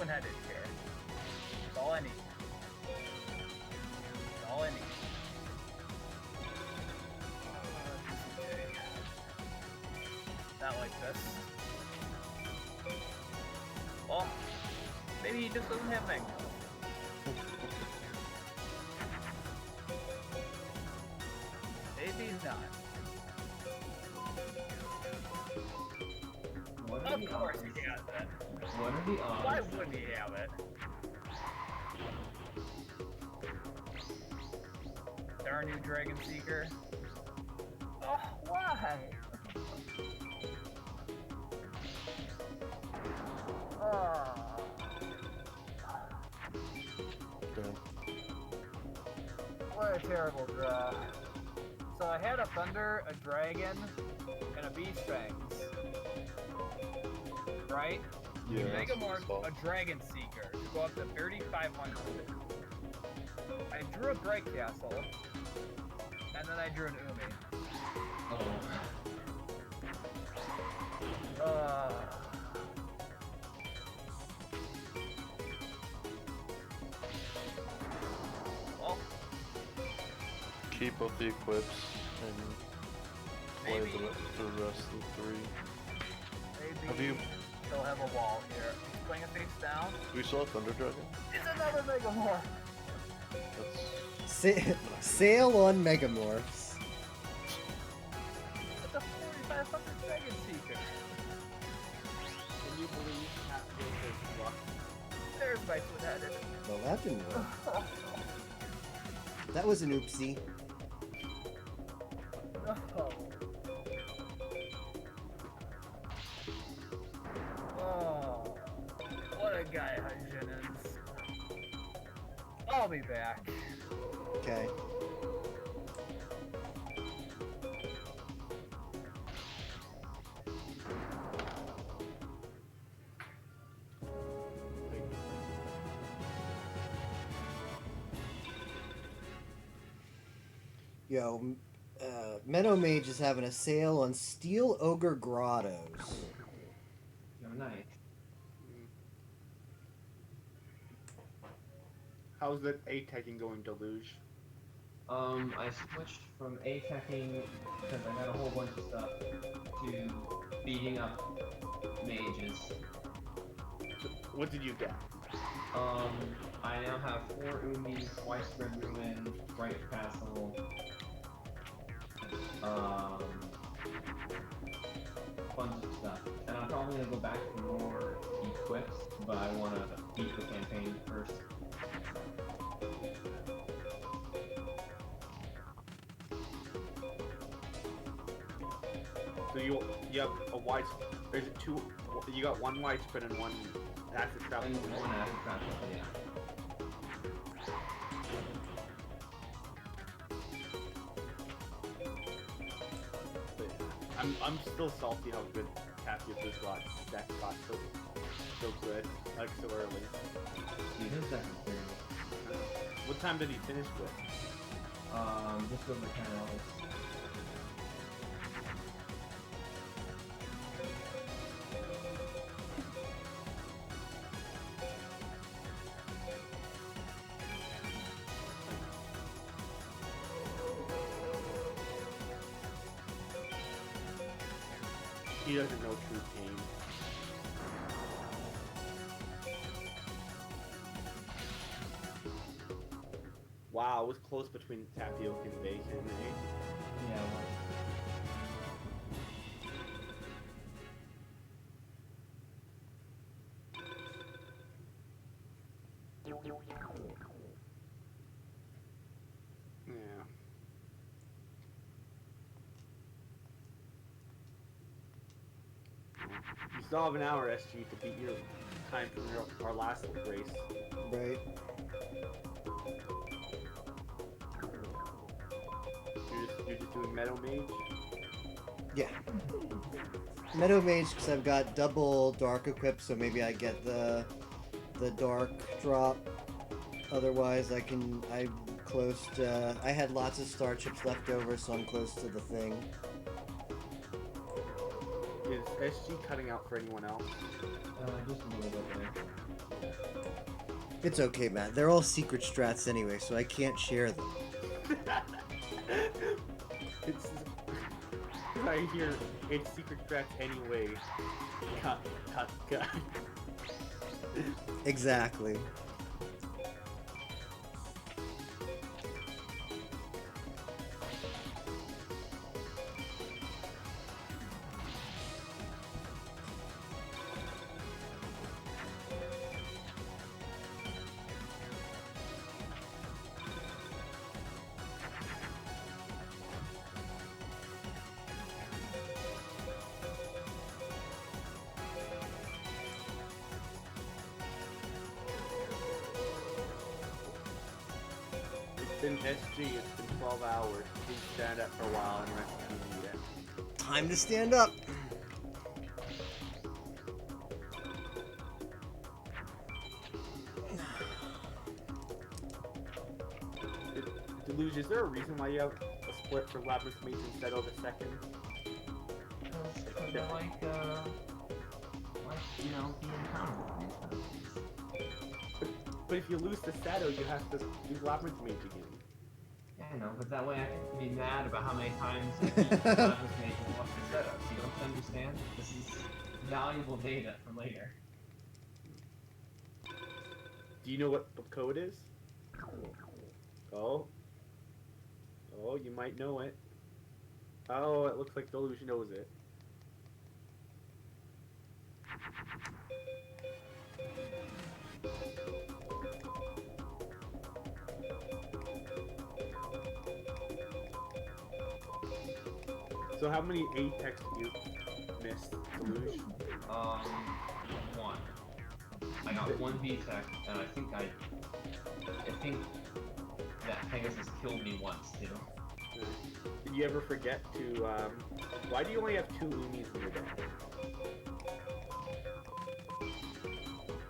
twin-headed here. That's all I need. That's all I need. Okay. Not like this. Well, maybe he just doesn't have Magma. Maybe not. Of course he has it. What are the odds? Why wouldn't he have it? Darn you, Dragon Seeker. Oh, why? Oh. Okay. What a terrible draw. So I had a Thunder, a Dragon, and a Beast Fangs. Right? Yeah. Megamorph a Dragon Seeker to go up to 3,500. I drew a Bright Castle, and then I drew an Umi. Well, Keep up the equips and play maybe. the rest of the three. Maybe Have you? they'll have a wall here. Playing it face down. Do we still have Thunder Dragon? It's another Megamorph! That's Sale on Megamorphs. It's a 4,500 Dragon Seeker. Can you believe Tapio is luck? There's my twin-headed. Well, that didn't work. That was an oopsie. No. Oh, what a guy Hajin is. I'll be back. Okay. Yo, Meadow Mage is having a sale on Steel Ogre Grottos. Yo, nice. How's the A-tagging going, Deluge? I switched from A-teching because I got a whole bunch of stuff to beating up mages. So, what did you get? I now have 4 Umis, Widespread Ruin, Bright Castle, bunch of stuff. And I'm probably gonna go back for more equips, but I wanna beat the campaign first. So you have a wide. There's two. You got one widespread and one acid trap. And one acid trap, yeah. I'm still salty how good Tapio's got. That got so good, like so early. Dude, his deck is terrible. What time did he finish with? Just over 10 hours. He doesn't know true pain. Wow, it was close between Tapioca and Bacon, eh? Yeah, well. Yeah. You still have an hour, SG, to beat your time from our last race. Right. You're just doing Meadow Mage? Yeah. Meadow Mage, because I've got double dark equipped, so maybe I get the dark drop. Otherwise, I'm close to. I had lots of star chips left over, so I'm close to the thing. Is SG cutting out for anyone else? Just a little bit there. It's okay, Matt. They're all secret strats anyway, so I can't share them. It's right here. It's secret strats anyway. Cut. Exactly. It's been SG. It's been 12 hours. Please stand up for a while and rest if you need it. Time to stand up. Deluge, is there a reason why you have a split for Labyrinth Mage instead of a second? Because I like, you know, being accountable. But if you lose the Shadow, you have to do Labyrinth Mage again. Yeah, I know, but that way I can be mad about how many times I beat Labyrinth Mage and lost the setups. You don't understand? This is valuable data for later. Do you know what the code is? Oh. Oh, you might know it. Oh, it looks like Deluge knows it. So how many A-Techs did you miss, Deluge? One. I got one B-Tech, and I think that Pegasus killed me once, too. Did you ever forget to, why do you only have 2 Umis in your deck?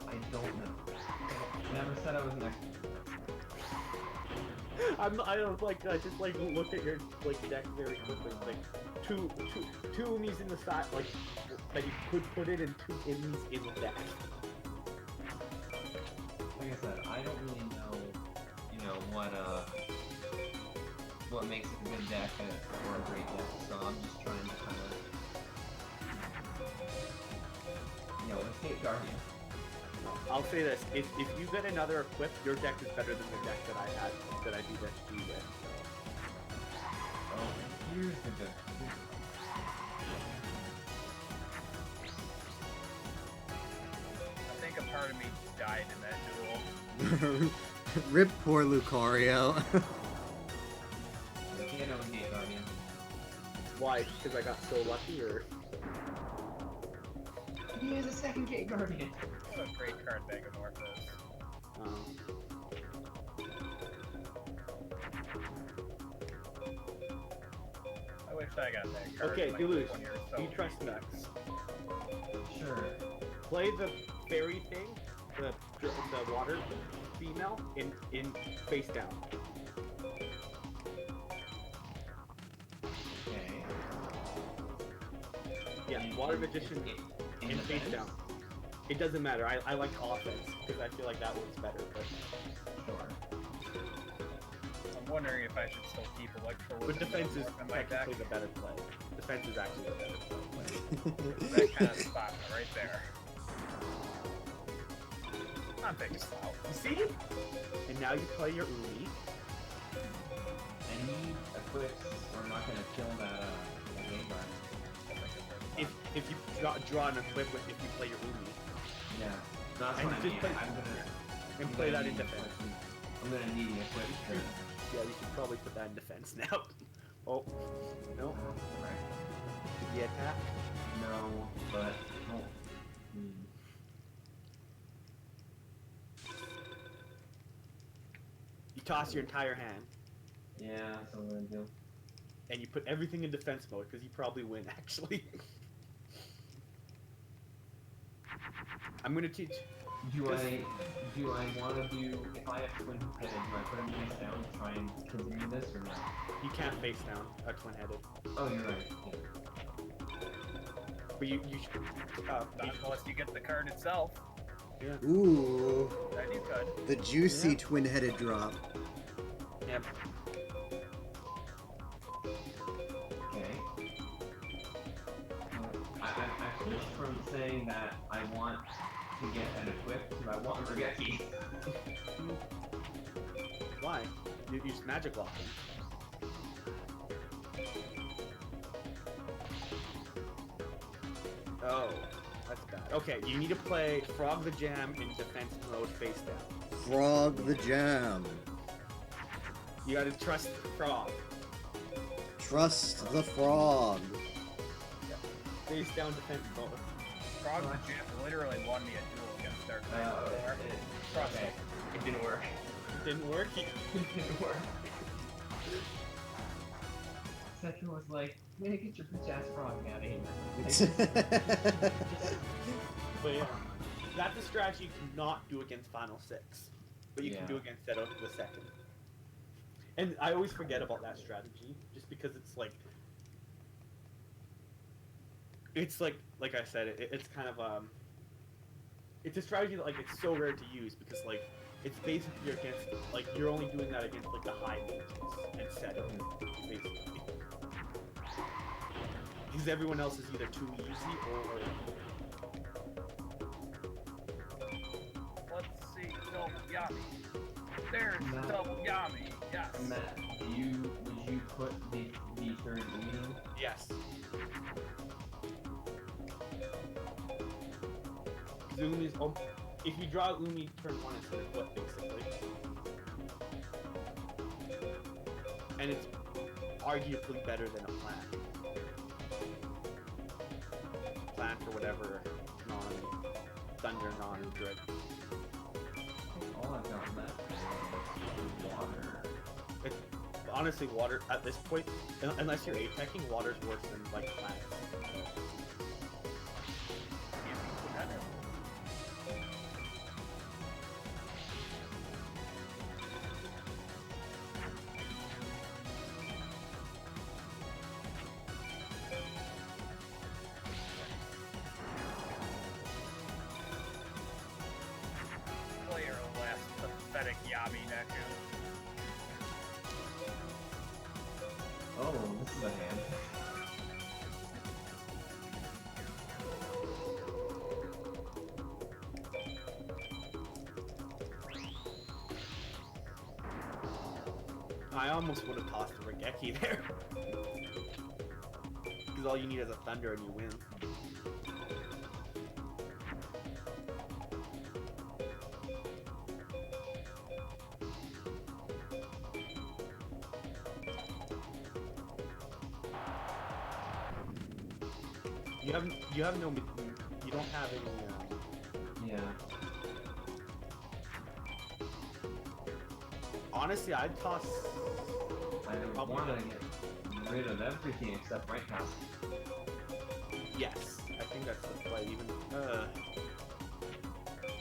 I don't know. Never said I was an expert. I don't like, I just like look at your like deck very quickly. It's like two Umis in the side, like that you could put it in 2 Umis in the deck. Like I said, I don't really know, you know, what makes it a good deck or a great deck, so I'm just trying to kind of, you know, escape Guardian. I'll say this: if you get another equip, your deck is better than the deck that I had that I beat SG with. So. Oh, here's the good. I think a part of me died in that duel. Rip poor Lucario. You can't negate Guardian. Why? Because I got so lucky, or? He has a second Gate Guardian. What a great card Megamorph is. I wish I got that card. Okay, like Deluge, 20 or so do you trust me? decks. Sure. Play the fairy thing, the water female in face down. Okay. Yeah, water magician in face down. It doesn't matter. I like offense because I feel like that works better. But Sure. I'm wondering if I should still keep Electro but defense is in my deck. technically the better play. Defense is actually the better play. That kind of spot right there. I'm taking it out. You see? And now you play your Umi. Any equips are not gonna kill that game guard. If you draw an equip with if you play your Umi. Yeah. That's And what I just mean. play- I'm gonna And play that in defense. I'm gonna need an equip to. Yeah, you should probably put that in defense now. Oh. No. Right. Did you attack? No, but oh. You toss your entire hand. Yeah, that's what I'm gonna do. And you put everything in defense mode because you probably win actually. I'm gonna teach. Do Just- I want to do, if I have twin headed, do I put him face down to try and continue this or not? You can't face down a twin-headed, Oh, you're right. Yeah. but you should. Not unless you get the card itself. Yeah. Ooh, That'd be good. the juicy Yeah. twin-headed drop. Yep. Okay. I switched from saying that I want to get an equip to I want a Regeki. Why? You use magic lock them. Oh, that's bad. Okay, you need to play Frog the Jam in defense mode face down. Frog the jam. You gotta trust Frog. Trust the frog. Face down defense mode. Frog the Jam literally won me a duel against Dark Knight before. Trust Okay, me. it didn't work. It didn't work. It didn't work. Setra was like, man, get your bitch ass frog out of here. But yeah, that's a strategy you cannot do against Final Six, but you can Yeah. do against Seto the second. And I always forget about that strategy, just because it's like I said, it's kind of it's a strategy that like it's so rare to use because like it's basically against like you're only doing that against like the high mages and Seto, basically. Because everyone else is either too easy or Let's see. Double Yami. There's Matt. double Yami. Yes. Matt, would you put the third meeting? yes. Umi's if you draw Umi turn 1, it's an equip basically. And it's arguably better than a plan. Plan for whatever non-thunder, non-druid. All I've got left is water. It's, honestly, water at this point, unless you're apexing, water's worse than like plants. Player last pathetic Yami Neku. Oh, this is a hand. I almost would have tossed a Regeki there. Because all you need is a thunder and you win. You have no, you don't have any, Yeah. honestly, I'd toss, I want to get rid of everything except right now. yes, I think that's the play,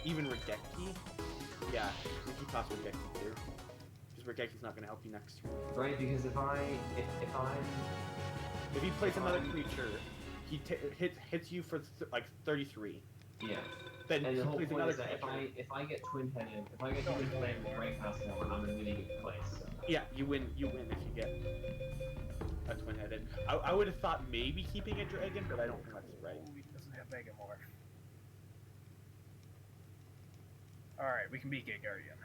even Regeki, yeah, you can toss Regeki too, because Regeki's not going to help you next turn. Right, because if I'm If he plays another creature, he hits you for like 33. yeah. Then And he the whole plays point another is that creature. if I get twin headed, if I get twin headed with right past now, I'm in a really good place. So. Yeah, you win if you get a twin-headed. I would have thought maybe keeping a dragon, but I don't think that's right. Ooh, he doesn't have Mega Morph. Alright, we can beat Gate Guardian.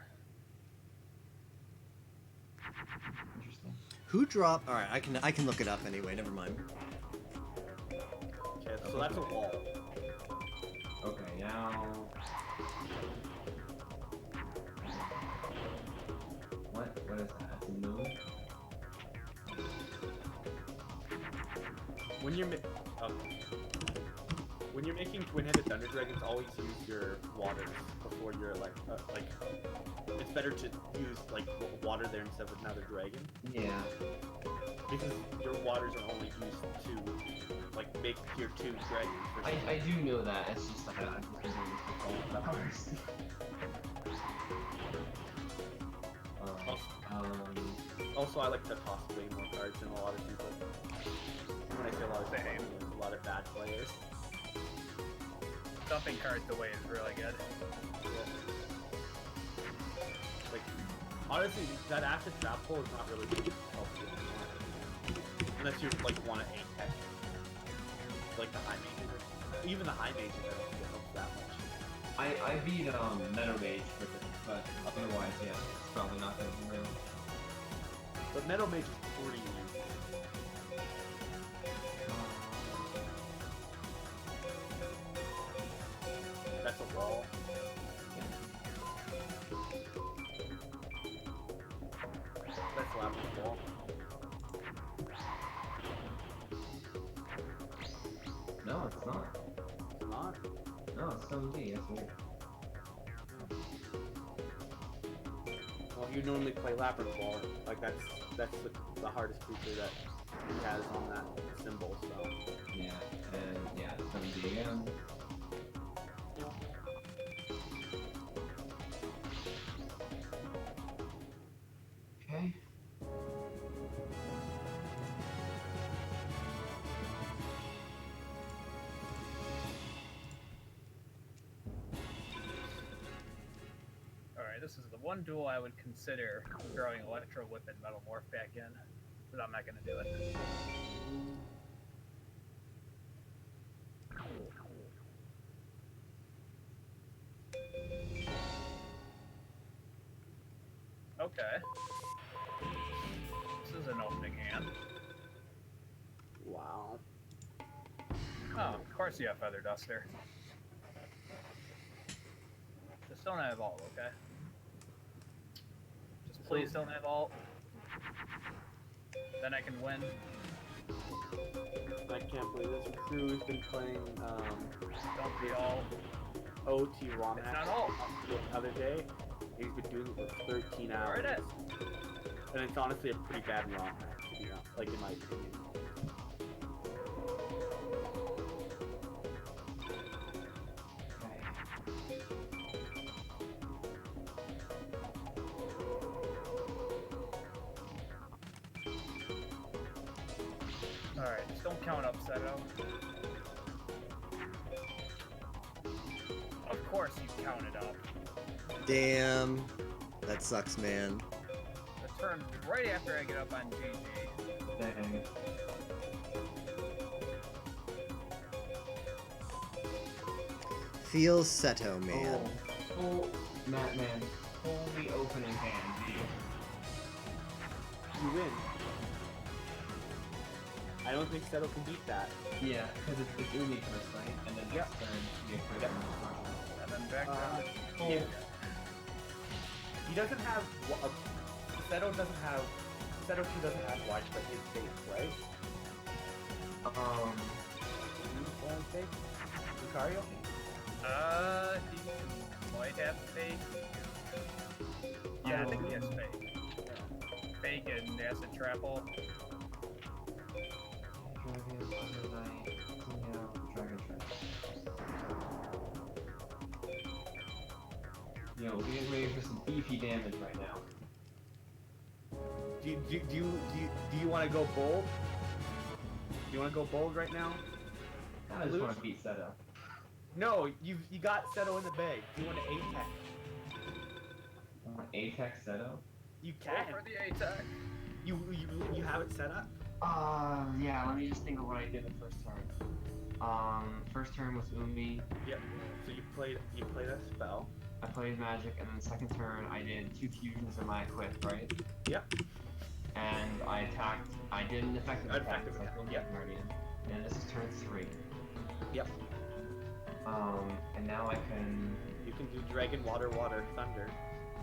Interesting. Who dropped? All right, I can look it up anyway. Never mind. Okay, so that's a wall. Okay, now. What is that? That's a moon? When you're making twin-headed thunder dragons, always use your waters before you're like it's better to use like water there instead of another dragon Yeah. because your waters are only used to like make tier 2 dragons. I do know that. It's just like I've just been doing this for 12 hours. Also, I like to toss way more cards than a lot of people. When I say a lot of people, I mean a lot of bad players. Stuffing cards away is really good. Like, honestly, that acid trap hole is not really good to help you anymore. Unless you, like, want to aim tech. Like the high mages. Even the high mages, I don't think it helps that much. I beat Meadow Mage with it, but otherwise, yeah, it's probably not that real. But Meadow Mage is pretty easy. That's a wall. That's a labyrinth wall. No, it's not. It's not. No, it's Stone D, that's weird. Well, you normally play labyrinth wall. Like that's the hardest creature that he has on that symbol. So Yeah, and yeah, Stone D again. Okay. Alright, this is the one duel I would consider throwing Electro Whip and Metal Morph back in, but I'm not gonna do it. Okay. This is an opening hand. wow. Oh, of course you have Feather Duster. Just don't have ult, okay? Just please don't have ult. Then I can win. I can't believe this. Crew's been playing Don't be all. OT ROM It's not ult. the other day. He's been doing it for 13 hours. Alright, And it's honestly a pretty bad ROM hack, to be honest, like in my opinion. Alright, just don't count upset out. Of course you counted up. Damn. That sucks, man. The turn right after I get up on GG. Dang. Feels Seto, man. Oh, Matt, man. Holy opening hand, dude. You win. I don't think Seto can beat that. Yeah, because it's Umi first, right? And then next turn, you have Yep. And then back down. Yeah. He doesn't have. Seto doesn't have. Seto 2 doesn't have widespread his face, right? Only face? Lucario? He might have fake. Yeah, I think he has fake. Fake and acid trapple. Dragon, Thunder Knight, Dragon Trap. Yo, we're getting ready for some beefy damage right now. Do you want to go bold? Do you want to go bold right now? I just want to beat Seto. No, you got Seto in the bag. Do you want to A-Tech? I want A-Tech Seto? You Go can. for the attack. You have it set up? Yeah, let me just think of what I did the first turn. First turn was Umi. Yep. So you played a spell. I played Magic, and then the second turn I did 2 fusions of my equip, right? Yep. And I attacked. I did an effective attack. Effective So I attack, killed yep. my Guardian. And this is turn 3. Yep. And now I can. You can do Dragon, Water, Thunder,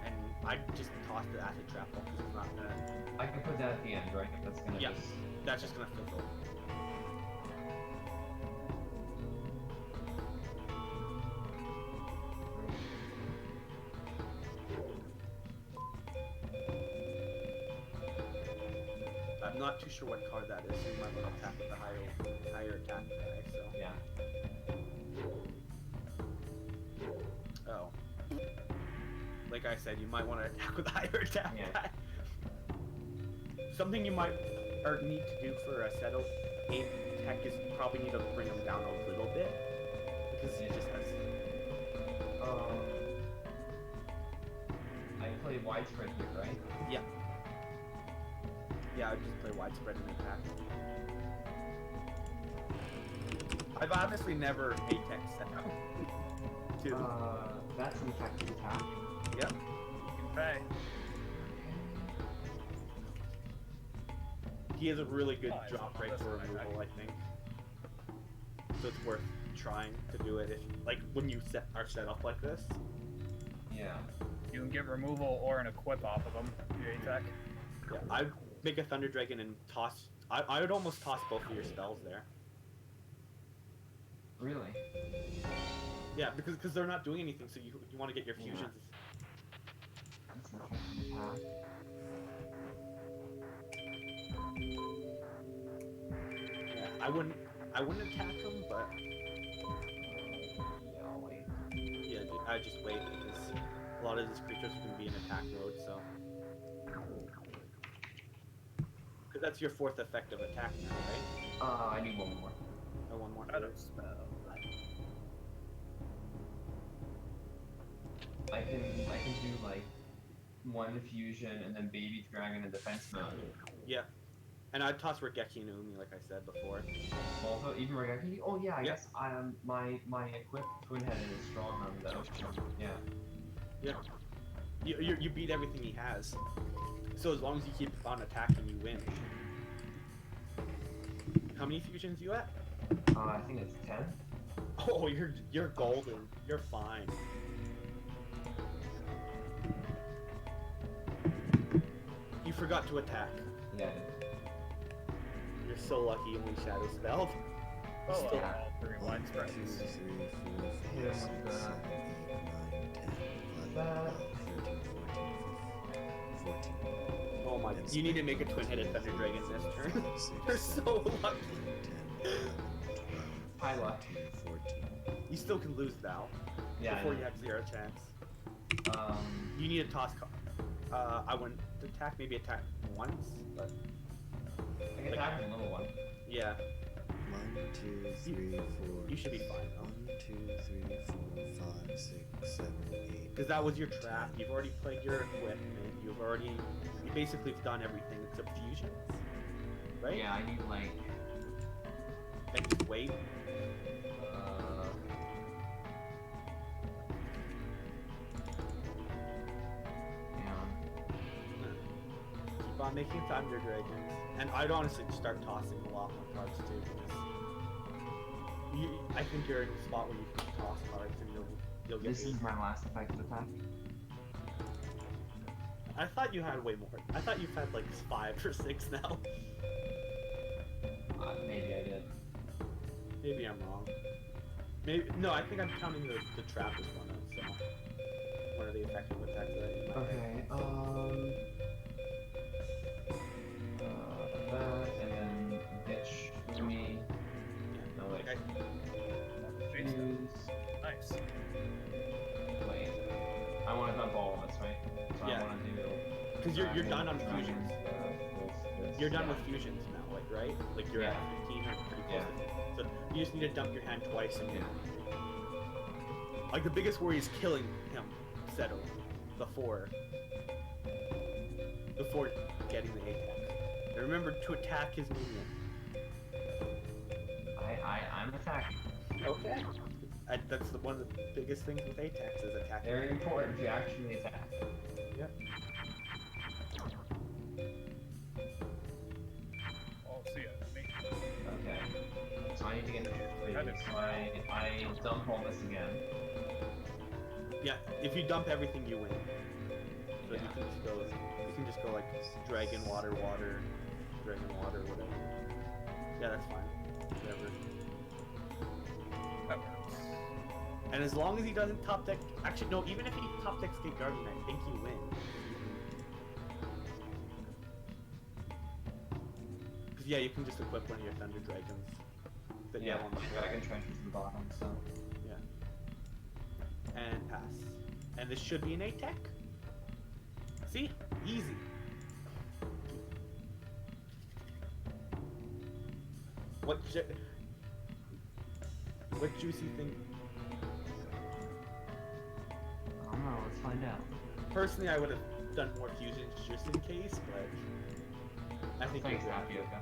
and I just tossed the Acid Trap because it's not gonna. I can put that at the end, right? That's gonna Yeah. just. That's just gonna fizzle. I'm not too sure what card that is, so you might want to attack with the higher attack guy, so. Yeah. Oh. Like I said, you might want to attack with the higher attack Yeah. guy. Something you might or need to do for a Seto aim tech is probably need to bring him down a little bit. Because it just has. I play widespread here, right? Yeah. Yeah, I just play widespread and attack. I've honestly never attack set up. Too. That's an effective attack. Yep. You can pay. He has a really good Oh, it's drop on rate this for one, removal, I think. So it's worth trying to do it if, like, when you are set up like this. Yeah. You can get removal or an equip off of them. Your attack. Yeah, I'd make a Thunder Dragon and toss. I would almost toss both of your spells there. Really? Yeah, because they're not doing anything, so you want to get your fusions. That's an effective attack. Yeah, I wouldn't attack him, but Yeah, I'll wait. yeah, I'd just wait because a lot of these creatures are going to be in attack mode, so. Because that's your fourth effective attack now, right? I need one more. Oh, one more. Shadow spell. I can do like one fusion and then baby dragon in defense mode. Yeah. And I'd toss Regeki no Umi, like I said before. Also, even Regeki. Oh yeah, I Yeah. guess my equipped twin headed is strong on those. Yeah. Yeah. You beat everything he has. So as long as you keep on attacking, you win. How many fusions you at? I think it's 10. Oh, you're golden. You're fine. You forgot to attack. Yeah. You're so lucky you only shadow spelled. Oh, Still- all three widespread. 1, 2, 3, 4, 5, Yeah, 6, 7, 8, 9, 10, 11, 12, 13, 14, 15, 14. Oh my! You need to make a twin-headed Thunder Dragon this turn. 5, 6, You're 7, so 8, 9, lucky. 10, 11, 12, High luck. 13, 14. You still can lose Val Yeah. before you have 0 chance. Um. You need to toss. I wouldn't attack. Maybe attack once, but I can attack the little one. yeah. 1, 2, 3, 4. You should be fine though. 1, 2, 3, 4, 5, 6, 7, 8. Because that was your trap. You've already played your equipment. You basically have done everything except fusions, right? Yeah, I need like. And just wait. Keep on making Thunder Dragons. And I'd honestly start tossing a lot more cards too, because I think you're in a spot where you can toss cards and you'll get. This is my last effective attack. I thought you had way more. I thought you've had like 5 or 6 now. Maybe I did. Maybe I'm wrong. Maybe no. I think I'm counting the trap as one of one of the effective attacks that I might have. Okay. That and then bitch me. No wait. Okay. Use. Nice. Wait. I want to dump all of this, right? So Yeah. I want to do. Because you're done on Dragon, fusions. this, You're done yeah. with fusions now, like right? Like you're at 15 or pretty close. Yeah. To 15. So you just need to dump your hand twice and Yeah. like the biggest worry is killing him, Seto, before getting the attack. And remember to attack his minion. I'm attacking. Okay. That's one of the biggest things with ATAX is attacking. Very important to actually attack. Yep. Oh, see ya. Me. Okay. So I need to get the Kind of. so I dump all this again. Yeah. If you dump everything, you win. So Yeah. you can just go like dragon, water, water, dragon, water, whatever. Yeah, that's fine. Whatever. That works. And as long as he doesn't top deck, actually no, even if he top decks Gate Guardian, I think you win. Because yeah, you can just equip one of your Thunder Dragons that you Yeah, have on the my floor. dragon trenches in the bottom, so. Yeah. And pass. And this should be an A-Tech. See? Easy. What juicy thing Let's find out. Personally, I would have done more fusions just in case, but I think Thanks, you're good. Tapioca.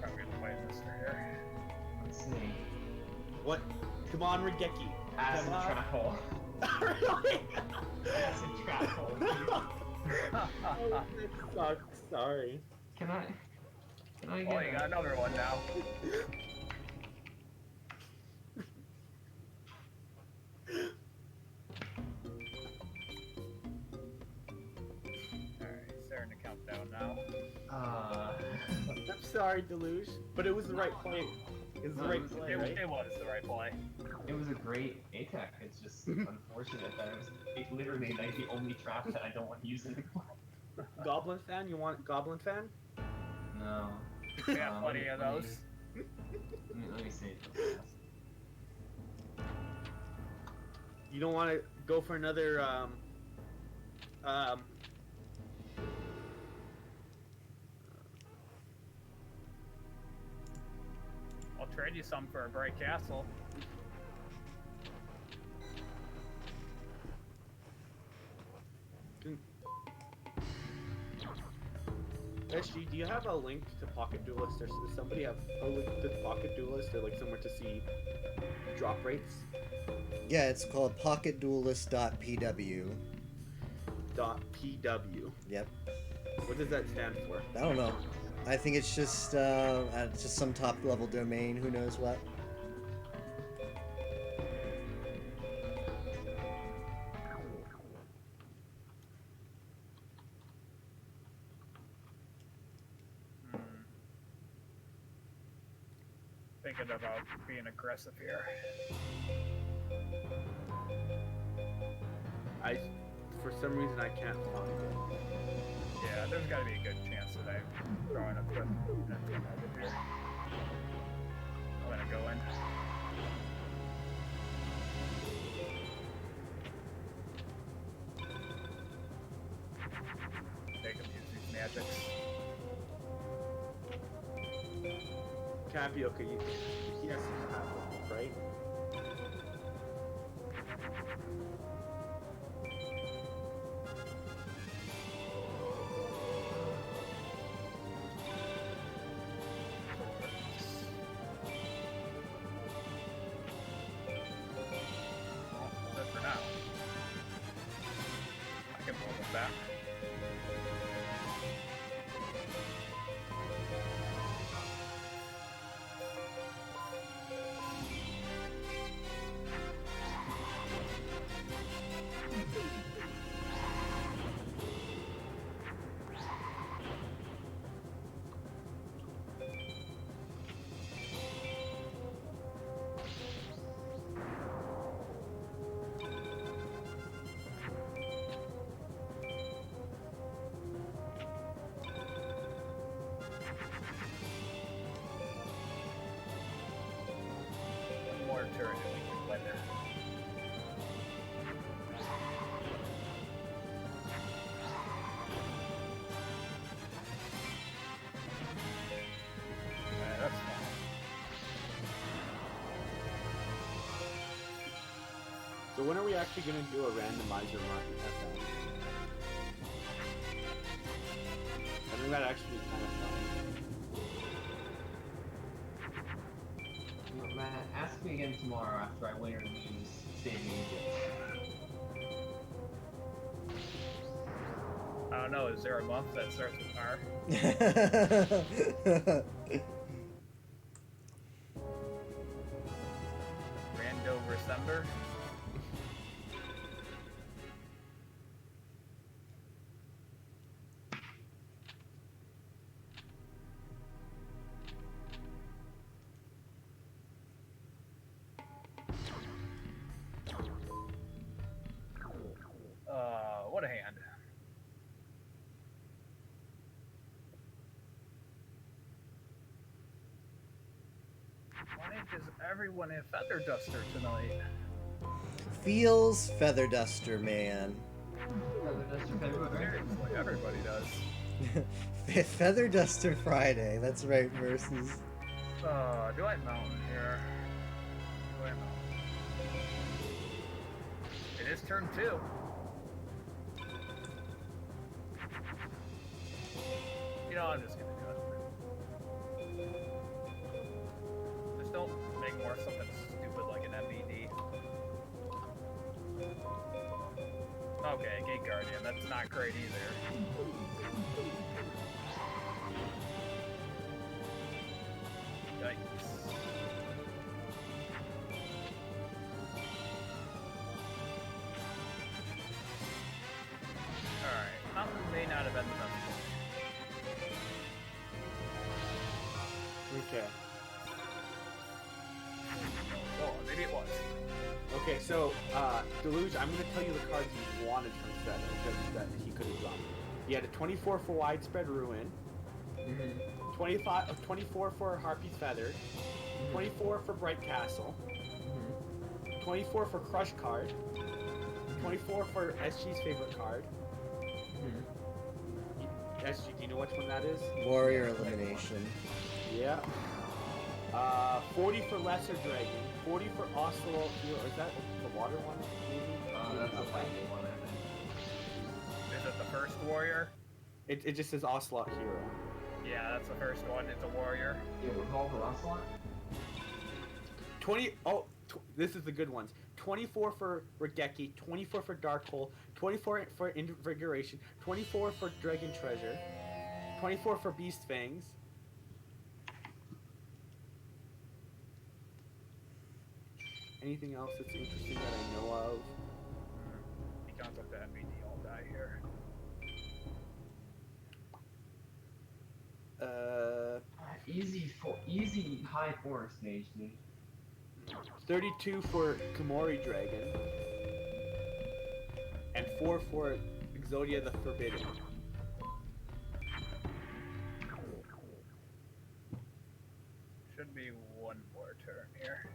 Probably gonna play this right here. Let's see. What? Come on, Regeki. Acid Come on. trap hole. Really? Acid trap hole. Dude. Oh, that sucks. Sorry. Can I Oh, get you got another one now. Alright, starting to count down now. I'm sorry, Deluge, but it was the right play. It was the No, right it was- play, It, right? it was the right play. it was a great ATEC. It's just unfortunate that it literally like the only trap that I don't want to use in the class. Goblin fan? You want Goblin fan? No. We got plenty of those. Let me see. You don't want to go for another I'll trade you some for a bright castle. SG, do you have a link to Pocket Duelist, or does somebody have a link to Pocket Duelist, or like somewhere to see drop rates? Yeah, it's called pocketduelist.pw. .pw. Yep. What does that stand for? I don't know. I think it's just some top level domain. Who knows what? Thinking about being aggressive here. For some reason, I can't find it. Yeah, there's gotta be a good chance that I'm throwing a foot in here. I'm gonna go in. Make him use these magics. Tapioca, he has to have it, right? Good for now. I can roll with that. One more turn and we can win there. That's fine. So when are we actually gonna do a randomizer run? I think that actually be kind of fun. Matt, ask me again tomorrow after I win or lose Saving Egypt. I don't know, is there a month that starts with R? Rando December? What a hand. Why does everyone have Feather Duster tonight? Feels Feather Duster, man. Seriously, everybody does. Feather Duster Friday. That's right, Versus. Do I mountain here? Do I mountain? is turn 2. You know, I'm just gonna do it. Just don't make more something stupid like an MVD. Okay, Gate Guardian, that's not great either. Yikes. Alright, Mountain may not have been the best one. Okay. Oh, maybe it was. Okay, so, Deluge, I'm gonna tell you the cards you wanted from Seto that he could have drawn. He had a 24 for Widespread Ruin, 24 for Harpy's Feather, 24 for Bright Castle, 24 for Crush card, 24 for SG's favorite card. SG, do you know which one that is? Warrior Elimination. Yeah. 40 for Lesser Dragon, 40 for Ocelot Hero. Is that the water one? That's the lightning one, I think. Is it the first warrior? It just says Ocelot Hero. Yeah, that's the first one. It's a warrior. Yeah, recall for Ocelot? 20. Oh, this is the good ones. 24 for Regeki, 24 for Dark Hole, 24 for Invigoration, 24 for Dragon Treasure, 24 for Beast Fangs. Anything else that's interesting that I know of? He counts up the MVD, I'll die here. Easy high forest mage, dude. 32 for Komori Dragon, and 4 for Exodia the Forbidden. Should be one more turn here.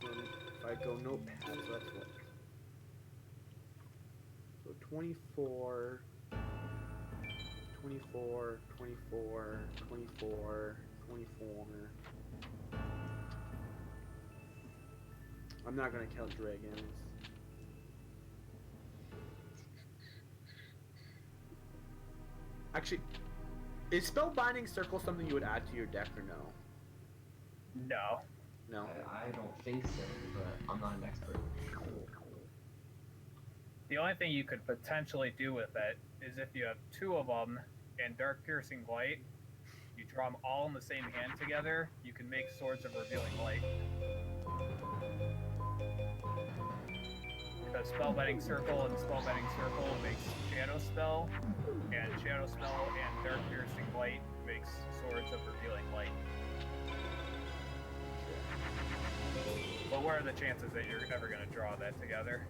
If I go notepad, so that's what. So 24, 24, 24, 24, 24. I'm not gonna count dragons. Actually, is Spellbinding Circle something you would add to your deck or no? No. No. I don't think so, but I'm not an expert. The only thing you could potentially do with it is if you have 2 of them and Dark Piercing Light, you draw them all in the same hand together, you can make Swords of Revealing Light. Because Spellbinding Circle and Spellbinding Circle makes Shadow Spell, and Shadow Spell and Dark Piercing Light makes Swords of Revealing Light. But what are the chances that you're ever going to draw that together?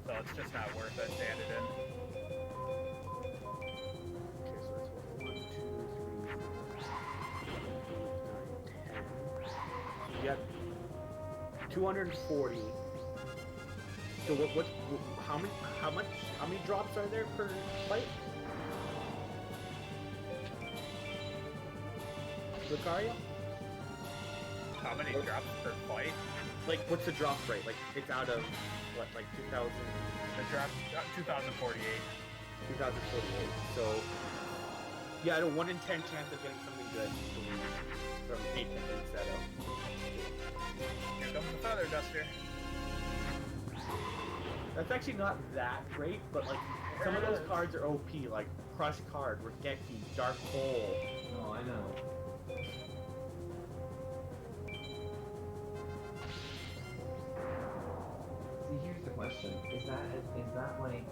So it's just not worth it to add it in. Okay, so that's what, 1, 2, 3, 4, 5, 6, 7, 8, 9, 10. So you got 240. So how many drops are there per fight? Lucario? How many drops per fight? Like, what's the drop rate? Like, it's out of, what, like 2,000? The drop, 2048. 2048. So, yeah, I had a 1 in 10 chance of getting something good from 8 technique setup. Here comes the Feather Duster. That's actually not that great, but like, some of those cards are OP, like Crush Card, Regeki, Dark Hole. No, I know. See, here's the question: is that like,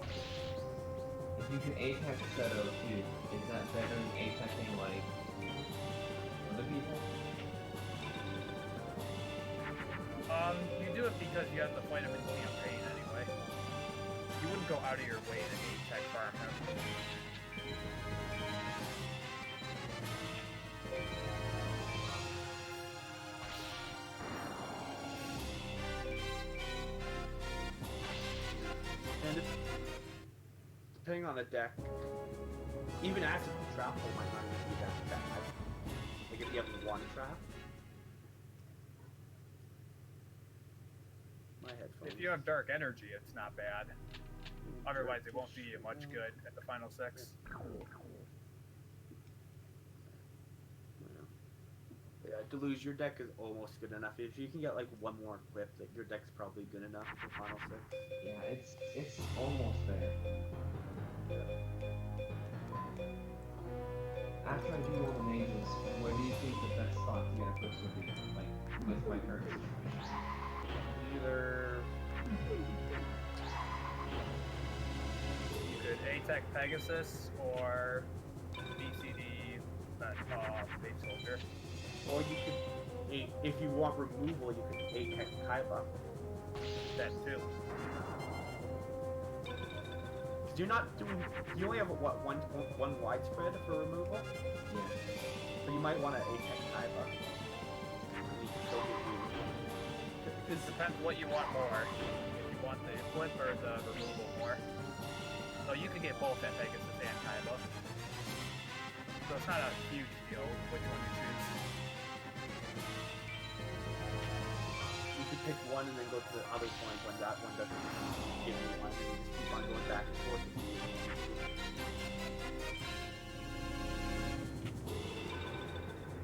if you can apex Seto too, is that better than apexing like other people? You do it because you have to fight him in campaign anyway. You wouldn't go out of your way to tech farm him. And depending on the deck, even acid trap hole might not even be that bad. Like if you have one trap. My headphones. If you have dark energy, it's not bad. Otherwise, it won't do you much good at the final 6. Yeah, Deluge, your deck is almost good enough. If you can get like one more equip, that your deck's probably good enough for final 6. Yeah, it's almost there. After I do all the mages, where do you think the best spot to get equips would be? Like, with my current situation? Either You could A-Tech Pegasus or BCD Base Soldier. or you could, if you want removal, you could A-Tech Kaiba. That too. You're not doing. You only have one widespread for removal, Yeah. so you might want to A-Tech Kaiba. It depends what you want more. If you want the flip or the removal more. So you could get both at Pegasus and Kaiba. So it's not a huge deal which one you choose. You could pick one and then go to the other point when that one doesn't give you one, and you just keep on going back and forth.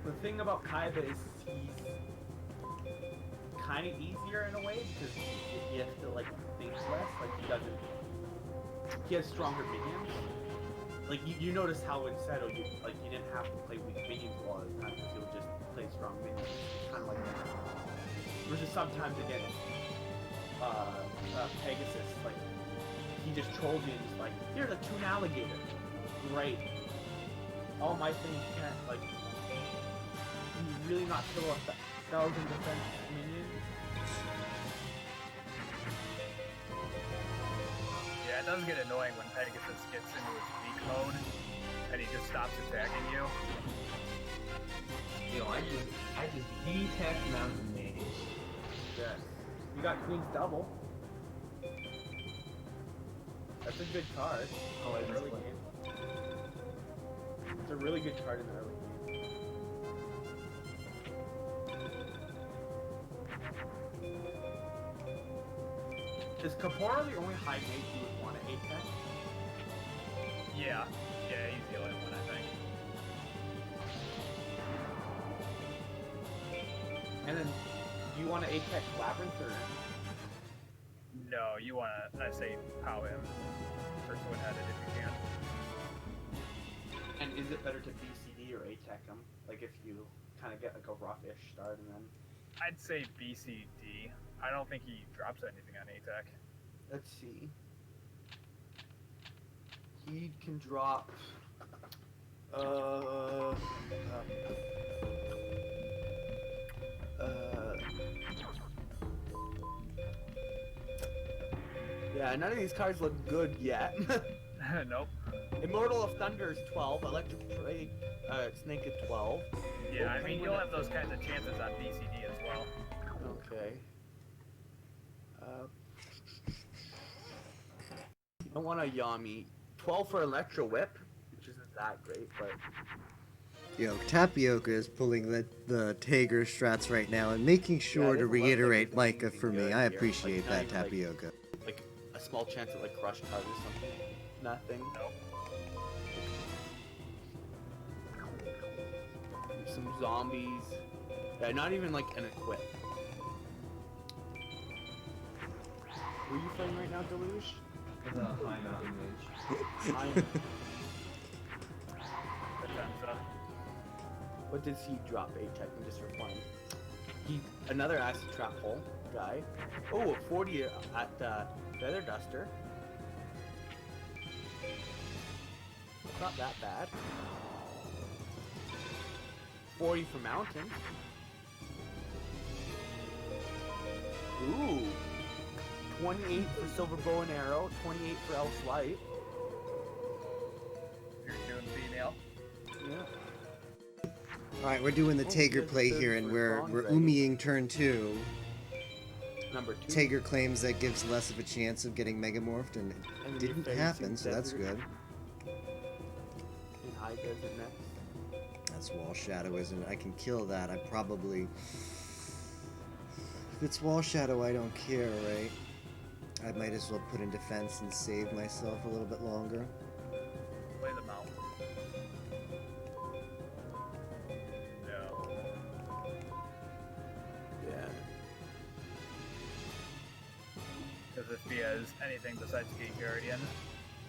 The thing about Kaiba is he's kind of easier in a way because he has to like think less. Like he has stronger minions. Like you notice how in Seto you didn't have to play weak minions a lot of the time because you'll just play strong minions. Kind of like that. Versus sometimes against Pegasus, like he just trolls you and just like, here's a toon alligator. Great. All my things can't like. Can you really not kill a 1,000 defense minion? Yeah, it does get annoying when Pegasus gets into his weak mode and he just stops attacking you. Yo, I just D-Tech Mountain Mage. Yes. You got Queen's Double. That's a good card. Oh, I in the just early played. game. It's a really good card in the early game. Is Kapora the only high mage you would want to A-Tech? Yeah. Yeah, he's the only one, I think. And then, do you want to A-Tech Labyrinth or? No, you wanna, I say, POW him. First one headed if you can. And is it better to BCD or A-Tech him? Like if you kind of get like a rough-ish start and then. I'd say BCD. I don't think he drops anything on A-Tech. Let's see. He can drop. Yeah, none of these cards look good yet. Nope. Immortal of Thunder is 12. Electric Snake is 12. Yeah, I mean, you'll have those kinds of chances on BCD as well. Okay. You don't want a Yami. 12 for Electro Whip, which isn't that great, but Yo, Tapioca is pulling the Tager strats right now and making sure to it doesn't look like reiterate there's Micah anything for me. good I here. appreciate Like, that, not even, Tapioca. like a small chance at like Crush card or something. Nothing. Nope. Some zombies. Yeah, not even like an equip. Who are you playing right now, Deluge? With a high mountain mage. Defensa. What does he drop? A-Tech and just for fun. He another acid trap hole guy. Oh, a 40 at Feather Duster. It's not that bad. 40 for Mountain. Ooh. 28 for Silver Bow and Arrow. 28 for Elf's Light. You're doing female. Yeah. Alright, we're doing the Oh, Tager there's a play third here, and for we're Bronze Umiing turn 2. Number 2. Tager claims that gives less of a chance of getting Megamorphed, and And it then didn't your happen, Phase so that's Desert. good. isn't next. That's Wall Shadow, isn't it? I can kill that. I probably... If it's Wall Shadow, I don't care, right? I might as well put in defense and save myself a little bit longer. Play them out. No. Yeah. Because if he has anything besides Gate Guardian,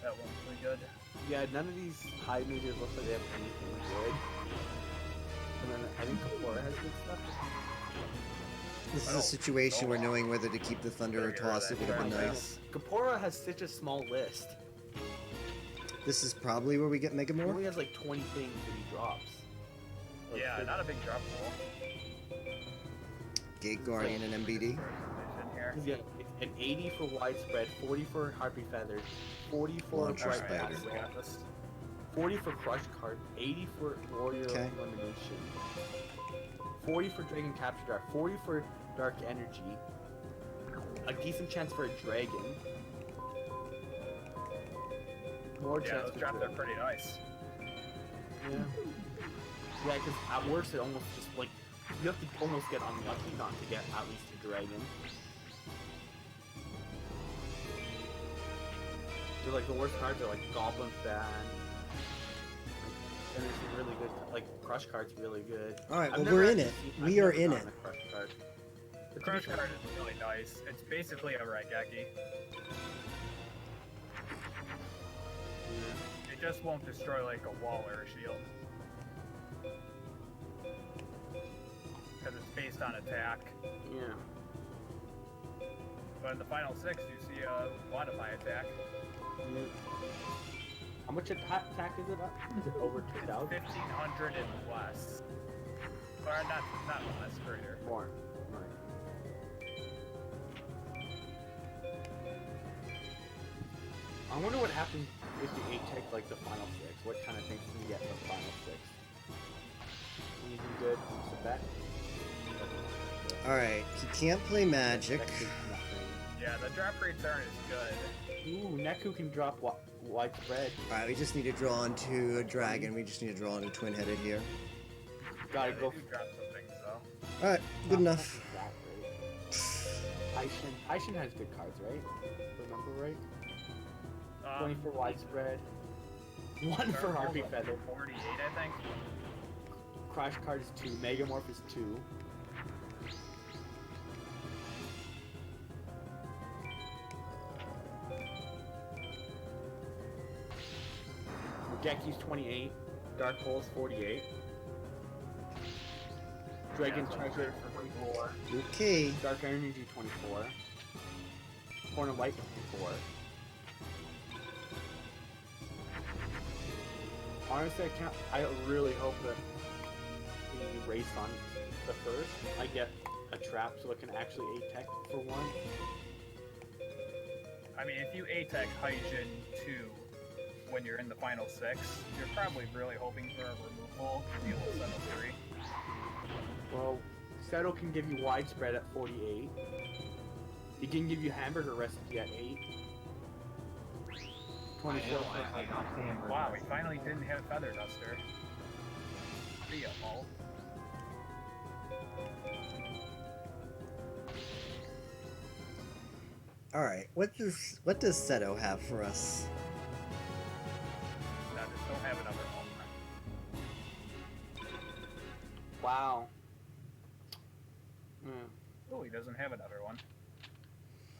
that one's pretty good. Yeah, none of these high mages look like they have anything good. And then I think Kapora has good stuff. This is a situation where knowing whether to keep the Thunder or toss it would have been nice. Kapora has such a small list. This is probably where we get He Megamore? only has like 20 things that he drops. Like, Yeah, there's- not a big drop pool. Gate Guardian and MBD? In here. He's got an 80 for widespread, 40 for harpy feather, 40 for Launcher bright spider. Battle, We got this. 40 for crush card, 80 for warrior Okay. elimination, 40 for dragon capture draft, 40 for dark energy, a decent chance for a dragon, more Yeah, chance those for drops are dragon. pretty nice. Yeah. Yeah, because at worst it almost just like you have to almost get unlucky not to get at least a dragon. So like the worst cards are like Goblin Fan. Like, and it's really good. Like Crush card's really good. Alright, I've well never we're in actually it. seen- We I've are never in gotten it. a Crush card. The crush card is really nice. It's basically a Raigeki. It just won't destroy like a wall or a shield. Because it's based on attack. Yeah. But in the final six, you see a modify attack. Yeah. How much attack is it up? Is it over 2,000? 1,500 and less. Or not less, greater. More. Right. I wonder what happens if you 8-tech like the final six. What kind of things can you get in the final six? Anything good from Sebek? Alright, he can't play magic. Sebek is nothing. Yeah, the drop rates aren't as good. Ooh, Neku can drop widespread. Alright, we just need to draw onto a dragon. We just need to draw onto twin-headed here. Gotta Yeah, go they do drop some things though. Alright, good not enough. that great. Aishin has good cards, right? Remember right? 20 for widespread. 1 for Harpy Feather. 48, I think. Crash card is 2. Megamorph is 2. Geki's 28. Dark Hole's 48. Dragon Yeah, Treasure for 24. Okay. Dark Energy 24. Horn of Light 24. Honestly, I really hope that the race on the first, I get a trap so I can actually 8-tech for one. I mean, if you A-Tech Hyjin 2 when you're in the final six, you're probably really hoping for a removal to deal with Settle 3. Well, Settle can give you widespread at 48. He can give you hamburger recipe at 8. 24 I got hammered. Wow, we finally didn't have Feather Duster. See ya, all. Alright, what does Seto have for us? I just don't have another one. Wow. Hmm. Oh, he doesn't have another one.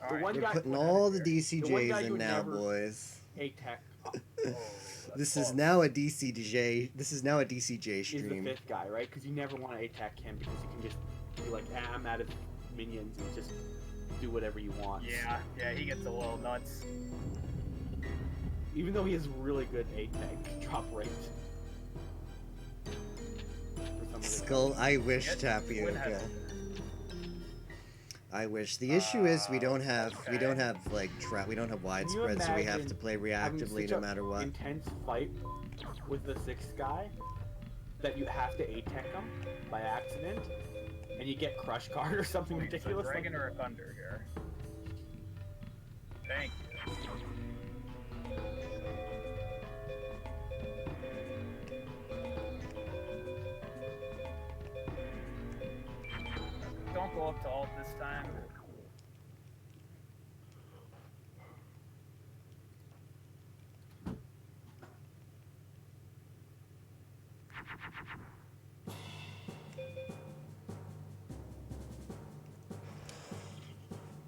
The Alright. one We're guy- putting all the The one guy DCJs you in now, never- boys. 8-tech Oh, that's This is close. now a DCJ. This is now a DCJ is the stream. 5th guy, right? Because you never want to attack him because he can just be like, ah, I'm out of minions and just do whatever you want. Yeah, he gets a little nuts. Even though he has really good 8-tech drop rate. For some of the Skull. I wish Yes, tapioca. Twin-headed. I wish. The issue is we don't have okay. like we don't have widespread, so we have imagine to play having reactively such no a matter what. intense fight with the 6th guy that you have to 8-tech him by accident, and you get crush card or something Wait, it's a ridiculous. dragon or a thunder here? Thank you. go up to alt this time.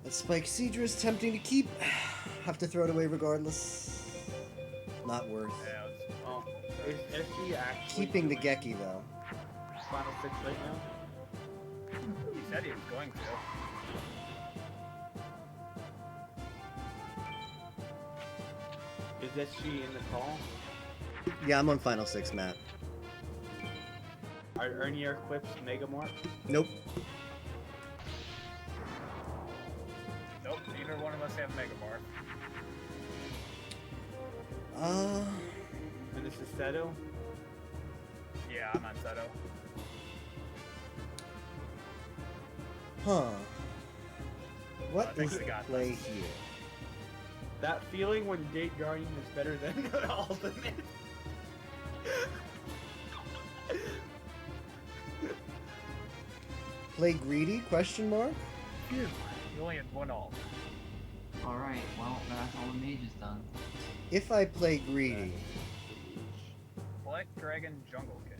That Spike Seedra is tempting to keep. Have to throw it away regardless. Not worth. Yeah, Oh, is SG actually Keeping the doing Geki though. Final 6 right now? he said he was going to. Is SG in the call? Yeah, I'm on Final 6, Matt. Are any air equips Megamorph? Nope. Nope, neither one of us have Megamorph. And this is Seto? Yeah, I'm on Seto. Huh. What I think is we the got play this. here? That feeling when Gate Guardian is better than the Ultimate. Play greedy? Question mark. You only had one alt. Alright, well, that's all the mage has done. If I play greedy, Black Dragon Jungle King.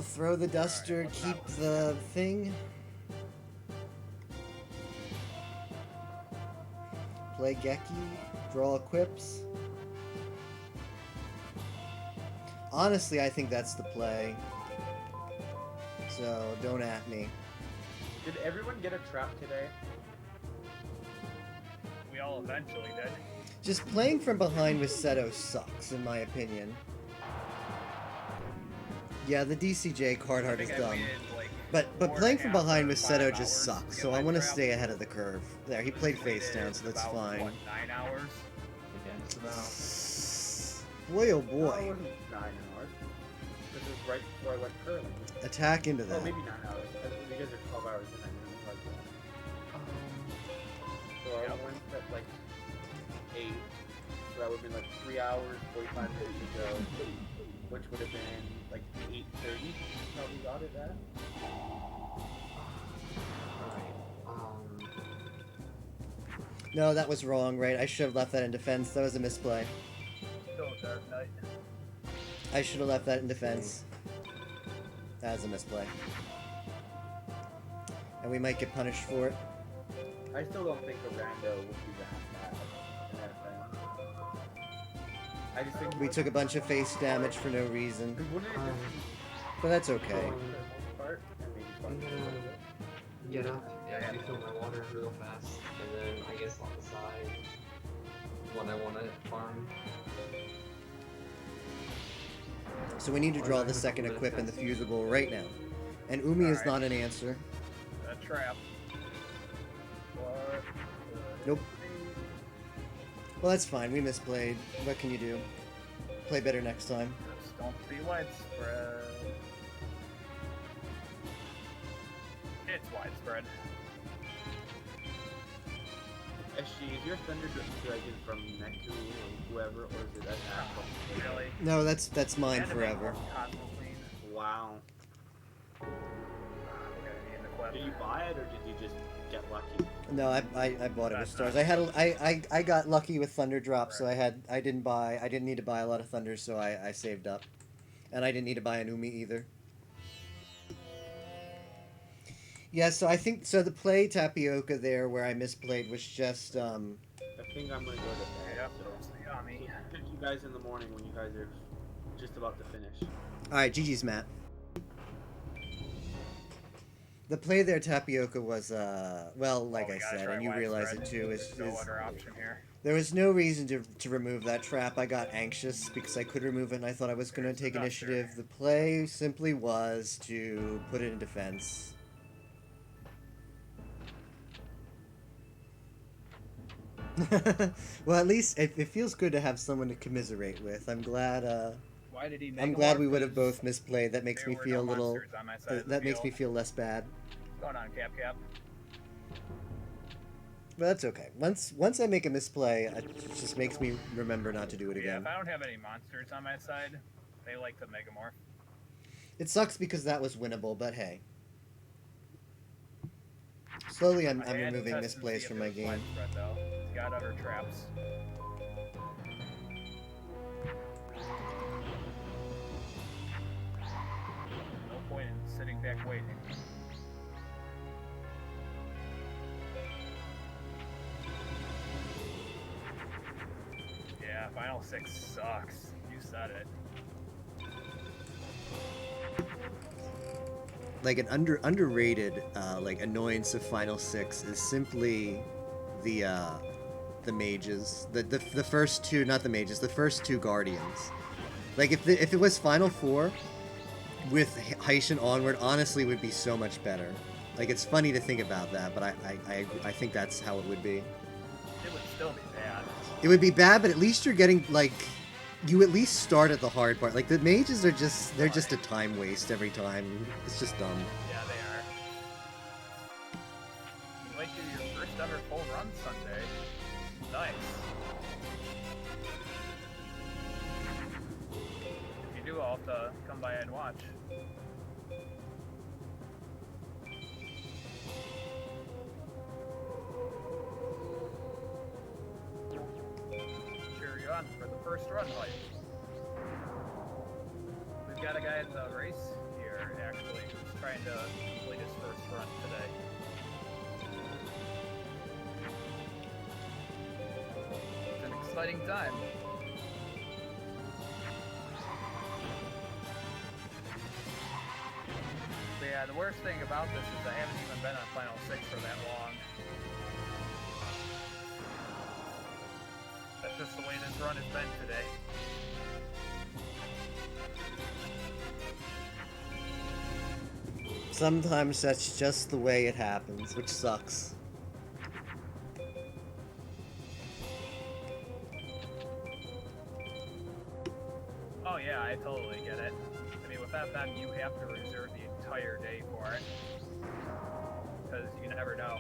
throw the duster, what's keep that one? the thing. Play Geki, draw equips. Honestly, I think that's the play. So don't at me. Did everyone get a trap today? We all eventually did. Just playing from behind with Seto sucks, in my opinion. Yeah, the DCJ card art is I think I dumb. waited, like, But 4.5 playing from behind or with 5 Seto hours just to sucks, get so my I want to trap. stay ahead of the curve. There, he played face Waited down, so that's about, fine. What, 9 hours? Again, it's about... Boy, oh No, it boy. wasn't 9 hours. Because it was right before I went curling. Attack into Oh, that. maybe 9 hours. You guys are 12 hours in. I didn't realize that. So I Yep. went at like 8. So that would have been like 3 hours, 45 minutes ago. Which would have been like 8:30. How we got it at? Alright, No, that was wrong, right? I should have left that in defense. That was a misplay. Still a Dark Knight. I should have left that in defense. That was a misplay. And we might get punished for it. I still don't think a rando would be that bad in FM. I just think We took a bunch of face damage for no reason. Because wouldn't it just But that's be okay. for the most part and maybe I'm fun? gonna get up and refill my water real fast, and then I guess I'll decide what I want to farm. So we need to draw the second equip and the fusible right now. And Umi is Alright. not an answer. A trap. What? Nope. Well, that's fine. We misplayed. What can you do? Play better next time. Just don't be widespread. It's widespread. SG, is your Thunder Dragon from Neku or whoever, or is it that actual? Really? No, that's mine And to make forever. more Cosmoclean. Wow. We're gonna need an equip. Did you buy it or did you just get lucky? No, I bought it with That's stars. not- I got lucky with Thunder Drop, so I didn't need to buy a lot of Thunders, so I saved up. And I didn't need to buy an Umi either. Yeah, so I think the play Tapioca there where I misplayed was just I think I'm gonna go to bed. Yep, So it's yummy. pick you guys in the morning when you guys are just about to finish. Alright, GG's Matt. The play there Tapioca was well, like Oh, we I gotta said, try and you realize it widespread. too, There's no is other option here. there was no reason to remove that trap. I got anxious because I could remove it and I thought I was going to take Not initiative. sure. The play simply was to put it in defense. Well, at least it feels good to have someone to commiserate with. I'm glad Why did he make I'm glad we would have both misplayed. That makes me feel a little that makes me feel less bad. Going on, Cap. But that's okay. Once I make a misplay, it just makes me remember not to do it Yeah, again. if I don't have any monsters on my side, they like the Megamorph. It sucks because that was winnable, but hey. Slowly, I'm I had to removing test this and place see from if my it was game. widespread, though. It's got other traps. No point in sitting back waiting. Yeah, Final 6 sucks. You said it. Like an underrated like annoyance of Final Six is simply the mages. The first two, not the mages, the first two guardians. Like if it was Final Four with Haitian onward, honestly would be so much better. Like it's funny to think about that, but I think that's how it would be. It would still be bad. It would be bad, but at least you're getting like you at least start at the hard part. Like the mages are just they're just a time waste every time. It's just dumb. Yeah, they are. You might do your first ever full run Sunday. Nice. If you do, I'll have to come by and watch. Cheer you on for the first run hype. We've got a guy in the race here, actually, who's trying to complete his first run today. It's an exciting time. But yeah, the worst thing about this is I haven't even been on Final 6 for that long. That's just the way this run has been today. Sometimes that's just the way it happens, which sucks. Oh yeah, I totally get it. I mean, with FM, you have to reserve the entire day for it. Because you never know.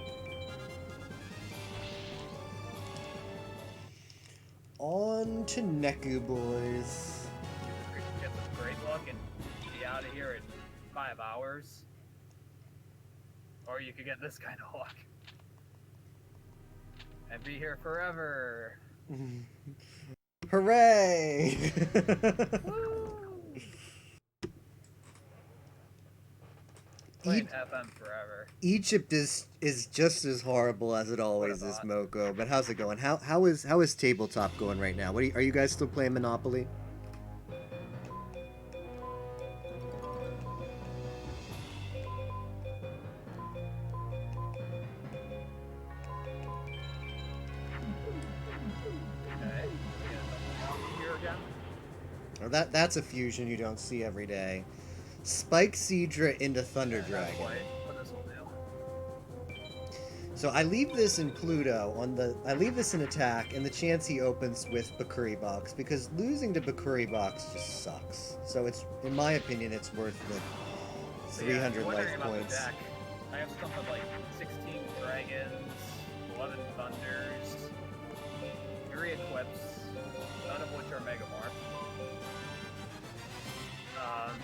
On to Neku, boys. You could get some great luck and be out of here in 5 hours. Or you could get this kind of luck. And be here forever. Hooray! Playing FM forever. Egypt is just as horrible as it always is, Moko. But how's it going? How is tabletop going right now? What are you guys still playing Monopoly? Okay. Here again. Oh, that's a fusion you don't see every day. Spike Seadra into Thunder Dragon. But this will do. So I leave this in Pluto I leave this in attack, and the chance he opens with Bakuri Box, because losing to Bakuri Box just sucks. So it's, in my opinion, it's worth the So 300 yeah, life wondering about the points. deck. I have something like 16 dragons, 11 thunders, 3 equips, none of which are megamorph.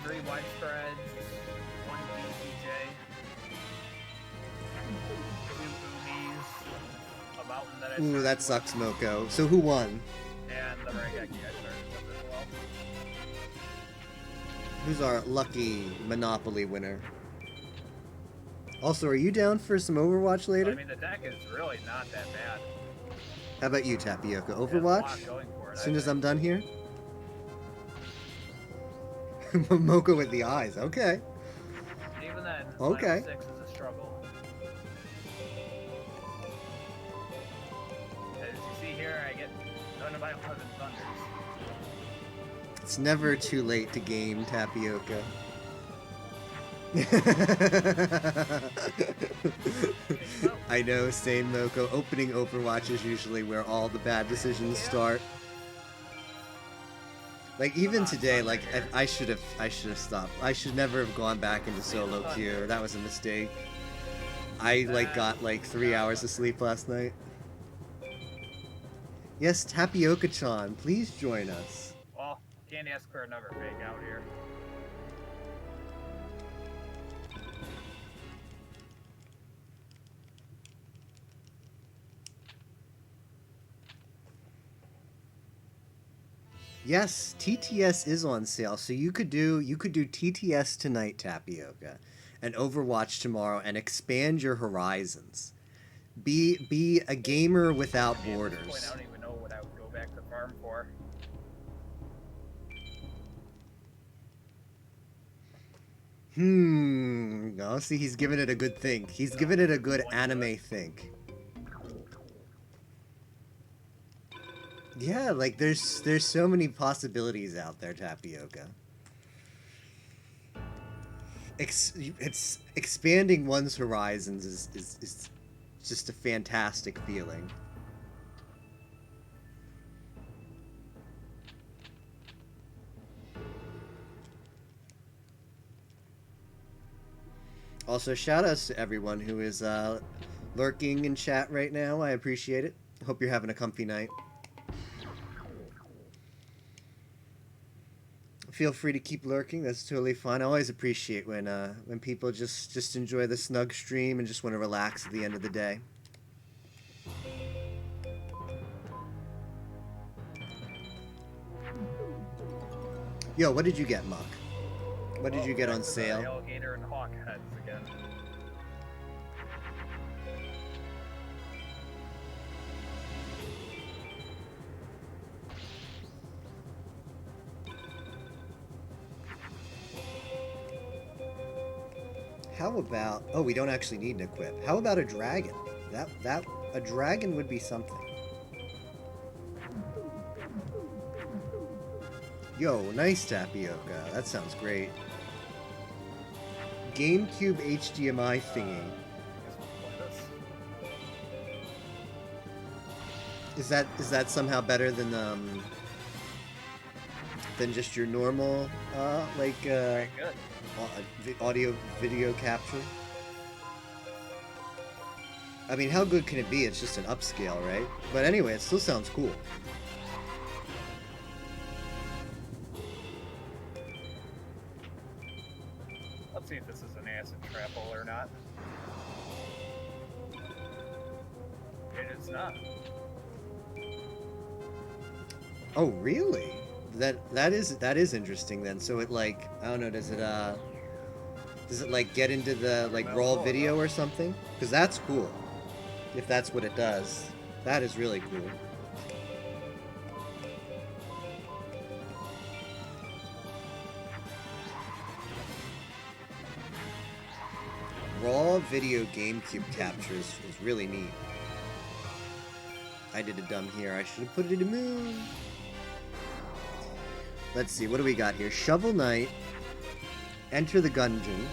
3 widespreads, 1 DCJ, 2 boomies, a mountain that I Ooh, started that with, sucks, Moko. So who won? and the Regeki I started with as well. Who's our lucky Monopoly winner? Also, are you down for some Overwatch So, later? I mean, the deck is really not that bad. How about you, Tapioca? It has a lot Overwatch? going for it, As I soon as think. I'm done here? Moko with the eyes. Okay. Even then, Okay. Final 6 is a struggle. As you see here, I get none of my 11 thunders. It's never too late to game, Tapioca. I know, same Moko. Opening Overwatch is usually where all the bad decisions start. Like even today, like I should have stopped. I should never have gone back into solo queue. That was a mistake. I like got like 3 hours of sleep last night. Yes, Tapioca-chan, please join us. Well, can't ask for another fake out here. Yes, TTS is on sale, so you could do TTS tonight, Tapioca, and Overwatch tomorrow, and expand your horizons. Be a gamer without I mean, at this point, borders. I don't even know what I would go back to farm for. No, see, he's giving it a good think. He's giving it a good anime think. Yeah, like there's so many possibilities out there, Tapioca. It's expanding one's horizons is just a fantastic feeling. Also, shout outs to everyone who is lurking in chat right now. I appreciate it. Hope you're having a comfy night. Feel free to keep lurking. That's totally fine. I always appreciate when people just enjoy the snug stream and just want to relax at the end of the day. Yo, what did you get, Muck? What did you get on sale? Alligator and hawk heads again. How about... Oh, we don't actually need an equip. How about a dragon? A dragon would be something. Yo, nice Tapioca. That sounds great. GameCube HDMI thingy. Is that somehow better than just your normal Very good. audio video capture? I mean, how good can it be? It's just an upscale, right? But anyway, it still sounds cool. Let's see if this is an acid trap hole or not. It is not. Oh, really? That is interesting then. So it like, I don't know, does it like get into the like raw video or something? Because that's cool. If that's what it does. That is really cool. Raw video GameCube captures is really neat. I did a dumb here. I should have put it in the moon. Let's see, what do we got here? Shovel Knight, Enter the Gungeon,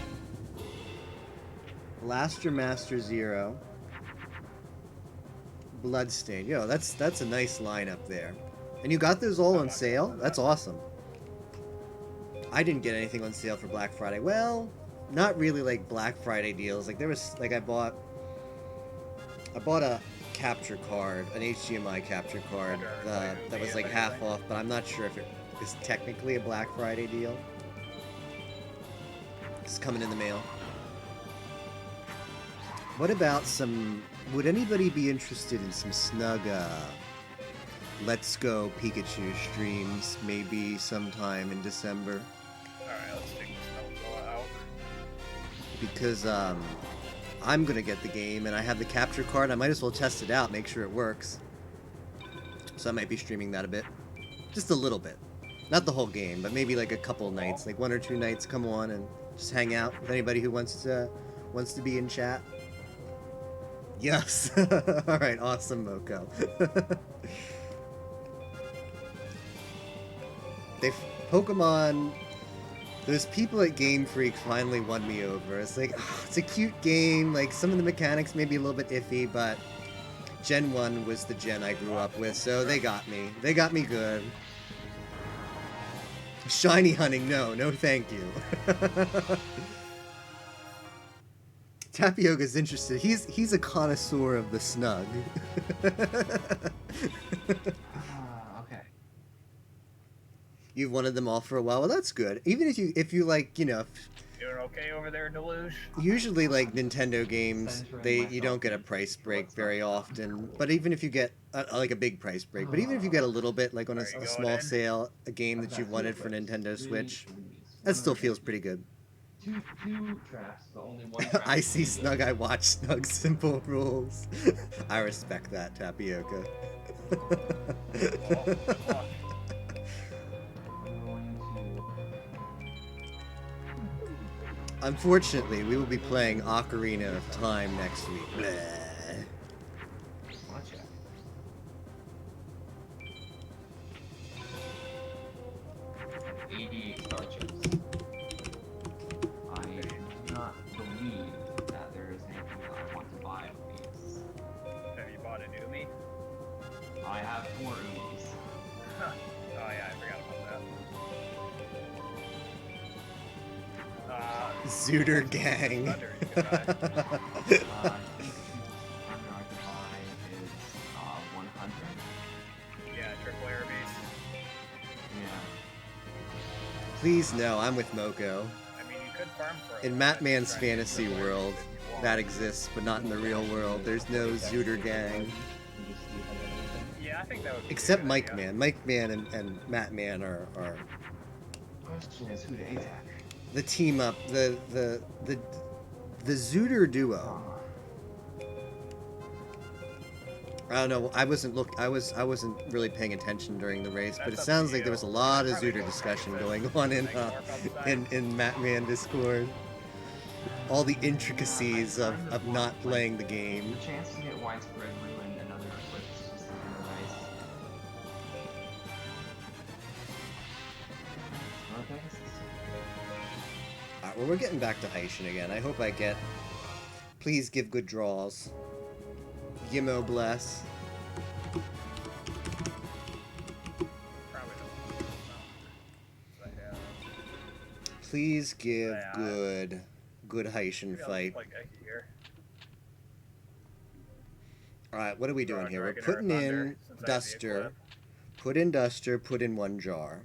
Blaster Master Zero, Bloodstain. Yo, that's a nice lineup there. And you got those all on sale? That's awesome. I didn't get anything on sale for Black Friday. Well, not really like Black Friday deals. Like there was like I bought a capture card, an HDMI capture card that was like half off, but I'm not sure if it is technically a Black Friday deal. It's coming in the mail. What about some... Would anybody be interested in some snug Let's Go Pikachu streams maybe sometime in December? Alright, let's take this Nova out. Because I'm gonna get the game and I have the capture card. I might as well test it out, make sure it works. So I might be streaming that a bit. Just a little bit. Not the whole game, but maybe like a couple nights, like 1 or 2 nights, come on and just hang out with anybody who wants to be in chat. Yes. All right, awesome, Moko. Pokemon. Those people at Game Freak finally won me over. It's like, it's a cute game. Like some of the mechanics may be a little bit iffy, but Gen 1 was the gen I grew up with, so they got me. They got me good. Shiny hunting, no thank you. Tapioca's interested. He's a connoisseur of the snug. Okay. You've wanted them all for a while. Well, that's good. Even if you like, you know, doing okay over there, Deluge? Usually, like Nintendo games, you don't get a price break very often. But even if you get like a big price break, but even if you get a little bit, like on Are you a going small in? sale, a game that you've wanted for Nintendo Switch, that still feels pretty good. Two traps, but only one trap. I is see really Snug, good. I watch Snug. Simple rules. I respect that, Tapioca. Well, good luck. I'm going Unfortunately, we will be playing Ocarina of Time next week. Bleh. to watch it. I have 88 star chips. I do not believe that there is anything that I want to buy of these. Have you bought a new me? I have 4 Umis. Huh. Oh yeah, I forgot about that. Zooter Gang. Thunder you could buy. I think the under I could buy is 100. Yeah, triple air base. Yeah. Please no, I'm with Moko. I mean, you could farm for a In little bit, Matman's try and get fantasy triple air world, base if you want. that exists, but not in the real world. There's no Zooter Gang. Yeah, I think that would be a Except good Mike idea. Man. Mike Man and Matt Man are Question is who to attack. the team up. The Zooter duo. I don't know. I wasn't really paying attention during the race, but it That's up sounds to like there you. was a lot of Probably Zooter go discussion practice. going on in Make it work on the side. in Matt Man Discord. All the intricacies of not playing the game. The chance to get widespread ruin and other eclipse is just kind of nice. Okay. Alright, well, we're getting back to Heishin again. I hope I get... Please give good draws. Gimmo bless. Probably don't. But yeah. Please give Yeah. good Heishin Maybe I'll fight. just play Geki here. Alright, what are we Draw doing a here? We're Dragon or a putting Thunder, in since I have the Duster. Equip. Put in Duster, put in one jar.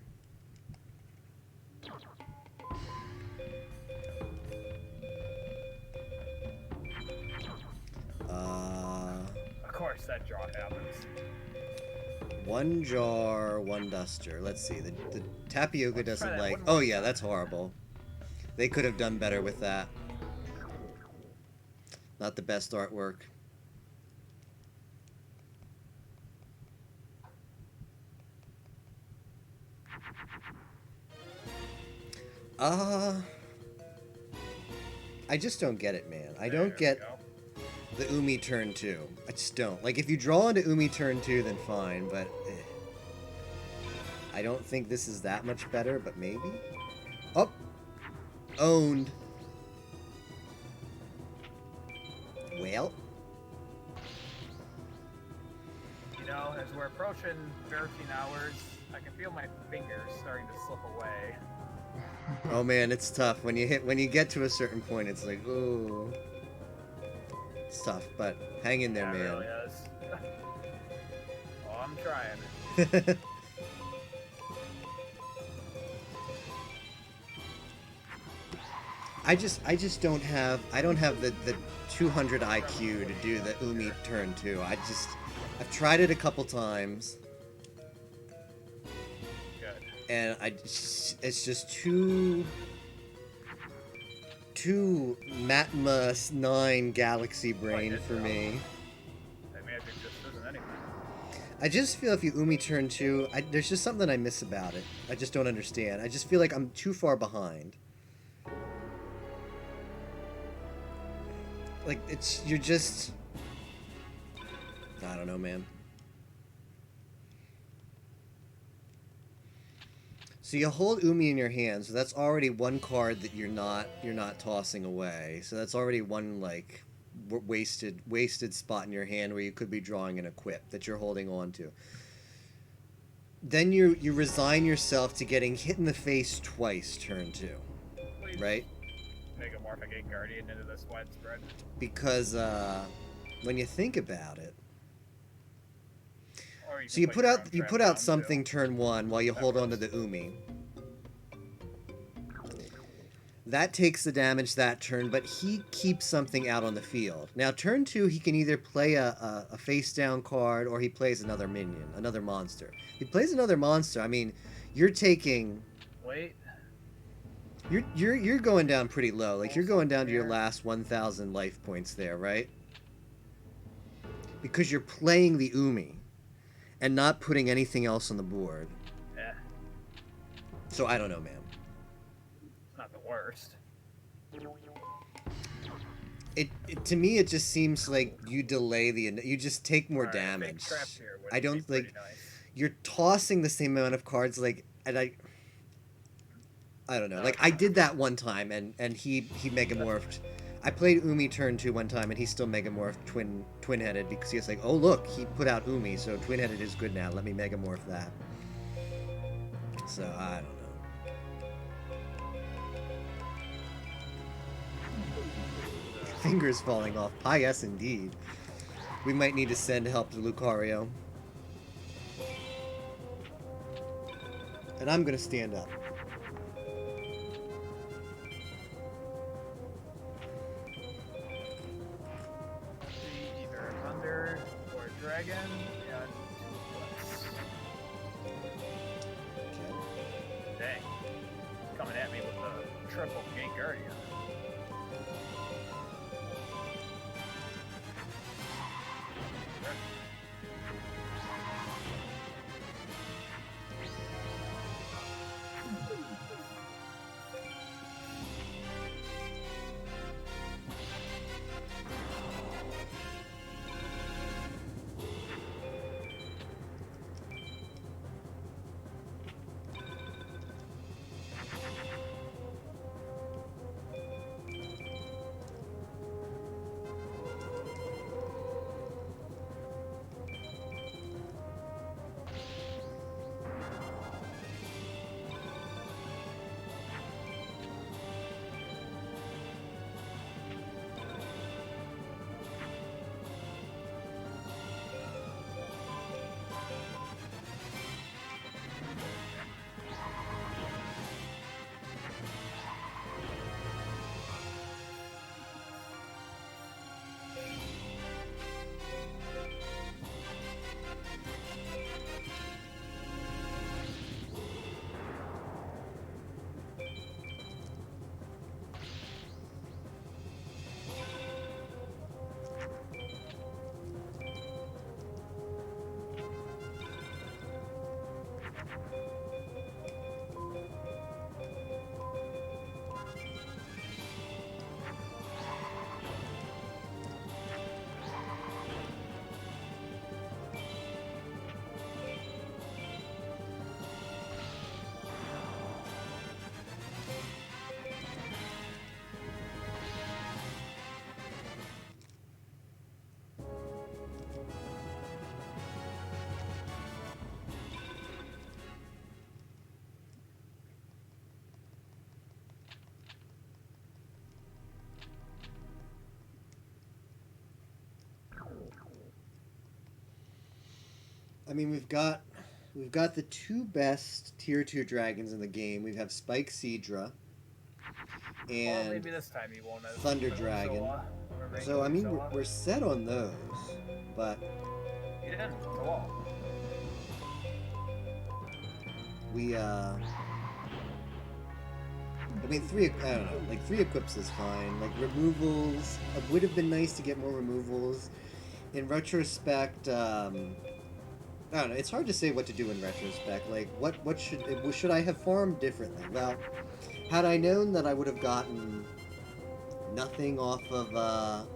Of course, that draw happens. One jar, one Duster. Let's see. The Tapioca Let's try doesn't that like... one Oh more yeah, time. that's horrible. They could have done better with that. Not the best artwork. I just don't get it, man. I There don't we get go. the Umi turn 2. I just don't. Like, if you draw into Umi turn 2, then fine, but... I don't think this is that much better, but maybe? Oh! Owned. Well... You know, as we're approaching 13 hours, I can feel my fingers starting to slip away. Oh man, it's tough. When you get to a certain point, it's like, ooh. It's tough, but hang in there, Yeah, it man. really is. Oh, I'm trying. I just don't have the 200 IQ to do the Umi turn 2. I've tried it a couple times Good. and it's just too Matma 9 galaxy brain Like it, for though. me. That magic just isn't anything. I just feel if you Umi turn 2, there's just something I miss about it. I just don't understand. I just feel like I'm too far behind. Like, you're just... I don't know, man. So you hold Umi in your hand, so that's already one card that you're not tossing away. So that's already one, like, wasted spot in your hand where you could be drawing an equip that you're holding on to. Then you resign yourself to getting hit in the face twice turn 2, Please right? make a Morphic 8 Guardian into this widespread. Because when you think about it, Or so can you put put your out own you trap put down, out too. something turn 1 while you That hold on to works. the Umi. That takes the damage that turn, but he keeps something out on the field. Now, turn 2, he can either play a face-down card or he plays another minion, another monster. If he plays another monster, I mean, you're taking... Wait. You're going down pretty low. Like, you're going down to your There. last 1,000 life points there, right? Because you're playing the Umi and not putting anything else on the board. Yeah, So, I don't know, man. it's not the worst. To me, it just seems like you delay you just take more Alright, big damage. trap here would I be don't pretty like nice. you're tossing the same amount of cards, like, and I don't know. Like, I did that one time, and he megamorphed. I played Umi turn 2 one time, and he still megamorphed twin-headed because he was like, oh look, he put out Umi, so twin-headed is good now. Let me megamorph that. So I don't know. Fingers falling off. Ah, yes, indeed. We might need to send help to Lucario. And I'm gonna stand up. See either Thunder or Dragon, and 2 Okay. Dang. Coming at me with a triple Gate Guardian. I mean, we've got the 2 best tier 2 dragons in the game. We have Spike Seadra Well, and maybe this time you won't have Thunder Dragon. So I mean, we're set on those, but You didn't. Go all. we I mean, I don't know, like 3 equips is fine. Like removals, it would have been nice to get more removals. In retrospect, I don't know. It's hard to say what to do in retrospect. Like, what should I have farmed differently? Well, had I known that I would have gotten nothing off of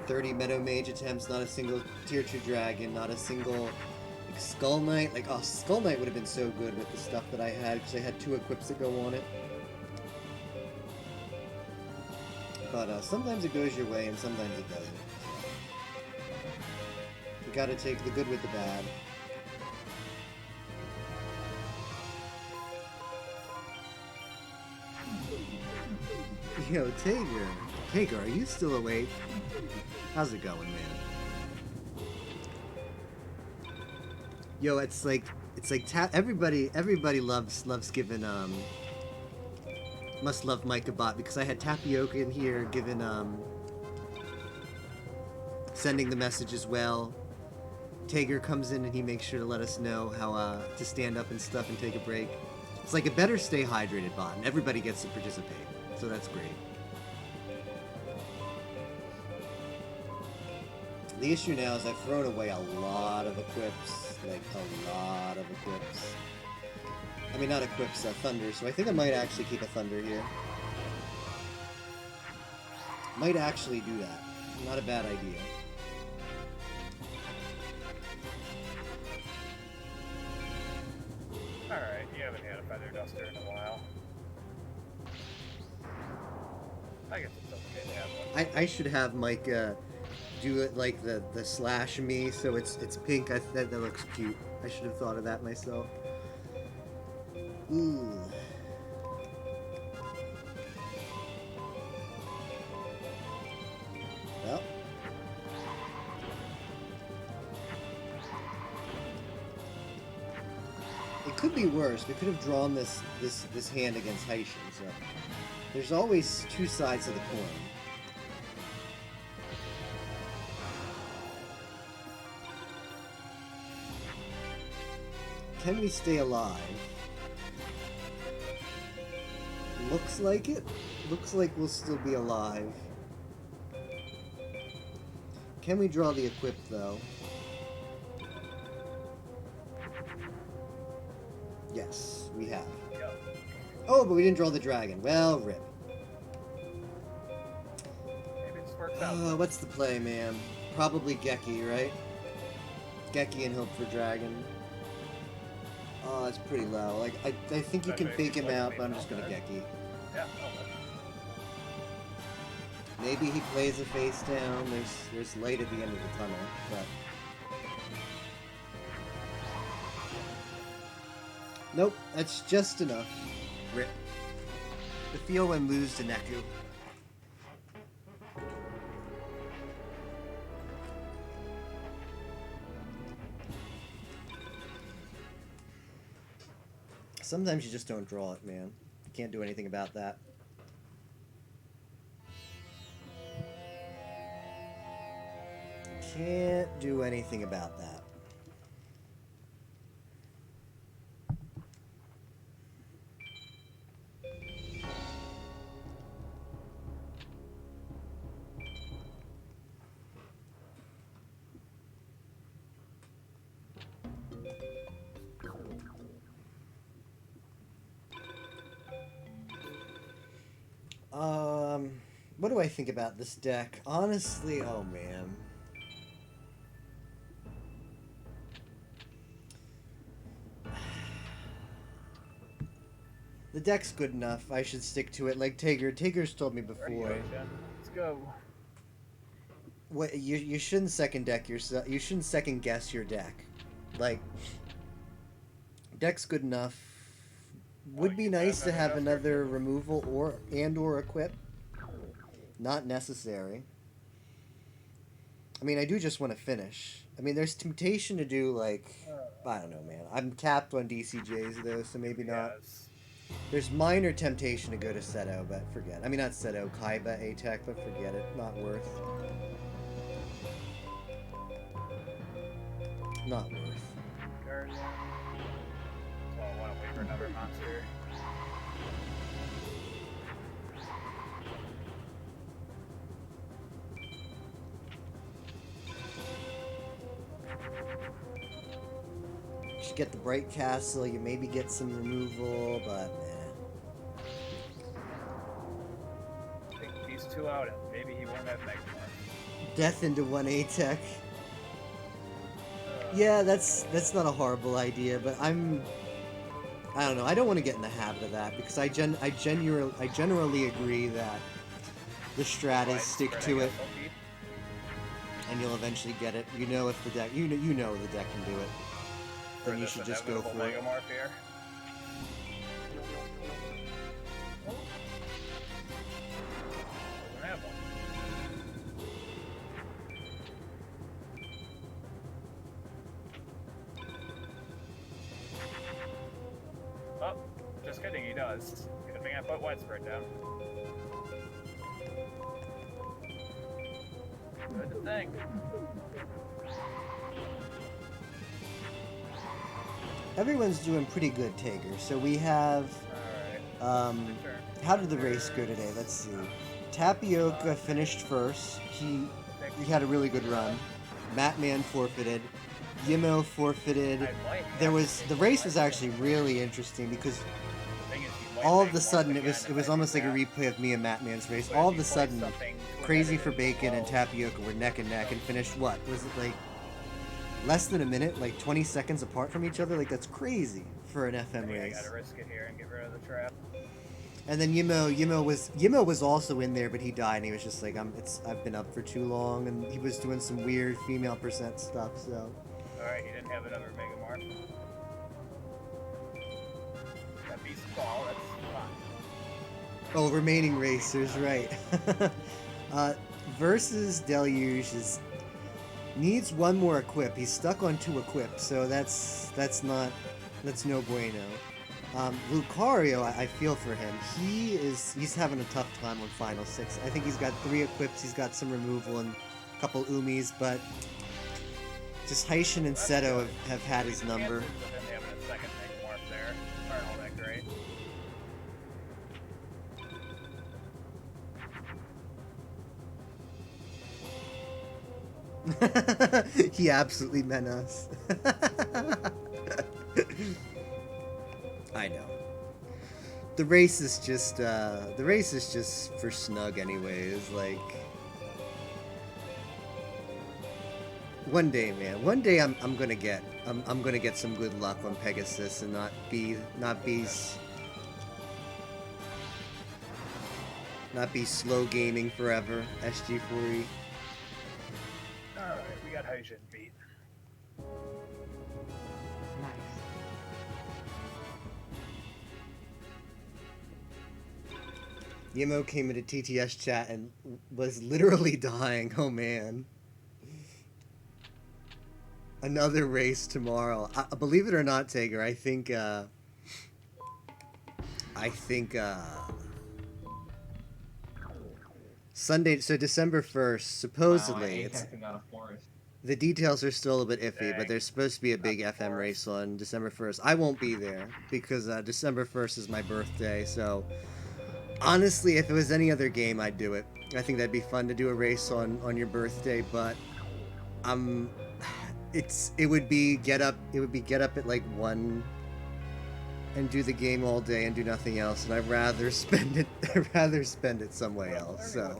30 Meadow Mage attempts, not a single tier 2 dragon, not a single like, Skull Knight. Like, oh, Skull Knight would have been so good with the stuff that I had because I had 2 equips that go on it. But sometimes it goes your way and sometimes it doesn't. You gotta take the good with the bad. Yo, Tager, are you still awake? How's it going, man? Yo, it's like everybody loves giving Must love Micah Bot because I had Tapioca in here giving sending the message as well. Tager comes in and he makes sure to let us know how to stand up and stuff and take a break. It's like a better stay hydrated bot, and everybody gets to participate, so that's great. The issue now is I've thrown away a lot of equips, like a lot of equips. I mean, not equips, Thunder, so I think I might actually keep a Thunder here. Might actually do that. Not a bad idea. Alright, you haven't had a Feather Duster in a while. I guess it's okay to have one. I should have Micah do it like the slash me, so it's pink. That looks cute. I should have thought of that myself. Ooh. Well. It could be worse. We could have drawn this hand against Haitian, so there's always two sides of the coin. Can we stay alive? Looks like it. Looks like we'll still be alive. Can we draw the equip, though? Yes, we have. Oh, but we didn't draw the dragon. Well, rip. Maybe this works out. What's the play, man? Probably Geki, right? Geki and hope for dragon. Oh, that's pretty low. Like, I think you That can makes fake him like out, me but I'm just gonna okay. Geki. Yeah, okay. Maybe he plays a face down. There's light at the end of the tunnel, but nope, that's just enough. Rip. The feel when lose to Neku. Sometimes you just don't draw it, man. You can't do anything about that. Can't do anything about that. What do I think about this deck? Honestly, oh man. The deck's good enough. I should stick to it. Like Tager. Tager's told me before. Let's go. What you shouldn't second deck yourself. You shouldn't second guess your deck. Like, deck's good enough. Would be nice to have another removal or equip. Not necessary. I mean, I do just want to finish. I mean, there's temptation to do, like, I don't know, man. I'm capped on DCJs, though, so maybe not. Yes. There's minor temptation to go to Seto, but forget. I mean, not Seto, Kaiba, A-Tech, but forget it. Not worth. Not worth. Guardian. So I want to wait for another monster. You should get the Bright Castle, you maybe get some removal, but Take these two out and maybe he won't have Megamorph. Death into one A-Tech. Yeah, that's not a horrible idea, but I don't know. I don't want to get in the habit of that because I generally agree that the strat is stick to it, and you'll eventually get it. You know if the deck, you know the deck can do it. Then you should just go for it. Megamorph here. Doesn't have one. Oh, just kidding, he does. Good. assuming I put widespread down. Good thing. Everyone's doing pretty good, Tager. So we have. Alright. How did the race go today? Let's see. Tapioca finished first. He had a really good run. Matman forfeited. Yimo forfeited. The race was actually really interesting because all of a sudden it was almost like a replay of me and Matman's race. All of a sudden, Crazy for Bacon and Tapioca were neck and neck and finished what? Was it like less than a minute, like 20 seconds apart from each other? Like that's crazy for an FM race. I gotta risk it here and get rid of the trap. And then Yimo was also in there, but he died, and he was just like, I've been up for too long, and he was doing some weird female percent stuff. So. All right, you didn't have another Mega Mark. That beats the ball. That's fine. Oh, remaining racers, right? Versus Deluge needs one more equip. He's stuck on 2 equips, so that's no bueno. Lucario, I feel for him. He's having a tough time on Final 6. I think he's got 3 equips, he's got some removal and a couple Umis, but just Haitian and Seto have had his number. Chances of him having a second Mega Mark there aren't all that great. He absolutely meant us. I know. The race is just for snug anyways, like one day, man. One day I'm gonna get some good luck on Pegasus and not be slow gaming forever. SG4E. Alright, we got Haitian beat. Yimo came into TTS chat and was literally dying. Oh man. Another race tomorrow. Believe it or not, Tager, I think Sunday, so December 1st, supposedly. The details are still a bit iffy, but there's supposed to be a big FM race on December 1st. I won't be there because December 1st is my birthday, so honestly, if it was any other game, I'd do it. I think that'd be fun to do a race on your birthday, but it would be get up at like 1 and do the game all day and do nothing else, and I'd rather spend it somewhere else. So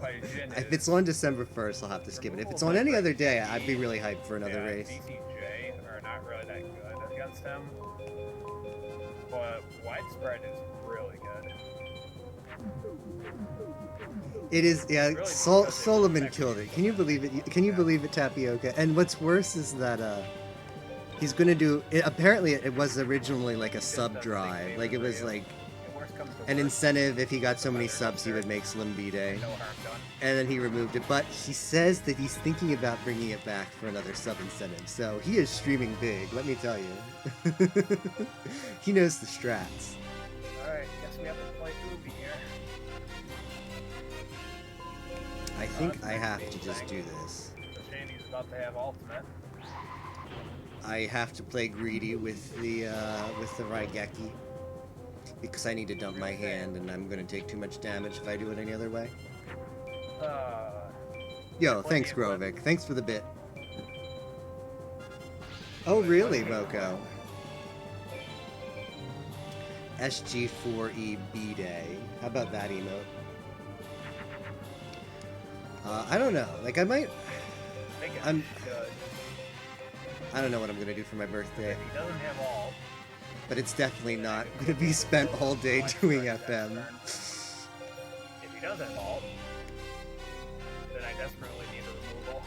if it's on December 1st, I'll have to skip it. If it's on any other day, I'd be really hyped for another race. DCJ are not really that good against him, but widespread is really good. It is, yeah. Really Solomon killed it. Can you believe it? Can you believe it, Tapioca? And what's worse is that he's gonna do. Apparently, it was originally like a sub drive. Like it was like an incentive. If he got so many subs, he would make Slim B-Day. No harm done. And then he removed it. But he says that he's thinking about bringing it back for another sub incentive. So he is streaming big. Let me tell you. He knows the strats. Alright, guess we have to play Ubi here. I think I have to just do this. Shady's about to have ultimate. I have to play greedy with the Raigeki because I need to dump my hand and I'm gonna take too much damage if I do it any other way. Yo, thanks Grovik. Thanks for the bit. Oh really, Moko? SG4E B-Day. How about that emote? I don't know. Like I might. I don't know what I'm gonna do for my birthday. He doesn't have all. But it's definitely not gonna be spent all day doing FM. If he does have all, then I desperately need a removal.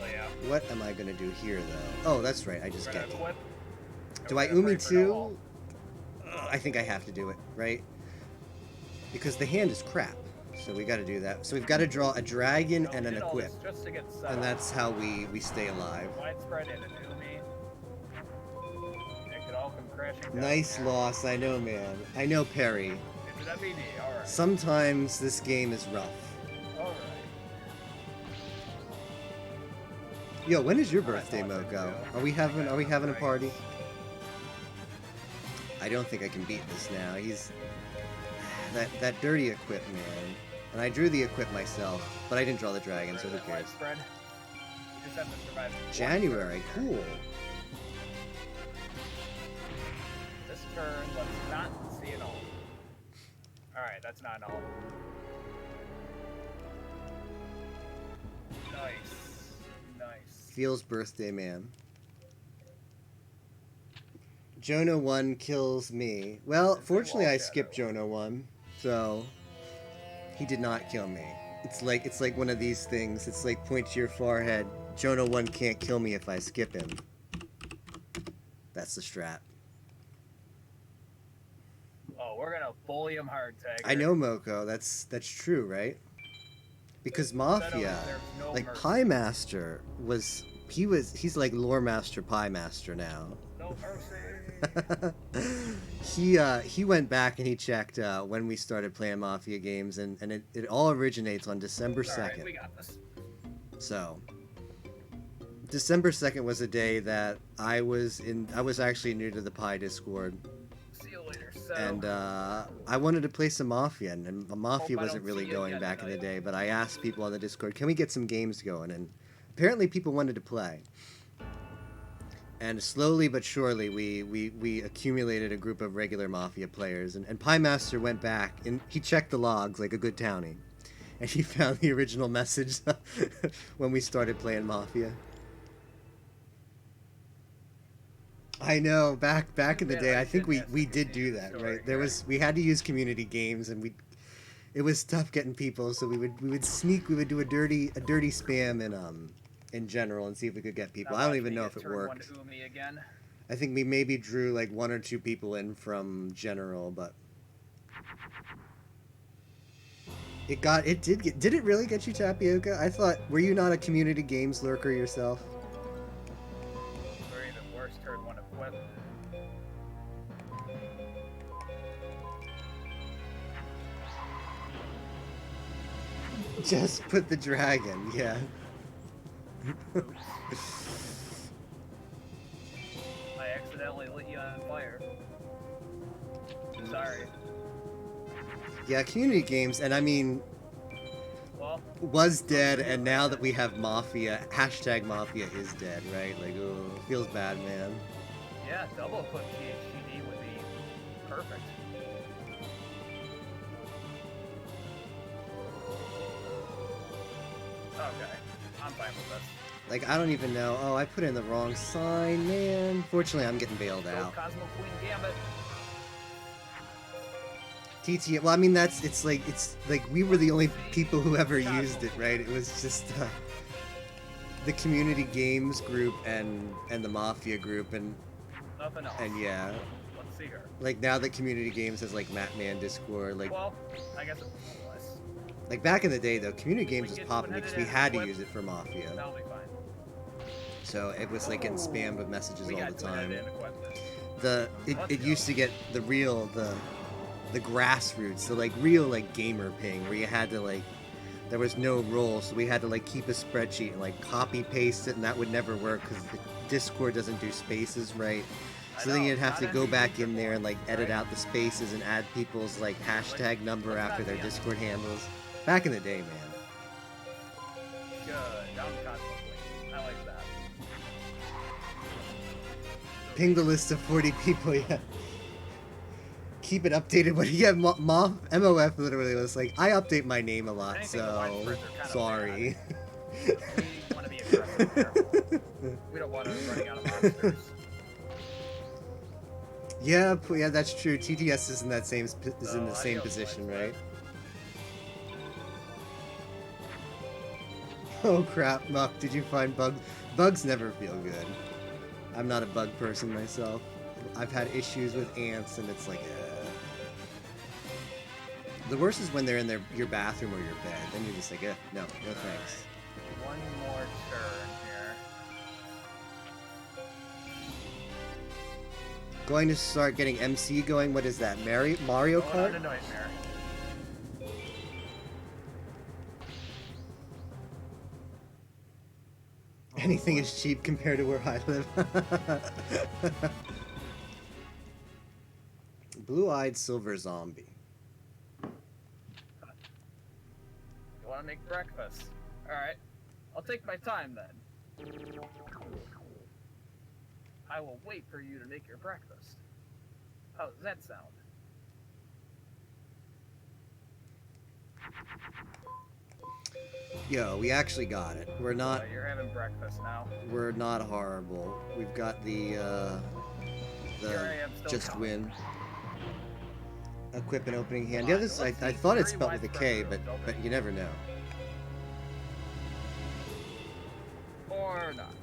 So yeah. What am I gonna do here though? Oh, that's right. I just get it. Equip. Do I Umi too? I think I have to do it, right? Because the hand is crap. So we got to do that. So we've got to draw a dragon and an equip, and that's how we stay alive. Widespread into Umi. It could all come crashing down. Nice loss, I know, man. I know Perry. Alright. Sometimes this game is rough. Alright. Yo, when is your Alright, birthday, awesome, Moko? Joe. Are we having a party? Nice. I don't think I can beat this now. He's that dirty equip, man. And I drew the equip myself, but I didn't draw the dragon, so who cares? Widespread. You just have to survive one January, turn. cool. This turn, let's not see it all. Alright, that's not all. Nice. Nice. Feels birthday, man. Jonah 1 kills me. Well, fortunately I skipped Jonah 1, so he did not kill me. It's like one of these things. It's like point to your forehead. Jonah 1 can't kill me if I skip him. That's the strat. Oh, we're gonna bully him hard, Tiger. I know, Moko. That's true, right? Because Mafia, There's no like mercy. Pie Master he's like Lore Master Pie Master now. No mercy. He went back and he checked when we started playing Mafia games, and it all originates on December 2nd. Alright, we got this. So December 2nd was a day that I was actually new to the Pi Discord, See you later. So, and I wanted to play some Mafia, and Mafia Hope I wasn't don't really see you going again back in the tonight. day, but I asked people on the Discord, can we get some games going? And apparently people wanted to play. And slowly but surely, we accumulated a group of regular Mafia players. And Pie Master went back, and he checked the logs like a good townie. And he found the original message when we started playing Mafia. I know, back in the Man, day, I I think didn't we ask did you do the that, story right? We had to use community games, and it was tough getting people, so we would sneak, we would do a dirty spam in general and see if we could get people. now I don't watch even me know get if it turn one worked. Umi again. I think we maybe drew like 1 or 2 people in from general, but did it really get you Tapioca? I thought, were you not a community games lurker yourself? Or even worse, turn one equip. Just put the dragon, yeah. I accidentally lit you on fire. Sorry. Yeah, community games, and I mean, Well, was dead, and now that we have Mafia, hashtag Mafia is dead, right? Like, oh, feels bad, man. yeah, double equip THCD would be perfect. Okay, I'm fine with this. Like, I don't even know. Oh, I put in the wrong sign, man. Fortunately, I'm getting bailed Go out. Cosmo Queen Gambit. TT, well, I mean, it's like we were the only people who ever used it, right? It was just the community games group and the Mafia group, and Nothing else. yeah, Let's see her. like now that community games has like Matman Discord, like Well, I guess it was. like back in the day though, community games We was get popping one because we headed had to equip. use it for Mafia, That'll be fine. so it was like getting spammed with messages We all got the twin time. headed equipment. It used to get the real the grassroots, the like real like gamer ping where you had to like, there was no role, so we had to like keep a spreadsheet and like copy paste it, and that would never work because Discord doesn't do spaces right. So then you'd have to go back in there and like edit out the spaces and add people's like hashtag number after their Discord handles. Back in the day, man. Good. Down Cosmo Queen. I like that. Ping the list of 40 people, yeah. Keep it updated. But yeah, MOF literally was like, I update my name a lot, Anything so widespread, they're kind of sorry. We want to be aggressive here. We don't want us running out of monsters. Yeah, that's true. TTS is in that same So, adios, position, widespread. right? Oh crap, Muck, did you find bugs? Bugs never feel good. I'm not a bug person myself. I've had issues with ants, and it's like, The worst is when they're in your bathroom or your bed. Then you're just like, no thanks. One more turn here. going to start getting MC going. What is that? Mario Going on Kart? a nightmare. Anything is cheap compared to where I live. Blue-eyed silver zombie. You want to make breakfast? Alright. I'll take my time then. I will wait for you to make your breakfast. How does that sound? Yo, we actually got it. We're not. You're having breakfast now. We're not horrible. We've got the Here I am still just counting. win. Equip an opening hand. Yeah, this I thought it's spelled with a K, but you never know. Or not.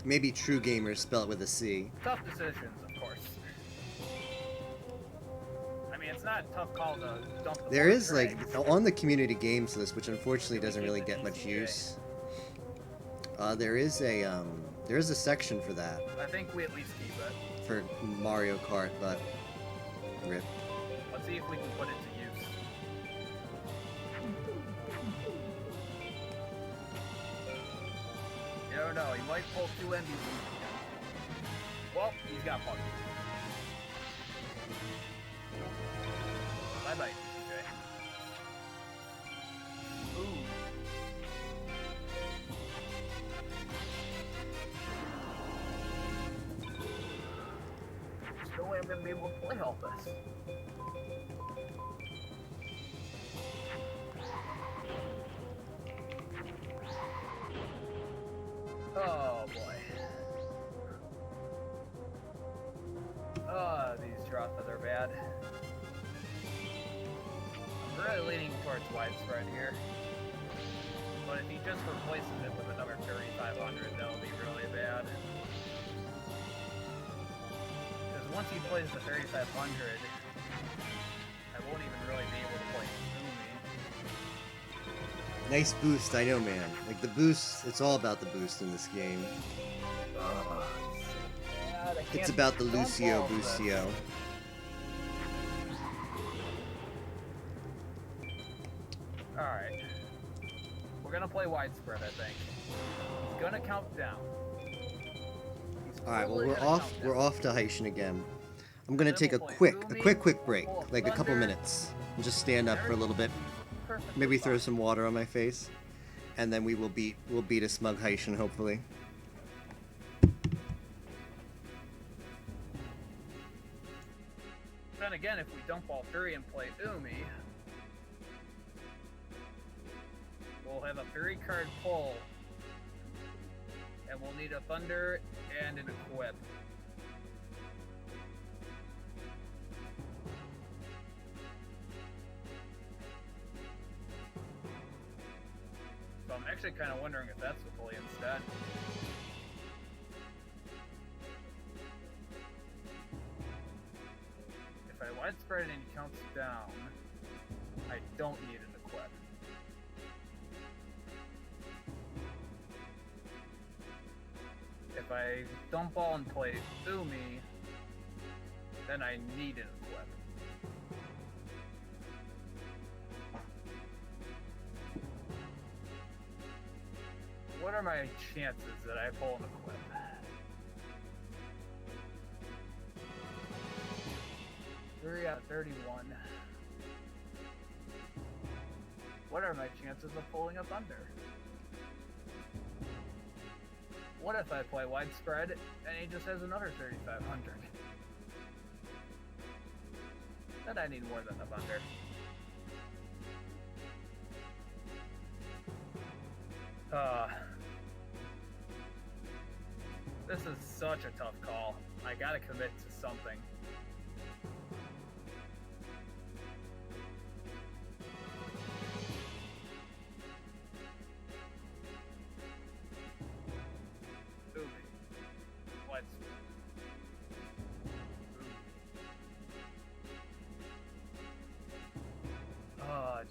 Maybe true gamers spell it with a C. Tough decisions, of course. I mean, it's not a tough call to dump the There board is like drags. on the community games list, which unfortunately doesn't really get much use. There is a section for that I think we at least keep it. for Mario Kart, but rip. Let's see if we can put it to use. You never know, he might pull 2 MVPs. Well, he's got one. Bye bye, TJ. Ooh. There's no way I'm gonna be able to play all this. Oh boy. Oh, these drops are bad. I'm really leaning towards widespread here. But if he just replaces it with another 3500, that'll be really bad. Because once he plays the 3500, I won't even really be able to play Umi. Nice boost, I know, man. Like the boost, it's all about the boost in this game. God, I It's can't about the dump Lucio all of this. Boostio. Alright. We're gonna play widespread, I think. He's gonna count down. He's All right, well totally we're gonna off. count We're down. off to Haitian again. I'm gonna Then take a we'll play quick Umi, break, we'll like a couple Thunder. minutes, and just stand up for a little bit. Perfectly Maybe throw fine. some water on my face, and then we'll beat a smug Haitian hopefully. Then again, if we dump all 3 and play Umi, we'll have a 3 card pull, and we'll need a Thunder and an Equip. So I'm actually kind of wondering if that's the play instead. If I widespread and he counts down, I don't need an Equip. If I dump all and play Umi, then I need an Equip. What are my chances that I pull an Equip? Three out of 31. What are my chances of pulling a Thunder? What if I play widespread and he just has another 3500? Then I need more than a Thunder. This is such a tough call. I gotta commit to something. Umi. Widespread.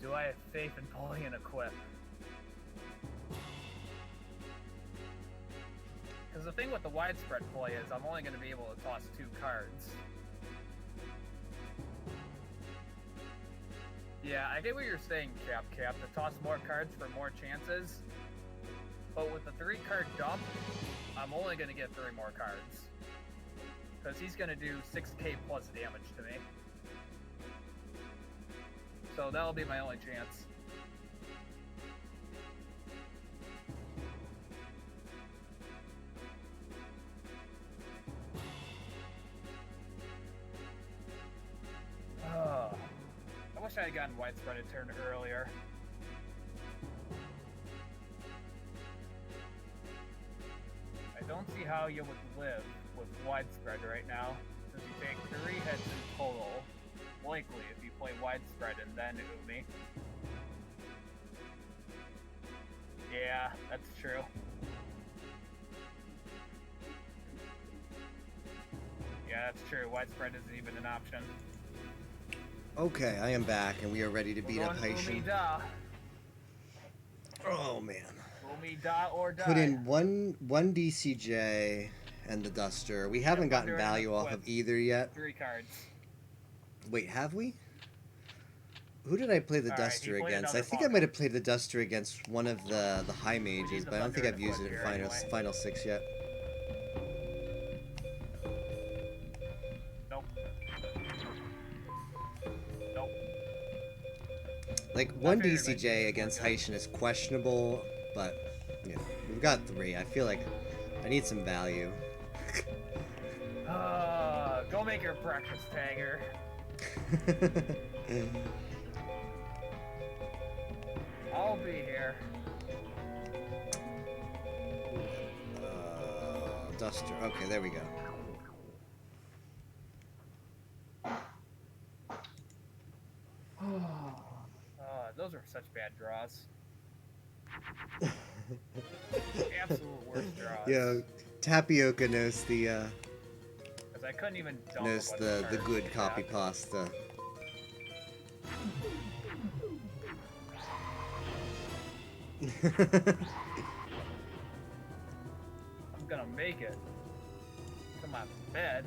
Do I have faith in pulling an Equip? Because Because the thing with the widespread play is I'm only going to be able to toss 2 cards. Yeah, I get what you're saying, Cap, to toss more cards for more chances. But with the 3-card dump, I'm only going to get 3 more cards. Because he's going to do 6k plus damage to me. So that'll be my only chance. I wish I had gotten widespread a turn earlier. I don't see how you would live with widespread right now, since you take 3 hits in total, likely if you play widespread and then Umi. Yeah, that's true. Yeah, that's true. Widespread isn't even an option. Okay, I am back, and we are ready to beat up Haitian. Umi da. Oh man. Umi da or die. Put in one DCJ and the Duster. We haven't gotten value off of either yet. 3 cards. Wait, have we? Who did I play the Duster against? I think I might have played the Duster against one of the high mages, but I don't think I've used it in Final 6 yet. Like, one DCJ against Haitian is questionable, but, yeah, we've got 3. I feel like I need some value. Go make your breakfast, Tagger. I'll be here. Duster. Okay, there we go. Those are such bad draws. Absolute worst draws. Yeah, Tapioca knows the Because I couldn't even dump knows the good copy pasta. I'm gonna make it to my bed.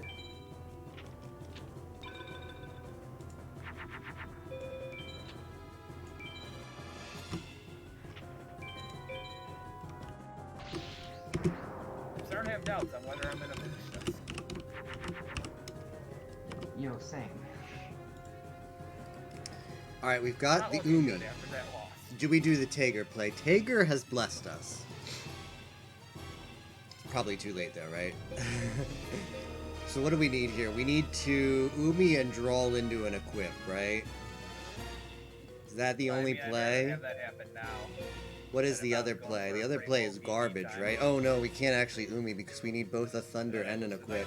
I'm starting to have doubts on whether I'm gonna finish this. Yo, same. Alright, we've got Not the looking Umi. good after that loss. Do we do the Tager play? Tager has blessed us. It's probably too late though, right? So what do we need here? We need to Umi and draw into an equip, right? Is that the only play? I'd rather have that happen now. What is the other play? The other play is garbage, right? Oh no, we can't actually Umi because we need both a Thunder and an equip.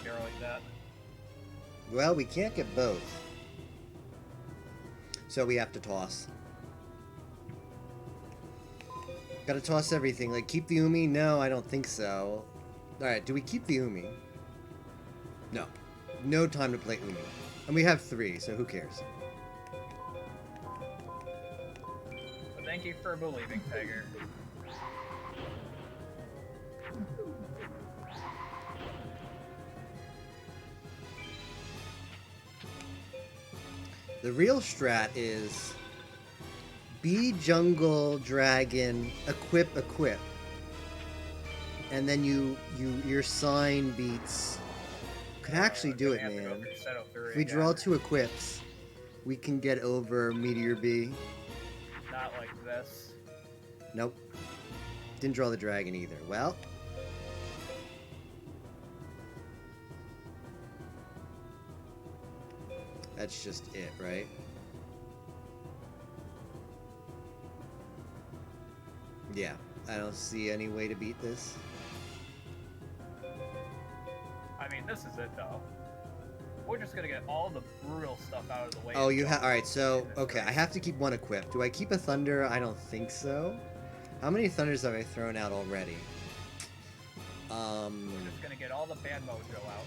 Well, we can't get both. So we have to toss. Gotta toss everything. Like, keep the Umi? No, I don't think so. Alright, do we keep the Umi? No. No time to play Umi. And we have 3, so who cares? But thank you for believing, Tiger. The real strat is be jungle dragon equip. And then your sign beats. Could actually do it, man. If we draw 2 equips, we can get over Meteor B. Not like this. Nope. Didn't draw the dragon either. Well. That's just it, right? Yeah, I don't see any way to beat this. I mean, this is it, though. We're just gonna get all the brutal stuff out of the way. Oh, you have... Alright, so... Okay, I have to keep 1 equipped. Do I keep a Thunder? I don't think so. How many Thunders have I thrown out already? We're just gonna get all the bad mojo out.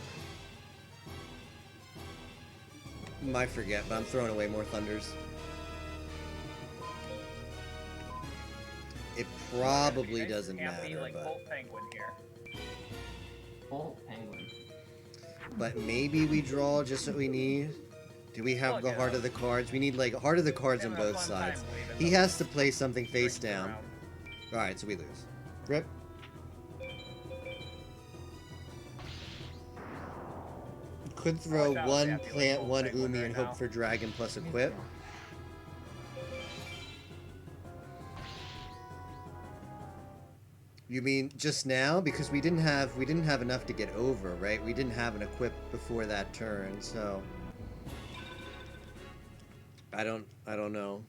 I forget, but I'm throwing away more Thunders. It probably doesn't matter, like but... Bolt Penguin here. full penguin. But maybe we draw just what we need. Do we have the heart of the cards? We need like heart of the cards on Having a both fun sides. time leaving He those has to play something face drinks down. around. Alright, so we lose. Rip. Could throw Watch out, one Daffy, like plant, full one penguin Umi, right and now. hope for dragon plus equip. You mean just now? Because we didn't have enough to get over, right? We didn't have an equip before that turn, so I don't know.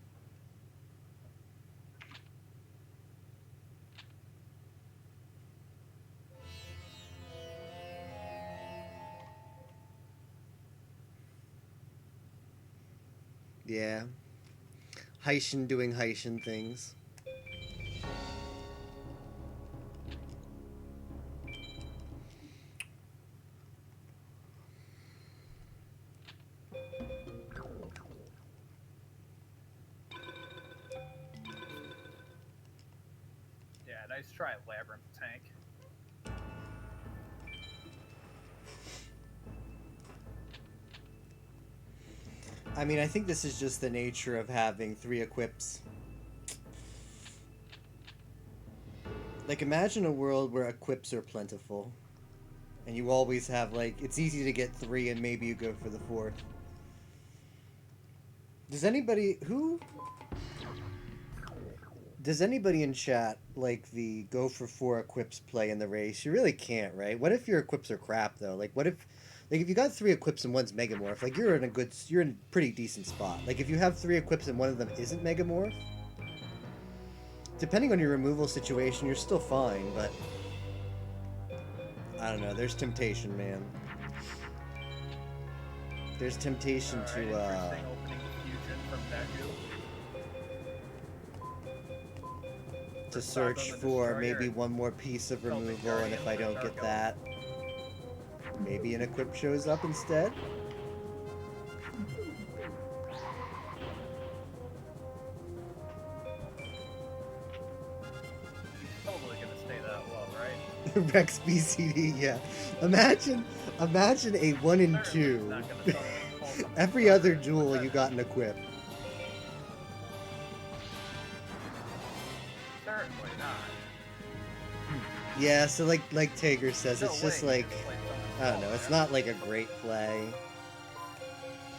Yeah. Heishin doing Heishin things. Yeah, nice try, Labyrinth Tank. I mean, I think this is just the nature of having 3 equips. Like, imagine a world where equips are plentiful. And you always have, like, it's easy to get 3 and maybe you go for the 4th. Does anybody in chat like the go for 4 equips play in the race? You really can't, right? What if your equips are crap though? Like what if if you got 3 equips and one's Megamorph, like you're in a pretty decent spot. Like if you have 3 equips and one of them isn't Megamorph, depending on your removal situation, you're still fine, but I don't know, there's temptation, man. There's temptation Alright, to interesting opening fusion from Deku. to search on the for Destroyer maybe and one more piece of Celtic removal, and if I Guardian don't get Dark that, maybe an equip shows up instead. Totally gonna stay that low, right? Rex BCD, yeah. Imagine a 1 and Certainly 2. not gonna pull something Every other further. duel What's you that? got an equip. Certainly not. Yeah, so like Tager says, No it's way just you like, just played something I don't know, small it's there. not like a great play.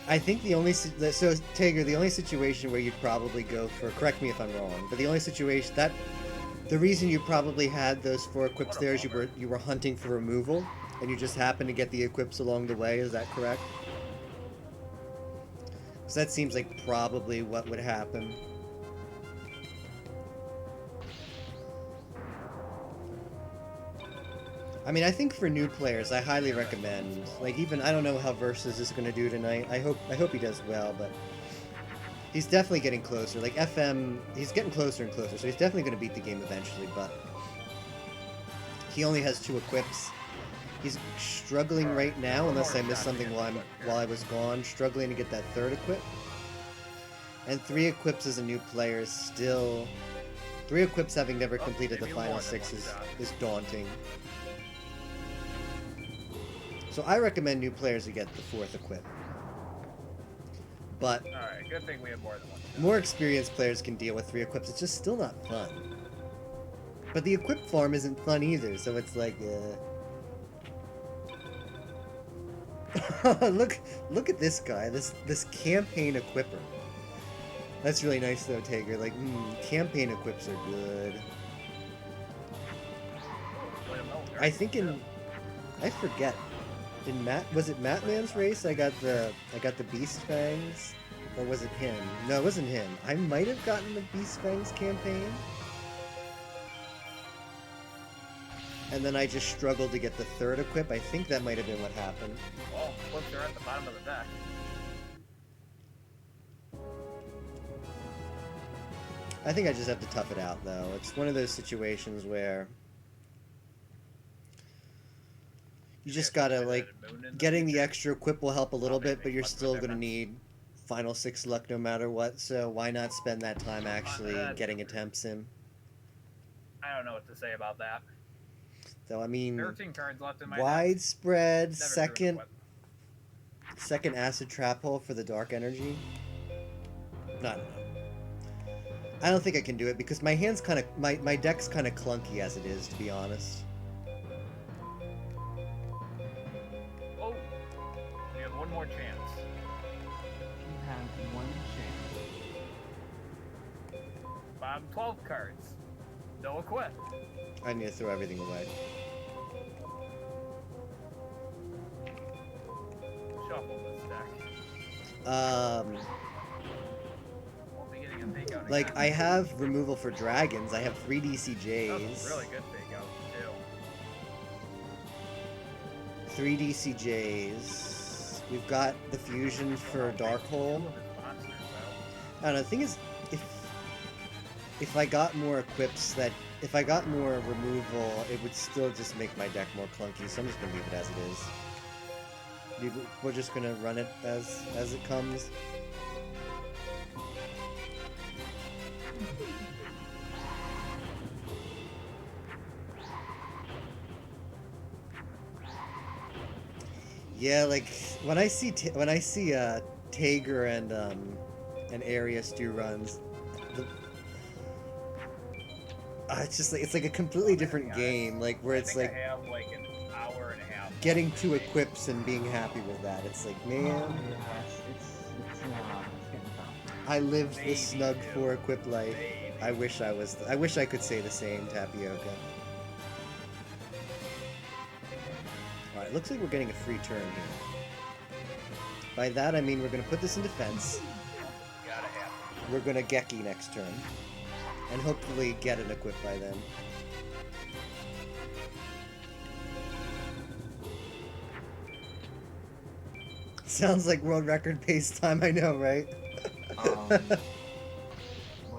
I think the only so Tager, the only situation where you'd probably go for, correct me if I'm wrong, but the only situation that the reason you probably had those 4 equips What a there is bummer. you were hunting for removal, and you just happened to get the equips along the way. Is that correct? Because that seems like probably what would happen. I mean, I think for new players, I highly recommend. Like, even I don't know how Versus is going to do tonight. I hope he does well, but he's definitely getting closer. Like FM, he's getting closer and closer, so he's definitely going to beat the game eventually. But he only has 2 equips. He's struggling right now, unless I missed something while I was gone. Struggling to get that 3rd equip. And 3 equips as a new player is still 3 equips having never completed the maybe final more than 6 one shot. is daunting. So I recommend new players to get the 4th equip. But Alright, good thing we have more than one. more experienced players can deal with 3 equips. It's just still not fun. But the equip farm isn't fun either, so it's like, look at this guy, this campaign equipper. That's really nice though, Tager. Like, campaign equips are good. I think I forget. In was it Matman's race? I got the Beast Fangs, or was it him? No, it wasn't him. I might have gotten the Beast Fangs campaign, and then I just struggled to get the 3rd equip. I think that might have been what happened. Well, flips are at the bottom of the deck. I think I just have to tough it out, though. It's one of those situations where you just gotta, like, getting the extra equip will help a little bit, but you're still gonna need final 6 luck no matter what, so why not spend that time actually getting attempts in? I don't know what to say about that. So I mean, 13 cards left in my deck. widespread Never drew a second whip. second acid trap hole for the dark energy. I don't know. I don't think I can do it because my hand's kind of my deck's kind of clunky as it is, to be honest. Oh, we have one more chance. You have one chance. Bottom 12 cards. No equip. I need to throw everything away. Shuffle this deck. Won't be getting a fake out Like again. I have removal for dragons. I have 3 That was DCJs. a really good fake out, too. 3 DCJs. We've got the fusion for Darkhold. Two of his monsters, though. I don't know. The thing is, if I got more equips if I got more removal, it would still just make my deck more clunky. So I'm just gonna leave it as it is. We're just gonna run it as it comes. Yeah, like when I see Tager and Arius do runs, it's just like it's like a completely different game. Like where it's I think like I have like an hour and a half. getting 2 equips and being happy with that. It's like, man, Yeah, it's getting tough. I lived Maybe this snug two. 4 equip life. Maybe. I wish I could say the same, Tapioca. Alright, looks like we're getting a free turn here. By that I mean we're gonna put this in defense. Gotta have it. We're gonna Geki next turn. And hopefully get an equip by then. Sounds like world record pace time, I know, right? What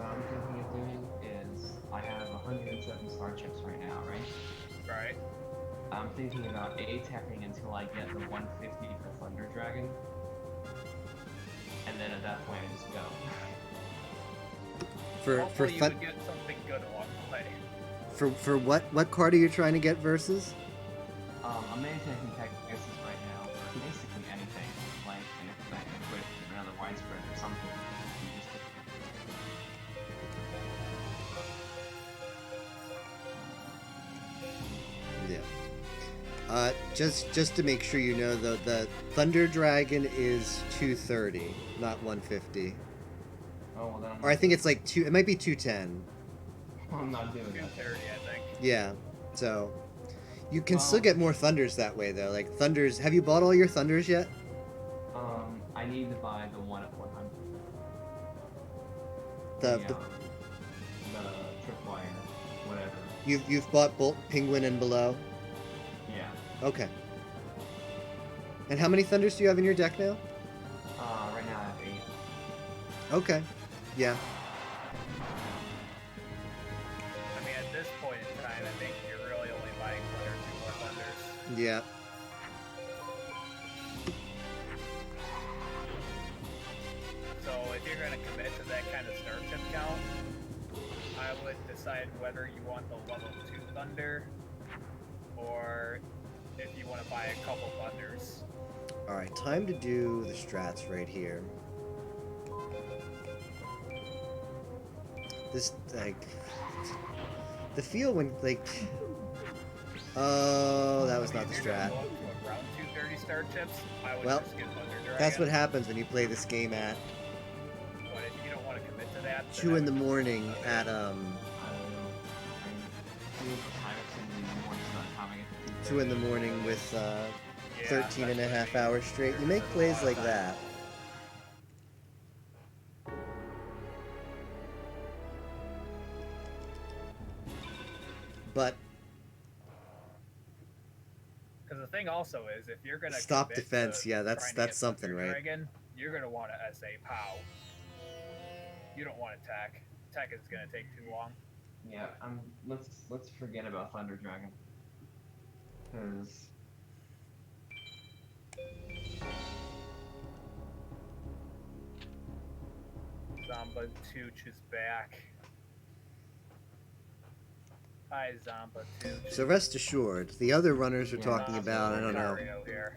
I'm thinking of doing is I have 107 star chips right now, right? Right. I'm thinking about A-tapping until I get the 150 for Thunder Dragon. And then at that point I just go. Hopefully you would get something good along the way. For what card are you trying to get versus? I'm A-tapping Pegasus right now for basically anything. Like if I can equip another widespread or something. You just Yeah. Just to make sure you know though, the Thunder Dragon is 230, not 150. oh well then I'm Or I think it's like it might be 210. I'm not doing that. 230, I think. Yeah. So you can Well- still get more Thunders that way though. Like Thunders, have you bought all your Thunders yet? I need to buy the one at 100. The the tripwire, whatever. you've bought Bolt, Penguin, and below. Yeah. Okay. And how many Thunders do you have in your deck now? Right now I have 8. Okay. Yeah. I mean, at this point in time, I think you're really only buying 1 or 2 more Thunders. Yeah. So if you're going to commit to that kind of starship count, I would decide whether you want the level 2 Thunder, or if you want to buy a couple Thunders. All right. Time to do the strats right here. This like the feel when like. Oh, that was not the If you're gonna strat. go up to around 230 starships, I would Well, just get Thunder Dragon. That's what happens when you play this game at But if you don't want to commit to that, then 2 I in the would- morning at I don't know. I do time in the morning so that time I get to 2 in the morning with Yeah, 13 and a that's what half I mean. hours straight. You make plays like that. But Because the thing also is, if you're gonna Stop commit defense, to yeah, that's trying to get something, Thunder right? Dragon, you're gonna want to SA POW. You don't want attack. Attack is gonna take too long. Yeah, let's forget about Thunder Dragon. Cause Zomba Tooch is back. Hi, Zomba too. So rest assured, the other runners are Yeah, talking about, I don't know, Mario here.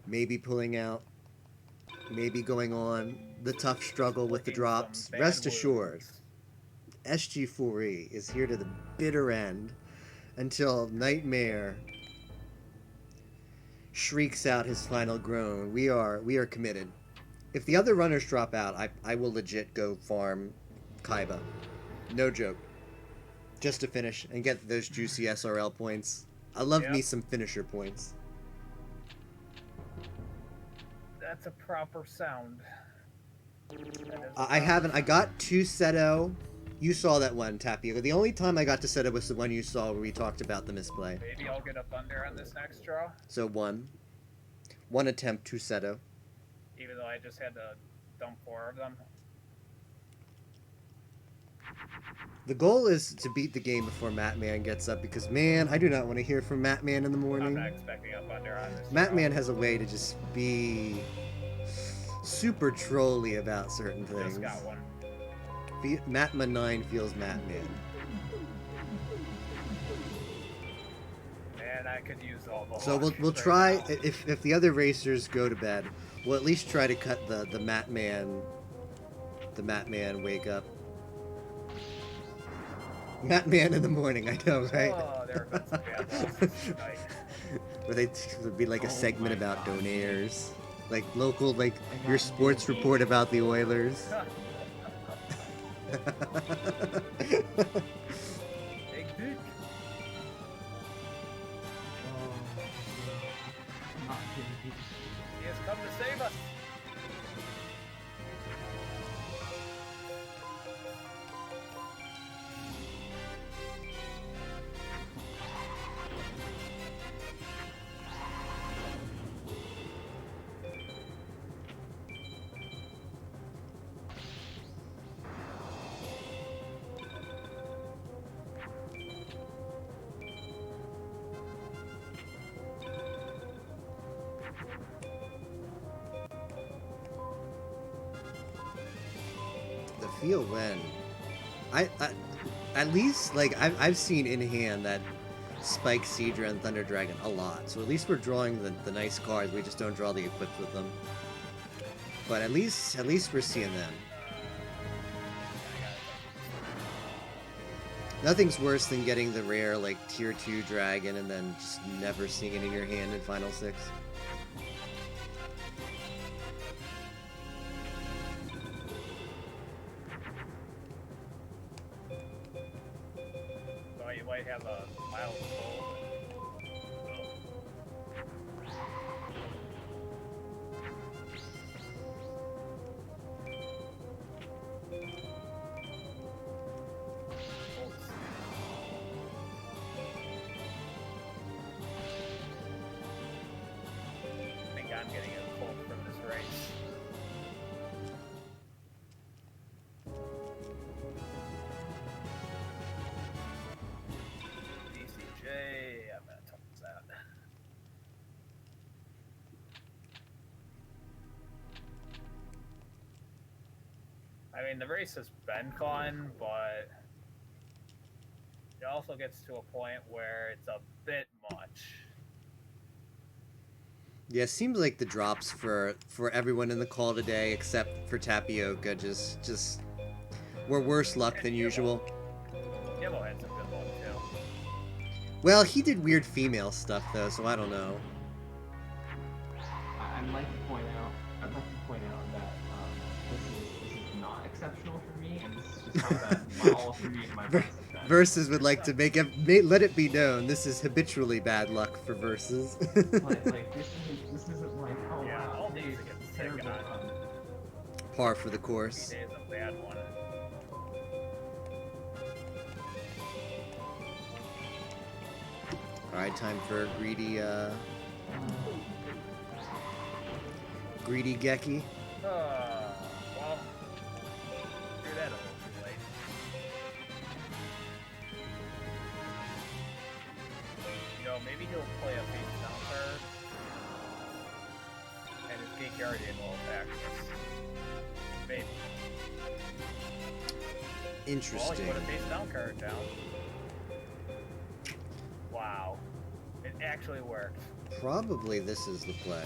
maybe pulling out, maybe going on the tough struggle with the Licking drops. some bad Rest assured, wounds. SG4E is here to the bitter end until Nightmare shrieks out his final groan. We are committed. If the other runners drop out, I will legit go farm Kaiba. No joke. Just to finish and get those juicy SRL points. I love me Yep. some finisher points. That's a proper sound. That is a I proper haven't. I sound. got to Seto. You saw that one, Tapio. The only time I got to Seto was the one you saw where we talked about the misplay. Maybe I'll get a thunder on this next draw, So one attempt to Seto. even though I just had to dump 4 of them. The goal is to beat the game before Matman gets up because, man, I do not want to hear from Matman in the I'm morning. not expecting a thunder on this. Matman has a way to just be super trolly about certain draw. things. Just got one. Matman 9 feels Matman. Man, I could use all the. So we'll luck try right now. if the other racers go to bed, we'll at least try to cut the Matman wake up. Matman in the morning, I know, right? Oh, there have been some bad losses tonight. Where they would be like a Oh segment my about gosh. donaires, like local, like I your got sports Disney. report about the Oilers. Big dick. Not kidding. He has come to save us. The feel when I at least like I've seen in hand that Spike, Seadra, and Thunder Dragon a lot. So at least we're drawing the nice cards. We just don't draw the equips with them. But at least we're seeing them. Nothing's worse than getting the rare like tier 2 dragon and then just never seeing it in your hand in Final 6. So you might have a mild cold. I think I'm getting a cold from this race. DCJ, I'm gonna talk that. I mean, the race has been fun, but it also gets to a point where it's a bit much. Yeah, it seems like the drops for everyone in the call today, except for Tapioca, just were worse luck than usual. Yellow had some good luck too. Well, he did weird female stuff though, so I don't know. I'd like to point out that this is not exceptional for me, and this is just how that all three of my Ver- friends have been. Versus would like to let it be known this is habitually bad luck for Versus. Like this isn't like oh Yeah, wow, all today's these get sick terrible on. run. Par for the course. Every day is a bad one. Alright, time for a greedy Geki. Well, do that a little too late. You know, maybe he'll play a face down card, and his Geek Guardian will attack us. Maybe. Well, he Interesting. put a face down card down. actually worked. Probably this is the play.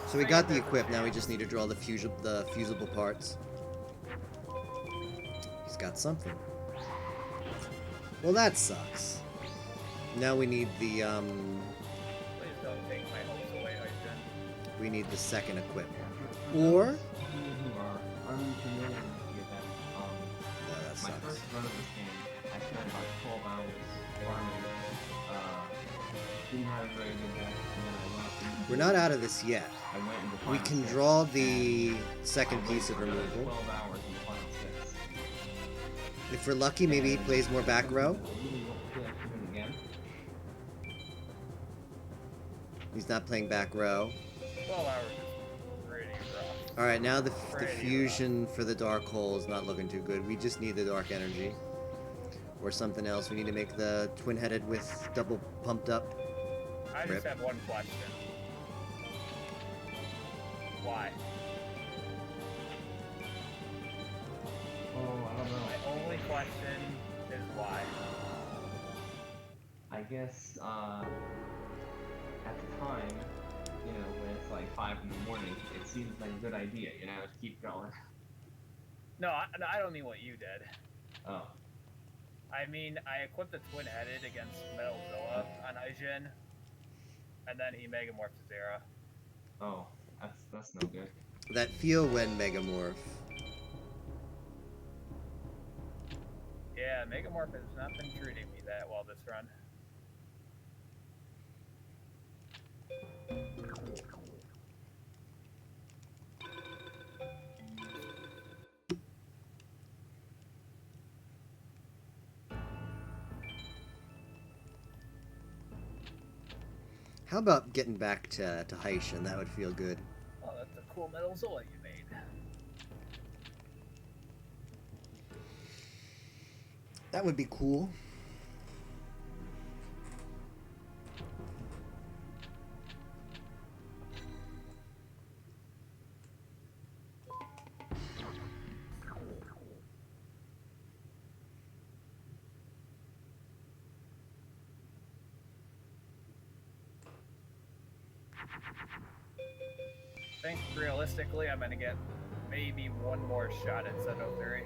So we got the equip, now we just need to draw the fusible parts. He's got something. Well, that sucks. Now we need the, Please don't take my hopes away, Hydrogen. we need the second equip. Or... People who are unfamiliar with the event, No, that my sucks. first run of this game, I spent about 12 hours farming, didn't have a very good deck, and then I went up and We're not out of this yet. I went into We final can six, draw the and second I piece of waited another removal. 12 hours in the final six. If we're lucky, maybe he And plays more back something row. that I really don't feel like doing again. He's not playing back row. 12 hours is pretty rough. Alright, now the Pretty fusion for the dark hole is not looking too good. We just need the dark energy. Or something else. We need to make the twin-headed with double pumped up. I Rip. just have one question. Why? Oh, I don't know. My only question is why. I guess, at the time, you know, when it's like 5 in the morning, it seems like a good idea, you know, to keep going. No, I don't mean what you did. Oh. I mean, I equipped the twin-headed against Metalzilla on Aijin, and then he Megamorphed to Zera. Oh, that's no good. That feel when Megamorph. Yeah, Megamorph has not been treating me that well this run. How about getting back to Heishin? That would feel good. Oh, that's a cool Metalzilla you made. That would be cool. I think realistically, I'm gonna get maybe one more shot at Seto 3.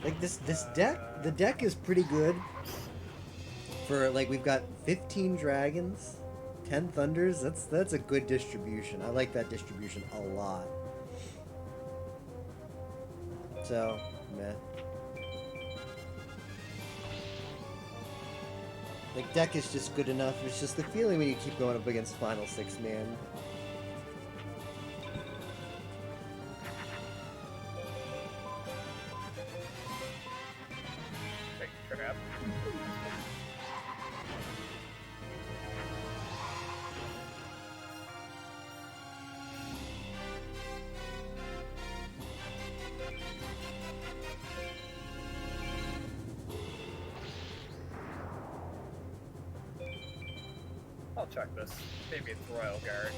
Like this deck, the deck is pretty good. For like we've got 15 dragons, 10 thunders. That's a good distribution. I like that distribution a lot. So, meh. Like deck is just good enough. It's just the feeling when you keep going up against final 6 man. Big trap. I'll check this. Maybe it's Royal Guard.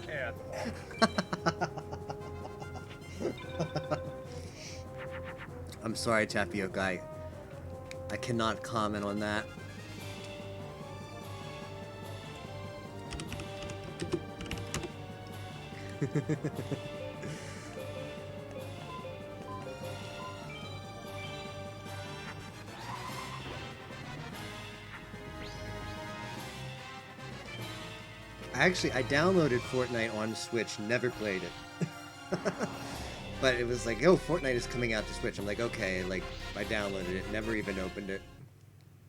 Yeah, it's a wall. I'm sorry, Tapioca. I cannot comment on that. I downloaded Fortnite on Switch, never played it. But it was like, oh, Fortnite is coming out to Switch. I'm like, okay, like, I downloaded it, never even opened it.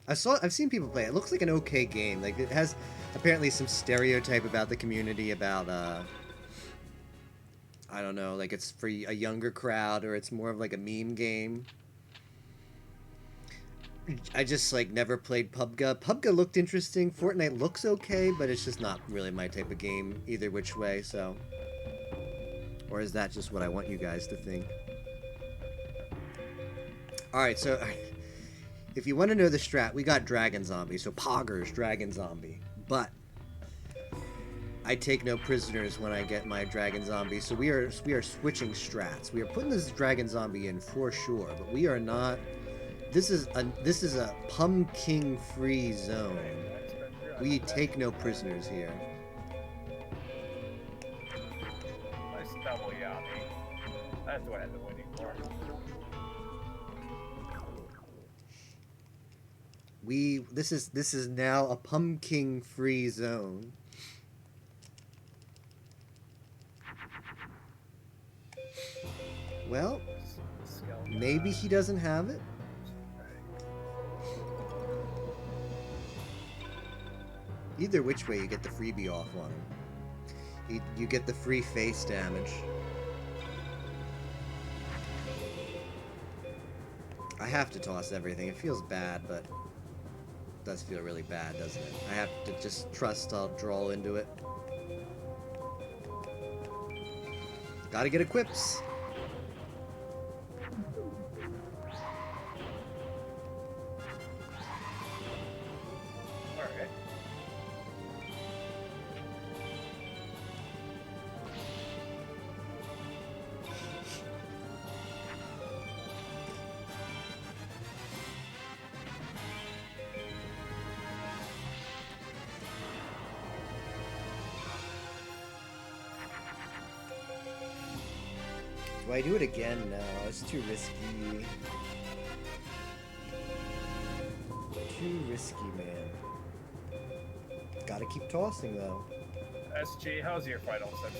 I've seen people play it. It looks like an okay game. Like, it has apparently some stereotype about the community about, I don't know, like it's for a younger crowd or it's more of like a meme game. I just, like, never played PUBG. PUBG looked interesting. Fortnite looks okay, but it's just not really my type of game either which way, so... Or is that just what I want you guys to think? Alright, so if you want to know the strat, we got Dragon Zombie, so Poggers Dragon Zombie. But I take no prisoners when I get my Dragon Zombie, so we are switching strats. We are putting this Dragon Zombie in for sure, but we are not. This is a pumpkin free zone. We take no prisoners here. Nice double yummy. That's what I've been waiting for. This is now a pumpkin free zone. Well, maybe he doesn't have it. Either which way, you get the freebie off on him. You get the free face damage. I have to toss everything. It feels bad, but it does feel really bad, doesn't it? I have to just trust I'll draw into it. Gotta get equips. Alright. Do I do it again? No, it's too risky. Too risky, man. Gotta keep tossing, though. SG, how's your final six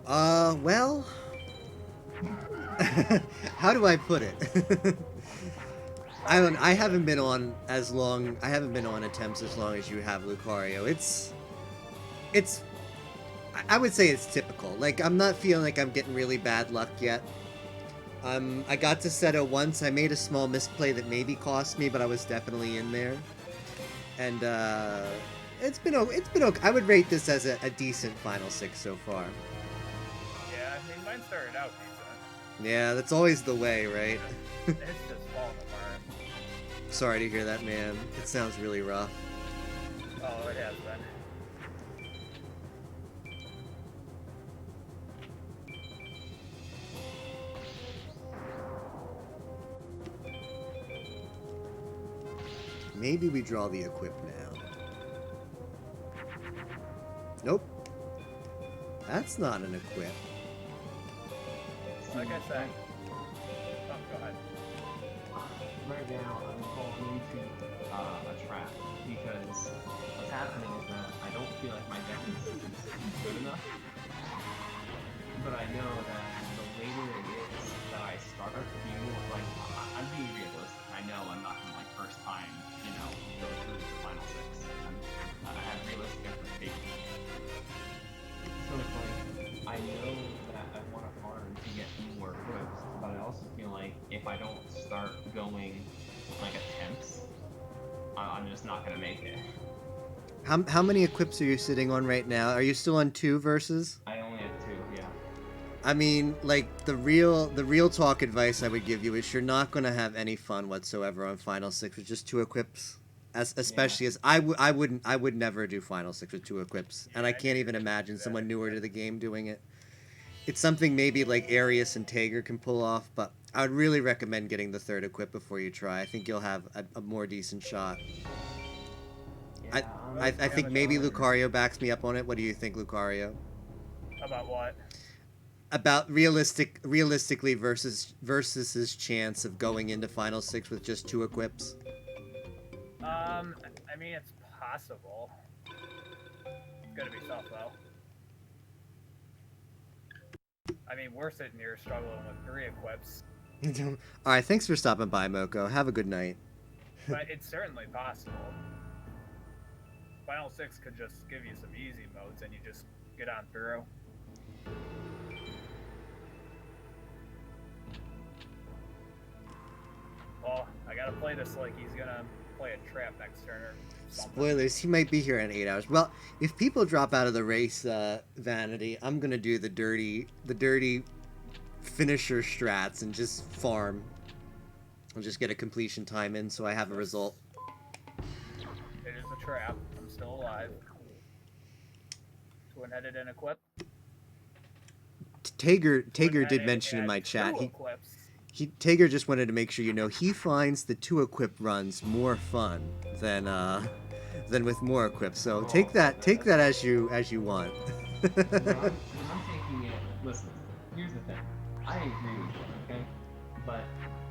going? Well... how do I put it? I haven't been on as long... I haven't been on attempts as long as you have, Lucario. It's... I would say it's typical. Like, I'm not feeling like I'm getting really bad luck yet. I got to Seto once. I made a small misplay that maybe cost me, but I was definitely in there. And, it's been okay. I would rate this as a decent Final Six so far. Yeah, I mean, mine started out decent. Yeah, that's always the way, right? It's just falling apart. Sorry to hear that, man. It sounds really rough. Oh, it has been. Maybe we draw the equip now. Nope. That's not an equip. Like I said. Oh, go ahead. Right now, I'm falling into a trap because what's happening is that I don't feel like my deck is good enough. But I know that the later it is that I start being more like, I'm being realistic. I know I'm not gonna like first time, you know, go through the final six. I have realistic expectations. So it's like, I know that I want to farm to get more equips, but I also feel like if I don't start going like attempts, I'm just not gonna make it. How many equips are you sitting on right now? Are you still on 2 versus? I only have 2, yeah. I mean, like, the real talk advice I would give you is you're not going to have any fun whatsoever on Final Six with just 2 equips. Especially as I would never do Final Six with 2 equips, and I can't even imagine someone newer to the game doing it. It's something maybe like Arius and Tager can pull off, but I would really recommend getting the 3rd equip before you try. I think you'll have a more decent shot. Yeah, I think maybe Lucario backs me up on it. What do you think, Lucario? About what? About realistically versus his chance of going into Final Six with just 2 equips. I mean, it's possible. It's gonna be tough, though. I mean, we're sitting here struggling with 3 equips. Alright, thanks for stopping by, Moko. Have a good night. But it's certainly possible. Final Six could just give you some easy modes and you just get on through. Well, I gotta play this like he's gonna play a trap next turn or something. Spoilers, he might be here in 8 hours. Well, if people drop out of the race, Vanity, I'm gonna do the dirty finisher strats and just farm. I'll just get a completion time in so I have a result. It is a trap. I'm still alive. Twin headed and equip. Tager did mention in my chat. Tager just wanted to make sure you know he finds the 2 equip runs more fun than with more equip. So take that as you want. I'm taking it. Listen, here's the thing. I agree with you, okay? But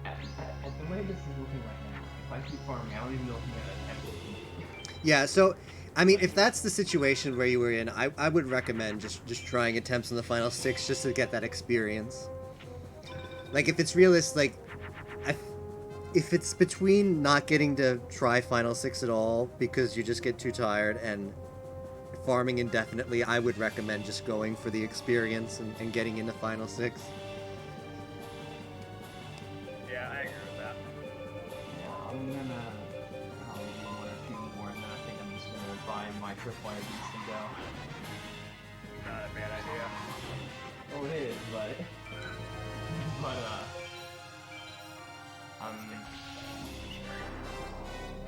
at the way this is looking right now, if I keep farming, I don't even know if I'm gonna attempt it. Yeah. So, I mean, if that's the situation where you were in, I would recommend just trying attempts on the final 6 just to get that experience. Like, if it's realistic, like, if it's between not getting to try final 6 at all because you just get too tired and farming indefinitely, I would recommend just going for the experience and getting into final 6. Yeah, I agree with that. Yeah, I'm gonna probably do 1 or 2 more, and then I think I'm just gonna buy my tripwire beast and go. Not a bad idea. Oh, it is, but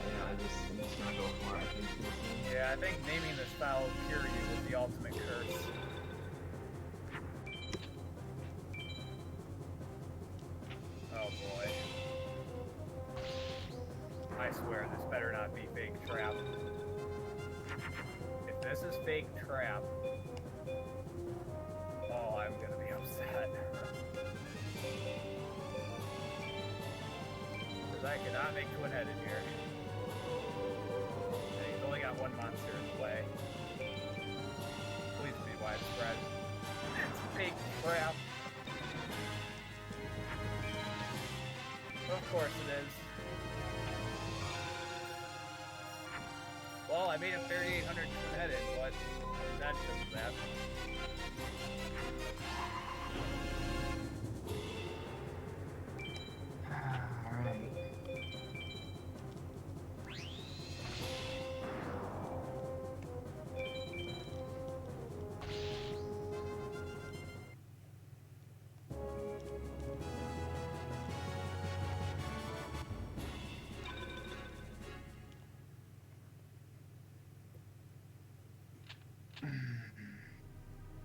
yeah, I'm just gonna go for it. I think. Yeah, I think naming this foul will cure you with the ultimate curse. Oh boy. I swear this better not be fake trap. If this is fake trap, oh, I'm gonna be upset. Because I cannot make twin-headed here. And he's only got 1 monster in the way. Please be widespread. It's fake trap. Of course it is. Well, I made him 3,800 twin-headed, but that's just that. Alright.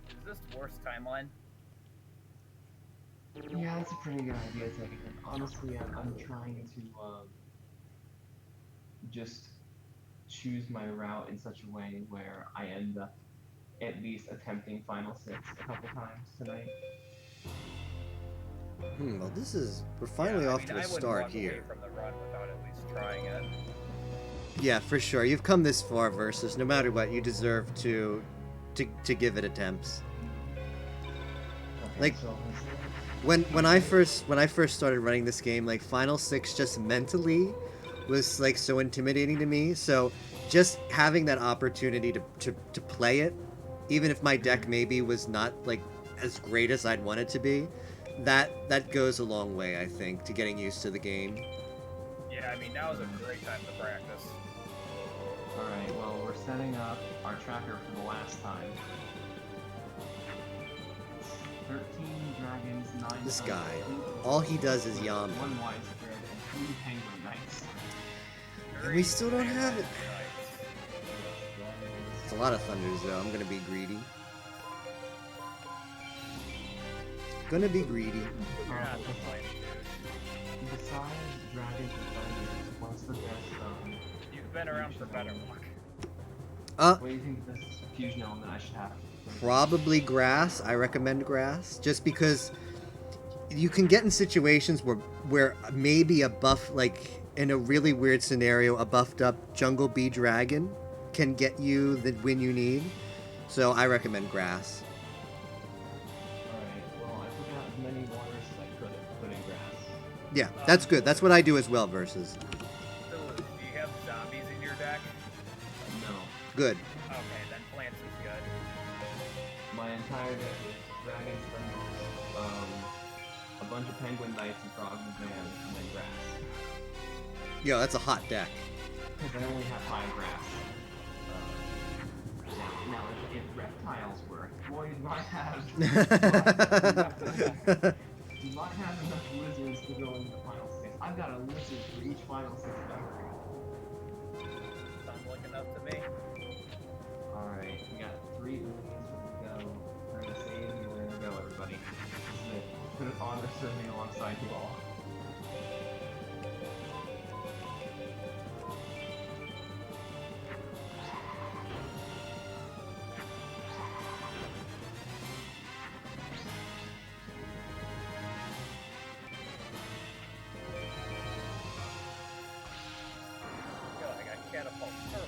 Is this the worst timeline? Yeah, that's a pretty good idea, Tegan. Honestly, I'm trying to just choose my route in such a way where I end up at least attempting final 6 a couple times tonight. Well, we're finally off to a start here. I wouldn't walk away from the run without at least trying it. Yeah, for sure. You've come this far, Versus. No matter what, you deserve to give it attempts. Okay, Like, so when I first started running this game, like final 6 just mentally was like so intimidating to me. So just having that opportunity to play it, even if my deck maybe was not like as great as I'd want it to be, that goes a long way, I think, to getting used to the game. Yeah, I mean, now is a great time to practice. alright, well, we're setting up our tracker for the last time. 13 dragons, 9 This suns, guy, 2 all he does is yum. 1 widespread, and 2 penguin knights. And we still don't have it. Nice. It's a lot of thunders, though. I'm gonna be greedy. Gonna be greedy. You're not complaining, dude. Besides dragons and thunders, what's the best, You've been around for better luck. what do you think this fusion element I should have? Probably grass. I recommend grass, just because you can get in situations where maybe a buff, like in a really weird scenario, a buffed up jungle bee dragon can get you the win you need. So I recommend grass. Alright, well, I took out as many waters as I could put in grass. Yeah, that's good. That's what I do as well. Versus So, do you have zombies in your deck? No. good. Okay, then plants is good. My entire deck is dragons, thunders, a bunch of penguin knights and frogs and vans, and then grass. Yo, that's a hot deck. Because I only have high grass. Now if reptiles were, boy, do I have not have enough lizards to go into the final six. I've got a lizard for each final six member. Sounds looking up to me. Alright, we got 3 Umis ready to go. We're gonna save you, we're gonna go, everybody. This is it. Put it on, they're serving alongside you all. Yo, I got catapult turbo.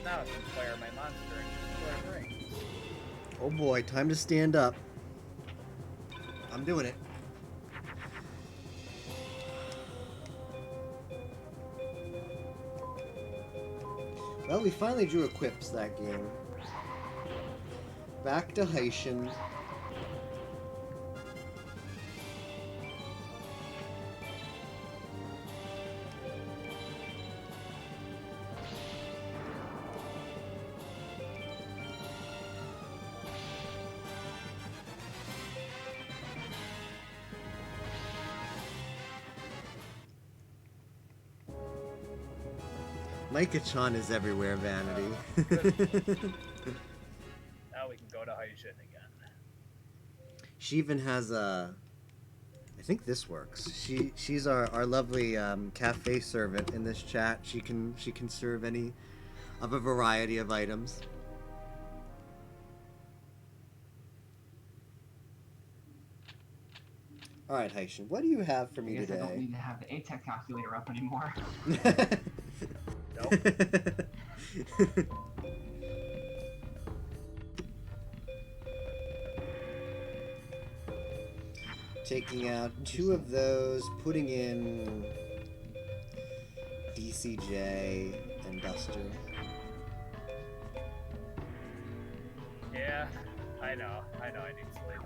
Now I can fire my monster and destroy rings. Oh boy, time to stand up. I'm doing it. Well, we finally drew equips that game. Back to Heishin. Micah-chan is everywhere, Vanity. Now we can go to Heishin again. She even has a... I think this works. She's our lovely cafe servant in this chat. She can serve any of a variety of items. All right, Heishin, what do you have for me I guess I don't today? need to have the ATEC calculator up anymore. Nope. Taking out 2 of those, putting in DCJ and Duster. Yeah, I know I need sleep.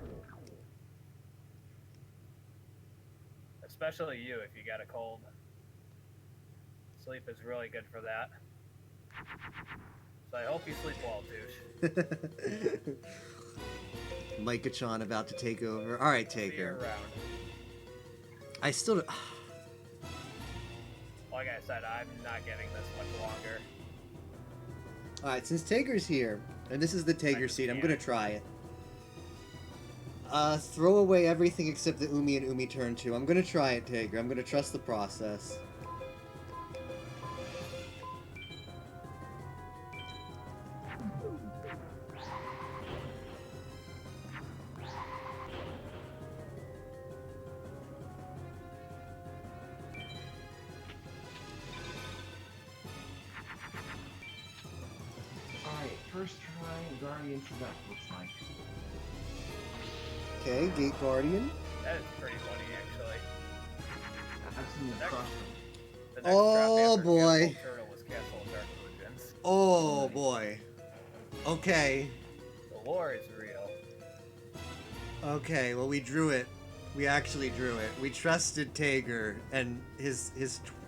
Especially you if you got a cold. Sleep is really good for that. So I hope you sleep well, douche. Micah-chan about to take over. All right, See you Taker. around. I still... Like I said, I'm not getting this much longer. All right, since Taker's here, and this is the Taker just seat, I'm can't. gonna try it. Throw away everything except the Umi and Umi turn 2. I'm gonna try it, Taker. I'm gonna trust the process. Alright, first try, Guardian Select looks like. Okay, Gate Guardian. That is pretty funny, actually. Absolutely Next- crushed him. The next Oh, drop after boy. Catapult Turtle was Castle of Dark Illusions. Oh boy. Okay. The lore is real. Okay, well we drew it. We actually drew it. We trusted Tager and his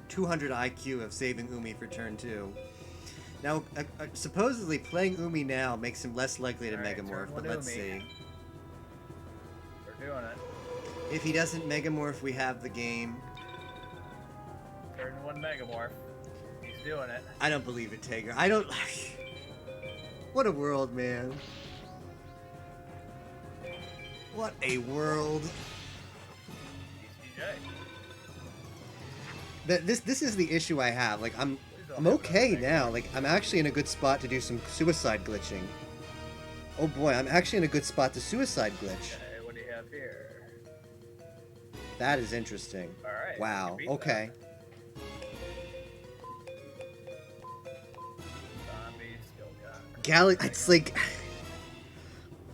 200 IQ of saving Umi for turn 2. Now, supposedly playing Umi now makes him less likely to Alright, Megamorph, turn but one let's Umi. see. We're doing it. If he doesn't Megamorph, we have the game. Turn 1 Megamorph. He's doing it. I don't believe it, Tager. I don't... What a world, man. What a world. DCJ. This is the issue I have. Like, I'm okay now. Like, I'm actually in a good spot to do some suicide glitching. Oh boy, I'm actually in a good spot to suicide glitch. Okay, what do you have here? That is interesting. Alright. Wow, you beat okay. that. Zombie, skill gun. It's like...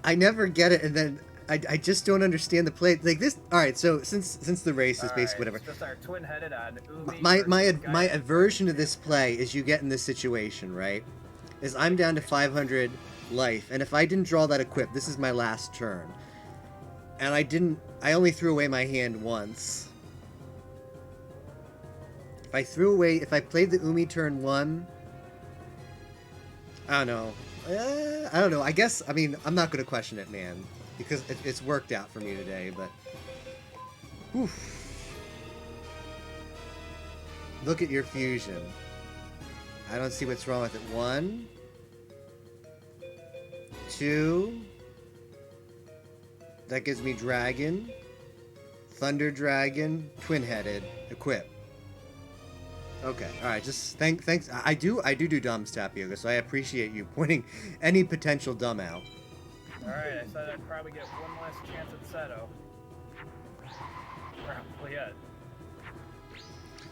I never get it, and then I just don't understand the play. Like this... Alright, so since the race is basically whatever... Just our twin-headed on Umi My versus Guy- aversion to this play is you get in this situation, right? Is I'm down to 500 life, and if I didn't draw that equip, this is my last turn. And I only threw away my hand once. If I played the Umi turn 1, I don't know. I don't know. I guess, I mean, I'm not going to question it, man. Because it's worked out for me today, but... Oof. Look at your fusion. I don't see what's wrong with it. 1, 2. That gives me Dragon, Thunder Dragon, Twin-Headed, Equip. Okay, alright, just thanks. I do dumbs, Tapioca, so I appreciate you pointing any potential dumb out. Alright, I said I'd probably get one last chance at Seto. Probably it.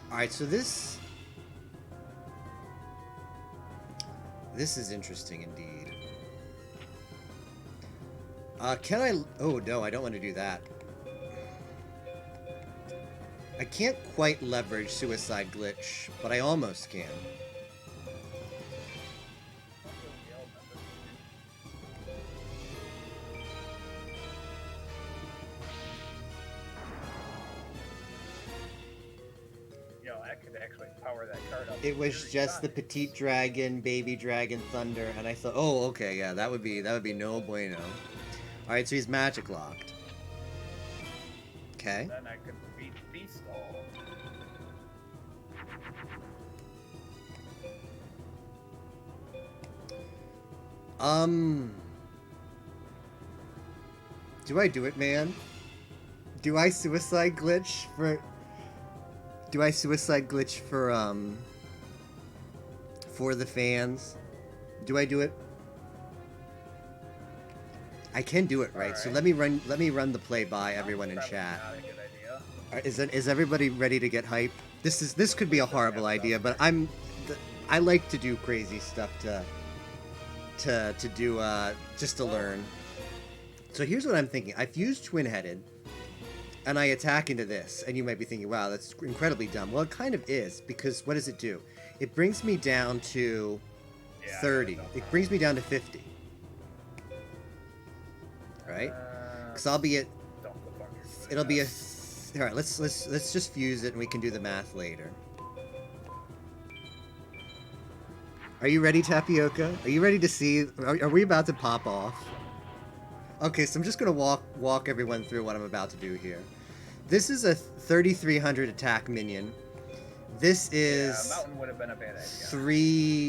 Alright, so this is interesting indeed. Can I... Oh, no, I don't want to do that. I can't quite leverage Suicide Glitch, but I almost can. Yo, I could actually power that card up. It was just the Petite Dragon, Baby Dragon, Thunder, and I thought, oh, okay, yeah, that would be no bueno. Alright, so he's magic locked. Okay. Then I could beat Beastall. Do I do it, man? Do I suicide glitch for... Do I suicide glitch for the fans? Do I do it? I can do it, right? So let me run the play by everyone in chat. Not a good idea. Is everybody ready to get hype? This could be a horrible idea, but I like to do crazy stuff to do just to learn. So here's what I'm thinking. I've used Twin-Headed, and I attack into this, and you might be thinking, wow, that's incredibly dumb. Well, it kind of is, because what does it do? It brings me down to 30. It brings me down to 50. Right? Because I'll be at... It'll be a... Alright, let's just fuse it, and we can do the math later. Are you ready, Tapioca? Are you ready to see... Are we about to pop off? Okay, so I'm just going to walk everyone through what I'm about to do here. This is a 3,300 attack minion. This is... Yeah, Mountain would have been a bad idea.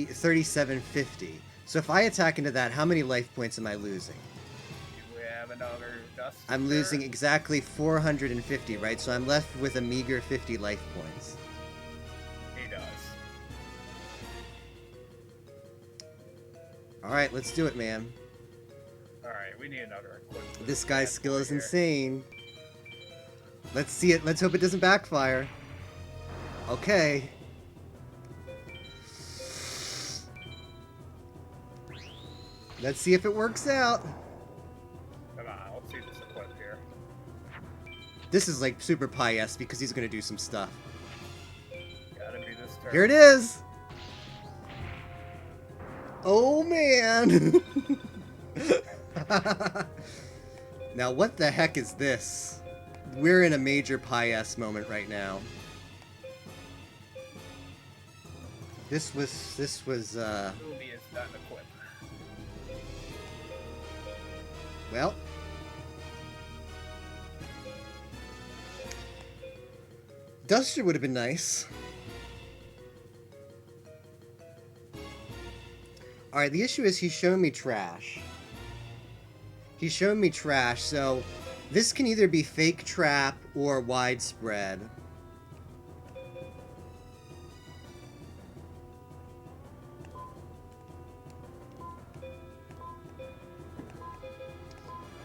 3,750. So if I attack into that, how many life points am I losing? We have another dust. I'm losing exactly 450, right? So I'm left with a meager 50 life points. He does. Alright, let's do it, man. Alright, we need another equipment. This guy's skill is insane. Let's see it. Let's hope it doesn't backfire. Okay. Let's see if it works out. Come on, let's see this equip here. This is like super Pi-esque because he's going to do some stuff. Gotta be this turn. Here it is! Oh, man! Now, what the heck is this? We're in a major Pi-esque moment right now. This was, Ruby is not an equip. well. Duster would have been nice. Alright, the issue is he's shown me trash. He's shown me trash, so this can either be fake trap or widespread.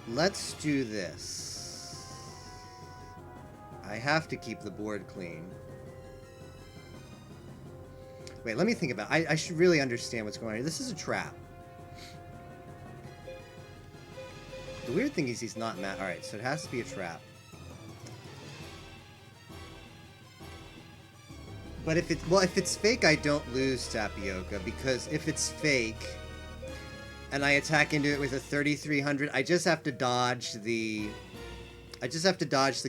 Let's do this. I have to keep the board clean. Wait, let me think about it. I should really understand what's going on here. This is a trap. The weird thing is he's not mad. Alright, so it has to be a trap. But if it's fake, I don't lose Tapioca, because if it's fake and I attack into it with a 3,300, I just have to dodge the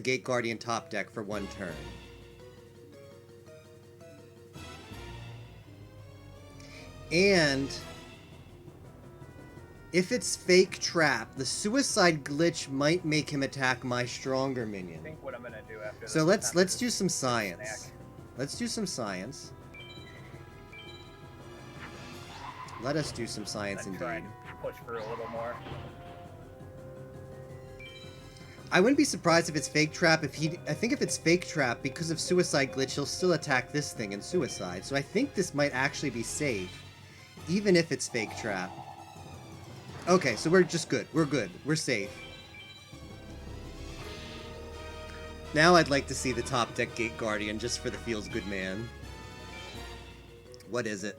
Gate Guardian top deck for one turn. And If it's fake trap, the suicide glitch might make him attack my stronger I minion. think what I'm gonna do after So this let's attempt do is some just science. snack. Let's do some science. Let us do some science And try indeed. and push through a little more. I wouldn't be surprised if it's fake trap. I think if it's fake trap, because of suicide glitch, he'll still attack this thing in suicide. So I think this might actually be safe, even if it's fake trap. Okay, so we're just good. We're good. We're safe. Now I'd like to see the top deck Gate Guardian just for the feels good man. What is it?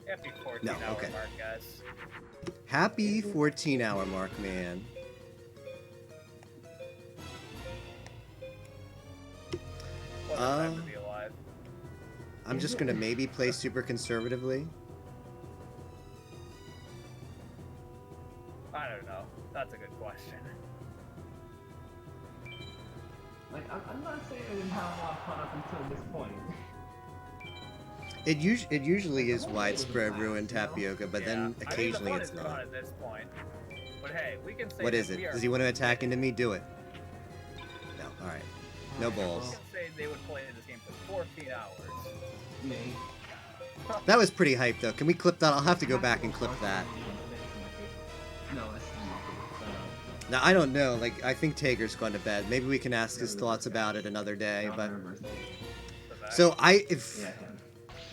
Happy 14 No, hour okay. mark, guys. Happy 14-hour mark, man. What a time to be alive. I'm just gonna maybe play super conservatively. I don't know. That's a good question. Like, I'm not saying I didn't have a lot of fun up until this point. It usually is widespread ruin tapioca, but then Yeah. occasionally I mean, the it's fun is gone not. at this point. But hey, we can say What that is it? we are... Does he want to attack into me? Do it. No, alright. No We balls. can say they would play this game for 14 hours. Me. That was pretty hype though. Can we clip that? I'll have to go back and clip that. No, that's not. Now, I don't know. Like, I think Tager's gone to bed. Maybe we can ask his thoughts about it another day, but... So, Yeah, him.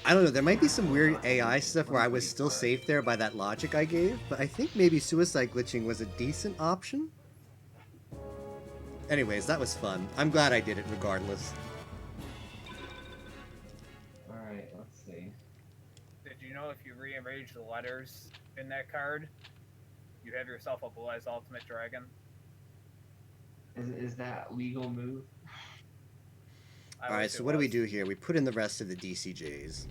I don't know, there might be some weird AI stuff where I was still safe there by that logic I gave, but I think maybe suicide glitching was a decent option? Anyways, that was fun. I'm glad I did it regardless. Alright, let's see. Did you know if you rearrange the letters in that card, you have yourself a Blue Eyes Ultimate Dragon? Is that legal move? Alright, so what do we do here? We put in the rest of the DCJs.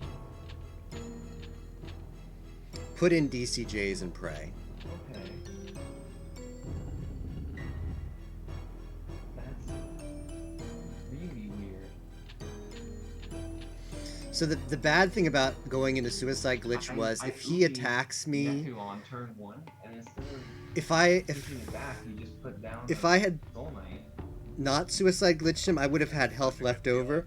Put in DCJs and pray. Okay. That's really weird. So the bad thing about going into suicide glitch was if he attacks me, on turn 1, and instead of if I had Soul Knight. not suicide glitched him, I would have had health left over.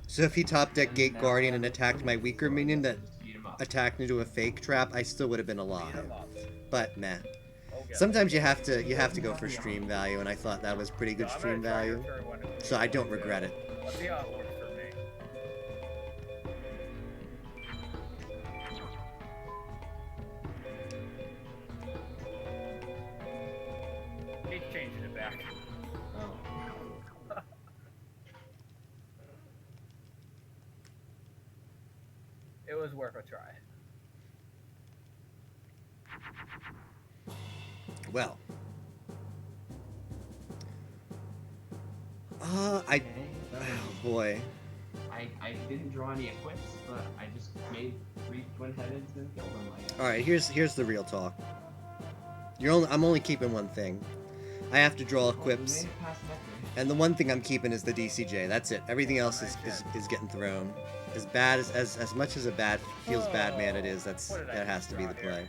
So if he top decked Gate Guardian and attacked my weaker minion that attacked into a fake trap, I still would have been alive. But meh. Sometimes you have to go for stream value, and I thought that was pretty good stream value. So I don't regret it. Let's see how it works for me. He's changing it back. Oh. It was worth a try. Well. Oh boy. I didn't draw any equips, but I just made 3 twin-headeds and killed them, I guess. Alright, here's the real talk. I'm only keeping one thing. I have to draw equips. We made it past Nectar. And the one thing I'm keeping is the DCJ. That's it. Everything else is getting thrown. As bad as much as a bad feels bad man it is, that has to be the play.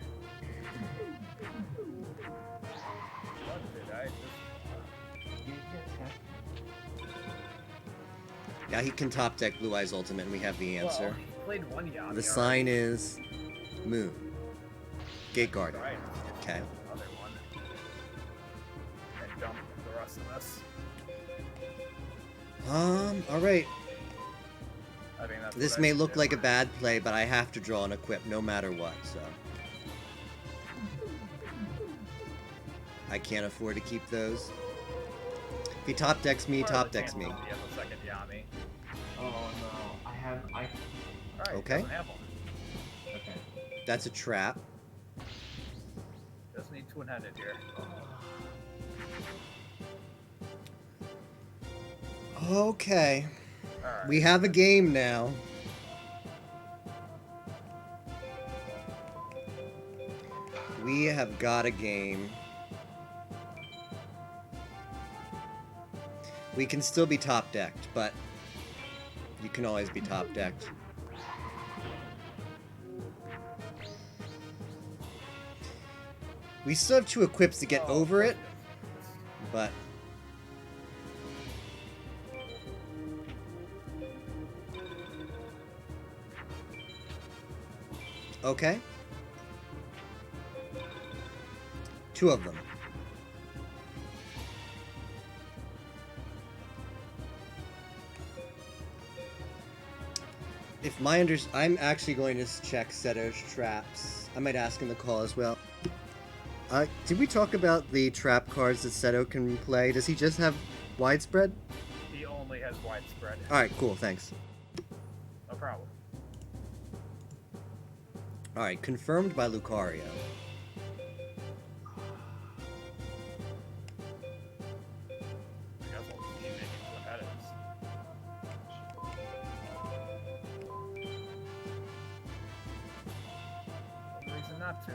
What did I just... Yeah, he can top deck Blue Eyes Ultimate, and we have the answer. Well, he played one Yami The sign is Moon. Gate Guardian. Right. Okay. Another one. And dump the rest of this. Alright. I think that's This what I may should look do. like a bad play, but I have to draw an equip no matter what, so. I can't afford to keep those. If he top decks me, What are top the decks me. chances he has a second Yami? Oh no, Alright, Okay. doesn't have one. okay. That's a trap. Just need twin-headed here. Okay. Alright. We have a game now. We have got a game. We can still be top decked, but you can always be top decked. We still have 2 equips to get Oh, over it, distance. but okay. 2 of them. If my I'm actually going to check Seto's traps. I might ask in the call as well. Did we talk about the trap cards that Seto can play? Does he just have widespread? He only has widespread. Alright, cool, thanks. No problem. Alright, confirmed by Lucario. I guess we'll keep making competitors. No reason not to.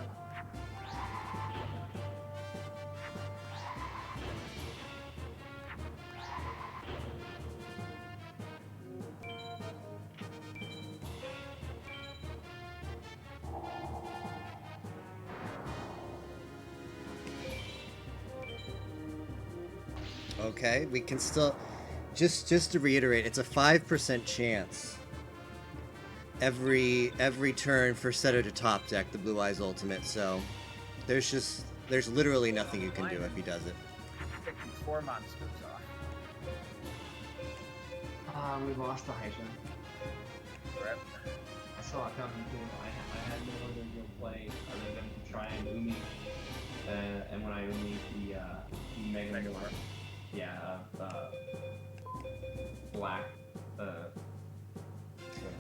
Okay, we can still... Just to reiterate, it's a 5% chance every turn for Seto to top deck the Blue Eyes Ultimate, so there's literally nothing you can do if he does it. Pick these 4 monsters off. We lost the Hydra. Rip. I saw it coming too. I had no other real play other than to try and Umi. And when I Umi the Mega Mega War. War. Yeah, black.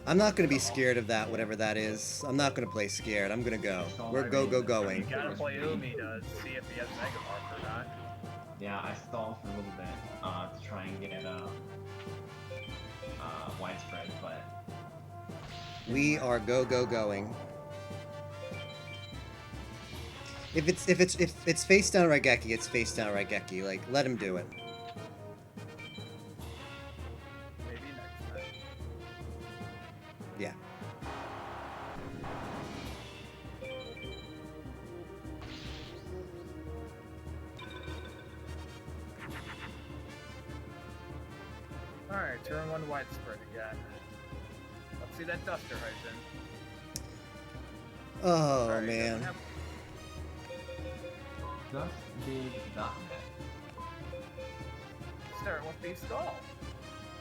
I'm not going to be scared of that, whatever that is. I'm not going to play scared. I'm going to go. We're You going. gotta play Umi to see if he has Mega Mark or not. Yeah, I stalled for a little bit to try and get widespread, but We are going. If it's face down Raigeki, it's face down Raigeki. Like, let him do it. Maybe next time. Yeah. Alright, turn 1 widespread again. Let's see that Duster Hydra. Oh, Alright, man. doesn't have- justbig.net. Start with the skull.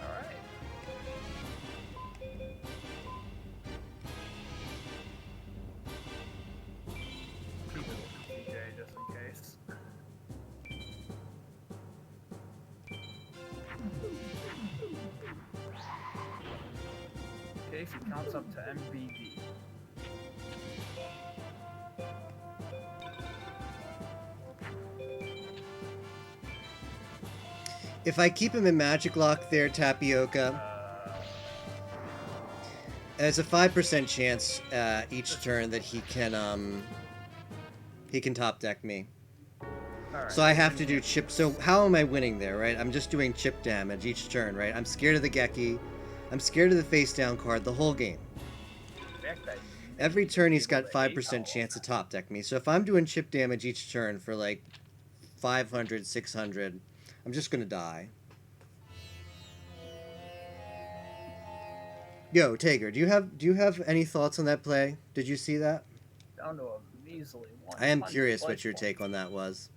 Alright. Keep it with TJ just in case. In case he counts up to MVD. If I keep him in Magic Lock there, Tapioca, there's a 5% chance each turn that he can top deck me. Alright. So I have to do chip. So how am I winning there, right? I'm just doing chip damage each turn, right? I'm scared of the Geki. I'm scared of the face down card the whole game. Every turn he's got 5% chance to top deck me. So if I'm doing chip damage each turn for like 500, 600, I'm just gonna die. Yo, Tager, do you have any thoughts on that play? Did you see that? Down to a measly one. I am curious what your take on that was.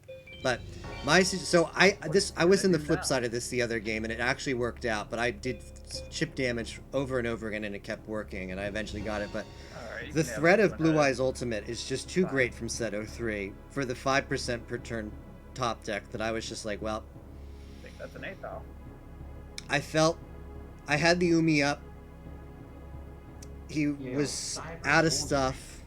But I was in the flip side of this the other game, and it actually worked out. But I did chip damage over and over again, and it kept working, and I eventually got it. But Alright, the threat of Blue Eyes Ultimate is just too great from Seto 3 for the 5% per turn top deck that I was just like, well, I think that's an 8 though. I felt I had the Umi up. He was out of stuff.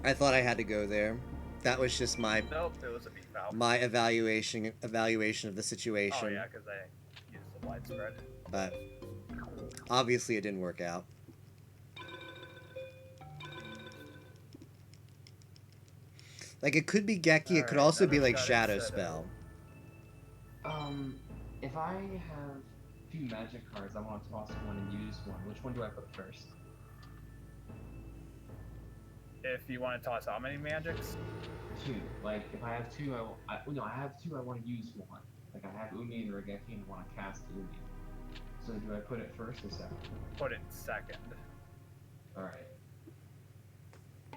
I thought I had to go there. That was just my Nope, it was a beat foul. my evaluation of the situation. Oh yeah, because I used the widespread. But obviously it didn't work out. Like, it could be Geki, it could Alright, also be another like shot at Shadow Seto. Spell. If I have 2 magic cards, I want to toss one and use one. Which one do I put first? If you want to toss how many magics? two. Like, if I have two, I have two, I want to use one. Like, I have Umi and Regeki and I want to cast Umi. So do I put it first or second? Put it second. Alright.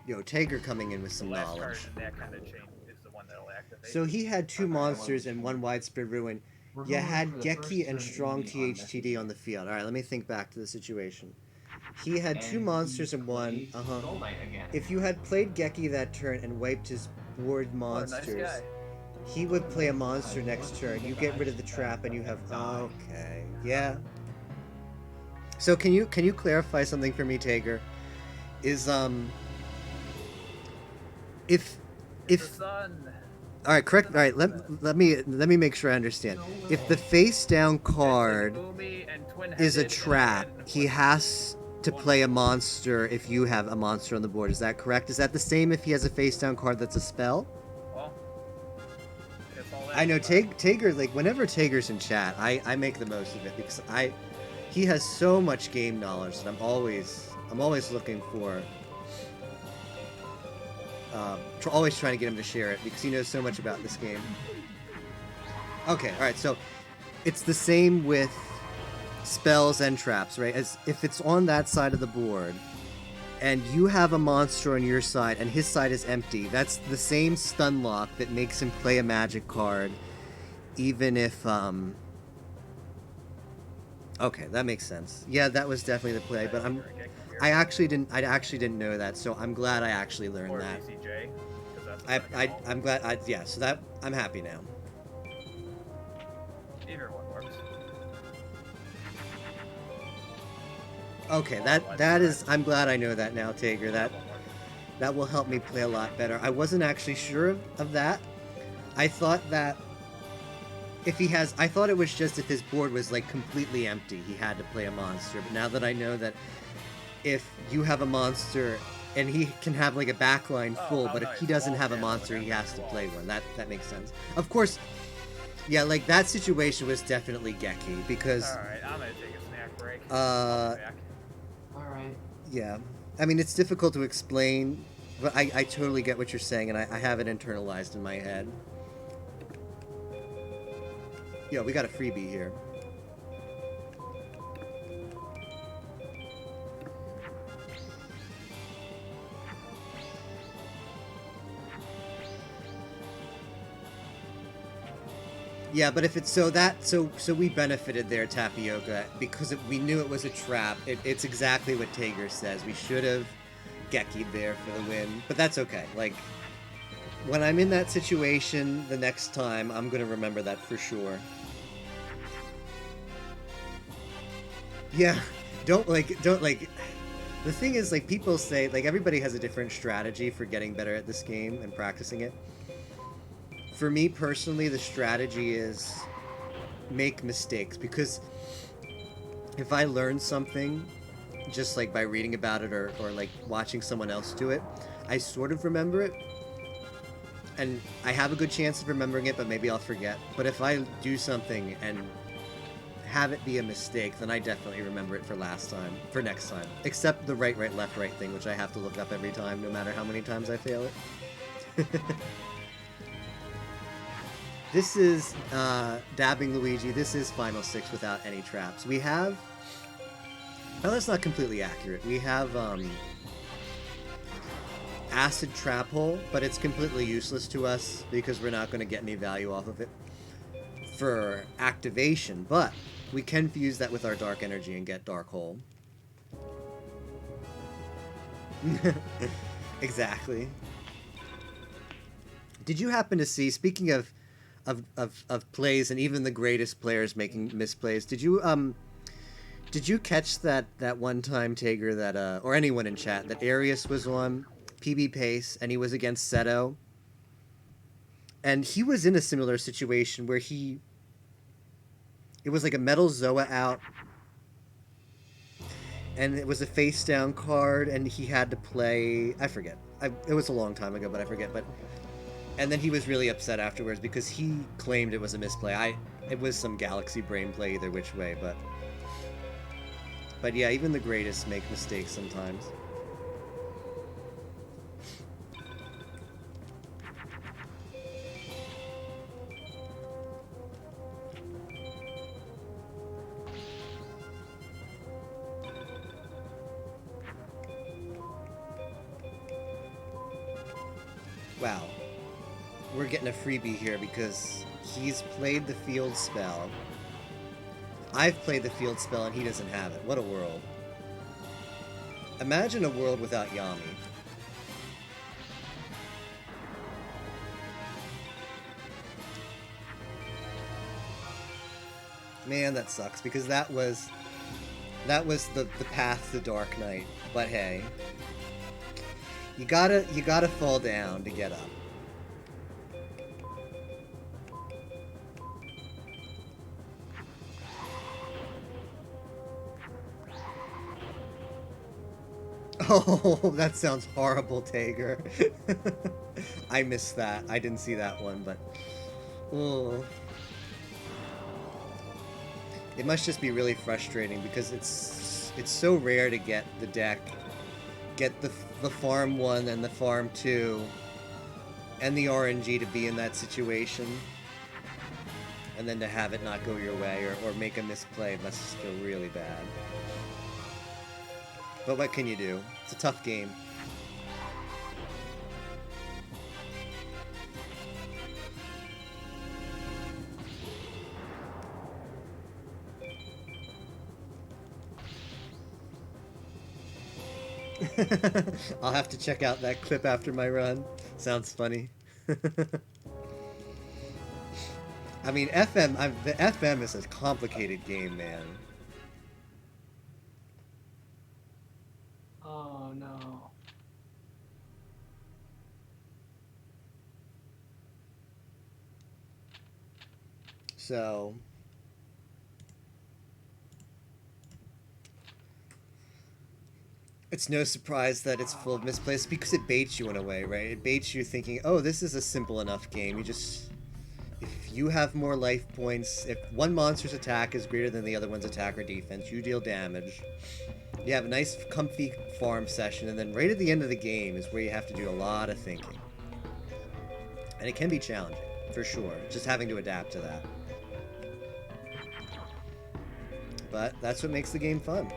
Yo, Tager coming in with The some last card knowledge. in that kind of chain is the one that'll activate. So he had two Okay, monsters well, and one widespread ruin. We're You going had for the first Geki and turn strong Umi on THTD on the field. Alright, let me think back to the situation. He had And two he monsters and one. plays Skull Knight again. If you had played Geki that turn and wiped his board What a monsters, nice guy. he would play a monster next turn. You get rid of the trap and you have okay. Yeah. So can you clarify something for me, Tager? Is if The sun. all right, correct. All right, let me make sure I understand. If the face down card Umi and is a twin-headed trap, and he has to play a monster if you have a monster on the board. Is that correct? Is that the same if he has a face down card that's a spell? Well, it's all that I know stuff. Tager, like whenever Tager's in chat, I make the most of it because he has so much game knowledge that I'm always looking for always trying to get him to share it because he knows so much about this game. Okay, all right, so it's the same with spells and traps, right? As if it's on that side of the board and you have a monster on your side and his side is empty, that's the same stun lock that makes him play a magic card even if okay, that makes sense. Yeah, that was definitely the play, but I actually didn't know that, so I'm glad I actually learned Or that. BCJ, 'cause that's the second alt. I'm glad yeah, so that I'm happy now. Either one works. Okay, that is I'm glad I know that now, Tager. That will help me play a lot better. I wasn't actually sure of that. I thought that I thought it was just if his board was like completely empty, he had to play a monster. But now that I know that if you have a monster and he can have like a backline full, but if he doesn't have a monster, he has to play one. That makes sense. Of course, yeah, like that situation was definitely Geki because Alright, I'm gonna take a snack break. Alright. yeah. I mean, it's difficult to explain, but I totally get what you're saying, and I have it internalized in my head. Yo, we got a freebie here. Yeah, but if it's so we benefited there, Tapioca, because we knew it was a trap. It's exactly what Tager says. We should have Geki'd there for the win, but that's okay. Like, when I'm in that situation the next time, I'm gonna remember that for sure. Yeah, don't like. The thing is, like, people say, like, everybody has a different strategy for getting better at this game and practicing it. For me personally, the strategy is make mistakes, because if I learn something just like by reading about it or like watching someone else do it, I sort of remember it and I have a good chance of remembering it, but maybe I'll forget. But if I do something and have it be a mistake, then I definitely remember it for next time. Except the right, left, right thing, which I have to look up every time, no matter how many times I fail it. This is Dabbing Luigi. This is Final Six without any traps. We have... Well, that's not completely accurate. We have Acid Trap Hole, but it's completely useless to us because we're not going to get any value off of it for activation. But we can fuse that with our Dark Energy and get Dark Hole. Exactly. Did you happen to see, speaking of plays and even the greatest players making misplays, did you catch that one time, Tager, that or anyone in chat, that Arius was on PB Pace and he was against Seto, and he was in a similar situation where it was like a Metal Zoa out and it was a face down card and he had to play, I forget, it was a long time ago, but I forget, but and then he was really upset afterwards because he claimed it was a misplay. It was some Galaxy brain play either which way, but yeah, even the greatest make mistakes sometimes. Wow. We're getting a freebie here because he's played the field spell. I've played the field spell and he doesn't have it. What a world. Imagine a world without Yami. Man, that sucks because that was the path to Dark Knight. But hey, you gotta fall down to get up. Oh, that sounds horrible, Tager. I missed that. I didn't see that one, but oh. It must just be really frustrating because it's so rare to get the deck, get the farm 1 and the farm 2 and the RNG to be in that situation, and then to have it not go your way or make a misplay must just feel really bad. But what can you do? It's a tough game. I'll have to check out that clip after my run. Sounds funny. I mean, the FM is a complicated game, man. Oh no. So it's no surprise that it's full of misplays because it baits you in a way, right? It baits you thinking, oh, this is a simple enough game. You just, if you have more life points, if one monster's attack is greater than the other one's attack or defense, you deal damage. You have a nice, comfy farm session, and then right at the end of the game is where you have to do a lot of thinking. And it can be challenging, for sure, just having to adapt to that. But that's what makes the game fun.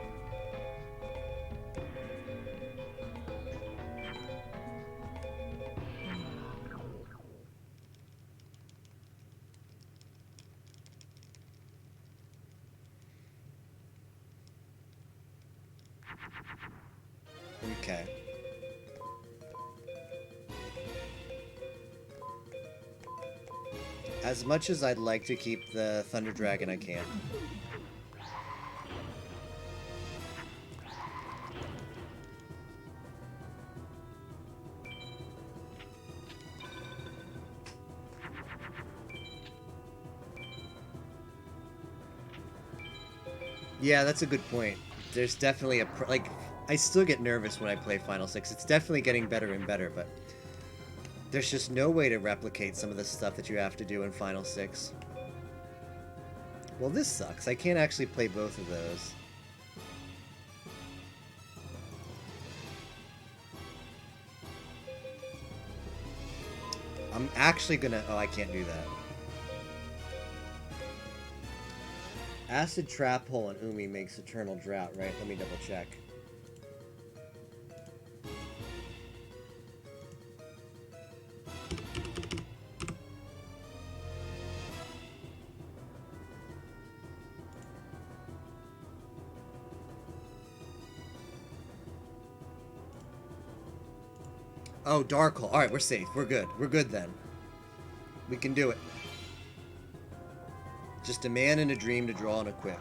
Okay. As much as I'd like to keep the Thunder Dragon, I can't. Yeah, that's a good point. There's definitely like, I still get nervous when I play Final 6. It's definitely getting better and better, but there's just no way to replicate some of the stuff that you have to do in Final 6. Well, this sucks. I can't actually play both of those. I'm actually gonna... Oh, I can't do that. Acid Trap Hole and Umi makes Eternal Drought, right? Let me double check. Oh, Dark Hole. Alright, we're safe. We're good. We're good then. We can do it. Just a man in a dream to draw and equip.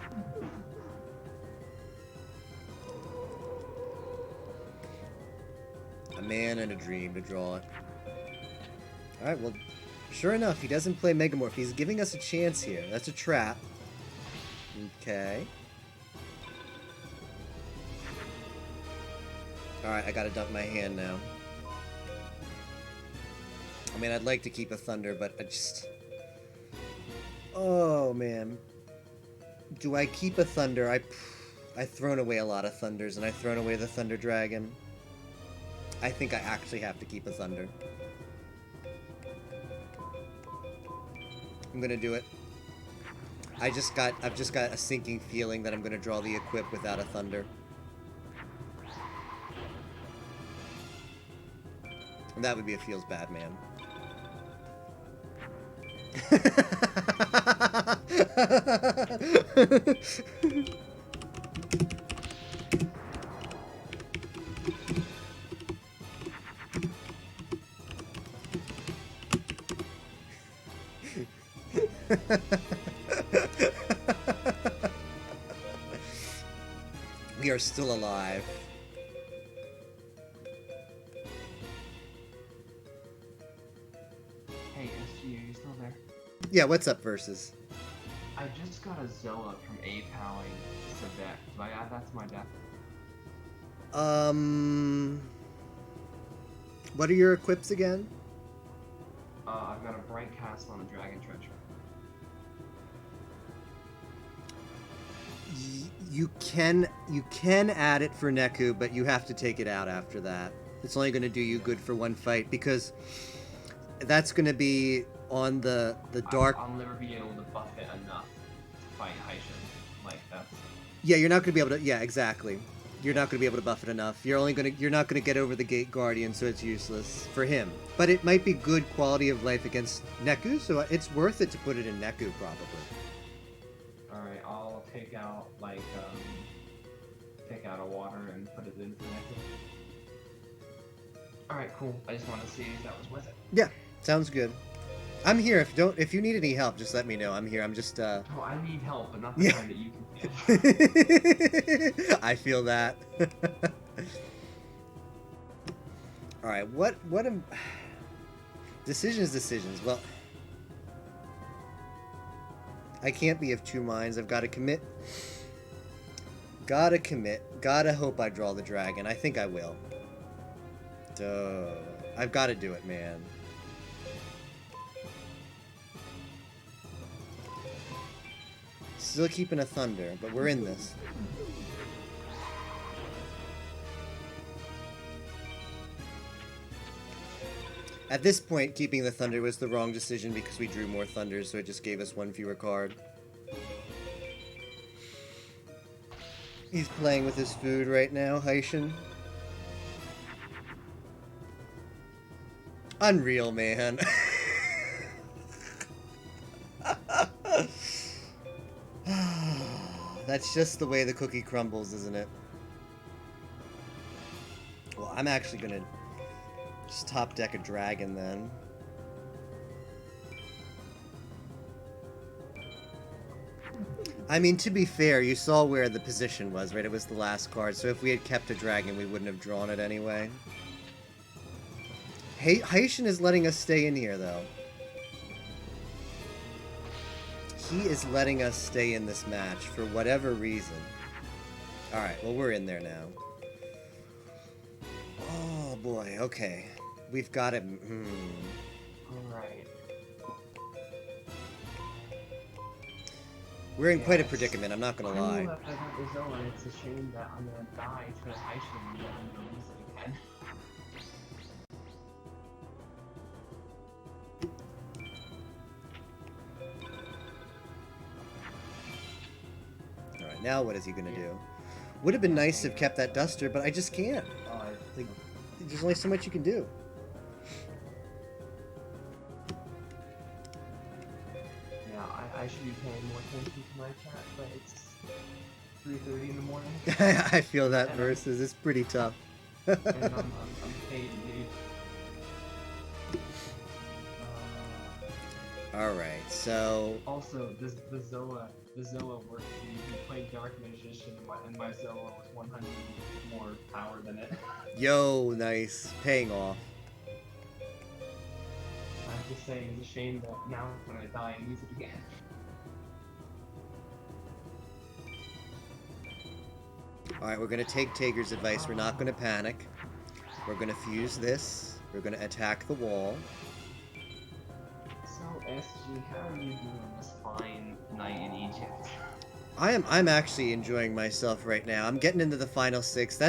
A man in a dream to draw it. Alright, well, sure enough, he doesn't play Megamorph. He's giving us a chance here. That's a trap. Okay. Alright, I gotta dump my hand now. I mean, I'd like to keep a Thunder, but I just... Oh, man. Do I keep a Thunder? I've thrown away a lot of Thunders, and I've thrown away the Thunder Dragon. I think I actually have to keep a Thunder. I'm gonna do it. I've just got a sinking feeling that I'm gonna draw the equip without a Thunder. And that would be a feels bad man. We are still alive. Hey, SG, are you still there? Yeah, what's up, Versus? I just got a Zoa from A-Powing the deck. Do I add that to my deck? What are your equips again? I've got a Bright Castle and a Dragon Treasure. You can add it for Neku, but you have to take it out after that. It's only going to do you good for one fight because that's going to be on the dark. I'll never be able to buff it enough to fight Haishin. Like that's. Yeah, you're not going to be able to. Yeah, exactly. You're not going to be able to buff it enough. You're not going to get over the Gate Guardian, so it's useless for him. But it might be good quality of life against Neku, so it's worth it to put it in Neku probably. Alright, I'll take out like take out a water and put it into Neku. Alright, cool. I just wanted to see if that was worth it. Yeah, sounds good. I'm here. If you need any help, just let me know. I'm here. I'm just Oh, I need help, but not the Yeah. kind that you can give. I feel that. All right, what am decisions. Well, I can't be of two minds. I've got to commit. Gotta hope I draw the dragon. I think I will. Duh. I've got to do it, man. Still keeping a thunder, but we're in this. At this point, keeping the thunder was the wrong decision because we drew more thunders, so it just gave us one fewer card. He's playing with his food right now, Haishin. Unreal, man. That's just the way the cookie crumbles, isn't it? Well, I'm actually gonna just top deck a dragon then. I mean, to be fair, you saw where the position was, right? It was the last card, so if we had kept a dragon, we wouldn't have drawn it anyway. Haishin is letting us stay in here, though. He is letting us stay in this match for whatever reason. Alright, well, we're in there now. Oh, boy, okay. We've got it. Alright. We're in quite a predicament, I'm not gonna I lie. know that I got the Zoa, and it's a shame that I'm gonna die to Haishin and I'm gonna lose it again. Alright, now what is he gonna do? Would have been nice to have kept that duster, but I just can't. Like, there's only so much you can do. Yeah, I should be paying more attention to my chat, but it's 3:30 in the morning, I feel that versus. It's pretty tough. and I'm paid, dude. Alright, so... Also, the Zoa worked. You played Dark Magician, and my Zoa was 100 more power than it. Yo, nice. Paying off. I'm just saying, it's a shame that now when I die, I use it again. Alright, we're gonna take Tager's advice. We're not gonna panic. We're gonna fuse this. We're gonna attack the wall. So, SG, how are you doing this fine night in Egypt? I'm actually enjoying myself right now. I'm getting into the final 6.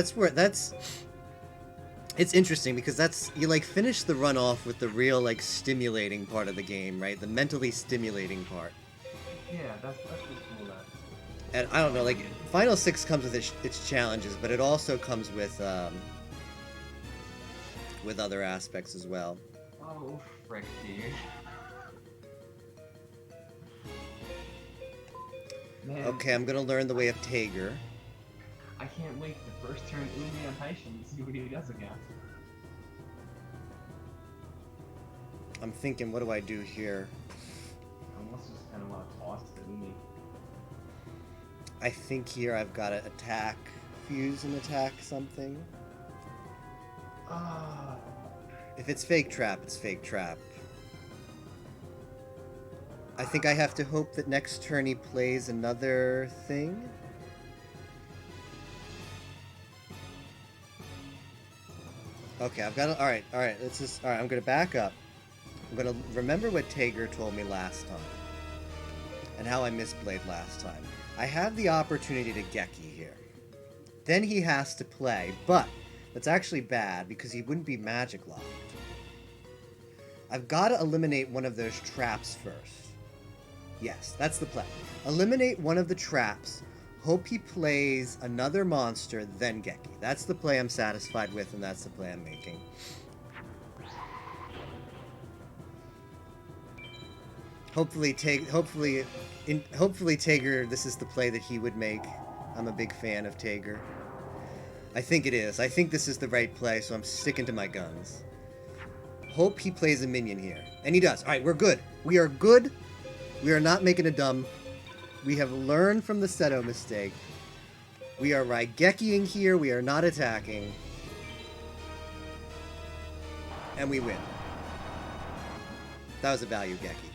It's interesting because you like finish the run off with the real like stimulating part of the game, right? The mentally stimulating part. Yeah, that's what's cool about it. And I don't know, like final 6 comes with its challenges, but it also comes with with other aspects as well. Oh, frick, dude. Man, Okay, I'm gonna learn the way of Tager. I can't wait the first turn Umi on Haishin to see what he does again. I'm thinking, what do I do here? I almost just kind of want to toss the Umi. I think here I've got to attack, fuse and attack something. Ah. If it's fake trap, it's fake trap. I think I have to hope that next turn he plays another thing. Okay, I've got to... Alright, let's just... Alright, I'm going to back up. I'm going to remember what Tager told me last time. And how I misplayed last time. I have the opportunity to Geki here. Then he has to play, but that's actually bad because he wouldn't be magic locked. I've got to eliminate one of those traps first. Yes, that's the play. Eliminate one of the traps. Hope he plays another monster, then Geki. That's the play I'm satisfied with, and that's the play I'm making. Hopefully Tager, this is the play that he would make. I'm a big fan of Tager. I think it is. I think this is the right play, so I'm sticking to my guns. Hope he plays a minion here. And he does. Alright, we're good. We are good. We are not making a dumb. We have learned from the Seto mistake. We are Raigekiing here. We are not attacking. And we win. That was a value Geki.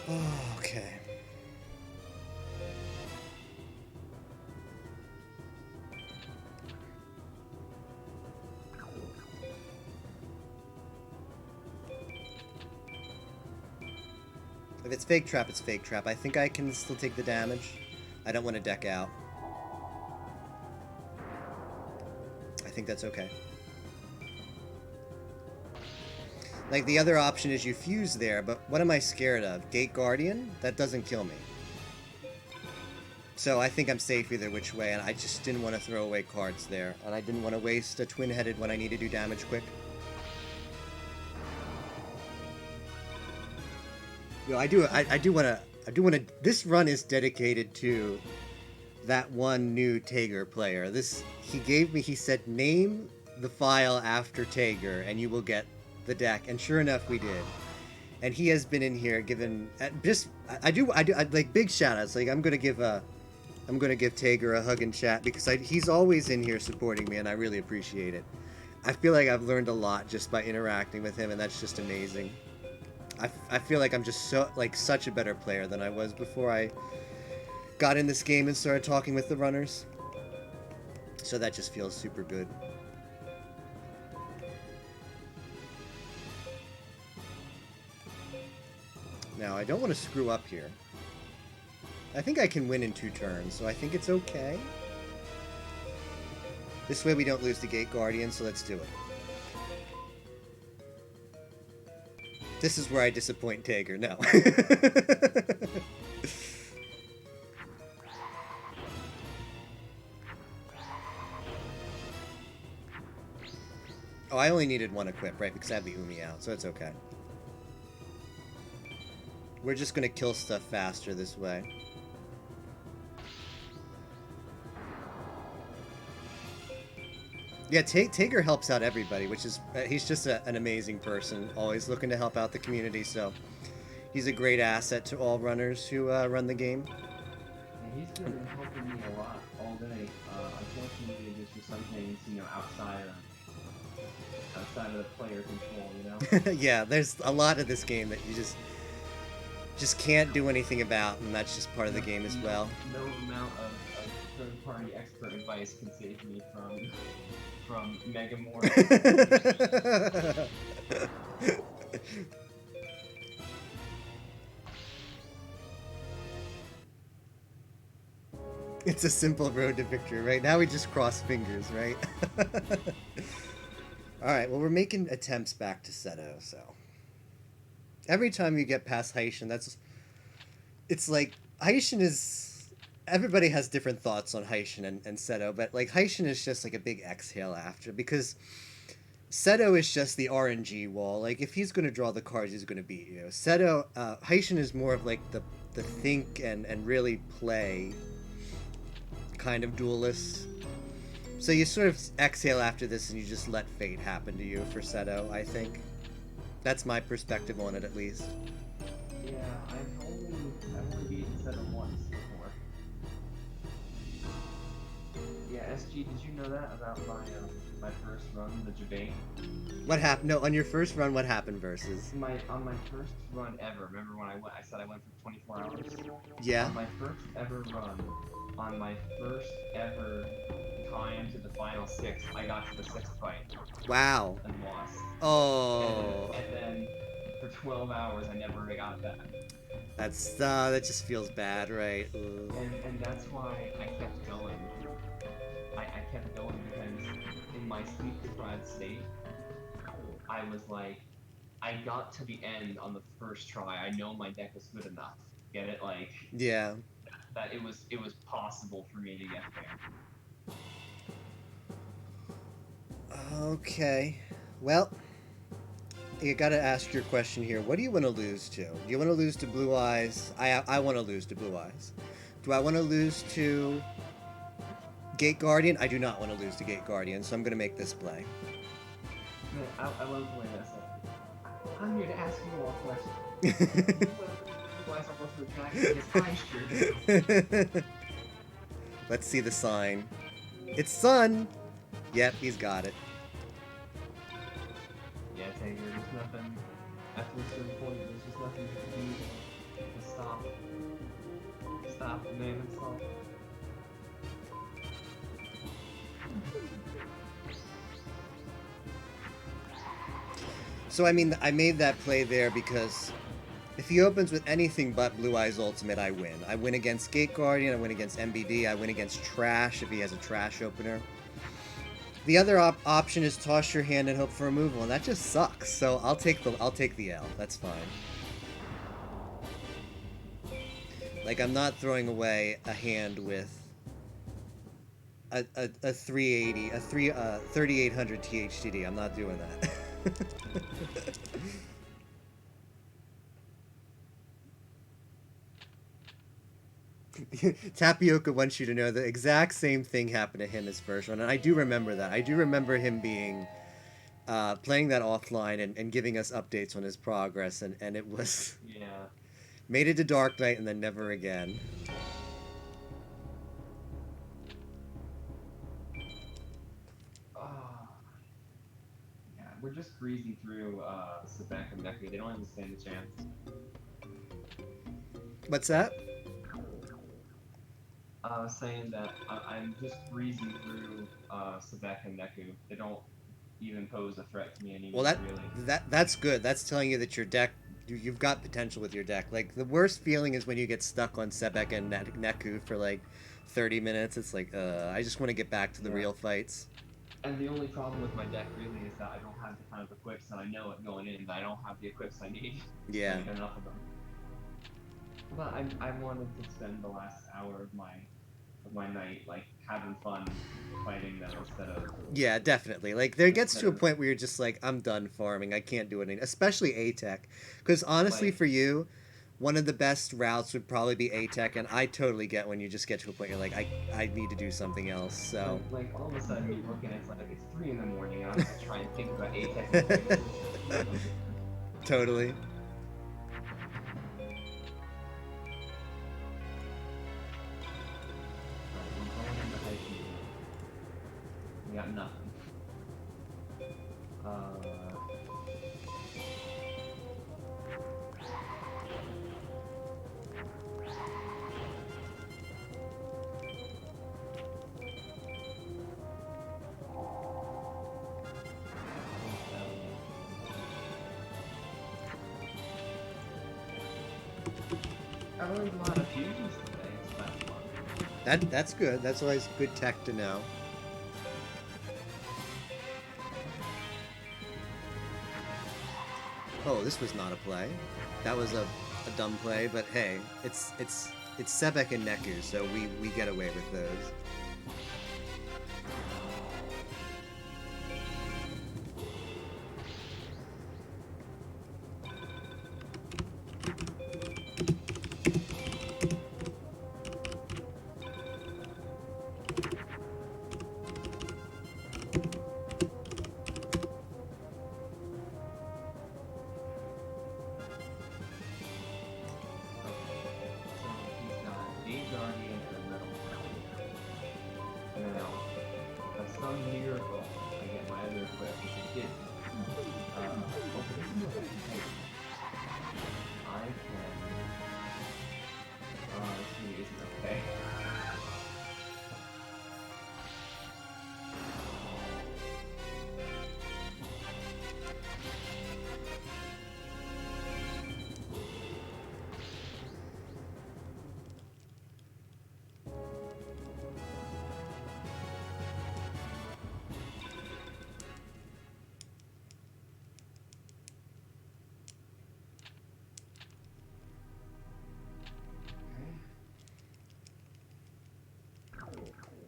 Oh, okay. If it's fake trap, it's fake trap. I think I can still take the damage. I don't want to deck out. I think that's okay. Like, the other option is you fuse there, but what am I scared of? Gate Guardian? That doesn't kill me. So I think I'm safe either which way, and I just didn't want to throw away cards there. And I didn't want to waste a twin-headed when I need to do damage quick. Yo, I do want to, this run is dedicated to that one new Tager player. He said, name the file after Tager, and you will get the deck, and sure enough we did. And he has been in here given like big shout outs. Like I'm gonna give Tager a hug and chat because he's always in here supporting me, and I really appreciate it. I feel like I've learned a lot just by interacting with him, and that's just amazing. I feel like I'm just such a better player than I was before I got in this game and started talking with the runners. So that just feels super good. Now, I don't want to screw up here. I think I can win in 2 turns, so I think it's okay. This way we don't lose the Gate Guardian, so let's do it. This is where I disappoint Tager. No. Oh, I only needed 1 equip, right? Because I have the Umi out, so it's okay. We're just gonna kill stuff faster this way. Yeah, Tager helps out everybody, which is... he's just an amazing person, always looking to help out the community, so... He's a great asset to all runners who run the game. Yeah, he's been helping me a lot all day. Unfortunately, there's just some things, outside of the player control, Yeah, there's a lot of this game that you just can't do anything about, and that's just part of the game as well. No amount of third-party expert advice can save me from Megamorph. It's a simple road to victory, right? Now we just cross fingers, right? Alright, well, we're making attempts back to Seto, so... Every time you get past Haitian, it's like... Heishin is... Everybody has different thoughts on Heishin and Seto, but like Heishin is just like a big exhale after, because Seto is just the RNG wall. Like, if he's going to draw the cards, he's going to beat you. Seto, Heishin is more of like the think and really play kind of duelist. So you sort of exhale after this and you just let fate happen to you for Seto, I think. That's my perspective on it, at least. Yeah, I've only beaten Seto once before. Yeah, SG, did you know that about my first run, the Jabane? What happened? No, on your first run, what happened versus? On my first run ever, remember when I said I went for 24 hours? Yeah. On my first ever run, on my first ever time to the final 6, I got to the 6th fight. Wow. And lost. Oh. And then for 12 hours, I never got that. That's, that just feels bad, right? And that's why I kept going. I kept going because in my sleep-deprived state, I was like, I got to the end on the first try. I know my deck was good enough. Get it? Like, Yeah. that it was possible for me to get there. Okay. Well, you gotta ask your question here. What do you want to lose to? Do you want to lose to Blue Eyes? I want to lose to Blue Eyes. Do I want to lose to Gate Guardian? I do not want to lose to Gate Guardian, so I'm gonna make this play. Man, I love the way that said. I'm here to ask you more questions. Why is our first Let's see the sign. It's Sun! Yep, he's got it. Yeah, Tanger, there's nothing. After a certain point, there's just nothing you can do to stop. Stop the name and stop. So, I mean, I made that play there because if he opens with anything but Blue Eyes Ultimate, I win. I win against Gate Guardian, I win against MBD, I win against Trash if he has a Trash opener. The other option is toss your hand and hope for removal, and that just sucks. So I'll take the L. That's fine. Like, I'm not throwing away a hand with a 380, a 3800 THTD. I'm not doing that. Tapioca wants you to know the exact same thing happened to him his first one, and I do remember that. I do remember him being playing that offline and giving us updates on his progress, and it was made it to Dark Knight and then never again. Yeah, we're just breezing through Sebek and Neku. They don't even stand a chance. What's that? I was saying that I'm just breezing through Sebek and Neku. They don't even pose a threat to me anymore. Well, really. that's good. That's telling you that your deck, you've got potential with your deck. Like, the worst feeling is when you get stuck on Sebek and Neku for like 30 minutes. It's like, I just want to get back to the real fights. And the only problem with my deck really is that I don't have the kind of equips, and I know it going in, that I don't have the equips I need. Yeah. Enough of them. But I wanted to spend the last hour of my night like having fun fighting them instead of. Yeah, definitely. Like, there gets to a point where you're just like, I'm done farming. I can't do it anymore. Especially A-Tech, because honestly, for you, one of the best routes would probably be A-Tech, and I totally get when you just get to a point you're like, I need to do something else. So. Like all of a sudden you look and it's like it's 3 in the morning, and I'm gonna try and think about A-Tech. Totally. We got nothing. I learned a lot of fusions today. It's not fun. That's good. That's always good tech to know. Oh, this was not a play. That was a dumb play, but hey, it's It's Sebek and Neku, so we get away with those.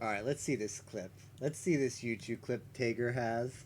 Alright, let's see this clip. Let's see this YouTube clip Tager has.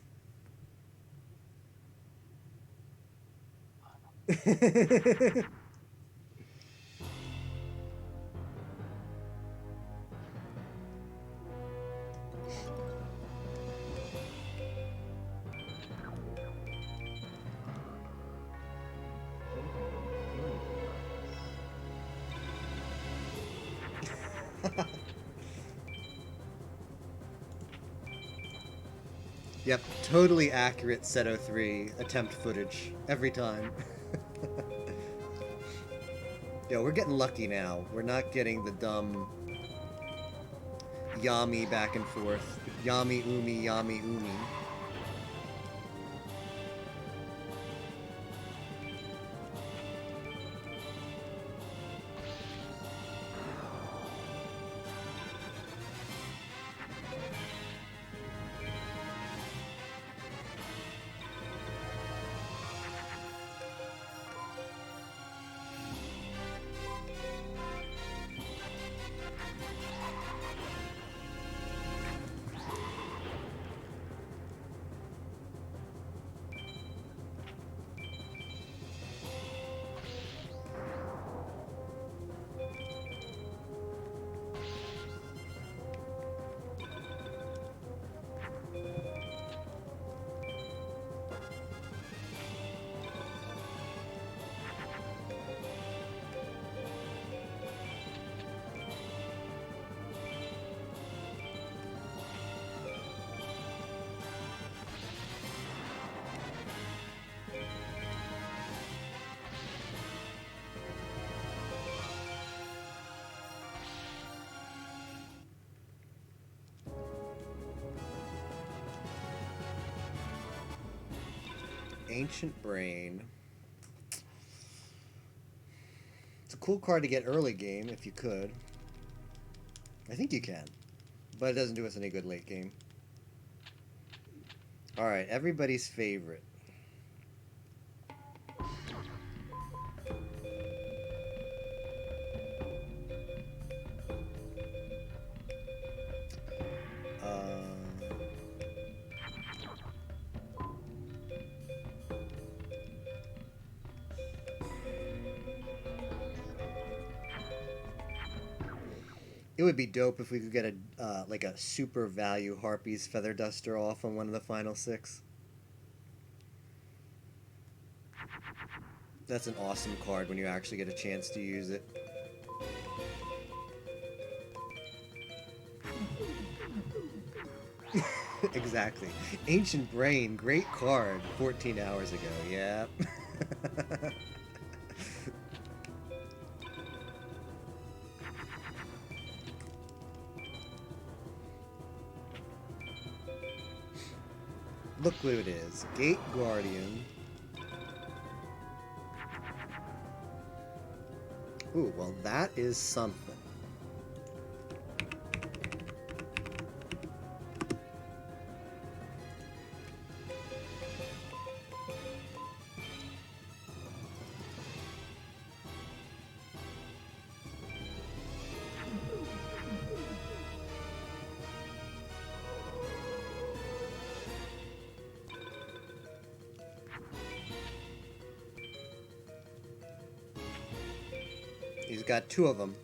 Yep, totally accurate Seto 3 attempt footage every time. Yo, we're getting lucky now. We're not getting the dumb Yami back and forth. Yami Umi, Yami Umi. Ancient Brain. It's a cool card to get early game if you could. I think you can. But it doesn't do us any good late game. Alright, everybody's favorite. It would be dope if we could get a like a super value Harpies Feather Duster off on one of the final 6. That's an awesome card when you actually get a chance to use it. Exactly. Ancient Brain, great card 14 hours ago, yeah. Look what it is. Gate Guardian. Ooh, well that is something. He's got 2 of them.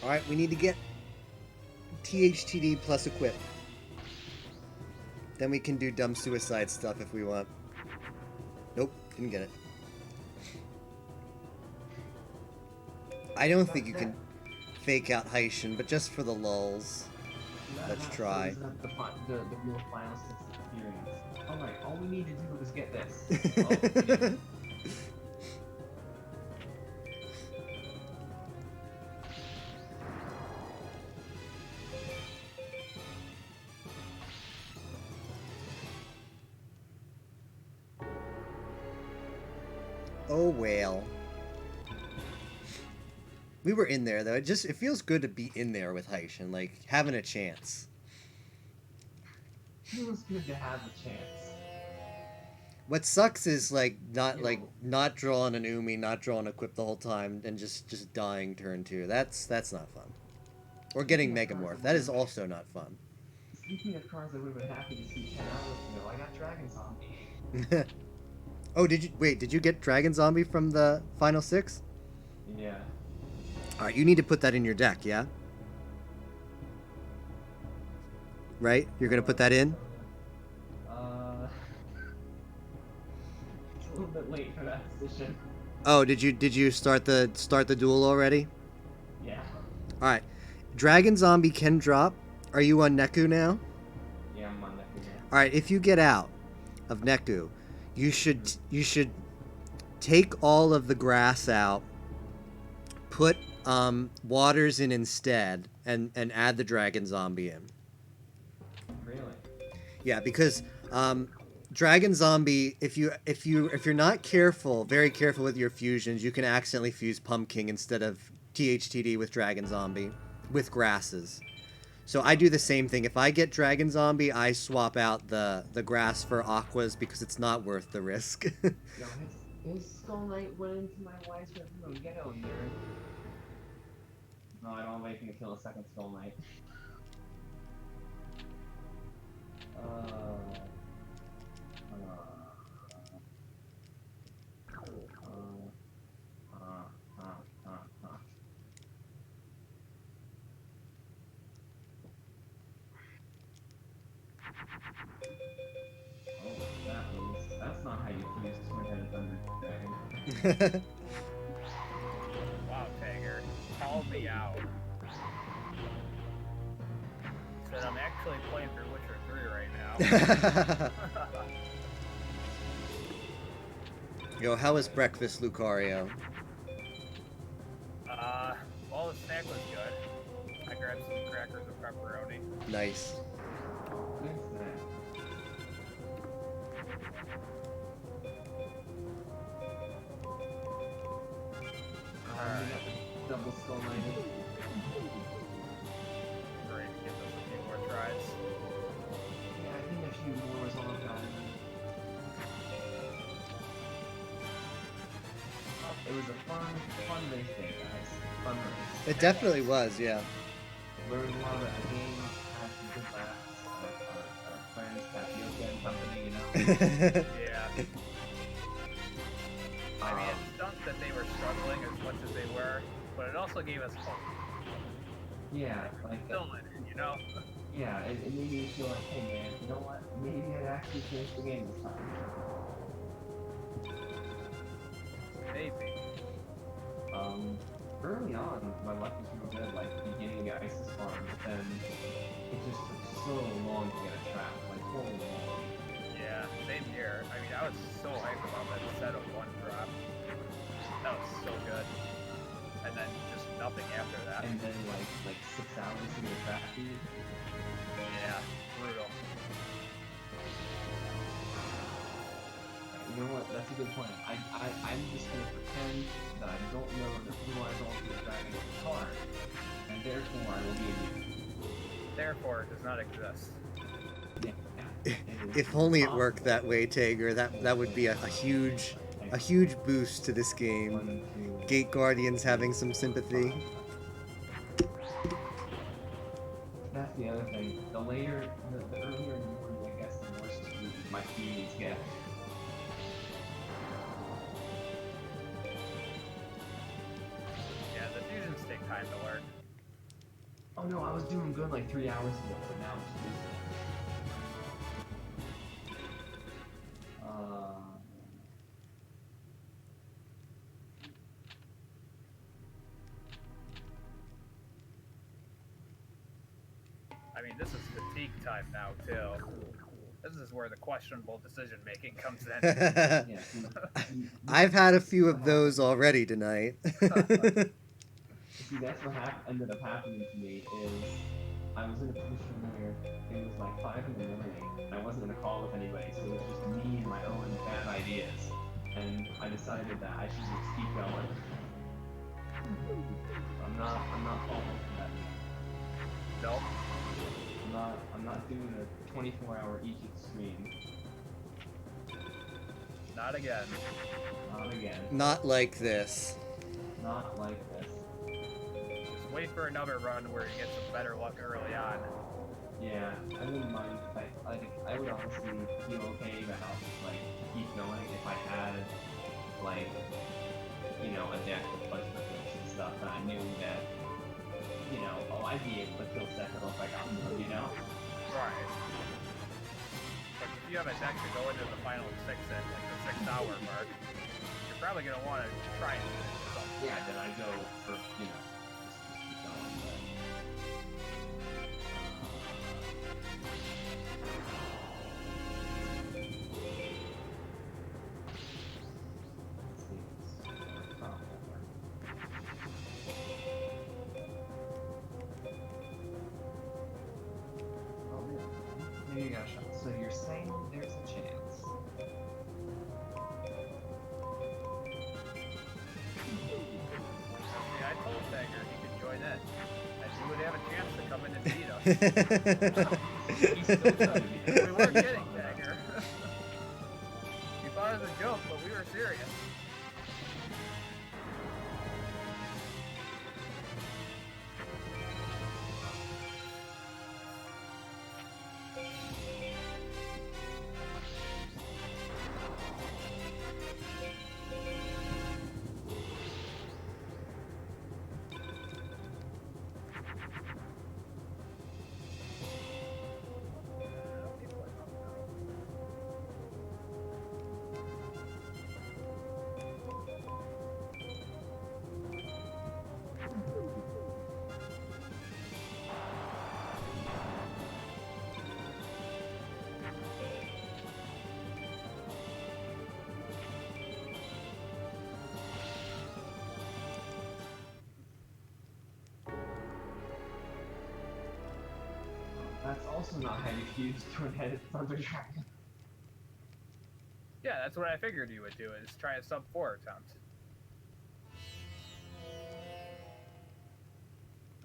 Alright, we need to get THTD plus equip. Then we can do dumb suicide stuff if we want. Nope, didn't get it. I don't think you can fake out Heishin, but just for the lulls. Let's try. The real Final Six experience. Alright, all we need to do is get this. Oh well. We were in there though. It feels good to be in there with Heishin, like having a chance. Feels good to have a chance. What sucks is not drawing an Umi, not drawing equip the whole time, and just dying turn 2. That's not fun. Or getting Megamorph. That is also not fun. Speaking of cards I would have been happy to see 10 hours ago, I got Dragon Zombie. Oh, did you get Dragon Zombie from the Final 6? Yeah. Alright, you need to put that in your deck, yeah? Right? You're gonna put that in? It's a little bit late for that position. Oh, did you start the duel already? Yeah. Alright. Dragon Zombie can drop. Are you on Neku now? Yeah, I'm on Neku now. Alright, if you get out of Neku, you should take all of the grass out, put waters in instead, and add the Dragon Zombie in. Really? Yeah, because Dragon Zombie, if you're not careful, very careful with your fusions, you can accidentally fuse Pumpkin instead of THTD with Dragon Zombie with grasses. So I do the same thing. If I get Dragon Zombie, I swap out the grass for Aquas because it's not worth the risk. No, his Skull Knight went into my wife's room. Get out here. No, I don't have anything to kill a second Skull Knight. That's not how you fuse Twin-Headed Thunder Dragon. Wow, Tager. Called me out. Said I'm actually playing through Witcher 3 right now. Yo, how was breakfast, Lucario? Well, the snack was good. I grabbed some crackers and pepperoni. Nice. Thanks, man. Double Skull Knight. Great, give this a few more tries. Yeah, I think a few more is all I've got. It was a fun race day, guys. Fun race. It definitely was, yeah. Learned a lot about the game, had some good laughs with our friends, Tapioca and company, you know? Yeah. I mean, it stunk that they were struggling as much as they were, but it also gave us hope. Yeah, like Still in it, you know? yeah, it made me feel like, hey man, you know what? Maybe I'd actually finish the game this time. Maybe. Early on, my luck was real good, like beginning at Isis Farm, but then it just took so long to get a trap, like holy moly. Yeah, same here. I mean, I was so hyped about that set of 1 drop. That was so good. And then just nothing after that. And then like 6 hours to get a trap feed. Yeah, brutal. You know what? That's a good plan. I'm just gonna pretend that I don't know that Blue Eyes Ultimate Dragon is a card, and therefore I will be immune. Therefore, it does not exist. Yeah. If only it worked that way, Tager. That would be a huge boost to this game. Gate Guardians having some sympathy. That's the other thing. The earlier in the morning, I guess, the worse my feelings get. Yeah, the Oh no, I was doing good like 3 hours ago, but now it's losing. I mean, this is fatigue time now, too. This is where the questionable decision making comes in. Yeah, I've had a few of those already tonight. see, that's what ended up happening to me is I was in a position where it was like 5 in the morning and I wasn't in a call with anybody, so it was just me and my own bad ideas. And I decided that I should just keep going. I'm not falling for that. Nope. I'm not doing a 24-hour Egypt stream. Not again. Not again. Not like this. Not like this. Just wait for another run where you get some better luck early on. Yeah, I wouldn't mind if I would honestly feel okay about like keep going if I had like a deck with a bunch of clips and stuff that I knew that I'd be able to kill Sekiro if I got more, Right. But if you have a deck to go into the final 6 at like the 6-hour mark, you're probably going to want to try and finish something. Yeah, then I go for just keep going. Maybe you got a shot. So you're saying there's a chance. Yeah, I told Dagger he could join in. And he would have a chance to come in and beat us. He's still trying to be. We weren't kidding, Dagger. You thought it was a joke, but we were serious. That's also not how you use Twin-Headed Thunder Dragon. Yeah, that's what I figured you would do, is try a sub-4 attempt.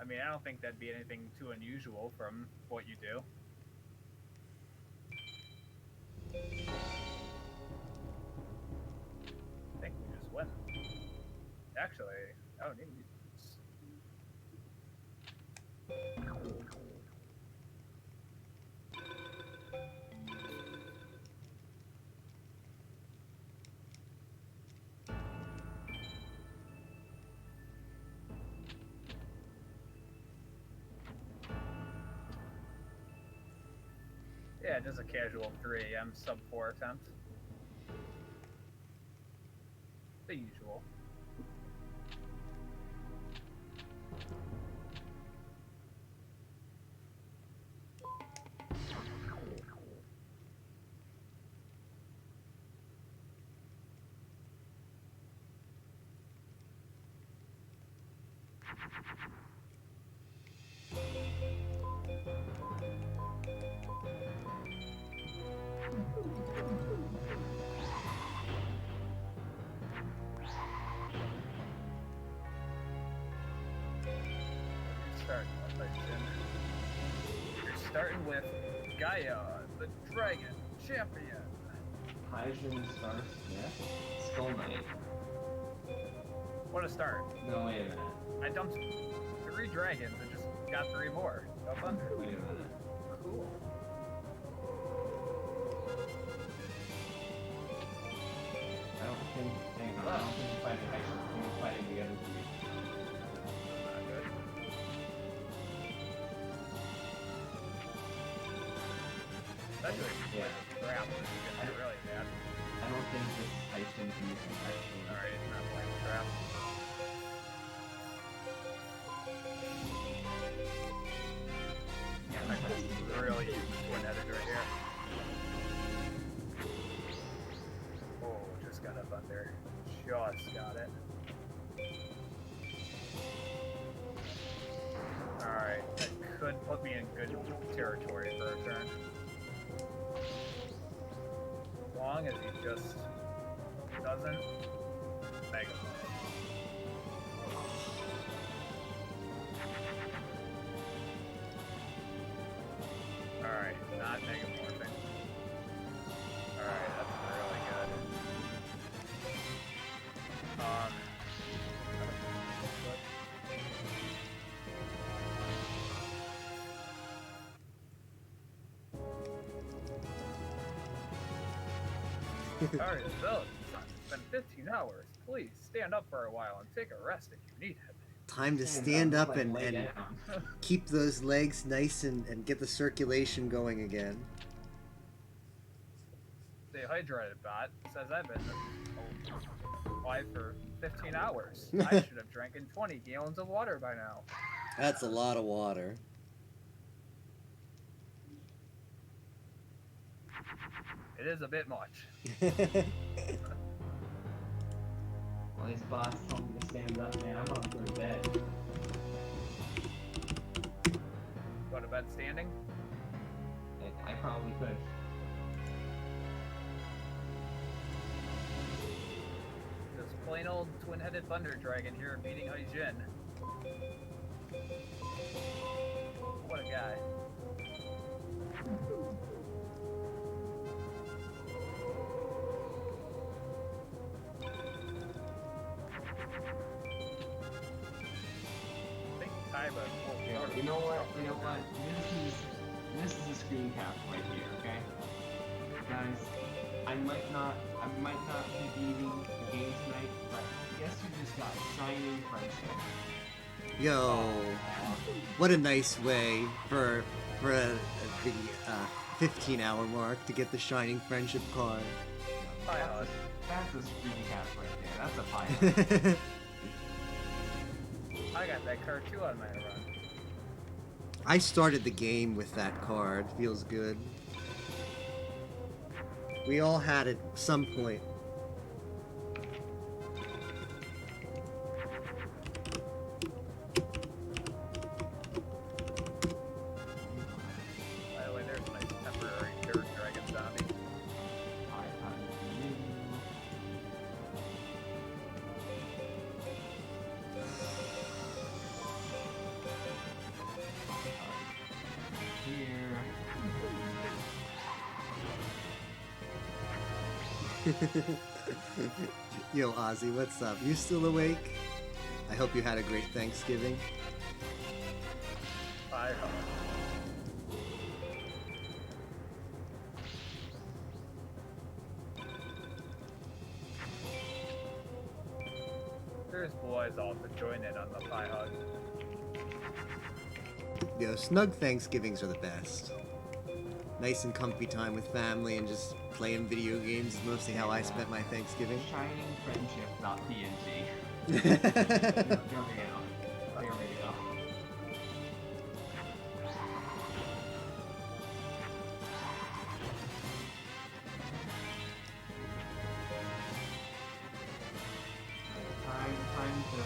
I mean, I don't think that'd be anything too unusual from what you do. I think we just win. Actually, I don't need to use this. Yeah, just a casual 3 AM sub-4 attempt. The usual. You're starting with Gaia, the Dragon Champion. Hydrogen Star Smith? Skull Knight. What a start. No, wait a minute. I dumped 3 dragons and just got 3 more. No thunder. Wait a minute. Cool. I don't think. Hang on. I don't think we're fighting. Actually, I think we're fighting together. Not good. Especially if you Yeah. play the trap, this is gonna be really bad. I don't think this Tyson can use it actually. Alright, he's not playing the trap. Yeah, I could really use this one-headed right here. Oh, just got up under. Just got it. Alright, that could put me in good territory for a turn. As long as he just doesn't make a Alright, not megamorphing. Alright, that's really good. Alright, so it's been 15 hours. Please stand up for a while and take a rest if you need it. Time to Stand stand up, up like, and lay down. keep those legs nice and get the circulation going again. Dehydrated bot says I've been alive for 15 hours. I should have drank in 20 gallons of water by now. That's a lot of water. It is a bit much. Well, his boss told me to stand up, man. I'm up for bed. Go to bed standing? I probably could. Just plain old twin-headed thunder dragon here beating Haijin. What a guy. I think Kaiba will You know what? You know what? This is a screen cap right here, okay? Guys, I might not be beating the game tonight, but guess who just got Shining Friendship? Yo, what a nice way for the 15-hour mark to get the Shining Friendship card. That's a screen cap right there. That's a pilot. I got that card too on my run. I started the game with that card. Feels good. We all had it at some point. By the way, there's a nice temporary dirt dragon zombie. Yo, Ozzy, what's up? You still awake? I hope you had a great Thanksgiving. I hope. There's boys all to join in on the pie hug. Yo, snug Thanksgivings are the best. Nice and comfy time with family and just playing video games is mostly how I spent my Thanksgiving. ShiningFriendship.png. There we go. There we go. Time to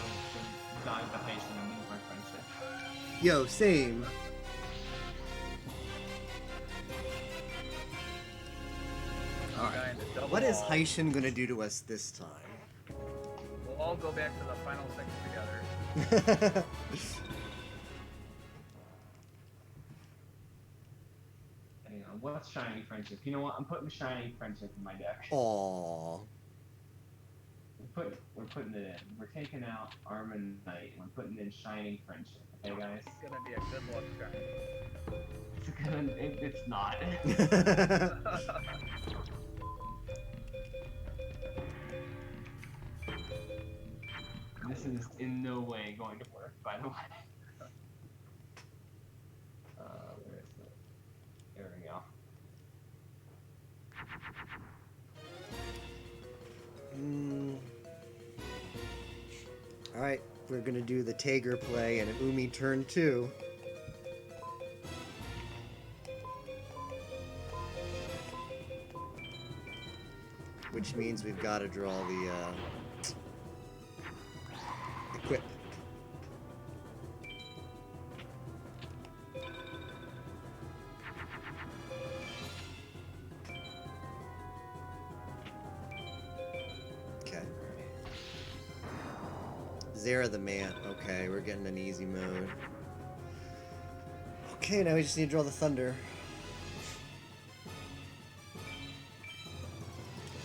dive the face and lose my friendship. Yo, same. Alright. What is Haishin gonna do to us this time? We'll all go back to the final six together. Hang on, what's Shining Friendship? You know what? I'm putting Shining Friendship in my deck. Aww. We're putting it in. We're taking out Armin Knight and we're putting in Shining Friendship. Okay, guys? It's gonna be a good look, guys. It's not. This is in no way going to work, by the way. Where is it? There we go. Alright, we're gonna do the Tager play and an Umi turn 2. Which means we've got to draw the equip. Okay. Zera the man. Okay, we're getting an easy mode. Okay, now we just need to draw the thunder.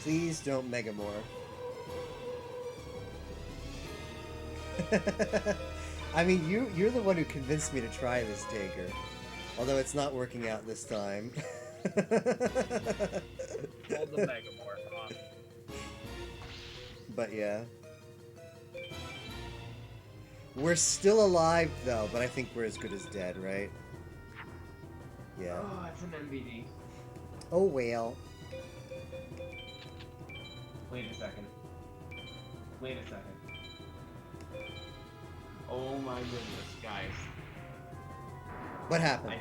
Please don't Megamorph. I mean, you're the one who convinced me to try this Taker. Although it's not working out this time. Hold the Megamorph on. But yeah. We're still alive though, but I think we're as good as dead, right? Yeah. Oh, it's an MVD. Oh well. Wait a second. Wait a second. Oh my goodness, guys. What happened?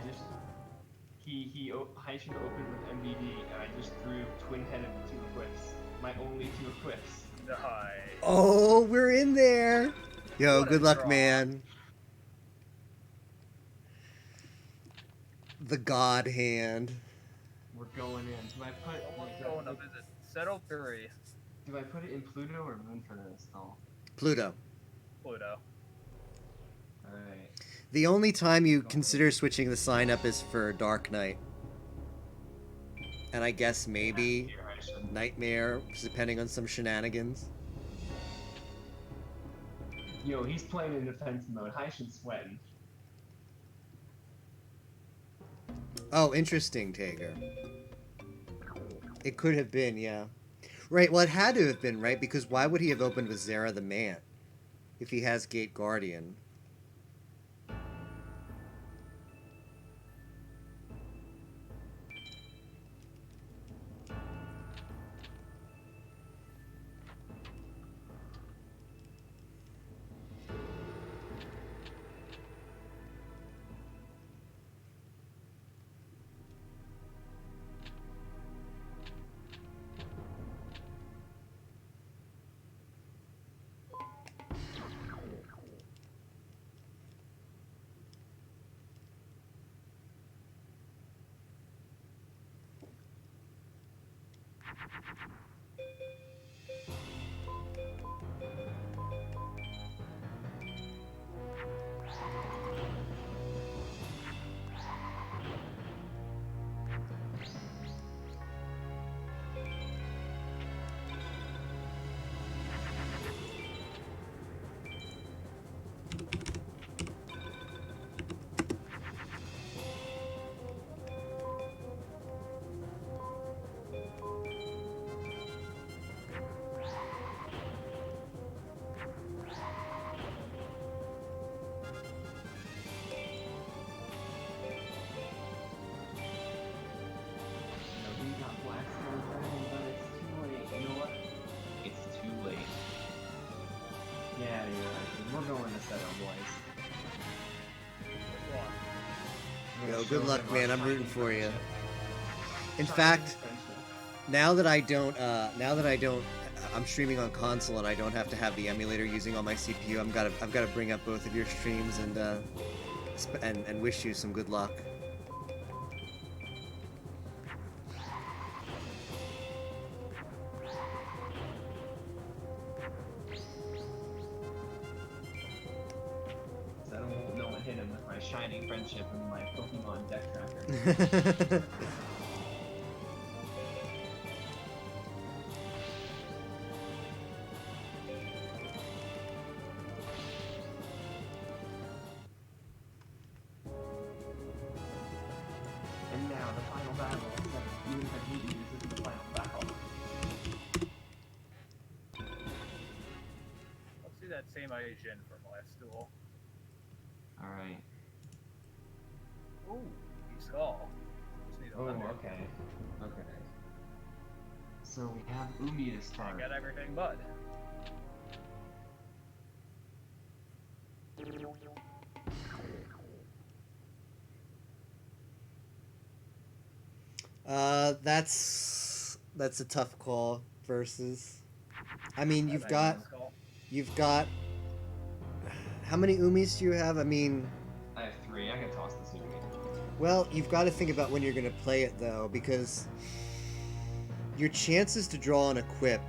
Haishin opened with MVD, and I just threw twin-headed with 2 equips. My only 2 equips. Nice. Oh, we're in there. Yo, What a good luck, draw. man. The God hand. We're going in. Do I put Someone's going to visit Settle Fury. Do I put it in Pluto or Moon for this install? Pluto. Pluto. Alright. The only time you consider switching the sign up is for Dark Knight. And I guess maybe Here, Haishin. Nightmare, depending on some shenanigans. Yo, he's playing in defense mode. Haishin's sweating. Oh, interesting, Tager. It could have been, yeah. Right, well, it had to have been, right? Because why would he have opened with Zera the Man if he has Gate Guardian? We got Blackstone Dragon, but it's too late. You know what? It's too late. Yeah, you're right. We're going to Settle, boys. Which one? We're Yo, gonna good show luck, them man. our I'm rooting shining for you. friendship. In Shining fact, friendship. now that I don't, I'm streaming on console and I don't have to have the emulator using all my CPU. I've got to bring up both of your streams and wish you some good luck. So I don't know what hit him with my shining friendship and my Pokemon deck tracker. And now the final battle. Even if I beat you, this isn't the final battle. Let's see that same Asian from last duel. Alright. Ooh, he skull. Just need a Oh, thunder. okay. Okay. So we have Umi to I start. got everything but. That's a tough call. Versus, I mean, I you've think got it's cool. you've got. How many umis do you have? I mean, I have 3. I can toss this Umi. well, you've got to think about when you're gonna play it though, because your chances to draw an equip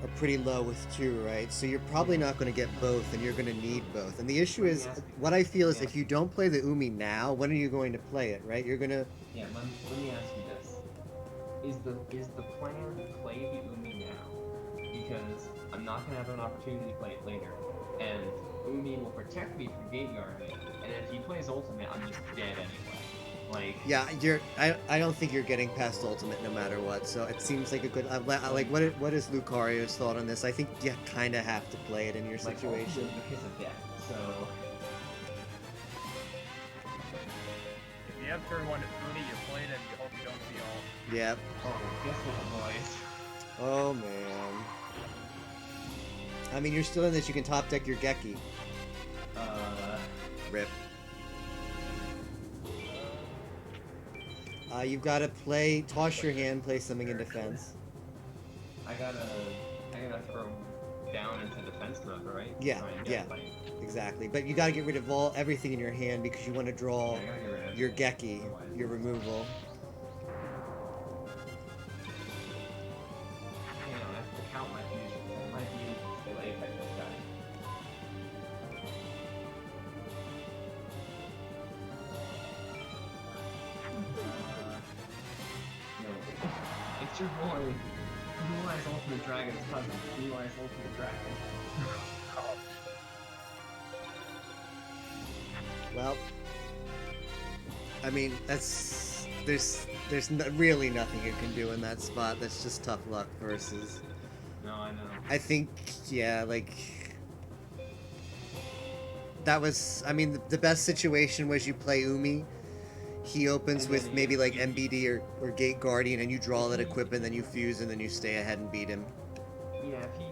are pretty low with 2, right? So you're probably not going to get both, and you're going to need both. And the issue Let me is, ask you- what I feel is, let me if you don't play the Umi now, when are you going to play it, right? You're gonna. Yeah, let me ask you this. Is the plan to play the Umi now? Because I'm not gonna have an opportunity to play it later. And Umi will protect me from gate guarding, and if he plays ultimate, I'm just dead anyway. Like Yeah, you're. I don't think you're getting past ultimate no matter what. So it seems like a good. Like, what is Lucario's thought on this? I think you kind of have to play it in your situation. ultimate because of death. So If you have turn 1 to Uni, you play it and you hope you don't see all. Yeah. guess what, boys? Oh man. I mean, you're still in this. You can top deck your Geki. Rip. You've got to toss your hand, play something in defense. I gotta throw down into defense mode, right? Yeah, Try and yeah. get, like, Exactly. But you got to get rid of everything in your hand because you want to draw I gotta get rid of your everything, Geki, otherwise your it's- removal. Hang on, I have to count my fusions. I might be delayed by this guy. No. It's your boy. Blue Eyes Ultimate Dragon's cousin. Blue Eyes Ultimate Dragon. Oh, Well, I mean, there's really nothing you can do in that spot. That's just tough luck versus. No, I know. I think, yeah, like that was. I mean, the best situation was you play Umi. He opens And with then maybe you- like MBD or Gate Guardian, and you draw that equipment, then you fuse, and then you stay ahead and beat him. Yeah, if he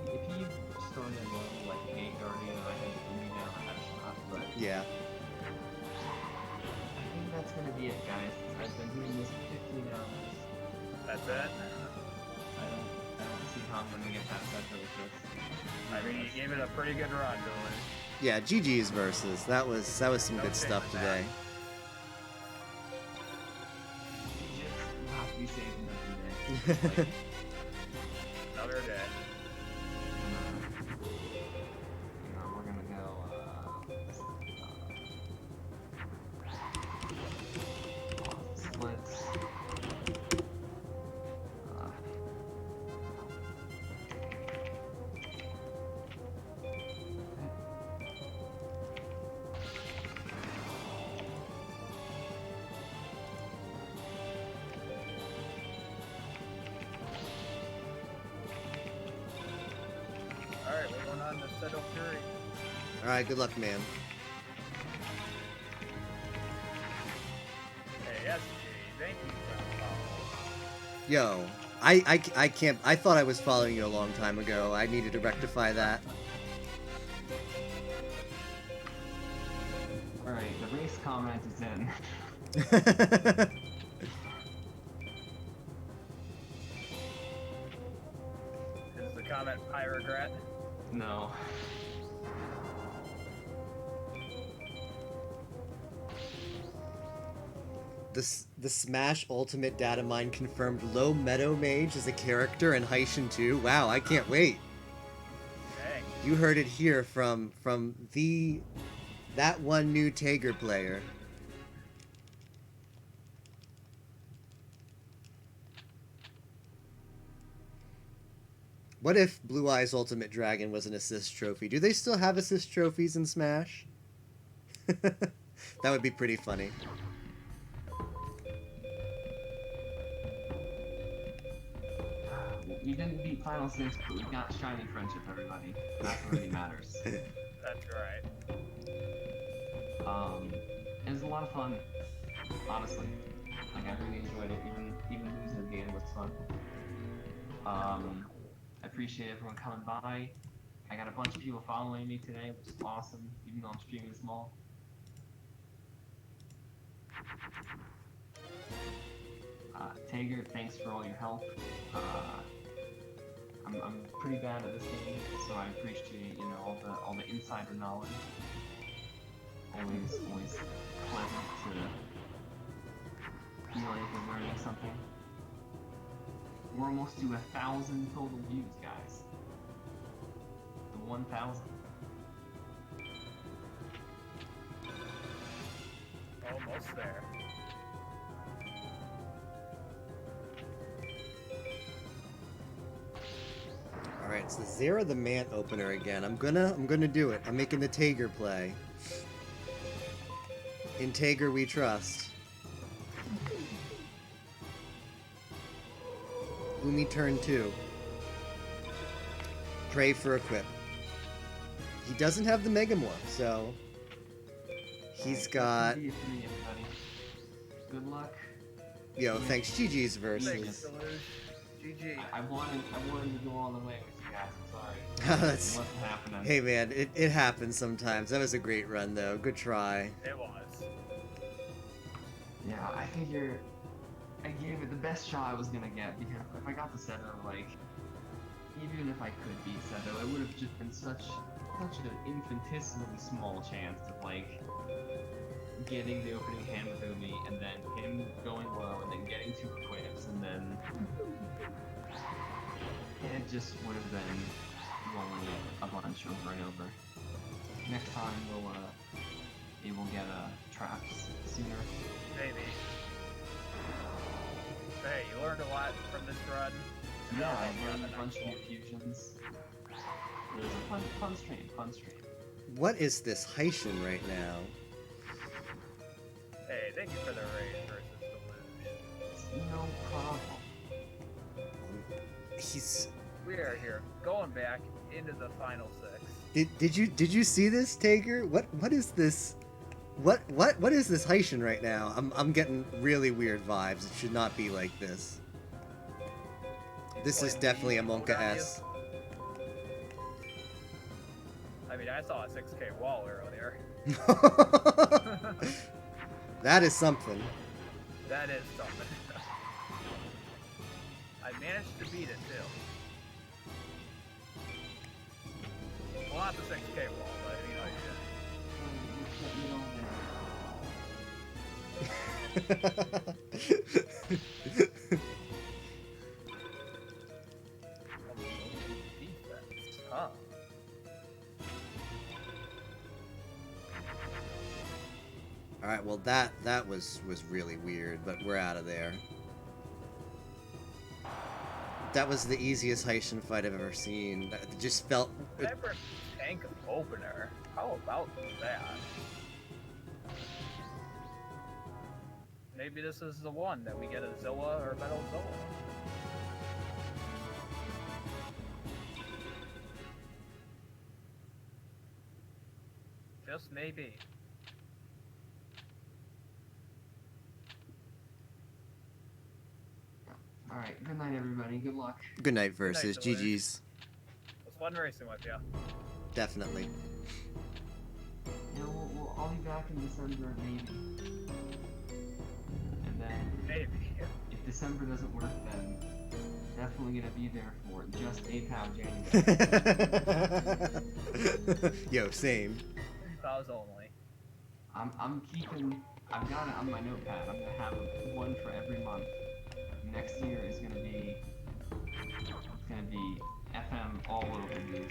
started low like Gate Guardian and I had to Umi down, I had a shot, but Yeah. I think that's gonna be it, guys. I've been doing this for 15 hours. that's it. I don't see how I'm gonna get past that with this. I mean, you gave it a pretty good run, Dylan. Yeah, GG's versus. That was some No good shame stuff in that. today. You have to be saving them today. Like, Another day. we're gonna go, splits. Alright, we're going on to Settle Fury. All right, good luck, man. Hey, yes, thank you for the follow. Yo, I can't. I thought I was following you a long time ago. I needed to rectify that. Alright, the race comment is in. Is the comment I regret? No. The Smash Ultimate Data Mine confirmed Low Meadow Mage as a character in Heishin 2. Wow, I can't wait. Dang. You heard it here from that one new Tager player. What if Blue Eyes Ultimate Dragon was an assist trophy? Do they still have assist trophies in Smash? That would be pretty funny. We didn't beat Final Six, but we got Shiny Friendship, everybody. That's what really matters. That's right. It was a lot of fun, honestly. Like, I really enjoyed it, even losing the game was fun. I appreciate everyone coming by. I got a bunch of people following me today, which is awesome, even though I'm streaming small. Tager, thanks for all your help. I'm pretty bad at this game, so I appreciate all the insider knowledge. Always pleasant to feel like you're learning something. We're almost to 1,000 total views, guys. The 1,000. Almost there. Alright, so Zero the Mant opener again. I'm gonna do it. I'm making the Tager play. In Tager we trust. Umi turn 2. Pray for equip. He doesn't have the Megamorph, so he's got. Good luck. Yo, thanks. GG's versus. Thanks, Deluge. GG. I wanted to go all the way with you guys. I'm sorry. That's- It wasn't happening. Hey man, it happens sometimes. That was a great run though. Good try. It was. Yeah, I figure I gave it the best shot I was gonna get, because if I got the Seto, like, even if I could beat Seto, it would have just been such an infinitesimally small chance of, like, getting the opening hand with Umi, and then him going low, and then getting 2 equips, and then it just would have been rolling a bunch over and over. Next time we'll get traps sooner. Maybe. Hey, you learned a lot from this run. Yeah, I You're on learned the a bunch of next new one. fusions. It was a fun stream. What is this Haitian right now? Hey, thank you for the raid versus Deluge. No problem. He's. We are here, going back into the final 6. Did you see this, Tager? What is this? What is this Haitian right now? I'm getting really weird vibes. It should not be like this. This is definitely a Monka S. I mean, I saw a 6K wall earlier. That is something. That is something. I managed to beat it too. Well, not the 6K wall, but you know, defense, huh? All right, well that was really weird, but we're out of there. That was the easiest Haitian fight I've ever seen. It just felt. Never tank opener. How about that? Maybe this is the one that we get a Zilla or Metal Zilla. Just maybe. Alright, good night everybody, good luck. Good night versus Deluge. GG's. It was fun racing with you. Definitely. You know, I'll be back in December, maybe. And then, Maybe. if December doesn't work, then definitely gonna be there for just APAL January. Yo, same. Pause only. I've got it on my notepad. I'm gonna have one for every month. Next year is gonna be, FM all over you.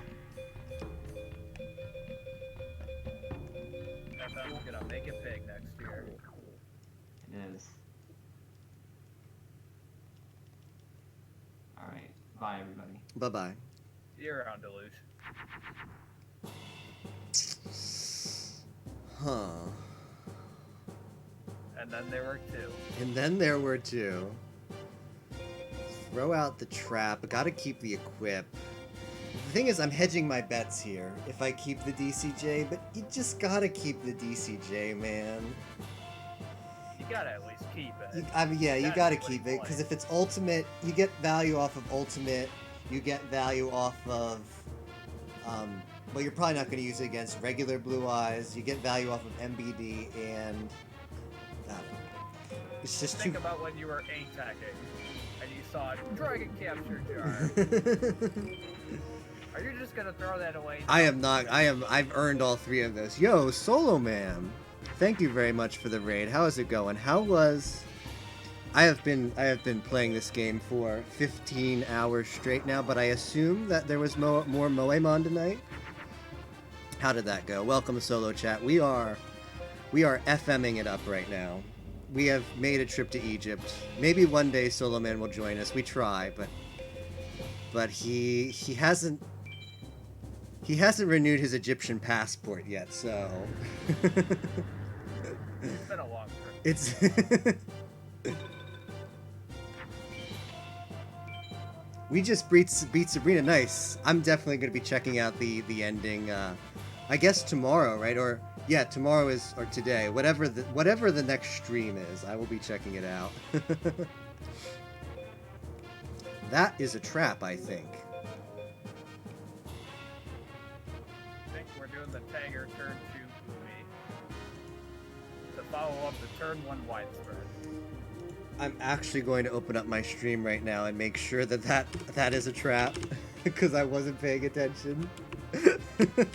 FM's gonna make it big next year. It is. Alright, bye everybody. Bye bye. See you around, Deluge. Huh. And then there were 2. And then there were 2. Throw out the trap. Gotta keep the equip. The thing is, I'm hedging my bets here if I keep the DCJ, but you just gotta keep the DCJ, man. You gotta at least keep it. I mean, yeah, you gotta Gotta keep keep it, because playing. if it's ultimate, you get value off of ultimate, you get value off of, well, you're probably not going to use it against regular Blue Eyes, you get value off of MBD, and, I don't know. It's just Think too. about when you were attacking and you saw a dragon capture jar. Are you just gonna throw that away? I am not. I've earned all 3 of those. Yo, Solo Man. Thank you very much for the raid. How is it going? How was? I have been playing this game for 15 hours straight now, but I assume that there was more Moemon tonight. How did that go? Welcome to Solo Chat. We are FMing it up right now. We have made a trip to Egypt. Maybe one day Solo Man will join us. We try, but he hasn't renewed his Egyptian passport yet, so It's been a long trip. it's we just beat Sabrina. Nice. I'm definitely going to be checking out the ending. I guess tomorrow, right? Or yeah, tomorrow or today. Whatever the next stream is, I will be checking it out. That is a trap, I think. I think we're doing the Tiger turn 2 movie to follow up the turn 1 widespread. I'm actually going to open up my stream right now and make sure that is a trap because I wasn't paying attention. Wouldn't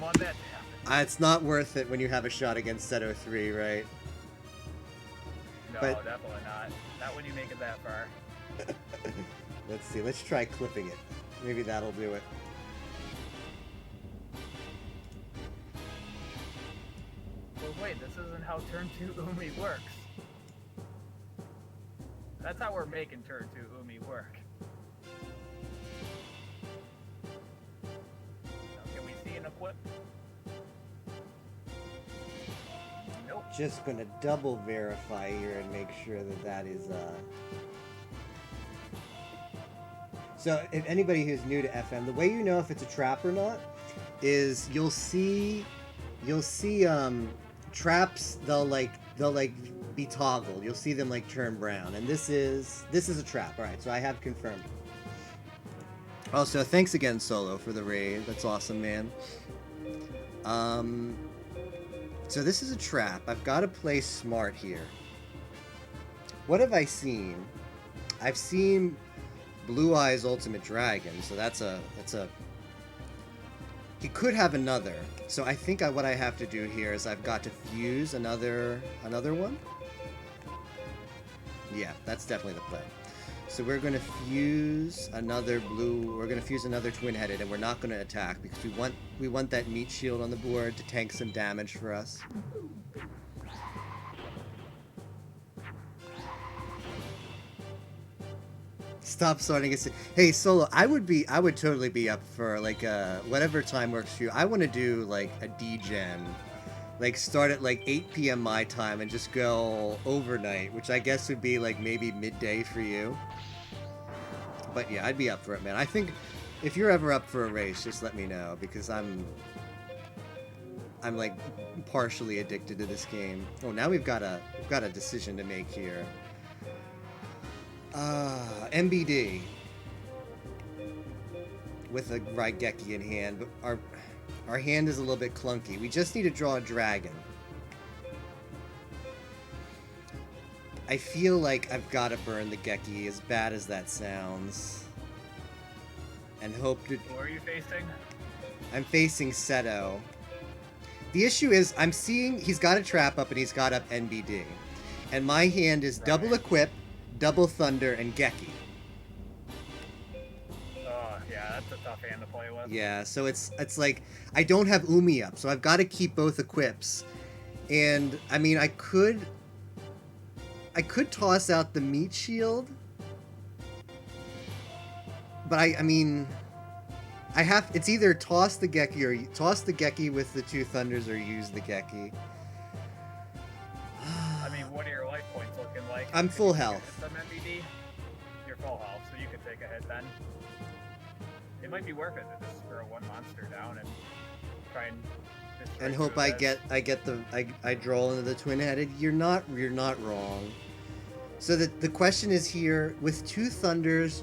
want that to happen. It's not worth it when you have a shot against Seto 3, right? No, but- definitely not. Not when you make it that far. Let's see. Let's try clipping it. Maybe that'll do it. Well, wait, this isn't how turn 2 Umi works. That's how we're making turn 2 Umi work. Now, can we see an equip? Nope. Just gonna double verify here and make sure that is So if anybody who's new to FM, the way you know if it's a trap or not is you'll see traps, they'll be toggled. You'll see them like turn brown. And this is a trap. Alright, so I have confirmed. Also, thanks again, Solo, for the raid. That's awesome, man. So this is a trap. I've got to play smart here. What have I seen? I've seen Blue Eyes Ultimate Dragon, so that's a... He could have another. So I think what I have to do here is I've got to fuse another one. Yeah, that's definitely the play. So we're going to fuse another blue... We're going to fuse another twin-headed, and we're not going to attack because we want that meat shield on the board to tank some damage for us. Stop starting it. Hey, Solo, I would totally be up for like whatever time works for you. I want to do like a D-Gen. Like start at like 8 p.m. my time and just go overnight, which I guess would be like maybe midday for you. But yeah, I'd be up for it, man. I think if you're ever up for a race, just let me know because I'm like partially addicted to this game. Oh, now we've got a decision to make here. MBD with a Raigeki in hand, but our hand is a little bit clunky. We just need to draw a dragon. I feel like I've got to burn the Geki, as bad as that sounds, and hope to... Who are you facing? I'm facing Seto. The issue is I'm seeing he's got a trap up and he's got up NBD, and my hand is double equip, double thunder, and Geki. Oh, yeah, that's a tough hand to play with. Yeah, so it's like I don't have Umi up, so I've got to keep both equips. And I mean, I could toss out the meat shield, but I mean, it's either toss the Geki or toss the Geki with the two thunders or use the Geki. I mean, what are your life points looking like? I'm full If you health. get some MVD, you're full health, so you can take a hit then. It might be worth it to just throw one monster down and try and destroy And hope two I of it. I draw into the twin-headed. You're not wrong. So the question is here with two thunders.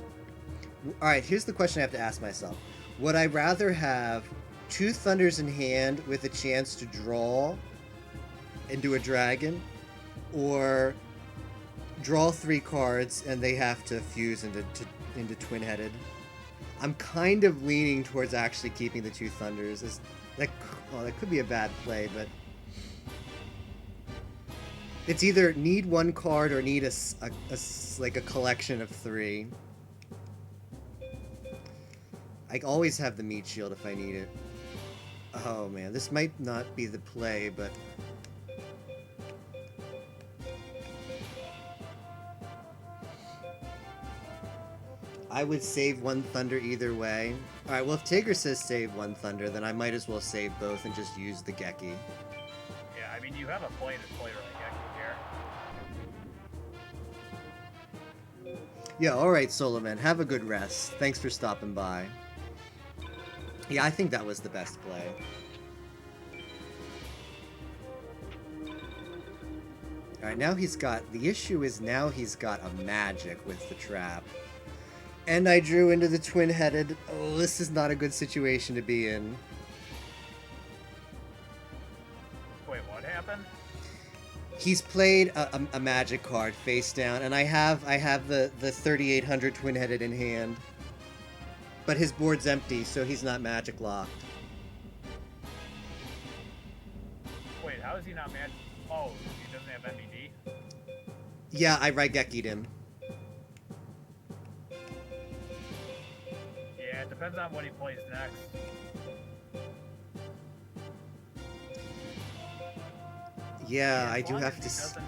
All right, here's the question I have to ask myself: would I rather have two thunders in hand with a chance to draw into a dragon, or draw 3 cards and they have to fuse into twin-headed. I'm kind of leaning towards actually keeping the 2 thunders. That could be a bad play, but it's either need 1 card or need like a collection of 3. I always have the meat shield if I need it. Oh man, this might not be the play, but I would save 1 thunder either way. Alright, well if Tigger says save 1 thunder, then I might as well save both and just use the Geki. Yeah, I mean, you have a play to play really here. Yeah, alright, Soloman, have a good rest. Thanks for stopping by. Yeah, I think that was the best play. Alright, now he's got... The issue is now he's got a magic with the trap. And I drew into the twin-headed. Oh, this is not a good situation to be in. Wait, what happened? He's played a magic card face down, and I have the 3800 twin-headed in hand. But his board's empty, so he's not magic locked. Wait, how is he not mad? Oh, he doesn't have MBD? Yeah, I Raigeki'd him. Yeah, it depends on what he plays next. Yeah, I As do long have as to... he doesn't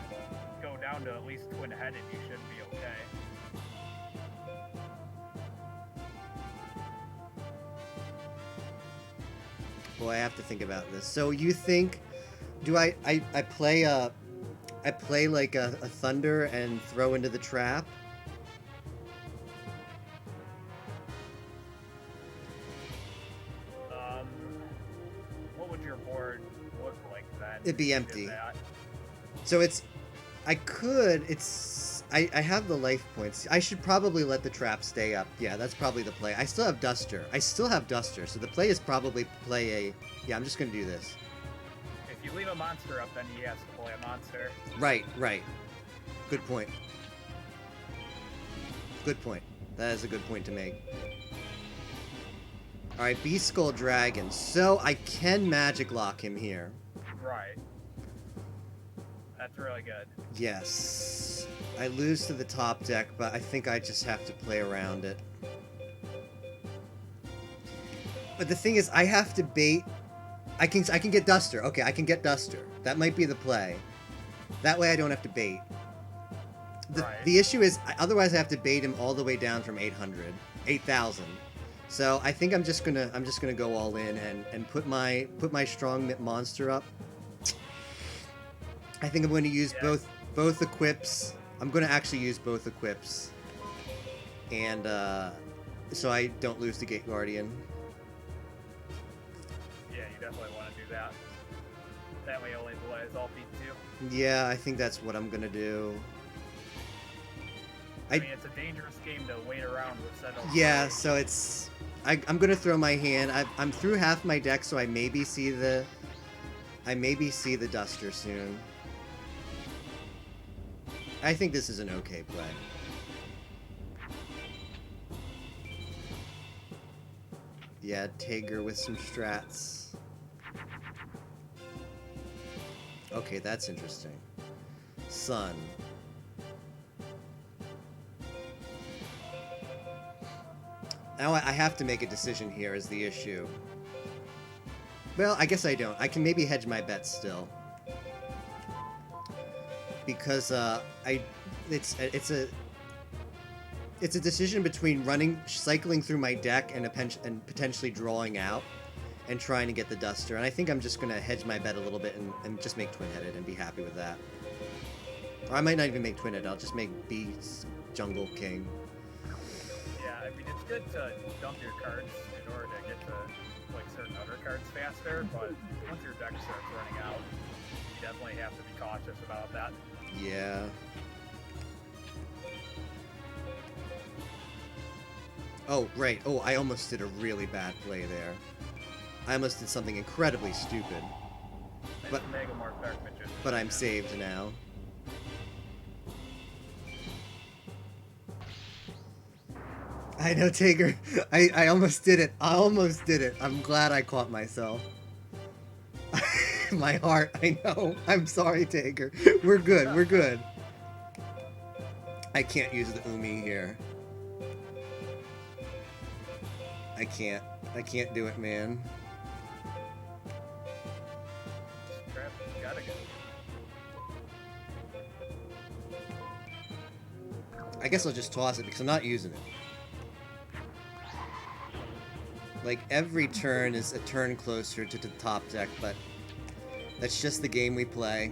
go down to at least twin-headed, you should be okay. Boy, I have to think about this. So you think... Do I play I play like a thunder and throw into the trap? What would your board look like then? It'd be if you did empty. that? So it's... I could... It's... I have the life points. I should probably let the trap stay up. Yeah, that's probably the play. I still have Duster. So the play is probably play a... Yeah, I'm just going to do this. If you leave a monster up, then he has to play a monster. Right. Good point. Good point. That is a good point to make. Alright, Beast Skull Dragon. So I can magic lock him here. Right. That's really good. Yes. I lose to the top deck, but I think I just have to play around it. But the thing is, I have to bait... I can get Duster. Okay, I can get Duster. That might be the play. That way I don't have to bait. The issue is, otherwise I have to bait him all the way down from 8,000. So I think I'm just gonna go all in and put my strong monster up. I think I'm going to use both equips. I'm going to actually use both equips, and so I don't lose the Gate Guardian. Yeah, you definitely want to do that. That way only delays all feet too. Yeah, I think that's what I'm going to do. I mean, it's a dangerous game to wait around with Sentinel. Yeah, so it's... I'm going to throw my hand. I'm through half my deck, so I maybe see the Duster soon. I think this is an okay play. Yeah, Tigger with some strats. Okay, that's interesting. Sun. Now I have to make a decision here is the issue. Well, I guess I don't. I can maybe hedge my bets still. Because it's a decision between cycling through my deck and potentially drawing out and trying to get the Duster. And I think I'm just going to hedge my bet a little bit and just make twin-headed and be happy with that. Or I might not even make twin-headed. I'll just make Beast Jungle King. Yeah, I mean, it's good to dump your cards in order to get to like certain other cards faster, but once your deck starts running out, you definitely have to be cautious about that. Yeah. Oh, right. Oh, I almost did a really bad play there. I almost did something incredibly stupid. It's Megamorph Dark Magician. But I'm saved now. I know, Tager. I almost did it. I almost did it. I'm glad I caught myself. My heart, I know. I'm sorry, Tager. We're good. We're good. I can't use the Umi here. I can't. I can't do it, man. Crap, gotta go. I guess I'll just toss it because I'm not using it. Like, every turn is a turn closer to the top deck, but that's just the game we play.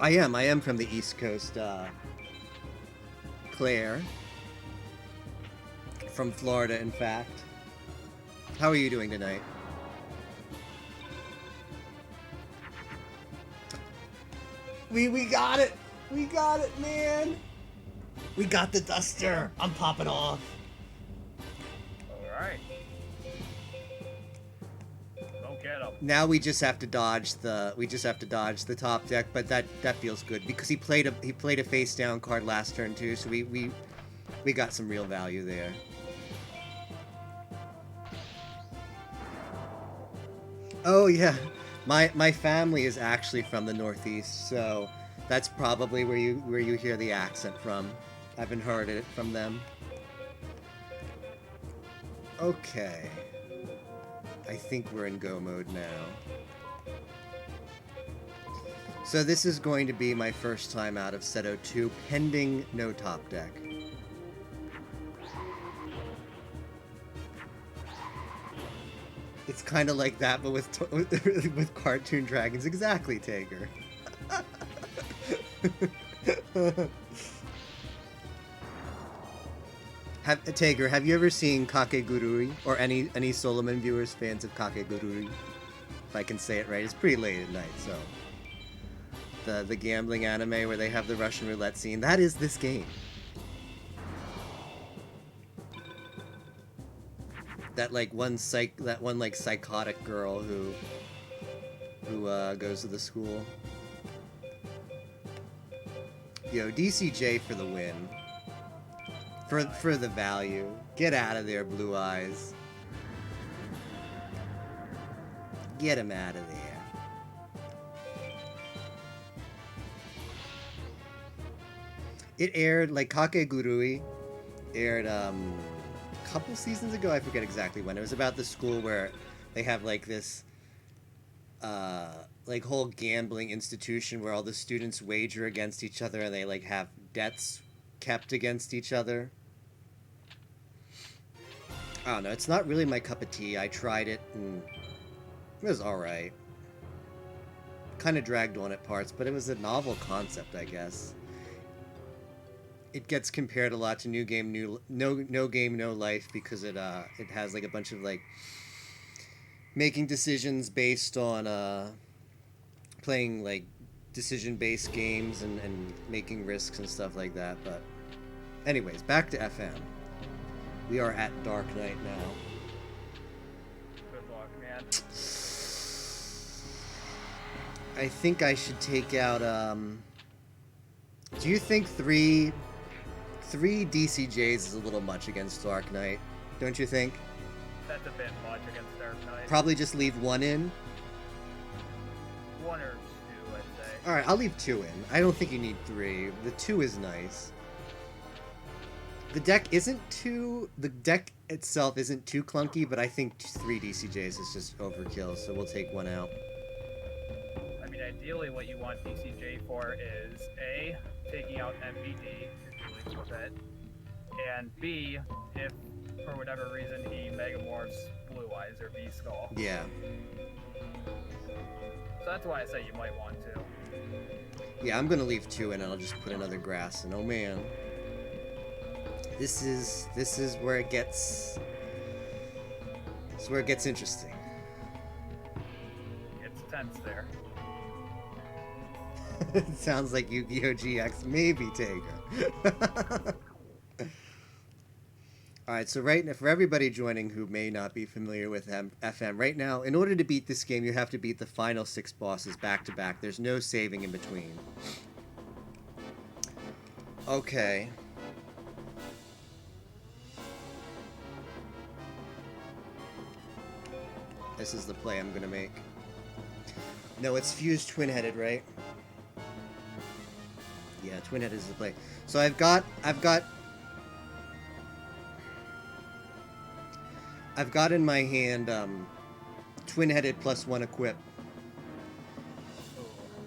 I am from the East Coast, Claire. From Florida, in fact. How are you doing tonight? We got it! We got it, man! We got the duster! I'm popping off! Alright. Don't get him. Now we just have to dodge the top deck, but that feels good because he played a face down card last turn too, so we got some real value there. Oh yeah, my family is actually from the Northeast, so that's probably where you hear the accent from. I've inherited it from them. Okay. I think we're in go mode now. So this is going to be my first time out of Seto 2, pending no top deck. It's kind of like that, but with cartoon dragons. Exactly, Tager. Tager, have you ever seen Kakegurui? Or any Solomon viewers fans of Kakegurui? If I can say it right. It's pretty late at night, so... The gambling anime where they have the Russian roulette scene. That is this game. That one psychotic girl who goes to the school. Yo, DCJ for the win. For the value. Get out of there, Blue Eyes. Get him out of there. It aired, like, Kakegurui aired, a couple seasons ago, I forget exactly when. It was about the school where they have, like, this, like, whole gambling institution where all the students wager against each other and they, like, have debts kept against each other. I don't know, it's not really my cup of tea. I tried it, and it was alright. Kind of dragged on at parts, but it was a novel concept, I guess. It gets compared a lot to No Game No Life because it has like a bunch of like making decisions based on playing like decision-based games and making risks and stuff like that. But anyways, back to FM. We are at Dark Knight now. Good luck, man. I think I should take out do you think three DCJs is a little much against Dark Knight? Don't you think? That's a bit much against Dark Knight. Probably just leave one in. One or two, I'd say. Alright, I'll leave two in. I don't think you need three. The two is nice. The deck itself isn't too clunky, but I think 3 DCJs is just overkill, so we'll take one out. I mean, ideally what you want DCJ for is A, taking out MVD, if you with it, and B, if for whatever reason he megamorphs Blue Eyes or V-Skull. Yeah. So that's why I say you might want to. Yeah, I'm gonna leave 2 in and I'll just put another grass in. Oh man. This is where it gets... This is where it gets interesting. It's tense there. It sounds like Yu-Gi-Oh! GX, maybe Tager. All right, so for everybody joining who may not be familiar with FM, right now, in order to beat this game, you have to beat the final 6 bosses back to back. There's no saving in between. Okay. This is the play I'm gonna make. No, it's fused twin-headed, right? Yeah, twin-headed is the play. So I've got in my hand twin-headed +1 equip,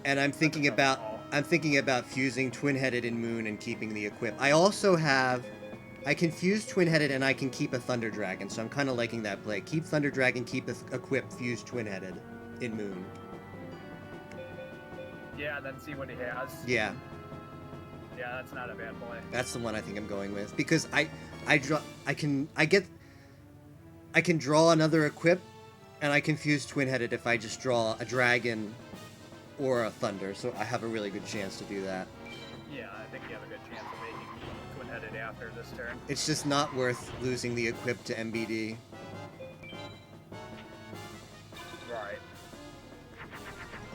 and I'm thinking about fusing twin-headed in Moon and keeping the equip. I also I can fuse twin-headed and I can keep a Thunder Dragon, so I'm kind of liking that play. Keep Thunder Dragon, keep equip, fuse twin-headed in Moon. Yeah, then see what he has. Yeah. Yeah, that's not a bad play. That's the one I think I'm going with, because I can draw another equip, and I can fuse twin-headed if I just draw a dragon or a thunder, so I have a really good chance to do that. Yeah, I think you have a good chance of making twin-headed after this turn. It's just not worth losing the equip to MBD. Right.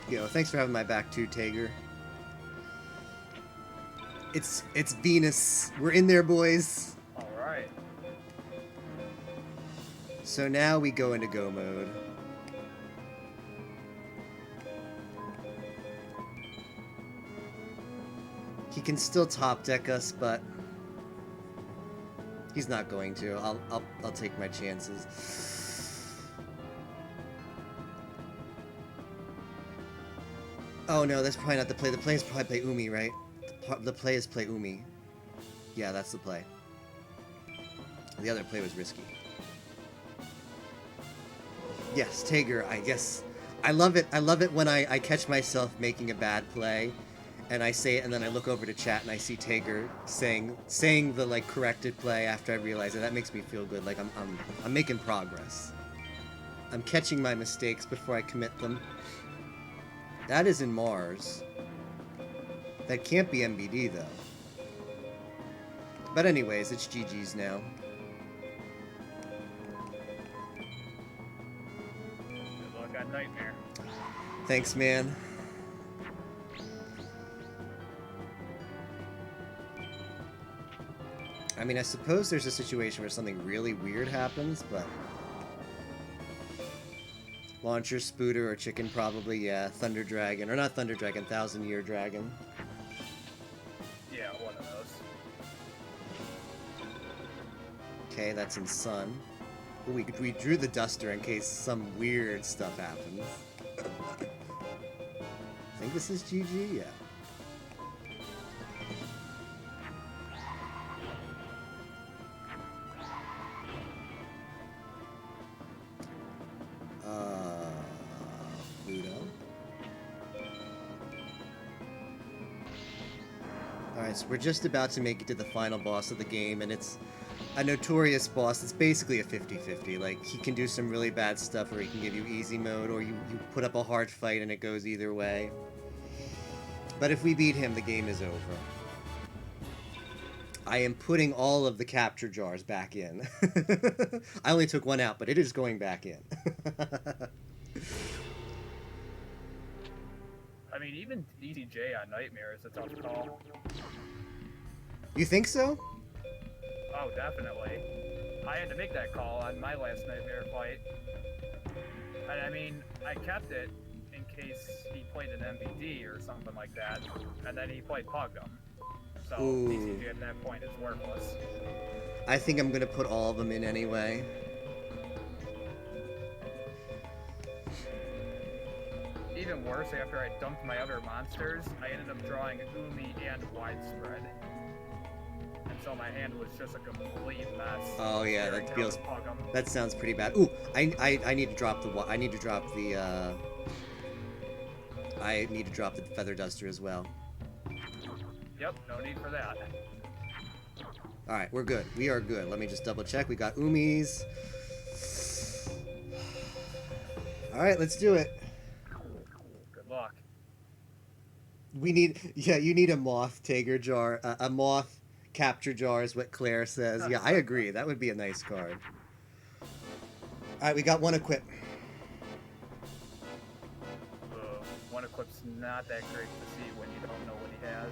Yo, thanks for having my back too, Tager. It's Venus. We're in there, boys. Alright. So now we go into go mode. He can still top deck us, but he's not going to. I'll take my chances. Oh no, that's probably not the play. The play is probably play Umi, right? The play is play Umi. Yeah, that's the play. The other play was risky. Yes, Tager, I guess. I love it when I catch myself making a bad play, and I say it, and then I look over to chat and I see Tager saying the like corrected play after I realize it. That makes me feel good. Like I'm making progress. I'm catching my mistakes before I commit them. That is in Mars. That can't be MBD though. But anyways, it's GG's now. Good luck on Nightmare. Thanks, man. I mean, I suppose there's a situation where something really weird happens, but... Launcher, Spooter, or Chicken probably, yeah. Thunder Dragon, or not Thunder Dragon, 1,000-Year Dragon. Yeah, one of those. Okay, that's in Sun. Ooh, we drew the Duster in case some weird stuff happens. I think this is GG, yeah. Ludo. Alright, so we're just about to make it to the final boss of the game, and it's a notorious boss. It's basically a 50-50. Like, he can do some really bad stuff, or he can give you easy mode, or you put up a hard fight and it goes either way. But if we beat him, the game is over. I am putting all of the capture jars back in. I only took one out, but it is going back in. I mean, even DCJ on Nightmare is a tough call. You think so? Oh, definitely. I had to make that call on my last Nightmare fight. And I mean, I kept it in case he played an MVD or something like that, and then he played Pugum. So Ooh. DCJ at that point is worthless. I think I'm gonna put all of them in anyway. Even worse, after I dumped my other monsters, I ended up drawing Umi and Widespread. And so my hand was just a complete mess. Oh yeah, Staring that down feels. the Pugum. That sounds pretty bad. Ooh, I need to drop the. I need to drop the. I need to drop the Feather Duster as well. Yep, no need for that. All right, we're good. We are good. Let me just double check. We got Umis. All right, let's do it. Good luck. We need. Yeah, you need a moth Tager jar. A moth capture jar is what Claire says. Yeah, I agree. That would be a nice card. Alright, we got one equip. One equip's not that great to see when you don't know what he has.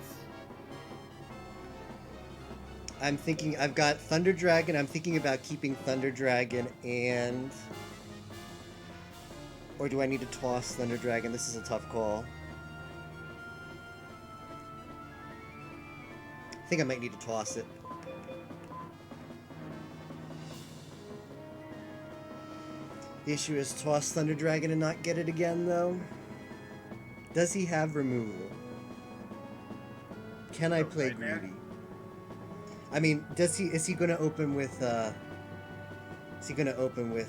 I'm thinking, I've got Thunder Dragon. I'm thinking about keeping Thunder Dragon and... Or do I need to toss Thunder Dragon? This is a tough call. I think I might need to toss it. The issue is toss Thunder Dragon and not get it again, though. Does he have removal? Can I play greedy? I mean, is he gonna open with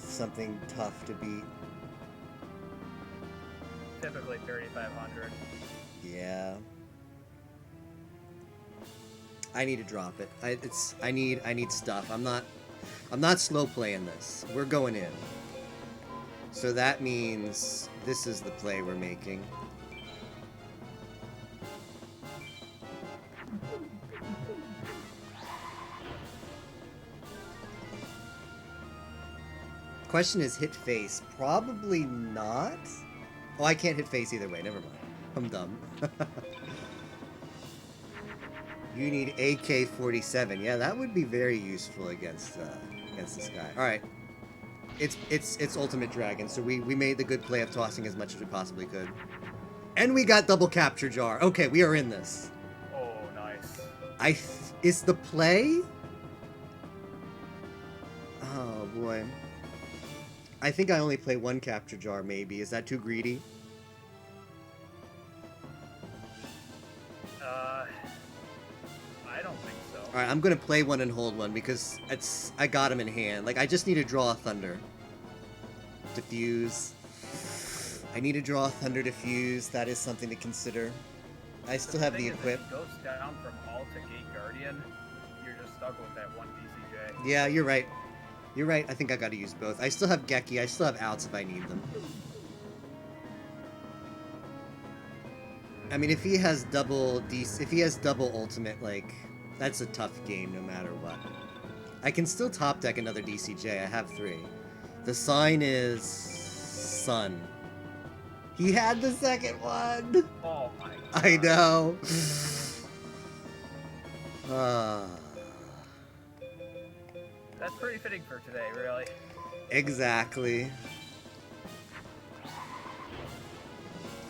something tough to beat? Typically 3,500. Yeah. I need to drop it. I need stuff. I'm not slow playing this. We're going in. So that means this is the play we're making. Question is hit face. Probably not. Oh, I can't hit face either way. Never mind. I'm dumb. You need AK-47. Yeah, that would be very useful against this guy. All right. It's Ultimate Dragon, so we made the good play of tossing as much as we possibly could. And we got double capture jar. Okay, we are in this. Oh, nice. Is the play? Oh boy. I think I only play one capture jar, maybe. Is that too greedy? I don't think so. Alright, I'm gonna play one and hold one because I got him in hand. Like, I just need to draw a Thunder. Diffuse. I need to draw a Thunder Diffuse. That is something to consider. I still have the equip. If he goes down from All to Gate Guardian, you're just stuck with that one DCJ. Yeah, you're right. You're right. I think I gotta use both. I still have Geki. I still have outs if I need them. I mean, if he has double ultimate, like, that's a tough game no matter what. I can still top deck another DCJ. I have 3. The sign is Sun. He had the second one. Oh my god. I know. That's pretty fitting for today, really. Exactly.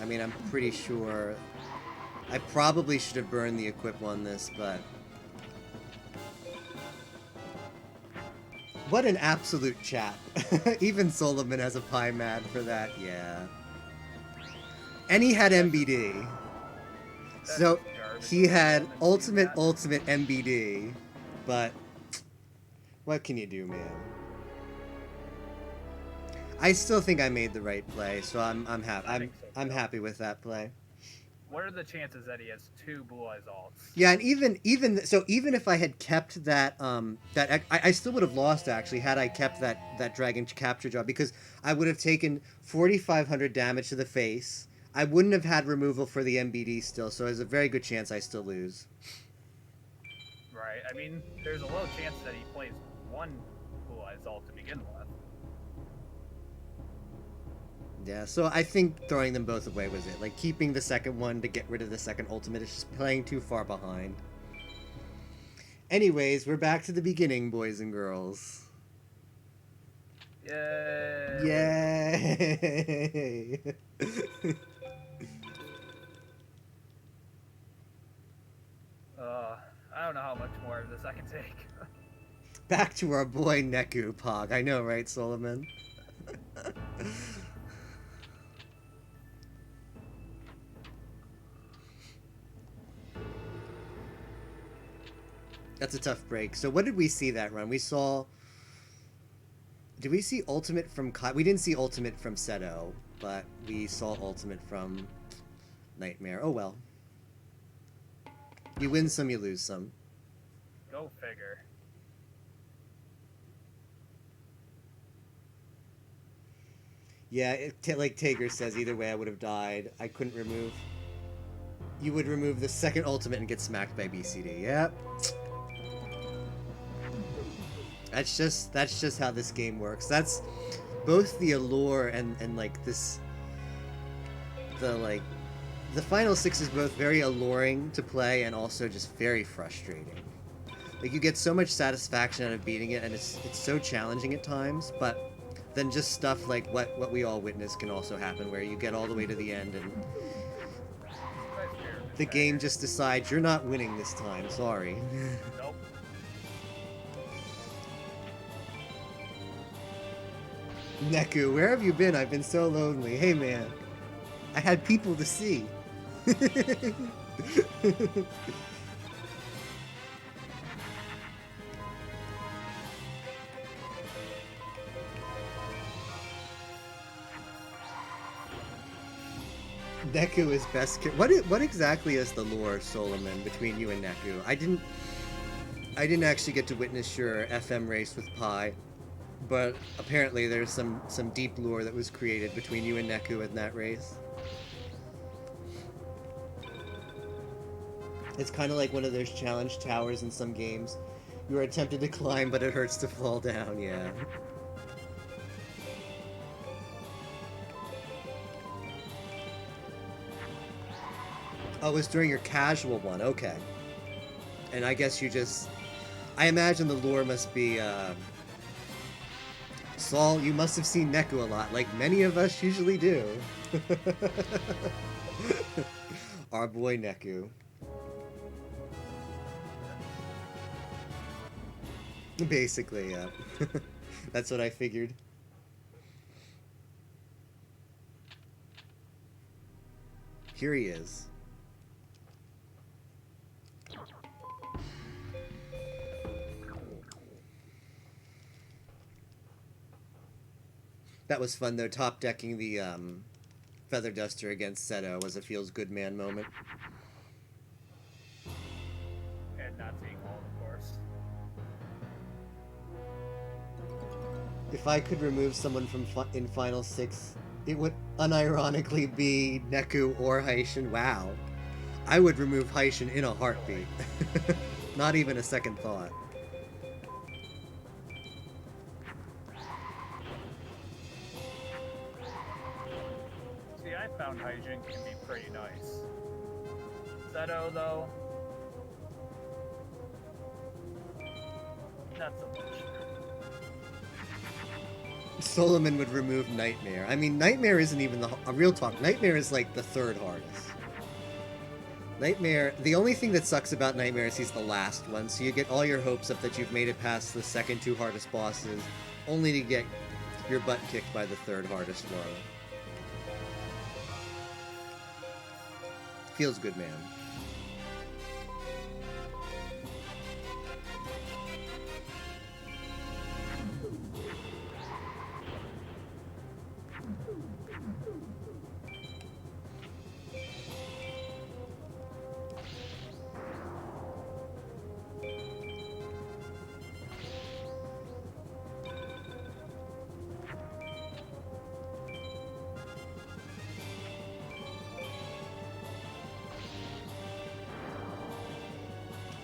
I mean, I'm pretty sure I probably should have burned the equip on this, but what an absolute chap. Even Solomon has a pie mad for that, yeah. And he had MBD. So he had ultimate MBD, but what can you do, man? I still think I made the right play, so I'm happy. I'm happy with that play. What are the chances that he has 2 Blue Eyes alts? Yeah, and even if I had kept that I still would have lost actually had I kept that dragon capture job, because I would have taken 4,500 damage to the face. I wouldn't have had removal for the MBD still, so there's a very good chance I still lose. Right. I mean, there's a low chance that he plays 1 Blue Eyes alt to begin with. Yeah, so I think throwing them both away was it. Like, keeping the second one to get rid of the second ultimate is just playing too far behind. Anyways, we're back to the beginning, boys and girls. Yay! Yay! I don't know how much more of this I can take. Back to our boy Neku Pog. I know, right, Solomon? That's a tough break. So what did we see that run? We saw... Did we see ultimate from... We didn't see ultimate from Seto, but we saw ultimate from Nightmare. Oh well. You win some, you lose some. Go figure. Yeah, like Tager says, either way I would have died. I couldn't remove... You would remove the second ultimate and get smacked by BCD. Yep. That's just how this game works. That's both the allure and like this, the final six is both very alluring to play and also just very frustrating. Like, you get so much satisfaction out of beating it, and it's so challenging at times, but then just stuff like what we all witnessed can also happen, where you get all the way to the end and the game just decides you're not winning this time, sorry. Nope. Neku, where have you been? I've been so lonely. Hey man, I had people to see. Neku is best. What exactly is the lore, Solomon, between you and Neku? I didn't actually get to witness your FM race with Pi, but apparently there's some deep lore that was created between you and Neku in that race. It's kind of like one of those challenge towers in some games. You are tempted to climb, but it hurts to fall down. Yeah. Oh, it was during your casual one, okay. And I guess you just... I imagine the lore must be, Saul, you must have seen Neku a lot, like many of us usually do. Our boy Neku. Basically, yeah. That's what I figured. Here he is. That was fun, though. Top decking the Feather Duster against Seto was a feels good man moment. And not seeing all, of course. If I could remove someone from in Final 6, it would unironically be Neku or Haishin. Wow. I would remove Haishin in a heartbeat. Not even a second thought. See, I found Hyjin can be pretty nice. Seto, though, not so much. Solomon would remove Nightmare. I mean, Nightmare isn't even a real talk. Nightmare is like the third hardest. Nightmare, the only thing that sucks about Nightmare is he's the last one, so you get all your hopes up that you've made it past the second two hardest bosses, only to get your butt kicked by the third hardest one. Feels good, man.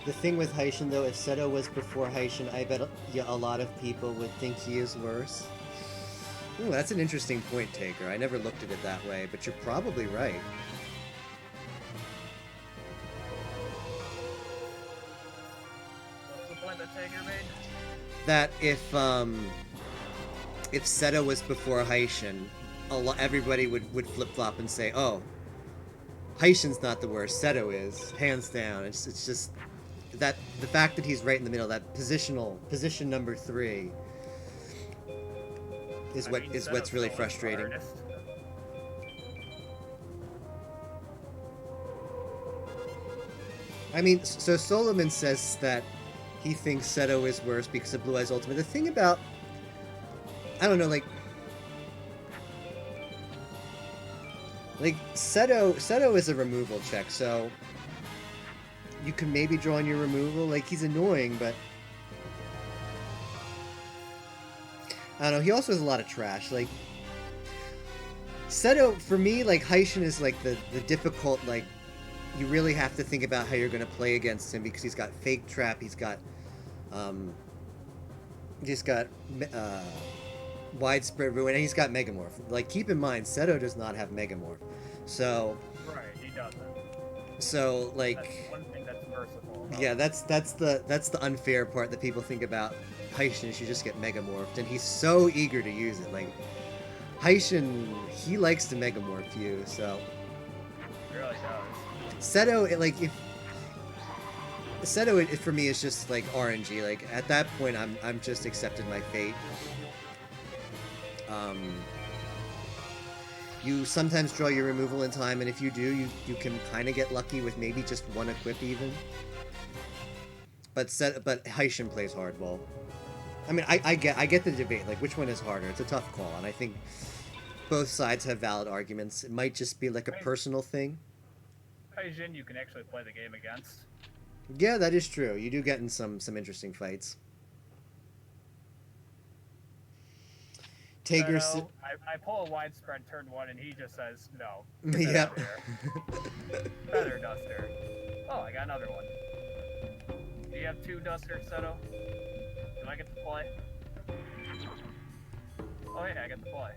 The thing with Haishin, though, if Seto was before Haishin, I bet a lot of people would think he is worse. Ooh, that's an interesting point, Taker. I never looked at it that way, but you're probably right. What's the point that Taker made? That if Seto was before Haishin, everybody would flip-flop and say, oh, Haishin's not the worst, Seto is, hands down. It's just... that the fact that he's right in the middle, that position number 3, is what's really frustrating. I mean, so Solomon says that he thinks Seto is worse because of Blue Eyes Ultimate. The thing about, I don't know, like Seto is a removal check, so you can maybe draw on your removal. Like, he's annoying, but I don't know, he also has a lot of trash. Like, Seto, for me, like, Haishin is like the difficult, like, you really have to think about how you're going to play against him because he's got Fake Trap, he's got He's got widespread ruin, and he's got Megamorph. Like, keep in mind, Seto does not have Megamorph. So, Right, he doesn't. That's like, one thing that's merciful. About yeah, it. that's the unfair part that people think about Heishin. She just get Megamorphed, and he's so eager to use it. Like, Heishin, he likes to Megamorph you. So, He really does. Seto, if Seto, for me, is just like RNG. Like, at that point, I'm just accepted my fate. You sometimes draw your removal in time, and if you do, you can kind of get lucky with maybe just one equip even. But Heishin plays hardball. I mean, I get the debate. Like, which one is harder? It's a tough call, and I think both sides have valid arguments. It might just be like a personal thing. Heijin, you can actually play the game against. Yeah, that is true. You do get in some interesting fights. Tager. So, I pull a widespread turn 1, and he just says no. Get that Yep. out of here. Feather Duster. Oh, I got another one. Do you have 2 Dusters, Seto? Do I get to play? Oh yeah, I get to play.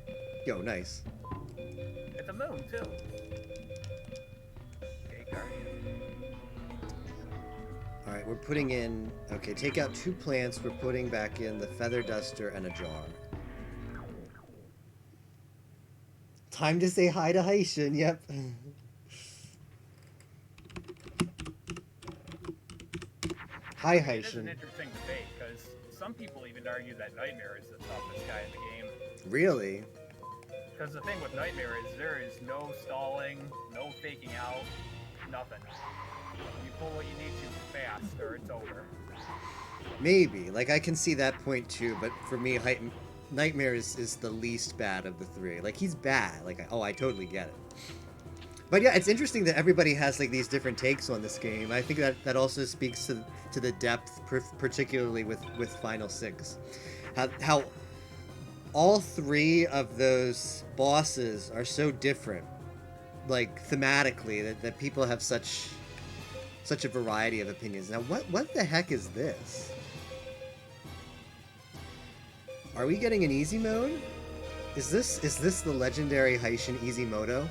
Yo, nice. It's a moon too. Okay, Guardian. All right, we're putting in. Okay, take out 2 plants. We're putting back in the Feather Duster and a jar. Time to say hi to Heishin. Yep. Hi, It is an Heishin. interesting debate because some people even argue that Nightmare is the toughest guy in the game. Really? Because the thing with Nightmare is there is no stalling, no faking out, nothing. You pull what you need to fast or it's over. Maybe. Like, I can see that point too, but for me, Nightmare is the least bad of the 3. Like, he's bad. Like, I totally get it. But yeah, it's interesting that everybody has like these different takes on this game. I think that also speaks to the depth, particularly with Final 6. How all 3 of those bosses are so different, like thematically, that people have such a variety of opinions. Now, what the heck is this? Are we getting an easy mode? Is this the legendary Heishin Easy Moto?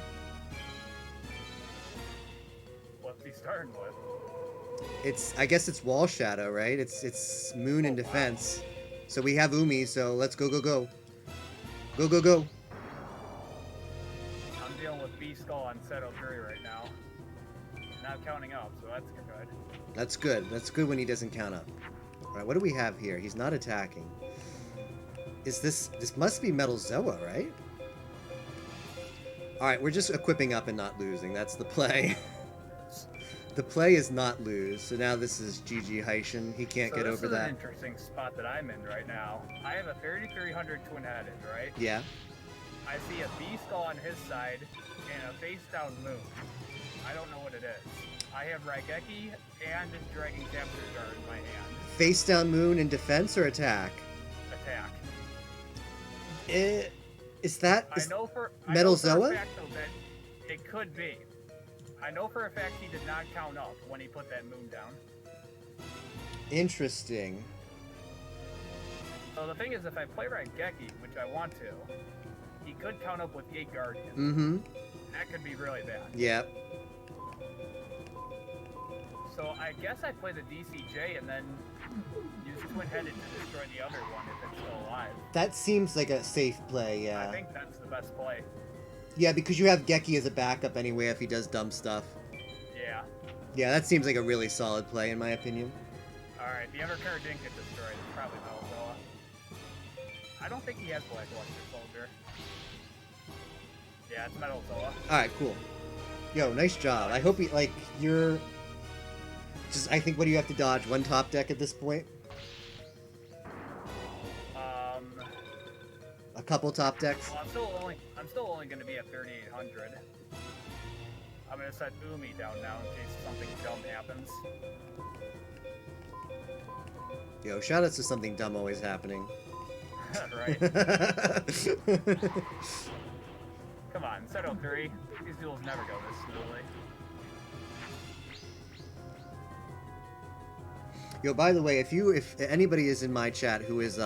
What's he starting with? I guess it's Wall Shadow, right? It's Moon in defense. So we have Umi, so let's go. Go. I'm dealing with B Skull on Seto 3 right now. Not counting up, so that's good. That's good. That's good when he doesn't count up. Alright, what do we have here? He's not attacking. Is this must be Metal Zoa, right? Alright, we're just equipping up and not losing. That's the play. The play is not lose, so now this is GG Heishin. He can't get over This is that. an interesting spot that I'm in right now. I have a 3300 twin-headed, right? Yeah. I see a B Skull on his side and a face-down Moon. I don't know what it is. I have Raigeki and Dragon Capture Jar in my hand. Face down Moon in defense or attack? Attack. Is that I know for Metal a Zoa? fact, though, that it could be. I know for a fact he did not count up when he put that Moon down. Interesting. So the thing is, if I play Raigeki, which I want to, he could count up with 8 Guardians. Mm-hmm. That could be really bad. Yep. So I guess I play the DCJ and then use twin-headed to destroy the other one if it's still alive. That seems like a safe play, I yeah. think that's the best play. Yeah, because you have Geki as a backup anyway if he does dumb stuff. Yeah. Yeah, that seems like a really solid play in my opinion. Alright, the Evercard didn't get destroyed. It's probably Metal Zoa. I don't think he has Black Luster Soldier. Yeah, it's Metal Zoa. Alright, cool. Yo, nice job. I hope you're... Just, I think, what do you have to dodge? 1 top deck at this point? A couple top decks? Well, I'm still only going to be at 3,800. I'm going to set Umi down now in case something dumb happens. Yo, shoutouts to something dumb always happening. Right? Come on, Seto 3. These duels never go this smoothly. Yo, by the way, if anybody is in my chat who is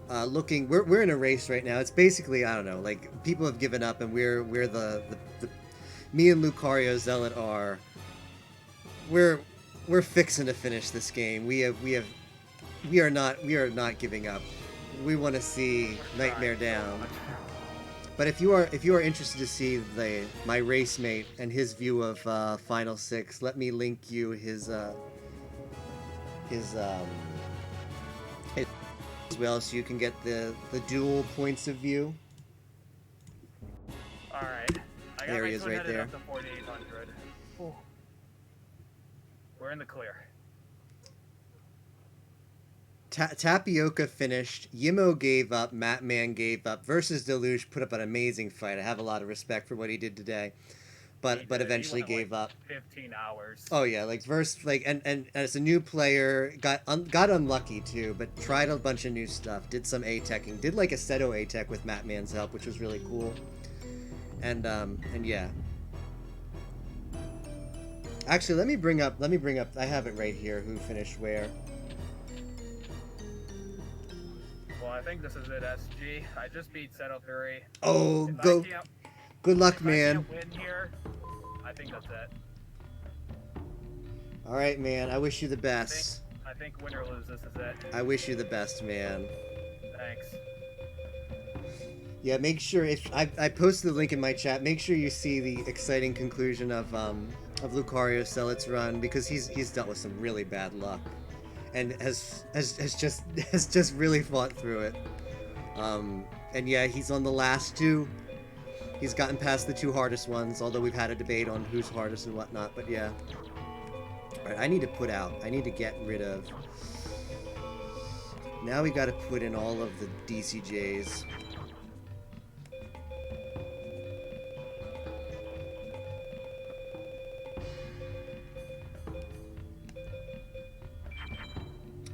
looking, we're in a race right now. It's basically, I don't know, like people have given up, and we're the me and Lucario Zealot are we're fixing to finish this game. We are not giving up. We want to see Nightmare down. But if you are interested to see my race mate and his view of Final Six, let me link you his as well, so you can get the dual points of view. All right. I got There my he is, foot right headed there. up to 4,800. Ooh. We're in the clear. Tapioca finished. Yimo gave up. Matman gave up. Versus Deluge put up an amazing fight. I have a lot of respect for what he did today, but eventually He went, gave up. 15 hours. Oh yeah, like and as a new player, got unlucky too, but tried a bunch of new stuff. Did some A-teching. Did like a Seto A-tech with Matman's help, which was really cool. And yeah. Actually, let me bring up. I have it right here. Who finished where? Well, I think this is it, SG. I just beat Seto 3. Oh, If go! I can't, Good luck, if man. I can't win here, I think that's it. All right, man. I wish you the best. I think win or lose, this is it. I wish you the best, man. Thanks. Yeah, make sure I posted the link in my chat. Make sure you see the exciting conclusion of Lucario Zealot's run, because he's dealt with some really bad luck, and has just really fought through it. And yeah, he's on the last two. He's gotten past the two hardest ones, although we've had a debate on who's hardest and whatnot. But yeah. All right, I need to get rid of. Now we got to put in all of the DCJs.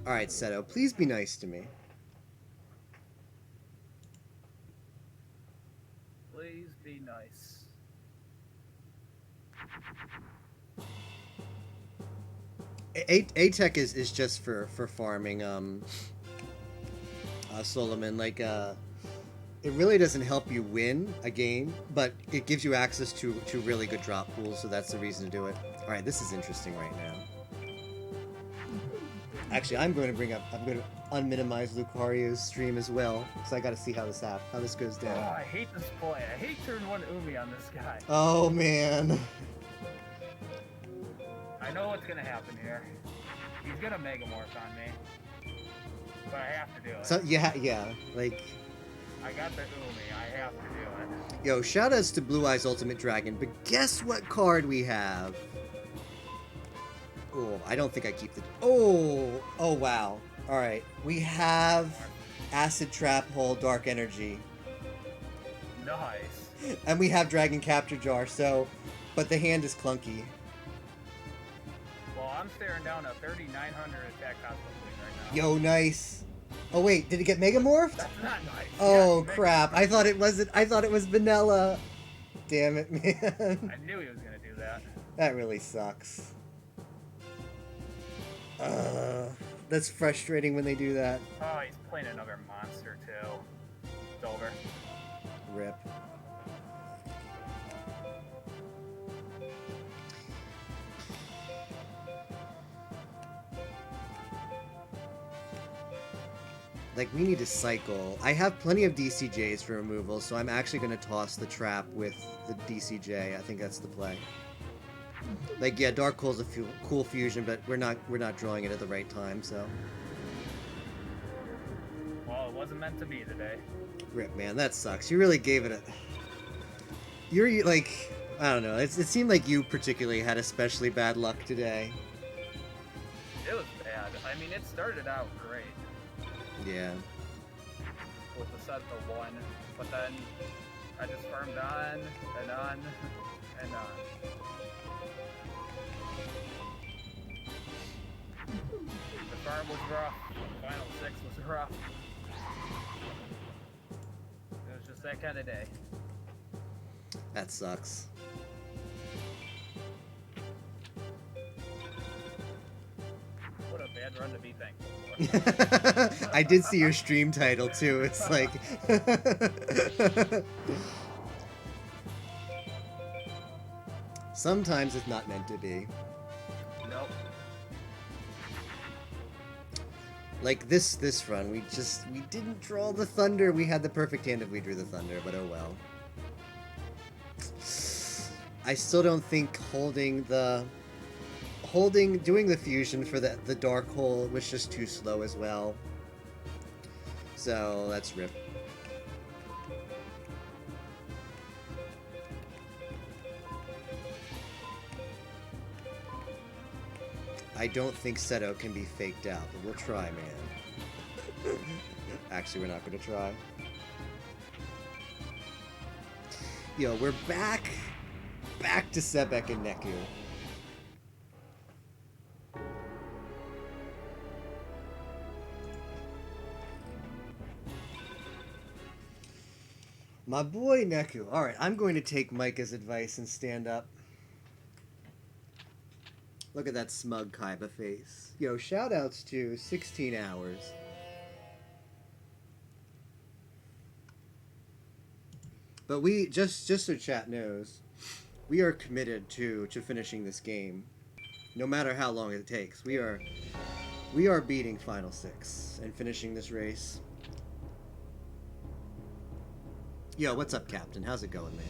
Alright, Seto, please be nice to me. Please be nice. A-Tech is just for farming, Solomon. Like, it really doesn't help you win a game, but it gives you access to really good drop pools, so that's the reason to do it. Alright, this is interesting right now. Actually, I'm going to unminimize Lucario's stream as well, because I got to see how this goes down. Oh, I hate this play. I hate turn 1 Umi on this guy. Oh man. I know what's gonna happen here. He's gonna Megamorph on me. But I have to do it. So yeah, like. I got the Umi. I have to do it. Yo, shout outs to Blue Eyes Ultimate Dragon, but guess what card we have? Oh, I don't think I keep the... Oh wow. Alright, we have Acid Trap Hole Dark Energy. Nice. And we have Dragon Capture Jar, so... But the hand is clunky. Well, I'm staring down a 3,900 attack cost right now. Yo, nice. Oh wait, did it get Megamorphed? That's not nice. Oh Yeah, crap, I thought it was vanilla. Damn it, man. I knew he was gonna do that. That really sucks. That's frustrating when they do that. Oh, he's playing another monster too. It's over. Rip. Like, we need to cycle. I have plenty of DCJs for removal, so I'm actually going to toss the trap with the DCJ. I think that's the play. Like, yeah, Dark Hole's a cool fusion, but we're not drawing it at the right time, so. Well, it wasn't meant to be today. Rip, man, that sucks. You really gave it a... You're, like... I don't know. It seemed like you particularly had especially bad luck today. It was bad. I mean, it started out great. Yeah. With the set to 1, but then I just farmed on, and on, and on. The farm was rough. The final 6 was rough. It was just that kind of day. That sucks. What a run to be thankful for. I did see your stream title too. It's like sometimes it's not meant to be. Nope. Like this run, we didn't draw the thunder. We had the perfect hand if we drew the thunder, but oh well. I still don't think doing the fusion for the dark hole was just too slow as well. So let's rip. I don't think Seto can be faked out, but we'll try, man. Actually, we're not gonna try. Yo, we're back to Sebek and Neku. My boy Neku. Alright, I'm going to take Micah's advice and stand up. Look at that smug Kaiba face. Yo, shoutouts to 16 hours. But we, just so chat knows, we are committed to finishing this game. No matter how long it takes. We are beating Final 6 and finishing this race. Yo, what's up, Captain? How's it going, man?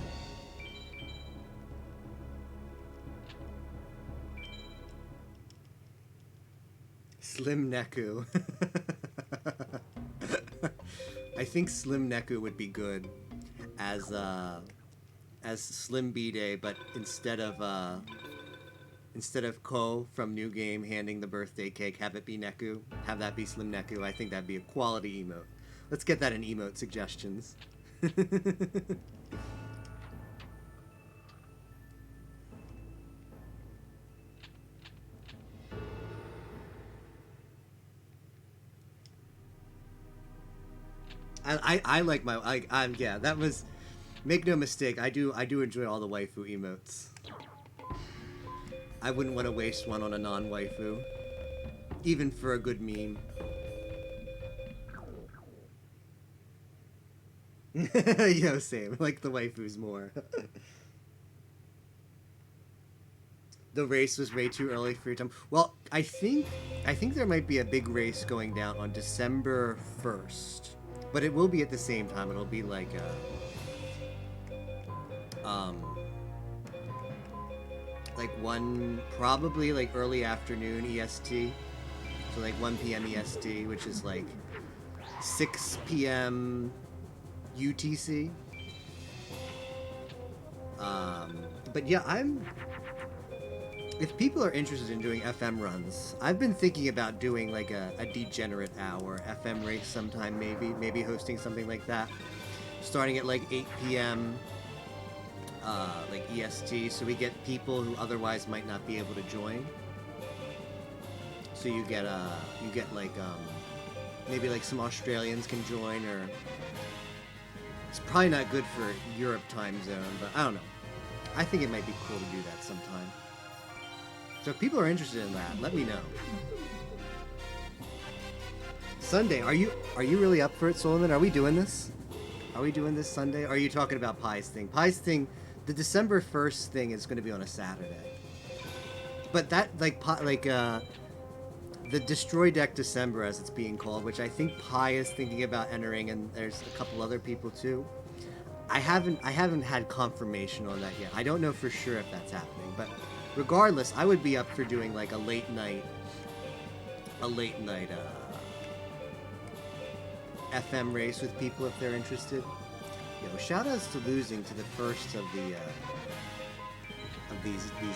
Slim Neku. I think Slim Neku would be good as Slim B-Day, but instead of Ko from New Game handing the birthday cake, have it be Neku. Have that be Slim Neku. I think that'd be a quality emote. Let's get that in emote suggestions. I like my yeah, that was, make no mistake, I do enjoy all the waifu emotes. I wouldn't want to waste one on a non-waifu, even for a good meme. Yo, same. Like the waifus more. The race was way too early for your time. Well, I think there might be a big race going down on December 1st. But it will be at the same time. It'll be like probably like early afternoon EST. So like 1 p.m. EST, which is like 6 p.m. UTC. But yeah, if people are interested in doing FM runs, I've been thinking about doing like a degenerate hour FM race sometime, maybe hosting something like that, starting at like 8 p.m. Like EST, so we get people who otherwise might not be able to join. So you get like maybe like some Australians can join, or it's probably not good for Europe time zone, but I don't know. I think it might be cool to do that sometime. So if people are interested in that, let me know. Sunday, are you really up for it, Solomon? Are we doing this? Are we doing this Sunday? Or are you talking about Pi's thing? Pi's thing, the December 1st thing is going to be on a Saturday. But that, the Destroy Deck December, as it's being called, which I think Pi is thinking about entering, and there's a couple other people too. I haven't had confirmation on that yet. I don't know for sure if that's happening, but regardless, I would be up for doing like a late night FM race with people if they're interested. Yo, shoutouts to losing to the first of these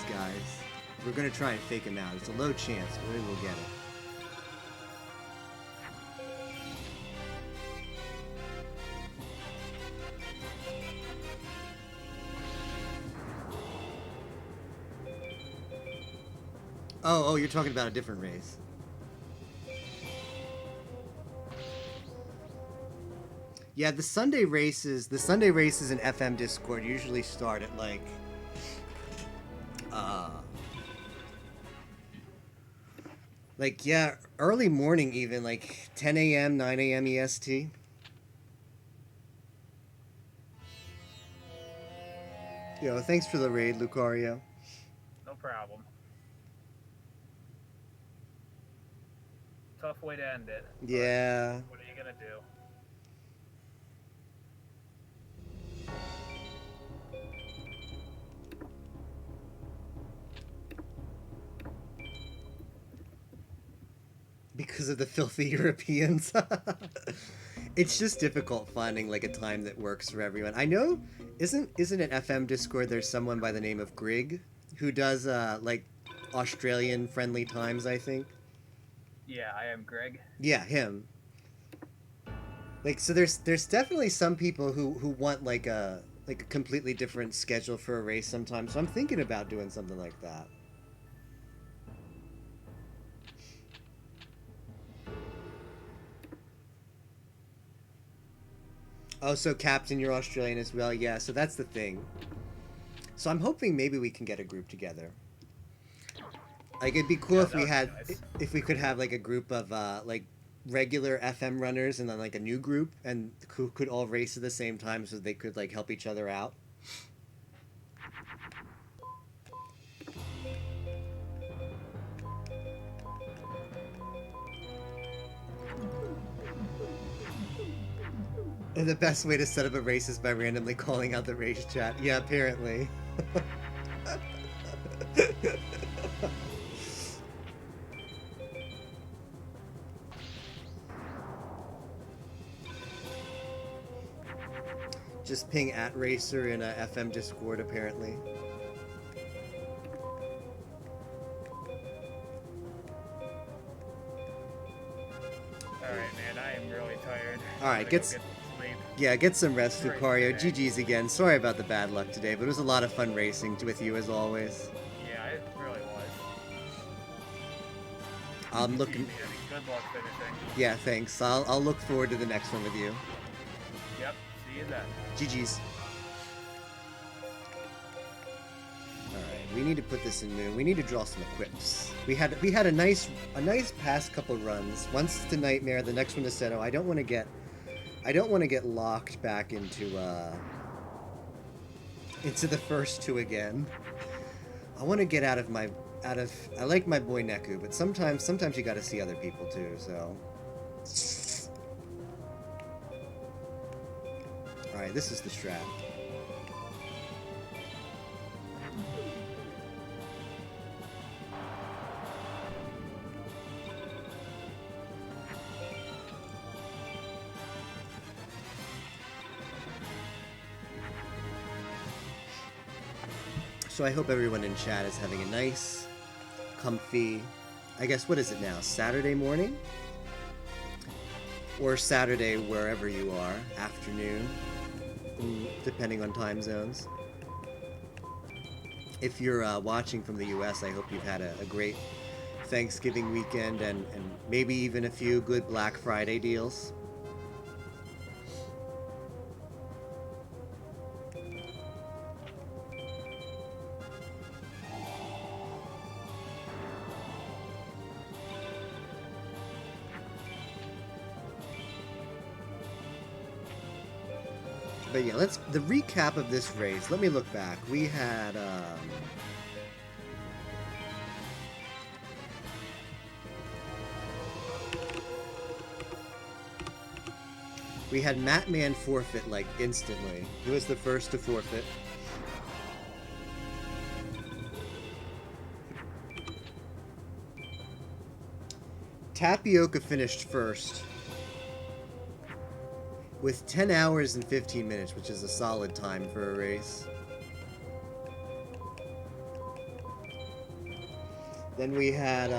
guys. We're gonna try and fake him out. It's a low chance, but maybe we'll get it. Oh, you're talking about a different race. Yeah, the Sunday races in FM Discord usually start at like Like, yeah, early morning even, like 10 a.m., 9 a.m. EST. Yo, thanks for the raid, Lucario. No problem. Tough way to end it. but Yeah. What are you gonna do? Because of the filthy Europeans. It's just difficult finding like a time that works for everyone. I know, isn't it FM Discord? There's someone by the name of Grig who does like Australian friendly times. I think. Yeah, I am Greg. Yeah, him. Like, so there's definitely some people who want like a completely different schedule for a race sometimes. So I'm thinking about doing something like that. Oh, so Captain, you're Australian as well. Yeah, so that's the thing. So I'm hoping maybe we can get a group together. Like, it'd be cool Yeah, if that we would be had nice. if we could have like a group of like regular FM runners and then like a new group and who could all race at the same time so they could like help each other out. And the best way to set up a race is by randomly calling out the race chat. Yeah, apparently. Just ping @racer in a FM Discord, apparently. Alright, man, I am really tired. Alright, Gotta get go some sleep. Yeah, get some rest, Alright, Lucario. okay. GG's again. Sorry about the bad luck today, but it was a lot of fun racing with you as always. Yeah, it really was. I'm looking. Good luck finishing. Yeah, thanks. I'll look forward to the next one with you. Yep, see you then. GG's. All right, we need to put this in Moon. We need to draw some equips. We had a nice past couple runs. Once to Nightmare, the next one to Seto. I don't want to get locked back into the first two again. I want to get out of I like my boy Neku, but sometimes you got to see other people too, so. All right, this is the strat. So I hope everyone in chat is having a nice, comfy, I guess, what is it now, Saturday morning? Or Saturday wherever you are, afternoon, depending on time zones. If you're watching from the US, I hope you've had a great Thanksgiving weekend and maybe even a few good Black Friday deals. But yeah, the recap of this race. Let me look back. We had Mattman forfeit like instantly. He was the first to forfeit. Tapioca finished first with 10 hours and 15 minutes, which is a solid time for a race. Then we had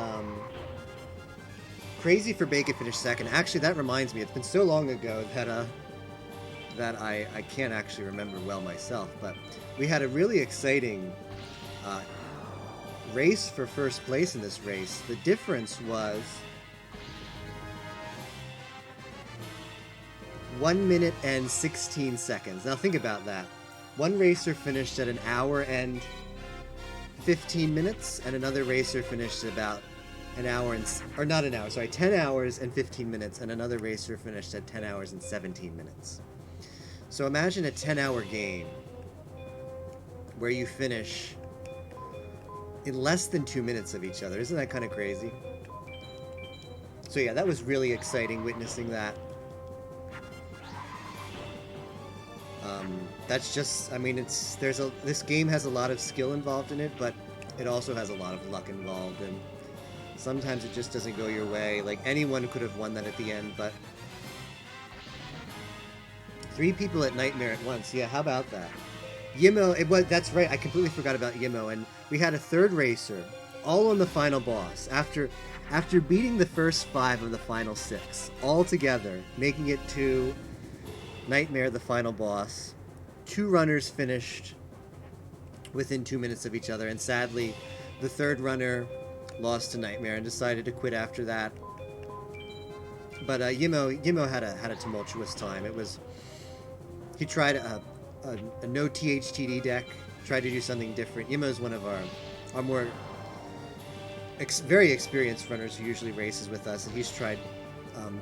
Crazy for Bacon finished second. Actually, that reminds me, it's been so long ago that I can't actually remember well myself, but we had a really exciting race for first place in this race. The difference was 1 minute and 16 seconds. Now think about that. One racer finished at 1 hour and 15 minutes, and another racer finished at about an hour and or not an hour, sorry, 10 hours and 15 minutes, and another racer finished at 10 hours and 17 minutes. So imagine a 10-hour game where you finish in less than 2 minutes of each other. Isn't that kind of crazy? So yeah, that was really exciting witnessing that. That's just, I mean, this game has a lot of skill involved in it, but it also has a lot of luck involved, and sometimes it just doesn't go your way. Like, anyone could have won that at the end, but 3 people at Nightmare at once. Yeah, how about that? Yimo, that's right, I completely forgot about Yimo, and we had a third racer, all on the final boss, after beating the first 5 of the final 6, all together, making it to Nightmare, the final boss. 2 runners finished within 2 minutes of each other, and sadly, the third runner lost to Nightmare and decided to quit after that. But Yimo had a tumultuous time. He tried a no THTD deck, tried to do something different. Yimo's one of our more very experienced runners who usually races with us, and he's tried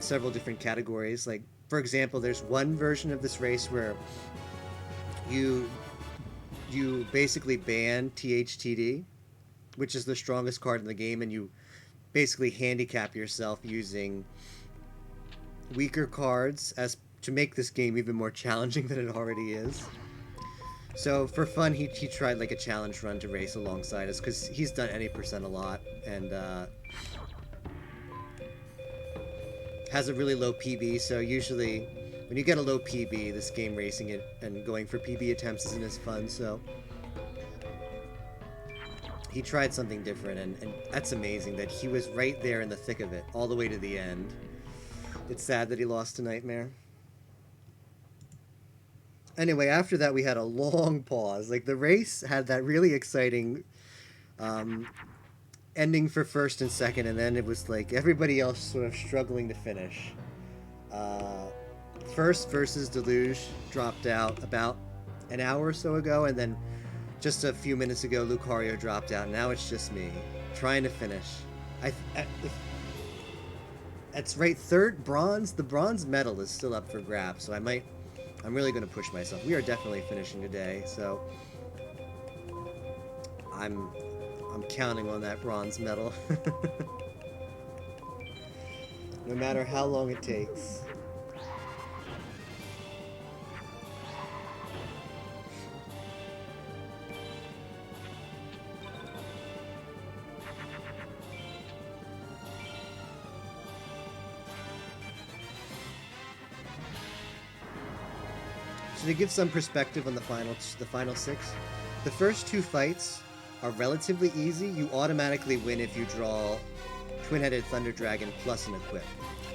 several different categories. Like, for example, there's one version of this race where you basically ban THTD, which is the strongest card in the game, and you basically handicap yourself using weaker cards as to make this game even more challenging than it already is. So for fun, he tried like a challenge run to race alongside us, because he's done any percent a lot, and has a really low PB, so usually when you get a low PB, this game racing it and going for PB attempts isn't as fun, so he tried something different, and that's amazing that he was right there in the thick of it, all the way to the end. It's sad that he lost to Nightmare. Anyway, after that we had a long pause. Like, the race had that really exciting ending for first and second, and then it was like everybody else sort of struggling to finish. First versus Deluge dropped out about an hour or so ago, and then just a few minutes ago Lucario dropped out. Now it's just me trying to finish. That's right, third bronze. The bronze medal is still up for grabs, so I'm really going to push myself. We are definitely finishing today, so I'm counting on that bronze medal. No matter how long it takes. So to give some perspective on the final 6, the first 2 fights are relatively easy. You automatically win if you draw Twin-Headed Thunder Dragon plus an equip.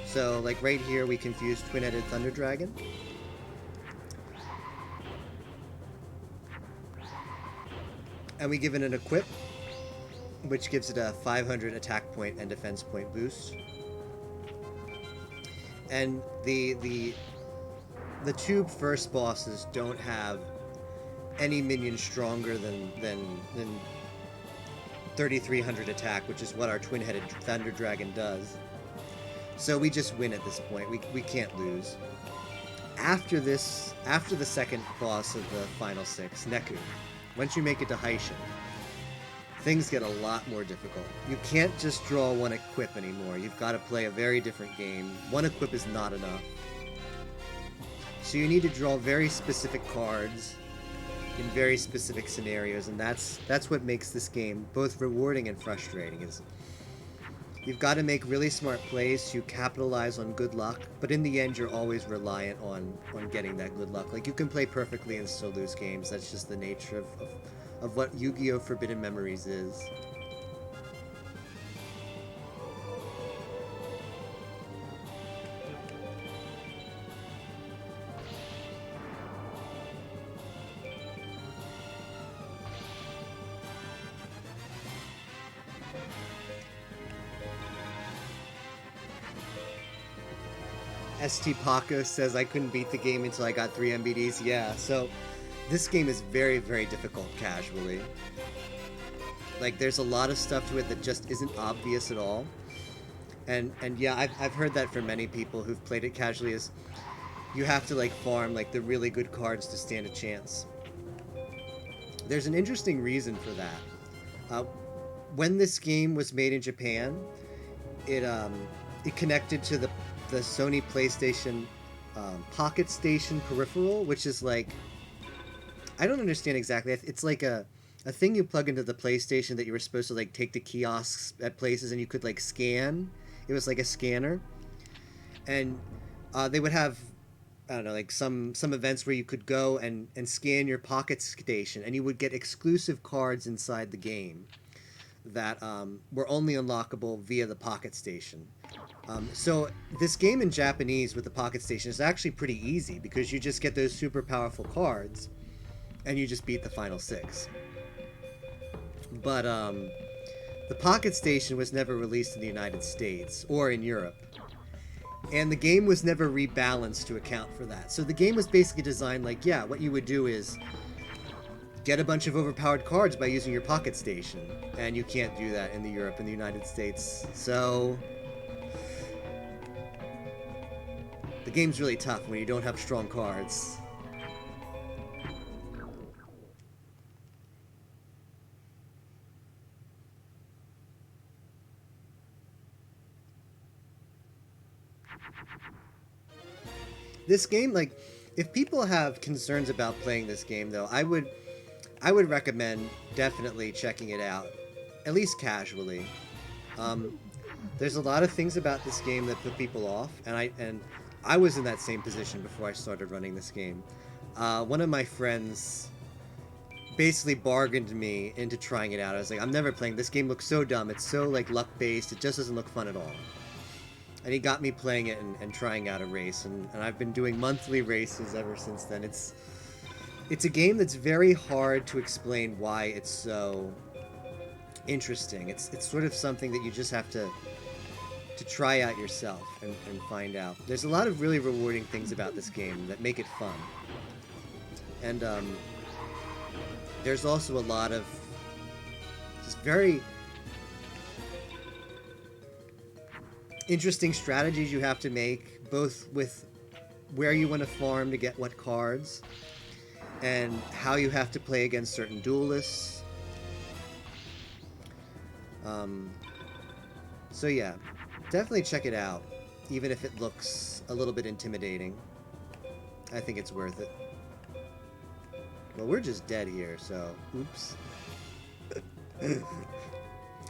So, like right here, we confused Twin-Headed Thunder Dragon. And we give it an equip, which gives it a 500 attack point and defense point boost. And the 2 first bosses don't have any minion stronger than 3,300 attack, which is what our Twin-Headed Thunder Dragon does. So we just win at this point. We can't lose. After the second boss of the final 6, Neku, once you make it to Haishin, things get a lot more difficult. You can't just draw one equip anymore. You've got to play a very different game. One equip is not enough. So you need to draw very specific cards in very specific scenarios, and that's what makes this game both rewarding and frustrating. Is you've got to make really smart plays to capitalize on good luck, but in the end you're always reliant on getting that good luck. Like, you can play perfectly and still lose games. That's just the nature of what Yu-Gi-Oh! Forbidden Memories is. ST Paco says I couldn't beat the game until I got 3 MBDs. Yeah, so this game is very, very difficult casually. Like, there's a lot of stuff to it that just isn't obvious at all. And yeah, I've heard that from many people who've played it casually, is you have to like farm like the really good cards to stand a chance. There's an interesting reason for that. When this game was made in Japan, it connected to the Sony PlayStation Pocket Station peripheral, which is like, I don't understand exactly. It's like a thing you plug into the PlayStation that you were supposed to like take to kiosks at places, and you could like scan. It was like a scanner, and they would have, I don't know, like some events where you could go and scan your Pocket Station, and you would get exclusive cards inside the game that were only unlockable via the Pocket Station. So this game in Japanese with the Pocket Station is actually pretty easy, because you just get those super powerful cards and you just beat the final 6. But the Pocket Station was never released in the United States or in Europe, and the game was never rebalanced to account for that. So the game was basically designed like, yeah, what you would do is get a bunch of overpowered cards by using your Pocket Station, and you can't do that in the Europe and the United States. So the game's really tough when you don't have strong cards. This game, like, if people have concerns about playing this game, though, I would recommend definitely checking it out, at least casually. There's a lot of things about this game that put people off, and I was in that same position before I started running this game. One of my friends basically bargained me into trying it out. I was like, I'm never playing this game. Looks so dumb. It's so like luck based. It just doesn't look fun at all. And he got me playing it and trying out a race, and I've been doing monthly races ever since then. It's a game that's very hard to explain why it's so interesting. It's sort of something that you just have to try out yourself and find out. There's a lot of really rewarding things about this game that make it fun. And there's also a lot of just very interesting strategies you have to make, both with where you want to farm to get what cards, and how you have to play against certain duelists. So yeah, definitely check it out, even if it looks a little bit intimidating. I think it's worth it. Well, we're just dead here, so oops.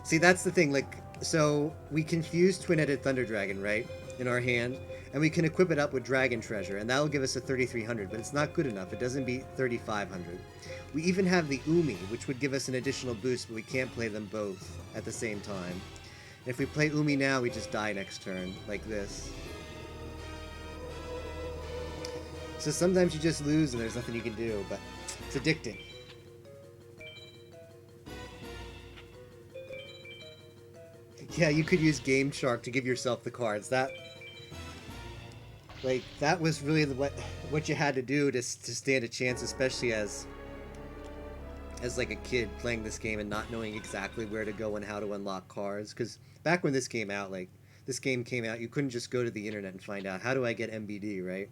See, that's the thing, like, so we can fuse Twin-Headed Thunder Dragon, right, in our hand, and we can equip it up with Dragon Treasure, and that'll give us a 3300, but it's not good enough. It doesn't beat 3500. We even have the Umi, which would give us an additional boost, but we can't play them both at the same time. And if we play Umi now, we just die next turn, like this. So sometimes you just lose and there's nothing you can do, but it's addicting. Yeah, you could use Game Shark to give yourself the cards. That was really what you had to do to stand a chance, especially as like a kid playing this game and not knowing exactly where to go and how to unlock cards. Because back when this game came out, you couldn't just go to the internet and find out, how do I get MBD, right?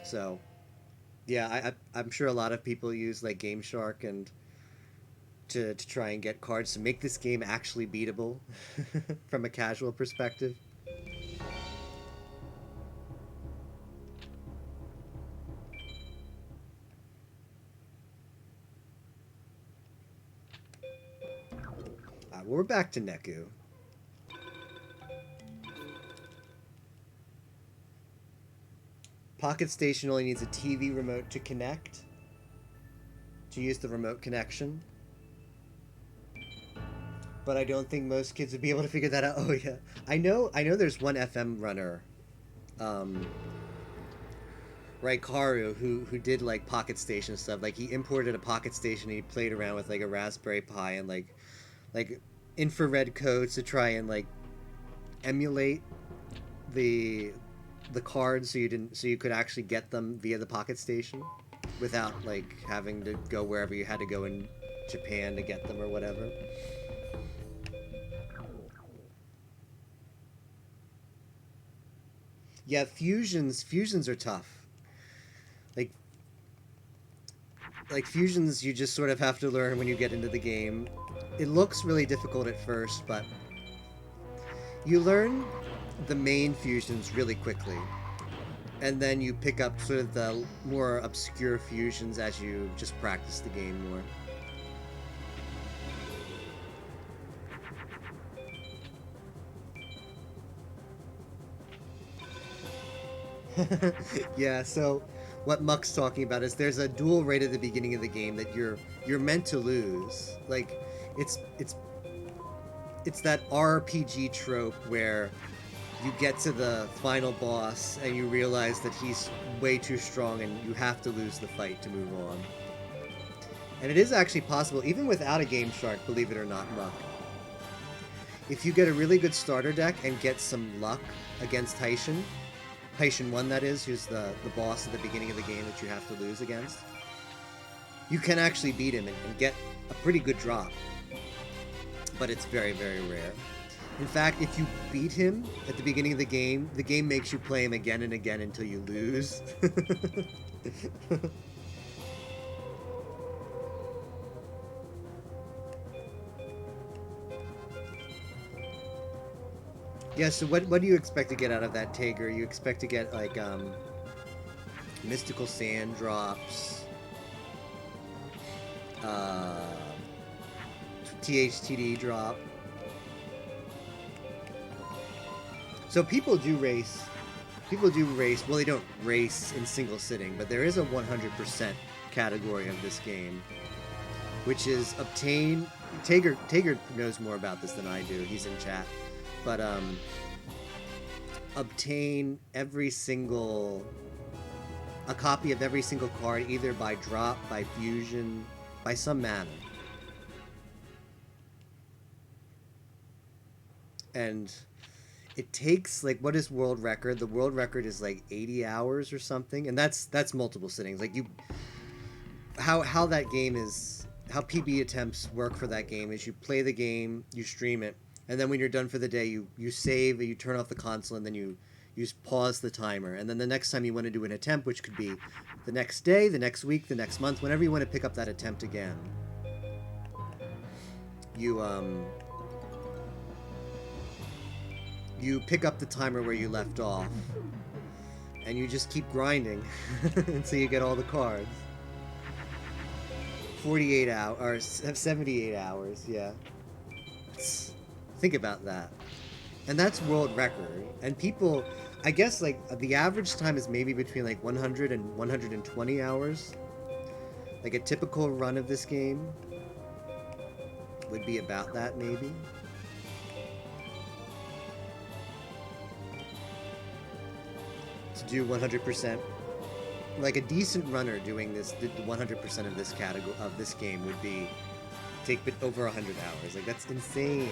So, yeah, I'm sure a lot of people use like Game Shark and to try and get cards to make this game actually beatable from a casual perspective. We're back to Neku. Pocket Station only needs a TV remote to connect, to use the remote connection. But I don't think most kids would be able to figure that out. Oh yeah, I know there's one FM runner, Raikaru, who did like Pocket Station stuff. Like, he imported a Pocket Station and he played around with like a Raspberry Pi and like infrared codes to try and like emulate the cards so you could actually get them via the Pocket Station without like having to go wherever you had to go and Japan to get them or whatever. Yeah, fusions are tough. Like fusions, you just sort of have to learn when you get into the game. It looks really difficult at first, but you learn the main fusions really quickly. And then you pick up sort of the more obscure fusions as you just practice the game more. Yeah, so what Muck's talking about is there's a duel right at the beginning of the game that you're meant to lose. Like it's that RPG trope where you get to the final boss and you realize that he's way too strong and you have to lose the fight to move on. And it is actually possible, even without a Game Shark, believe it or not, Muck. If you get a really good starter deck and get some luck against Taishin 1 that is, who's the boss at the beginning of the game that you have to lose against, you can actually beat him and get a pretty good drop. But it's very, very rare. In fact, if you beat him at the beginning of the game makes you play him again and again until you lose. Yeah, so what do you expect to get out of that Tager? You expect to get, like, mystical sand drops, THTD drop. So people do race, well, they don't race in single sitting, but there is a 100% category of this game, which is obtain, Tager knows more about this than I do, he's in chat. But obtain a copy of every single card, either by drop, by fusion, by some manner. And it takes, like, what is world record? The world record is like 80 hours or something, and that's multiple sittings. Like, how that game is, how PB attempts work for that game is you play the game, you stream it, and then when you're done for the day, you save, you turn off the console, and then you pause the timer. And then the next time you want to do an attempt, which could be the next day, the next week, the next month, whenever you want to pick up that attempt again, you pick up the timer where you left off, and you just keep grinding until you get all the cards. 48 hours, or 78 hours, yeah. Think about that. And that's world record. And people, I guess, like, the average time is maybe between, like, 100 and 120 hours. Like, a typical run of this game would be about that, maybe. To do 100%. Like, a decent runner doing this, 100% of this category, of this game would be, take over 100 hours. Like, that's insane.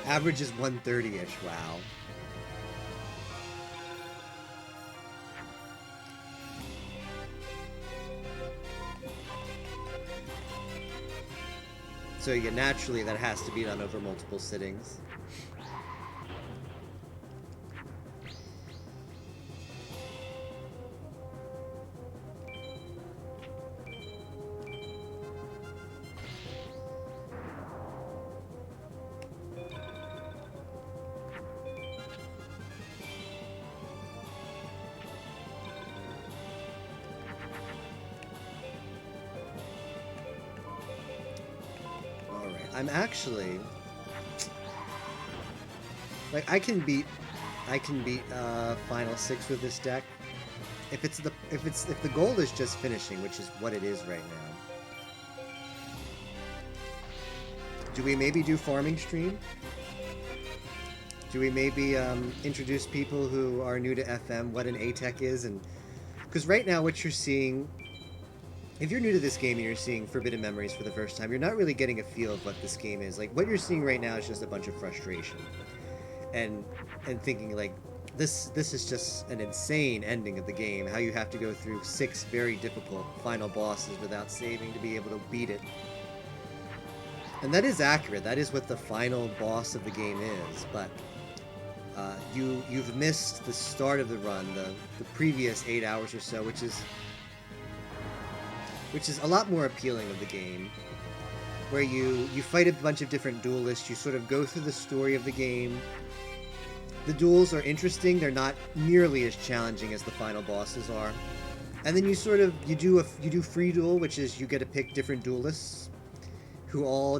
Average is 130-ish, wow. So yeah, naturally that has to be done over multiple sittings. I'm actually, like, I can beat Final 6 with this deck. If the goal is just finishing, which is what it is right now. Do we maybe do farming stream? Do we maybe introduce people who are new to FM what an ATEC is? And because right now what you're seeing, if you're new to this game and you're seeing Forbidden Memories for the first time, you're not really getting a feel of what this game is. Like, what you're seeing right now is just a bunch of frustration. And thinking, like, this is just an insane ending of the game. How you have to go through 6 very difficult final bosses without saving to be able to beat it. And that is accurate. That is what the final boss of the game is. But you've missed the start of the run, the previous 8 hours or so, which is a lot more appealing of the game, where you fight a bunch of different duelists. You sort of go through the story of the game. The duels are interesting. They're not nearly as challenging as the final bosses are. And then you do free duel, which is you get to pick different duelists who all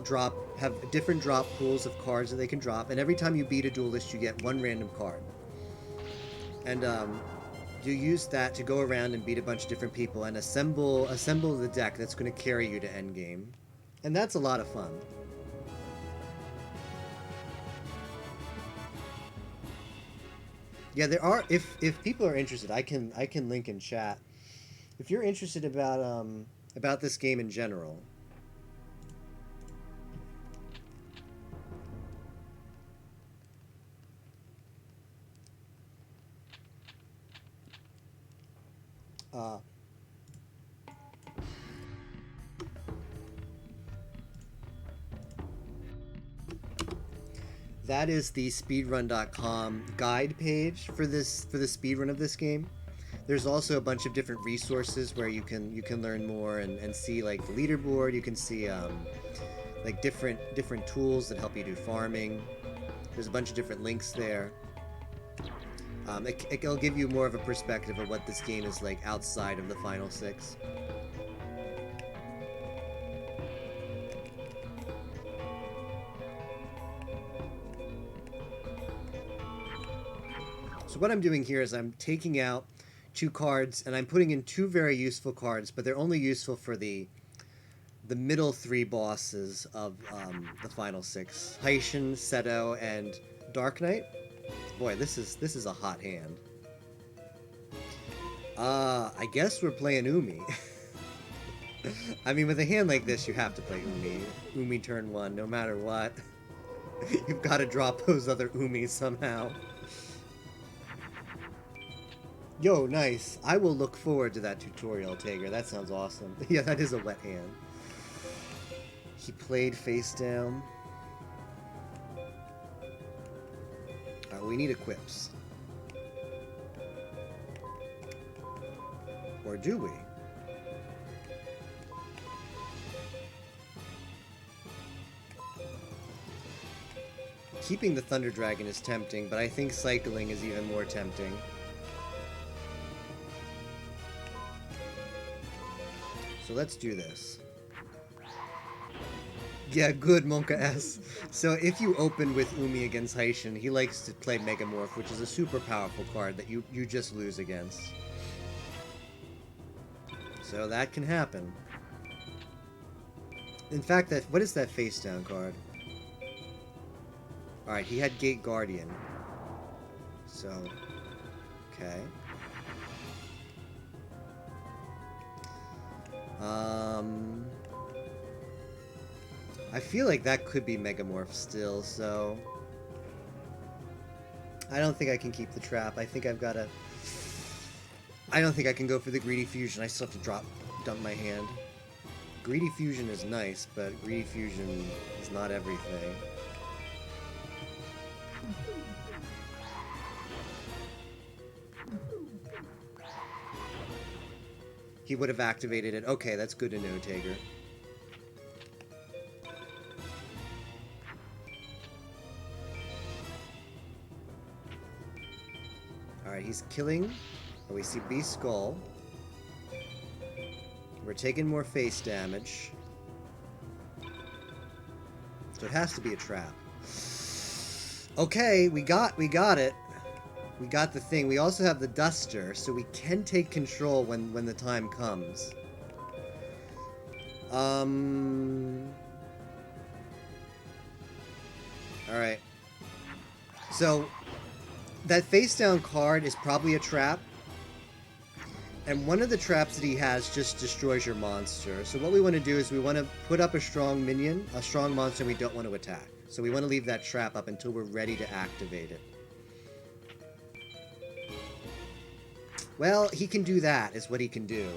have different drop pools of cards that they can drop, and every time you beat a duelist, you get 1 random card. And you use that to go around and beat a bunch of different people and assemble the deck that's going to carry you to endgame. And that's a lot of fun. Yeah, there are. If people are interested, I can link in chat. If you're interested about this game in general. That is the speedrun.com guide page for the speedrun of this game. There's also a bunch of different resources where you can learn more and see like the leaderboard. You can see like different tools that help you do farming. There's a bunch of different links there. It'll give you more of a perspective of what this game is like outside of the final 6. So what I'm doing here is I'm taking out 2 cards and I'm putting in 2 very useful cards, but they're only useful for the middle 3 bosses of the final 6: Haitian, Seto, and Dark Knight. Boy, this is a hot hand. I guess we're playing Umi. I mean, with a hand like this, you have to play Umi. Umi turn 1, no matter what. You've got to drop those other Umis somehow. Yo, nice. I will look forward to that tutorial, Tager. That sounds awesome. Yeah, that is a wet hand. He played face down. We need equips. Or do we? Keeping the Thunder Dragon is tempting, but I think cycling is even more tempting. So let's do this. Yeah, good, Monka S. So if you open with Umi against Haitian, he likes to play Megamorph, which is a super powerful card that you just lose against. So that can happen. In fact, what is that face down card? Alright, he had Gate Guardian. So, okay. I feel like that could be Megamorph still, so... I don't think I can keep the trap. I think I've got to... I don't think I can go for the Greedy Fusion. I still have to dump my hand. Greedy Fusion is nice, but Greedy Fusion is not everything. He would have activated it. Okay, that's good to know, Tager. Alright, he's killing. Oh, we see Beast Skull. We're taking more face damage. So it has to be a trap. Okay, we got it. We got the thing. We also have the Duster, so we can take control when the time comes. Alright. So, that face down card is probably a trap. And one of the traps that he has just destroys your monster. So what we want to do is we want to put up a strong minion, a strong monster we don't want to attack. So we want to leave that trap up until we're ready to activate it. Well, he can do that, is what he can do.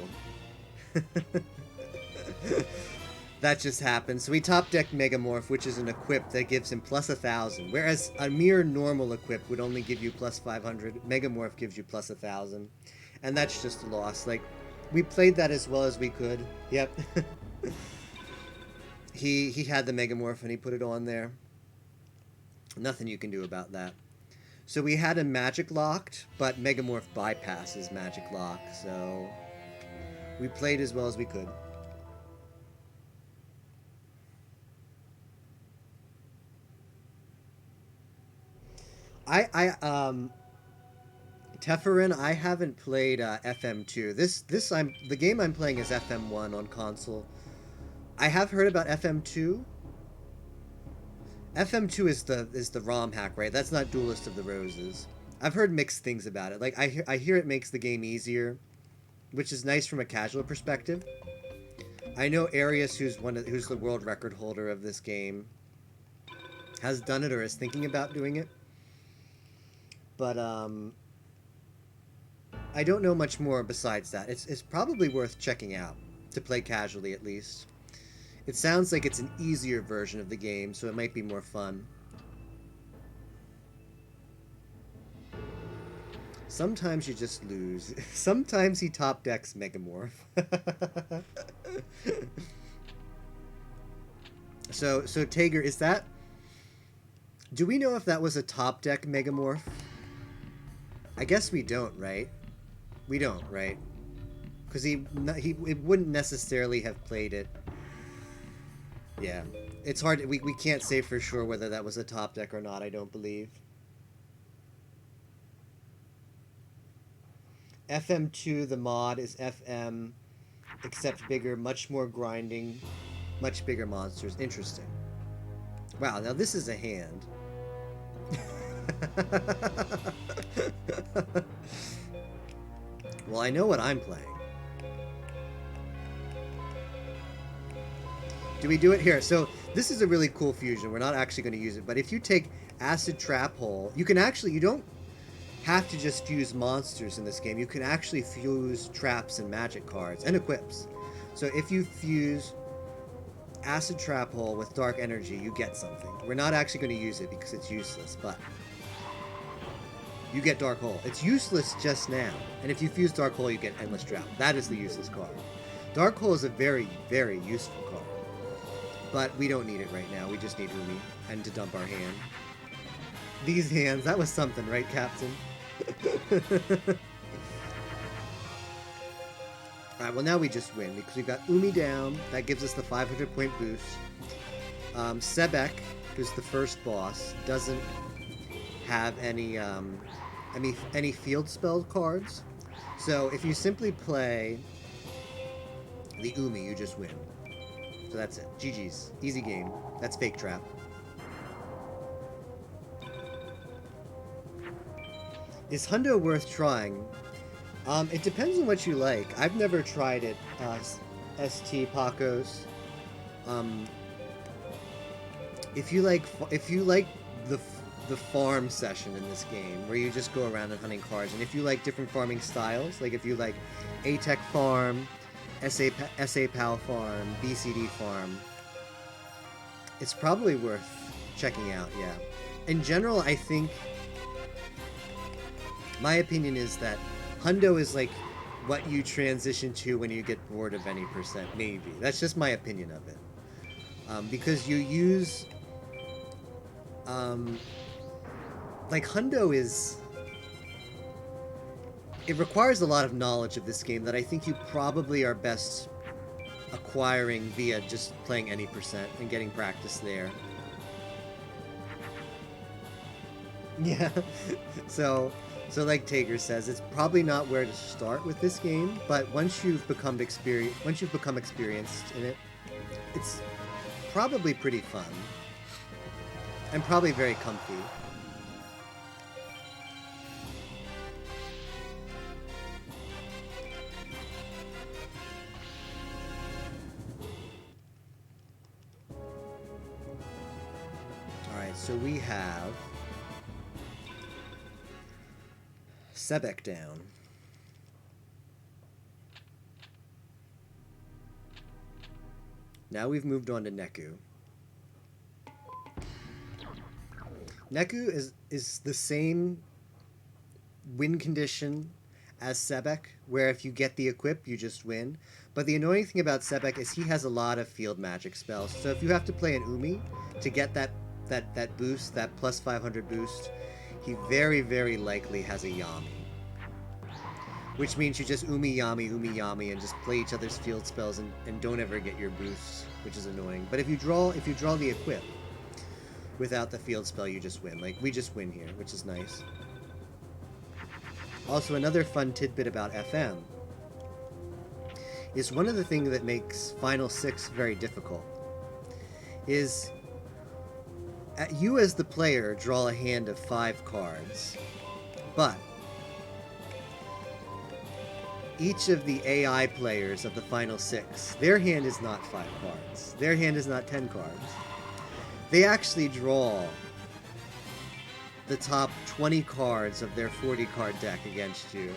That just happened. So we top decked Megamorph, which is an equip that gives him plus 1,000, whereas a mere normal equip would only give you plus 500. Megamorph gives you plus 1,000, and that's just a loss. Like, we played that as well as we could. Yep. He had the Megamorph and he put it on there. Nothing you can do about that. So we had him magic locked, but Megamorph bypasses magic lock, so we played as well as we could. Teferin, I haven't played FM2. The game I'm playing is FM1 on console. I have heard about FM2. FM2 is the ROM hack, right? That's not Duelist of the Roses. I've heard mixed things about it. Like I hear it makes the game easier, which is nice from a casual perspective. I know Arius, who's the world record holder of this game, has done it or is thinking about doing it. But I don't know much more besides that. It's probably worth checking out, to play casually at least. It sounds like it's an easier version of the game, so it might be more fun. Sometimes you just lose. Sometimes he top decks Megamorph. So Tager, is that... Do we know if that was a top deck Megamorph? I guess we don't, right? We don't, right? Because he wouldn't necessarily have played it. Yeah. It's hard... We can't say for sure whether that was a top deck or not, I don't believe. FM2, the mod, is FM, except bigger, much more grinding, much bigger monsters. Interesting. Wow, now this is a hand. Well, I know what I'm playing. Do we do it here? So this is a really cool fusion. We're not actually going to use it, but if you take Acid Trap Hole, you can actually, you don't have to just fuse monsters in this game. You can actually fuse traps and magic cards and equips. So if you fuse Acid Trap Hole with Dark Energy, you get something. We're not actually going to use it because it's useless, but you get Dark Hole. It's useless just now, and if you fuse Dark Hole, you get Endless Drought. That is the useless card. Dark Hole is a very, very useful card, but we don't need it right now. We just need Umi and to dump our hand. These hands, that was something, right, Captain? Alright, well now we just win because we've got Umi down. That gives us the 500-point boost. Sebek, who's the first boss, doesn't have any field spell cards. So if you simply play the Umi, you just win. So that's it. GG's. Easy game. That's Fake Trap. Is Hundo worth trying? It depends on what you like. I've never tried it, ST Pacos. If you like the farm session in this game, where you just go around and hunting cards, and if you like different farming styles, like if you like ATEC farm, SA PAL farm, BCD farm, it's probably worth checking out. Yeah. In general, I think my opinion is that Hundo is like what you transition to when you get bored of any percent, maybe. That's just my opinion of it. Because you use... like, Hundo is... It requires a lot of knowledge of this game that I think you probably are best acquiring via just playing any percent and getting practice there. Yeah. So like Tager says, it's probably not where to start with this game, but once you've become experienced in it, it's probably pretty fun and probably very comfy. All right, so we have Sebek down. Now we've moved on to Neku. Neku is the same win condition as Sebek, where if you get the equip, you just win. But the annoying thing about Sebek is he has a lot of field magic spells. So if you have to play an Umi to get that boost, that plus 500 boost, he very, very likely has a Yami. Which means you just Umi Yami, and just play each other's field spells and don't ever get your boosts, which is annoying. But if you draw the equip without the field spell, you just win. Like, we just win here, which is nice. Also, another fun tidbit about FM is one of the things that makes Final 6 very difficult is you as the player draw a hand of 5 cards, but each of the AI players of the Final 6, their hand is not 5 cards. Their hand is not 10 cards. They actually draw the top 20 cards of their 40-card deck against you.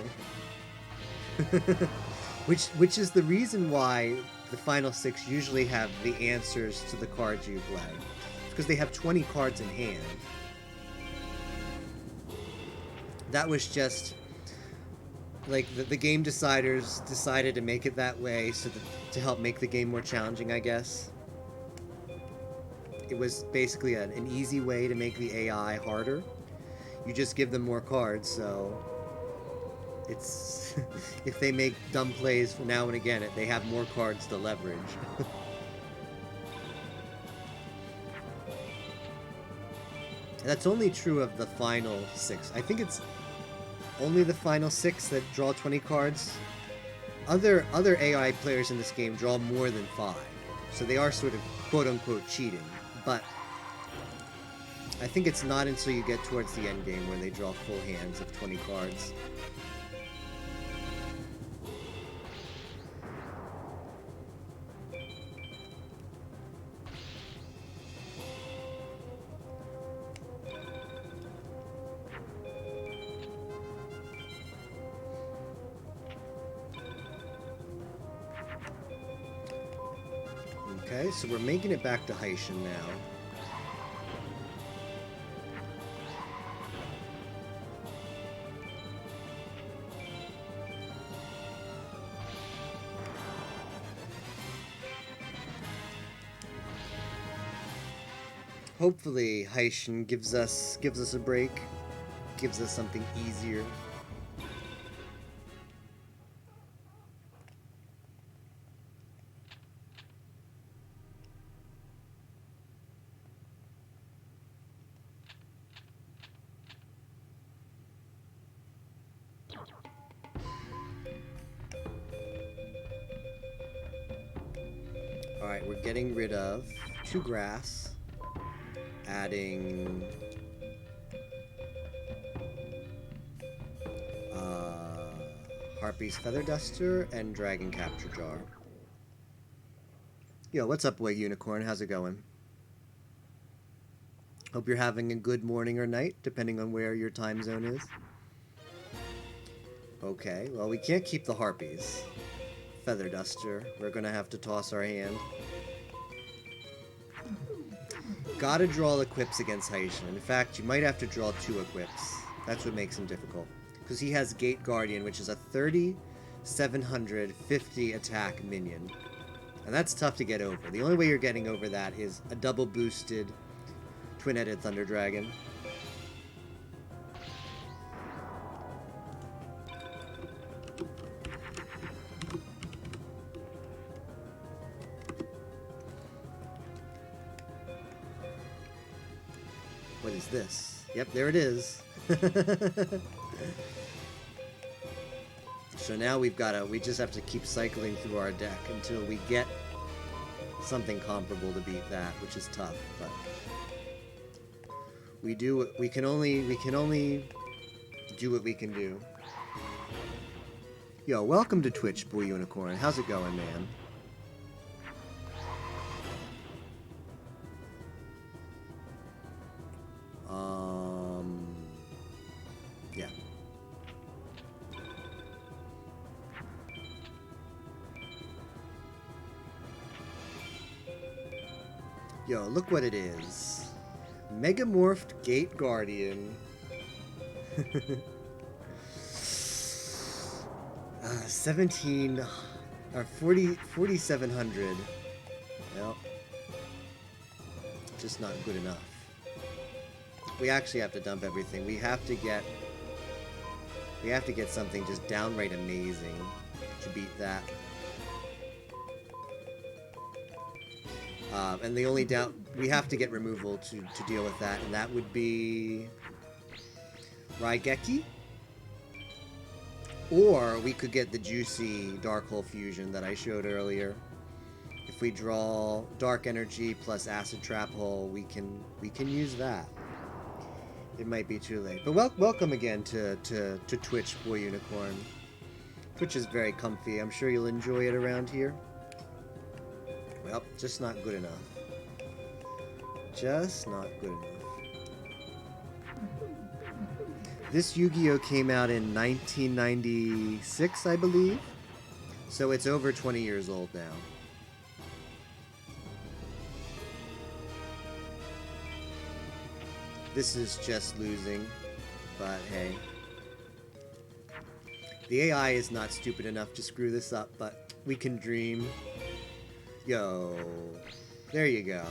which is the reason why the Final 6 usually have the answers to the cards you play. It's because they have 20 cards in hand. That was just like the game deciders decided to make it that way so that, to help make the game more challenging, I guess. It was basically an easy way to make the AI harder. You just give them more cards, so it's if they make dumb plays from now and again, they have more cards to leverage. That's only true of the Final 6. I think it's only the Final 6 that draw 20 cards. Other AI players in this game draw more than 5, so they are sort of quote-unquote cheating. But I think it's not until you get towards the end game where they draw full hands of 20 cards. Okay, so we're making it back to Haishin now. Hopefully Haishin gives us a break, gives us something easier. Alright, we're getting rid of 2 grass, adding Harpy's Feather Duster and Dragon Capture Jar. Yo, what's up, Wig Unicorn? How's it going? Hope you're having a good morning or night, depending on where your time zone is. Okay, well, we can't keep the Harpies. Feather Duster. We're gonna have to toss our hand. Gotta draw equips against Haishin. In fact, you might have to draw 2 equips. That's what makes him difficult. Because he has Gate Guardian, which is a 750 attack minion. And that's tough to get over. The only way you're getting over that is a double boosted twin-headed Thunder Dragon. What is this? Yep, there it is. So now we just have to keep cycling through our deck until we get something comparable to beat that, which is tough, but we can only do what we can do. Yo, welcome to Twitch, Boy Unicorn. How's it going, man? Yeah. Yo, look what it is. Megamorphed Gate Guardian. 17 or 4,700. Well, just not good enough. We actually have to dump everything. We have to get something just downright amazing to beat that. And the only we have to get removal to deal with that, and that would be Raigeki. Or we could get the juicy Dark Hole Fusion that I showed earlier. If we draw Dark Energy plus Acid Trap Hole, we can use that. It might be too late. But welcome again to Twitch, Boy Unicorn. Twitch is very comfy. I'm sure you'll enjoy it around here. Well, just not good enough. Just not good enough. This Yu-Gi-Oh! Came out in 1996, I believe. So it's over 20 years old now. This is just losing, but hey. The AI is not stupid enough to screw this up, but we can dream. Yo, there you go.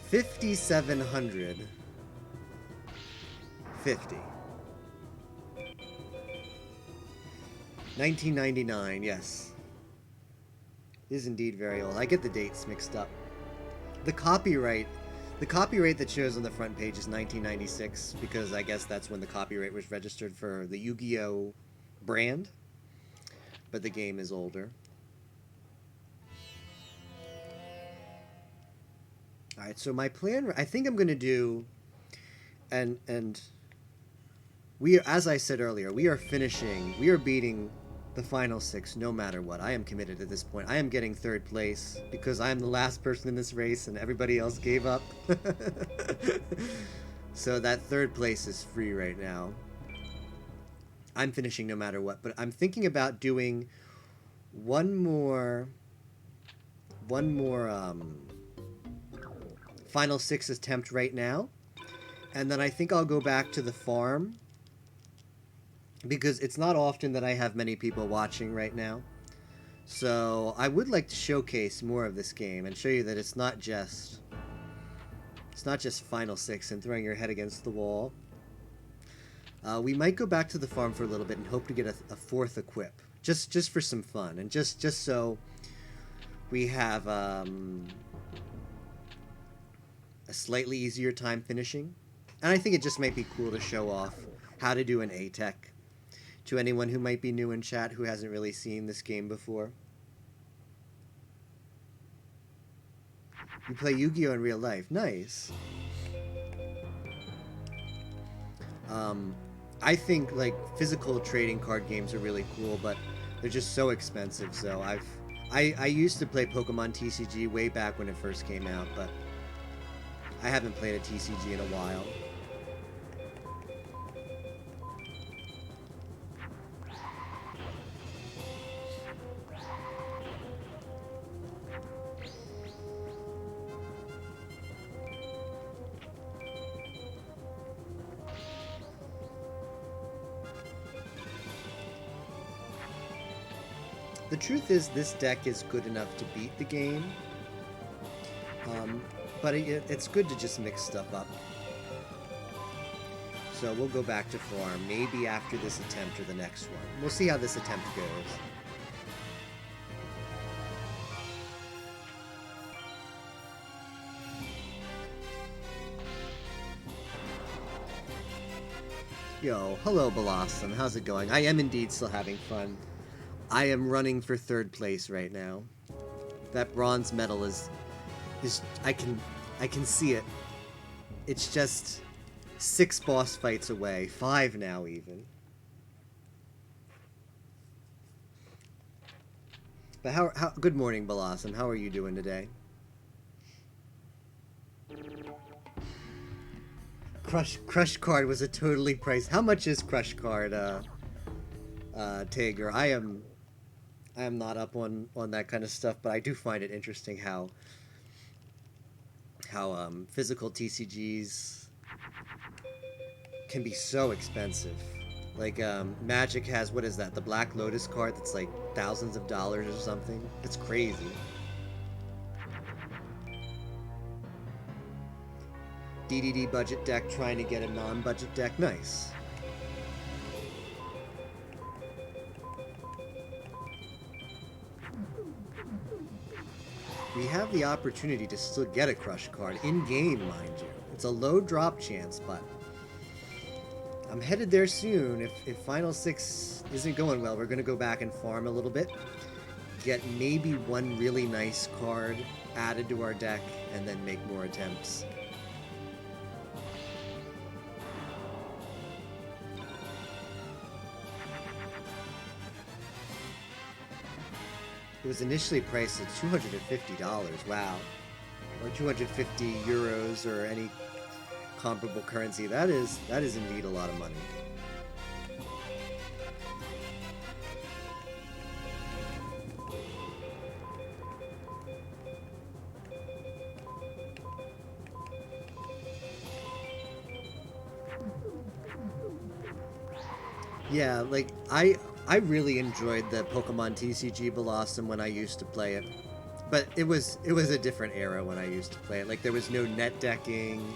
5,700. 50. 1999, yes. It is indeed very old. I get the dates mixed up. The copyright that shows on the front page is 1996, because I guess that's when the copyright was registered for the Yu-Gi-Oh! Brand. But the game is older. Alright, so my plan, I think I'm going to do, and we, as I said earlier, we are beating the final 6 no matter what. I am committed at this point. I am getting 3rd place because I am the last person in this race and everybody else gave up. So that 3rd place is free right now. I'm finishing no matter what, but I'm thinking about doing one more final 6 attempt right now, and then I think I'll go back to the farm, because it's not often that I have many people watching right now. So I would like to showcase more of this game and show you that it's not just final 6 and throwing your head against the wall. We might go back to the farm for a little bit and hope to get a 4th equip, just for some fun, and just so we have a slightly easier time finishing. And I think it just might be cool to show off how to do an A-Tech to anyone who might be new in chat who hasn't really seen this game before. You play Yu-Gi-Oh! In real life. Nice. I think like physical trading card games are really cool, but they're just so expensive. So I used to play Pokemon TCG way back when it first came out, but I haven't played a TCG in a while. The truth is, this deck is good enough to beat the game, but it's good to just mix stuff up. So we'll go back to farm, maybe after this attempt or the next one. We'll see how this attempt goes. Yo, hello Blossom, how's it going? I am indeed still having fun. I am running for 3rd place right now. That bronze medal is I can see it. It's just 6 boss fights away, 5 now even. But how good morning, Blossom. How are you doing today? Crush card was a totally priced. How much is Crush card, Tager? I am not up on that kind of stuff, but I do find it interesting how how physical TCGs can be so expensive. Like Magic has, what is that? The Black Lotus card that's like thousands of dollars or something. It's crazy. DDD budget deck trying to get a non-budget deck. Nice. We have the opportunity to still get a Crush card in-game, mind you. It's a low drop chance, but I'm headed there soon. If Final 6 isn't going well, we're going to go back and farm a little bit, get maybe one really nice card added to our deck, and then make more attempts. It was initially priced at $250, wow. Or 250 euros or any comparable currency. That is indeed a lot of money. Yeah, like I really enjoyed the Pokemon TCG Blossom when I used to play it. But it was a different era when I used to play it. Like there was no net decking.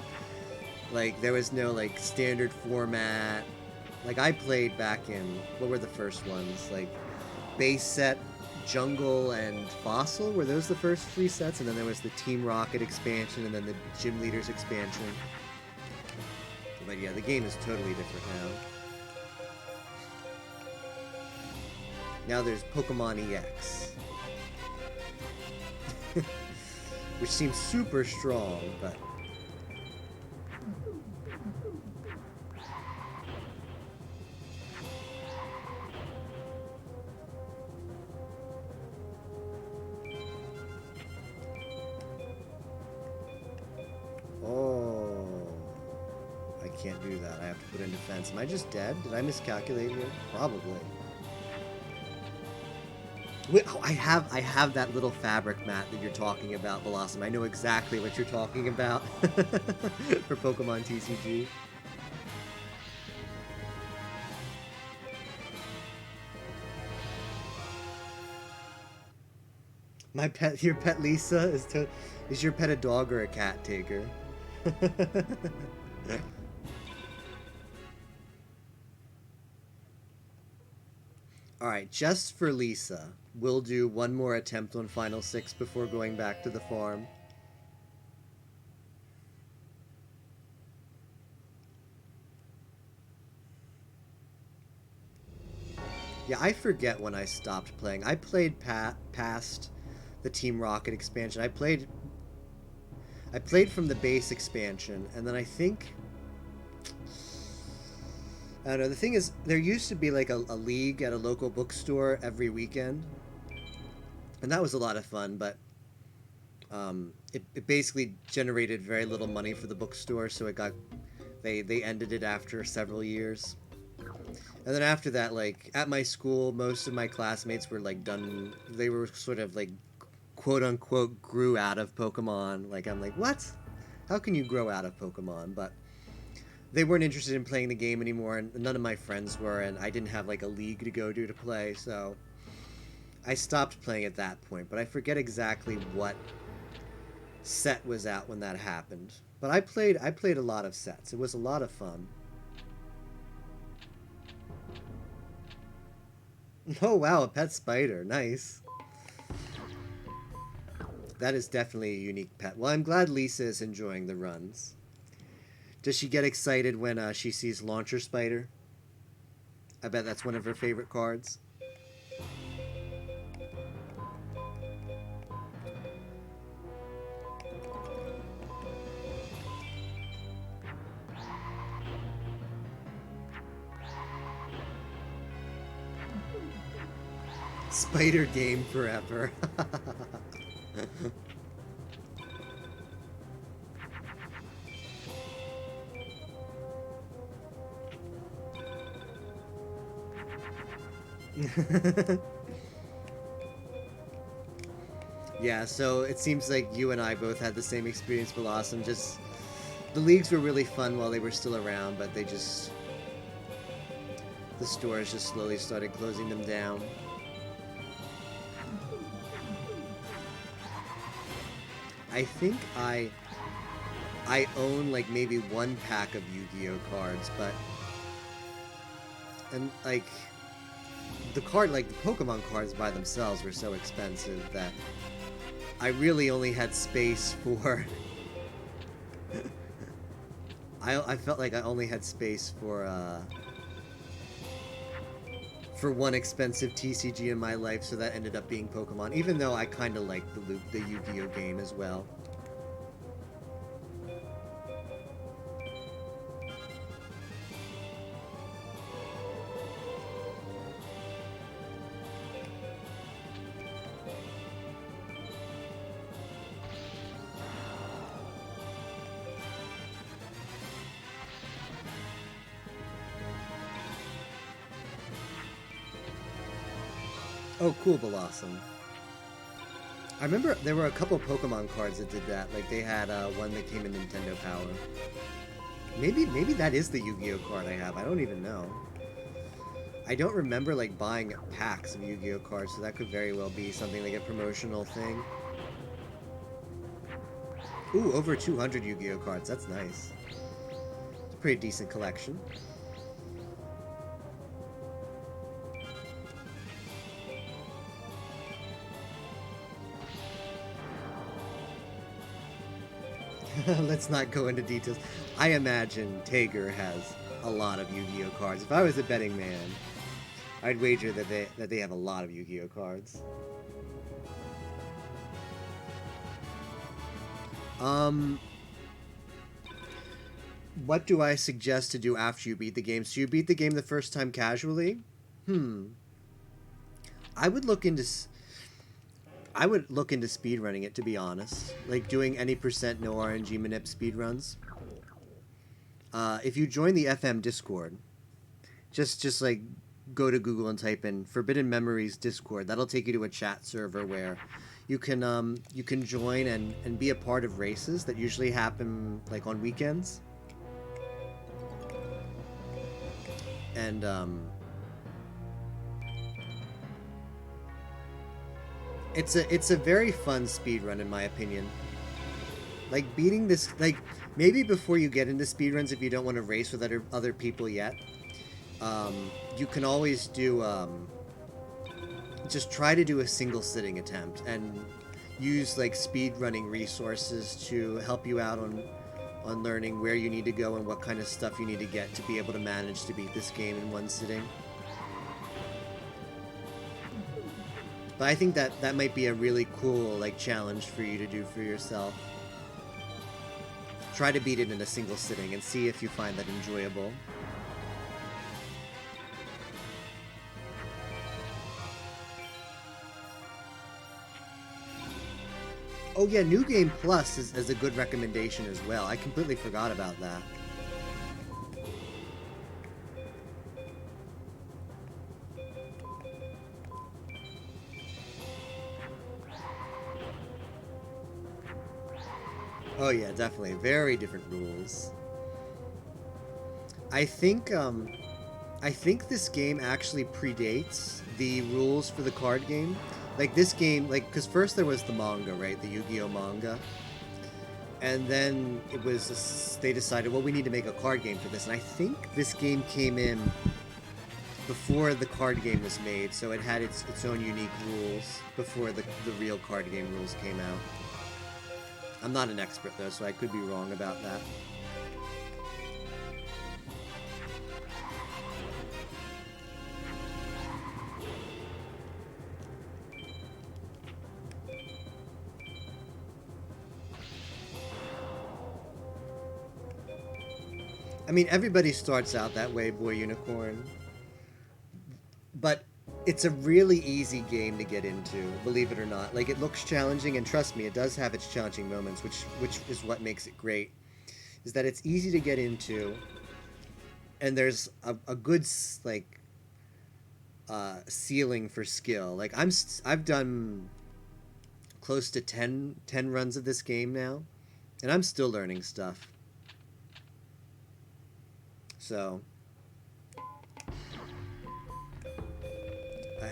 Like there was no like standard format. Like I played back in, what were the first ones? Like base set, Jungle, and Fossil. Were those the first 3 sets? And then there was the Team Rocket expansion and then the Gym Leaders expansion. But yeah, the game is totally different now. Now there's Pokemon EX. Which seems super strong, but... Oh... I can't do that. I have to put in defense. Am I just dead? Did I miscalculate here? Probably. Wait, oh, I have that little fabric mat that you're talking about, Blossom. I know exactly what you're talking about for Pokemon TCG. Your pet Lisa is your pet a dog or a cat, Taker? Alright, just for Lisa, we'll do one more attempt on Final 6 before going back to the farm. Yeah, I forget when I stopped playing. I played past the Team Rocket expansion. I played from the base expansion, and then I think... I don't know, the thing is, there used to be like a league at a local bookstore every weekend. And that was a lot of fun, but it basically generated very little money for the bookstore, so they ended it after several years. And then after that, like, at my school, most of my classmates were like done, they were sort of like, quote unquote, grew out of Pokemon. Like, I'm like, what? How can you grow out of Pokemon? But they weren't interested in playing the game anymore, and none of my friends were, and I didn't have like a league to go to play, so I stopped playing at that point. But I forget exactly what set was out when that happened. But I played a lot of sets. It was a lot of fun. Oh wow, a pet spider. Nice. That is definitely a unique pet. Well, I'm glad Lisa is enjoying the runs. Does she get excited when she sees Launcher Spider? I bet that's one of her favorite cards. Spider game forever. Yeah, so it seems like you and I both had the same experience, Blossom. Just the leagues were really fun while they were still around, but the stores just slowly started closing them down. I think I own like maybe one pack of Yu-Gi-Oh cards, but and like the Pokemon cards by themselves were so expensive that I really only had space for I felt like I only had space for one expensive TCG in my life, so that ended up being Pokemon, even though I kind of like the Yu-Gi-Oh game as well. Oh, cool, Blossom. I remember there were a couple Pokemon cards that did that. Like they had one that came in Nintendo Power. Maybe that is the Yu-Gi-Oh card I have. I don't even know. I don't remember like buying packs of Yu-Gi-Oh cards, so that could very well be something like a promotional thing. Ooh, over 200 Yu-Gi-Oh cards. That's nice. It's a pretty decent collection. Let's not go into details. I imagine Tager has a lot of Yu-Gi-Oh cards. If I was a betting man, I'd wager that they have a lot of Yu-Gi-Oh cards. What do I suggest to do after you beat the game? So you beat the game the first time casually? I would look into speedrunning it, to be honest. Like doing any percent no RNG manip speedruns. If you join the FM Discord, just like go to Google and type in Forbidden Memories Discord. That'll take you to a chat server where you can join and be a part of races that usually happen like on weekends. And it's a very fun speedrun in my opinion. Like beating this, like maybe before you get into speedruns, if you don't want to race with other people yet, you can always do just try to do a single sitting attempt and use like speedrunning resources to help you out on learning where you need to go and what kind of stuff you need to get to be able to manage to beat this game in one sitting. But I think that might be a really cool like challenge for you to do for yourself. Try to beat it in a single sitting and see if you find that enjoyable. Oh yeah, New Game Plus is a good recommendation as well. I completely forgot about that. Oh yeah, definitely. Very different rules. I think this game actually predates the rules for the card game. Like this game, like, because first there was the manga, right? The Yu-Gi-Oh manga. And then it was, they decided, well, we need to make a card game for this. And I think this game came in before the card game was made, so it had its own unique rules before the real card game rules came out. I'm not an expert though, so I could be wrong about that. I mean, everybody starts out that way, Boy Unicorn. But it's a really easy game to get into, believe it or not. Like, it looks challenging, and trust me, it does have its challenging moments, which is what makes it great. Is that it's easy to get into, and there's a good, like, ceiling for skill. Like, I've done close to 10 runs of this game now, and I'm still learning stuff. So,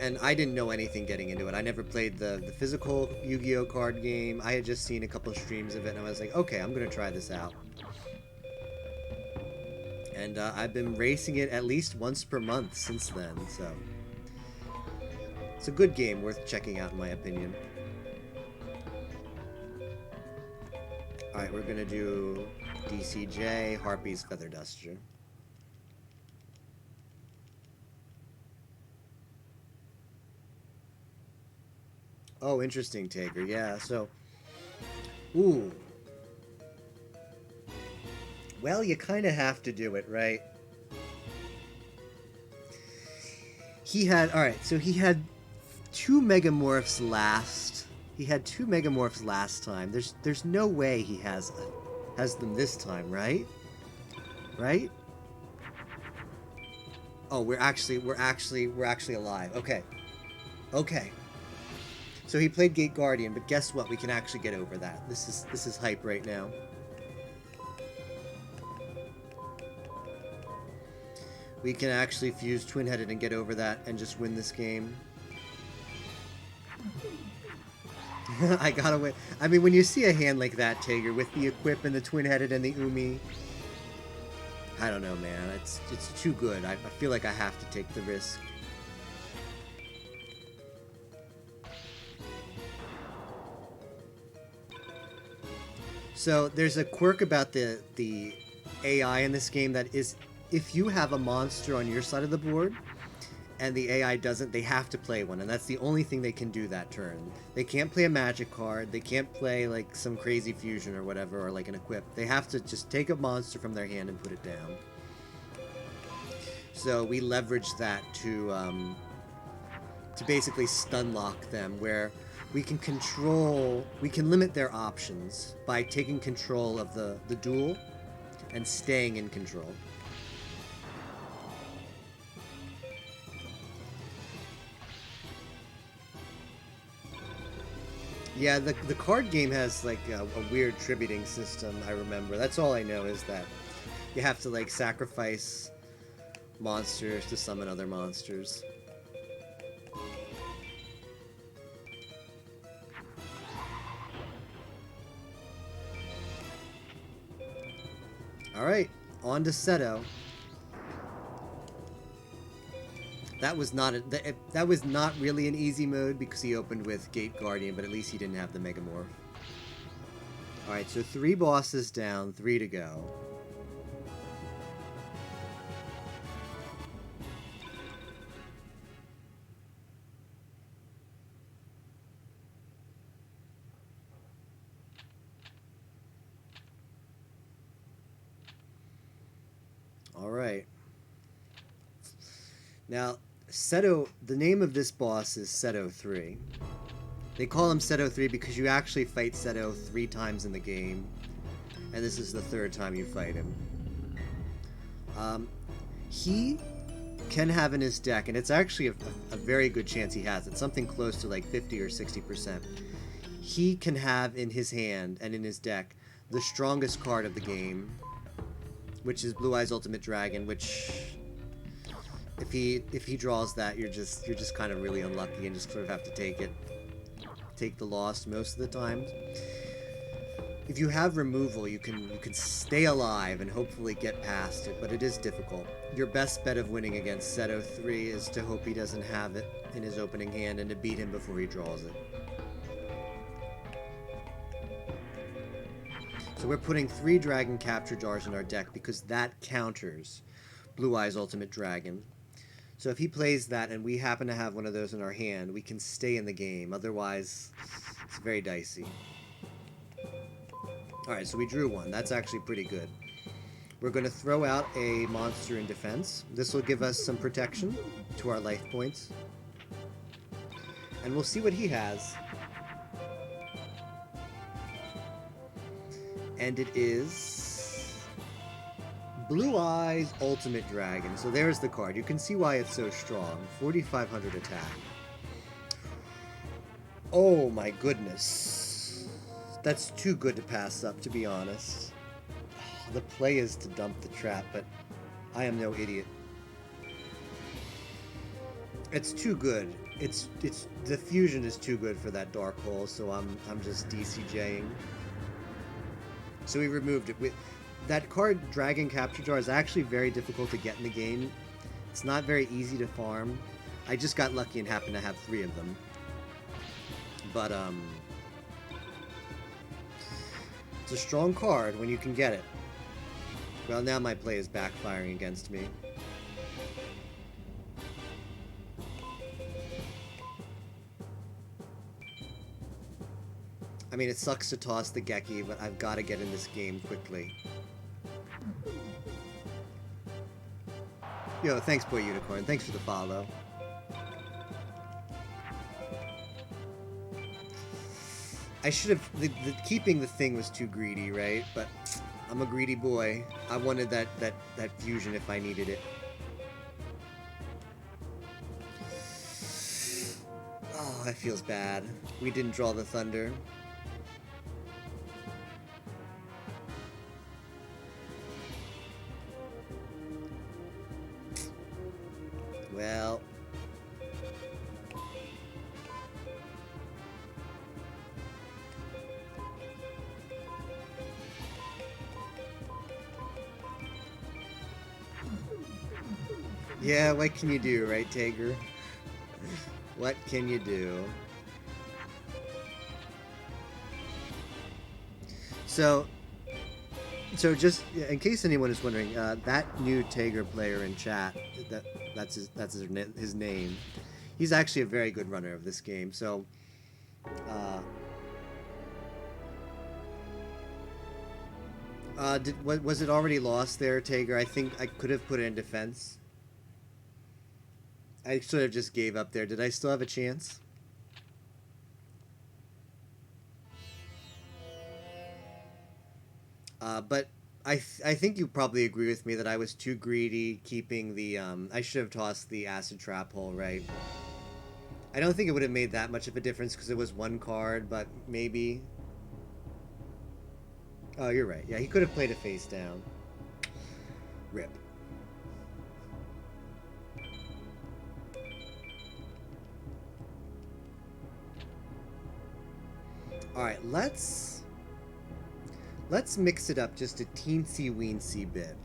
and I didn't know anything getting into it. I never played the physical Yu-Gi-Oh card game. I had just seen a couple of streams of it, and I was like, okay, I'm gonna try this out. And I've been racing it at least once per month since then, so it's a good game worth checking out in my opinion. Alright, we're gonna do DCJ, Harpy's Feather Duster. Oh, interesting, Taker. Yeah, so... Ooh. Well, you kind of have to do it, right? He had... Alright, so he had 2 Megamorphs last... He had 2 Megamorphs last time. There's no way he has them this time, right? Right? Oh, we're actually alive. Okay. Okay. So he played Gate Guardian, but guess what? We can actually get over that. This is hype right now. We can actually fuse Twin-Headed and get over that and just win this game. I got away. I mean, when you see a hand like that, Tager, with the Equip and the Twin-Headed and the Umi, I don't know, man. It's too good. I feel like I have to take the risk. So there's a quirk about the AI in this game that is, if you have a monster on your side of the board and the AI doesn't, they have to play one, and that's the only thing they can do that turn. They can't play a magic card, they can't play like some crazy fusion or whatever, or like an equip. They have to just take a monster from their hand and put it down. So we leverage that to basically stun lock them, where we can limit their options by taking control of the duel and staying in control. Yeah, the card game has like a weird tributing system, I remember. That's all I know, is that you have to like sacrifice monsters to summon other monsters. Alright, on to Seto. That was not really an easy mode because he opened with Gate Guardian, but at least he didn't have the Megamorph. Alright, so 3 bosses down, 3 to go. Alright. Now, Seto, the name of this boss is Seto 3. They call him Seto 3 because you actually fight Seto 3 times in the game, and this is the 3rd time you fight him. He can have in his deck, and it's actually a very good chance he has it, something close to like 50 or 60%. He can have in his hand and in his deck the strongest card of the game, which is Blue Eyes Ultimate Dragon, which if he draws that, you're just kind of really unlucky and just sort of have to take the loss most of the time. If you have removal, you can stay alive and hopefully get past it, but it is difficult. Your best bet of winning against Seto 3 is to hope he doesn't have it in his opening hand and to beat him before he draws it. So we're putting 3 Dragon Capture Jars in our deck because that counters Blue Eyes Ultimate Dragon. So if he plays that and we happen to have one of those in our hand, we can stay in the game. Otherwise, it's very dicey. Alright, so we drew 1. That's actually pretty good. We're going to throw out a monster in defense. This will give us some protection to our life points. And we'll see what he has. And it is Blue Eyes Ultimate Dragon. So there's the card. You can see why it's so strong. 4,500 attack. Oh my goodness. That's too good to pass up, to be honest. The play is to dump the trap, but I am no idiot. It's too good. It's the fusion is too good for that dark hole, so I'm just DCJing. So we removed it. That card, Dragon Capture Jar, is actually very difficult to get in the game. It's not very easy to farm. I just got lucky and happened to have 3 of them. But it's a strong card when you can get it. Well, now my play is backfiring against me. I mean, it sucks to toss the Geki, but I've got to get in this game quickly. Yo, thanks, Boy Unicorn. Thanks for the follow. I should have... keeping the thing was too greedy, right? But I'm a greedy boy. I wanted that fusion if I needed it. Oh, that feels bad. We didn't draw the thunder. Well... yeah, what can you do, right, Tager? What can you do? So just in case anyone is wondering, that new Tager player in chat, that's his name. He's actually a very good runner of this game. So, was it already lost there, Tager? I think I could have put it in defense. I sort of just gave up there. Did I still have a chance? But I think you probably agree with me that I was too greedy keeping the... I should have tossed the acid trap hole, right? I don't think it would have made that much of a difference because it was 1 card, but maybe... oh, you're right. Yeah, he could have played it face down. Rip. Alright, let's mix it up just a teensy-weensy bit.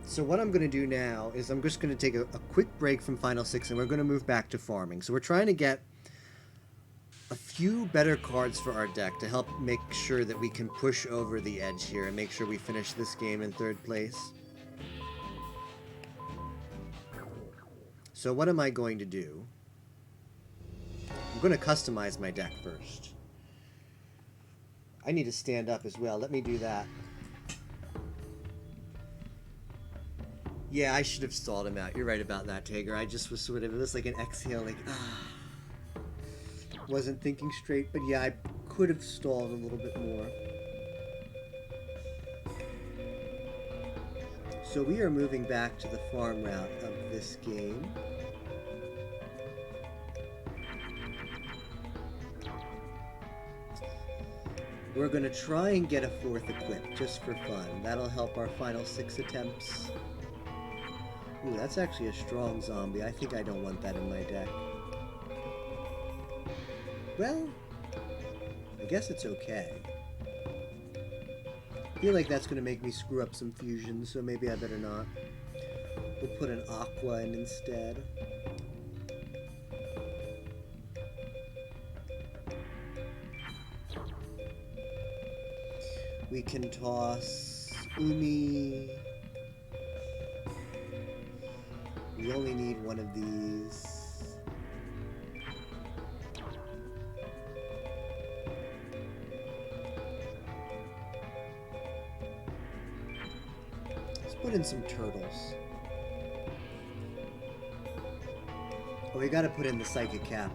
So what I'm going to do now is I'm just going to take a quick break from Final 6 and we're going to move back to farming. So we're trying to get a few better cards for our deck to help make sure that we can push over the edge here and make sure we finish this game in 3rd place. So what am I going to do? I'm going to customize my deck first. I need to stand up as well. Let me do that. Yeah, I should have stalled him out. You're right about that, Tager. I just was sort of... it was like an exhale, like... wasn't thinking straight, but yeah, I could have stalled a little bit more. So we are moving back to the farm route of this game. We're going to try and get a 4th equip, just for fun. That'll help our final 6 attempts. Ooh, that's actually a strong zombie. I think I don't want that in my deck. Well, I guess it's okay. I feel like that's going to make me screw up some fusions, so maybe I better not. We'll put an aqua in instead. We can toss Umi. We only need one of these. Let's put in some turtles. Oh, we gotta put in the Psychic Kappa.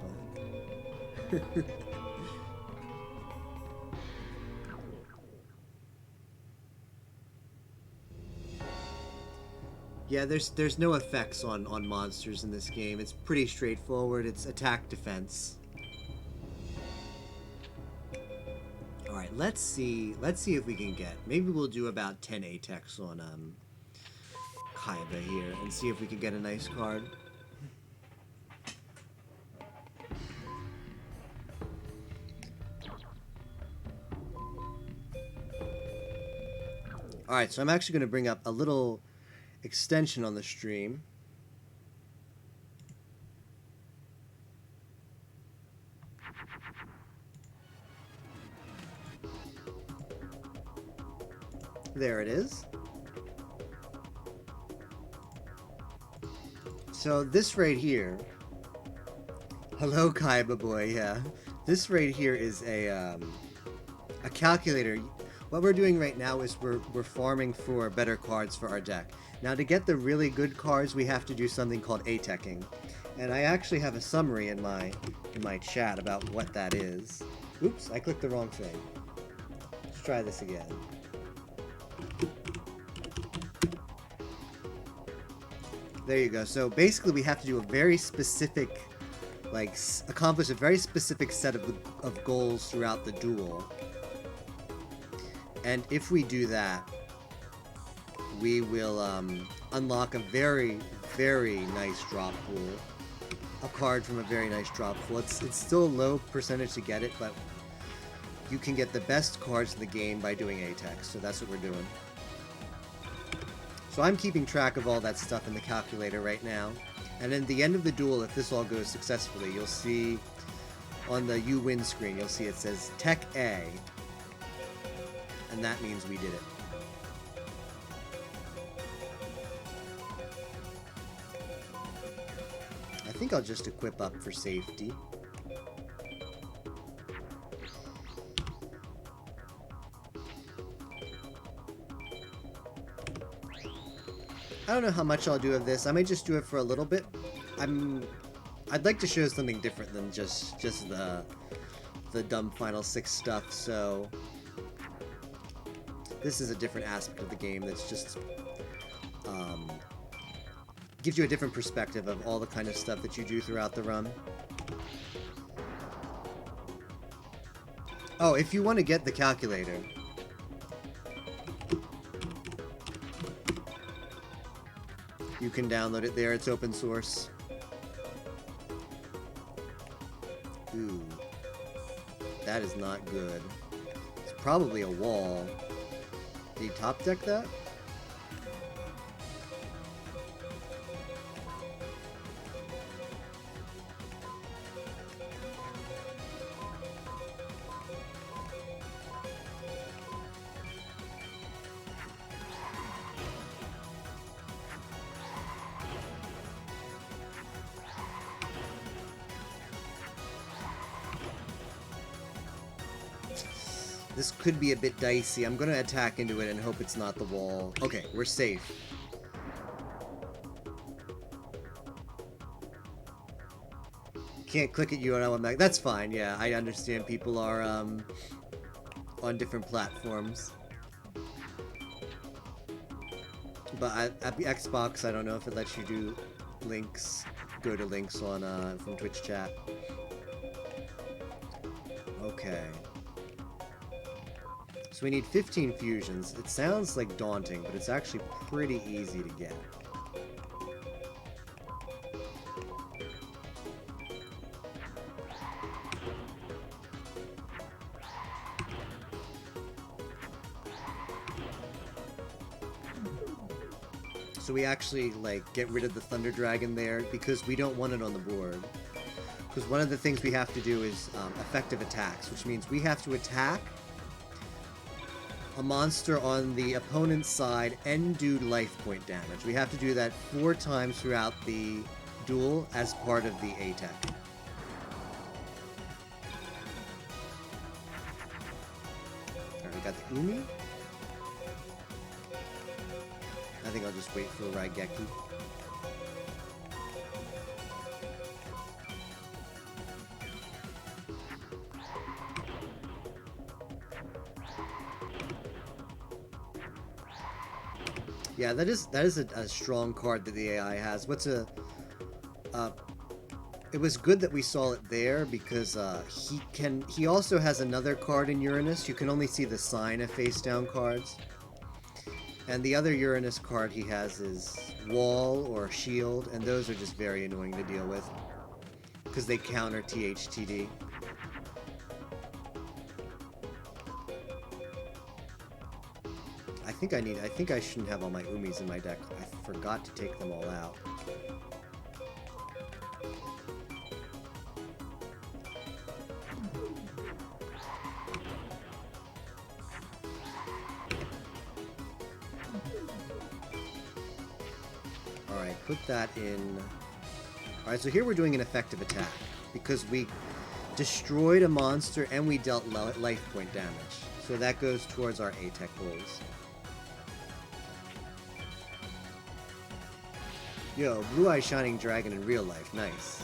Yeah, there's no effects on monsters in this game. It's pretty straightforward. It's attack defense. All right, let's see if we can get. Maybe we'll do about 10 ATEX on Kaiba here and see if we can get a nice card. All right, so I'm actually going to bring up a little extension on the stream. There it is. So this right here, hello Kaiba boy, yeah. This right here is a calculator. What we're doing right now is we're farming for better cards for our deck. Now to get the really good cards, we have to do something called ATECing. And I actually have a summary in my chat about what that is. Oops, I clicked the wrong thing. Let's try this again. There you go. So basically we have to do a very specific, like, accomplish a very specific set of goals throughout the duel. And if we do that, we will unlock a very, very nice drop pool. A card from a very nice drop pool. It's still a low percentage to get it, but you can get the best cards in the game by doing ATEX. So that's what we're doing. So I'm keeping track of all that stuff in the calculator right now. And at the end of the duel, if this all goes successfully, you'll see on the You Win screen, you'll see it says Tech A. And that means we did it. I think I'll just equip up for safety. I don't know how much I'll do of this. I may just do it for a little bit. I'd like to show something different than just the dumb Final 6 stuff, so this is a different aspect of the game that's just gives you a different perspective of all the kind of stuff that you do throughout the run. Oh, if you want to get the calculator, you can download it there. It's open source. Ooh, that is not good. It's probably a wall. Did you top deck that? This could be a bit dicey. I'm gonna attack into it and hope it's not the wall. Okay, we're safe. Can't click at you and I went back. That's fine, yeah. I understand people are on different platforms. But at the Xbox, I don't know if it lets you do links, go to links on from Twitch chat. Okay. So we need 15 fusions. It sounds like daunting, but it's actually pretty easy to get. So we actually, like, get rid of the Thunder Dragon there because we don't want it on the board. Because one of the things we have to do is effective attacks, which means we have to attack a monster on the opponent's side and do life point damage. We have to do that 4 times throughout the duel as part of the ATEC. Alright, we got the Umi. I think I'll just wait for Raigeki. Yeah, that is a strong card that the AI has. It was good that we saw it there because he also has another card in Uranus. You can only see the sign of face down cards. And the other Uranus card he has is Wall or Shield, and those are just very annoying to deal with because they counter THTD. I think I shouldn't have all my Umis in my deck. I forgot to take them all out. Alright, put that in. Alright, so here we're doing an effective attack because we destroyed a monster and we dealt life point damage. So that goes towards our ATEC goals. Yo, Blue Eye Shining Dragon in real life, nice.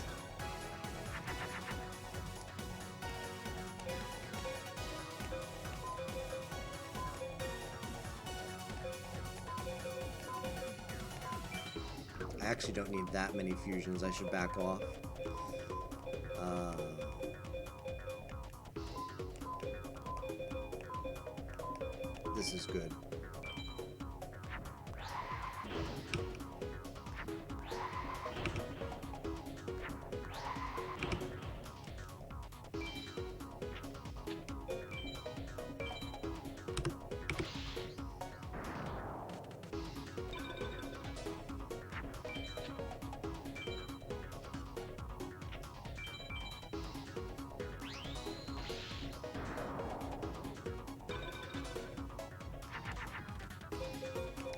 I actually don't need that many fusions, I should back off. This is good.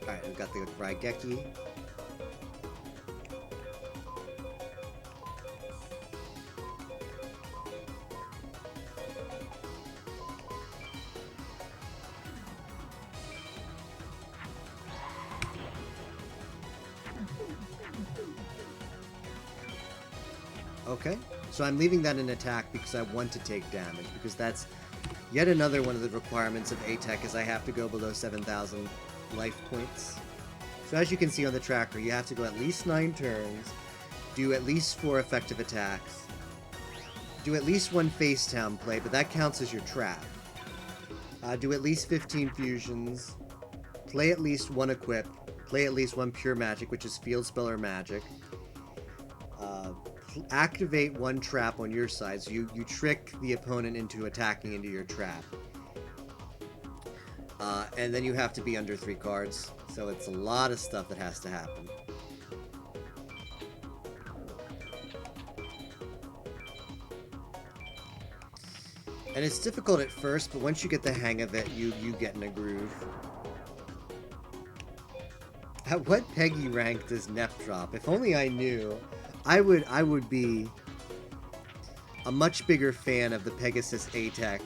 Alright, we've got the Raigeki. Okay, so I'm leaving that in attack because I want to take damage, because that's yet another one of the requirements of ATEC is I have to go below 7,000 life points. So as you can see on the tracker, you have to go at least 9 turns, do at least 4 effective attacks, do at least 1 face down play, but that counts as your trap. Do at least 15 fusions, play at least 1 equip, play at least 1 pure magic, which is field spell or magic, activate 1 trap on your side, so you trick the opponent into attacking into your trap. And then you have to be under 3 cards, so it's a lot of stuff that has to happen. And it's difficult at first, but once you get the hang of it, you get in a groove. At what Peggy rank does Nep drop? If only I knew. I would be a much bigger fan of the Pegasus ATEC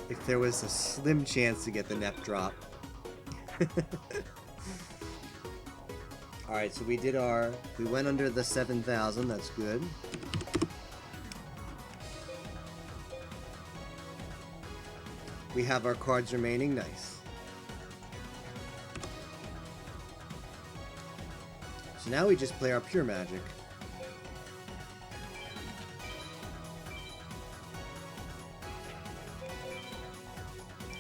if there was a slim chance to get the Nep drop. Alright, so we went under the 7,000, that's good. We have our cards remaining, nice. So now we just play our pure magic.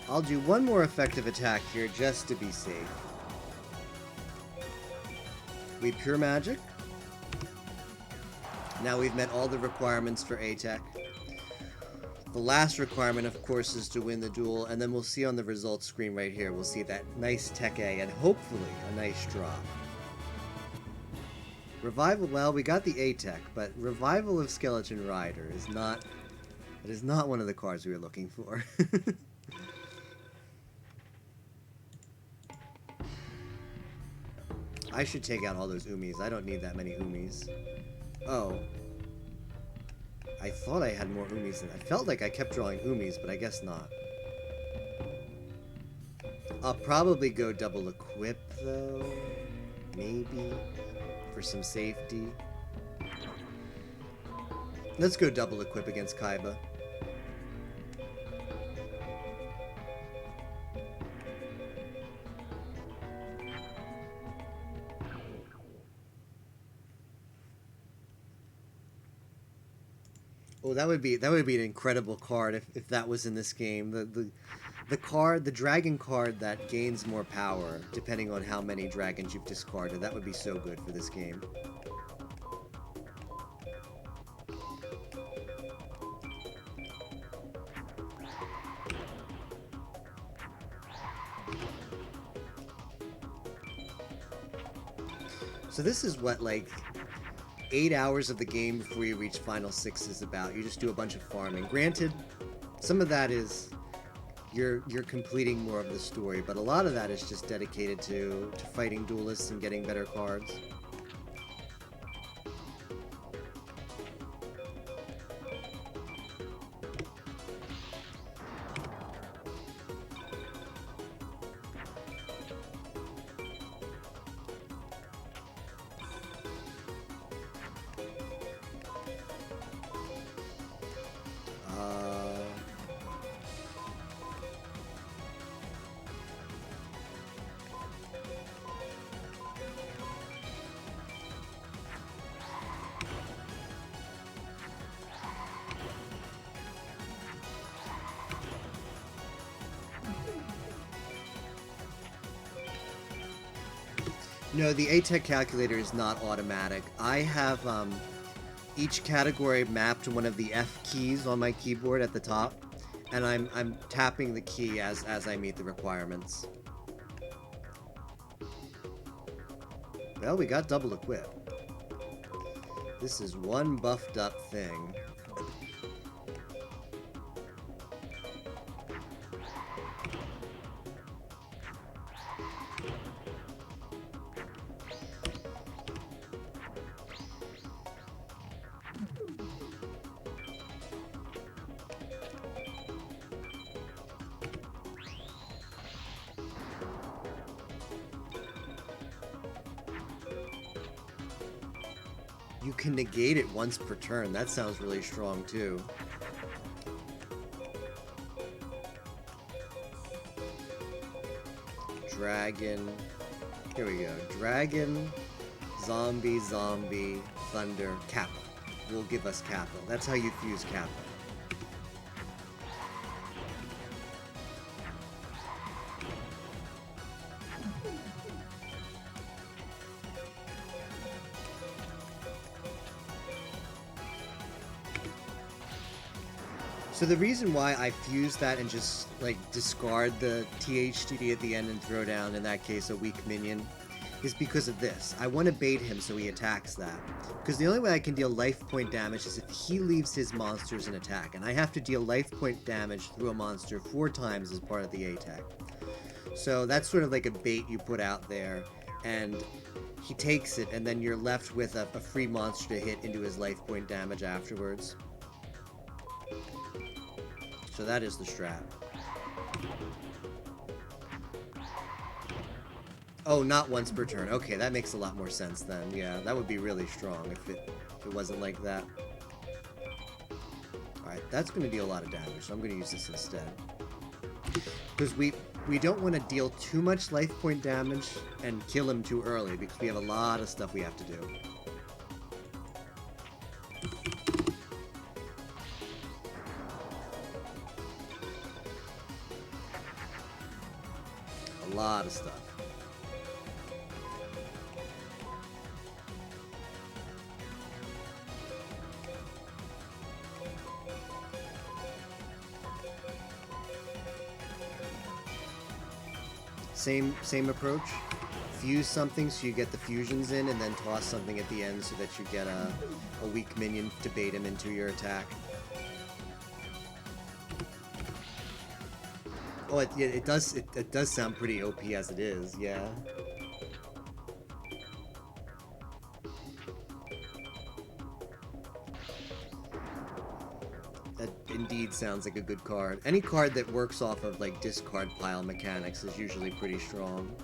I'll do 1 more effective attack here just to be safe. We pure magic. Now we've met all the requirements for ATEC. The last requirement, of course, is to win the duel, and then we'll see on the results screen right here, we'll see that nice Tech A, and hopefully a nice drop. Revival, well, we got the ATEC, but Revival of Skeleton Rider is not one of the cards we were looking for. I should take out all those Umis. I don't need that many Umis. Oh. I thought I had more Umis than I felt like I kept drawing Umis, but I guess not. I'll probably go double equip, though. Maybe. For some safety. Let's go double equip against Kaiba. Oh, that would be an incredible card if that was in this game. The dragon card that gains more power depending on how many dragons you've discarded. That would be so good for this game. So this is what, like, 8 hours of the game before you reach Final 6 is about. You just do a bunch of farming. Granted, some of that is you're completing more of the story, but a lot of that is just dedicated to fighting duelists and getting better cards. No, the ATEC calculator is not automatic. I have each category mapped to one of the F keys on my keyboard at the top, and I'm tapping the key as I meet the requirements. Well, we got double equip. This is one buffed up thing. You can negate it once per turn. That sounds really strong, too. Dragon. Here we go. Dragon, zombie, zombie, thunder, Kappa. Will give us Kappa. That's how you fuse Kappa. So the reason why I fuse that and just, like, discard the THTD at the end and throw down, in that case, a weak minion, is because of this. I want to bait him so he attacks that. Because the only way I can deal life point damage is if he leaves his monsters in attack, and I have to deal life point damage through a monster 4 times as part of the attack. So that's sort of like a bait you put out there, and he takes it, and then you're left with a free monster to hit into his life point damage afterwards. So that is the strat. Oh, not once per turn. Okay, that makes a lot more sense then. Yeah, that would be really strong if it wasn't like that. Alright, that's going to deal a lot of damage, so I'm going to use this instead. Because we don't want to deal too much life point damage and kill him too early, because we have a lot of stuff we have to do. A lot of stuff. Same approach. Fuse something so you get the fusions in, and then toss something at the end so that you get a weak minion to bait him into your attack. Oh, it does sound pretty OP as it is, yeah. That indeed sounds like a good card. Any card that works off of, like, discard pile mechanics is usually pretty strong.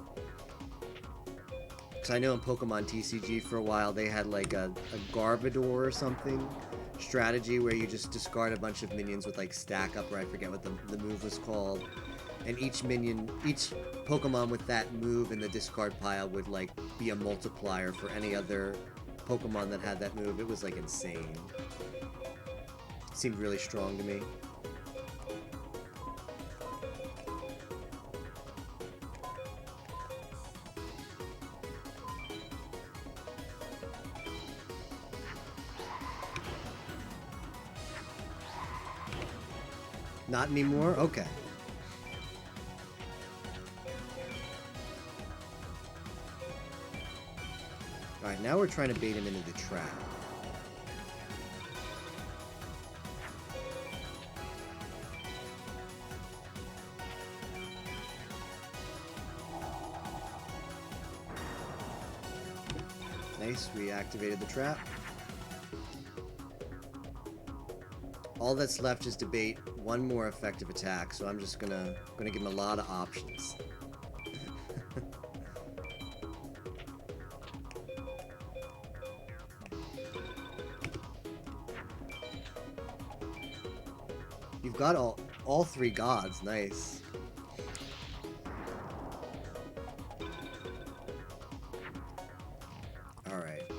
Because I know in Pokemon TCG for a while they had, like, a Garbodor or something strategy where you just discard a bunch of minions with, like, stack up, or I forget what the move was called. And each Pokemon with that move in the discard pile would, like, be a multiplier for any other Pokemon that had that move. It was, like, insane. seemed really strong to me. Not anymore? Okay. Alright, now we're trying to bait him into the trap. Nice, we activated the trap. All that's left is to bait one more effective attack, so I'm just gonna give him a lot of options. You've got all three gods, nice. Alright.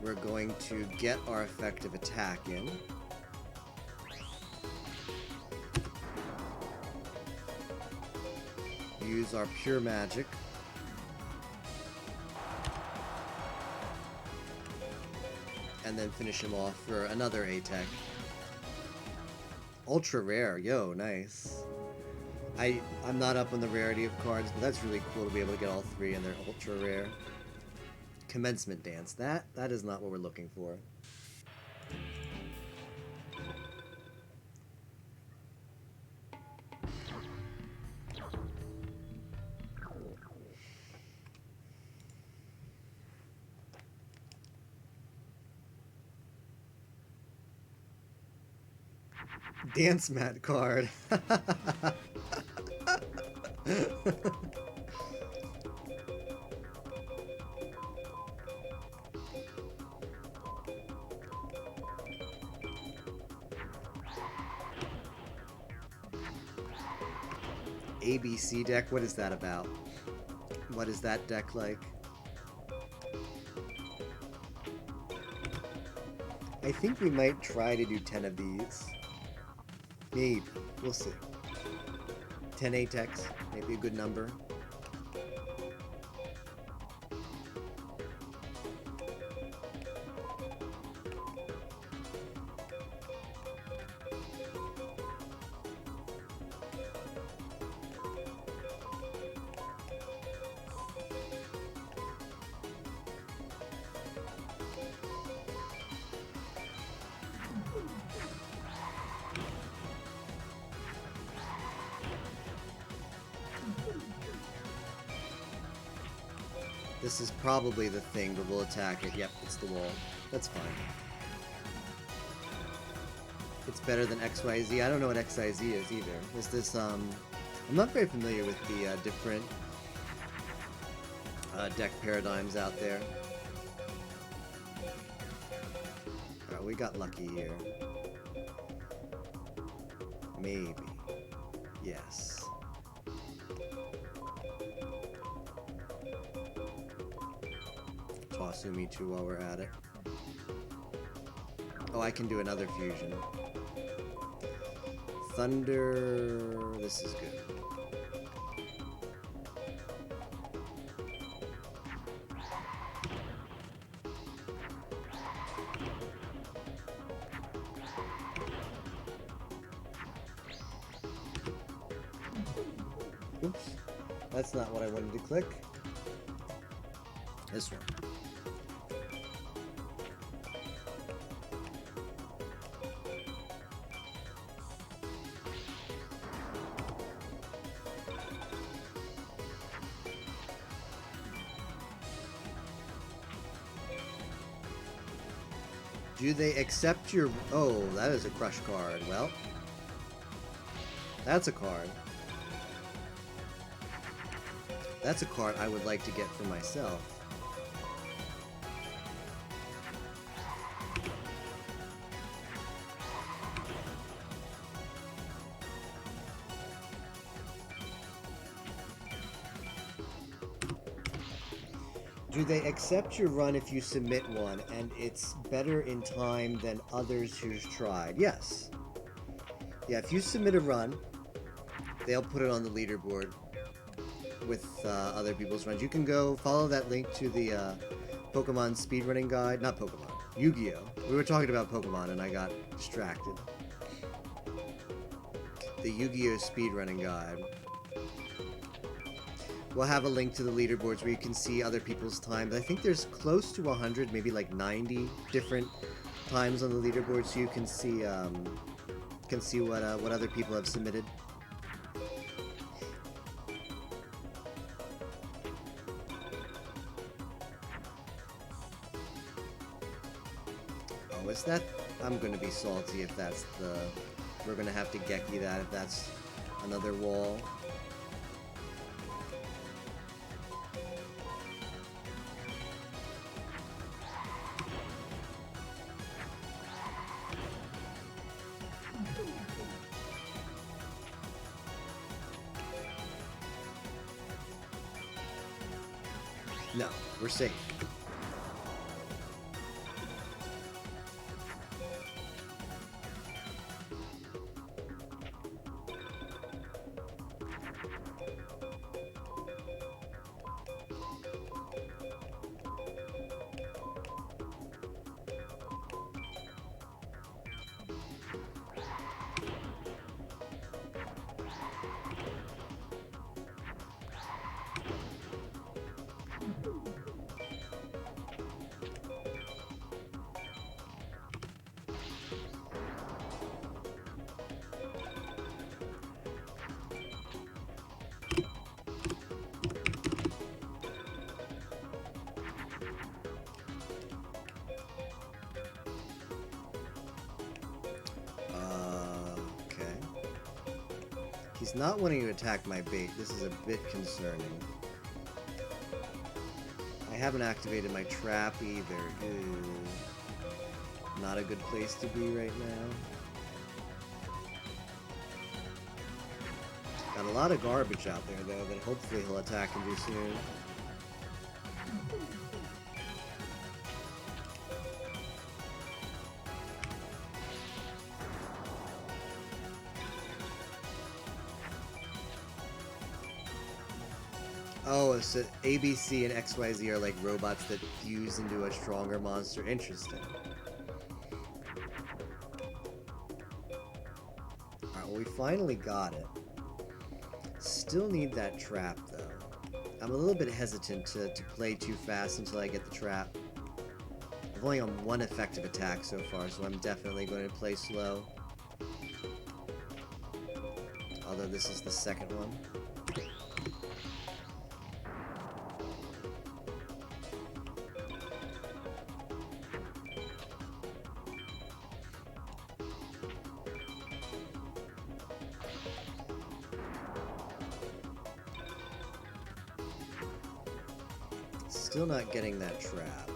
We're going to get our effective attack in. Use our pure magic. And then finish him off for another A-Tech. Ultra rare, yo, nice. I'm not up on the rarity of cards, but that's really cool to be able to get all three and they're ultra rare. Commencement dance. That is not what we're looking for. Dance mat card. ABC deck, what is that about? What is that deck like? I think we might try to do 10 of these. Maybe. We'll see. 10 A-Techs, maybe a good number. This is probably the thing, but we'll attack it. Yep, it's the wall. That's fine. It's better than XYZ. I don't know what XYZ is either. Is this, I'm not very familiar with the different deck paradigms out there. Alright, we got lucky here. Maybe. Yes. Toss Umi 2 while we're at it. Oh, I can do another fusion. Thunder... This is good. Oops. That's not what I wanted to click. This one. Do they accept your... Oh, that is a crush card. Well, that's a card. That's a card I would like to get for myself. Do they accept your run if you submit one and it's better in time than others who's tried? Yes. Yeah, if you submit a run, they'll put it on the leaderboard with other people's runs. You can go follow that link to the Pokemon speedrunning guide. Not Pokemon, Yu-Gi-Oh! We were talking about Pokemon and I got distracted. The Yu-Gi-Oh! Speedrunning guide. We'll have a link to the leaderboards where you can see other people's times. I think there's close to 100, maybe like 90 different times on the leaderboard, so you can see what other people have submitted. Oh, is that? I'm gonna be salty if that's the. We're gonna have to Geki that if that's another wall. No, we're safe. He's not wanting to attack my bait. This is a bit concerning. I haven't activated my trap either. Ooh. Not a good place to be right now. Got a lot of garbage out there, though, that hopefully he'll attack and do soon. Oh, so ABC and XYZ are like robots that fuse into a stronger monster. Interesting. Alright, well we finally got it. Still need that trap though. I'm a little bit hesitant to play too fast until I get the trap. I've only on one effective attack so far, so I'm definitely going to play slow. Although this is the second one. Still not getting that trap.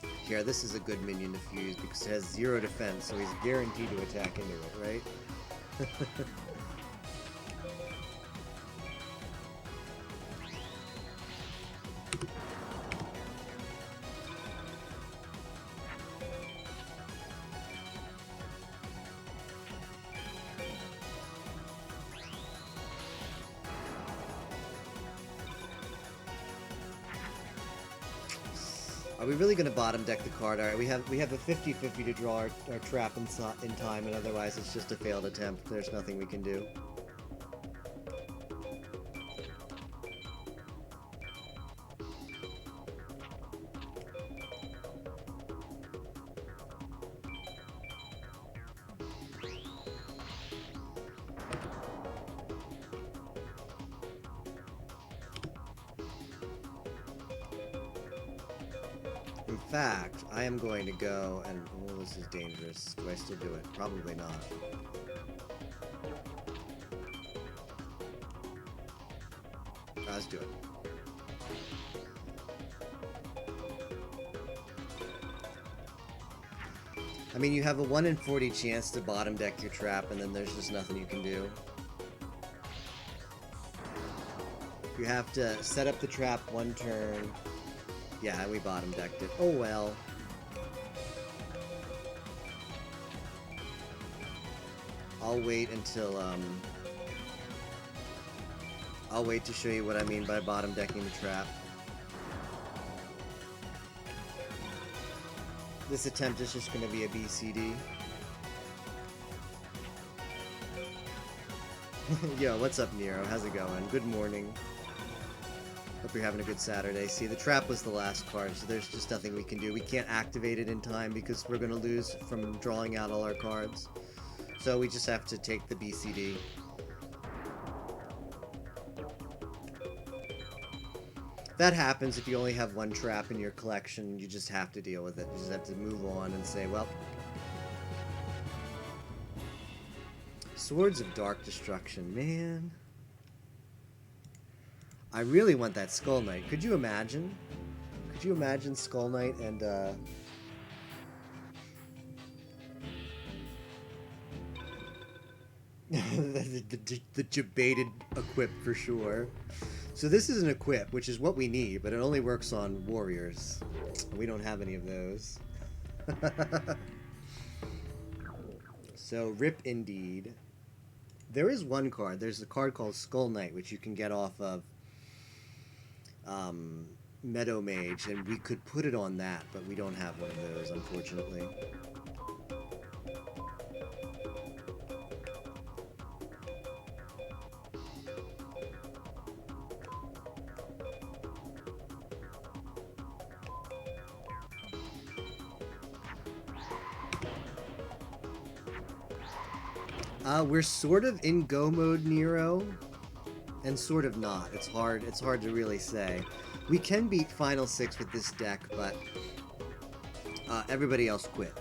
Here, this is a good minion to fuse because it has 0 defense, so he's guaranteed to attack into it, right? Are we really going to bottom deck the card? Alright, we have a 50-50 to draw our trap in time, and otherwise it's just a failed attempt. There's nothing we can do. In fact, I am going to go and... Oh, this is dangerous. Do I still do it? Probably not. Let's do it. I mean, you have a 1 in 40 chance to bottom deck your trap, and then there's just nothing you can do. You have to set up the trap one turn. Yeah, we bottom decked it. Oh well. I'll wait until, I'll wait to show you what I mean by bottom decking the trap. This attempt is just going to be a BCD. Yo, what's up, Nero? How's it going? Good morning. Hope you're having a good Saturday. See, the trap was the last card, so there's just nothing we can do. We can't activate it in time because we're going to lose from drawing out all our cards. So we just have to take the BCD. That happens if you only have one trap in your collection. You just have to deal with it. You just have to move on and say, well... Swords of Dark Destruction, man. I really want that Skull Knight. Could you imagine? Could you imagine Skull Knight and, the debated equip for sure. So this is an equip, which is what we need, but it only works on warriors. We don't have any of those. So, rip indeed. There is one card. There's a card called Skull Knight, which you can get off of Meadow Mage, and we could put it on that, but we don't have one of those, unfortunately. We're sort of in go mode, Nero, and sort of not. It's hard to really say. We can beat Final 6 with this deck, but everybody else quit.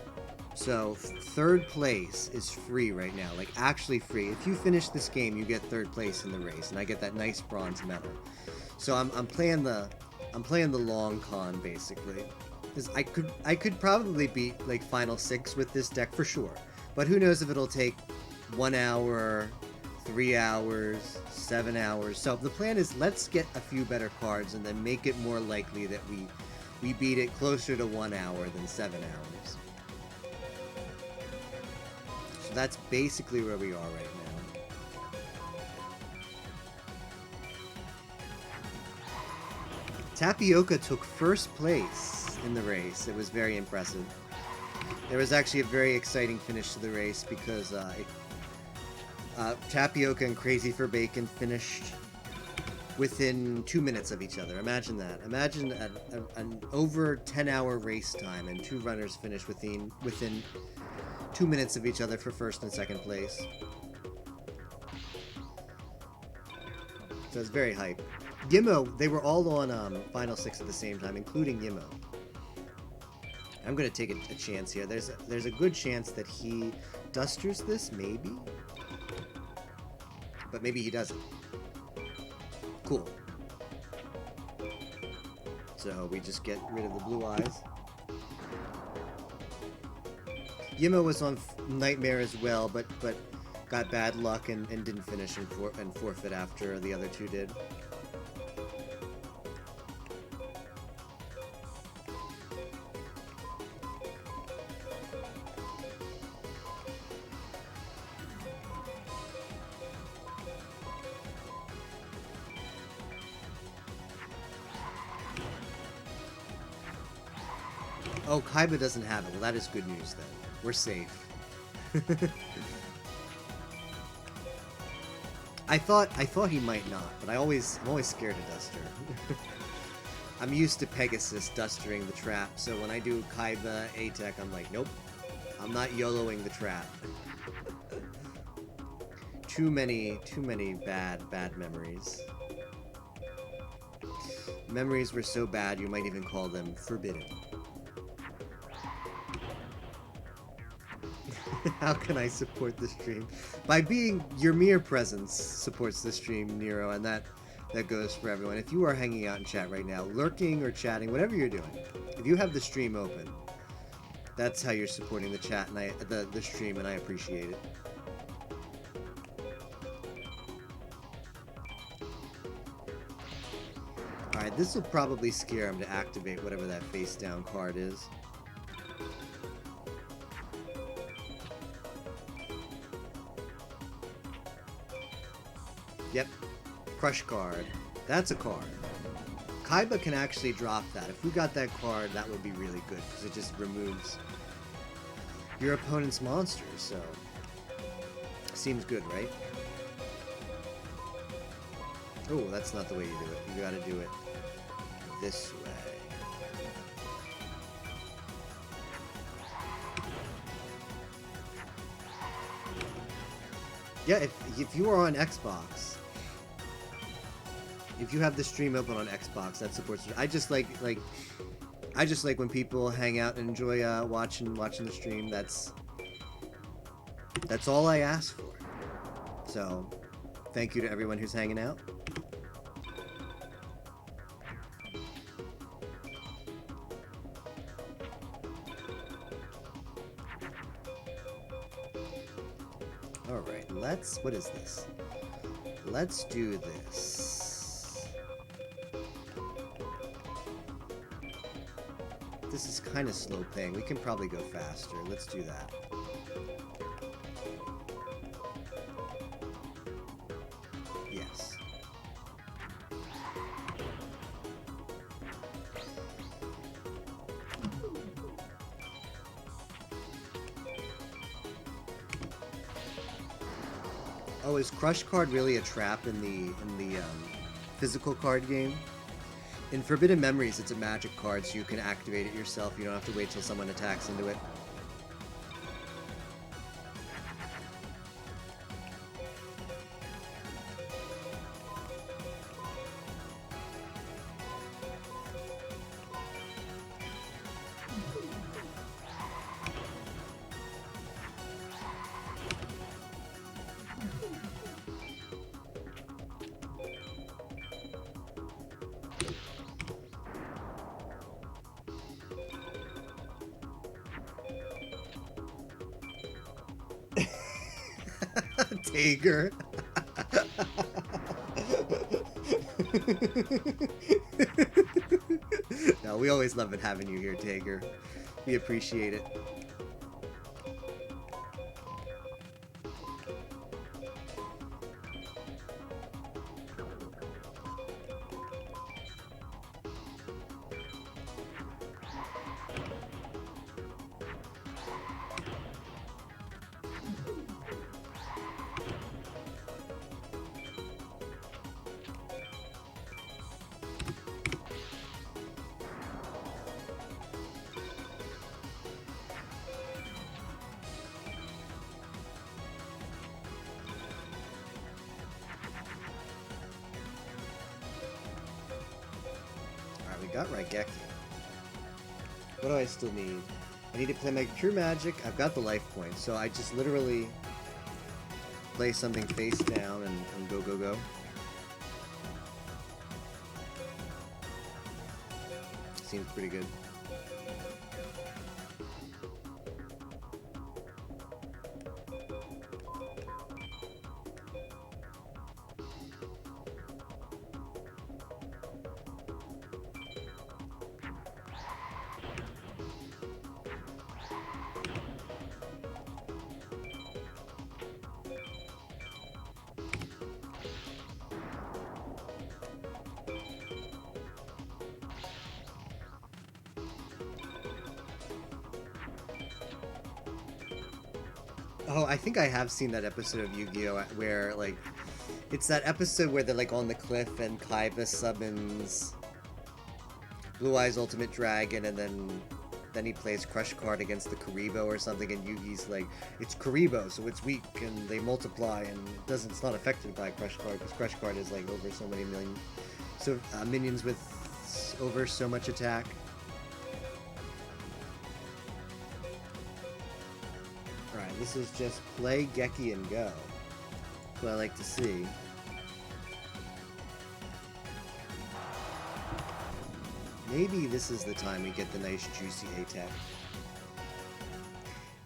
So, third place is free right now, like actually free. If you finish this game, you get third place in the race, and I get that nice bronze medal. So I'm playing the long con basically. 'Cause I could probably beat like Final 6 with this deck for sure, but who knows if it'll take 1 hour, 3 hours, 7 hours. So the plan is let's get a few better cards and then make it more likely that we beat it closer to 1 hour than 7 hours. So that's basically where we are right now. Tapioca took first place in the race. It was very impressive. There was actually a very exciting finish to the race because Tapioca and Crazy for Bacon finished within 2 minutes of each other. Imagine that. Imagine an over 10-hour race time and two runners finished within 2 minutes of each other for first and second place. So it's very hype. Yimmo, they were all on Final 6 at the same time, including Yimmo. I'm gonna take a chance here. There's a good chance that he dusters this, maybe? But maybe he doesn't. Cool. So we just get rid of the blue eyes. Yimmo was on Nightmare as well, but got bad luck and didn't finish and forfeit after the other two did. Oh, Kaiba doesn't have it. Well, that is good news then. We're safe. I thought he might not, but I'm always scared of Duster. I'm used to Pegasus dustering the trap, so when I do Kaiba A-Tech, I'm like, nope, I'm not YOLOing the trap. Too many bad memories. Memories were so bad you might even call them forbidden. How can I support the stream? By being your mere presence supports the stream, Nero, and that goes for everyone. If you are hanging out in chat right now, lurking or chatting, whatever you're doing, if you have the stream open, that's how you're supporting the chat and the stream, and I appreciate it. Alright, this will probably scare him to activate whatever that face down card is. Yep. Crush card. That's a card. Kaiba can actually drop that. If we got that card, that would be really good, because it just removes your opponent's monsters, so... Seems good, right? Oh, that's not the way you do it. You gotta do it this way. Yeah, if you are on Xbox, if you have the stream open on Xbox, that supports it. I just like when people hang out and enjoy watching the stream. That's all I ask for. So, thank you to everyone who's hanging out. Alright, what is this? Let's do this. This is kind of slow playing. We can probably go faster. Let's do that. Yes. Oh, is Crush Card really a trap in the physical card game? In Forbidden Memories, it's a magic card, so you can activate it yourself. You don't have to wait till someone attacks into it. Tager. No, we always love it having you here, Tager. We appreciate it. Got Raigeki. What do I still need? I need to play my pure magic. I've got the life points, so I just literally play something face down and go, go, go. Seems pretty good. Oh, I think I have seen that episode of Yu-Gi-Oh! Where, like, it's that episode where they're, like, on the cliff and Kaiba summons Blue Eyes Ultimate Dragon, and then he plays Crush Card against the Karibo or something, and Yugi's like, it's Karibo, so it's weak, and they multiply, and it's not affected by Crush Card, because Crush Card is, like, over so many million, so minions with over so much attack. Alright, this is just play Geki and go. That's what I like to see. Maybe this is the time we get the nice juicy A-Tech.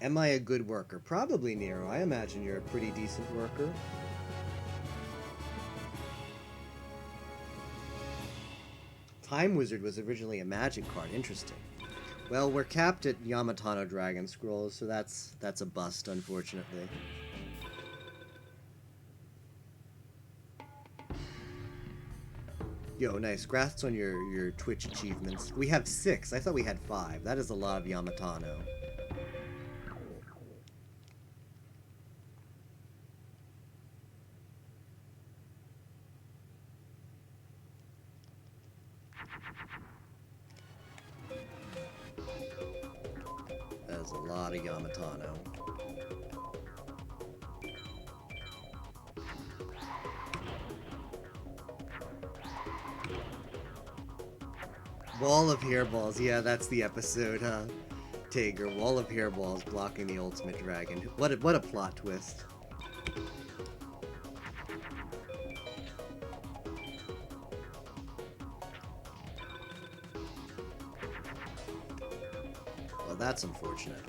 Am I a good worker? Probably, Nero. I imagine you're a pretty decent worker. Time Wizard was originally a magic card. Interesting. Well, we're capped at Yamatano Dragon Scrolls, so that's a bust, unfortunately. Yo, nice. Congrats on your Twitch achievements. We have 6. I thought we had 5. That is a lot of Yamatano. That is a lot of Yamatano. Wall of hairballs. Yeah, that's the episode, huh? Tager. Wall of hairballs blocking the ultimate dragon. What a plot twist. Well, that's unfortunate.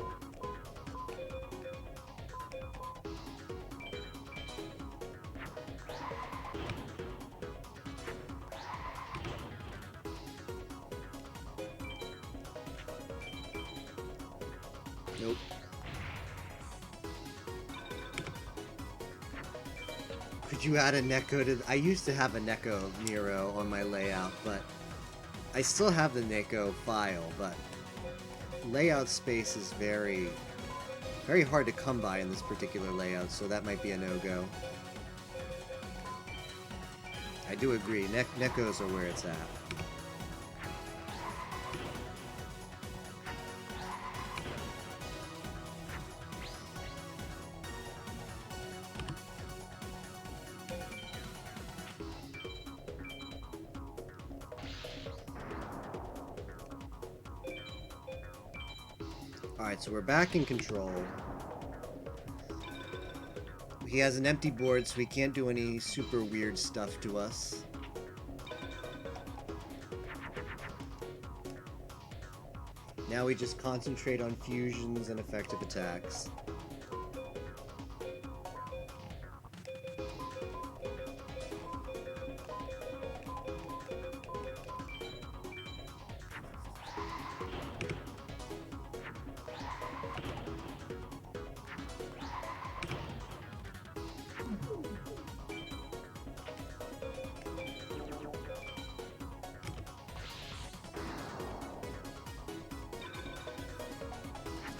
Nope. Could you add a Neko to... I used to have a Neko Nero on my layout, but... I still have the Neko file, but... layout space is very hard to come by in this particular layout, so that might be a no-go. I do agree, Nekos are where it's at. Alright, so we're back in control. He has an empty board, so he can't do any super weird stuff to us. Now we just concentrate on fusions and effective attacks.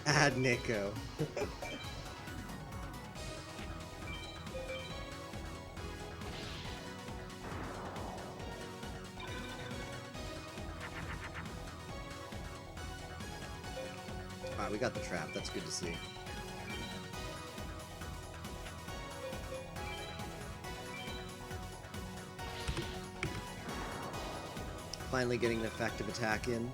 Add Neko. Alright, we got the trap. That's good to see. Finally getting an effective attack in.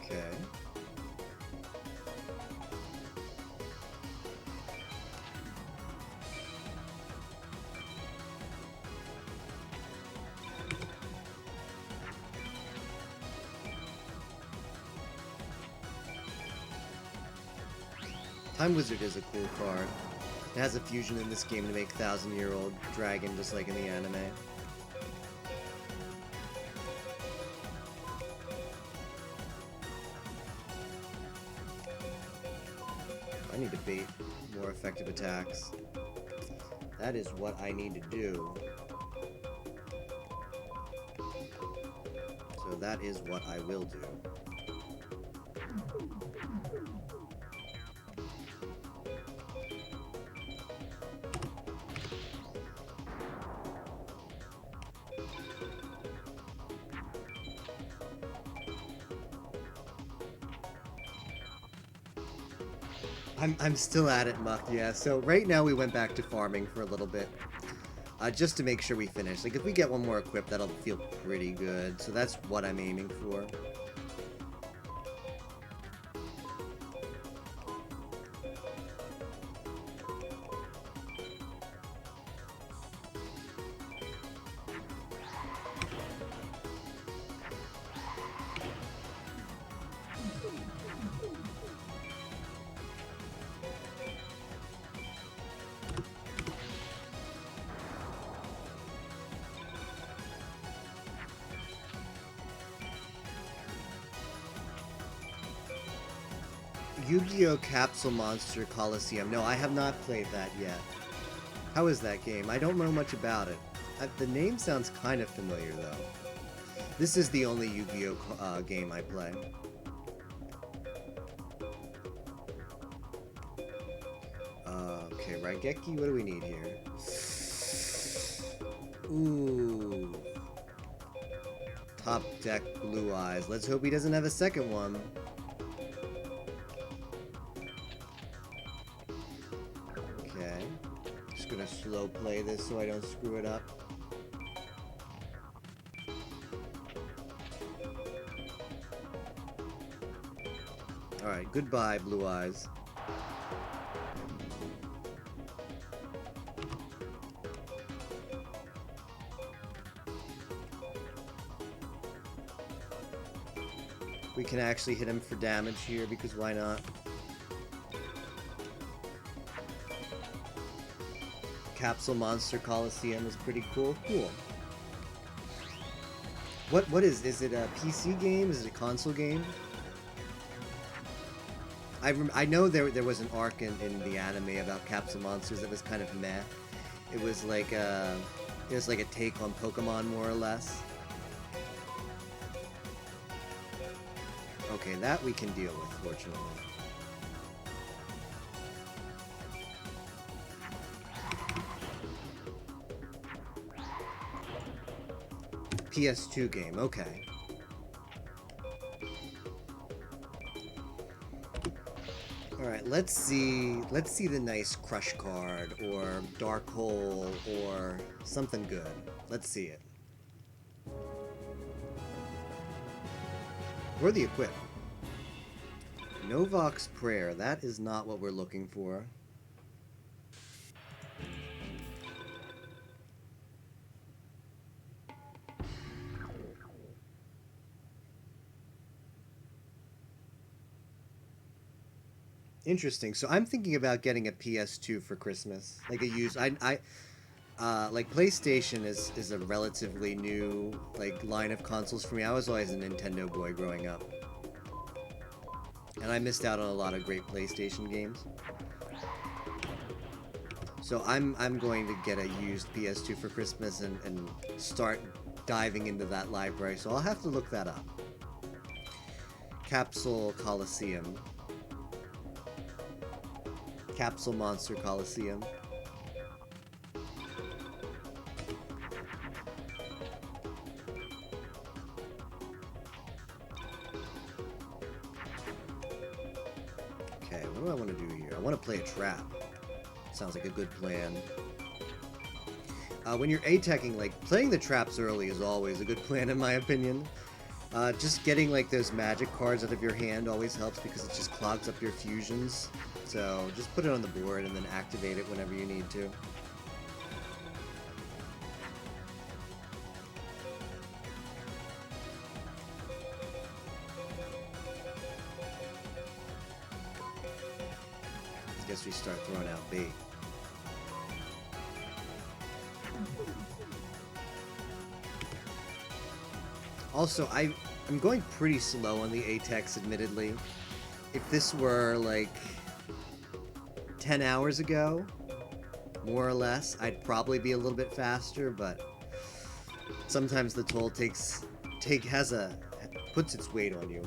Okay. Time Wizard is a cool card. It has a fusion in this game to make 1,000-year-old dragon just like in the anime. I need to bait more effective attacks. That is what I need to do. So that is what I will do. I'm still at it, Muck, yeah. So right now we went back to farming for a little bit. Just to make sure we finish. Like, if we get one more equip, that'll feel pretty good. So that's what I'm aiming for. Yu-Gi-Oh! Capsule Monster Coliseum. No, I have not played that yet. How is that game? I don't know much about it. The name sounds kind of familiar, though. This is the only Yu-Gi-Oh! Game I play. Okay, Raigeki, what do we need here? Ooh. Top deck Blue Eyes. Let's hope he doesn't have a second one. Okay. Just gonna slow play this so I don't screw it up. Alright, goodbye, Blue Eyes. We can actually hit him for damage here, because why not? Capsule Monster Coliseum is pretty cool. Cool. What is it a PC game? Is it a console game? I know there was an arc in the anime about Capsule Monsters that was kind of meh. It was like a take on Pokemon, more or less. Okay, that we can deal with, fortunately. PS2 game, okay. Alright, let's see the nice Crush card, or Dark Hole, or something good. Let's see it. Or the equip. Novok's Prayer, that is not what we're looking for. Interesting. So I'm thinking about getting a PS2 for Christmas, like a used. Like PlayStation is a relatively new line of consoles for me. I was always a Nintendo boy growing up, and I missed out on a lot of great PlayStation games. So I'm going to get a used PS2 for Christmas and start diving into that library. So I'll have to look that up. Capsule Coliseum. Capsule Monster Coliseum. Okay, what do I want to do here? I want to play a trap. Sounds like a good plan. When you're A-teching, playing the traps early is always a good plan in my opinion. Just getting those magic cards out of your hand always helps because it just clogs up your fusions. So just put it on the board and then activate it whenever you need to. I guess we start throwing out bait. Also, I'm going pretty slow on the A-techs, admittedly. If this were 10 hours ago, more or less, I'd probably be a little bit faster, but sometimes the toll puts its weight on you.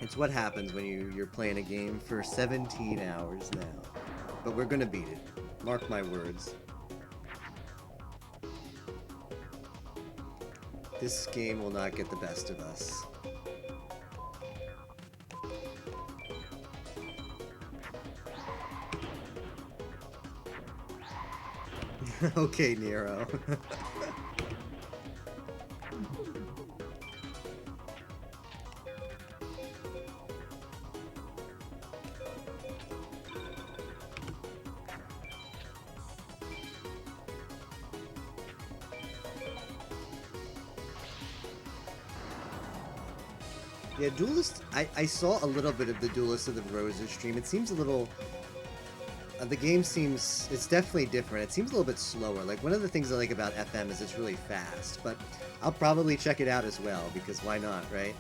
It's what happens when you're playing a game for 17 hours now. But we're gonna beat it. Mark my words. This game will not get the best of us. Okay, Nero. Yeah, Duelist, I saw a little bit of the Duelist of the Roses stream. It seems a little... the game seems... It's definitely different. It seems a little bit slower. Like, one of the things I like about FM is it's really fast, but I'll probably check it out as well, because why not, right?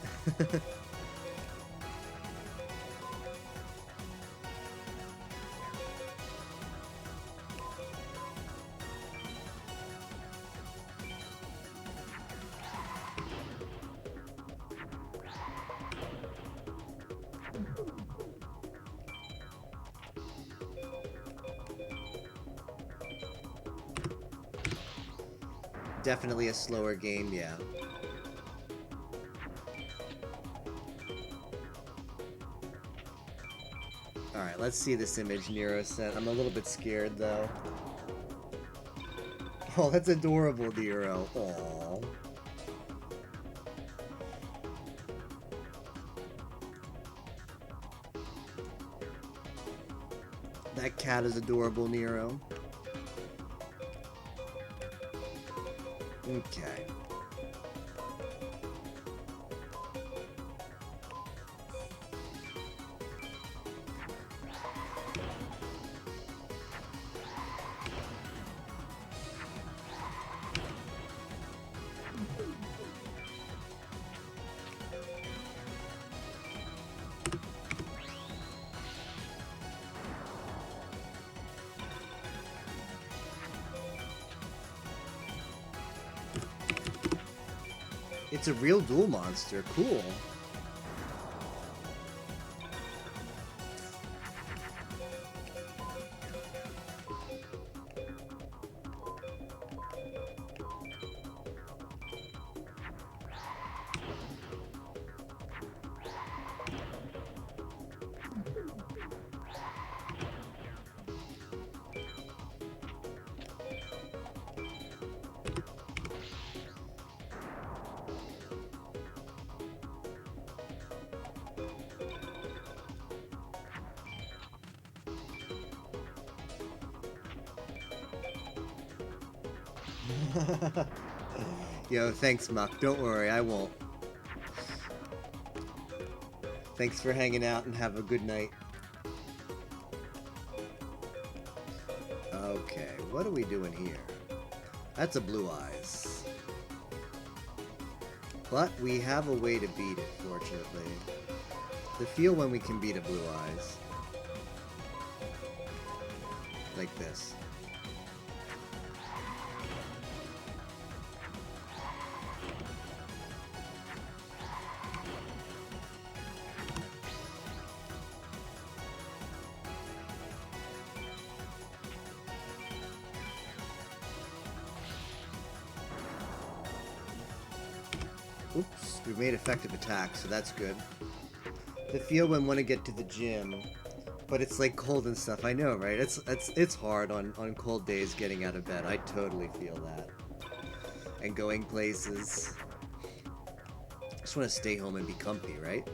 Definitely a slower game, yeah. Alright, let's see this image Nero sent. I'm a little bit scared, though. Oh, that's adorable, Nero. Aww. That cat is adorable, Nero. Okay. It's a real duel monster. Cool. Yo, thanks, Muck. Don't worry, I won't. Thanks for hanging out and have a good night. Okay, what are we doing here? That's a Blue Eyes. But we have a way to beat it, fortunately. The feel when we can beat a Blue Eyes. Like this. Oops, we made effective attacks, so that's good. The feel when want to get to the gym, but it's like cold and stuff. I know, right? It's hard on cold days getting out of bed. I totally feel that. And going places. Just want to stay home and be comfy, right?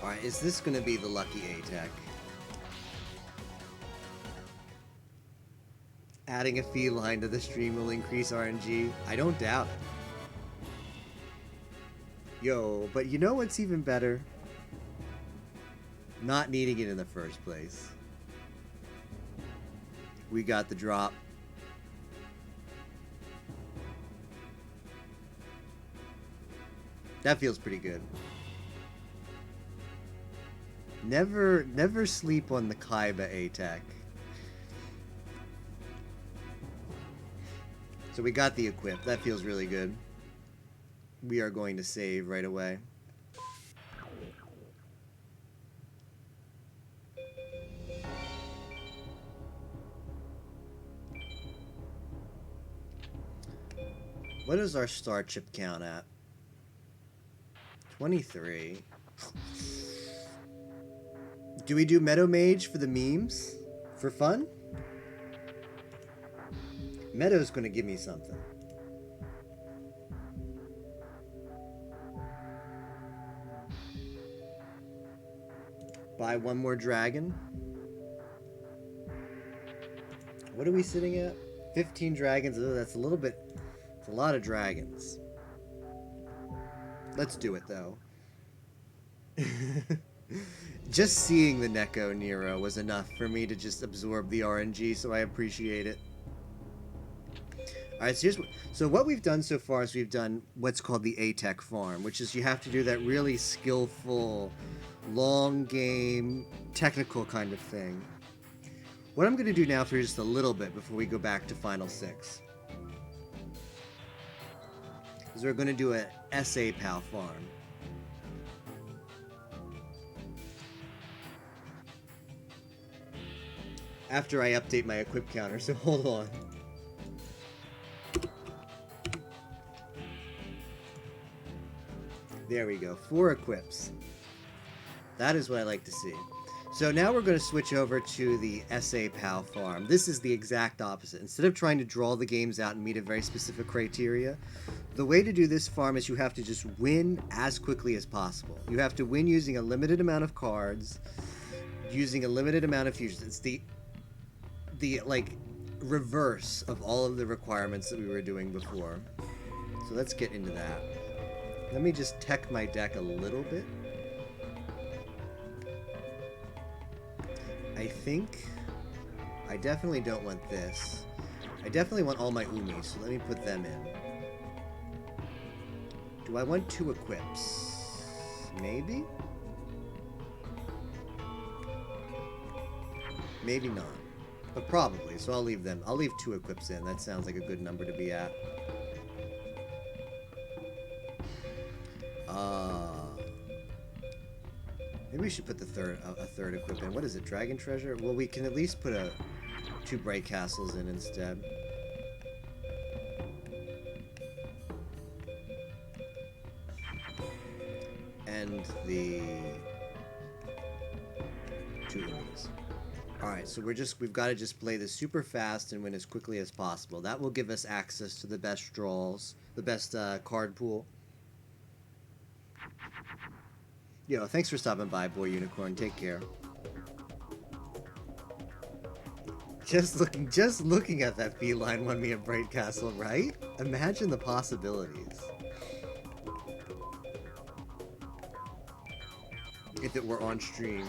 Alright, is this gonna be the lucky A-Tech? Adding a feline to the stream will increase RNG? I don't doubt it. Yo, but you know what's even better? Not needing it in the first place. We got the drop. That feels pretty good. Never sleep on the Kaiba ATAC. So we got the equip. That feels really good. We are going to save right away. What is our star chip count at? 23. Do we do Meadow Mage for the memes? For fun? Meadow's gonna give me something. Buy one more dragon. What are we sitting at? 15 dragons. Oh, that's a little bit... It's a lot of dragons. Let's do it, though. Just seeing the Neko Nero was enough for me to just absorb the RNG, so I appreciate it. Alright, so what we've done so far is we've done what's called the ATEC farm, which is you have to do that really skillful, long game, technical kind of thing. What I'm going to do now for just a little bit before we go back to Final 6 is we're going to do a SA PAL farm. After I update my equip counter, so hold on. There we go, 4 equips. That is what I like to see. So now we're going to switch over to the SA PAL farm. This is the exact opposite. Instead of trying to draw the games out and meet a very specific criteria, the way to do this farm is you have to just win as quickly as possible. You have to win using a limited amount of cards, using a limited amount of fusions. It's the like reverse of all of the requirements that we were doing before. So let's get into that. Let me just tech my deck a little bit. I think I definitely don't want this. I definitely want all my Umis, so let me put them in. Do I want 2 equips? Maybe? Maybe not. But probably, so I'll leave them. I'll leave 2 equips in. That sounds like a good number to be at. Maybe we should put the a third equip in. What is it, Dragon Treasure? Well, we can at least put 2 Bright Castles in instead. And the 2 Umis. Alright, so we've got to just play this super fast and win as quickly as possible. That will give us access to the best draws, the best card pool. Yo, thanks for stopping by, Boy Unicorn. Take care. Just looking at that feline won me a Bright Castle, right? Imagine the possibilities. If it were on stream.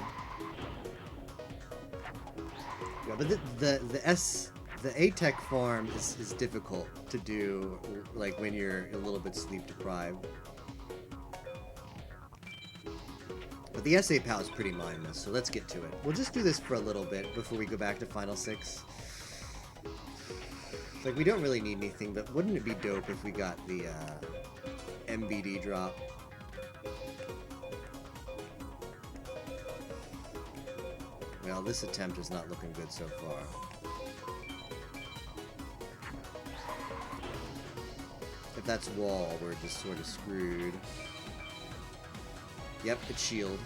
Yeah, but the ATEC farm is difficult to do, like when you're a little bit sleep deprived. But the SA PAL is pretty mindless, so let's get to it. We'll just do this for a little bit before we go back to Final 6. Like, we don't really need anything, but wouldn't it be dope if we got the MBD drop? Well, this attempt is not looking good so far. If that's wall, we're just sort of screwed. Yep, it's shield.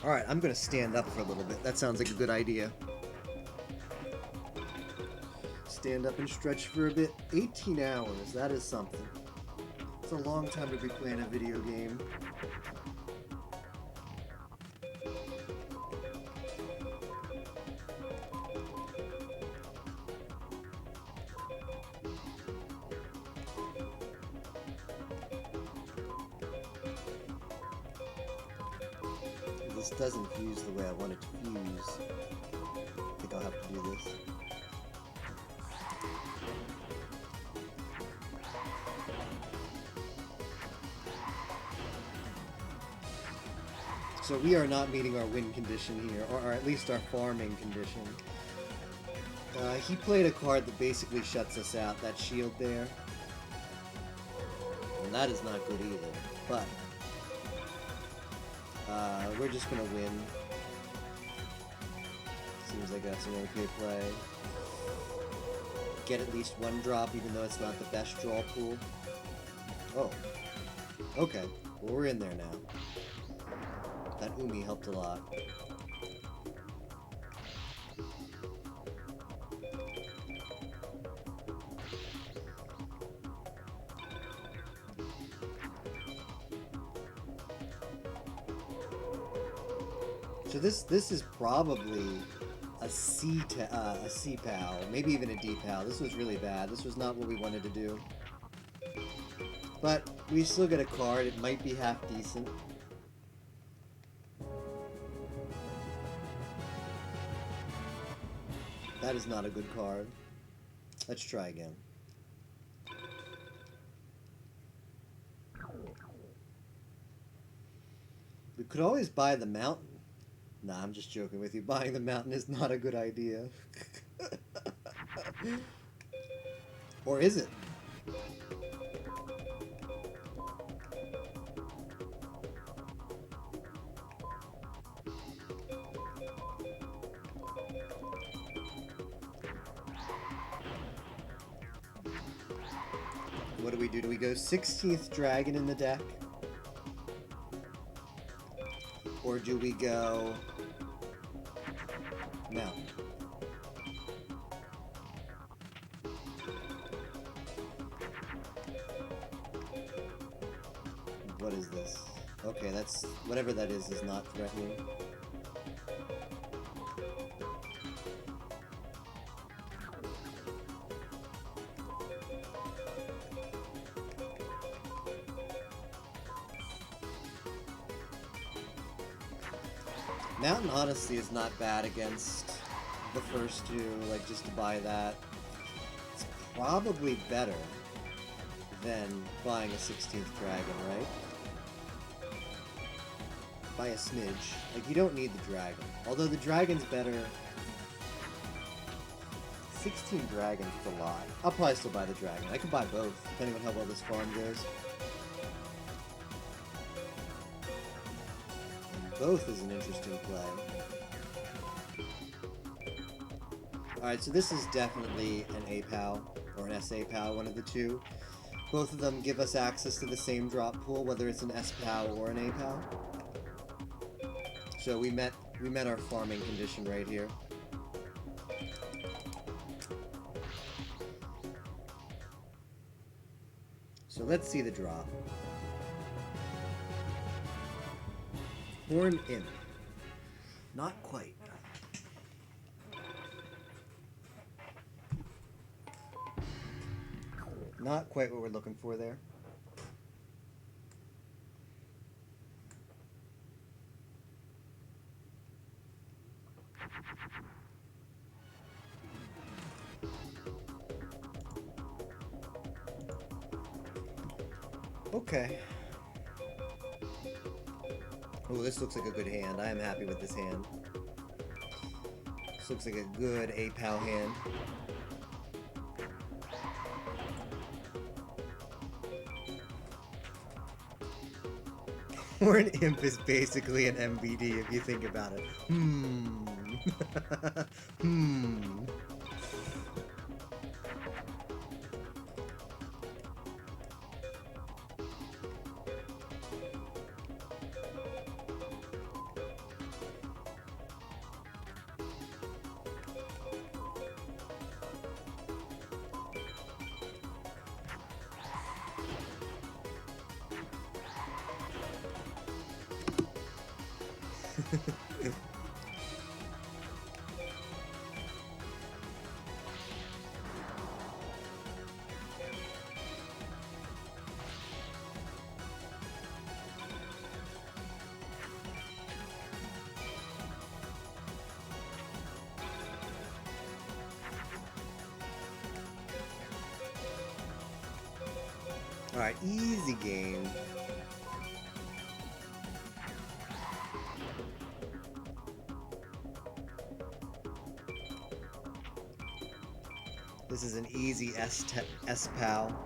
Alright, I'm gonna stand up for a little bit. That sounds like a good idea. stand up and stretch for a bit. 18 hours, that is something. It's a long time to be playing a video game. This doesn't fuse the way I want it to fuse. I think I'll have to do this. So we are not meeting our win condition here, or at least our farming condition. He played a card that basically shuts us out, that shield there. And that is not good either, but we're just gonna win. Seems like that's an okay play. Get at least one drop, even though it's not the best draw pool. Oh. Okay. Well, we're in there now. That Umi helped a lot. So this is probably a C PAL, maybe even a D PAL. This was really bad. This was not what we wanted to do. But we still get a card. It might be half decent. That is not a good card. Let's try again. We could always buy the mountain. Nah, I'm just joking with you. Buying the mountain is not a good idea. Or is it? What do we do? Do we go 16th dragon in the deck? Or do we go mountain? What is this? Okay, that's whatever that is not threatening. Mountain honestly is not bad against the first two, like just to buy that. It's probably better than buying a 16th dragon, right? By a smidge. Like, you don't need the dragon. Although the dragon's better. 16 dragons is a lot. I'll probably still buy the dragon. I could buy both, depending on how well this farm goes. Both is an interesting play. Alright, so this is definitely an A-PAL, or an S-A-PAL, one of the two. Both of them give us access to the same drop pool, whether it's an S-PAL or an A-PAL. So we met our farming condition right here. So let's see the drop. Horn Imp. Not quite. Not quite what we're looking for there. Okay. Oh, this looks like a good hand. I am happy with this hand. This looks like a good A-PAL hand. Horn Imp is basically an MBD if you think about it. Alright, easy game. This is an easy S-PAL.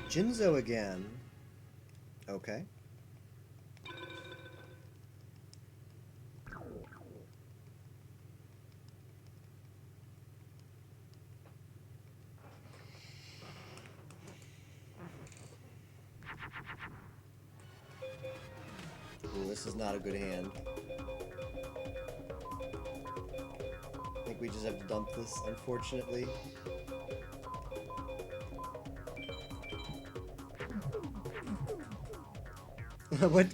Jinzo again. Okay. Ooh, this is not a good hand. I think we just have to dump this, unfortunately.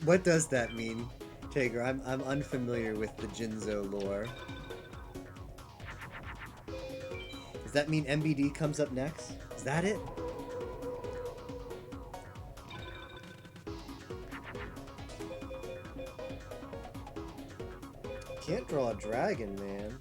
What does that mean, Tager? I'm unfamiliar with the Jinzo lore. Does that mean MBD comes up next? Is that it? Can't draw a dragon, man.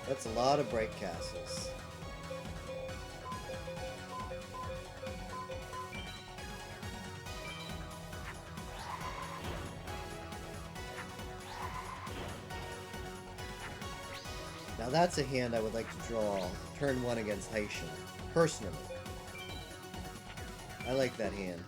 That's a lot of bright castles. Now that's a hand I would like to draw turn 1 against Haitian, personally. I like that hand.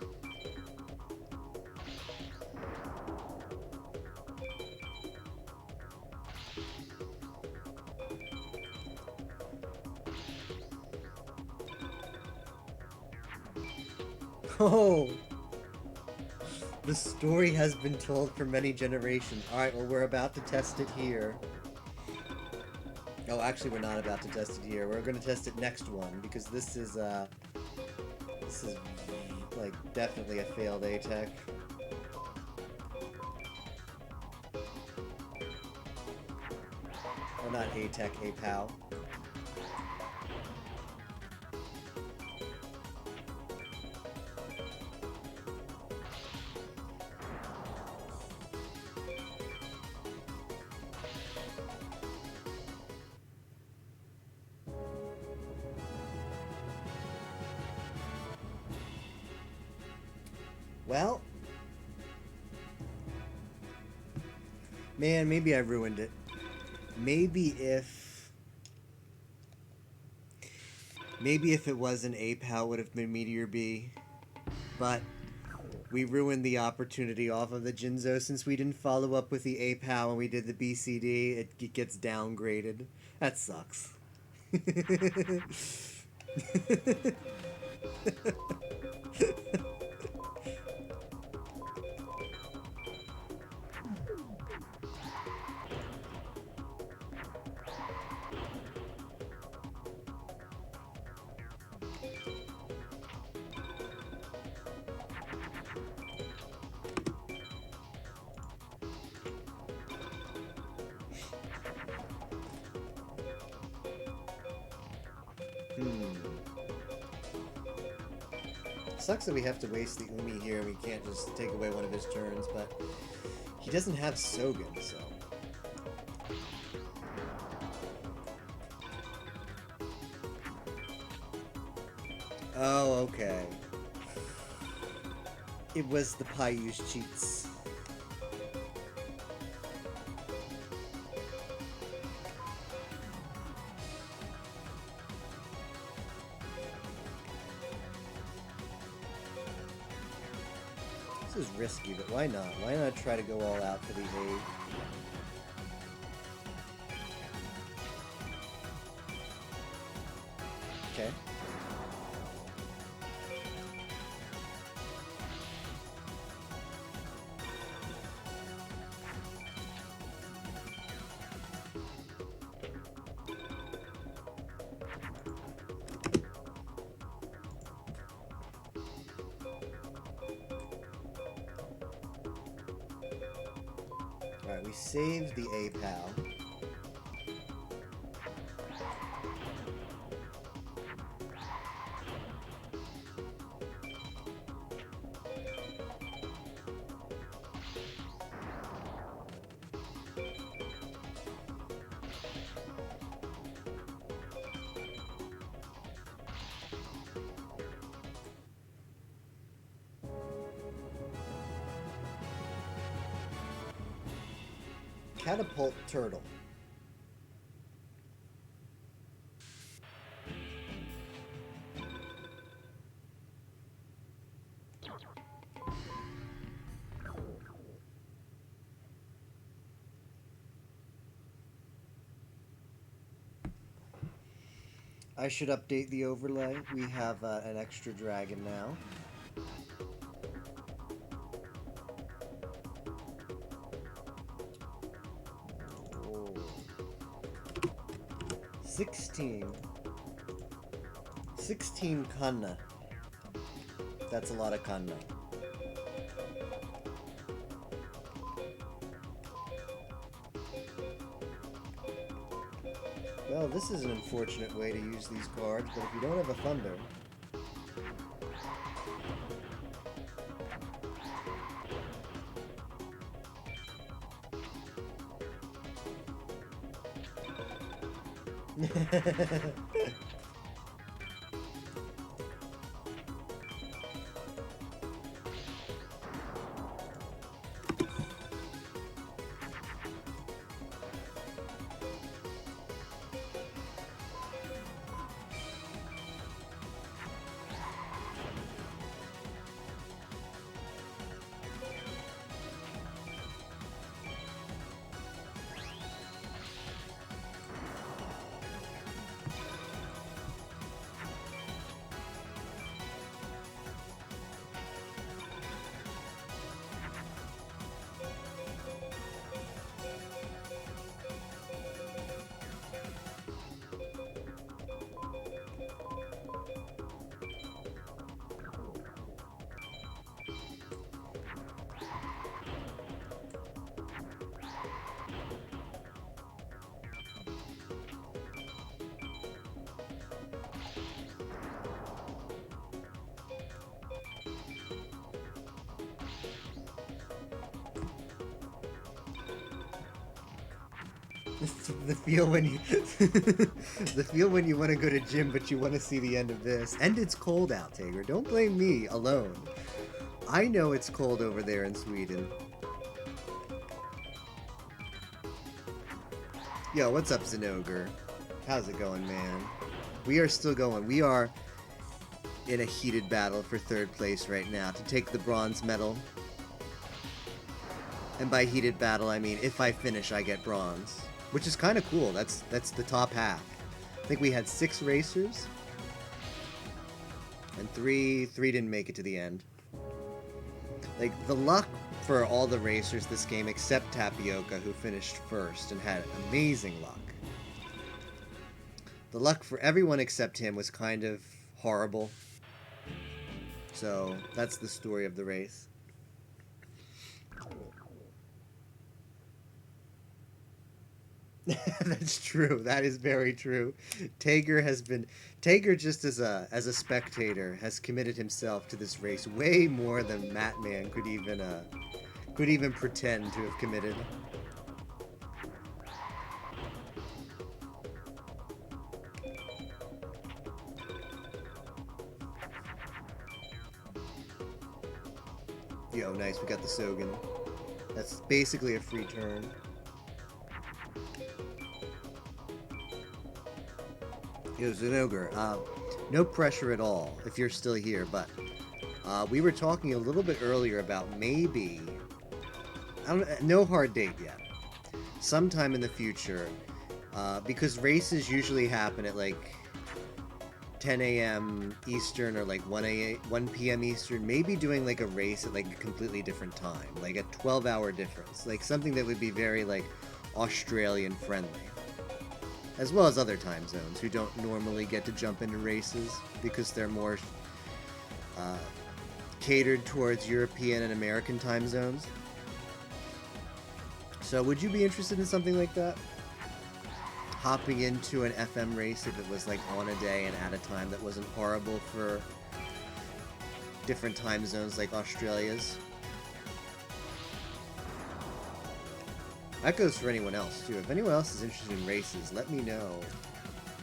Oh! The story has been told for many generations. Alright, well, we're about to test it here. Oh, actually, we're not about to test it here. We're going to test it next one, because this is, like, definitely a failed A-Tech. Or not A-Tech, A-PAL. Well, man, maybe I ruined it. Maybe if it was an A-PAL, would have been Meteor B. But we ruined the opportunity off of the Jinzo since we didn't follow up with the A-PAL when we did the BCD. It gets downgraded. That sucks. Sucks that we have to waste the Umi here and we can't just take away one of his turns, but he doesn't have Sogen, so... Oh, okay. It was the Paiu's cheats. This is risky, but why not? Why not try to go all out for the 8? Okay. Alright, we saved the A-Pal. Catapult turtle. I should update the overlay. We have an extra dragon now. Oh. 16 kanna. That's a lot of kanna. Well, this is an unfortunate way to use these cards, but if you don't have a thunder... The feel when you the feel when you want to go to gym but you want to see the end of this. And it's cold out, Tager. Don't blame me alone. I know it's cold over there in Sweden. Yo, what's up, Zenogre? How's it going, man? We are still going. We are in a heated battle for 3rd place right now to take the bronze medal. And by heated battle, I mean if I finish, I get bronze. Which is kind of cool. That's the top half. I think we had 6 racers. And 3 didn't make it to the end. Like, the luck for all the racers this game, except Tapioca, who finished 1st and had amazing luck. The luck for everyone except him was kind of horrible. So, that's the story of the race. That's true. That is very true. Tager just as a spectator has committed himself to this race way more than Matman could even pretend to have committed. Yo, nice, we got the Sogan. That's basically a free turn. Yo, Zenogre, no pressure at all if you're still here, but We were talking a little bit earlier about maybe, no hard date yet, sometime in the future, because races usually happen at like 10 a.m. Eastern or like 1 p.m. Eastern, maybe doing like a race at like a completely different time, like a 12-hour difference, like something that would be very like Australian friendly, as well as other time zones who don't normally get to jump into races because they're more catered towards European and American time zones. So would you be interested in something like that? Hopping into an FM race if it was like on a day and at a time that wasn't horrible for different time zones like Australia's? That goes for anyone else too. If anyone else is interested in races, let me know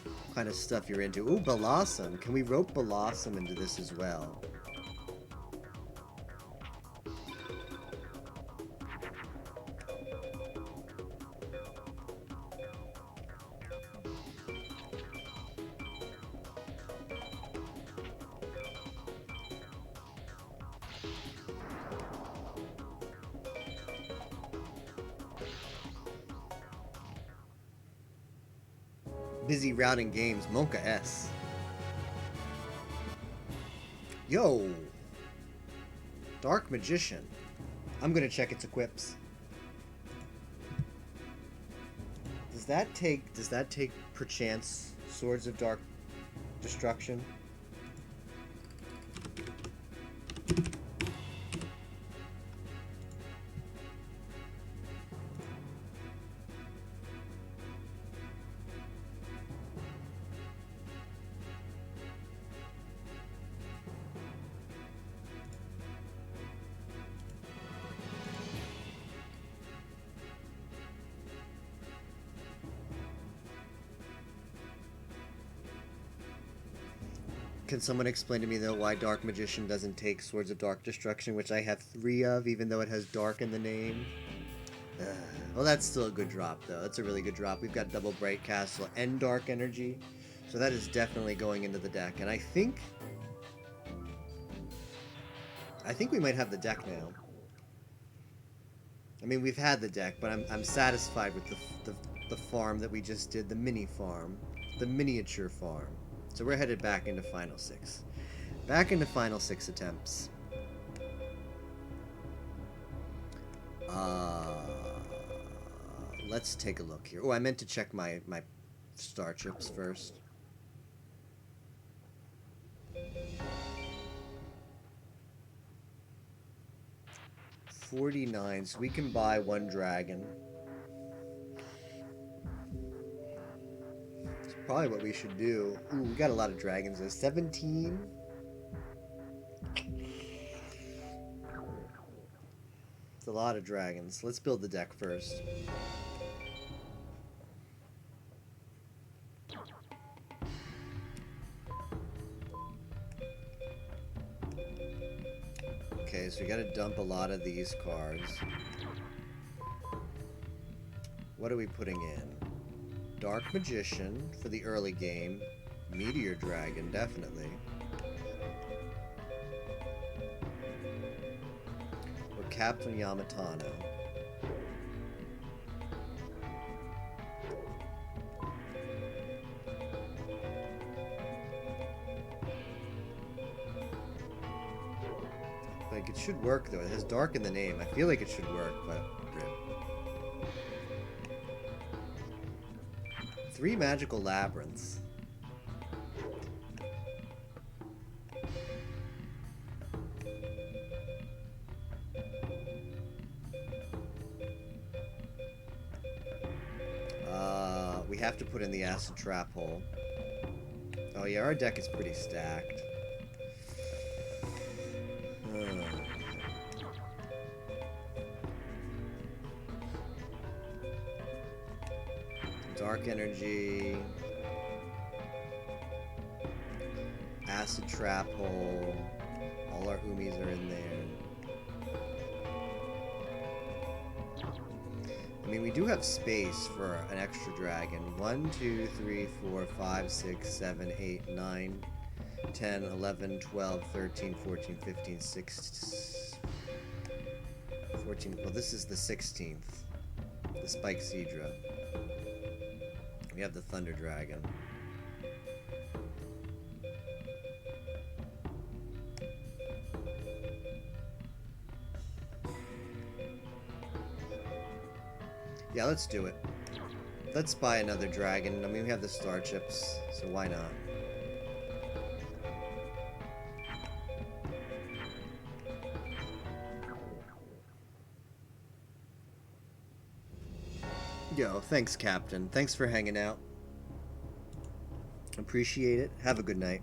what kind of stuff you're into. Ooh, Blossom. Can we rope Blossom into this as well? Busy routing games. Monka S. Yo! Dark Magician. I'm gonna check its equips. Does that take perchance Swords of Dark Destruction? Can someone explain to me, though, why Dark Magician doesn't take Swords of Dark Destruction, which I have 3 of, even though it has Dark in the name? Well, that's still a good drop, though. That's a really good drop. We've got double Bright Castle and Dark Energy, so that is definitely going into the deck. And I think we might have the deck now. I mean, we've had the deck, but I'm satisfied with the farm that we just did, the mini farm, the miniature farm. So we're headed back into Final 6. Back into Final 6 attempts. Let's take a look here. Oh, I meant to check my star chips first. $49, so we can buy 1 dragon. Probably what we should do. Ooh, we got a lot of dragons there. 17? It's a lot of dragons. Let's build the deck first. Okay, so we gotta dump a lot of these cards. What are we putting in? Dark Magician for the early game. Meteor Dragon, definitely. Or Captain Yamatano. Like, it should work, though. It has Dark in the name. I feel like it should work, but... rip. 3 magical labyrinths. We have to put in the acid trap hole. Oh yeah, our deck is pretty stacked. Dark Energy, Acid Trap Hole, all our Umis are in there. I mean, we do have space for an extra dragon. 1, 2, 3, 4, 5, 6, 7, 8, 9, 10, 11, 12, 13, 14, 15, 16, 14. Well, this is the 16th. The Spike Seadra. We have the Thunder Dragon. Yeah, let's do it. Let's buy another dragon. I mean, we have the star chips, so why not? Yo, thanks, Captain. Thanks for hanging out. Appreciate it. Have a good night.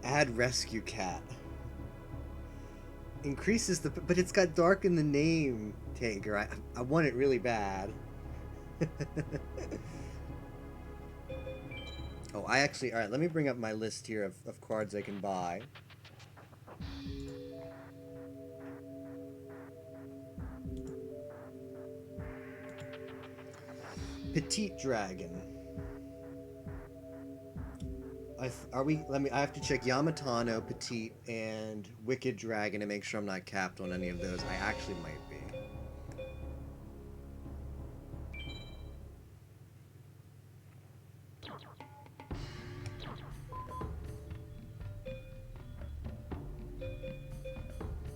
Add rescue cat. Increases the... But it's got dark in the name, Tager. I want it really bad. Oh, I actually... Alright, let me bring up my list here of cards I can buy. Petite Dragon. I have to check Yamatano, Petite, and Wicked Dragon to make sure I'm not capped on any of those. I actually might be.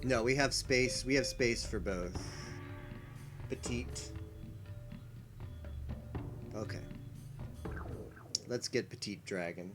No, we have space. We have space for both. Petite. Okay. Let's get Petite Dragon.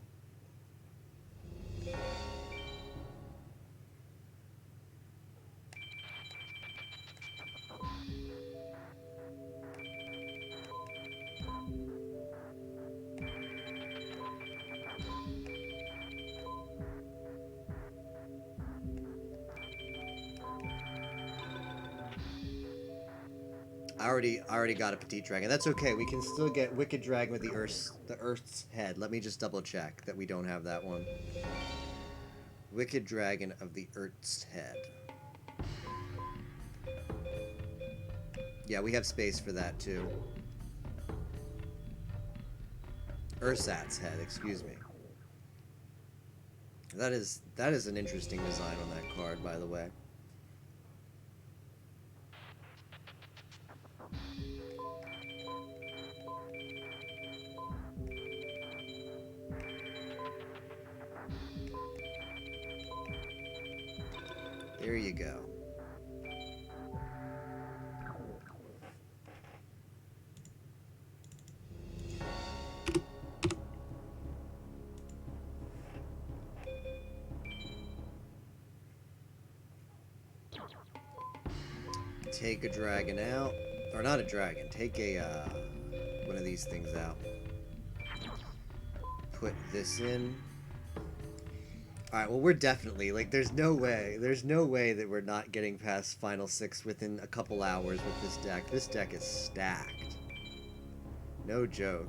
I already got a Petite Dragon. That's okay. We can still get Wicked Dragon with the Earth's head. Let me just double check that we don't have that one. Wicked Dragon of the Earth's head. Yeah, we have space for that too. Ursat's head, excuse me. That is an interesting design on that card, by the way. There you go. Take a dragon out. Or not a dragon. Take a, one of these things out. Put this in. Alright, well, we're definitely, like, there's no way that we're not getting past Final 6 within a couple hours with this deck. This deck is stacked. No joke.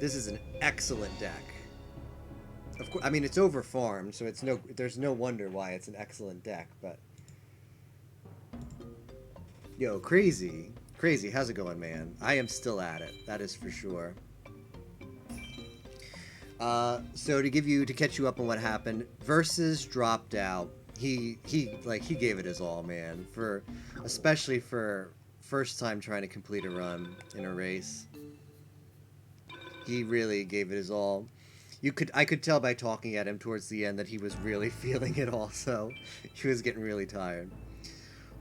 This is an excellent deck. Of course, I mean, it's over-farmed, so there's no wonder why it's an excellent deck, but... Yo, Crazy. Crazy, how's it going, man? I am still at it, that is for sure. So to catch you up on what happened, Versus dropped out. He gave it his all, man. Especially for first time trying to complete a run in a race. He really gave it his all. I could tell by talking at him towards the end that he was really feeling it also. He was getting really tired.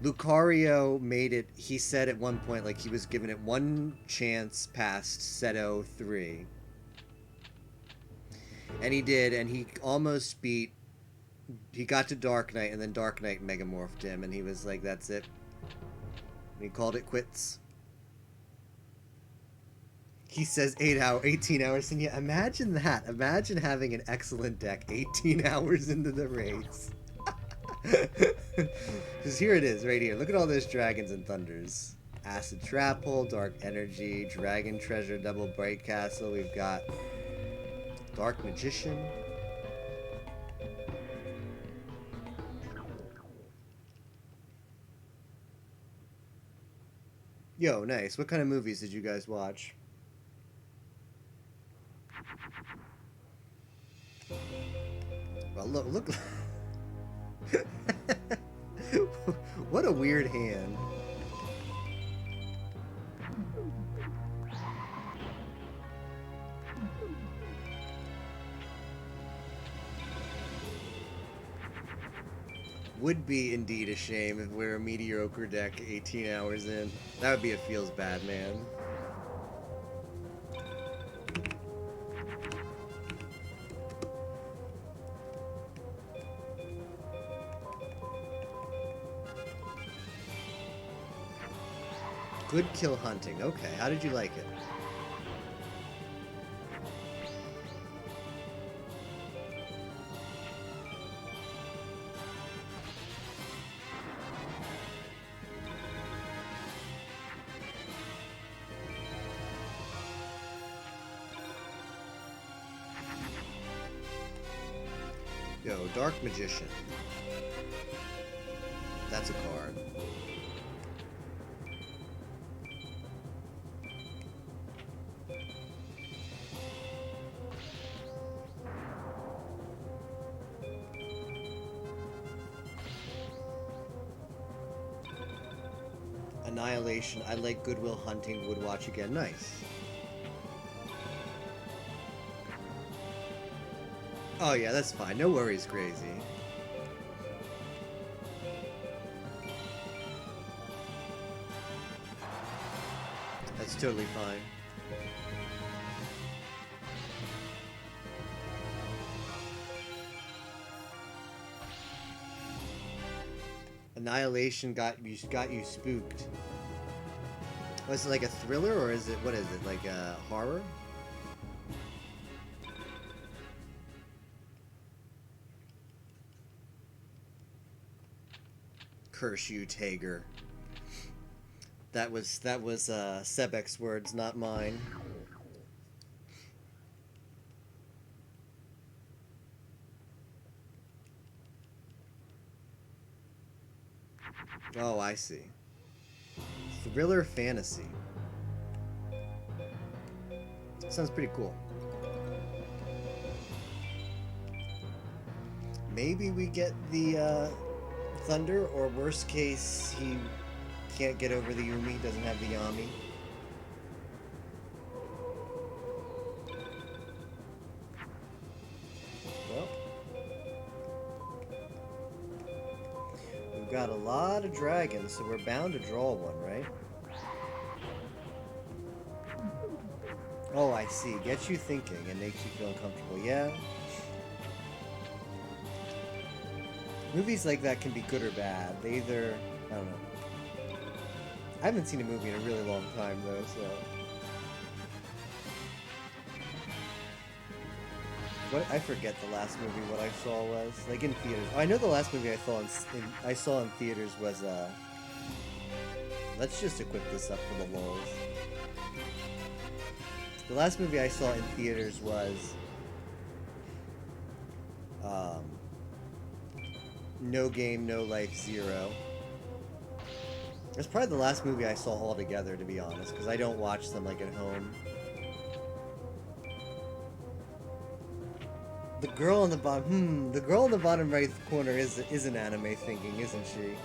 Lucario made it, he said at one point, like, he was giving it one chance past Seto 3. And he did, and he almost beat... He got to Dark Knight, and then Dark Knight megamorphed him, and he was like, that's it. And he called it quits. He says 18 hours, and yeah, imagine that. Imagine having an excellent deck 18 hours into the race. Because here it is, right here. Look at all those dragons and thunders. Acid Trap Hole, Dark Energy, Dragon Treasure, Double Bright Castle. We've got... Dark Magician. Yo, nice. What kind of movies did you guys watch? Well, look. What a weird hand. Would be indeed a shame if we're a mediocre deck 18 hours in. That would be a feels bad, man. Good kill hunting. Okay, how did you like it? Yo, Dark Magician. That's a card. Annihilation. I like Goodwill Hunting. Would watch again. Nice. Oh yeah, that's fine. No worries, Crazy. That's totally fine. Annihilation got you spooked. Was it like a thriller or is it, what is it, like a horror? Curse you, Tager. That was Sebek's words, not mine. Oh, I see. Thriller fantasy. Sounds pretty cool. Maybe we get the Thunder, or worst case, he can't get over the Umi, doesn't have the Yami. Well, we've got a lot of dragons, so we're bound to draw one, right? Oh, I see. Gets you thinking and makes you feel uncomfortable. Yeah. Movies like that can be good or bad. They either... I don't know. I haven't seen a movie in a really long time, though, so... What? I forget the last movie what I saw was. Like, in theaters. Oh, I know the last movie I saw in theaters was, Let's just equip this up for the lulz. The last movie I saw in theaters was... No Game, No Life, Zero. It's probably the last movie I saw altogether, to be honest, because I don't watch them, like, at home. The girl on the bottom, the girl in the bottom right corner is an anime thinking, isn't she?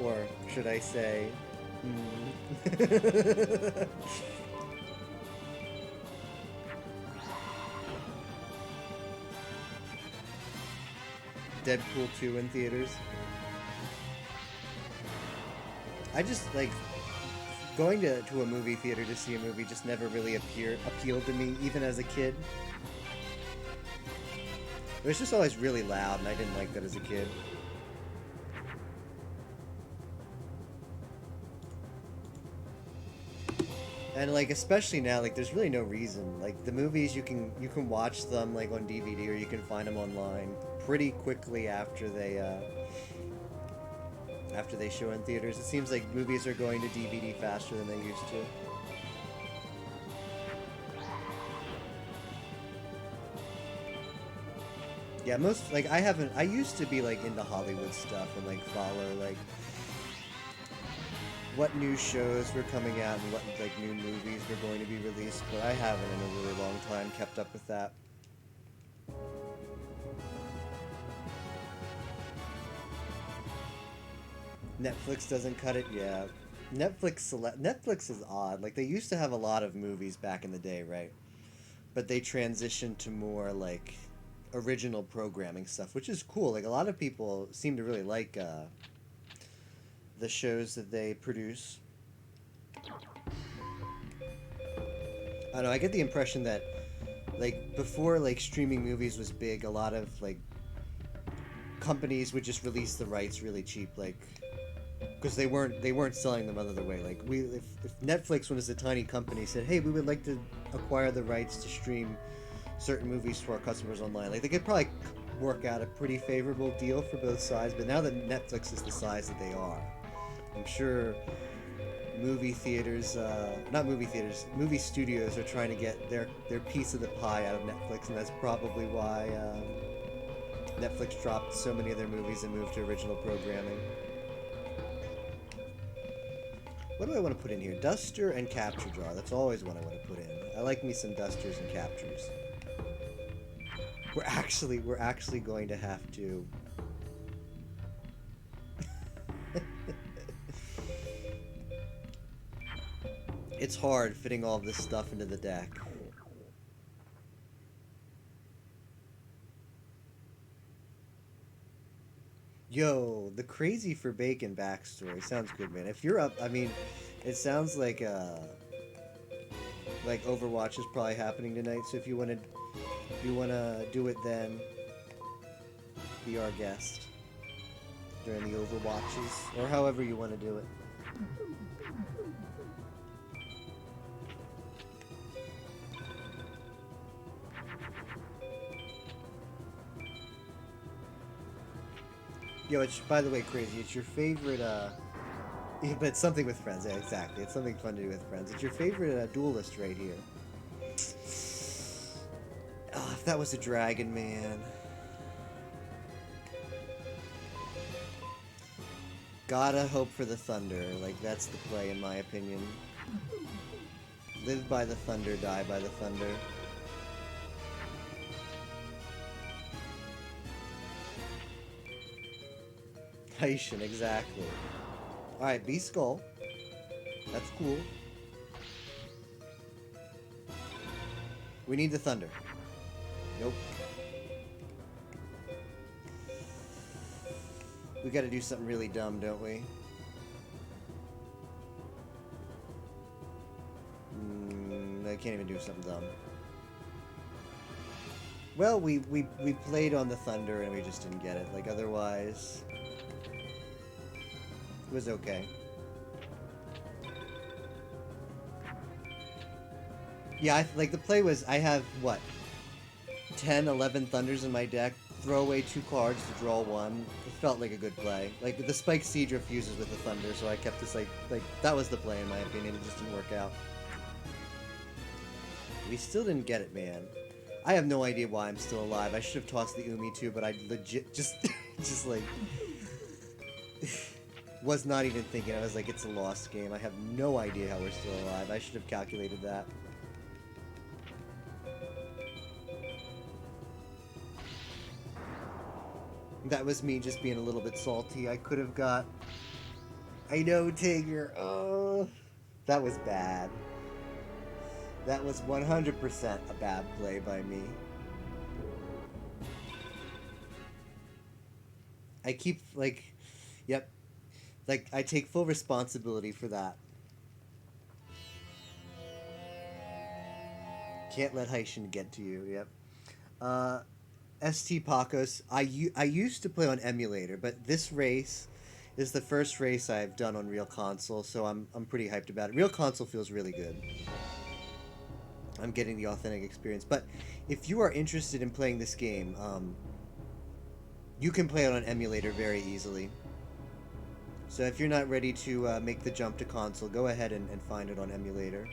Or should I say, Deadpool 2 in theaters. I just, like, going to a movie theater to see a movie just never really appealed to me, even as a kid. It was just always really loud, and I didn't like that as a kid. And, like, especially now, like, there's really no reason. Like, the movies, you can watch them, like, on DVD, or you can find them online pretty quickly after they show in theaters. It seems like movies are going to DVD faster than they used to. Yeah, I used to be, like, into Hollywood stuff and, like, follow, like, what new shows were coming out and what like new movies were going to be released, but I haven't in a really long time kept up with that. Netflix doesn't cut it, yeah. Netflix is odd. Like they used to have a lot of movies back in the day, right? But they transitioned to more like original programming stuff, which is cool. Like a lot of people seem to really like the shows that they produce. I don't know, I get the impression that like before like streaming movies was big, a lot of like companies would just release the rights really cheap, like because they weren't selling them other way. Like if Netflix, when it's a tiny company, said, "Hey, we would like to acquire the rights to stream certain movies to our customers online," like they could probably work out a pretty favorable deal for both sides. But now that Netflix is the size that they are, I'm sure movie theaters, not movie theaters, movie studios are trying to get their piece of the pie out of Netflix, and that's probably why Netflix dropped so many of their movies and moved to original programming. What do I want to put in here? Duster and capture jar. That's always what I want to put in. I like me some dusters and captures. We're actually going to have to. It's hard fitting all of this stuff into the deck. Yo, the Crazy for Bacon backstory sounds good, man. If you're up, I mean, it sounds like Overwatch is probably happening tonight. So if you wanna do it, then be our guest during the Overwatches, or however you want to do it. Yo, it's, by the way, Crazy, it's your favorite, yeah, but it's something with friends, yeah, exactly. It's something fun to do with friends. It's your favorite duelist right here. Oh, if that was a dragon, man. Gotta hope for the thunder. Like, that's the play, in my opinion. Live by the thunder, die by the thunder. Haitian, exactly. Alright, B-Skull. That's cool. We need the thunder. Nope. We gotta do something really dumb, don't we? I can't even do something dumb. Well, we played on the thunder and we just didn't get it. Like, otherwise... it was okay. Yeah, like the play was, I have, what, 10, 11 Thunders in my deck, throw away 2 cards to draw 1. It felt like a good play. Like, the Spike Siege refuses with the Thunder, so I kept this, like, that was the play in my opinion, it just didn't work out. We still didn't get it, man. I have no idea why I'm still alive. I should have tossed the Umi too, but I legit just, just like... was not even thinking. I was like, it's a lost game. I have no idea how we're still alive. I should have calculated that. That was me just being a little bit salty. I could have got... I know, Tigger. Oh, that was bad. That was 100% a bad play by me. I keep, like... Yep. Like, I take full responsibility for that. Can't let Haitian get to you, yep. ST Pacos, I used to play on emulator, but this race is the first race I've done on Real Console, so I'm pretty hyped about it. Real Console feels really good. I'm getting the authentic experience. But if you are interested in playing this game, you can play it on emulator very easily. So if you're not ready to make the jump to console, go ahead and find it on emulator.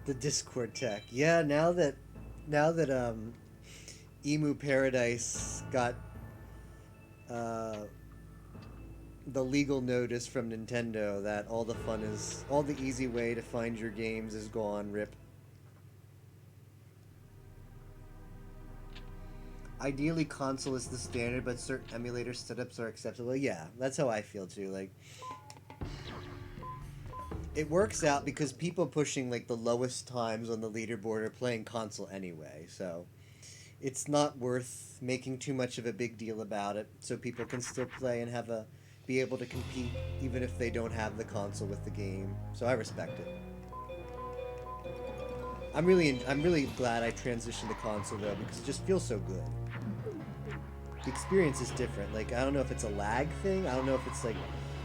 The Discord tech. Yeah, now that Emu Paradise got the legal notice from Nintendo that all the easy way to find your games is gone, rip. Ideally, console is the standard, but certain emulator setups are acceptable. Yeah, that's how I feel too. Like, it works out because people pushing like the lowest times on the leaderboard are playing console anyway, so it's not worth making too much of a big deal about it. So people can still play and be able to compete even if they don't have the console with the game. So I respect it. I'm really glad I transitioned to console though, because it just feels so good. The experience is different. Like, I don't know if it's a lag thing. I don't know if it's like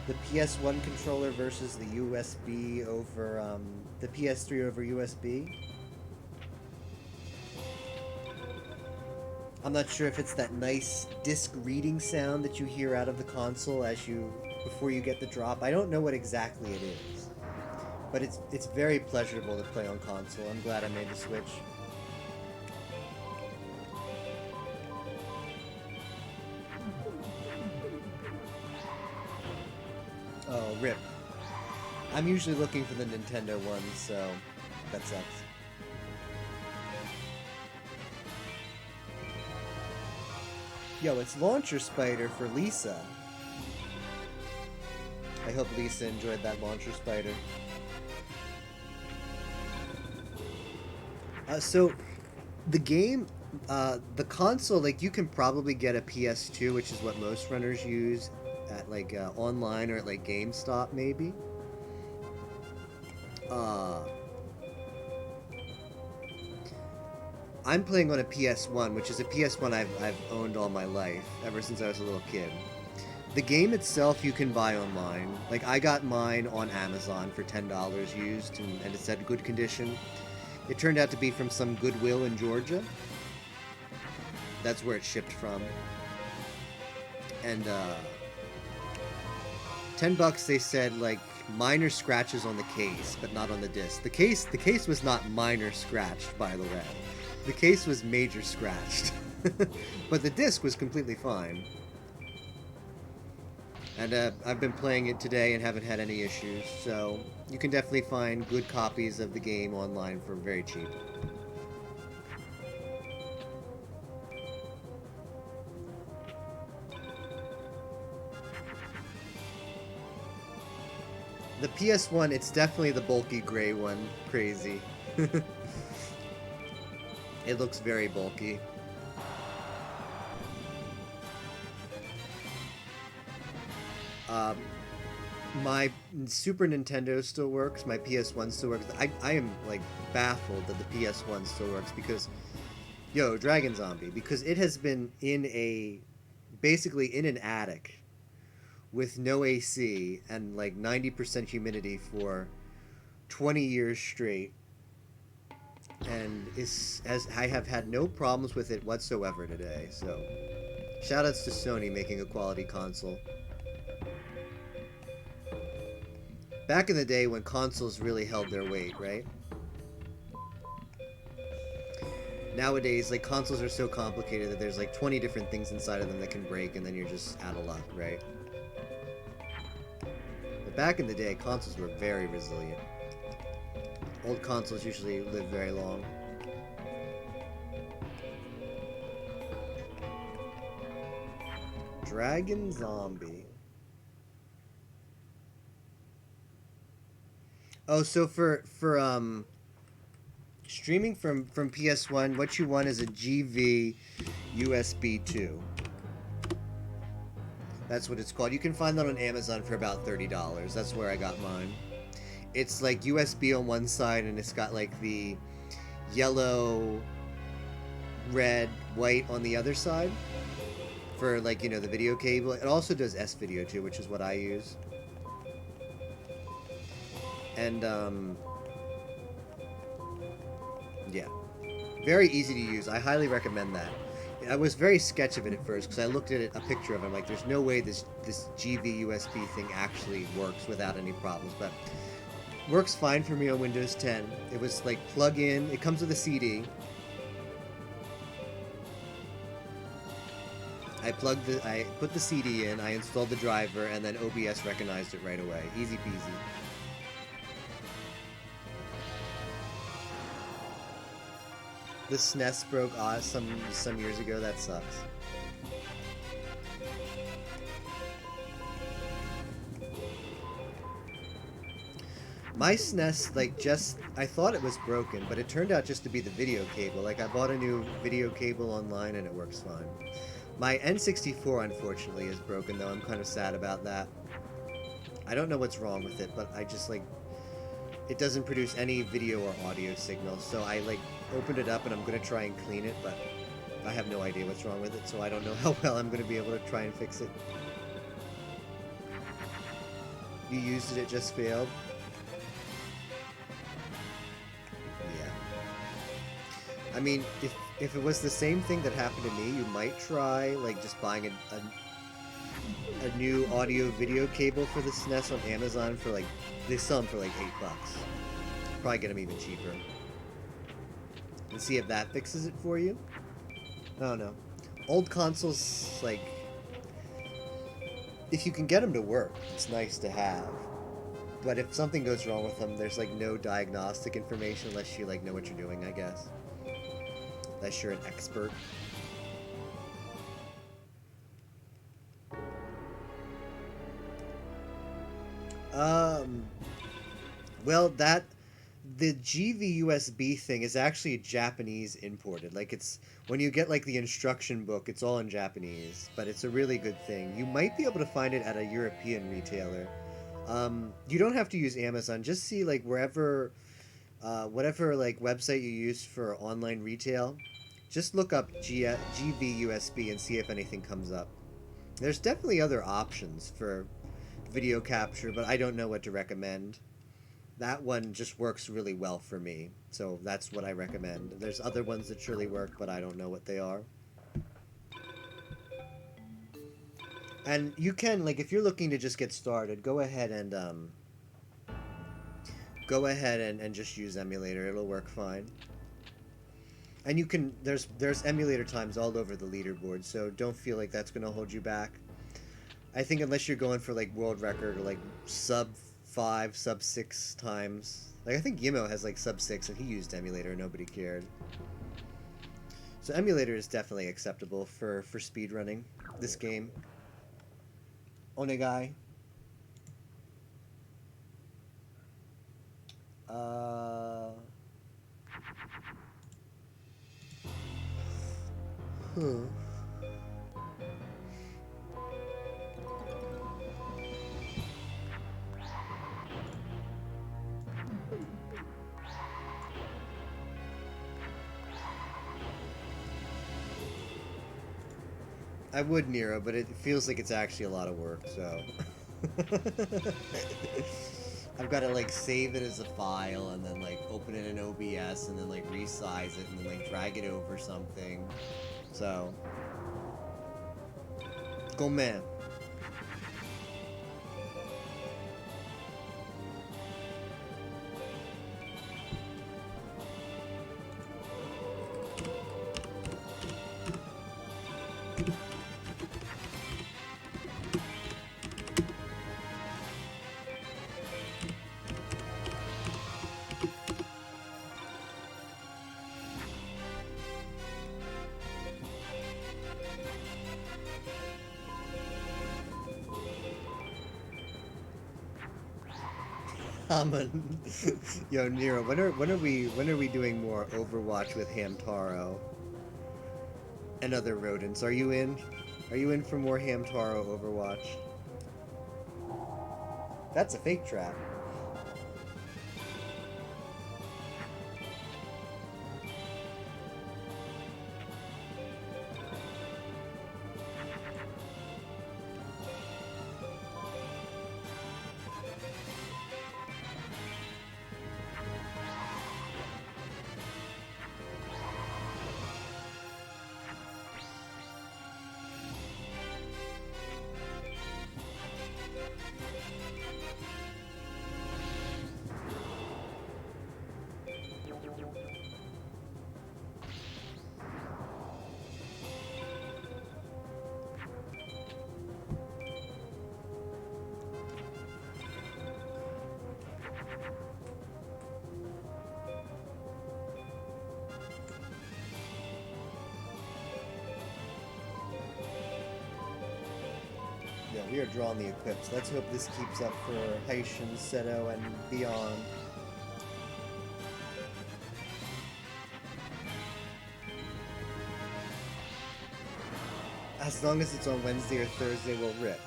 the PS1 controller versus the USB over the PS3 over USB. I'm not sure if it's that nice disc reading sound that you hear out of the console before you get the drop. I don't know what exactly it is, but it's very pleasurable to play on console. I'm glad I made the switch. Oh, rip. I'm usually looking for the Nintendo ones, so that sucks. Yo, it's Launcher Spider for Lisa. I hope Lisa enjoyed that Launcher Spider. So, the game, the console, like, you can probably get a PS2, which is what most runners use, at, like, online or at, like, GameStop, maybe. I'm playing on a PS1, which is a PS1 I've owned all my life, ever since I was a little kid. The game itself you can buy online. Like, I got mine on Amazon for $10 used, and it's in good condition. It turned out to be from some Goodwill in Georgia. That's where it shipped from. And, $10 they said, like, minor scratches on the case, but not on the disc. The case was not minor scratched, by the way. The case was major scratched. But the disc was completely fine. And I've been playing it today and haven't had any issues, so you can definitely find good copies of the game online for very cheap. The PS1, it's definitely the bulky gray one. Crazy. It looks very bulky. My Super Nintendo still works. My PS1 still works. I am, like, baffled that the PS1 still works because, yo, Dragon Zombie, because it has been basically in an attic with no AC and, like, 90% humidity for 20 years straight. And I have had no problems with it whatsoever today, so shoutouts to Sony making a quality console. Back in the day when consoles really held their weight, right? Nowadays, like, consoles are so complicated that there's like 20 different things inside of them that can break, and then you're just out of luck, right? But back in the day, consoles were very resilient. Old consoles usually live very long. Dragon Zombie. Oh, so for streaming from PS1, what you want is a GV USB 2. That's what it's called. You can find that on Amazon for about $30. That's where I got mine. It's like USB on one side, and it's got like the yellow, red, white on the other side for, like, you know, the video cable. It also does S-Video too, which is what I use. And, yeah. Very easy to use. I highly recommend that. I was very sketch of it at first, because I looked at a picture of it, I'm like, there's no way this GV USB thing actually works without any problems, but Works fine for me on Windows 10. It was like plug in. It comes with a CD. I put the CD in, I installed the driver, and then OBS recognized it right away. Easy peasy. The SNES broke some years ago. That sucks. My SNES, like, I thought it was broken, but it turned out just to be the video cable. Like, I bought a new video cable online and it works fine. My N64, unfortunately, is broken, though. I'm kind of sad about that. I don't know what's wrong with it, but I just, like, it doesn't produce any video or audio signal. So I, like, opened it up and I'm going to try and clean it, but I have no idea what's wrong with it, so I don't know how well I'm going to be able to try and fix it. You used it, it just failed? I mean, if it was the same thing that happened to me, you might try, like, just buying a new audio video cable for the SNES on Amazon for, like, they sell them for, like, $8. Probably get them even cheaper. And see if that fixes it for you? I don't know. Old consoles, like, if you can get them to work, it's nice to have. But if something goes wrong with them, there's, like, no diagnostic information unless you, like, know what you're doing, I guess. Unless you're an expert. Well, the GVUSB thing is actually Japanese imported. Like, it's, when you get, like, the instruction book, it's all in Japanese, but it's a really good thing. You might be able to find it at a European retailer. You don't have to use Amazon. Just see, like, wherever, whatever, like, website you use for online retail, just look up GVUSB and see if anything comes up. There's definitely other options for video capture, but I don't know what to recommend. That one just works really well for me, so that's what I recommend. There's other ones that surely work, but I don't know what they are. And you can, like, if you're looking to just get started, go ahead and just use emulator. It'll work fine. And you can, there's emulator times all over the leaderboard, so don't feel like that's going to hold you back. I think unless you're going for, like, world record or, like, sub 5, sub 6 times. Like, I think Yimo has, like, sub 6 and he used emulator and nobody cared. So emulator is definitely acceptable for speedrunning this game. Onegai. I would, Nero, but it feels like it's actually a lot of work, so... I've got to, like, save it as a file, and then, like, open it in OBS, and then, like, resize it, and then, like, drag it over something. So... Go man. Yo, Nero, when are we doing more Overwatch with Hamtaro and other rodents? Are you in? Are you in for more Hamtaro Overwatch? That's a fake trap. we are drawing the equips. Let's hope this keeps up for Haitian, Seto, and beyond. As long as it's on Wednesday or Thursday, we'll rip.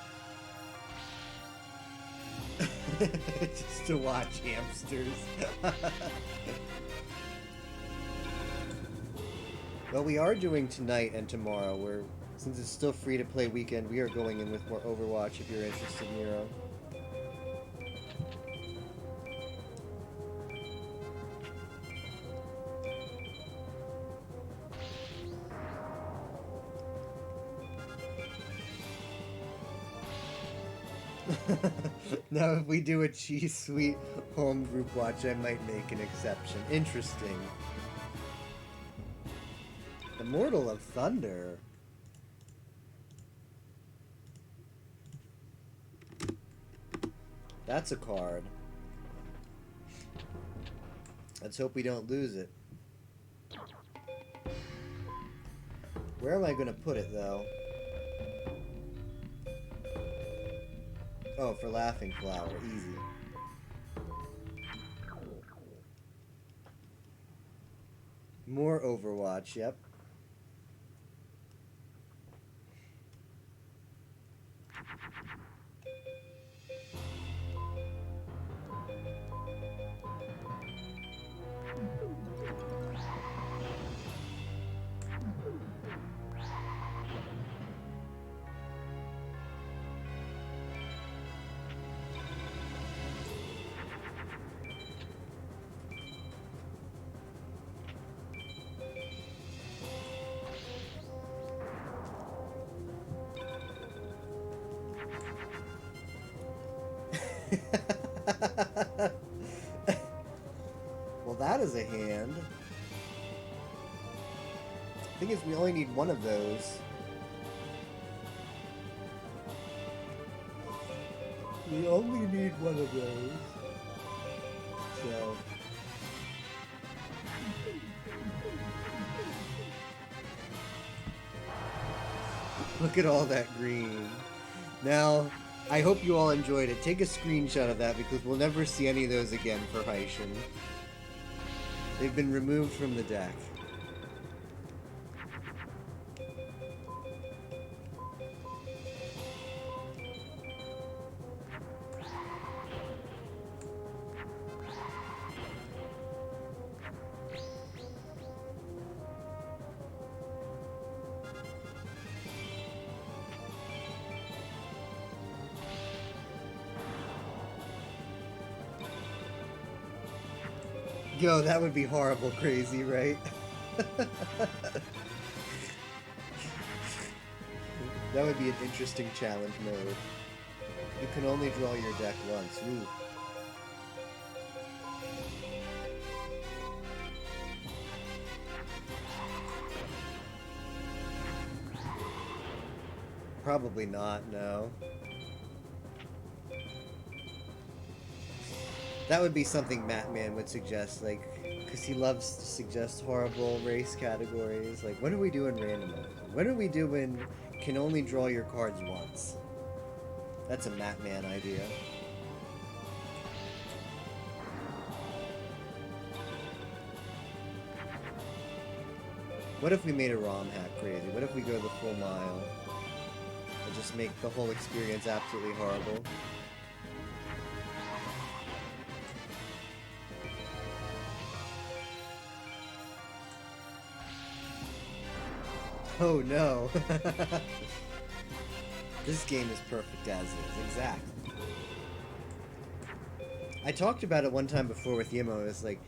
Just to watch hamsters. Well, we are doing tonight and tomorrow. Since it's still free to play weekend, we are going in with more Overwatch if you're interested, Nero. Now, if we do a Cheese Sweet home group watch, I might make an exception. Interesting. Immortal of Thunder. That's a card. Let's hope we don't lose it. Where am I going to put it, though? Oh, for Laughing Flower. Easy. More Overwatch, yep. Well, that is a hand. Thing is, we only need one of those. We only need one of those. So... look at all that green. Now, I hope you all enjoyed it. Take a screenshot of that because we'll never see any of those again for Haitian. They've been removed from the deck. Yo, that would be horrible crazy, right? That would be an interesting challenge mode. You can only draw your deck once. Ooh. Probably not, no. That would be something Matman would suggest, like, because he loves to suggest horrible race categories. Like, when are we doing randomizer? When are we doing can only draw your cards once? That's a Matman idea. What if we made a ROM hack crazy? What if we go the full mile and just make the whole experience absolutely horrible? Oh no. This game is perfect as is, exactly. I talked about it one time before with Yimo. It's like,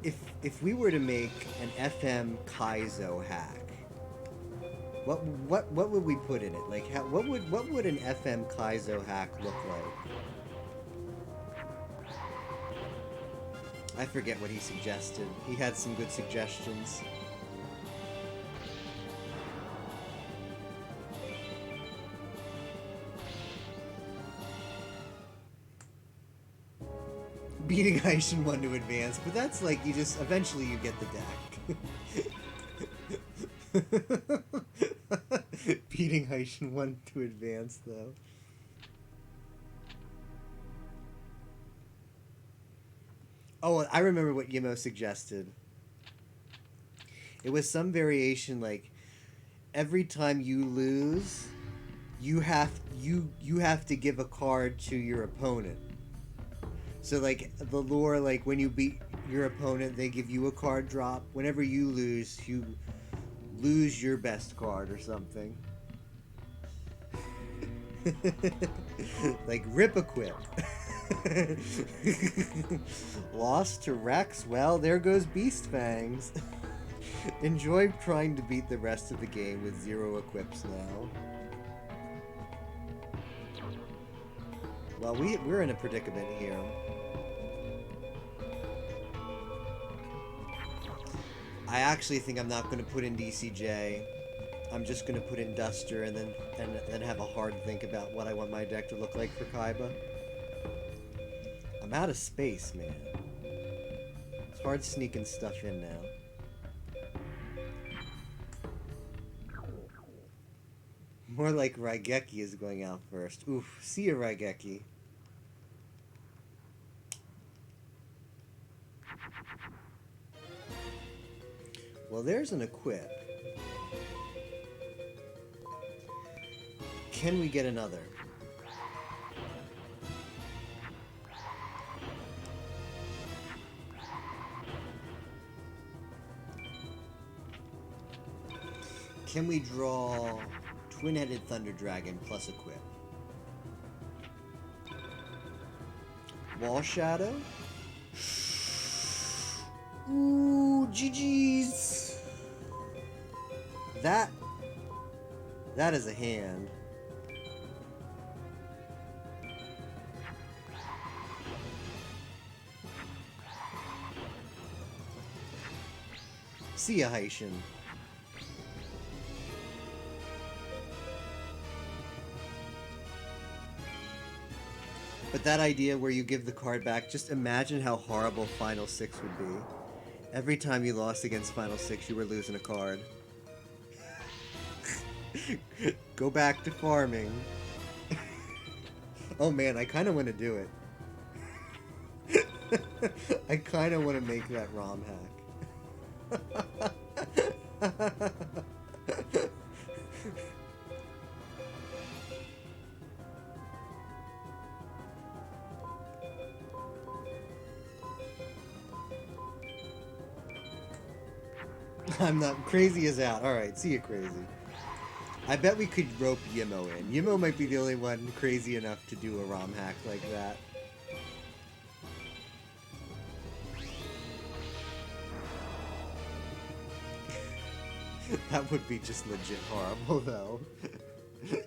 if we were to make an FM Kaizo hack, what would we put in it? Like, what would an FM Kaizo hack look like? I forget what he suggested. He had some good suggestions. Beating Haitian 1 to advance, but that's like, you just, eventually you get the deck. Beating Haitian 1 to advance, though. Oh, I remember what Yimo suggested. It was some variation like every time you lose, you have to give a card to your opponent. So like the lore, like when you beat your opponent, they give you a card drop. Whenever you lose your best card or something. Like rip equip. Lost to Rex. Well, there goes Beast Fangs. Enjoy trying to beat the rest of the game with 0 equips now. Well, we're in a predicament here. I actually think I'm not going to put in DCJ. I'm just going to put in Duster and then have a hard think about what I want my deck to look like for Kaiba. I'm out of space, man. It's hard sneaking stuff in now. More like Raigeki is going out first. Oof, see ya, Raigeki. Well, there's an equip. Can we get another? Can we draw Twin-Headed Thunder Dragon plus equip? Wall Shadow? Ooh, GG's! That is a hand. See ya, Haitian. But that idea where you give the card back, just imagine how horrible Final 6 would be. Every time you lost against Final 6, you were losing a card. Go back to farming. Oh man, I kind of want to do it. I kind of want to make that ROM hack. I'm not crazy as out. Alright, see you, crazy. I bet we could rope Yimo in. Yimo might be the only one crazy enough to do a ROM hack like that. That would be just legit horrible, though.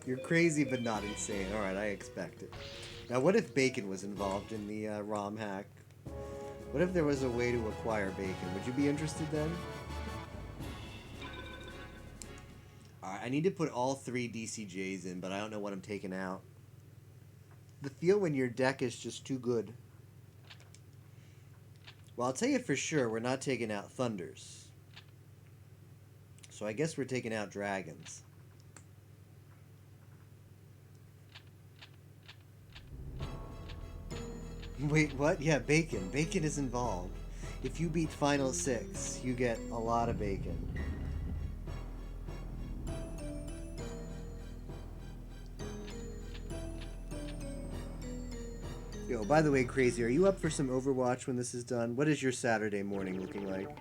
You're crazy, but not insane. Alright, I expect it. Now, what if Bacon was involved in the ROM hack? What if there was a way to acquire Bacon? Would you be interested then? Alright, I need to put all 3 DCJs in, but I don't know what I'm taking out. The feel when your deck is just too good. Well, I'll tell you for sure, we're not taking out Thunders. So I guess we're taking out Dragons. Wait, what? Yeah, Bacon. Bacon is involved. If you beat Final 6, you get a lot of Bacon. Yo, by the way, Crazy, are you up for some Overwatch when this is done? What is your Saturday morning looking like?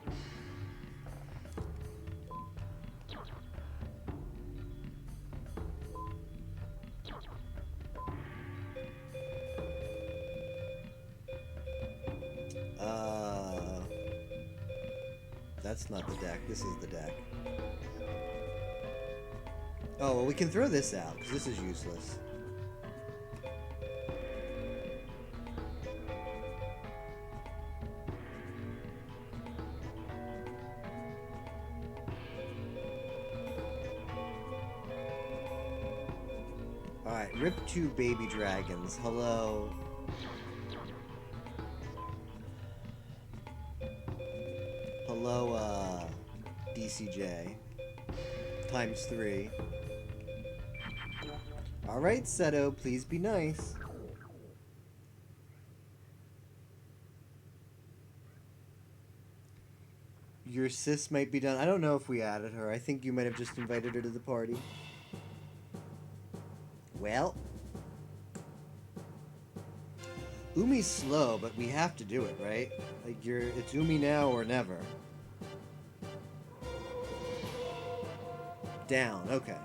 That's not the deck. This is the deck. Oh, well, we can throw this out, because this is useless. Alright, rip 2 baby dragons. Hello. Hello, DCJ. Times 3. Alright, Seto, please be nice. Your sis might be done. I don't know if we added her. I think you might have just invited her to the party. Well. Umi's slow, but we have to do it, right? Like, it's Umi now or never. Down, okay.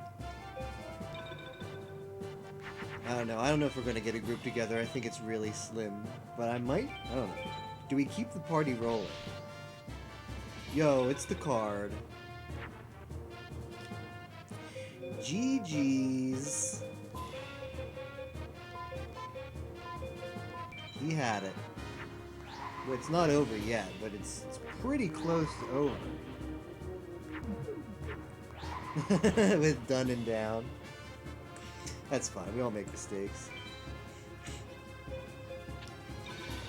I don't know. I don't know if we're going to get a group together. I think it's really slim. But I might? I don't know. Do we keep the party rolling? Yo, it's the card. GG's. He had it. Well, it's not over yet, but it's pretty close to over. With done and down. That's fine. We all make mistakes.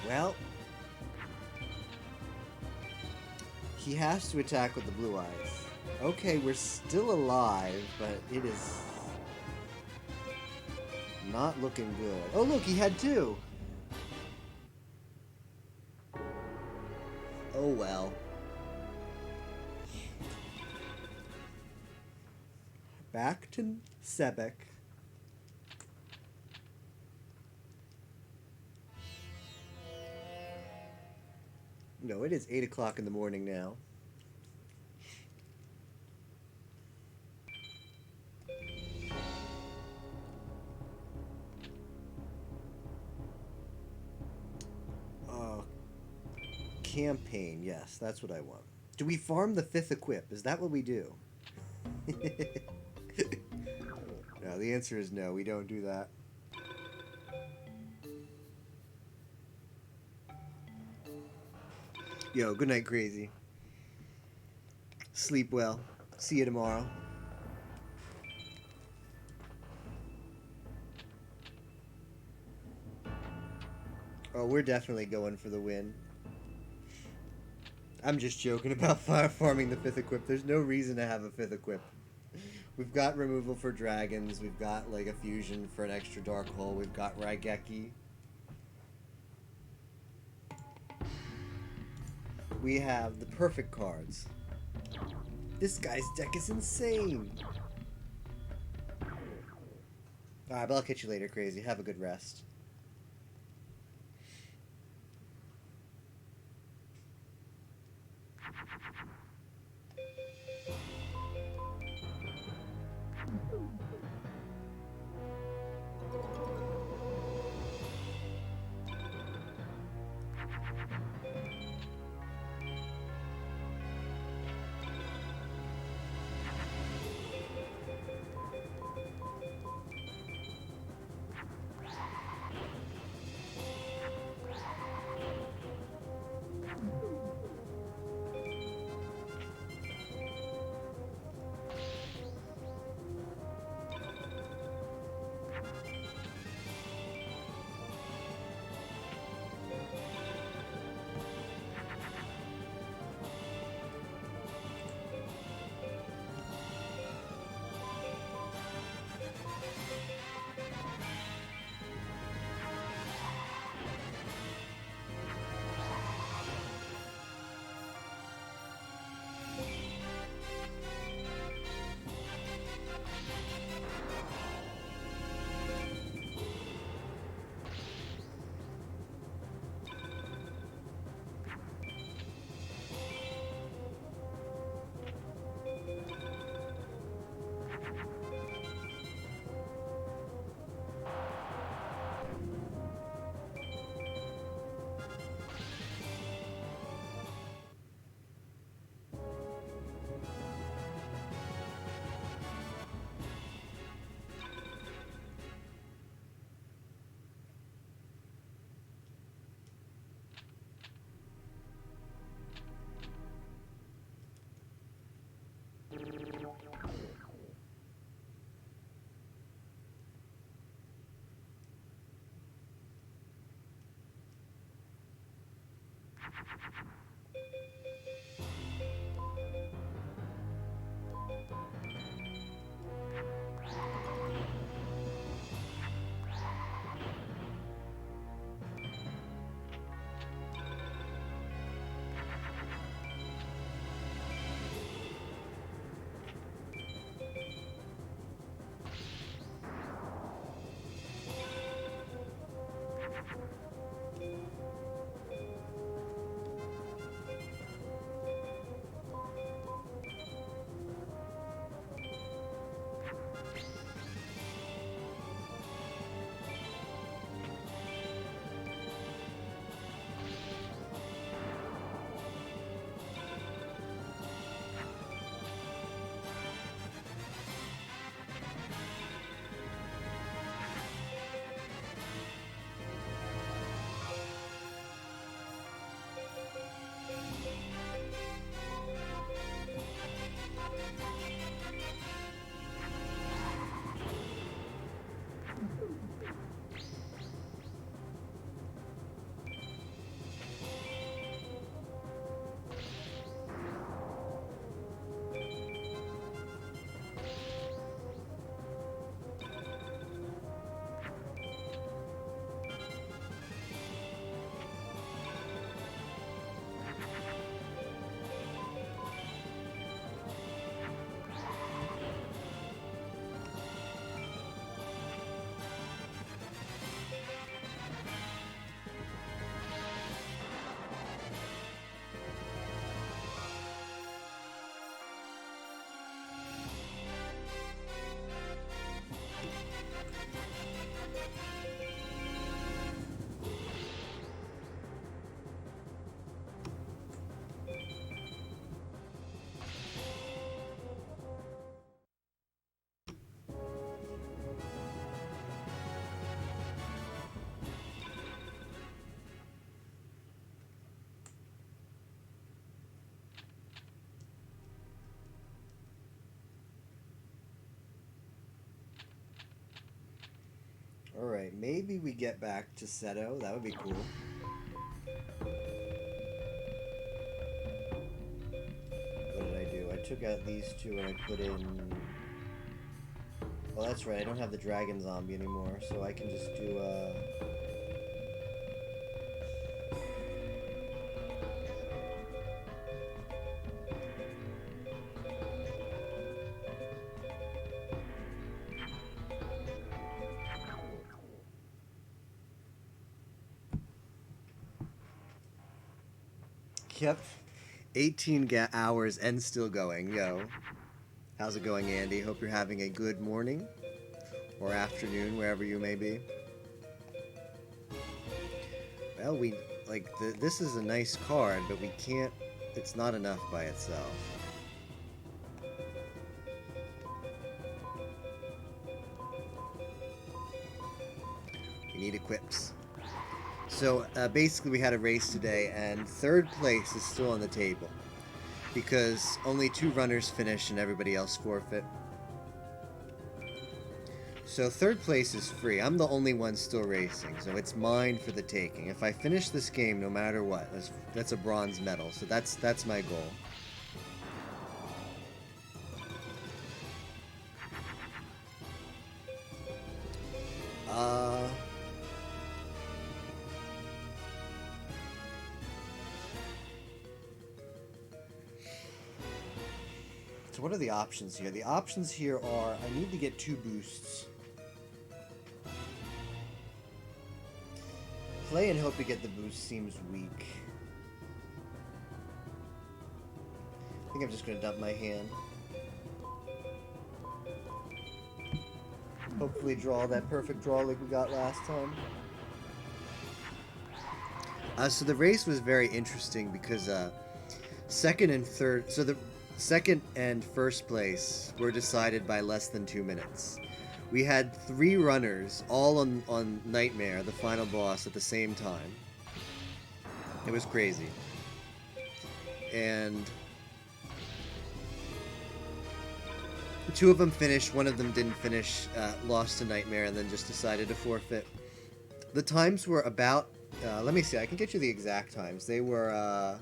Well, he has to attack with the blue eyes. Okay, we're still alive, but it is not looking good. Oh, look, he had two. Oh, well. Back to Sebek. No, it is 8 o'clock in the morning now. Campaign, yes, that's what I want. Do we farm the 5th equip? Is that what we do? No, the answer is no, we don't do that. Yo, good night, crazy. Sleep well. See you tomorrow. Oh, we're definitely going for the win. I'm just joking about farming the 5th equip. There's no reason to have a 5th equip. We've got removal for dragons. We've got like a fusion for an extra dark hole. We've got Raigeki. We have the perfect cards. This guy's deck is insane. Alright, but I'll catch you later, crazy. Have a good rest. Alright, maybe we get back to Seto. That would be cool. What did I do? I took out these two and I put in... Oh, that's right. I don't have the dragon zombie anymore, so I can just do, Yep. 18 hours and still going. Yo. How's it going, Andy? Hope you're having a good morning or afternoon, wherever you may be. Well, this is a nice card, but we can't... It's not enough by itself. We need equips. So, basically we had a race today, and third place is still on the table. Because only 2 runners finish and everybody else forfeit. So third place is free. I'm the only one still racing, so it's mine for the taking. If I finish this game, no matter what, that's a bronze medal. So that's my goal. So what are the options here? The options here are, I need to get 2 boosts. Play and hope to get the boost seems weak. I think I'm just gonna dump my hand. Hopefully draw that perfect draw like we got last time. So the race was very interesting because second and third, so the second and first place were decided by less than 2 minutes. We had 3 runners all on Nightmare, the final boss, at the same time. It was crazy. And 2 of them finished, 1 of them didn't finish, lost to Nightmare, and then just decided to forfeit. The times were about, let me see, I can get you the exact times. They were,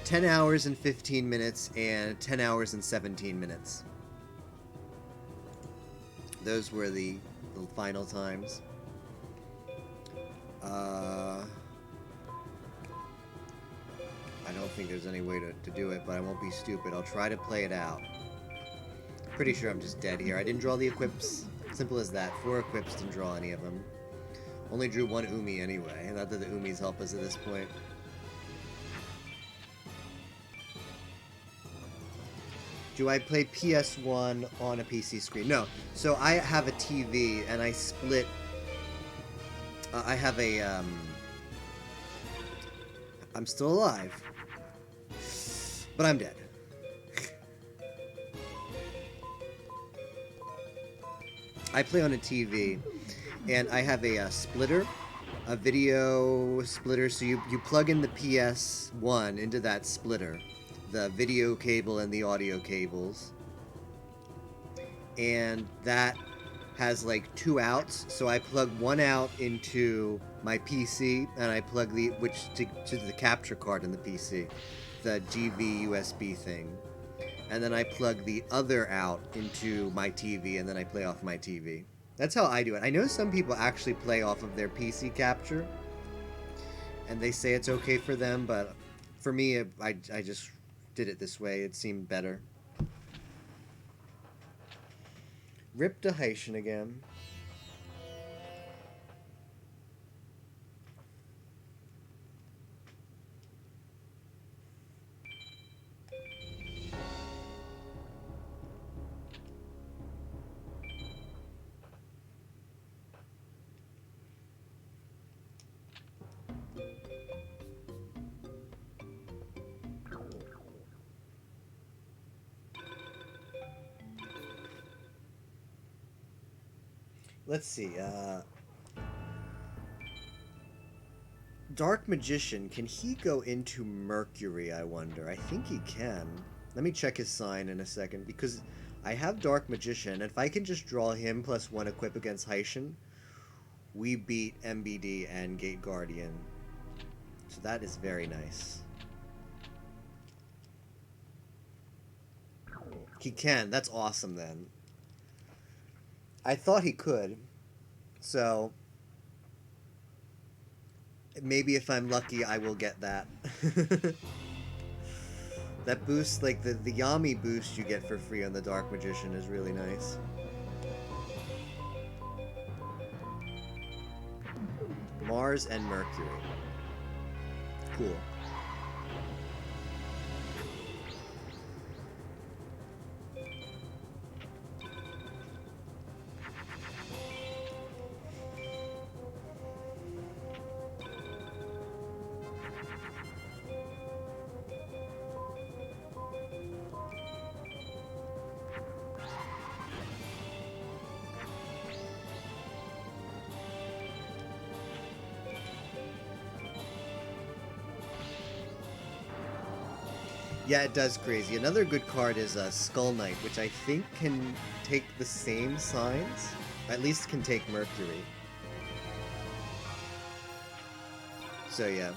10 hours and 15 minutes and 10 hours and 17 minutes. Those were the final times. I don't think there's any way to do it, but I won't be stupid. I'll try to play it out. Pretty sure I'm just dead here. I didn't draw the equips. Simple as that. 4 equips, didn't draw any of them. Only drew 1 Umi anyway. Not that the Umis help us at this point. Do I play PS1 on a PC screen? No. So I have a TV and I split... I have a... I'm still alive. But I'm dead. I play on a TV and I have a splitter. A video splitter. So you plug in the PS1 into that splitter. The video cable and the audio cables, and that has like 2 outs, so I plug 1 out into my PC and I plug the to the capture card in the PC, the GV USB thing, and then I plug the other out into my TV and then I play off my TV. That's how I do it. I know some people actually play off of their PC capture and they say it's okay for them, but for me I just did it this way. It seemed better. Rip to Haitian again. Let's see, Dark Magician, can he go into Mercury, I wonder? I think he can. Let me check his sign in a second, because I have Dark Magician, and if I can just draw him plus 1 equip against Haitian, we beat MBD and Gate Guardian. So that is very nice. He can. That's awesome then. I thought he could. So maybe if I'm lucky I will get that. That boost, like the Yami boost you get for free on the Dark Magician is really nice. Mars and Mercury. Cool. Yeah, it does crazy. Another good card is Skull Knight, which I think can take the same signs. At least can take Mercury. So yeah.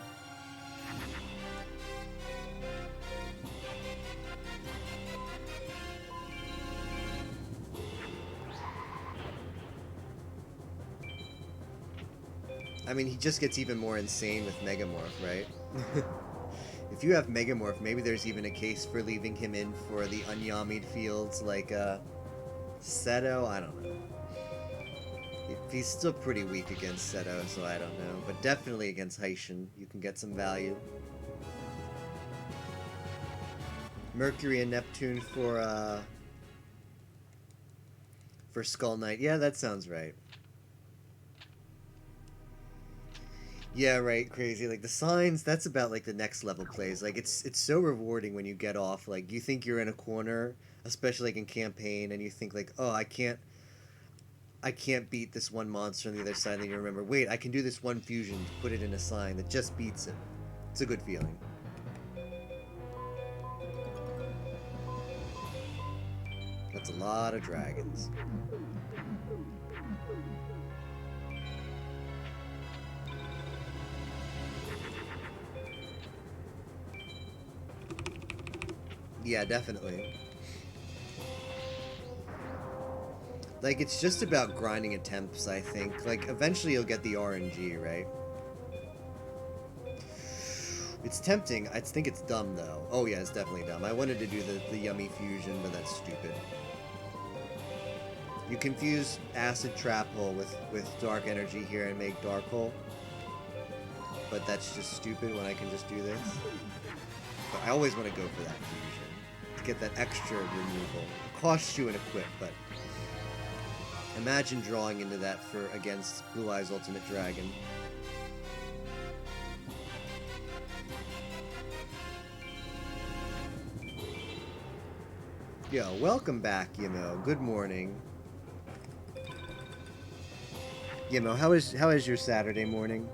I mean, he just gets even more insane with Megamorph, right? If you have Megamorph, maybe there's even a case for leaving him in for the unyamied fields like Seto. I don't know. He's still pretty weak against Seto, so I don't know. But definitely against Haitian, you can get some value. Mercury and Neptune for Skull Knight. Yeah, that sounds right. Yeah, right, crazy. Like the signs, that's about like the next level plays. Like it's so rewarding when you get off. Like you think you're in a corner, especially like in campaign, and you think like, oh, I can't beat this one monster on the other side. And then you remember, wait, I can do this one fusion to put it in a sign that just beats it. It's a good feeling. That's a lot of dragons. Yeah, definitely. Like, it's just about grinding attempts, I think. Like, eventually you'll get the RNG, right? It's tempting. I think it's dumb, though. Oh, yeah, it's definitely dumb. I wanted to do the yummy fusion, but that's stupid. You confuse Acid Trap Hole with Dark Energy here and make Dark Hole. But that's just stupid when I can just do this. But I always want to go for that fusion. To get that extra removal. It costs you an equip, but imagine drawing into that against Blue Eyes Ultimate Dragon. Yo, welcome back, Yimo. Good morning. Yimo, how is your Saturday morning?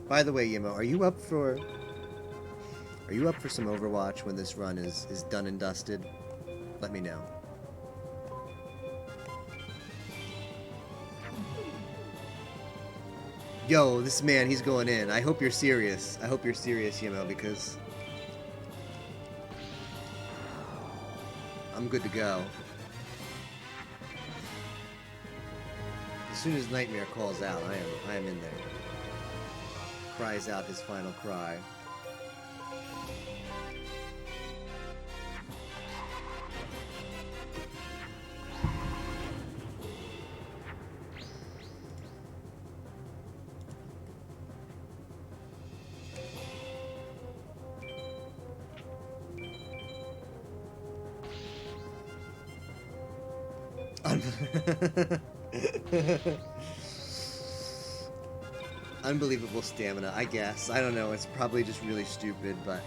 By the way, Yimo, are you up for some Overwatch when this run is done and dusted? Let me know. Yo, this man, he's going in. I hope you're serious. I hope you're serious, Yimo, because I'm good to go. As soon as Nightmare calls out, I am in there. Cries out his final cry. Unbelievable stamina, I guess. I don't know, it's probably just really stupid, but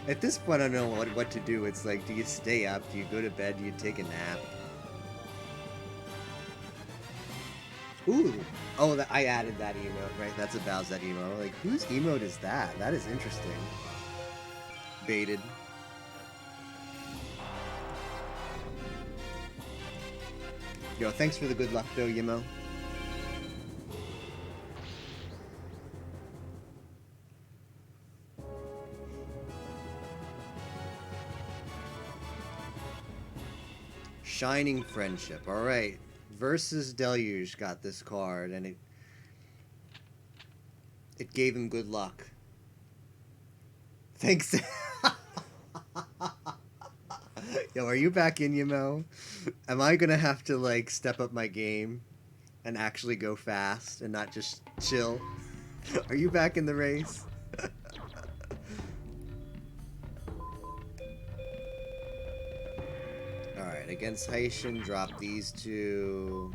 at this point I don't know what to do. It's like, do you stay up? Do you go to bed? Do you take a nap? Ooh! Oh, I added that emote, right? That's a Bowsette emote. Like, whose emote is that? That is interesting. Baited. Yo, thanks for the good luck though, Yimo. Shining Friendship. Alright. Versus Deluge got this card, and it gave him good luck. Thanks. Yo, are you back in, Yamo? Am I gonna have to, like, step up my game and actually go fast and not just chill? Are you back in the race? Alright, against Haitian, drop these two.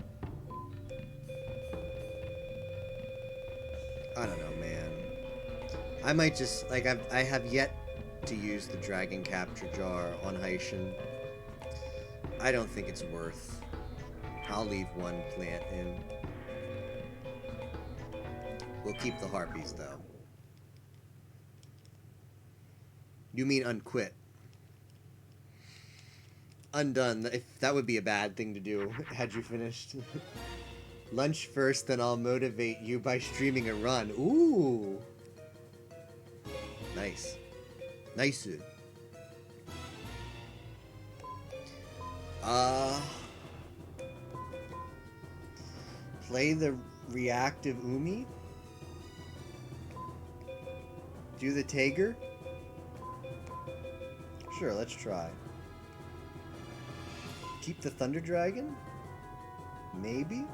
I don't know, man. I might just, like, I have yet to use the Dragon Capture Jar on Haitian. I don't think it's worth. I'll leave one plant in. We'll keep the Harpies, though. You mean unquit? Undone. If that would be a bad thing to do, had you finished. Lunch first, then I'll motivate you by streaming a run. Ooh. Nice. Nice. Play the reactive Umi? Do the Tager? Sure, let's try. Keep the Thunder Dragon? Maybe?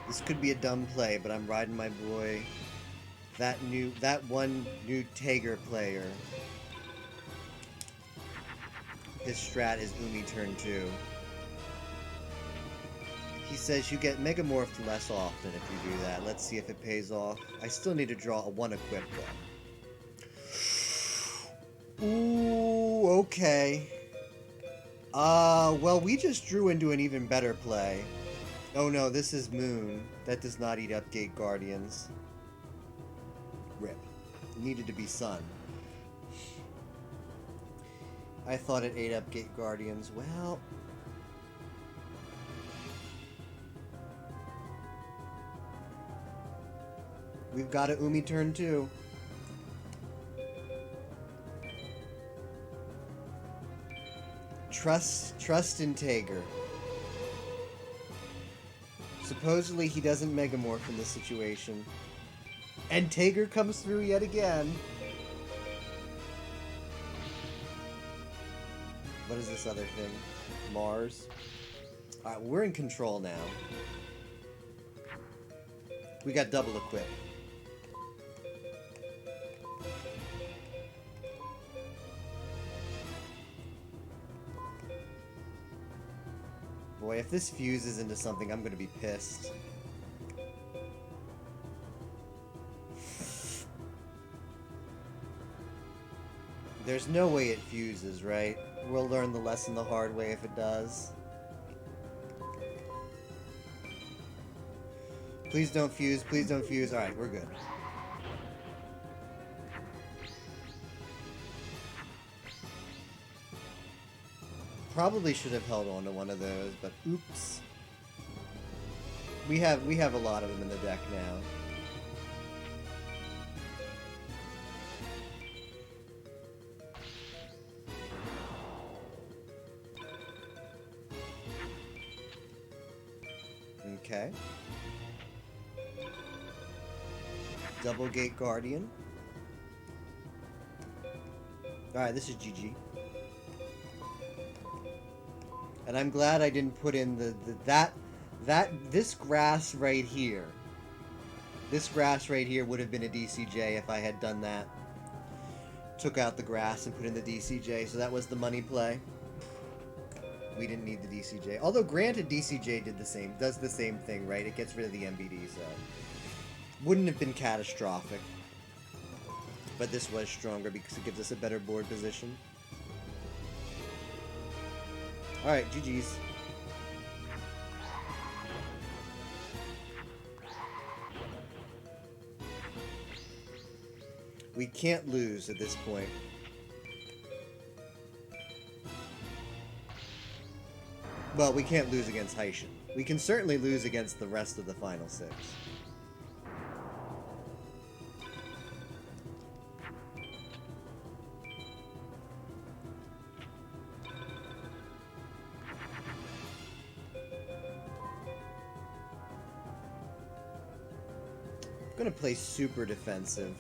This could be a dumb play, but I'm riding my boy. That one new Tager player. His strat is Umi turn 2. He says you get Megamorphed less often if you do that. Let's see if it pays off. I still need to draw a 1 equip though. Ooh, okay. Well, we just drew into an even better play. Oh no, this is Moon. That does not eat up Gate Guardians. Rip. It needed to be Sun. I thought it ate up Gate Guardians. Well... we've got a Umi turn 2. Trust in Tager. Supposedly he doesn't Megamorph in this situation. And Tager comes through yet again. What is this other thing? Mars? Alright, we're in control now. We got double equip. Boy, if this fuses into something, I'm gonna be pissed. There's no way it fuses, right? We'll learn the lesson the hard way if it does. Please don't fuse, please don't fuse. Alright, we're good. Probably should have held on to one of those, but oops. We have a lot of them in the deck now. Okay. Double Gate Guardian. Alright, this is GG. And I'm glad I didn't put in this grass right here. This grass right here would have been a DCJ if I had done that. Took out the grass and put in the DCJ, so that was the money play. We didn't need the DCJ. Although granted DCJ does the same thing, right? It gets rid of the MBD, so wouldn't have been catastrophic. But this was stronger because it gives us a better board position. Alright, GG's. We can't lose at this point. Well, we can't lose against Heishin. We can certainly lose against the rest of the final 6. I'm gonna play super defensive.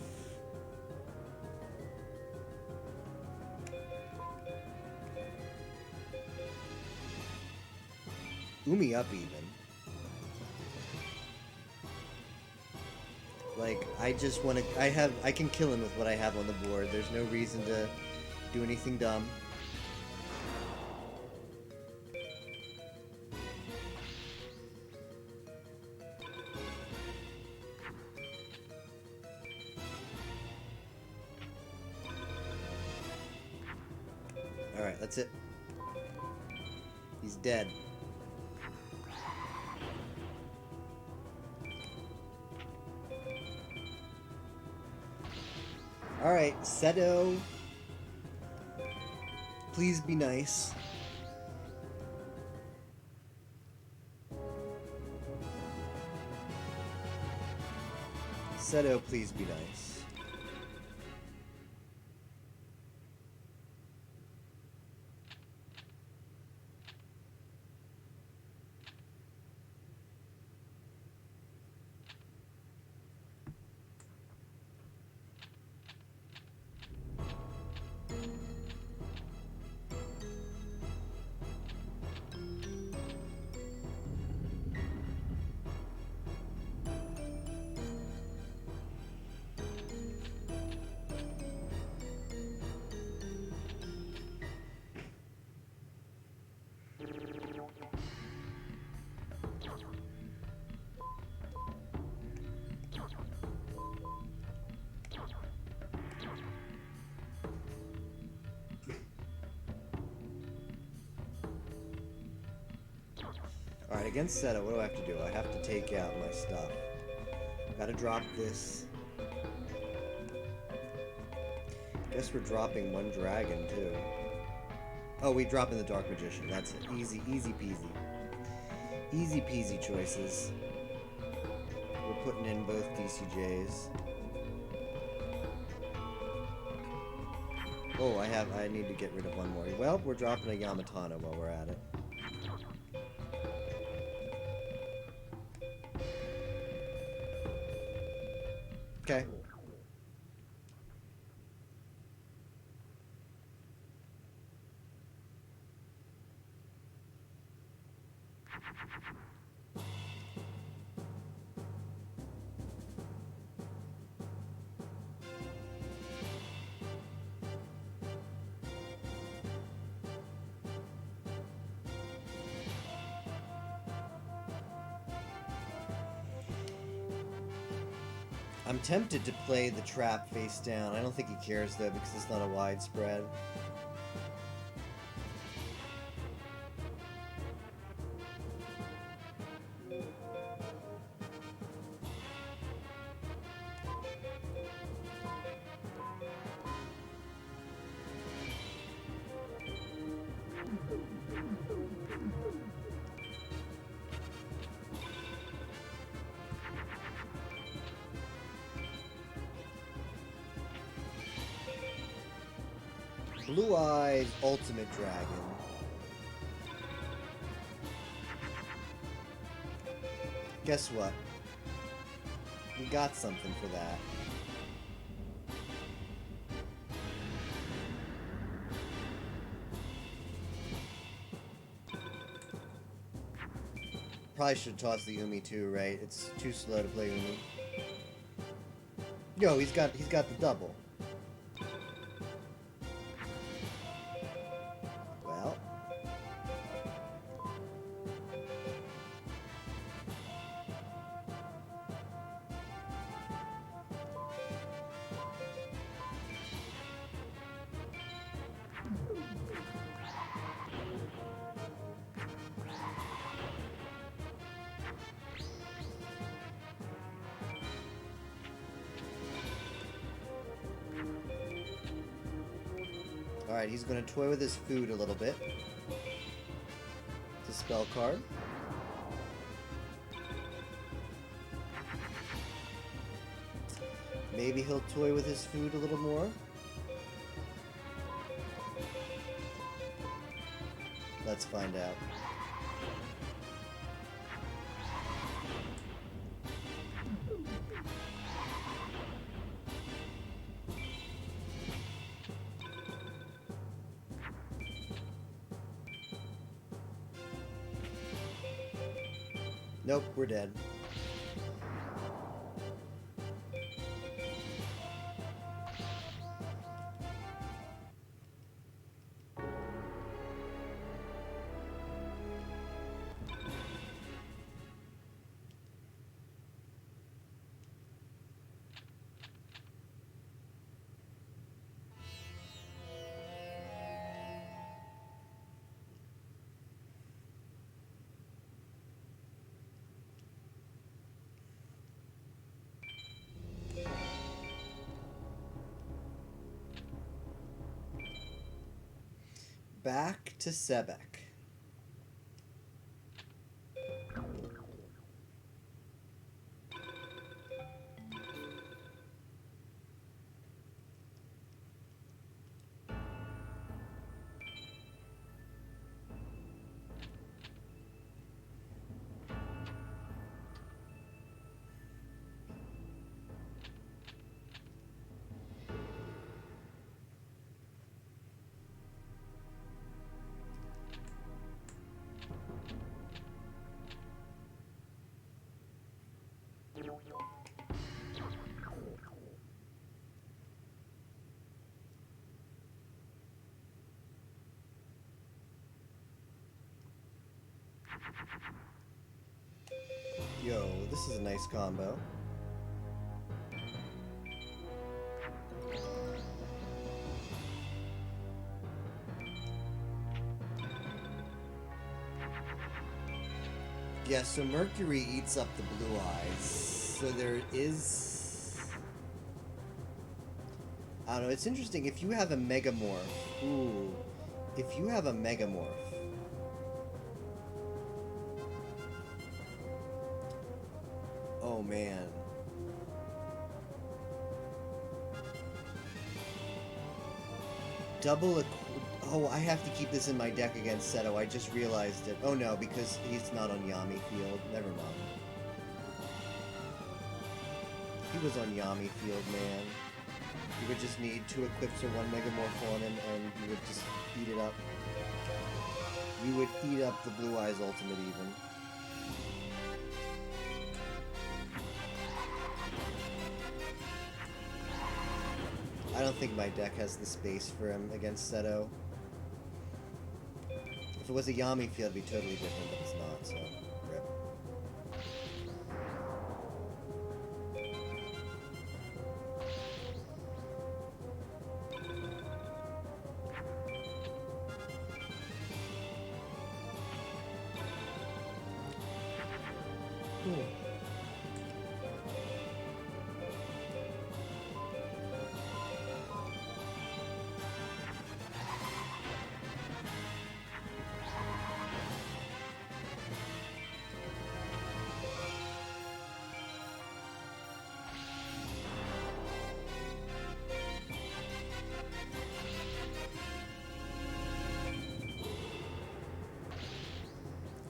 Umi up even. Like, I just want to... I can kill him with what I have on the board. There's no reason to do anything dumb. Alright, that's it. He's dead. Alright, Seto. Please be nice. Seto, please be nice. Alright, against Seto, what do I have to do? I have to take out my stuff. Gotta drop this. Guess we're dropping one dragon, too. Oh, we drop in the Dark Magician. That's it. Easy, easy peasy. Easy peasy choices. We're putting in both DCJs. Oh, I need to get rid of one more. Well, we're dropping a Yamatano while we're at it. Okay. I'm tempted to play the trap face down. I don't think he cares though because it's not a widespread. Blue Eyes Ultimate Dragon. Guess what? We got something for that. Probably should toss the Umi too, right? It's too slow to play Umi. Yo, he's got the double. Well. Alright, he's gonna toy with his food a little bit. It's a spell card. Maybe he'll toy with his food a little more. Let's find out. Nope, we're dead. Back to Sebek. Yo, this is a nice combo. Yeah, so Mercury eats up the blue eyes. So there is... I don't know, it's interesting. If you have a Megamorph... Ooh. If you have a Megamorph... Oh, man. Double... Oh, I have to keep this in my deck against Seto. I just realized it. Oh, no, because he's not on Yami Field. Never mind. He was on Yami Field, man. You would just need 2 equips or 1 Megamorph on him, and you would just eat it up. You would eat up the Blue Eyes Ultimate, even. I don't think my deck has the space for him against Seto. If it was a Yami field, it'd be totally different, but it's not, so rip.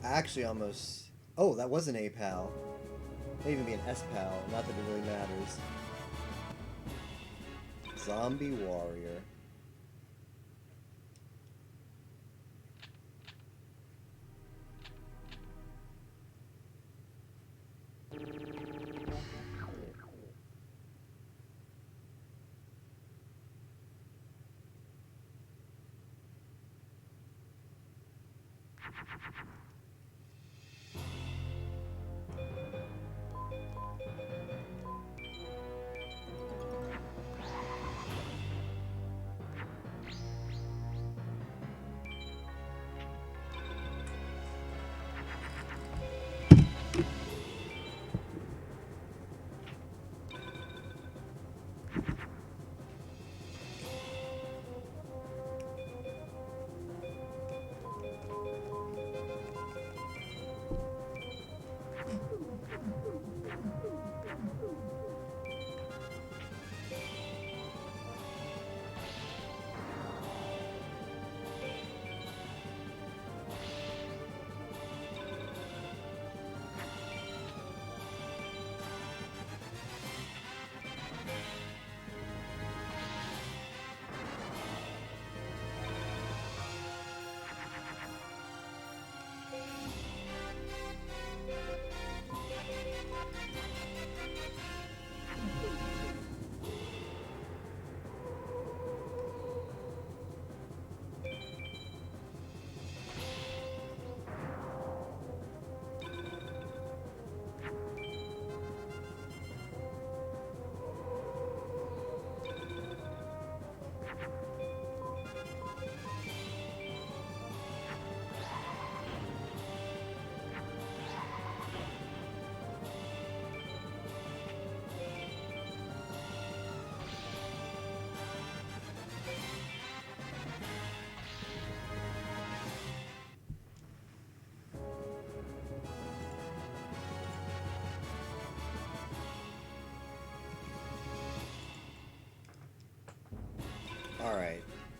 I actually almost... Oh, that was an A-Pal. Might even be an S-Pal. Not that it really matters. Zombie Warrior.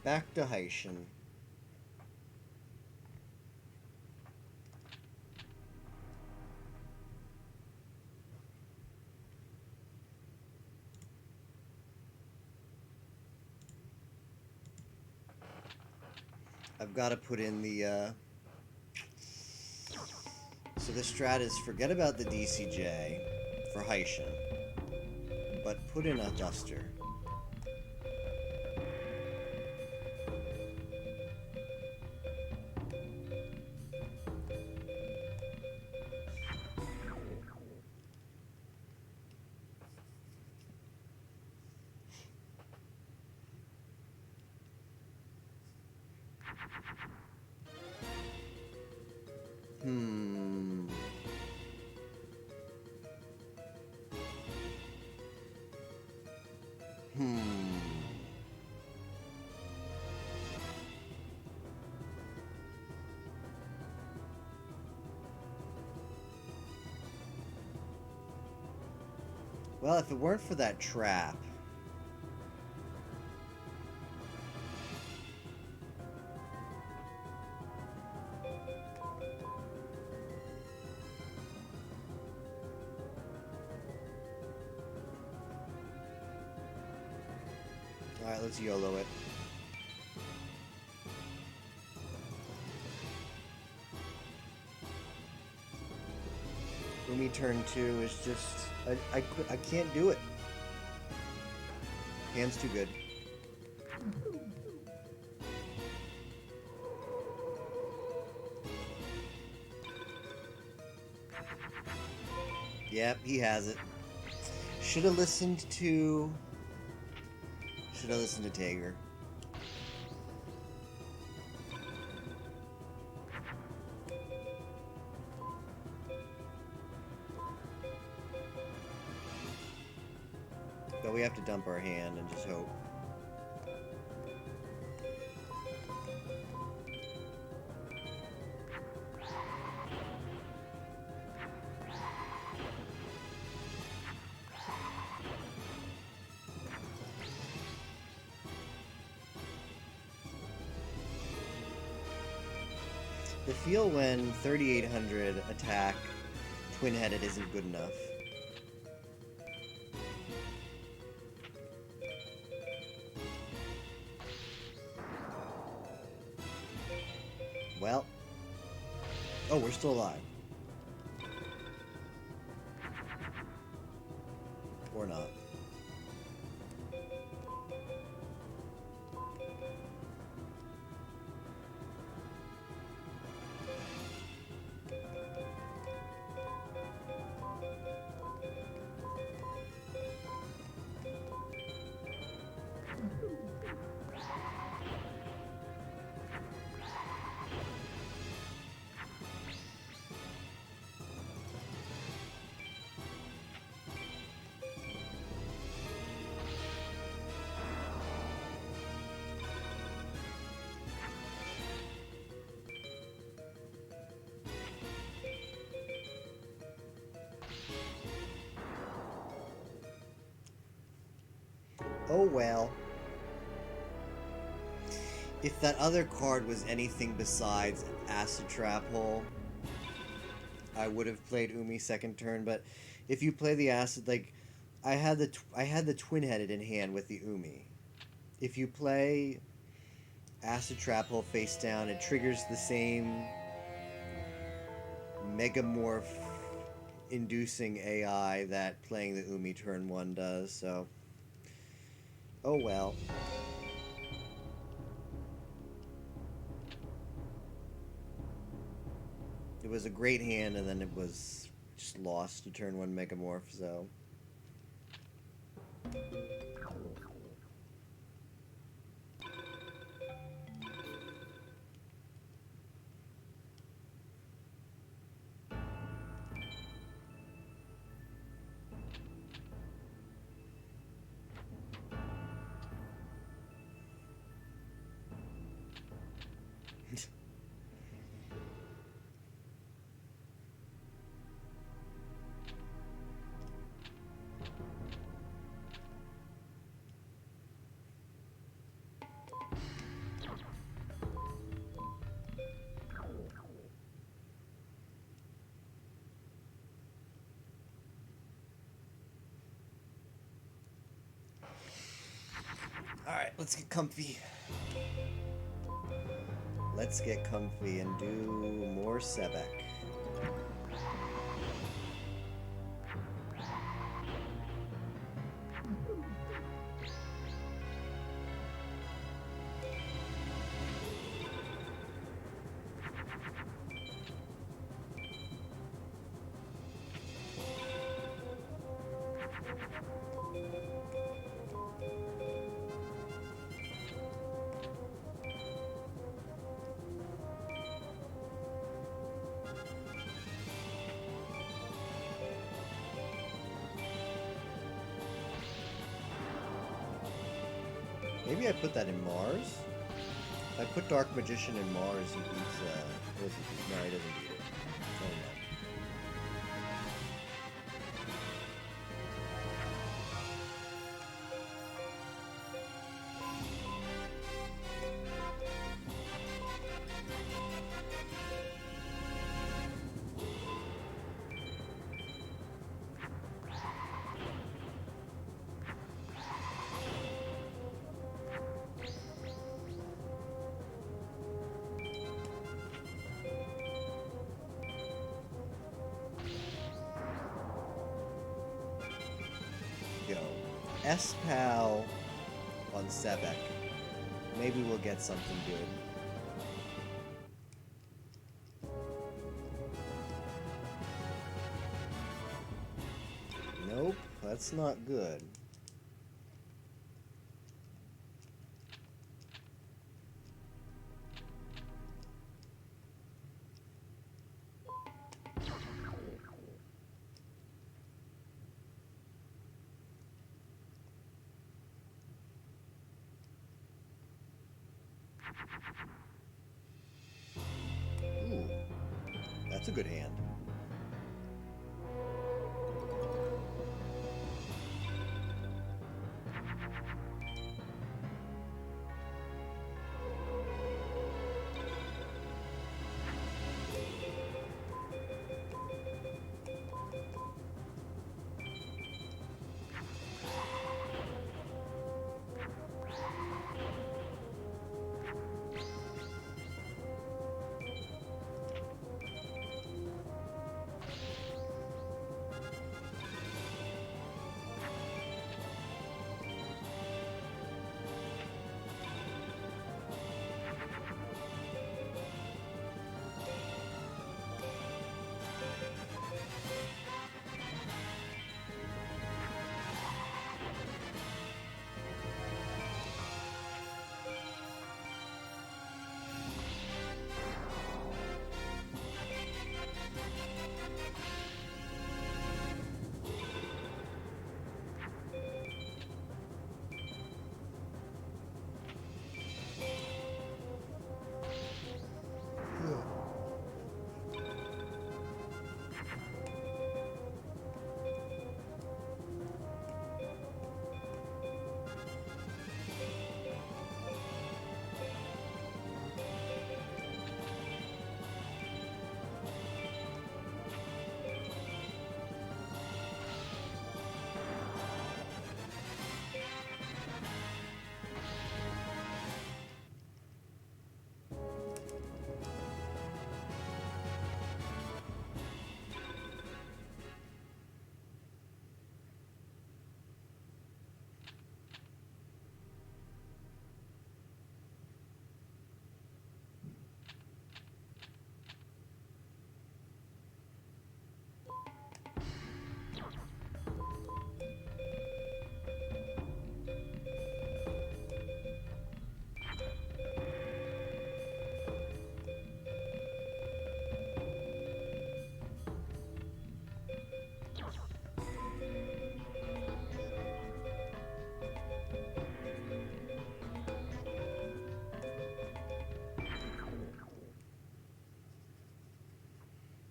back to Heischen. I've got to put in the, so the strat is forget about the DCJ for Heischen, but put in a Duster. Hmm. Well, if it weren't for that trap. Alright, let's YOLO it. Umi turn 2 is just... I can't do it. Hand's too good. Yep, he has it. Should have listened to Tager. But we have to dump our hand and just hope. The feel when 3800 attack twin-headed isn't good enough. Well. Oh, we're still alive. Or not. Oh well. If that other card was anything besides Acid Trap Hole, I would have played Umi second turn. But if you play the Acid, like I had the twin-headed in hand with the Umi. If you play Acid Trap Hole face down, it triggers the same Megamorph inducing AI that playing the Umi turn 1 does. So. Oh well. It was a great hand, and then it was just lost to turn 1 Megamorph, so... Alright, let's get comfy. Let's get comfy and do more Sebek. Maybe I put that in Mars? If I put Dark Magician in Mars, he beats, what does he beat? No, he doesn't beat it. Oh no. Go. S-Pal on Sebek. Maybe we'll get something good. Nope, that's not good. Ooh, that's a good hand.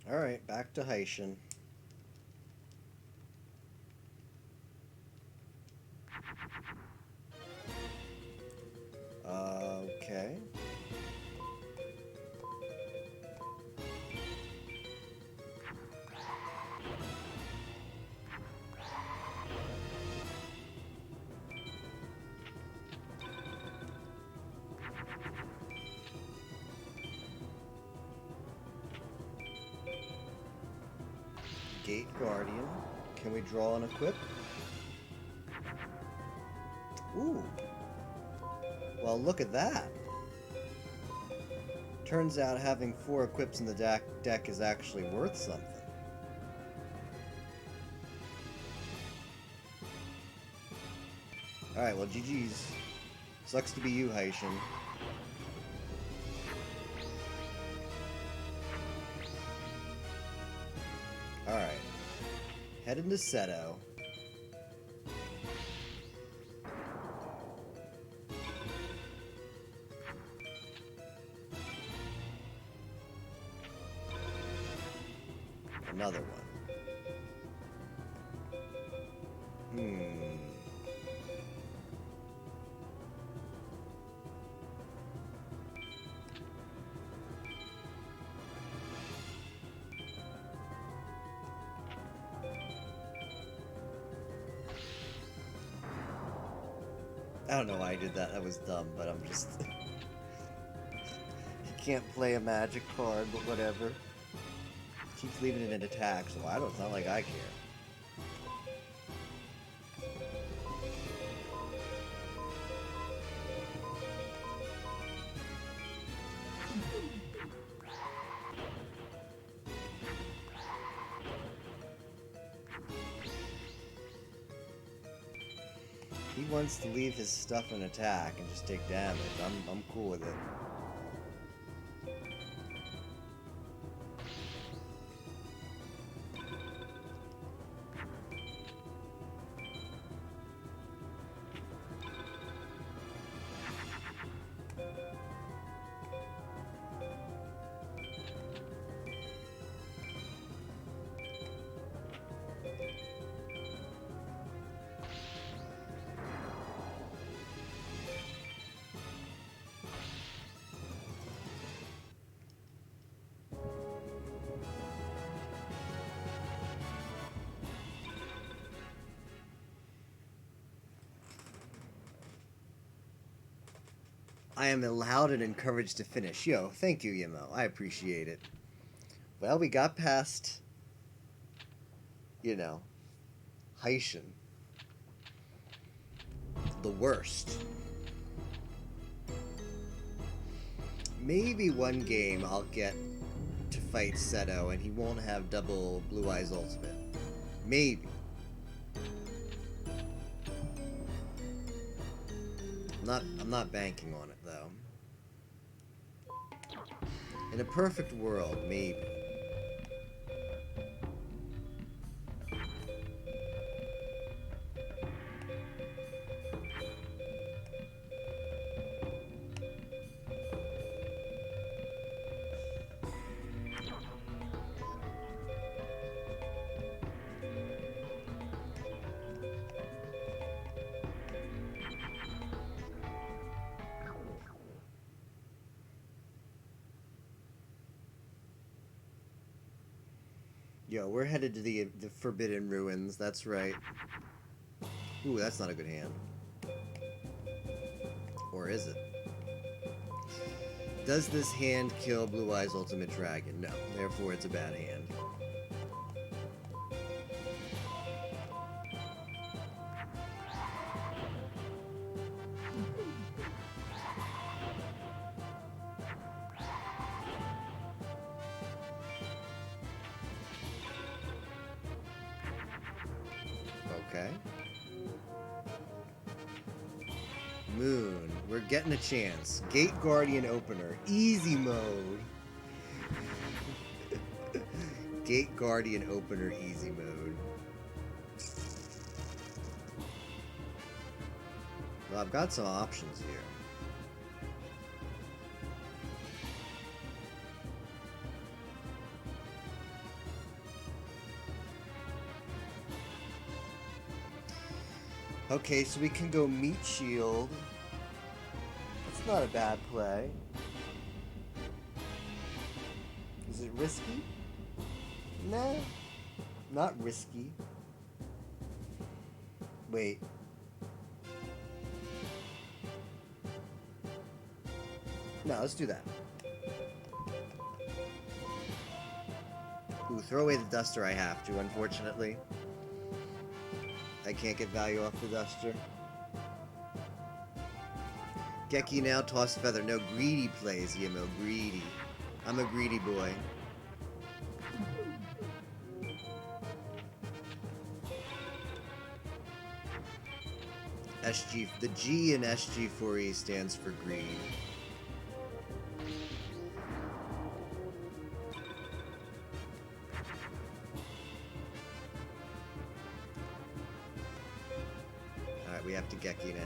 Alright, back to Haitian. Okay. Gate Guardian. Can we draw and equip? Ooh. Well, look at that. Turns out having 4 equips in the deck is actually worth something. Alright, well, GG's. Sucks to be you, Haitian. Alright. Head into Seto. Another one. I don't know why I did that. That was dumb, but I'm just... You can't play a magic card, but whatever. Keeps leaving it in attack, so I don't. It's not like I care. He wants to leave his stuff in attack and just take damage. I'm cool with it. I am allowed and encouraged to finish. Yo, thank you, Yemo. I appreciate it. Well, we got past, you know, Haitian. The worst. Maybe one game I'll get to fight Seto and he won't have double Blue Eyes Ultimate. Maybe. I'm not banking on it, though. In a perfect world, maybe. Yo, we're headed to the Forbidden Ruins, that's right. Ooh, that's not a good hand. Or is it? Does this hand kill Blue Eyes Ultimate Dragon? No, therefore it's a bad hand. Okay. Moon. We're getting a chance. Gate Guardian Opener. Easy mode. Gate Guardian Opener easy mode. Well, I've got some options here. Okay, so we can go Meat Shield. That's not a bad play. Is it risky? Nah, not risky. Wait. No, let's do that. Ooh, throw away the duster I have to, unfortunately. I can't get value off the duster. Geki now, toss feather. No, greedy plays, Yimo. Greedy. I'm a greedy boy. SG. The G in SG4E stands for greed. Alright, we have to Geki now.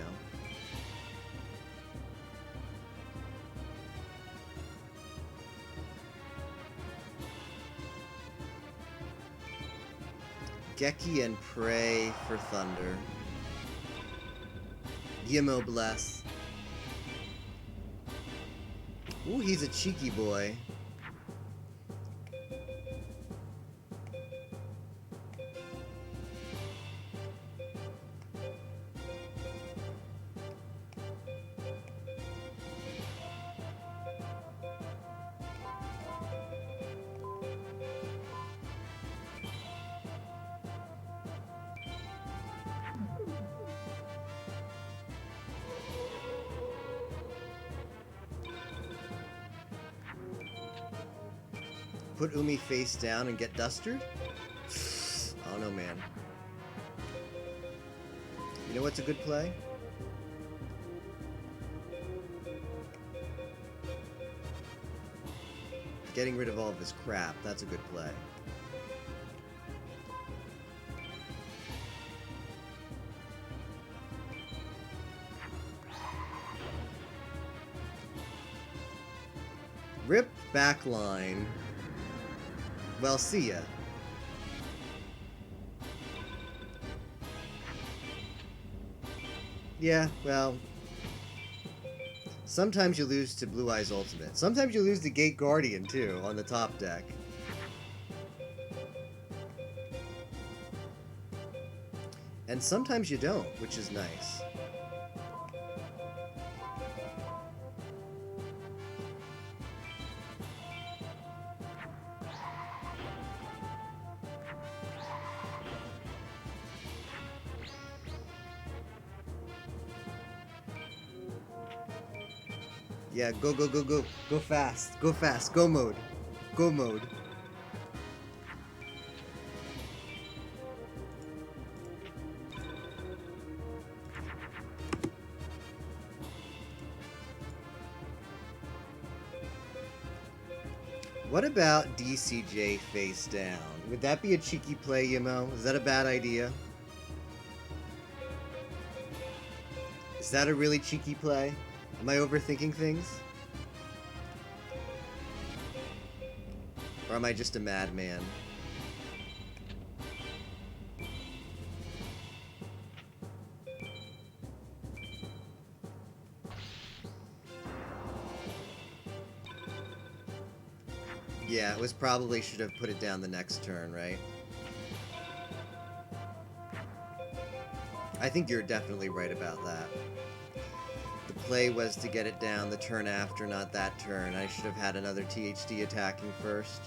Geki and pray for thunder. Yimo bless. Ooh, he's a cheeky boy. Put Umi face down and get dustered? I don't know, man. You know what's a good play? Getting rid of all of his crap, that's a good play. Rip backline. Well, see ya. Yeah, well... Sometimes you lose to Blue Eyes Ultimate. Sometimes you lose to Gate Guardian, too, on the top deck. And sometimes you don't, which is nice. Yeah, go, go, go, go. Go fast. Go fast. Go mode. Go mode. What about DCJ face down? Would that be a cheeky play, Yimo? Is that a bad idea? Is that a really cheeky play? Am I overthinking things? Or am I just a madman? Yeah, it was probably should have put it down the next turn, right? I think you're definitely right about that. The play was to get it down the turn after, not that turn. I should have had another THD attacking first.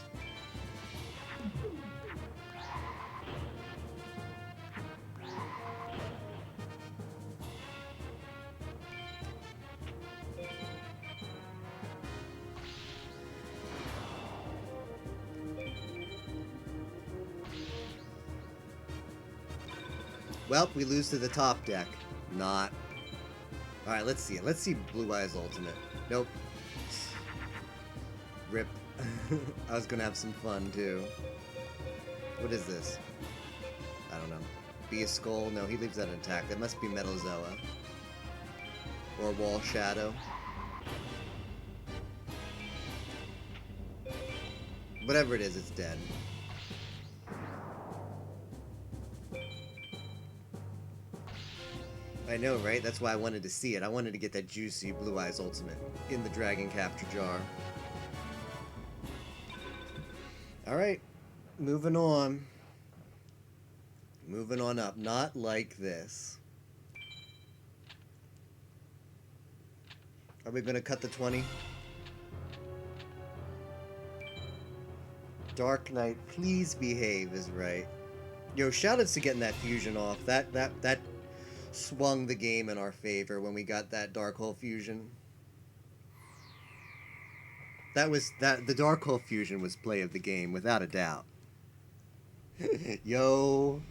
Well, we lose to the top deck. Not. Alright, let's see it. Let's see Blue Eyes Ultimate. Nope. Rip. I was gonna have some fun, too. What is this? I don't know. Be a Skull? No, he leaves that intact. That must be Metal Zoa. Or Wall Shadow. Whatever it is, it's dead. I know, right? That's why I wanted to see it. I wanted to get that juicy Blue Eyes Ultimate in the Dragon Capture Jar. Alright, moving on. Moving on up. Not like this. Are we going to cut the 20? Dark Knight, please behave is right. Yo, shoutouts to getting that fusion off. That swung the game in our favor when we got that Dark Hole fusion. The Dark Hole fusion was play of the game, without a doubt. Yo,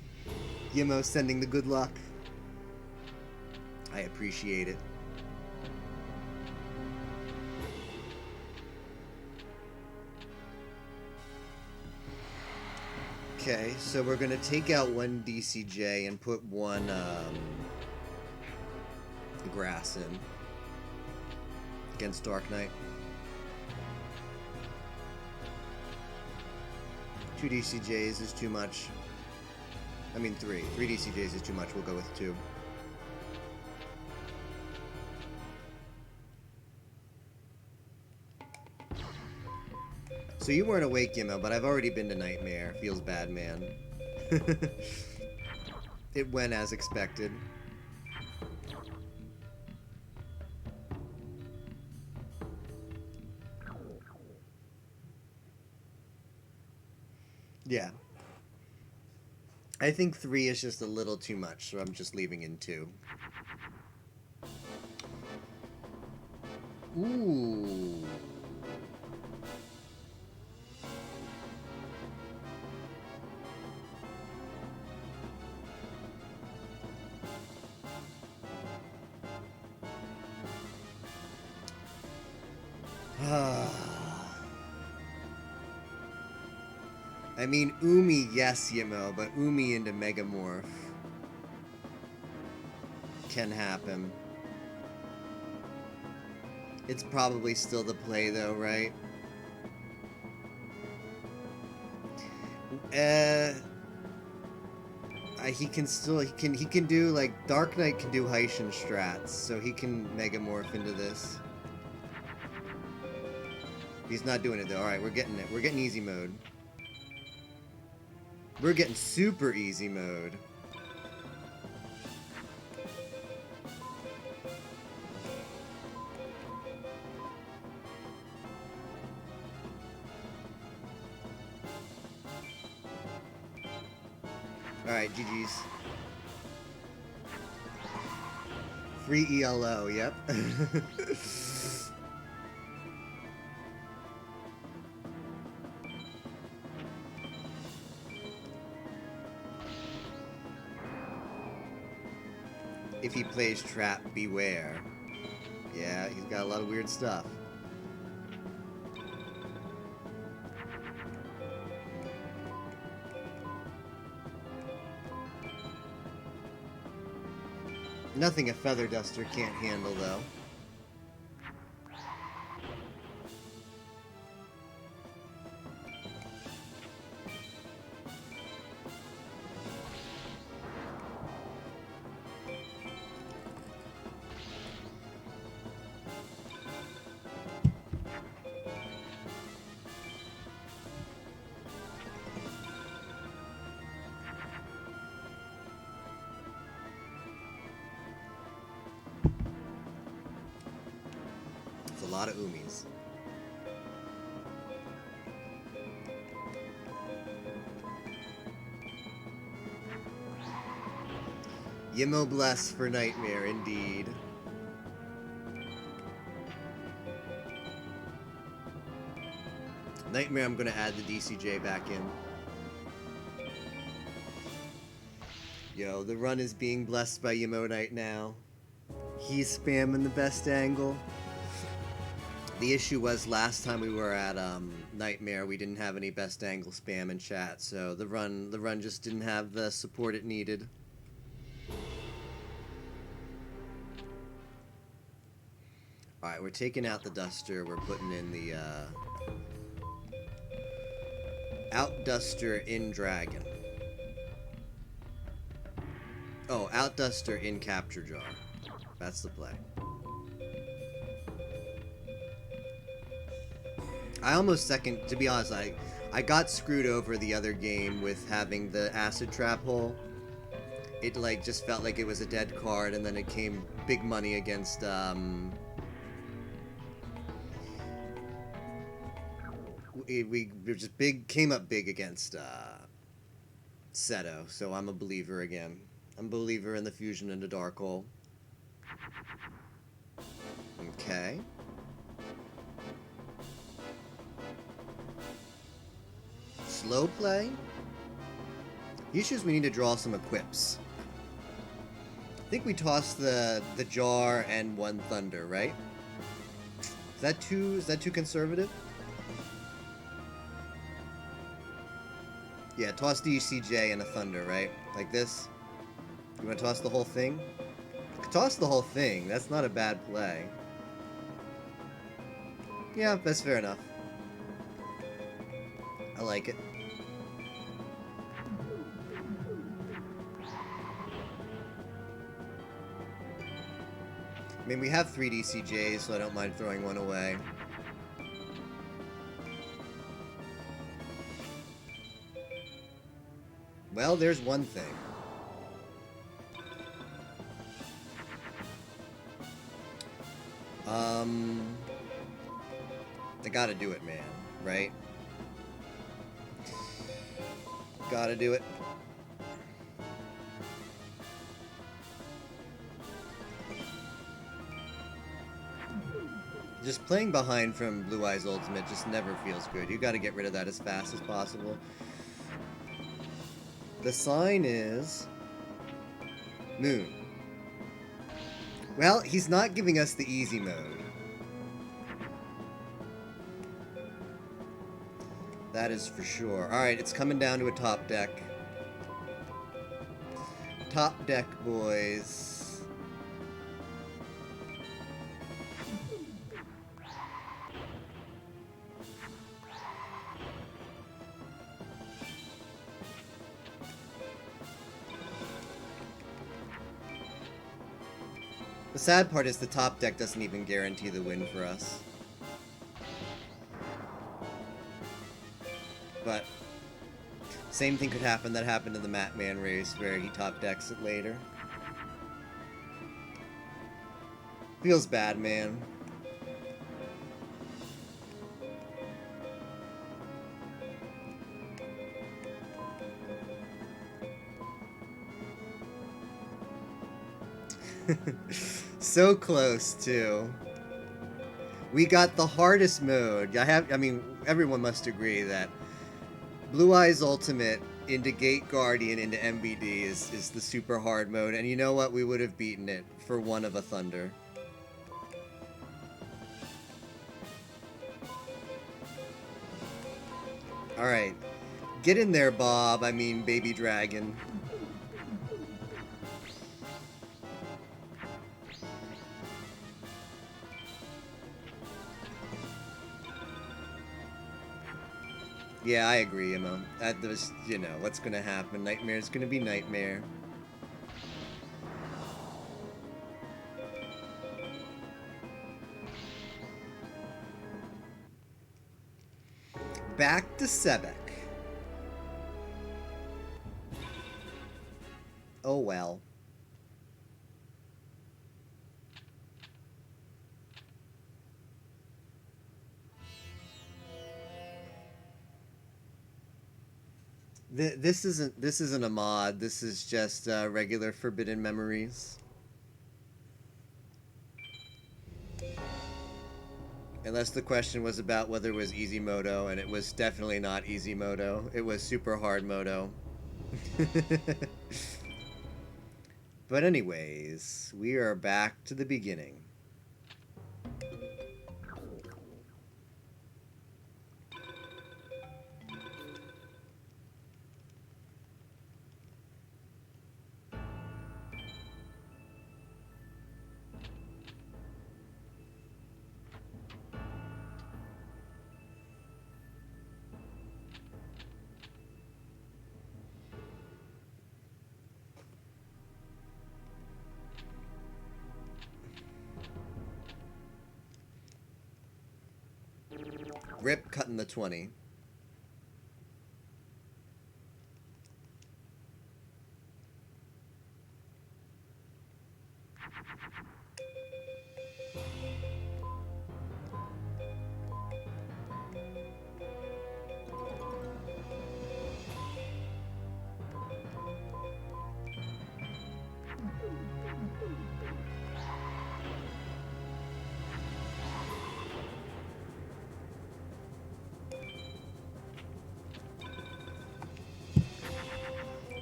Yimo sending the good luck. I appreciate it. Okay, so we're gonna take out one DCJ and put one grass in against Dark Knight. 2 DCJs is too much. I mean 3. 3 DCJs is too much. We'll go with 2. So you weren't awake, Yimo, but I've already been to Nightmare. Feels bad, man. It went as expected. Yeah. I think 3 is just a little too much, so I'm just leaving in 2. Ooh. I mean, Umi, yes, Yamo, but Umi into Megamorph can happen. It's probably still the play, though, right? He can do, like, Dark Knight can do Heishin strats, so he can Megamorph into this. He's not doing it, though. Alright, we're getting it. We're getting easy mode. We're getting super easy mode. Alright, GG's. Free ELO, yep. If he plays Trap, beware. Yeah, he's got a lot of weird stuff. Nothing a Feather Duster can't handle, though. It's a lot of Umis. Yimo bless for Nightmare, indeed. Nightmare, I'm gonna add the DCJ back in. Yo, the run is being blessed by Yimo Knight now. He's spamming the best angle. The issue was last time we were at Nightmare, we didn't have any best angle spam in chat, so the run just didn't have the support it needed. Alright, we're taking out the Duster, we're putting in the Out Duster in Dragon. Oh, Out Duster in Capture Jar. That's the play. I almost to be honest, I got screwed over the other game with having the Acid Trap hole. It like just felt like it was a dead card, and then it came big money against we just came up big against Seto, so I'm a believer again. I'm a believer in the fusion into Dark Hole. Okay. Slow play? The issue is we need to draw some equips. I think we tossed the jar and one thunder, right? Is that too conservative? Yeah, toss DCJ and a thunder, right? Like this? You want to toss the whole thing? Toss the whole thing. That's not a bad play. Yeah, that's fair enough. I like it. I mean, we have 3 DCJs, so I don't mind throwing one away. Well, there's one thing. I gotta do it, man. Right? Gotta do it. Just playing behind from Blue Eyes Ultimate just never feels good. You gotta get rid of that as fast as possible. The sign is Moon. Well, he's not giving us the easy mode. That is for sure. Alright, it's coming down to a top deck. Top deck, boys. The sad part is the top deck doesn't even guarantee the win for us. But same thing could happen that happened in the Matman race where he top decks it later. Feels bad, man. So close, too. We got the hardest mode. I mean, everyone must agree that Blue Eyes Ultimate into Gate Guardian into MBD is the super hard mode, and you know what? We would have beaten it for one of a Thunder. Alright. Get in there, Bob. I mean, Baby Dragon. Yeah, I agree, Emma. That was, you know, what's gonna happen. Nightmare's gonna be Nightmare. Back to Sebek. Oh well. This isn't a mod. This is just regular Forbidden Memories. Unless the question was about whether it was easy moto, and it was definitely not easy moto. It was super hard moto. But anyways, we are back to the beginning. Rip cutting the 20.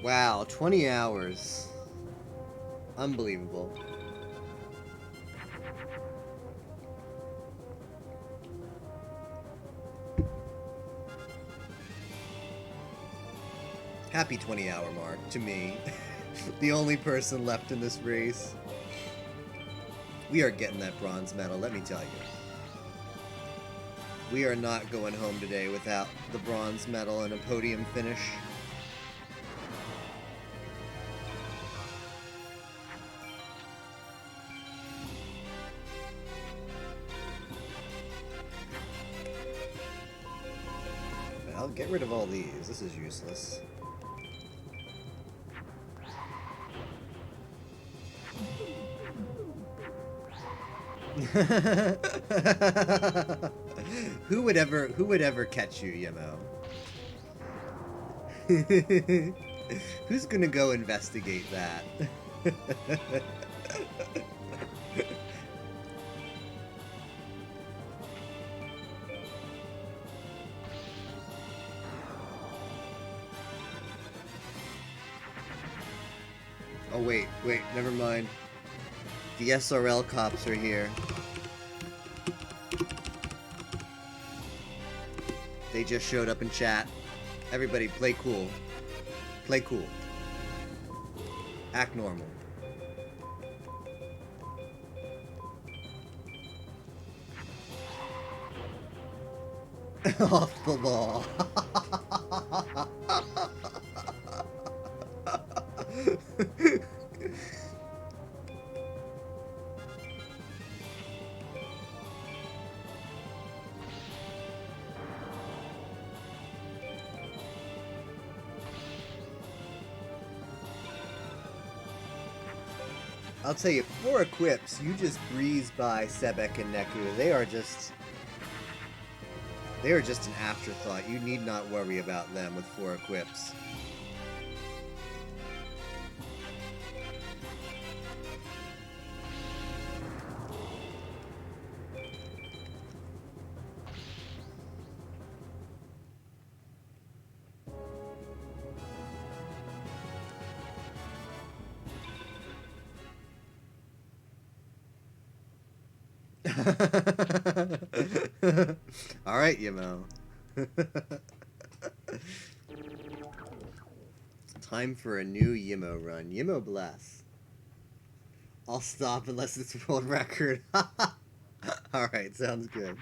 Wow, 20 hours. Unbelievable. Happy 20-hour mark to me. The only person left in this race. We are getting that bronze medal, let me tell you. We are not going home today without the bronze medal and a podium finish. I'll get rid of all these. This is useless. Who would ever catch you, Yemo? Who's gonna go investigate that? Oh wait, never mind. The SRL cops are here. They just showed up in chat. Everybody, play cool. Play cool. Act normal. Off the law. I'll tell you, 4 equips, you just breeze by Sebek and Neku. They are just an afterthought. You need not worry about them with 4 equips. Alright, Yemo. Time for a new Yemo run. Yemo bless. I'll stop unless it's a world record. Alright, sounds good.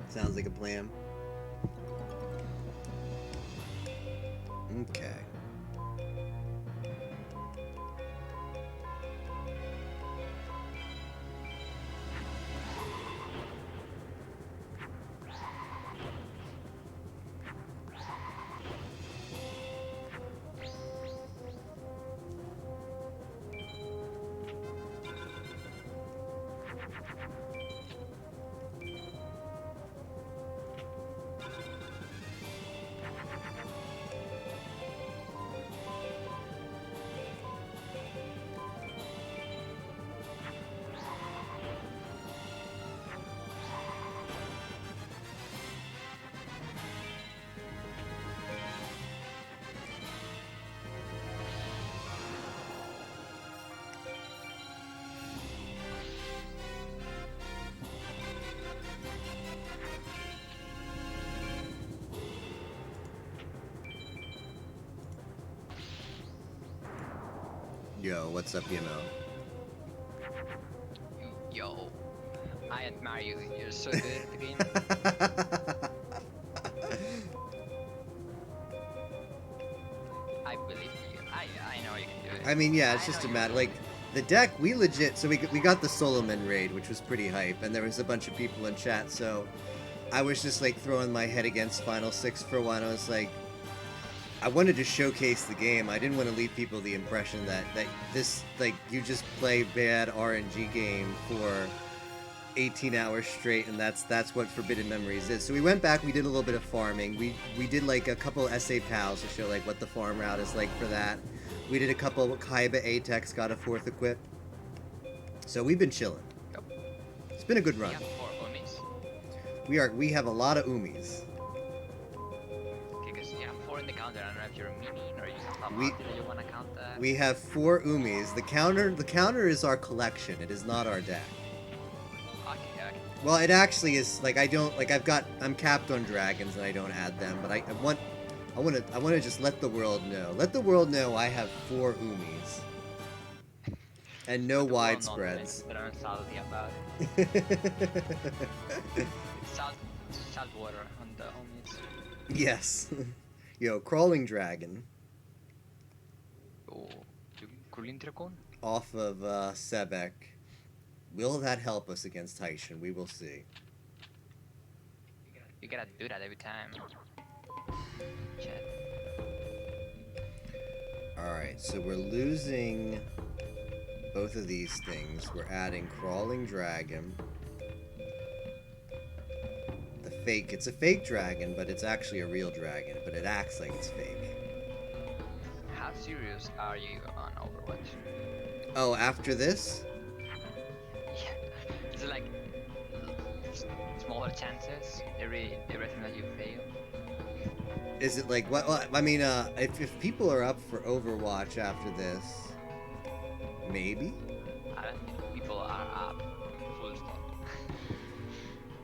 Sounds like a plan. Okay. Yo, what's up, Yemo? Yo, I admire you. You're so good at the game. I believe you. I know you can do it. I mean, yeah, it's just a matter, like, the deck, we legit, so we got the Solomon raid, which was pretty hype, and there was a bunch of people in chat, so I was just, like, throwing my head against Final Six for a while, and I was like, I wanted to showcase the game. I didn't want to leave people the impression that this, like, you just play bad RNG game for 18 hours straight, and that's what Forbidden Memories is. So we went back, we did a little bit of farming. We did, like, a couple SA pals to show, like, what the farm route is like for that. We did a couple Kaiba Atex, got a 4th equip. So we've been chilling. Yep. It's been a good run. Yeah, 4 homies. We have a lot of umis. in the counter. I don't know if you're meaning or you have We- that you want to count that. We have 4 Umis. The counter is our collection. It is not our deck. Okay, okay. Well, it actually is, like, I don't, like, I'm capped on dragons and I don't add them, but I want to just let the world know. Let the world know I have 4 Umis. And no The world widespreads. But I'm salty about it. Salt water on the homies. Yes. Yo, crawling dragon Oh, Kulintrakon? off of Sebek. Will that help us against Taishan? We will see. You gotta do that every time. Chat. Alright, so we're losing both of these things. We're adding crawling dragon. The fake, it's a fake dragon, but it's actually a real dragon, but it acts like it's fake. How serious are you on Overwatch? Oh, after this? Yeah. Is it like smaller chances every time that you fail? Is it like, what I mean, if people are up for Overwatch after this, maybe? I don't think people are up. Full stop.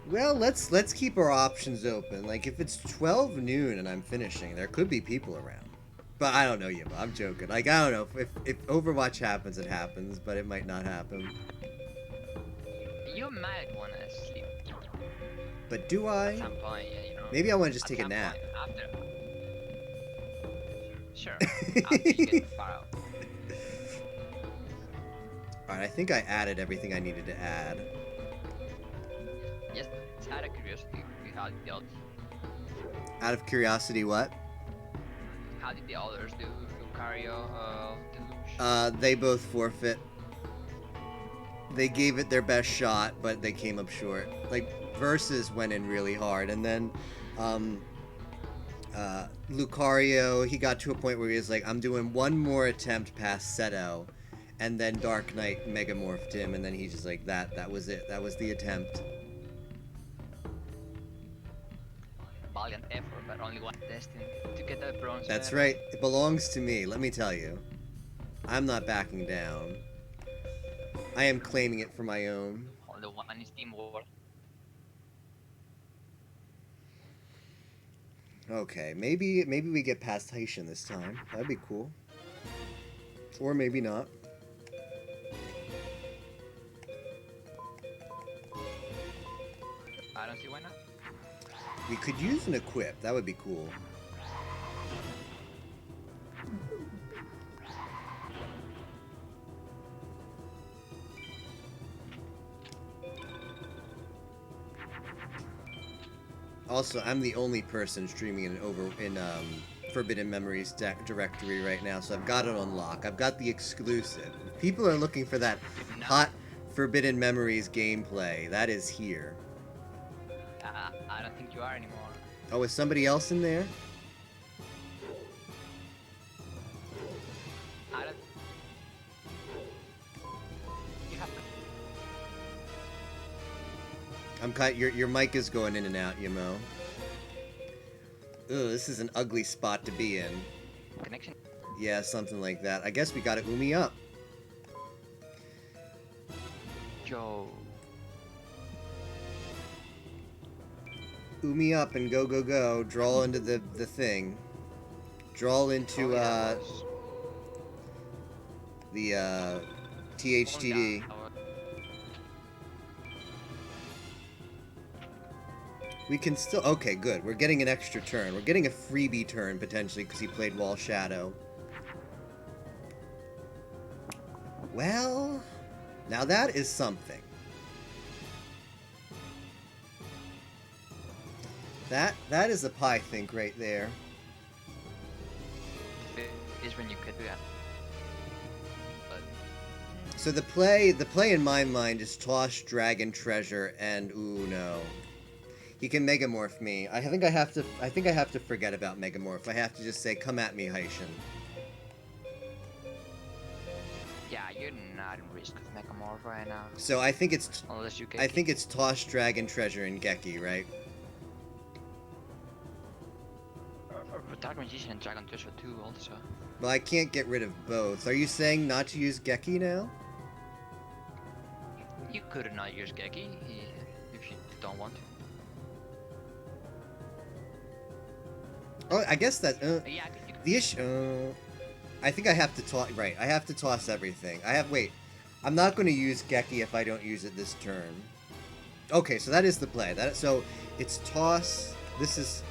Well, let's keep our options open. Like, if it's 12 noon and I'm finishing, there could be people around. But I don't know yet. I'm joking. Like, I don't know. If Overwatch happens, it happens. But it might not happen. You might wanna sleep But do I? at some point, yeah, you know. Maybe I want to just At take a some nap. point after. Sure. After you get far out. Alright, I think I added everything I needed to add. Just out of curiosity, how did the others? Out of curiosity, what? How did the others do? Lucario, Deluge? They both forfeit. They gave it their best shot, but they came up short. Like, Versus went in really hard, and then, Lucario, he got to a point where he was like, I'm doing one more attempt past Seto, and then Dark Knight megamorphed him, and then he just like, that was it. That was the attempt. Valiant effort, but only one destined to get that bronze. That's medal. right. It belongs to me, let me tell you. I'm not backing down. I am claiming it for my own. Only one is teamwork. Okay, maybe we get past Haitian this time. That'd be cool. Or maybe not. I don't see why not. We could use an equip. That would be cool. Also, I'm the only person streaming in Forbidden Memories directory right now, so I've got it on lock. I've got the exclusive. If people are looking for that hot Forbidden Memories gameplay, that is here. I don't think you are anymore. Oh, is somebody else in there? I don't. You have. I'm cut. Your mic is going in and out, Yamo. Ugh, this is an ugly spot to be in. Connection. Yeah, something like that. I guess we gotta Umi up. Yo. Umi up and go, go, go. Draw into the thing. Draw into, the, THTD. We can still... Okay, good. We're getting an extra turn. We're getting a freebie turn, potentially, because he played Wall Shadow. Well... Now that is something. That is a pie think right there. Is when you could do that. But So the play in my mind is toss Dragon Treasure and ooh no. He can Megamorph me. I think I have to forget about Megamorph. I have to just say, come at me, Haitian. yeah, you're not in risk with Megamorph right now. So I think it's Unless you get. I think it's toss Dragon Treasure and Geki, right? But Dark Magician and Dragon Treasure too also. Well, I can't get rid of both. Are you saying not to use Geki now? You could not use Geki if you don't want to. Oh, I guess that. Yeah, you The issue. I think I have to toss. Right, I have to toss everything. Wait. I'm not going to use Geki if I don't use it this turn. Okay, so that is the play. So it's toss. This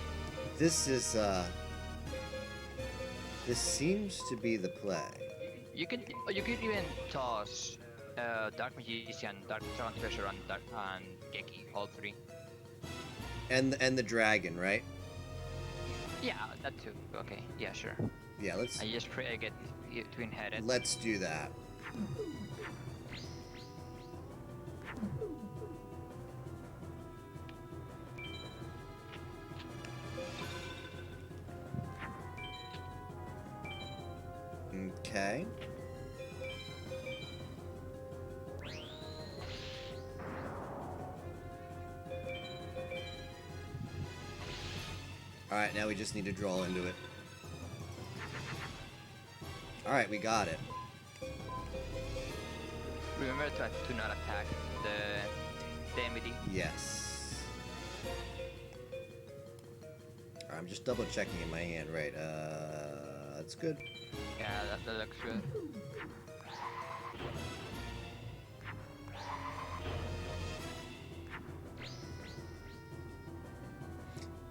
seems to be the play. you could even toss Dark Magician, Dark Dragon Treasure, and Geki, all three. And the dragon, right? Yeah, that too. Okay, yeah, sure. Yeah, let's I just pray I get to inherit. let's do that. Okay. Alright, now we just need to draw into it. Alright, we got it. Remember to not attack the MD. Yes. Alright, I'm just double checking in my hand, right? That's good. Yeah, that looks good.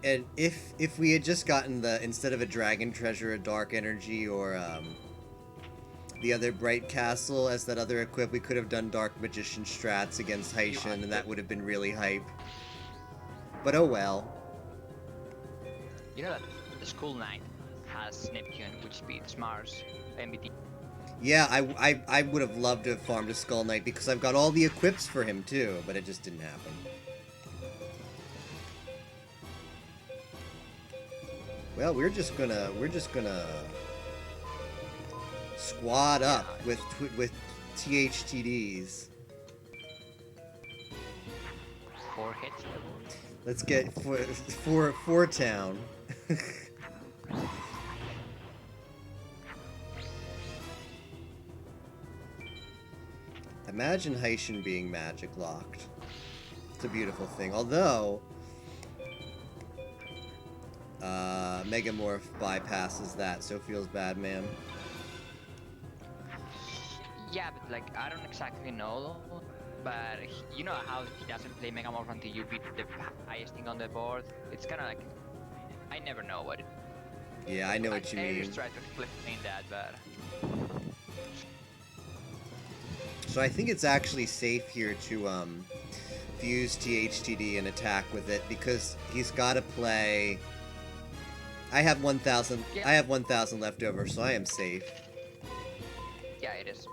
And if we had just gotten instead of a dragon treasure, a dark energy, or the other bright castle as that other equip, we could have done dark magician strats against Haitian, and that would have been really hype. But oh well. You know that the School Knight has Neptune, which beats Mars, MBT. Yeah, I would have loved to have farmed a Skull Knight because I've got all the equips for him too, but it just didn't happen. Well, we're just gonna squad up with THTDs. 4 hits. Let's get four town. Imagine Haitian being magic locked. It's a beautiful thing. Although Megamorph bypasses that, so feels bad, man. Yeah, but like I don't exactly know, but you know how he doesn't play Megamorph until you beat the highest thing on the board. It's kind of like I never know what. Yeah, I know what you I mean. just try to explain that, but. So I think it's actually safe here to fuse THTD and attack with it because he's got to play. I have 1,000. Yeah. I have 1,000 left over, so I am safe. Yeah, it is.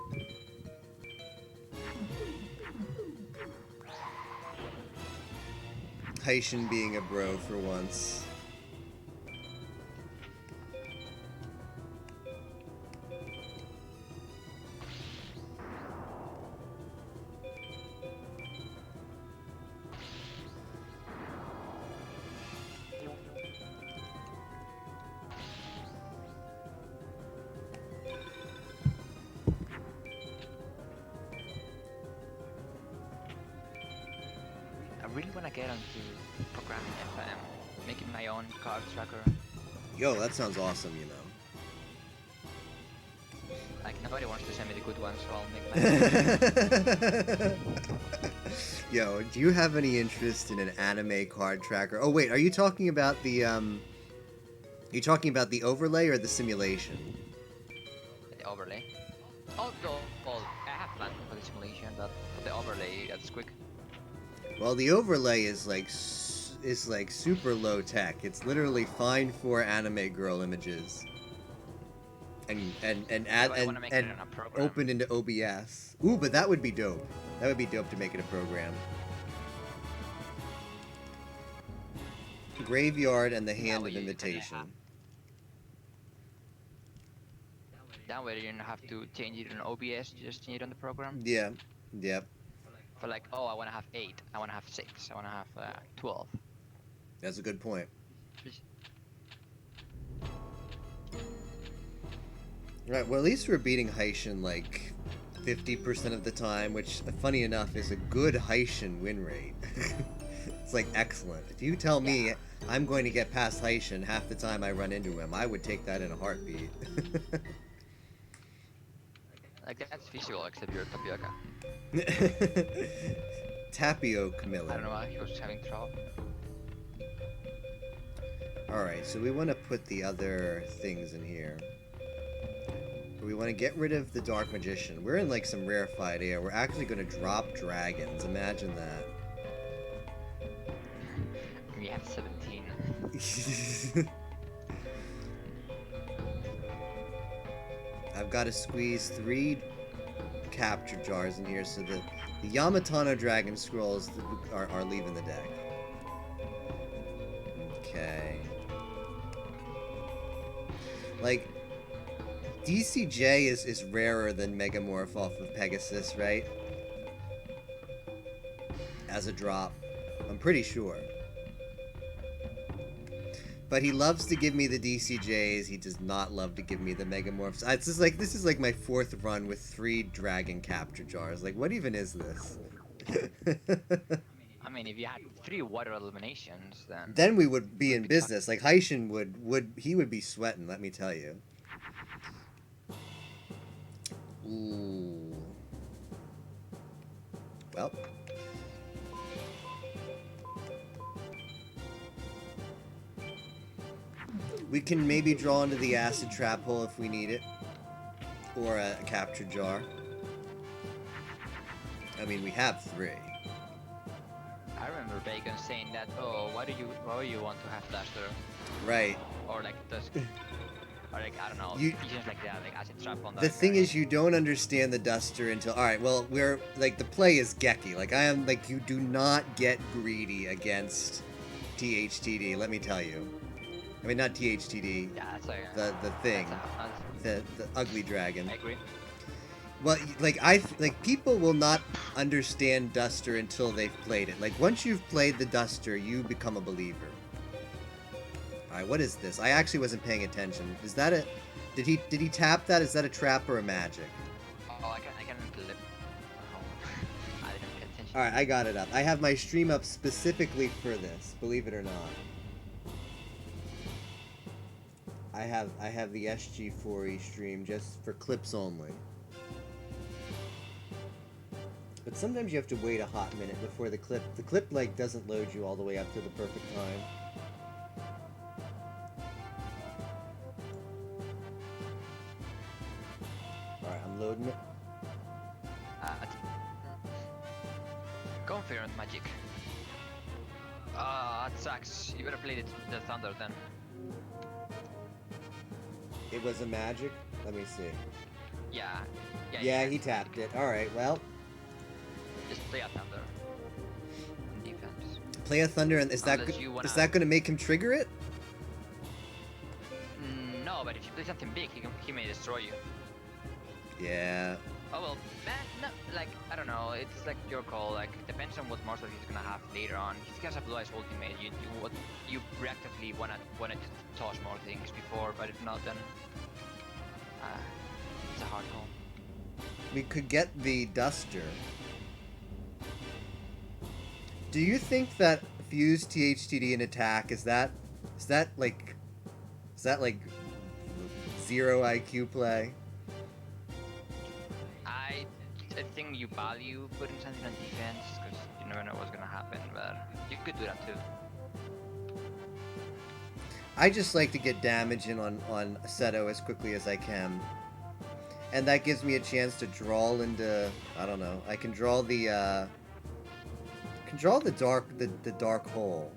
Haitian being a bro for once. I really want to get onto programming FM, making my own card tracker. Yo, that sounds awesome, you know. Like nobody wants to send me the good ones, so I'll make my own. Yo, do you have any interest in an anime card tracker? Oh wait, are you talking about the you talking about the overlay or the simulation? The overlay. Oh, no, well, I have planned for the simulation, but for the overlay, that's quick. Well, the overlay is like super low tech. It's literally fine for anime girl images. And I wanna make it in a program. open into OBS. Ooh, but that would be dope. That would be dope to make it a program. Graveyard and the Hand way of you can Invitation. That way you don't have to change it in OBS, you just change it on the program. Yeah. Yep. For like, oh, I want to have 8, I want to have 6, I want to have 12. That's a good point. Right, well, at least we're beating Heishin like 50% of the time, which, funny enough, is a good Heishin win rate. It's like excellent. If you tell me I'm going to get past Heishin half the time I run into him, I would take that in a heartbeat. Like that's visual, except you're tapioca. Tapioca I Miller. don't know why he was having trouble. Alright, so we want to put the other things in here. We want to get rid of the Dark Magician. We're in like some rarefied air. We're actually going to drop dragons. Imagine that. We have 17. I've got to squeeze 3 capture jars in here so the Yamatano Dragon Scrolls are leaving the deck. Okay. Like, DCJ is rarer than Megamorph off of Pegasus, right? As a drop. I'm pretty sure. But he loves to give me the DCJs. He does not love to give me the Megamorphs. It's just like, this is like my 4th run with 3 Dragon Capture Jars. Like, what even is this? I mean, if you had 3 water eliminations, then... Then we would be in business. Like, Heishin would be sweating, let me tell you. Ooh. Well. We can maybe draw into the acid trap hole if we need it. Or a capture jar. I mean, we have 3. I remember Bacon saying that, oh, why do you want to have Duster? Right. Or like Dusk. Or like, I don't know, You- features like that, like acid trap on that. The thing is, you don't understand the Duster until... Alright, well, we're... Like, the play is Geki. Like, I am... Like, you do not get greedy against THTD, let me tell you. I mean, not THTD. Yeah, that's like... The thing. That's The ugly dragon. I agree. Well, like, people will not understand Duster until they've played it. Like, once you've played the Duster, you become a believer. Alright, what is this? I actually wasn't paying attention. Is that a... Did he tap that? Is that a trap or a magic? Oh, I can flip. Oh, I didn't pay attention. Alright, I got it up. I have my stream up specifically for this, believe it or not. I have the SG4E stream just for clips only. But sometimes you have to wait a hot minute before the clip like doesn't load you all the way up to the perfect time. Alright, I'm loading it. Confirmed magic. That sucks. You better play the Thunder then. It was a magic? Let me see. Yeah. Yeah, he tapped it. Alright, well. Just play a Thunder. On defense. Play a Thunder, and is that gonna make him trigger it? No, but if you play something big, he may destroy you. Yeah. Oh well, man, no, like, I don't know, it's like your call, like, it depends on what monster he's gonna have later on. If he has a Blue Eyes ultimate, you reactively wanna toss more things before, but if not, then, it's a hard call. We could get the Duster. Do you think that Fuse THTD in attack, is that like 0 IQ play? I think you value putting something on defense, because you never know what's gonna happen, but you could do that too. I just like to get damage in on Seto as quickly as I can. And that gives me a chance to draw into, I don't know, I can draw the dark hole.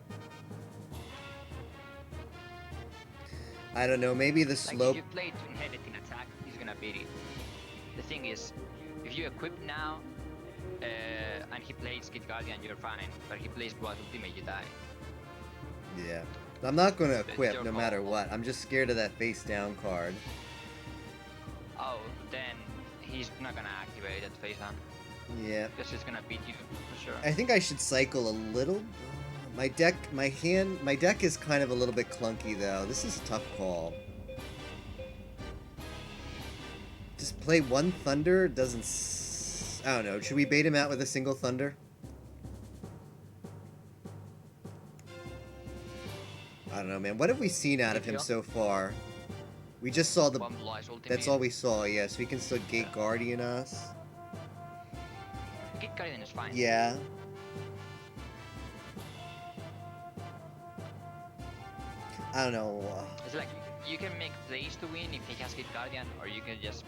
I don't know, maybe the slope. Like if you play two-handed in attack, he's gonna beat it. The thing is, if you equip now, and he plays Kid Guardian, you're fine. But he plays Blood Ultimate, you die. Yeah. I'm not gonna It's equip your no call. matter what. I'm just scared of that face down card. Oh, then he's not gonna activate that face down. Yeah. Because he's gonna beat you for sure. I think I should cycle a little. My deck is kind of a little bit clunky though. This is a tough call. Just play one Thunder doesn't... I don't know. Should we bait him out with a single Thunder? I don't know, man. What have we seen out of him so far? We just saw the... One Blue Eyes ultimate. That's all we saw, yeah. So we can still Gate Guardian us. Gate Guardian is fine. Yeah. I don't know. It's like, you can make plays to win if he has Gate Guardian, or you can just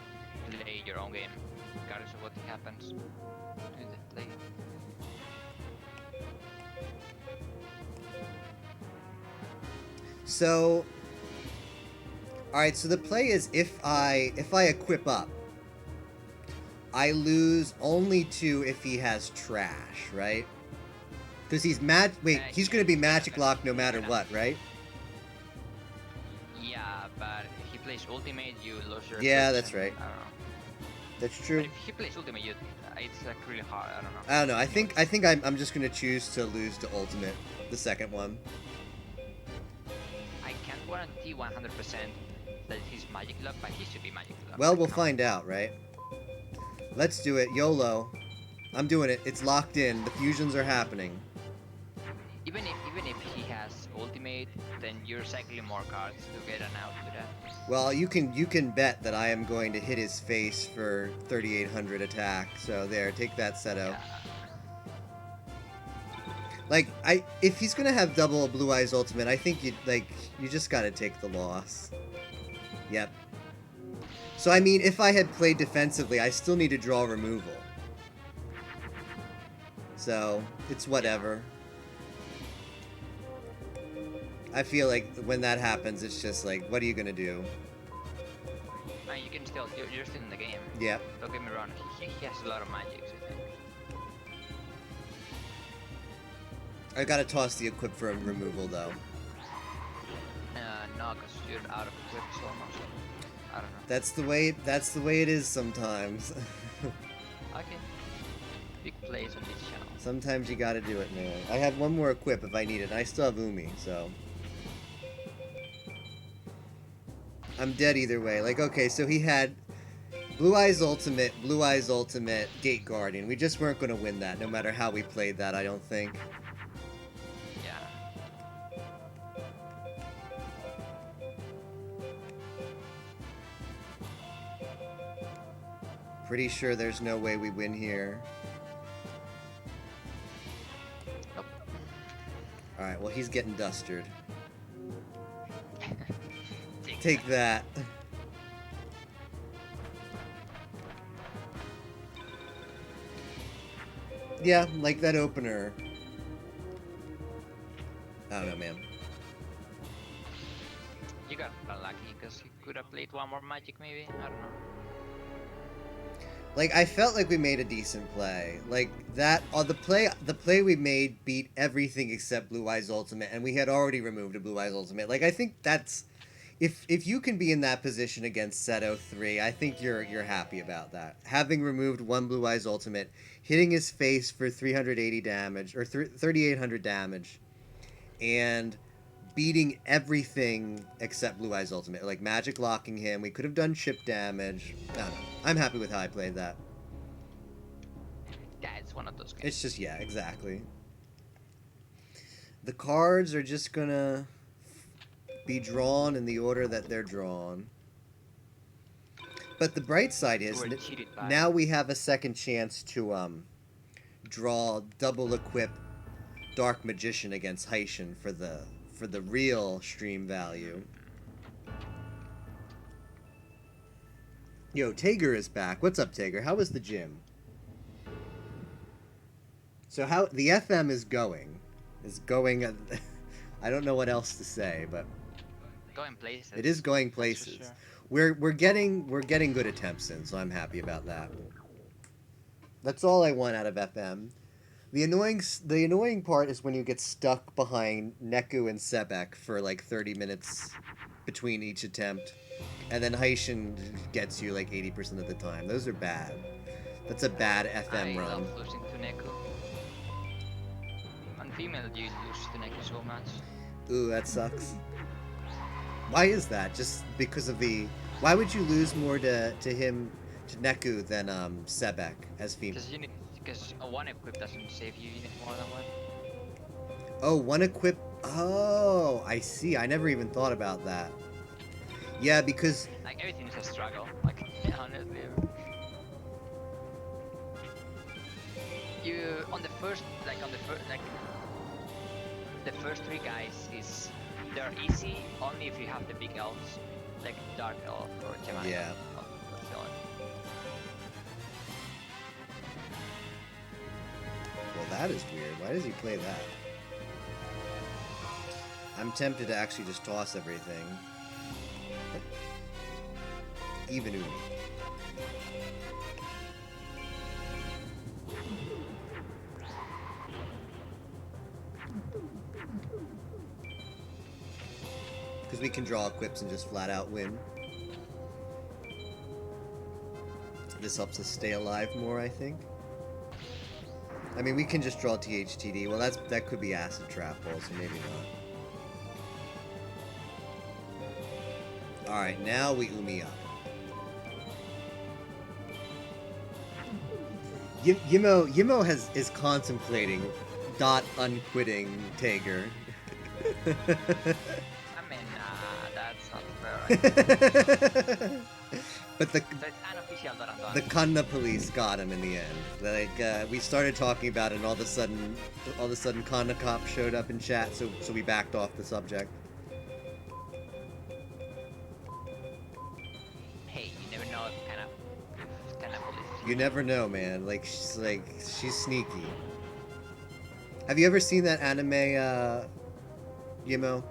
play your own game, regardless of what happens to the play. So, all right. So the play is if I equip up, I lose only 2 if he has trash, right? Because he's he's gonna be magic locked no matter what, right? Yeah, but if he plays ultimate, you lose your. Yeah, equips that's and right. I don't know. That's But true. if he plays ultimate, it's like really hard. I don't know. I don't know. I think I'm just gonna choose to lose to ultimate, the second one. I can't guarantee 100% that he's magic lock, but he should be magic lock. Well, I we'll don't know. find out, right? Let's do it. YOLO. I'm doing it. It's locked in. The fusions are happening. Even if he has ultimate, then you're cycling more cards to get an out to that. Well, you can bet that I am going to hit his face for 3,800 attack. So there, take that, Seto. Yeah. Like, if he's gonna have double Blue Eyes ultimate, I think you just gotta take the loss. Yep. So I mean, if I had played defensively, I still need to draw removal. So it's whatever. I feel like when that happens, it's just like, what are you gonna do? I mean, you can still, you're still in the game. Yep. Don't get me wrong, he has a lot of magics, I think. I gotta toss the equip for removal though. No, because you're out of equips almost. I don't know. That's the way it is sometimes. Okay. Big plays on this channel. Sometimes you gotta do it, man. I have one more equip if I need it, and I still have Umi, so. I'm dead either way. Like, okay, so he had Blue Eyes ultimate, Gate Guardian. We just weren't gonna win that, no matter how we played that, I don't think. Yeah. Pretty sure there's no way we win here. Nope. Alright, well, he's getting dustered. Take that. Yeah, like that opener. I don't know, man. You got unlucky because you could have played one more magic maybe. I don't know. Like, I felt like we made a decent play. Like, that, the play we made beat everything except Blue Eyes Ultimate, and we had already removed a Blue Eyes Ultimate. Like, I think that's, if you can be in that position against Seto 3, I think you're happy about that. Having removed one Blue Eyes Ultimate, hitting his face for 380 damage, or 3,800 damage, and beating everything except Blue Eyes Ultimate. Like, magic locking him, we could have done chip damage. I don't know. I'm happy with how I played that. Yeah, it's one of those games. It's just, yeah, exactly. The cards are just gonna be drawn in the order that they're drawn. But the bright side is, You were cheated by. now we have a second chance to draw double equip Dark Magician against Haitian for the real stream value. Yo, Tager is back. What's up, Tager? How was the gym? So how the FM is going. I don't know what else to say, but Going places. it is going that's for places. sure. We're getting good attempts in, so I'm happy about that. That's all I want out of FM. The annoying part is when you get stuck behind Neku and Sebek for like 30 minutes between each attempt, and then Haitian gets you like 80% of the time. Those are bad. That's a bad FM I run. love losing to Neku. On female, you lose to Neku so much. Ooh, that sucks. Why is that? Just because of the... Why would you lose more to him, to Neku, than Sebek as female? Because one equip doesn't save you unit more than one. Oh, one equip... Oh, I see. I never even thought about that. Yeah, because... Like everything is a struggle. Like honestly. You on the first the first three guys is they're easy only if you have the big elves, like Dark Elf or Gemini. Yeah. Well, that is weird. Why does he play that? I'm tempted to actually just toss everything. Even Umi. Because we can draw equips and just flat out win. This helps us stay alive more, I think. I mean, we can just draw THTD. Well, that could be Acid Trap also, maybe not. Alright, now we Umi up. Yimo is contemplating unquitting Tager. I mean, that's not fair. But So it's unofficial that I'm done. the Kanna police got him in the end. Like we started talking about it, and all of a sudden, Kanna cop showed up in chat, so we backed off the subject. Hey, you never know if kind of police. You never know, man. She's sneaky. Have you ever seen that anime, Yimo?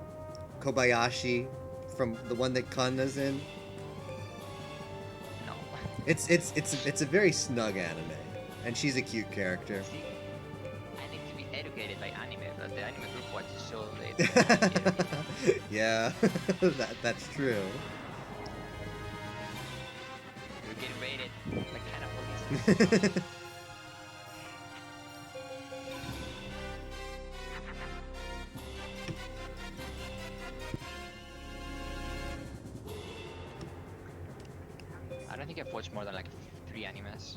Kobayashi, from the one that Kanna's in? No. It's a very snug anime, and she's a cute character. See, I need to be educated by anime, but the anime group watches so late. Yeah, that's true. You're getting rated like kind of police. I don't think I've watched more than like 3 animes.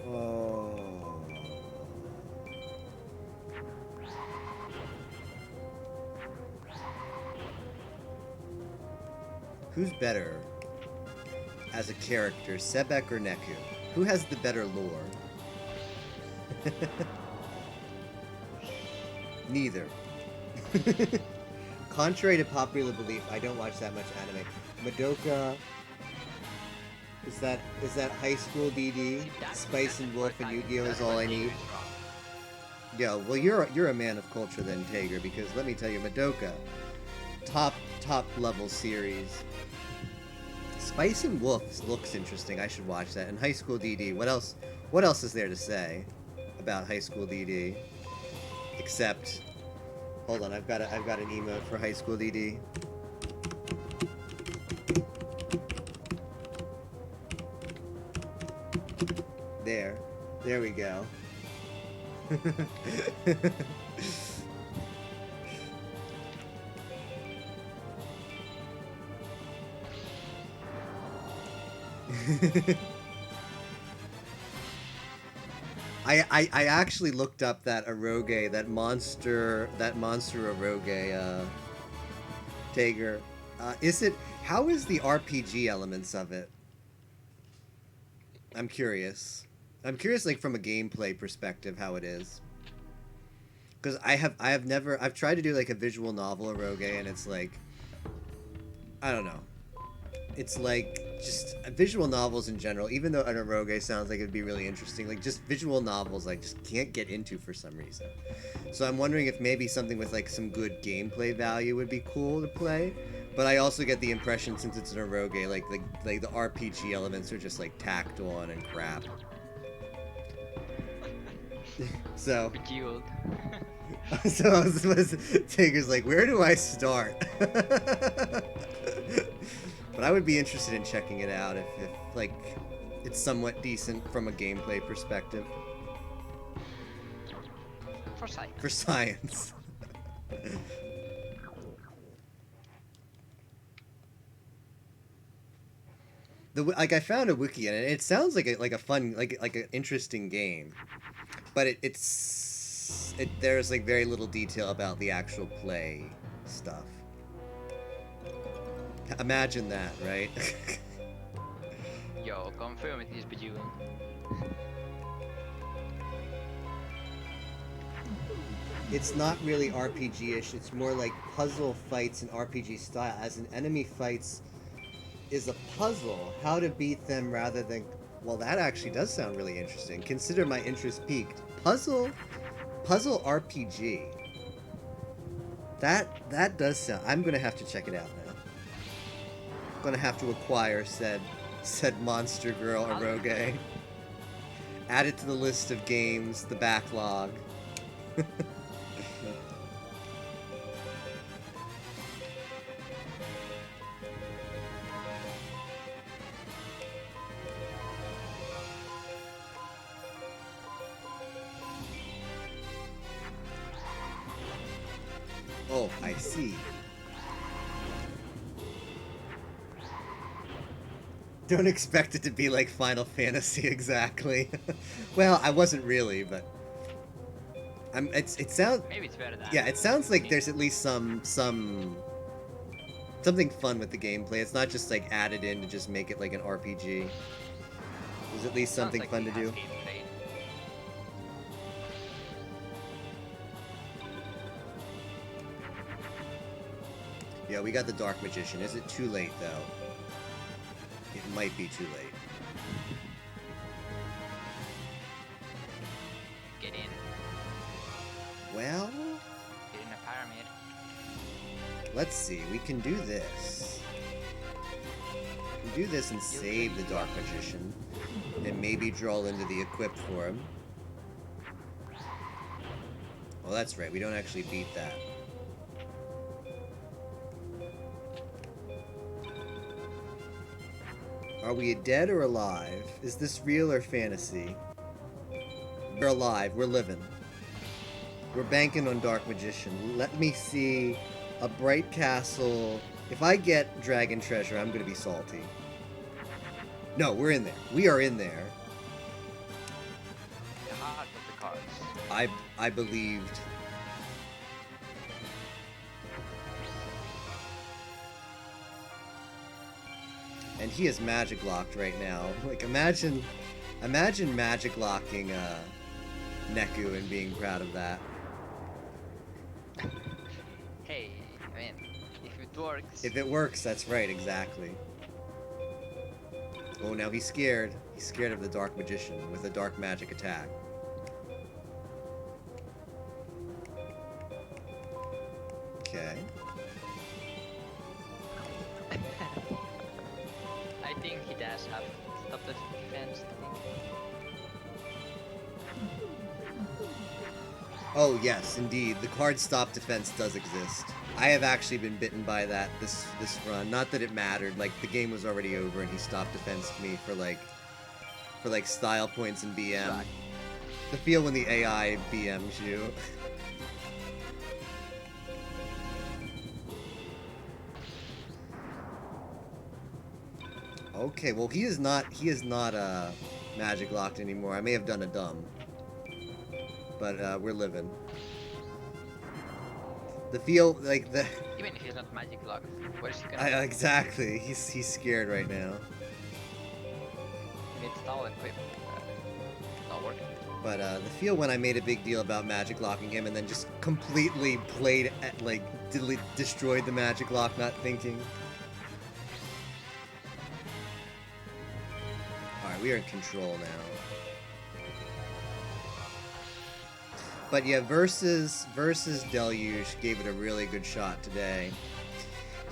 Oh. Who's better as a character, Sebek or Neku? Who has the better lore? Neither. Contrary to popular belief, I don't watch that much anime. Madoka, is that High School DD? Spice and Wolf and Yu-Gi-Oh is all I need. Yeah, well you're a man of culture then, Tager, because let me tell you, Madoka, top level series. Spice and Wolf looks interesting. I should watch that. And High School DD, what else is there to say about High School DD? Except, hold on, I've got an emote for High School DD. There we go. I actually looked up that eroge, that monster eroge, Tager. How is the RPG elements of it? I'm curious, like, from a gameplay perspective, how it is. Because I've tried to do, like, a visual novel eroge, and it's like, I don't know. It's like, just visual novels in general, even though an eroge sounds like it'd be really interesting, like, just visual novels, like, just can't get into for some reason. So I'm wondering if maybe something with, like, some good gameplay value would be cool to play. But I also get the impression, since it's an eroge, like the RPG elements are just, like, tacked on and crap. So... Bejeweled. So Tager's like, where do I start? But I would be interested in checking it out if like, it's somewhat decent from a gameplay perspective. For science. For science. like I found a wiki and it sounds like a fun like an interesting game, but there's like very little detail about the actual play stuff. Imagine that, right? Yo, confirm it is Bejeweled. It's not really RPG-ish. It's more like puzzle fights in RPG style. As an enemy fights is a puzzle, how to beat them rather than... Well, that actually does sound really interesting. Consider my interest peaked. Puzzle RPG. That does sound... I'm gonna have to check it out now. I'm gonna have to acquire said Monster Girl Eroge. Add it to the list of games, the backlog. Oh, I see. Don't expect it to be like Final Fantasy exactly. Well, I wasn't really, but it sounds... Maybe it's better than... Yeah, it sounds like there's at least something fun with the gameplay. It's not just like added in to just make it like an RPG. There's at least something fun to do. Yeah, we got the Dark Magician. Is it too late, though? It might be too late. Get in. Well... Get in a pyramid. Let's see. We can do this. We can do this and save the Dark Magician. And maybe draw into the equip for him. Well, that's right. We don't actually beat that. Are we dead or alive? Is this real or fantasy? We're alive. We're living. We're banking on Dark Magician. Let me see a bright castle. If I get Dragon Treasure, I'm going to be salty. No, we're in there. We are in there. The heart of the cards. I believed. And he is magic locked right now. Like imagine magic locking Neku and being proud of that. Hey, I mean, if it works... If it works, that's right, exactly. Oh, now he's scared. He's scared of the Dark Magician with a dark magic attack. Okay. I think he does have stop the defense, I think. Oh yes, indeed. The card stop defense does exist. I have actually been bitten by that this run. Not that it mattered. Like the game was already over and he stop defensed me for like style points in BM. Right. The feel when the AI BMs you. Okay, well he is not magic locked anymore. I may have done a dumb. But we're living. The feel like the Even if he's not magic locked, what is he gonna do? exactly. He's scared right now. It's stall equip. Not working. But the feel when I made a big deal about magic locking him and then just completely played at like destroyed the magic lock, not thinking. All right, we are in control now. But yeah, versus Deluge gave it a really good shot today.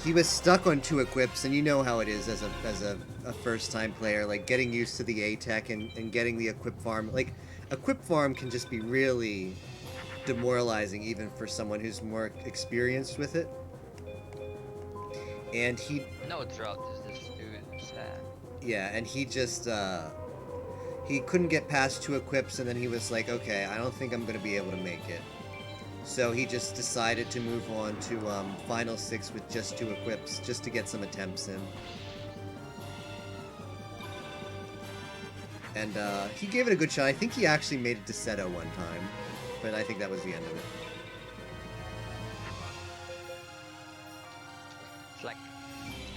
He was stuck on 2 equips, and you know how it is as a first-time player, like getting used to the A-Tech and getting the equip farm. Like, equip farm can just be really demoralizing even for someone who's more experienced with it. And he... No drought is this dude's... Yeah, and he just... he couldn't get past 2 equips, and then he was like, okay, I don't think I'm going to be able to make it. So he just decided to move on to Final 6 with just 2 equips, just to get some attempts in. And he gave it a good shot. I think he actually made it to Seto one time, but I think that was the end of it. It's like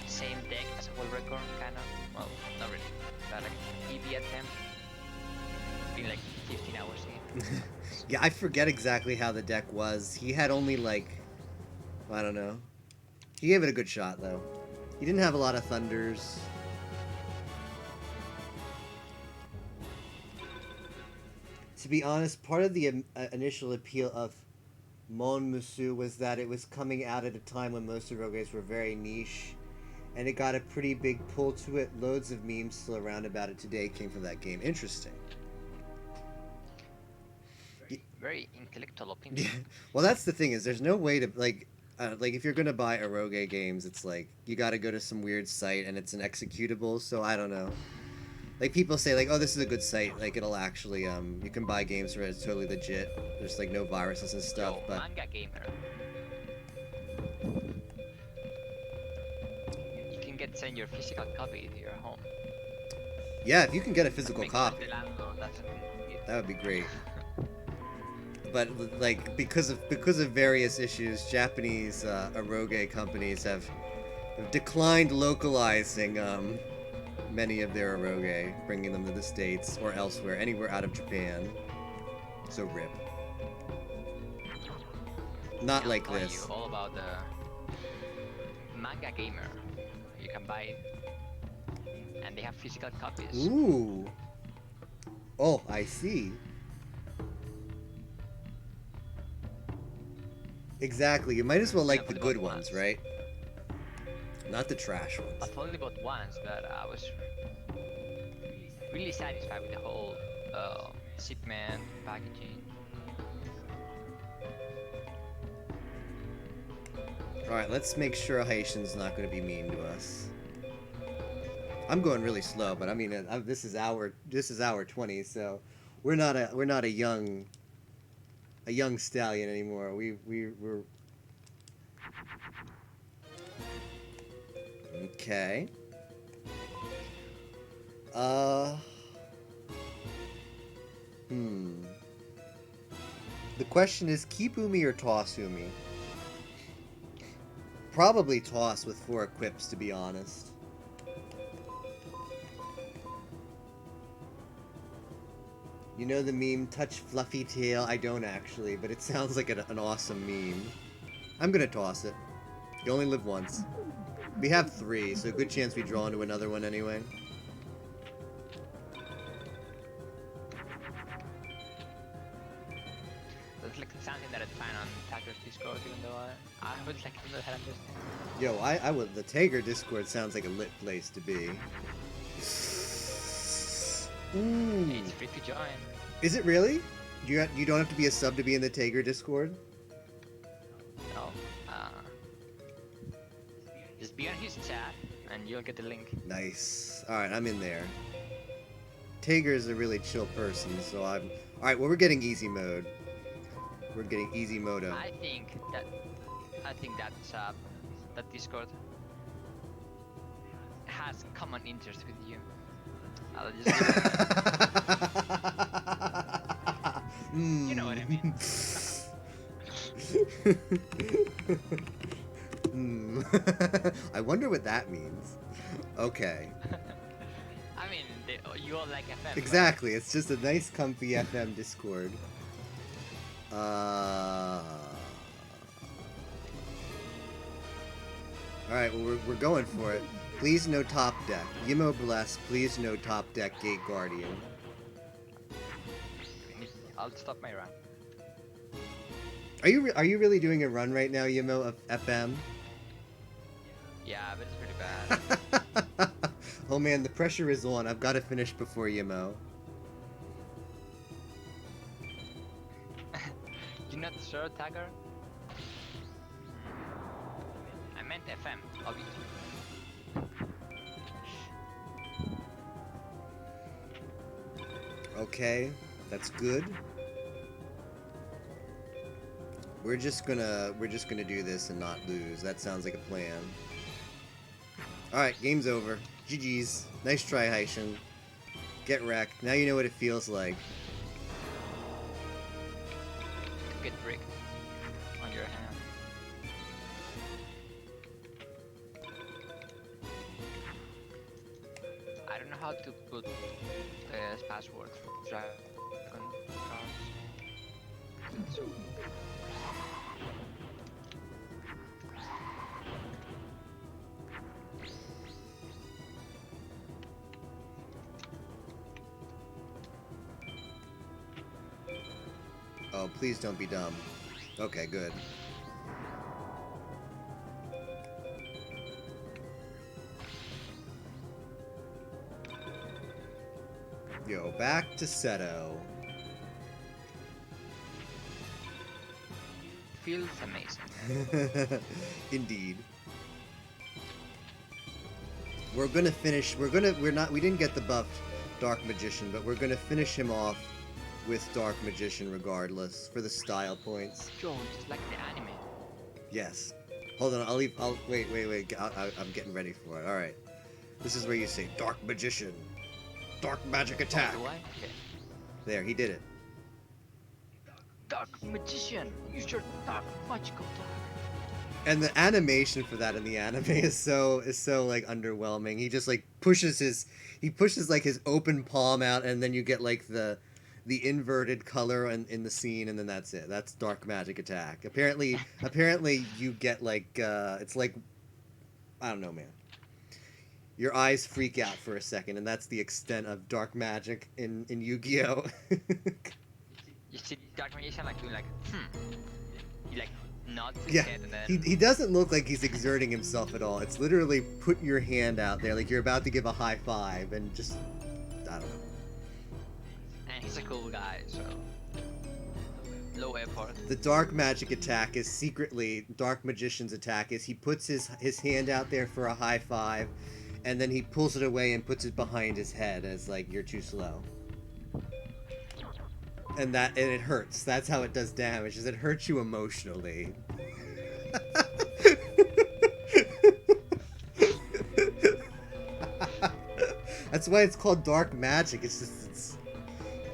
same deck as a world record, kind of. Well, not really. But like EV attempt in like 15 hours again. Yeah, I forget exactly how the deck was. He had only like, I don't know. He gave it a good shot though. He didn't have a lot of thunders. To be honest, part of the initial appeal of Mon Musu was that it was coming out at a time when most eroges were very niche, and it got a pretty big pull to it. Loads of memes still around about it today came from that game. Interesting. Very intellectual opinion. Yeah. Well, that's the thing is there's no way to like if you're gonna buy eroge games, it's like you got to go to some weird site and it's an executable. So I don't know. Like people say like, oh, this is a good site. Like it'll actually you can buy games where it's totally legit. There's like no viruses and stuff. Yo, But Manga Gamer. You can send your physical copy to your home. yeah, if you can get a physical Make copy, the landlord, that's that would be great. But like because of various issues, Japanese eroge companies have declined localizing many of their eroge, bringing them to the States or elsewhere, anywhere out of Japan. So rip. Not I'll like tell this. You all about the Manga Gamer. You can buy it, and they have physical copies. Ooh. Oh, I see. Exactly. You might as well like the I've good only bought ones, once. right? Not the trash ones. I've only bought once, but I was really satisfied with the whole shipment packaging. Alright, let's make sure Haitian's not going to be mean to us. I'm going really slow, but I mean, this is hour 20, so we're not a young stallion anymore. We're okay. The question is, keep Umi or toss Umi? Probably toss with 4 equips, to be honest. You know the meme, touch fluffy tail? I don't actually, but it sounds like an awesome meme. I'm gonna toss it. You only live once. We have 3, so good chance we draw into another one anyway. That's like something that I'd find on Tacker's Discord, even though I would like to know how to understand. Yo, I would. The Tager Discord sounds like a lit place to be. Ooh. It's free to join. Is it really? You don't have to be a sub to be in the Tager Discord? No. Just be on his chat, and you'll get the link. Nice. Alright, I'm in there. Tager is a really chill person, so I'm... Alright, well, we're getting easy mode. We're getting easy modo. I think that that Discord has common interest with you. I'll just you know what I mean. I wonder what that means. Okay. I mean, you all like FM. Exactly. It's just a nice, comfy FM Discord. Alright, well, we're going for it. Please no top deck. Yimo bless, please no top deck Gate Guardian. I'll stop my run. Are you really doing a run right now, Yimo, of FM? Yeah, but it's pretty bad. Oh man, the pressure is on. I've got to finish before Yimo. You're not sure, Tagger? I meant FM, obviously. Okay, that's good. We're just gonna do this and not lose. That sounds like a plan. Alright, game's over. GG's. Nice try, Haitian. Get wrecked. Now you know what it feels like. To get bricked on your hand. I don't know how to put the password for Dragon cards. So Oh, please don't be dumb. Okay, good. Yo, back to Seto. feels amazing. Indeed. We're not, we didn't get the buffed Dark Magician, but we're gonna finish him off with Dark Magician regardless, for the style points. Yo, just like the anime. Yes. Hold on, wait, I'm getting ready for it, alright. This is where you say, Dark Magician. Dark Magic Attack. Oh, do I? Okay. There, he did it. Dark Magician! Use your dark magical dark. And the animation for that in the anime is so like underwhelming. He just like pushes his like his open palm out, and then you get like the inverted color in the scene, and then that's it. That's Dark Magic Attack. Apparently you get like it's like, I don't know, man. Your eyes freak out for a second, and that's the extent of dark magic in Yu-Gi-Oh. You see Dark Magician like doing like, He like nods his Yeah, head and then he doesn't look like he's exerting himself at all. It's literally put your hand out there like you're about to give a high five, and just, I don't know. and he's a cool guy, so low effort. The Dark Magic Attack is secretly, Dark Magician's attack is he puts his hand out there for a high five, and then he pulls it away and puts it behind his head as like, you're too slow. And it hurts. That's how it does damage, is it hurts you emotionally. That's why it's called dark magic. It's just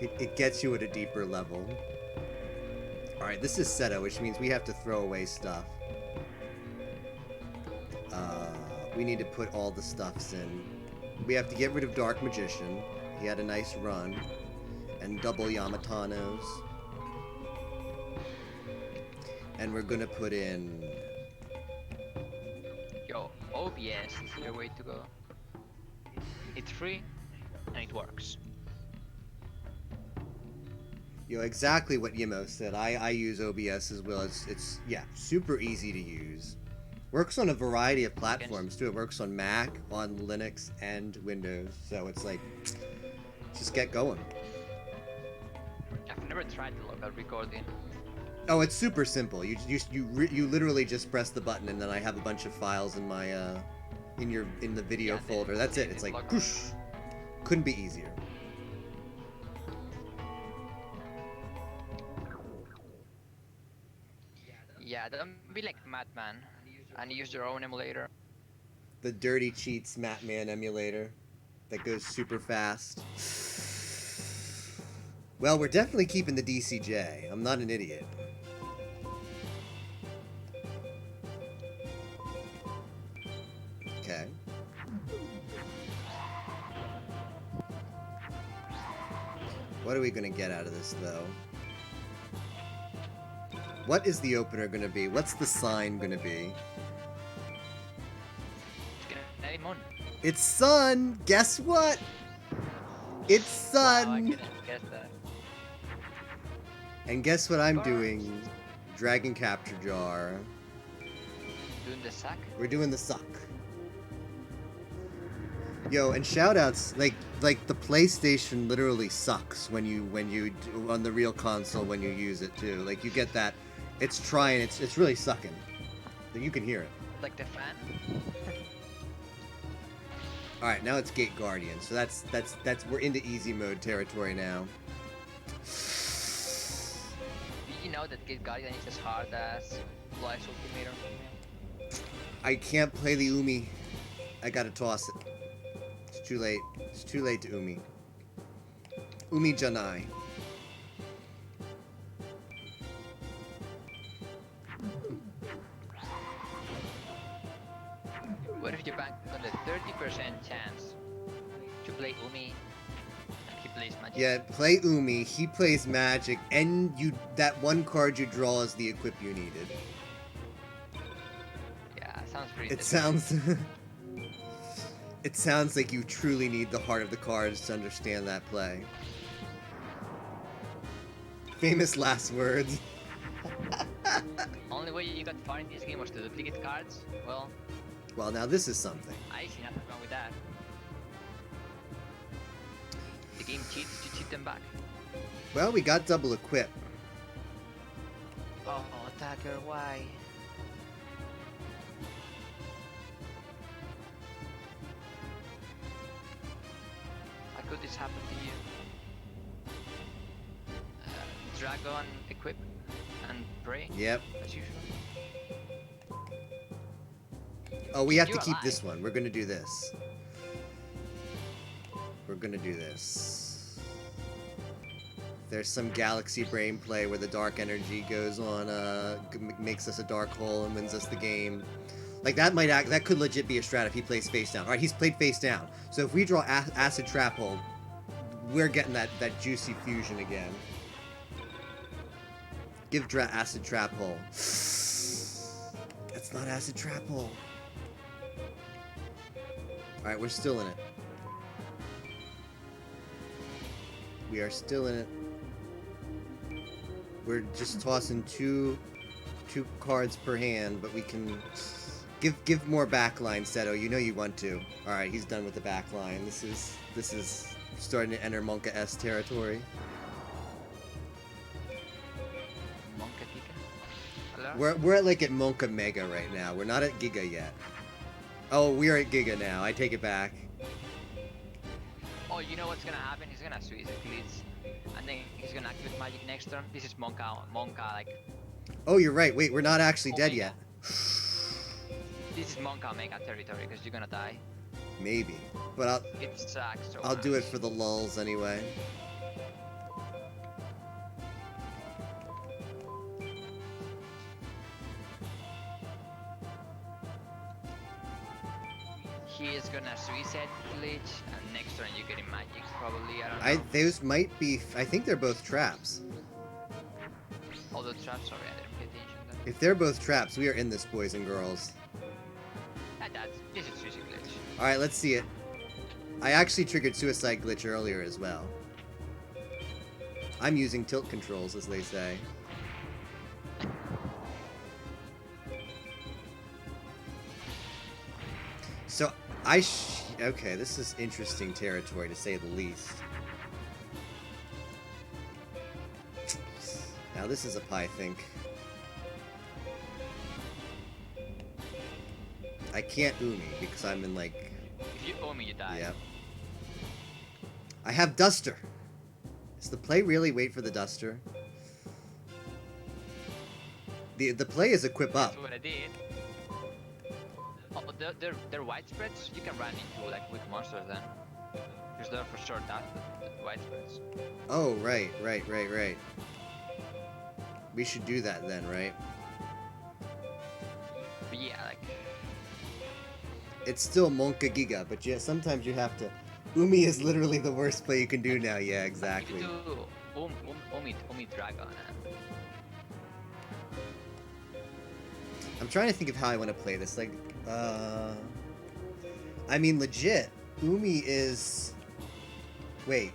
it gets you at a deeper level. Alright, this is Seto, which means we have to throw away stuff. We need to put all the stuffs in. We have to get rid of Dark Magician. He had a nice run. And double Yamatanos. And we're gonna put in... Yo, OBS is the way to go. It's free and it works. Yo, exactly what Yimo said. I use OBS as well. It's yeah, super easy to use. Works on a variety of platforms too. It works on Mac, on Linux, and Windows. So it's like, just get going. I've never tried the local recording. Oh, it's super simple. You literally just press the button, and then I have a bunch of files in my in the video folder. That's it. It's like whoosh. Couldn't be easier. Yeah, don't be like Madman and use your own emulator. The Dirty Cheats Matman emulator that goes super fast. Well, we're definitely keeping the DCJ. I'm not an idiot. Okay. What are we gonna get out of this, though? What is the opener gonna be? What's the sign gonna be? It's sun! Guess what? It's sun! Wow, I couldn't guess that. And guess what I'm doing? Dragon Capture Jar. Doing the sack? We're doing the suck. Yo, and shoutouts, like the PlayStation literally sucks when you do, on the real console when you use it too. Like you get that, it's trying, it's really sucking. You can hear it. Like the fan? All right, now it's Gate Guardian, so that's we're into easy mode territory now. Did you know that Gate Guardian is as hard as Fly's Ultimator? I can't play the Umi. I gotta toss it. It's too late. It's too late to Umi. Umi Janai. What if you bank on the 30% chance to play Umi and he plays Magic? Yeah, play Umi, he plays Magic, and that one card you draw is the equip you needed. Yeah, sounds pretty. It sounds it sounds like you truly need the heart of the cards to understand that play. Famous last words. Only way you got far in this game was to duplicate cards. Well, now this is something. I see nothing wrong with that. The game cheats to cheat them back. Well, we got double equip. Oh, attacker, why? How could this happen to you? Dragon, equip, and pray, Yep. as usual. Oh, we have to You're keep alive. this one. We're gonna do this. We're gonna do this. There's some Galaxy Brain play where the dark energy goes on, makes us a dark hole and wins us the game. Like that could legit be a strat if he plays face down. All right, he's played face down. So if we draw acid trap hole, we're getting that juicy fusion again. Give acid trap hole. That's not acid trap hole. All right, we're still in it. We are still in it. We're just tossing two cards per hand, but we can give more backline, Seto. You know you want to. All right, he's done with the backline. This is starting to enter Monka S territory. Monka Tika? Hello? We're at like at Monka Mega right now. We're not at Giga yet. Oh, we're at Giga now. I take it back. Oh, you know what's gonna happen? He's gonna Swiss Eclipse, and then he's gonna activate Magic next turn. This is Monka, like... Oh, you're right. Wait, we're not actually dead Omega. yet. This is Monka Mega territory, because you're gonna die. Maybe, but It sucks so I'll do it much. for the lulz anyway. He is gonna Suicide Glitch, and next turn you're getting Magic, probably, I don't know. Those might be. I think they're both traps. All the traps, sorry, I didn't pay attention then. If they're both traps, we are in this, boys and girls. This is Suicide Glitch. All right, let's see it. I actually triggered Suicide Glitch earlier as well. I'm using tilt controls, as they say. So, okay, this is interesting territory, to say the least. Now, this is a I think. I can't Umi, because I'm in, like... If you owe me, you die. Yep. I have Duster. Does the play really wait for the Duster? The play is equip up. That's what I did. Oh, they're widespreads. You can run into like weak monsters then. Because they're for sure that widespreads. Oh, right. We should do that then, right? But yeah, like... It's still Monka Giga, but yeah, sometimes you have to... Umi is literally the worst play you can do now, yeah, exactly. You can do Umi Dragon. I'm trying to think of how I want to play this, like, I mean, legit, Umi is... Wait.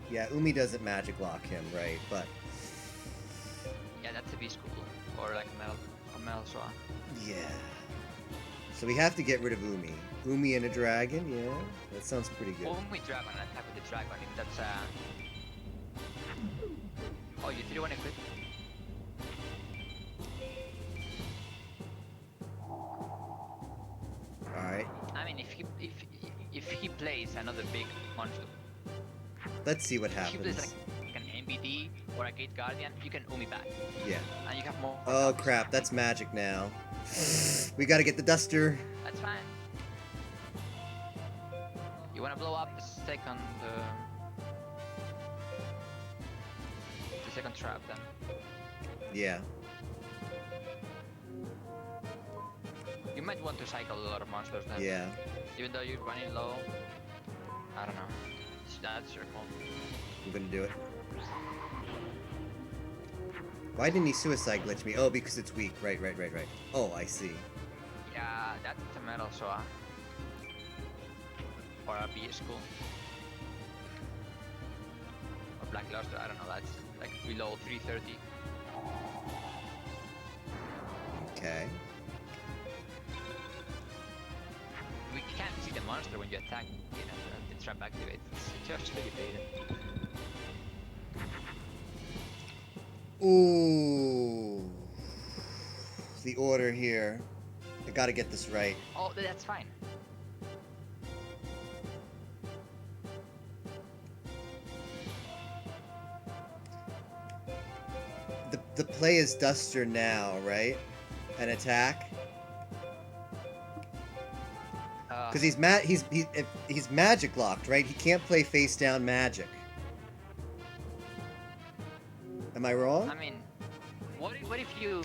Yeah, Umi doesn't magic lock him, right, but... Yeah, that's a beast cool. Or like a metal swan. Yeah. So we have to get rid of Umi. Umi and a dragon, yeah, that sounds pretty good. Umi Dragon, attack with the dragon, if that's Oh, you 3-1 equip? Alright, I mean, if he plays another big monster, let's see what if he plays happens. like an MBD or a Gate Guardian, you can Umi back. Yeah. And you have more. Oh copies. crap, that's magic now. We gotta get the Duster. That's fine. You You wanna blow up the second trap then? Yeah. You might want to cycle a lot of monsters then. Yeah. Even though you're running low. I don't know. That's your call. I'm gonna do it. Why didn't he suicide glitch me? Oh, because it's weak. Right. Oh, I see. Yeah, that's a metal saw. Or a B school. Or black luster, I don't know, that's like below 330. Okay. We can't see the monster when you attack, you know, the trap activates. It's just really bad. Ooh. The order here. I gotta get this right. Oh, that's fine. The play is Duster now, right? An attack? Because he's magic locked, right? He can't play face down magic. Am I wrong? I mean, what if you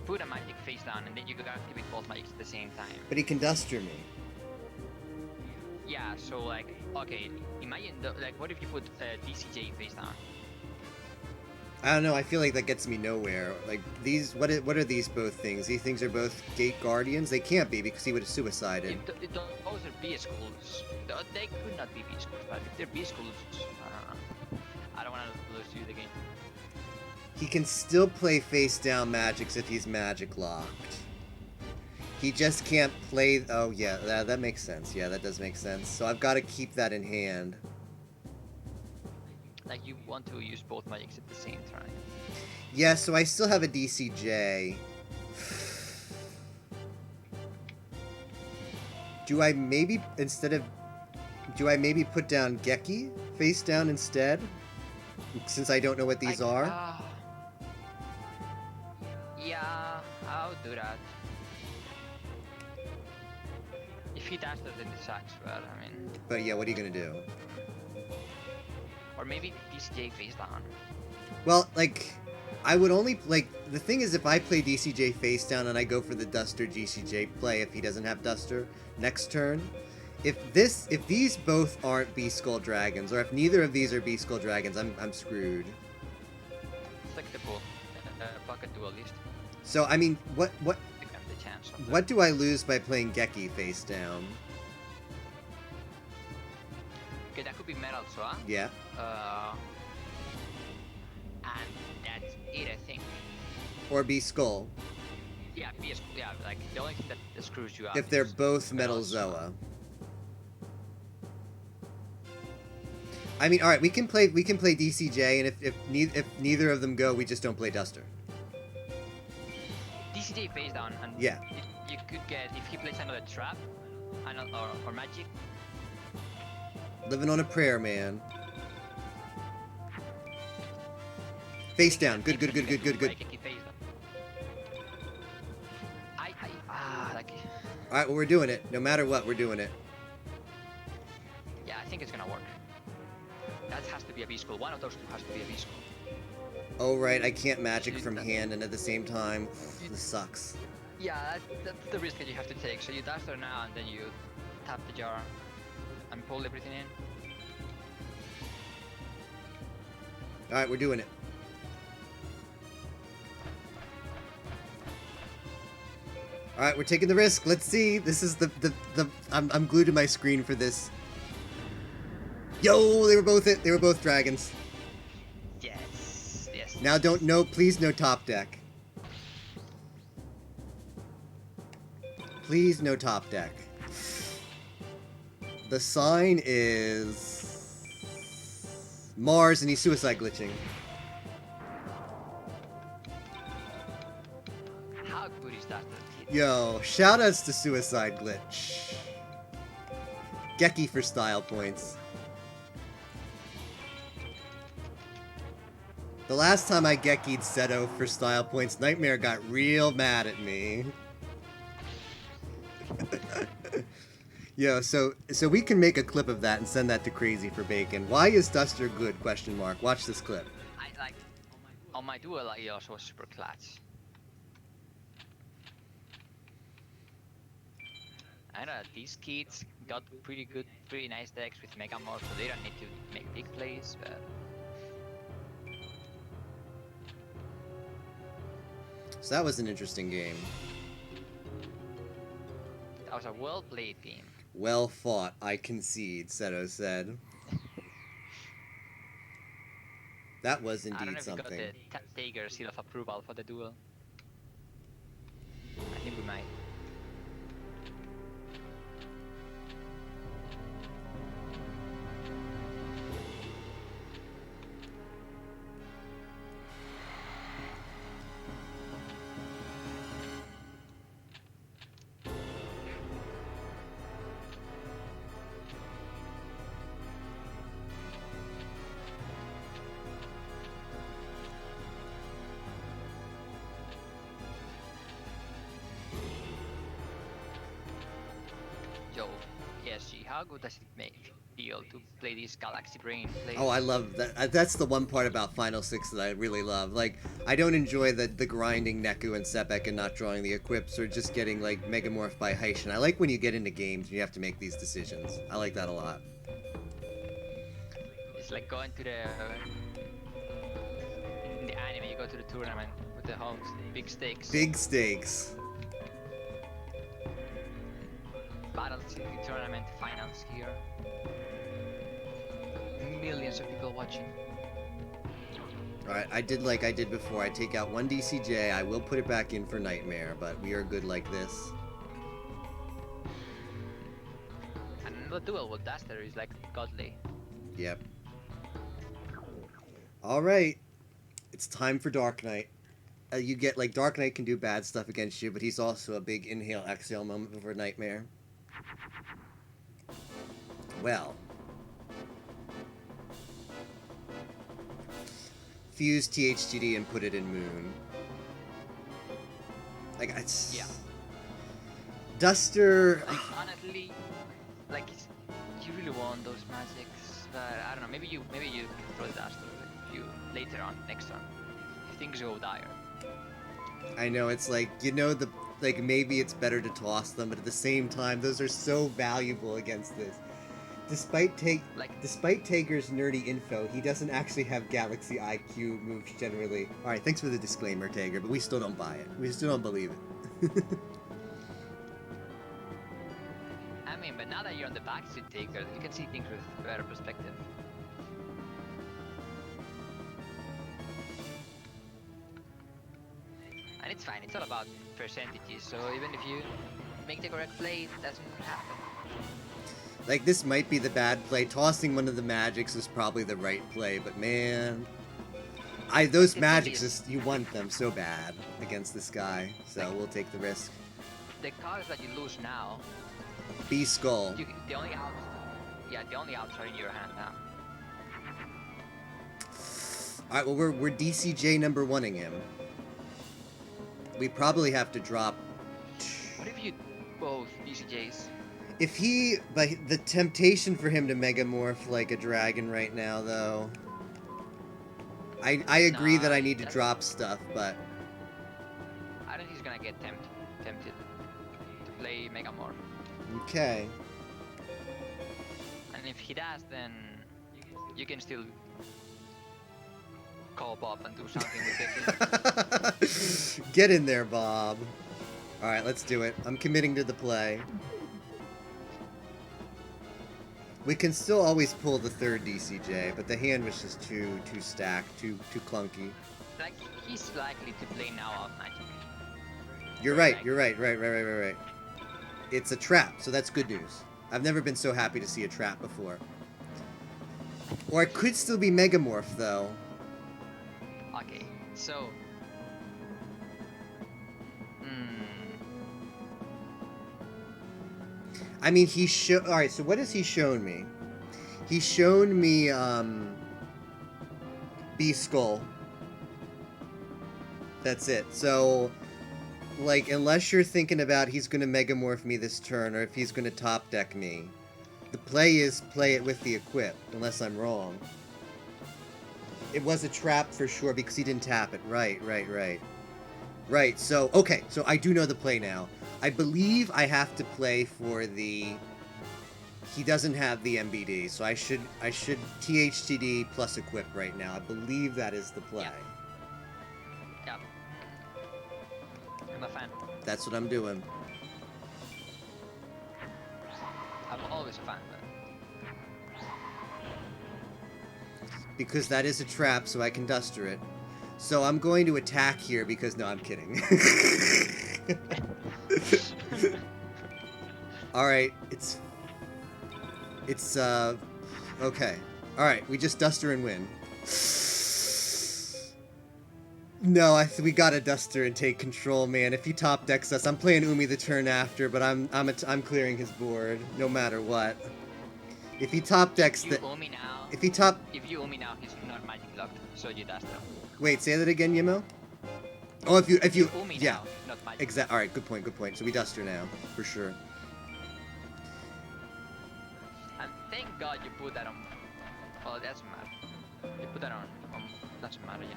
put a magic face down and then you could activate both magics at the same time? But he can Duster me. Yeah, so like, okay, imagine like, what if you put DCJ face down? I don't know. I feel like that gets me nowhere. Like these, what are these both things? These things are both Gate Guardians. They can't be because he would have suicided. Those are B schools. They could not be B schools, but if they're B schools, I don't know. I don't want to lose you the game. He can still play face down magics if he's magic locked. He just can't play. Oh yeah, that makes sense. Yeah, that does make sense. So I've got to keep that in hand. Like you want to use both magics at the same time. Yeah, so I still have a DCJ. Do I maybe put down Geki face down instead? Since I don't know what these are? Yeah, I'll do that. If he dashes, then it sucks, but I mean... But yeah, what are you gonna do? Or maybe DCJ face down. Well, like, I would only, like, the thing is if I play DCJ face down and I go for the Duster DCJ play if he doesn't have Duster next turn, if these both aren't Beast Skull Dragons, or if neither of these are Beast Skull Dragons, I'm screwed. It's like the pocket duelist. So, I mean, what The chance of what do I lose by playing Geki face down? Okay, that could be metal, so Yeah. and that's it, I think. Or Beast Skull. Yeah, yeah, like the only thing that screws you up. If they're is both Metal Zoa. Zoa. I mean, all right, we can play DCJ, and if neither of them go, we just don't play Duster. DCJ face down, and Yeah. you could get, if he plays another trap, or magic. Living on a prayer, man. Face down. Good. Like, if he face down. Like. All right, well, we're doing it. No matter what, we're doing it. Yeah, I think it's gonna work. That has to be a B school. One of those two has to be a B school. Oh, right, I can't magic from hand and at the same time. This sucks. Yeah, that's the risk that you have to take. So you Duster now, and then you tap the jar and pull everything in. All right, we're doing it. All right, we're taking the risk. Let's see. This is I'm glued to my screen for this. Yo, they were both dragons. Yes. Now please no top deck. Please no top deck. The sign is Mars, and he's suicide glitching. How good is that? Yo, shoutouts to suicide glitch. Geki for style points. The last time I Geki'd Seto for style points, Nightmare got real mad at me. Yo, so we can make a clip of that and send that to Crazy for Bacon. Why is Duster good? Question mark. Watch this clip. I like on my duel he also was super clutch. I know that these kids got pretty nice decks with Mega Morph, so they don't need to make big plays, but So that was an interesting game. that was a well-played game. Well fought, I concede, Seto said. That was I don't know indeed if we got something. the Tiger seal of approval for the duel. I think we might. Yo, ESG, how good does it feel to play this Galaxy Brain play? Oh, I love that. That's the one part about Final Six that I really love. Like, I don't enjoy the grinding Neku and Sepek and not drawing the equips or just getting, like, Megamorph by Heishin. I like when you get into games and you have to make these decisions. I like that a lot. It's like going to the in the anime, you go to the tournament with the host, big stakes. Big stakes. Battle City tournament finals here. Millions of people watching. Alright, I did like I did before. I take out one DCJ. I will put it back in for Nightmare, but we are good like this. And the duel with Duster is like godly. Yep. Alright. It's time for Dark Knight. You get, like, Dark Knight can do bad stuff against you, but he's also a big inhale-exhale moment before Nightmare. Well. Fuse THGD and put it in Moon. Like, it's... Yeah. Duster... Like, honestly, like you really want those magics, but I don't know. Maybe you can throw the Duster if you later on next turn if things go dire. I know, it's like, you know, like, maybe it's better to toss them, but at the same time, those are so valuable against this. Despite Tager's nerdy info, he doesn't actually have Galaxy IQ moves generally. Alright, thanks for the disclaimer, Tager, but we still don't buy it. We still don't believe it. I mean, but now that you're on the backseat Taker, you can see things with better perspective. And it's fine, it's all about percentages, so even if you make the correct play, it doesn't happen. Like, this might be the bad play. Tossing one of the magics is probably the right play, but man... those magics, you want them so bad against this guy, so we'll take the risk. The cards that you lose now... B-Skull. The only outs are in your hand now. Alright, well, we're DCJ number 1ing him. We probably have to drop... What if you both DCJs? If he... But the temptation for him to Megamorph like a dragon right now, though... I agree that I need to drop stuff, but... I don't think he's gonna get tempted to play Megamorph. Okay. And if he does, then you can still call Bob and do something ridiculous. Get in there, Bob. Alright, let's do it. I'm committing to the play. We can still always pull the third DCJ, but the hand was just too stacked, too clunky. Like, he's likely to play now out magic. You're right. Right. It's a trap, so that's good news. I've never been so happy to see a trap before. Or it could still be Megamorph, though. Okay, so... I mean, alright, so what has he shown me? He's shown me, B-Skull. That's it. So, like, unless you're thinking about he's gonna Megamorph me this turn, or if he's gonna top deck me, the play is play it with the equip, unless I'm wrong. It was a trap for sure, because he didn't tap it. Right. Right, so, okay, so I do know the play now. I believe I have to play for the... He doesn't have the MBD, so I should THTD plus equip right now. I believe that is the play. Yeah. I'm a fan. That's what I'm doing. I'm always a fan, but Because that is a trap, so I can duster it. So I'm going to attack here because... No, I'm kidding. Alright, it's... Okay. Alright, we just duster and win. No, we gotta duster and take control, man. If he top decks us, I'm playing Umi the turn after, but I'm clearing his board, no matter what. If he top decks the... Umi now. If he top... If you Umi now, he's not magic locked, so you duster. Wait, say that again, Yimo? Oh, if you... Umi Yeah. now, not magic. Exact. All right. Good point. Good point. So we duster now, for sure. And thank God you put that on. Well, it doesn't matter. You put that on. Doesn't matter yet.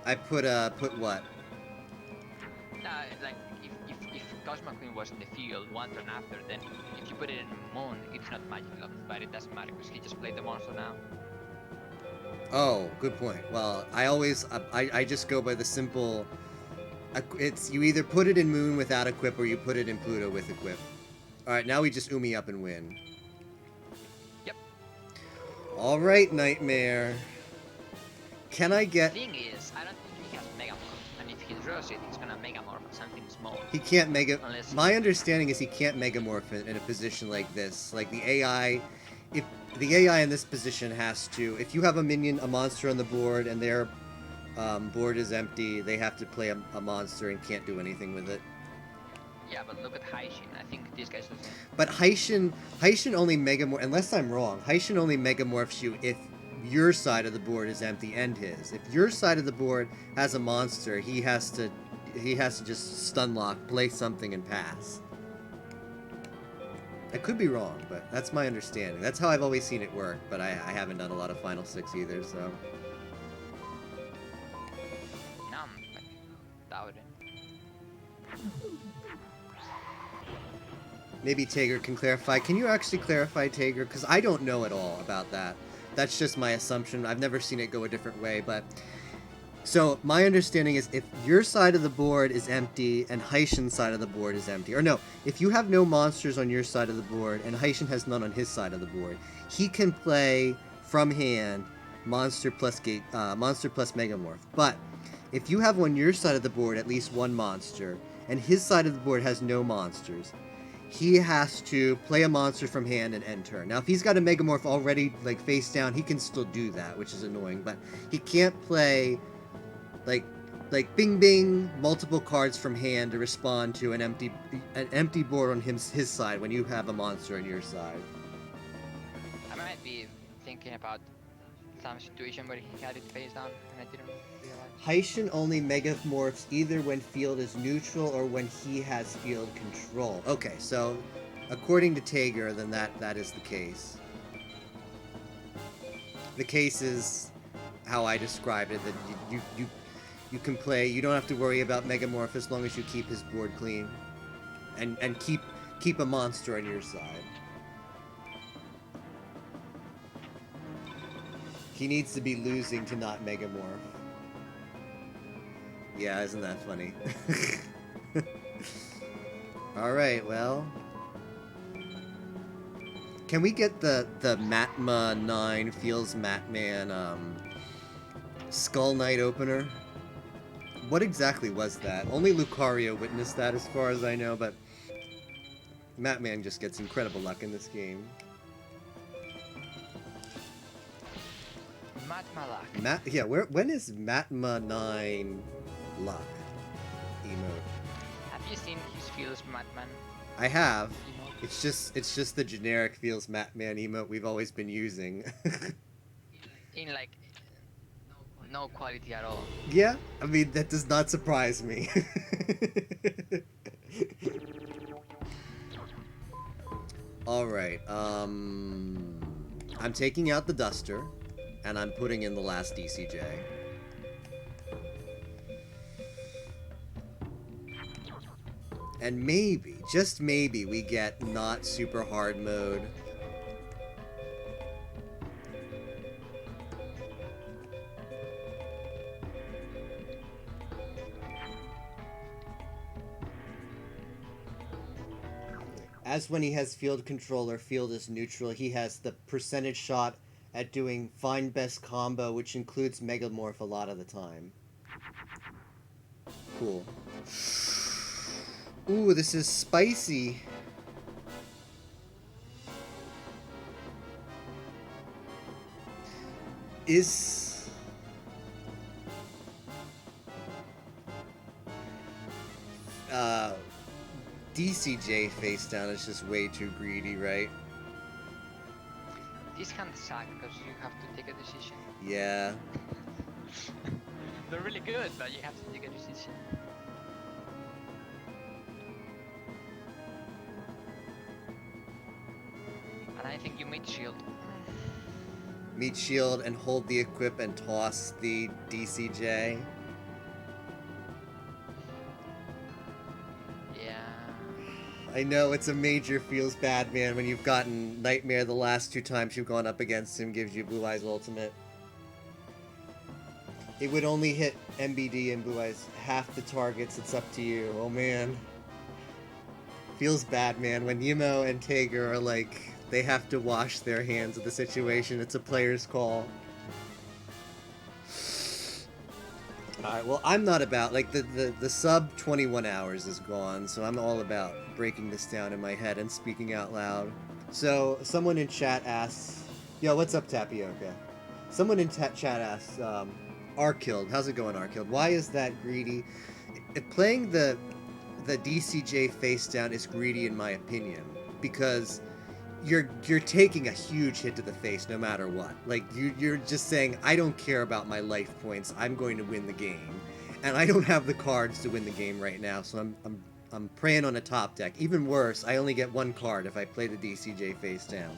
I put what? Nah, like if Cosmo Queen was in the field one turn after, then if you put it in Moon, it's not magic locked, but it doesn't matter because he just played the monster now. Oh, good point. Well, I just go by the simple. It's you either put it in Moon without equip or you put it in Pluto with equip. All right. Now we just Umi up and win. Yep. All right, Nightmare. Can I get... The thing is, I don't think he has Megamorph, and if he draws it, he's gonna Megamorph something small. He can't Mega... Unless... My understanding is he can't Megamorph in a position like this. Like, the AI... If the AI in this position has to... If you have a minion, a monster on the board, and their board is empty, they have to play a monster and can't do anything with it. Yeah, but look at Haishin. I think this guy's the same. But Haishin only Megamorph... Unless I'm wrong, Haishin only Megamorphs you if your side of the board is empty and his. If your side of the board has a monster, he has to just stun lock, play something, and pass. I could be wrong, but that's my understanding. That's how I've always seen it work, but I haven't done a lot of Final Six either, so... No, I'm like, doubting. Maybe Tager can clarify. Can you actually clarify, Tager? Because I don't know at all about that. That's just my assumption. I've never seen it go a different way, but... So, my understanding is if your side of the board is empty and Haishin's side of the board is empty, or no, if you have no monsters on your side of the board and Haishin has none on his side of the board, he can play from hand monster plus Megamorph. But if you have on your side of the board at least one monster and his side of the board has no monsters, he has to play a monster from hand and end turn. Now, if he's got a Megamorph already, like, face down, he can still do that, which is annoying, but he can't play, like bing bing, multiple cards from hand to respond to an empty board on his side when you have a monster on your side. I might be thinking about some situation where he had it face down and I didn't realize. Haishin only Megamorphs either when field is neutral or when he has field control. Okay, so according to Tager, then that is the case. The case is how I described it, that you can play, you don't have to worry about Megamorph as long as you keep his board clean. And keep a monster on your side. He needs to be losing to not Megamorph. Yeah, isn't that funny? Alright, well... Can we get the Matma 9 Feels Matman Skull Knight opener? What exactly was that? Only Lucario witnessed that as far as I know, but... Matman just gets incredible luck in this game. Matma luck. Yeah, when is Matma 9 luck emote? Have you seen his feels Matman I have. emote? It's just the generic feels Matman emote we've always been using. In like no quality at all. Yeah, I mean, that does not surprise me. Alright, I'm taking out the duster, and I'm putting in the last DCJ. And maybe, just maybe, we get not super hard mode. As when he has field controller, field is neutral, he has the percentage shot at doing find best combo, which includes Megamorph a lot of the time. Cool. Ooh, this is spicy. Is... DCJ face down is just way too greedy, right? These can suck because you have to take a decision. Yeah. They're really good, but you have to take a decision. And I think you made shield. Meet shield and hold the equip and toss the DCJ. Yeah. I know, it's a major feels bad, man, when you've gotten Nightmare the last 2 times you've gone up against him, gives you Blue Eyes Ultimate. It would only hit MBD and Blue Eyes half the targets, it's up to you. Oh man. Feels bad, man, when Yemo and Tager are like, they have to wash their hands of the situation. It's a player's call. Alright, well, I'm not about, like, the sub 21 hours is gone, so I'm all about breaking this down in my head and speaking out loud. So, someone in chat asks, yo, what's up, Tapioca? Someone in chat asks, Arkilled, how's it going, Arkilled? Why is that greedy? Playing the DCJ face down is greedy in my opinion, because you're taking a huge hit to the face no matter what. Like, you're just saying, I don't care about my life points, I'm going to win the game. And I don't have the cards to win the game right now, so I'm preying on a top deck. Even worse, I only get 1 card if I play the DCJ face down.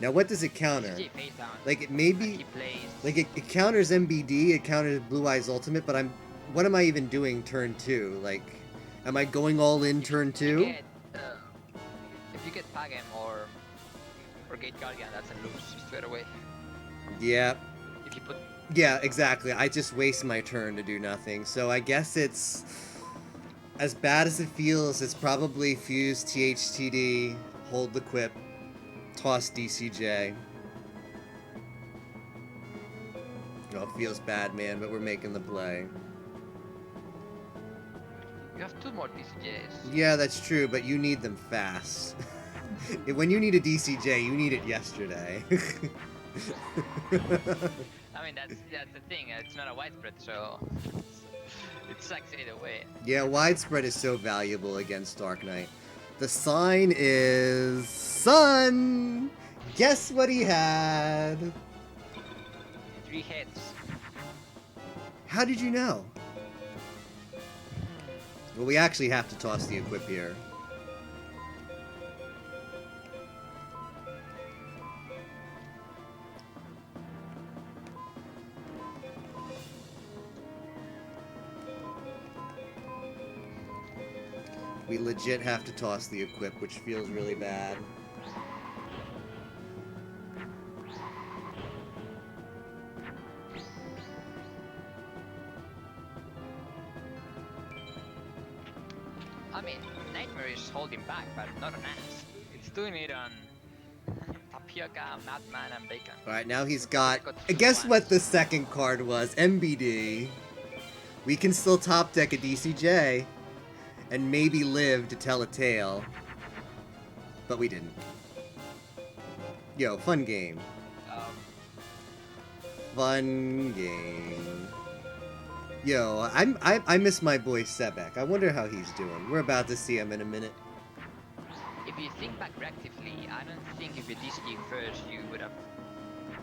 Now what does it counter? DCJ face down. Like, it maybe... He plays. Like, it counters MBD, it counters Blue Eyes Ultimate, but what am I even doing turn 2? Like, am I going all in turn 2? If you get Pagem or Gate Guardian, that's a lose straight away. Yeah. If you put... Yeah, exactly. I just waste my turn to do nothing. So I guess it's... As bad as it feels, it's probably Fuse, THTD, hold the Quip, toss DCJ. Oh, it feels bad, man, but we're making the play. You have 2 more DCJs. Yeah, that's true, but you need them fast. When you need a DCJ, you need it yesterday. I mean, that's the thing. It's not a widespread, so it sucks either way. Yeah, widespread is so valuable against Dark Knight. The sign is Sun. Guess what he had? 3 hits. How did you know? Well, we actually have to toss the equip here. We legit have to toss the equip, which feels really bad. I mean, Nightmare is holding back, but not on us. It's doing it on Tapioca, Madman, and Bacon. Alright, now he's got... two Guess ones. what the second card was? MBD. We can still top deck a DCJ. And maybe live to tell a tale. But we didn't. Yo, fun game. Fun game. Yo, I miss my boy Sebek. I wonder how he's doing. We're about to see him in a minute. If you think back reactively, I don't think if you DCG first, you would have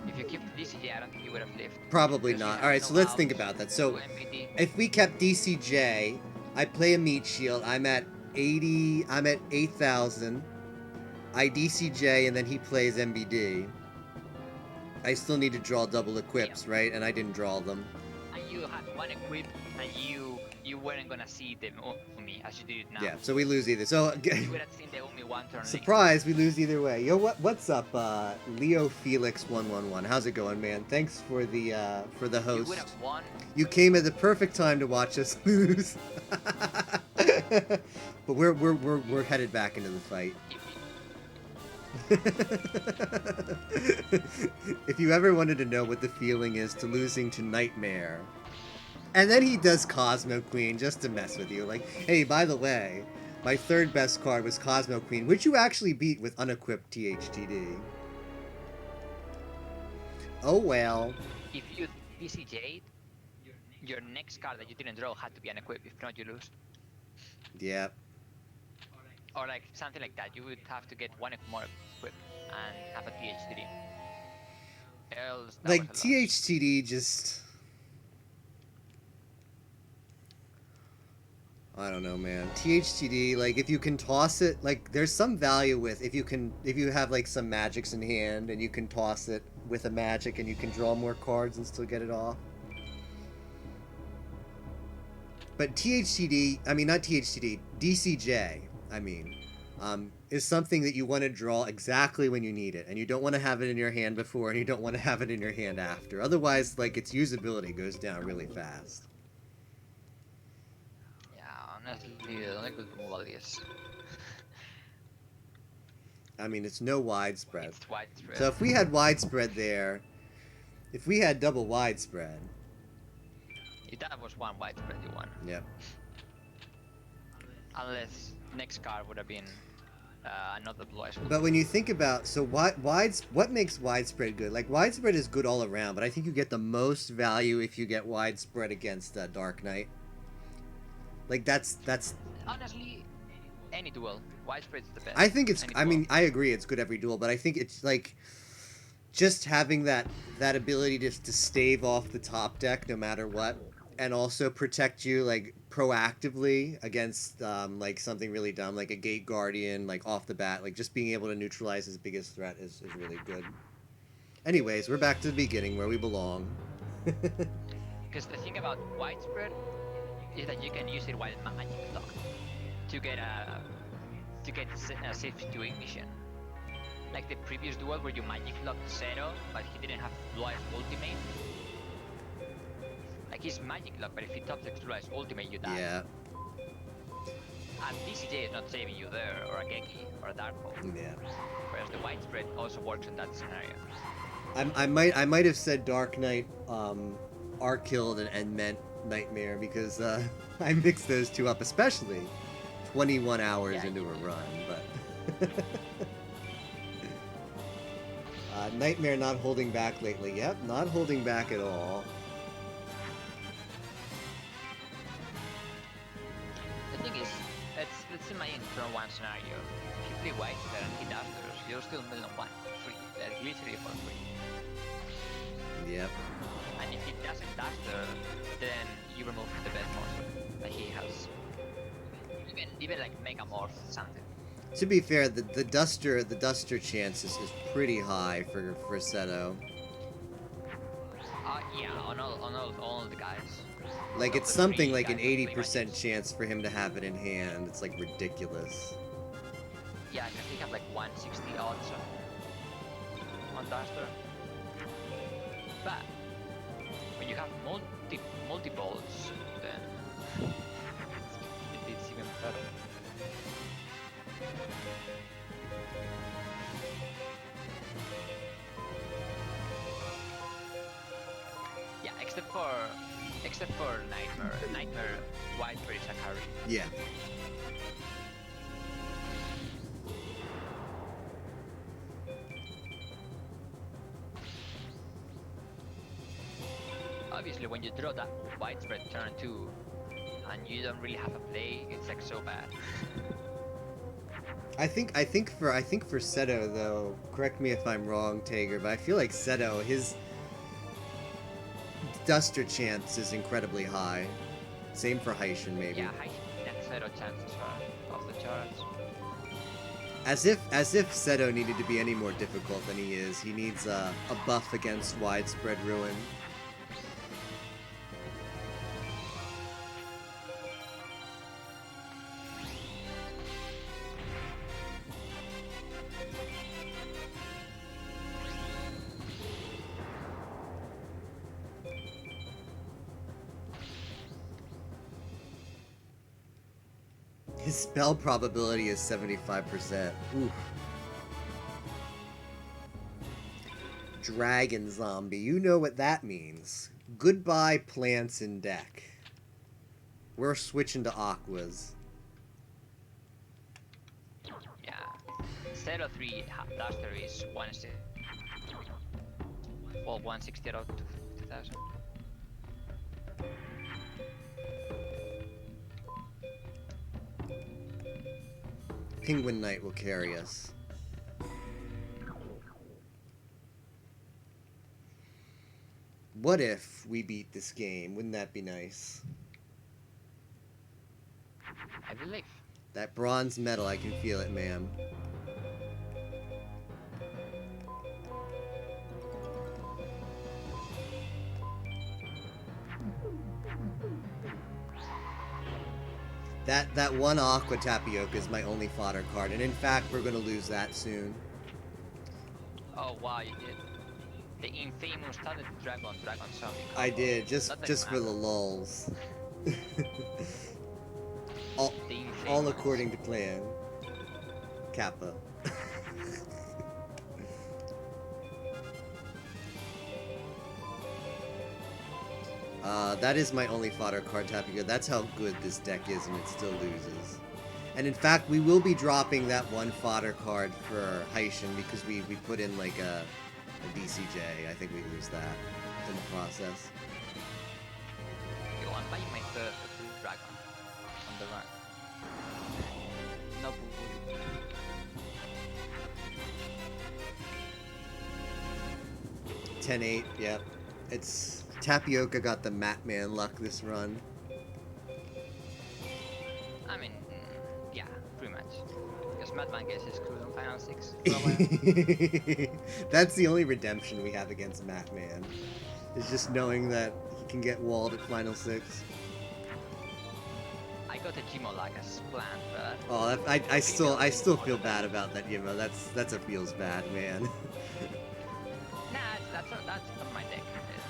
If you kept DCJ, I don't think you would have lived. Probably Because you not. have Alright, no so let's think outs, about that. no So, MPD. if we kept DCJ, I play a meat shield, I'm at 8,000. I DCJ and then he plays MBD. I still need to draw double equips, right? And I didn't draw them. And you had one equip, and you weren't gonna see the Umi as you did now. Yeah, so we lose either. So, You would have seen the Umi one turn. surprise, we lose either way. Yo, what's up, Leo Felix 111? How's it going, man? Thanks for the You host. would have won. You came at the perfect time to watch us lose. But we're headed back into the fight. If you ever wanted to know what the feeling is to losing to Nightmare, and then he does Cosmo Queen just to mess with you, like, hey, by the way, my third best card was Cosmo Queen, which you actually beat with unequipped THTD. Oh well. If you DCJ'd, your next card that you didn't draw had to be unequipped. If not, you lose. Yeah. Or like something like that. You would have to get one more equipped and have a THTD. Else, that Like, was a loss. THTD just... I don't know, man. THTD, like, if you can toss it, like, there's some value with, if you have, like, some magics in hand, and you can toss it with a magic, and you can draw more cards and still get it off. But THTD, I mean, not THTD, DCJ, I mean, is something that you want to draw exactly when you need it, and you don't want to have it in your hand before, and you don't want to have it in your hand after. Otherwise, like, its usability goes down really fast. Yeah, honestly, the only good removal is I mean, it's no widespread. it's widespread. So if we had widespread there, if we had double widespread, If that was one widespread, you won. yep. Unless next card would have been another blue eyes. But when you think about, so what makes widespread good? Like, widespread is good all around, but I think you get the most value if you get widespread against Dark Knight. Like, that's Honestly, any duel, widespread is the best. I think it's, Any I duel. mean, I agree it's good every duel, but I think it's, like, just having that ability to stave off the top deck no matter what, and also protect you, like, proactively against, like, something really dumb, like a Gate Guardian, like, off the bat. Like, just being able to neutralize his biggest threat is really good. Anyways, we're back to the beginning where we belong. Because the thing about widespread is that you can use it while magic locked to get a safe to ignition. Like the previous duel where you magic locked Zero, but he didn't have Blue Eyes ultimate. Like he's magic locked, but if he top decks Blue Eyes ultimate, you die. Yeah, And DCJ is not saving you there, or a Geki, or a Dark Hole. yeah. Whereas the widespread also works in that scenario. I might have said Dark Knight, Art Killed and meant Nightmare because I mixed those two up, especially 21 hours Yeah, into you a did. run. But Nightmare not holding back lately. Yep, not holding back at all. The thing is, let's imagine turn one scenario. If you play widespread and he does those, you're still million one free. Like literally for free. Yep. And if he doesn't duster, then you remove the best monster that he has. Even like Megamorph or something. To be fair, the duster chance is pretty high for Seto. Yeah, on all the guys. Like, All it's the something three like an guys that play 80% magic. chance for him to have it in hand. It's like ridiculous. Yeah, because he have like 160 odds on duster. But when you have multiples, then it's even better. Yeah, except for Nightmare. Nightmare widespread is a carry. Yeah. Obviously, when you draw that widespread turn 2, and you don't really have a play, it's like so bad. I think for Seto though, correct me if I'm wrong, Tager, but I feel like Seto, his Duster chance is incredibly high. Same for Heishin, maybe. Yeah, high net zero chances are off the charts. As if Seto needed to be any more difficult than he is. He needs a buff against widespread ruin. His spell probability is 75%. Oof. Dragon Zombie. You know what that means. Goodbye plants in deck. We're switching to Aquas. Yeah. 03 Duster is 160 out to 2000. Penguin Knight will carry us. What if we beat this game? Wouldn't that be nice? I believe. That bronze medal, I can feel it, ma'am. That one Aqua Tapioca is my only fodder card, and in fact, we're gonna lose that soon. Oh wow, you did. The infamous Thunder Dragon Zombie. I combo. did, just Not for the lulz. all The all infamous. according to plan. Kappa. That is my only fodder card, Tapioca. That's how good this deck is, and it still loses. And in fact, we will be dropping that one fodder card for Heishin because we put in like a DCJ. I think we lose that in the process. You want buy my first dragon on the run. No boo. 10-8, yep. It's Tapioca got the Matman luck this run. I mean, yeah, pretty much. Because Madman gets his screwed on Final 6. That's the only redemption we have against Matman. Is just knowing that he can get walled at Final 6. I got a Gmo lag as planned, but... Oh, I still feel bad about that, Yimo. That's a feels bad, man. Nah, that's not my deck.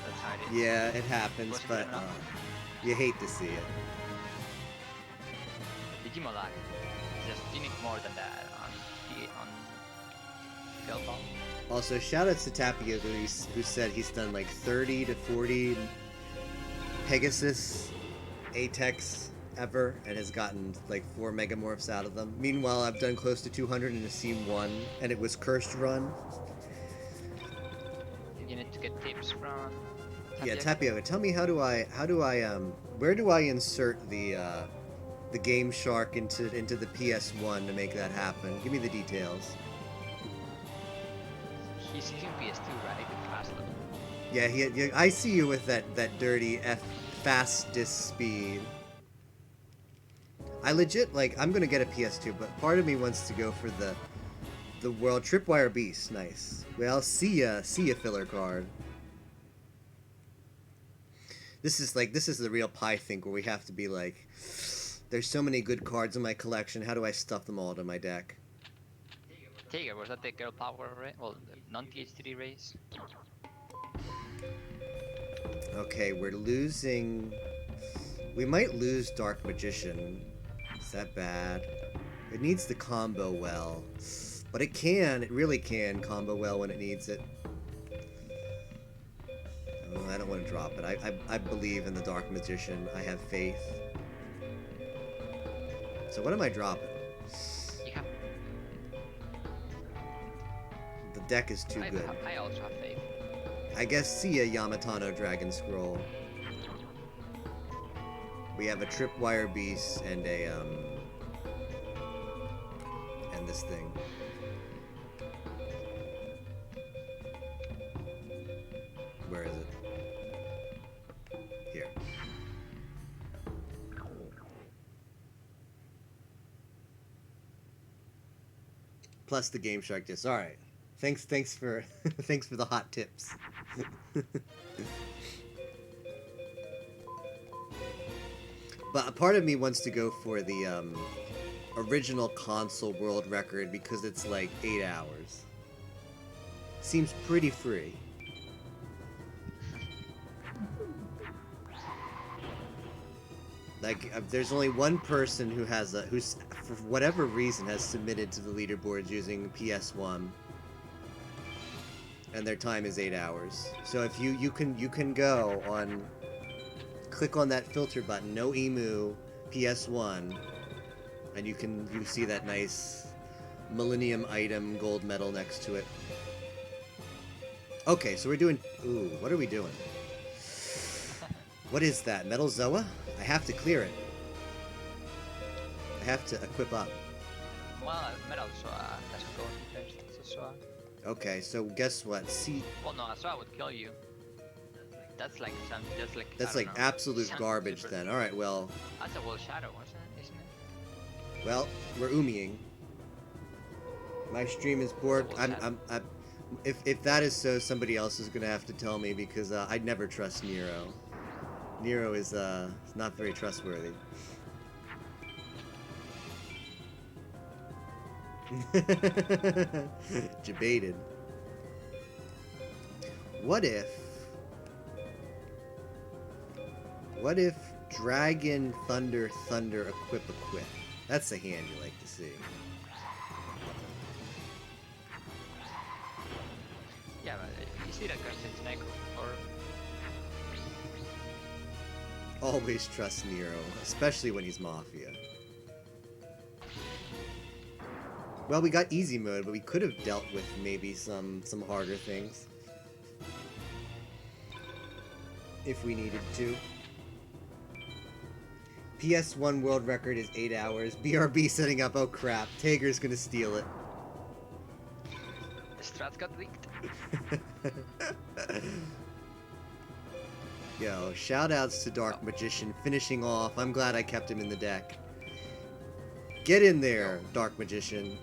That's how it is. Yeah, it happens, Wasn't but good enough. you hate to see it. The Gmo lag just didn't more than that on Philball. Also, shoutouts to Tapioca who said he's done like 30 to 40 Pegasus Atex ever and has gotten like 4 Megamorphs out of them. Meanwhile, I've done close to 200 in a Scene 1 and it was Cursed Run. You need to get tips from Yeah, Tapioca, tell me where do I insert the Game Shark into the PS1 to make that happen? Give me the details. He's using PS2, right? The fast look. Yeah, I see you with that dirty fastest speed. I legit I'm gonna get a PS2, but part of me wants to go for the World Tripwire Beast. Nice. Well, see ya filler card. This is the real pie think where we have to be like, there's so many good cards in my collection. How do I stuff them all into my deck? Tiger, was that the girl power race? Well, non-TH3 race? Okay, we're losing. We might lose Dark Magician. Is that bad? It needs the combo well. But it really can combo well when it needs it. Oh, I don't want to drop it. I believe in the Dark Magician. I have faith. So what am I dropping? You have... The deck is too good. I also have faith. I guess see ya Yamatano Dragon Scroll. We have a Tripwire Beast and a find this thing. Where is it? Here. Plus the Game Shark disc. All right. Thanks for thanks for the hot tips. But a part of me wants to go for the original console world record because it's like 8 hours. Seems pretty free. Like, there's only one person who has who's for whatever reason has submitted to the leaderboards using PS1, and their time is 8 hours. So if you can go on, click on that filter button, no emu, PS1, and you see that nice Millennium item gold medal next to it. Okay, so we're doing. Ooh, what are we doing? What is that? Metal Zoa? I have to clear it. I have to equip up. Well, metal Soa doesn't go in first. It's a Soa. Okay, so guess what? See, Well, no, a Soa would kill you. That's like some. that's I like don't know, absolute some garbage super- then. Alright, well, That's a Will Shadow, isn't it? well, we're umying. My stream is bork. It's a Will I'm if that is so, somebody else is gonna have to tell me because I'd never trust Nero. Nero is not very trustworthy. Debated. What if Dragon Thunder equip? That's a hand you like to see. Yeah, but you see that question snake or Always trust Nero, especially when he's Mafia. Well, we got easy mode, but we could have dealt with maybe some harder things. If we needed to. PS1 world record is 8 hours. BRB setting up, oh crap. Tager's gonna steal it. the strats got leaked. Yo, shoutouts to Dark Magician finishing off. I'm glad I kept him in the deck. Get in there, Dark Magician.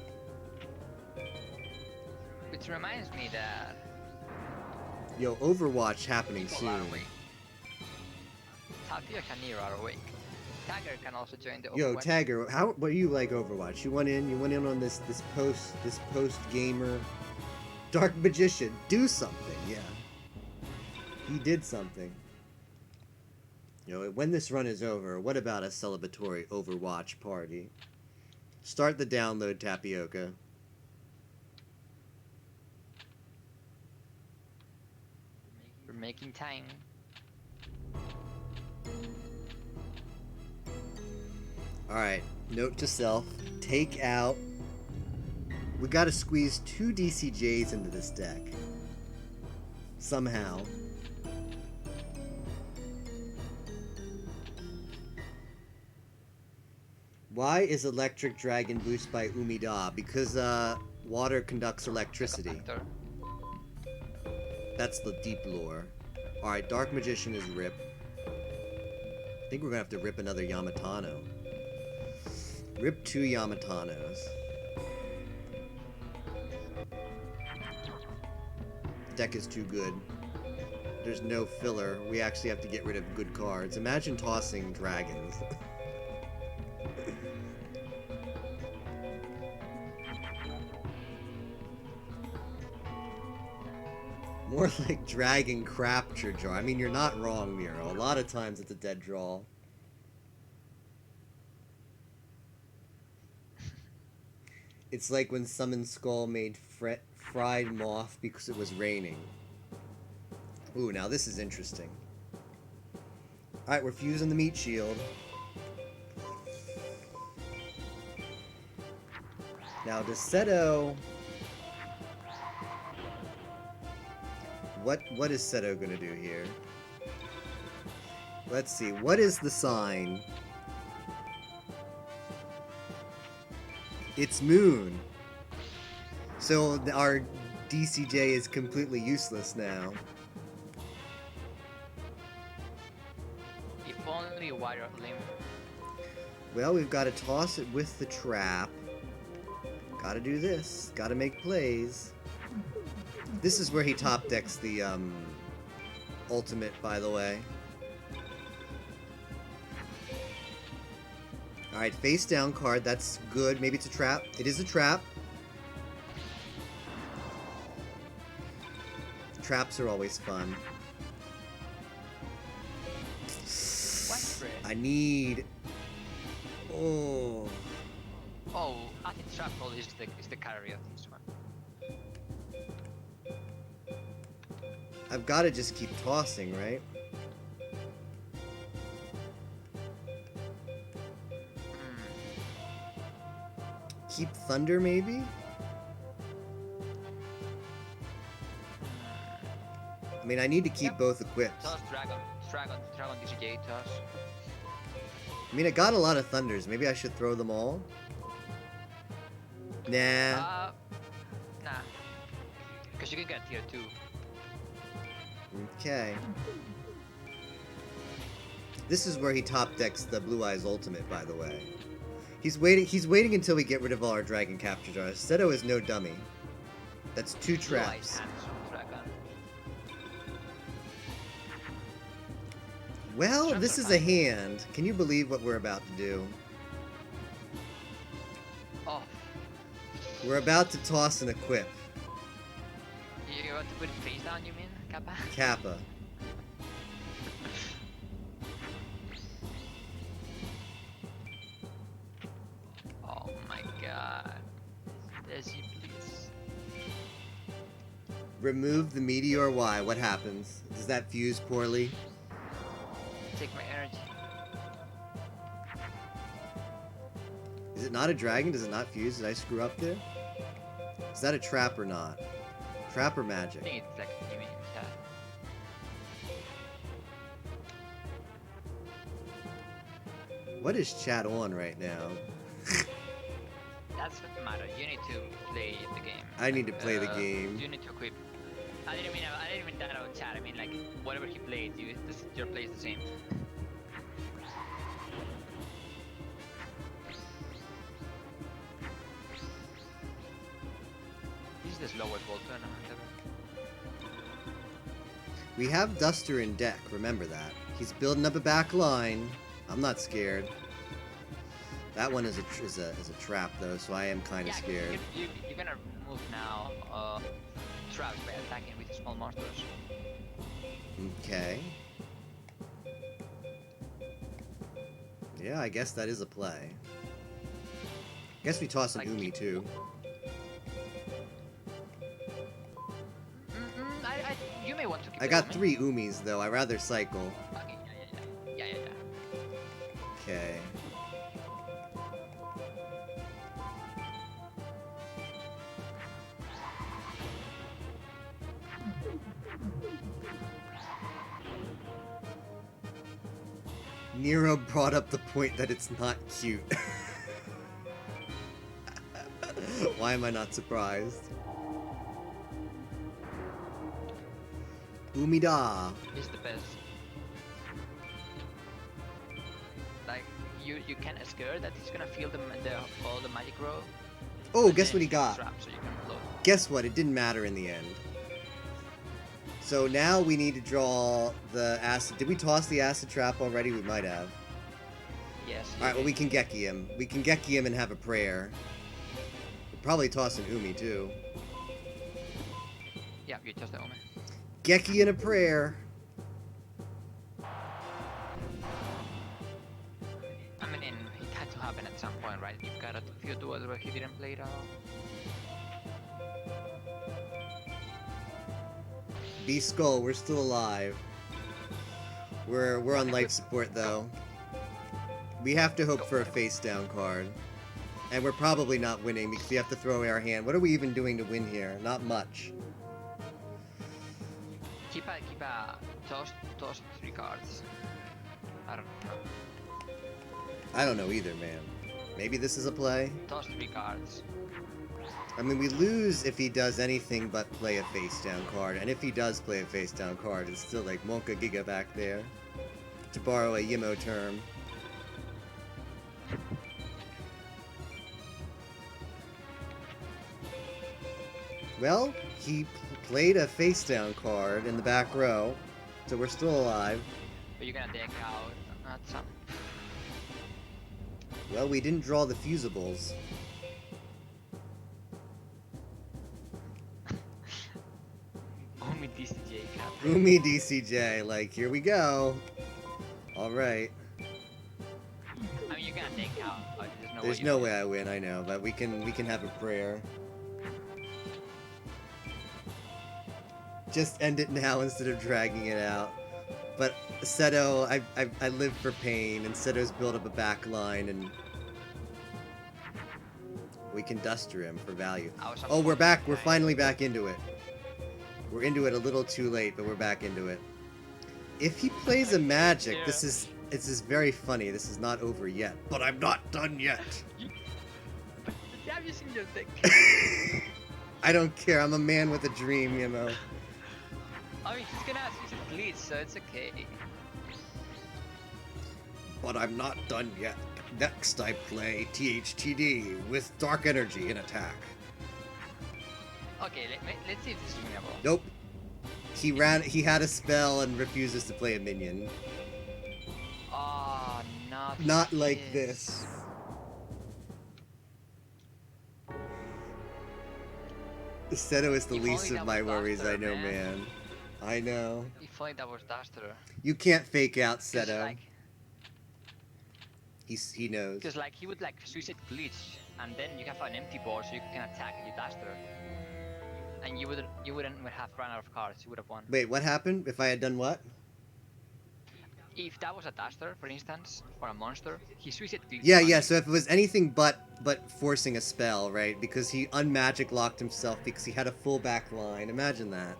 Which reminds me that Yo, Overwatch happening people are soon. awake. Tapio and Nero are awake. Tagger can also join the Yo, Overwatch. Tagger, what do you like Overwatch? You went in on this post gamer. Dark Magician, do something, yeah. He did something. You know, when this run is over, what about a celebratory Overwatch party? Start the download, Tapioca. We're making time. Alright, note to self, take out... We gotta squeeze 2 DCJs into this deck. Somehow. Why is Electric Dragon boosted by Umida? Because, water conducts electricity. Conductor. That's the deep lore. Alright, Dark Magician is rip. I think we're gonna have to rip another Yamatano. Rip 2 Yamatanos. Deck is too good. There's no filler. We actually have to get rid of good cards. Imagine tossing dragons. More like Dragon Crapture Draw. I mean, you're not wrong, Miro. A lot of times it's a dead draw. It's like when Summon Skull made fried moth because it was raining. Ooh, now this is interesting. Alright, we're fusing the meat shield. Now, Seto... What is Seto gonna do here? Let's see, what is the sign? It's Moon. So our DCJ is completely useless now. If only wider limb. Well, we've got to toss it with the trap. Gotta do this. Gotta make plays. This is where he top decks the ultimate, by the way. Alright, face down card. That's good. Maybe it's a trap. It is a trap. Traps are always fun. Widespread. I need... Oh... Oh, I think trap roll is the carry of this one. I've got to just keep tossing, right? Keep Thunder, maybe? I mean, I need to keep both equipped. Toss Dragon DCJ toss. I mean, I got a lot of Thunders. Maybe I should throw them all? Nah. Nah. Because you can get tier 2. Okay. This is where he top decks the Blue Eyes ultimate, by the way. He's waiting until we get rid of all our dragon capture jars. Seto is no dummy. That's 2 traps. Well, this is a hand. Can you believe what we're about to do? Oh. We're about to toss an equip. You want to put it face down, you mean, Kappa? Kappa. Oh my god. Desi, please. Remove the meteor. Why? What happens? Does that fuse poorly? Take my energy. Is it not a dragon? Does it not fuse? Did I screw up there? Is that a trap or not? Trap or I magic? think it's like you mean that. What is chat on right now? That's what matters. You need to play the game. I need to play the game. You need to equip. I didn't mean that out chat. I mean like whatever he plays, your play is the same. This is the slowest ball tournament ever. We have Duster in deck, remember that. He's building up a back line. I'm not scared. That one is a trap though, so I am kind of scared. You're gonna move now traps by attacking with small monsters. Okay. Yeah, I guess that is a play. Guess we toss an Like, Umi too. You may want to keep I it got on 3 Umis though, I rather cycle. Okay, yeah. Okay. Nero brought up the point that it's not cute. Why am I not surprised? Umida. It's the best. Like you can scare that he's gonna feel all the magic row. Oh, but guess then what he it's got? trapped, so you can float. Guess what? It didn't matter in the end. So now we need to draw the acid. Did we toss the acid trap already? We might have. Yes. Alright, well we can Geki him. We can Geki him and have a prayer. We'll probably toss an Umi too. Yeah, you toss the Omen. Geki and a prayer. I mean, it had to happen at some point, right? You've got a few duels where he didn't play it out. B Skull, we're still alive. We're on life support though. We have to hope for a face down card. And we're probably not winning because we have to throw away our hand. What are we even doing to win here? Not much. Keep a toss 3 cards. I don't know. I don't know either, man. Maybe this is a play? Toss 3 cards. I mean, we lose if he does anything but play a face down card, and if he does play a face down card, it's still like Monka Giga back there. To borrow a Yimo term. Well, he played a face down card in the back row, so we're still alive. But you're gonna deck out. Not some. Well, we didn't draw the fusibles. Only DCJ cap. Umi DCJ, like, here we go. Alright. I mean, you're gonna deck out. There's no way I win, I know, but we can have a prayer. Just end it now instead of dragging it out. But Seto, I live for pain, and Seto's built up a back line, and we can duster him for value. Oh, we're back. We're finally back into it. We're into it a little too late, but we're back into it. If he plays a magic, this is very funny. This is not over yet, but I'm not done yet. Have you seen your deck? I don't care. I'm a man with a dream, you know. I mean, he's gonna use a glitch, so it's okay. But I'm not done yet. Next I play THTD with Dark Energy in attack. Okay, let's see if this is winnable. Nope. He had a spell and refuses to play a minion. Oh, not like this. Seto is the If least only of that my was worries, Duster, I know, man. man. I know. If only that was Duster. You can't fake out Cause Seto. like, He knows. because like he would like suicide glitch, and then you have an empty board, so you can attack your Duster, and you wouldn't have run out of cards. You would have won. Wait, what happened? If I had done what? If that was a Duster, for instance, or a monster, he suicide glitch. Yeah. So if it was anything but forcing a spell, right? Because he unmagic locked himself because he had a full back line. Imagine that.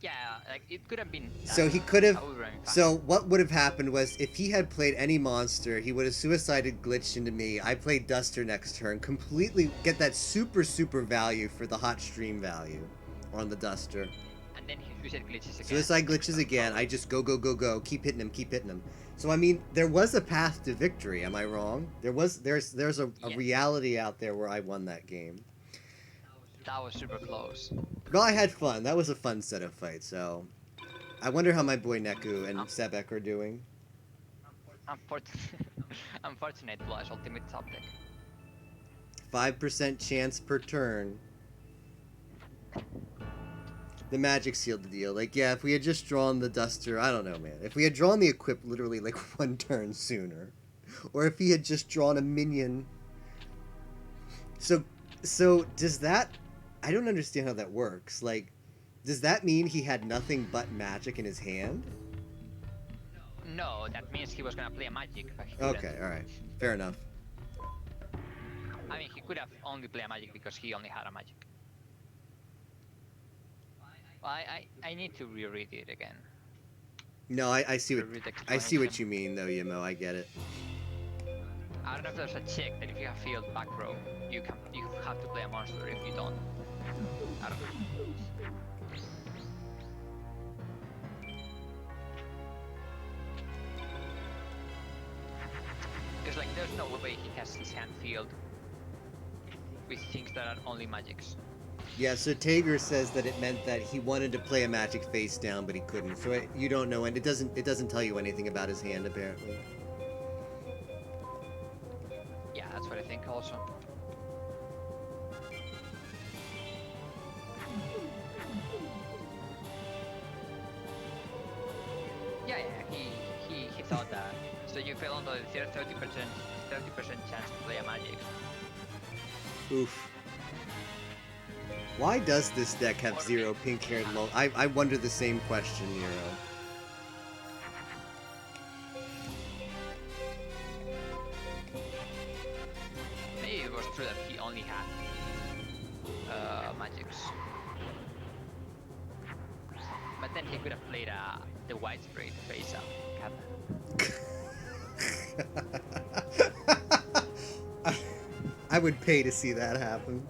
Yeah, like it could have been. So he could have. I would run fast. So what would have happened was if he had played any monster, he would have suicided glitched into me. I played Duster next turn, completely get that super value for the hot stream value on the Duster. And then he suicide glitches again. Suicide glitches again. I just go, keep hitting him. So I mean, there was a path to victory. Am I wrong? There's a Yes. reality out there where I won that game. That was super close. Well, I had fun. That was a fun set of fights. So I wonder how my boy Neku and Sebek are doing. Unfortunate was ultimate top deck. 5% chance per turn. The magic sealed the deal. Like, yeah, if we had just drawn the Duster, I don't know, man. If we had drawn the Equip literally like one turn sooner, or if he had just drawn a minion. So does that? I don't understand how that works. Like, does that mean he had nothing but magic in his hand? No, that means he was gonna play a magic, but he couldn't. Okay, all right, fair enough. I mean, he could have only played a magic because he only had a magic. Well, I need to reread it again. No, I see what Reread the I see what explanation. you mean, though, Yimo. I get it. I don't know if there's a check that if you have field back row, you have to play a monster. If you don't, I don't know. Because like there's no way he has his hand field with things that are only magics. Yeah, so Tager says that it meant that he wanted to play a magic face down, but he couldn't. So you don't know, and it doesn't tell you anything about his hand apparently. Yeah, that's what I think also. Yeah, he thought that. So you fell on the 30% chance to play a magic. Oof. Why does this deck have zero pink-haired low? I wonder the same question, Nero. Maybe it was true that he only had magics. But then he could have played the widespread face up cap. would pay to see that happen.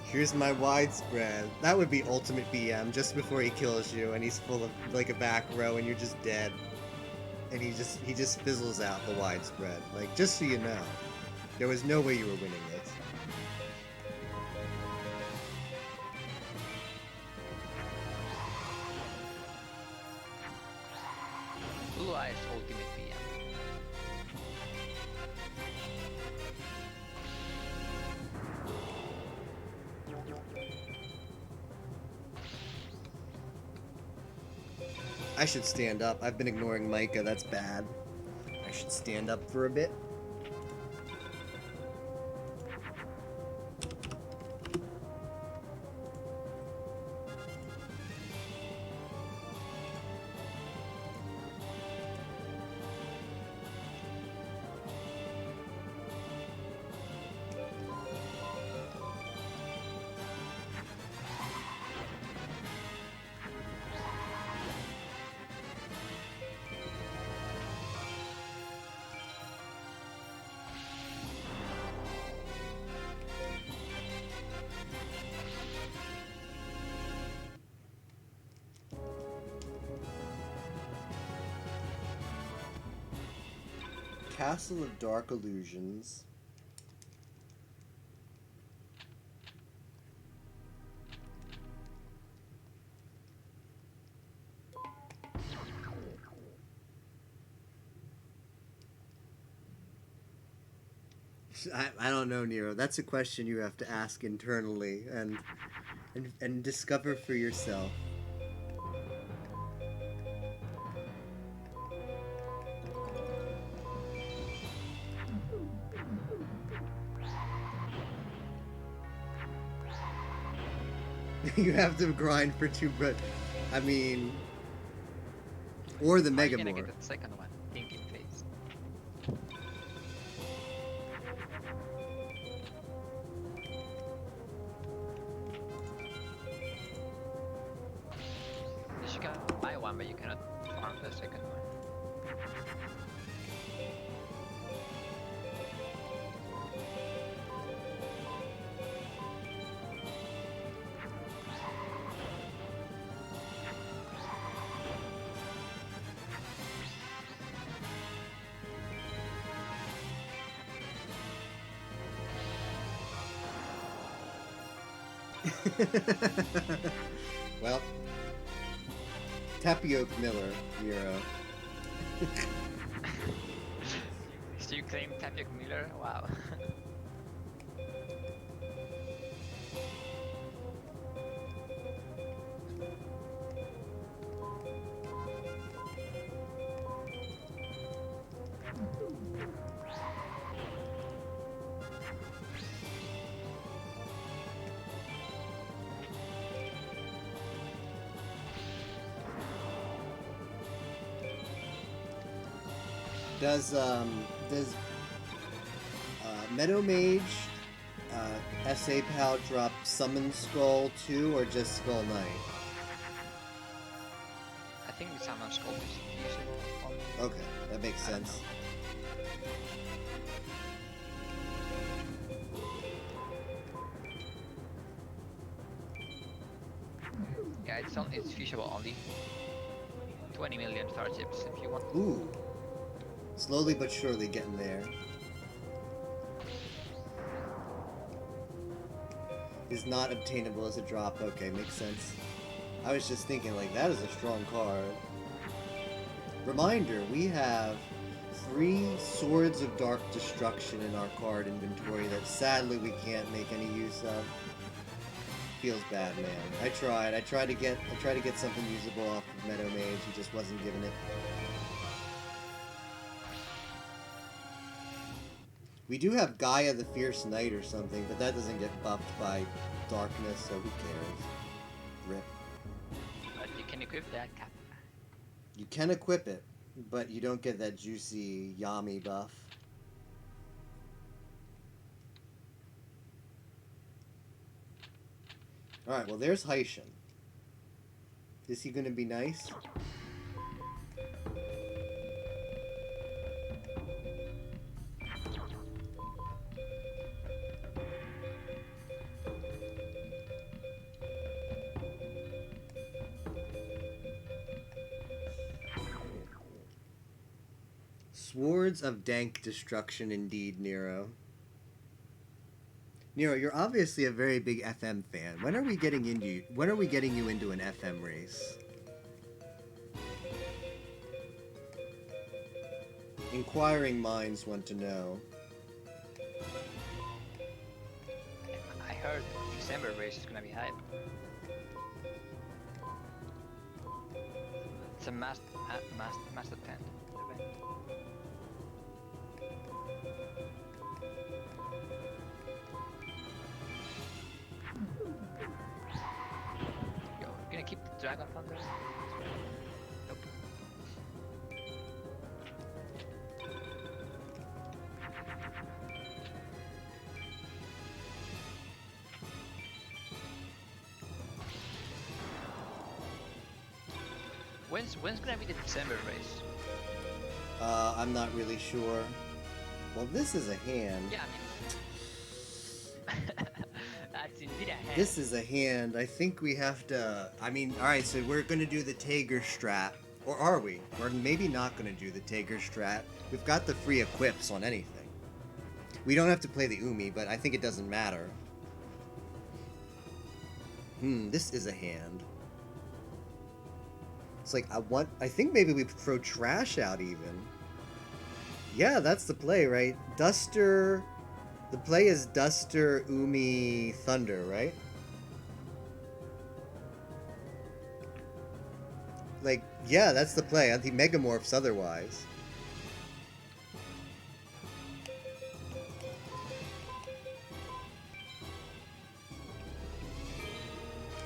Here's my widespread. That would be ultimate BM just before he kills you and he's full of like a back row and you're just dead. And he just fizzles out the widespread. Like, just so you know. There was no way you were winning this. Blue Eyes Ultimate PM. I should stand up. I've been ignoring Micah. That's bad. I should stand up for a bit. Castle of Dark Illusions. I don't know, Nero. That's a question you have to ask internally and discover for yourself. You have to grind for two, but I mean, or the Mega How are you gonna More. get the second one? Thinking phase. Yes, you can buy one, but you cannot farm the second one. Well, Tapioca Miller, Nero. So you claim Tapioca Miller? Wow. Does Meadow Mage SA Pal drop Summon Skull too, or just Skull Knight? I think the Salmon Skull is usable on Okay, that makes I don't sense. Yeah, it's fishable only. 20 million star chips if you want. Ooh, slowly but surely getting there. Is not obtainable as a drop. Okay, makes sense. I was just thinking, like, that is a strong card. Reminder, we have 3 Swords of Dark Destruction in our card inventory that sadly we can't make any use of. Feels bad, man. I tried to get something usable off of Meadow Mage, he just wasn't giving it. We do have Gaia the Fierce Knight or something, but that doesn't get buffed by darkness, so who cares? Rip. But you can equip that cap. You can equip it, but you don't get that juicy Yami buff. Alright, well there's Haishin. Is he gonna be nice? Swords of dank destruction indeed, Nero. Nero, you're obviously a very big FM fan. When are we getting you into an FM race? Inquiring minds want to know. I heard December race is gonna be hype. It's a master tent event. Yo, we're gonna keep the Dragon Thunder? Nope. When's gonna be the December race? I'm not really sure. Well, this is a hand. Yeah, I mean, that's indeed a hand. This is a hand. I think we have to... I mean, alright, so we're going to do the Tager strat. Or are we? We're maybe not going to do the Tager strat. We've got the free equips on anything. We don't have to play the Umi, but I think it doesn't matter. This is a hand. It's like, I think maybe we throw Trash out even. Yeah, that's the play, right? Duster... The play is Duster, Umi, Thunder, right? Like, yeah, that's the play. I think Megamorphs otherwise.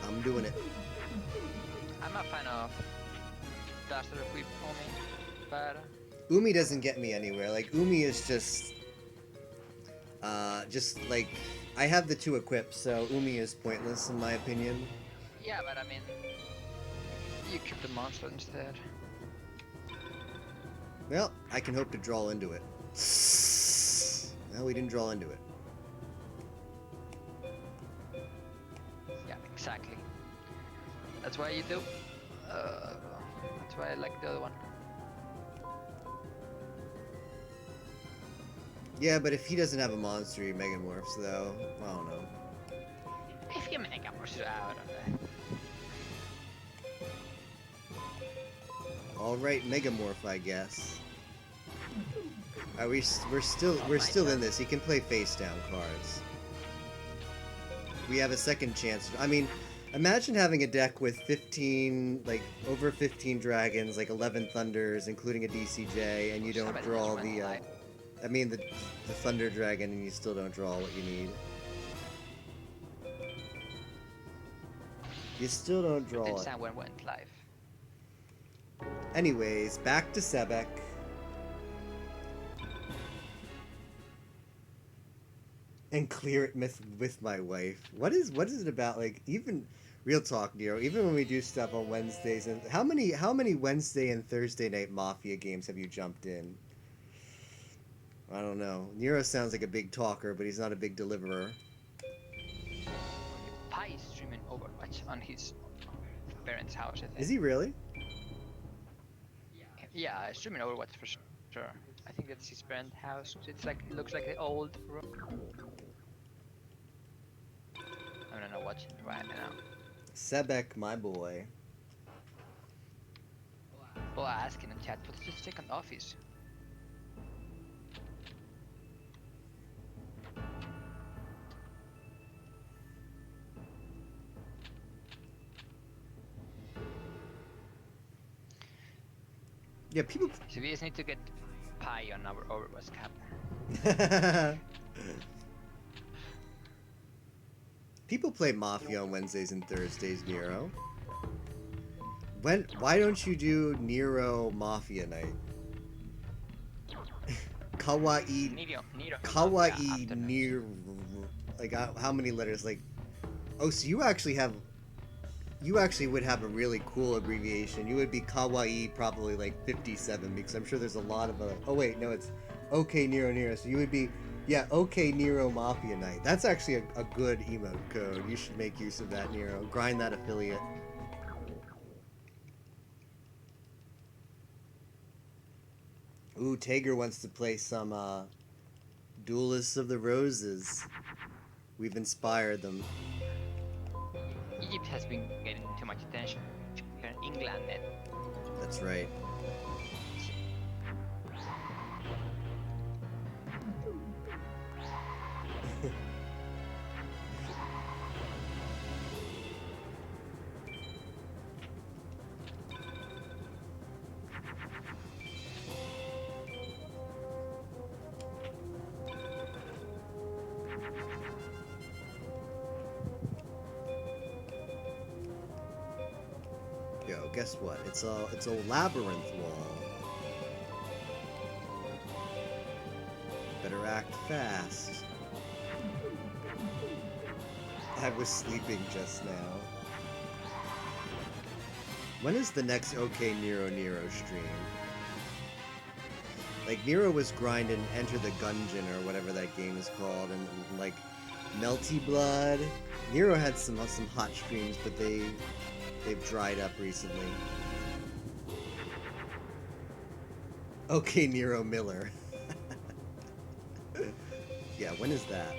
I'm doing it. I'm a fan of Duster equip Umi, but Umi doesn't get me anywhere. Like, Umi is just like, I have the 2 equips, so Umi is pointless in my opinion. yeah, but I mean, you keep the monster instead. Well, I can hope to draw into it. No, we didn't draw into it. Yeah, exactly. That's why you do. That's why I like the other one. Yeah, but if he doesn't have a monster, he Megamorphs, though. I don't know. If you make a monster out of it. Alright, Megamorph, I guess. We're still in this. He can play face down cards. We have a second chance. I mean, imagine having a deck with 15, like, over 15 dragons, like 11 thunders, including a DCJ, and you don't draw the, I mean, the Thunder Dragon, and you still don't draw what you need. You still don't draw it. Someone went live. Anyways, back to Sebek. And clear it with my wife. What is it about? Like, even real talk, Nero. Even when we do stuff on Wednesdays, and how many Wednesday and Thursday night Mafia games have you jumped in? I don't know. Nero sounds like a big talker, but he's not a big deliverer. Pi is streaming Overwatch on his parents' house, I think. Is he really? Yeah, streaming Overwatch for sure. I think that's his parents' house. It's like, it looks like the old room. I'm not watching right now. Sebek, my boy. Well, asking in chat, what's the second office? Yeah, people... So we just need to get Pi on our Overwatch cap. People play Mafia on Wednesdays and Thursdays, Nero. Why don't you do Nero Mafia night? Kawaii... Kawaii Nero... Like, how many letters? Like... Oh, so you actually have... You actually would have a really cool abbreviation. You would be Kawaii probably like 57, because I'm sure there's a lot of other... Oh wait, no, it's OK Nero. So you would be... Yeah, OK Nero Mafia Night. That's actually a good emote code. You should make use of that, Nero. Grind that affiliate. Ooh, Tager wants to play some Duelists of the Roses. We've inspired them. Egypt has been getting too much attention. England, That's right. Yo, guess what? It's a labyrinth wall. Better act fast. I was sleeping just now. When is the next OK Nero stream? Like, Nero was grinding Enter the Gungeon or whatever that game is called, and like Melty Blood. Nero had some hot streams, but they've dried up recently. OK Nero Miller. Yeah, when is that?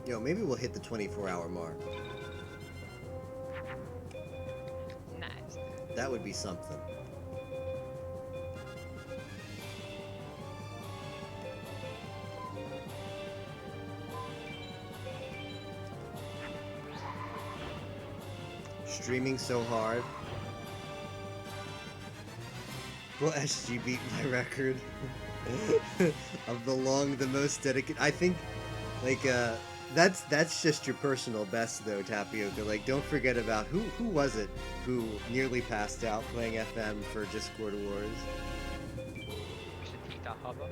Yo, maybe we'll hit the 24-hour mark. nice. That would be something. Streaming so hard. Will SG beat my record of the most dedicated? I think, like, that's just your personal best though, Tapioca. Like, don't forget about who was it who nearly passed out playing FM for Discord Wars? Tita Hubba.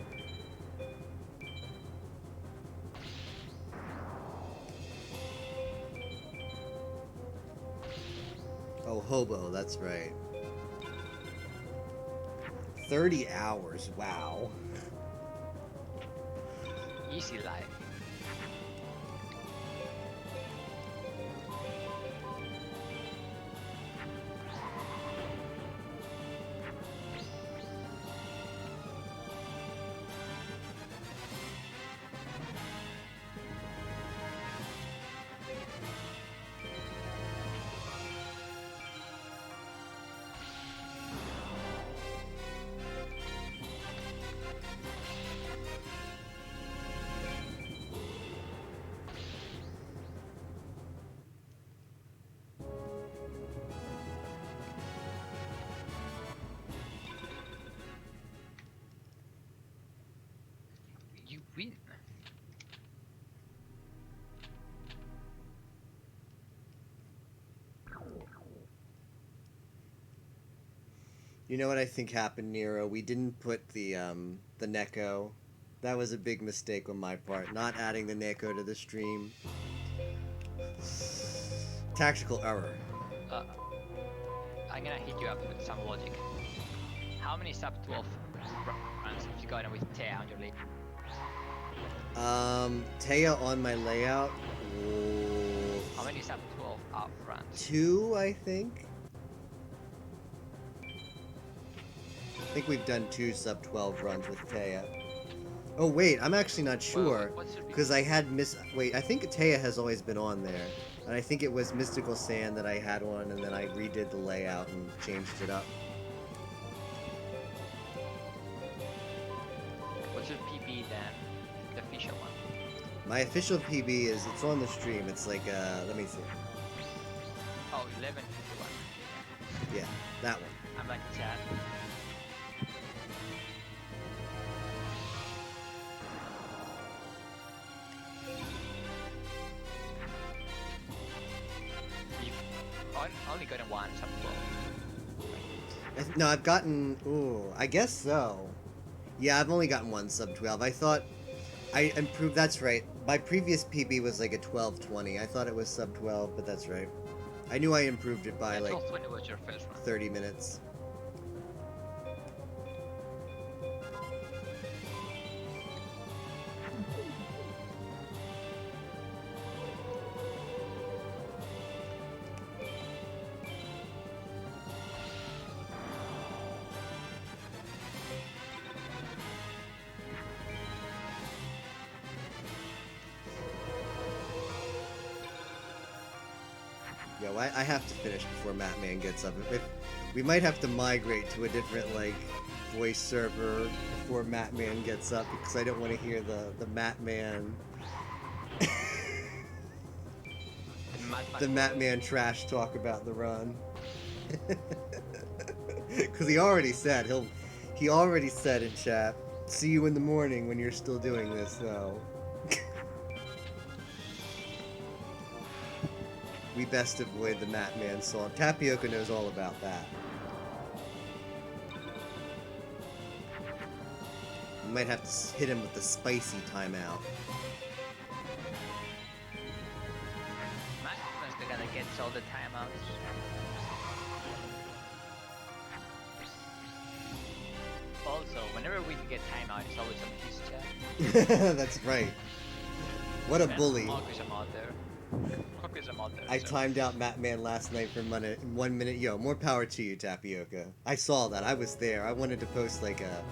Oh, Hobo, that's right. 30 hours, wow. Easy life. You win. You know what I think happened, Nero? We didn't put the Neko. That was a big mistake on my part, not adding the Neko to the stream. Tactical error. I'm gonna hit you up with some logic. How many sub 12 runs have you gotten with Tea on your league? Taya on my layout. How many sub 12 up runs? 2, I think. I think we've done 2 sub 12 runs with Taya. Oh wait, I'm actually not sure because I had wait, I think Taya has always been on there, and I think it was Mystical Sand that I had on, and then I redid the layout and changed it up. What's your PB then? The official one. My official PB it's on the stream. It's like let me see. Oh, 11:51. Yeah, that one. I'm like chat. You've only gotten one sub 12. No, I've gotten. Ooh, I guess so. Yeah, I've only gotten one sub 12. I thought I improved. That's right. My previous PB was like a 12:20. I thought it was sub 12, but that's right. I knew I improved it by Yeah, like 12:20 was your first one. 30 minutes. Yo, I have to finish before Matman gets up. If we might have to migrate to a different like voice server before Matman gets up because I don't want to hear the Matman the Matman trash talk about the run. Because he already said he already said in chat, "See you in the morning when you're still doing this." So. We best avoid the Matman song. Tapioca knows all about that. We might have to hit him with the spicy timeout. Matman's the guy that gets all the timeouts. Also, whenever we get timeout, it's always on his chat. That's right. What a bully. Marcus are out there. Marcus are out there. I so- timed out Matman last night for 1 minute. Yo, more power to you, Tapioca. I saw that. I was there. I wanted to post like a...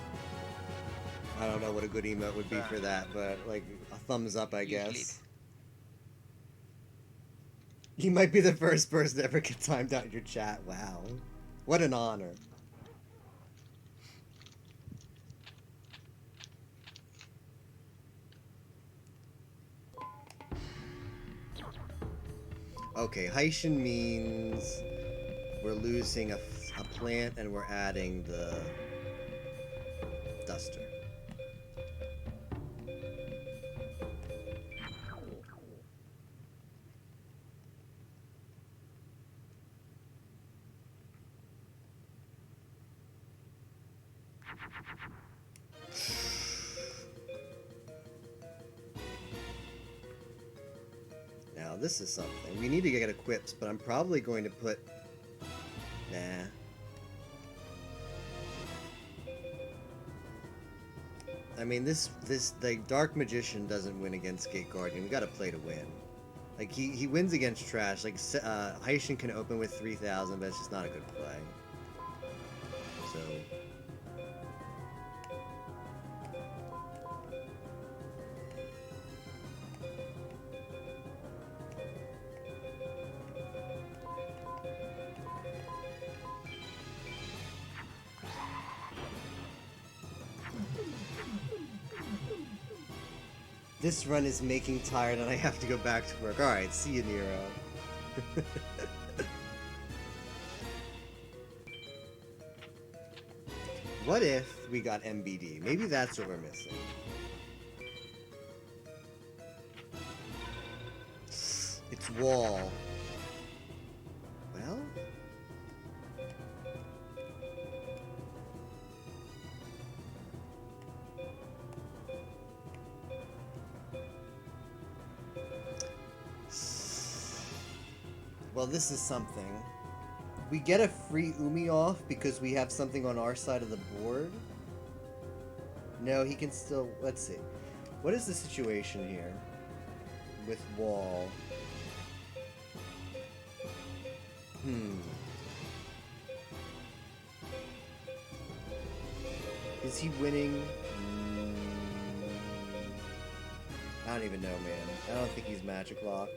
I don't know what a good emote would be for that, but like a thumbs up, I You guess. sleep. You might be the first person to ever get timed out in your chat. Wow. What an honor. Okay, Haitian means we're losing a plant and we're adding the duster. Now this is something. We need to get equips, but I'm probably going to put... Nah. I mean, the Dark Magician doesn't win against Gate Guardian. We gotta play to win. Like, he wins against trash. Like, Haitian can open with 3,000, but it's just not a good play. So... This run is making tired and I have to go back to work. Alright, see you, Nero. What if we got MBD? Maybe that's what we're missing. It's wall. Well... Well, this is something. We get a free Umi off because we have something on our side of the board. No, he can still... Let's see. What is the situation here? With wall. Is he winning? I don't even know, man. I don't think he's magic locked.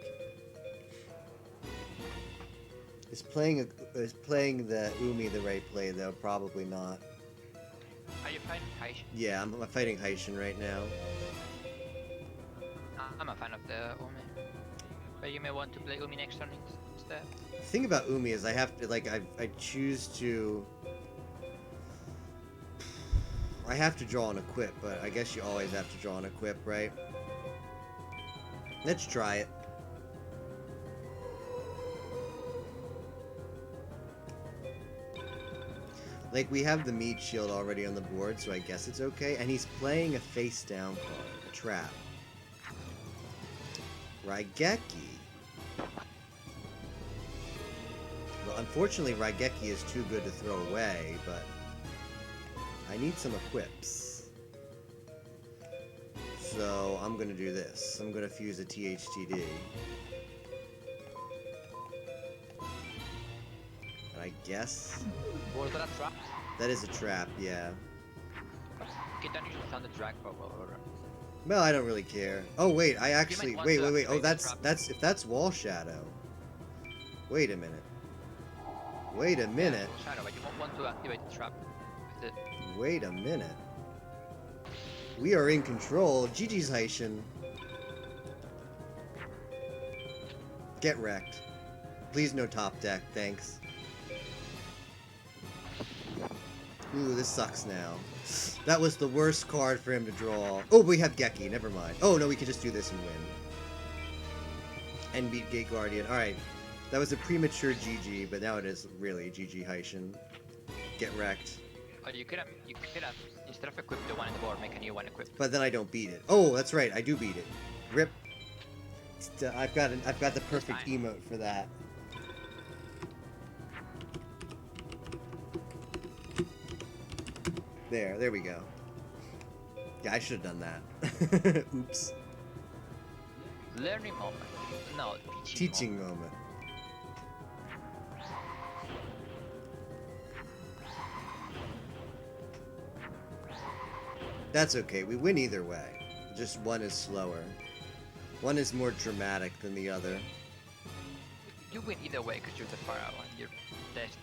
Is playing the Umi the right play though? Probably not. Are you fighting Haitian? Yeah, I'm fighting Haitian right now. I'm a fan of the Umi. But you may want to play Umi next turn instead. The thing about Umi is I have to, like, I choose to... I have to draw an equip, but I guess you always have to draw an equip, right? Let's try it. Like, we have the meat shield already on the board, so I guess it's okay. And he's playing a face-down card, a trap. Raigeki. Well, unfortunately, Raigeki is too good to throw away, but I need some equips. So I'm gonna do this. I'm gonna fuse a THTD. And I guess Was that a trap? that is a trap, yeah. Okay, then you should sound the drag bubble or... Well, I don't really care. Oh wait, I actually want wait. to Oh, activate the that's trap. if that's wall shadow. Wait a minute. Wait a minute. Yeah, Shadow, but you won't want to activate the trap with it. Wait a minute. We are in control. GG's Haitian. Get wrecked. Please no top deck, thanks. Ooh, this sucks now. That was the worst card for him to draw. Oh, we have Geki, never mind. Oh, no, we can just do this and win. And beat Gate Guardian. Alright. That was a premature GG, but now it is really GG Haitian. Get wrecked. Oh, you could have, instead of equip the one in the board, make a new one equipped. But then I don't beat it. Oh, that's right, I do beat it. Rip. I've got the perfect fine. emote for that. There we go. Yeah, I should have done that. Oops. Learning moment. No, Teaching moment. That's okay, we win either way. Just one is slower. One is more dramatic than the other. You win either way because you're the pharaoh and you're destined.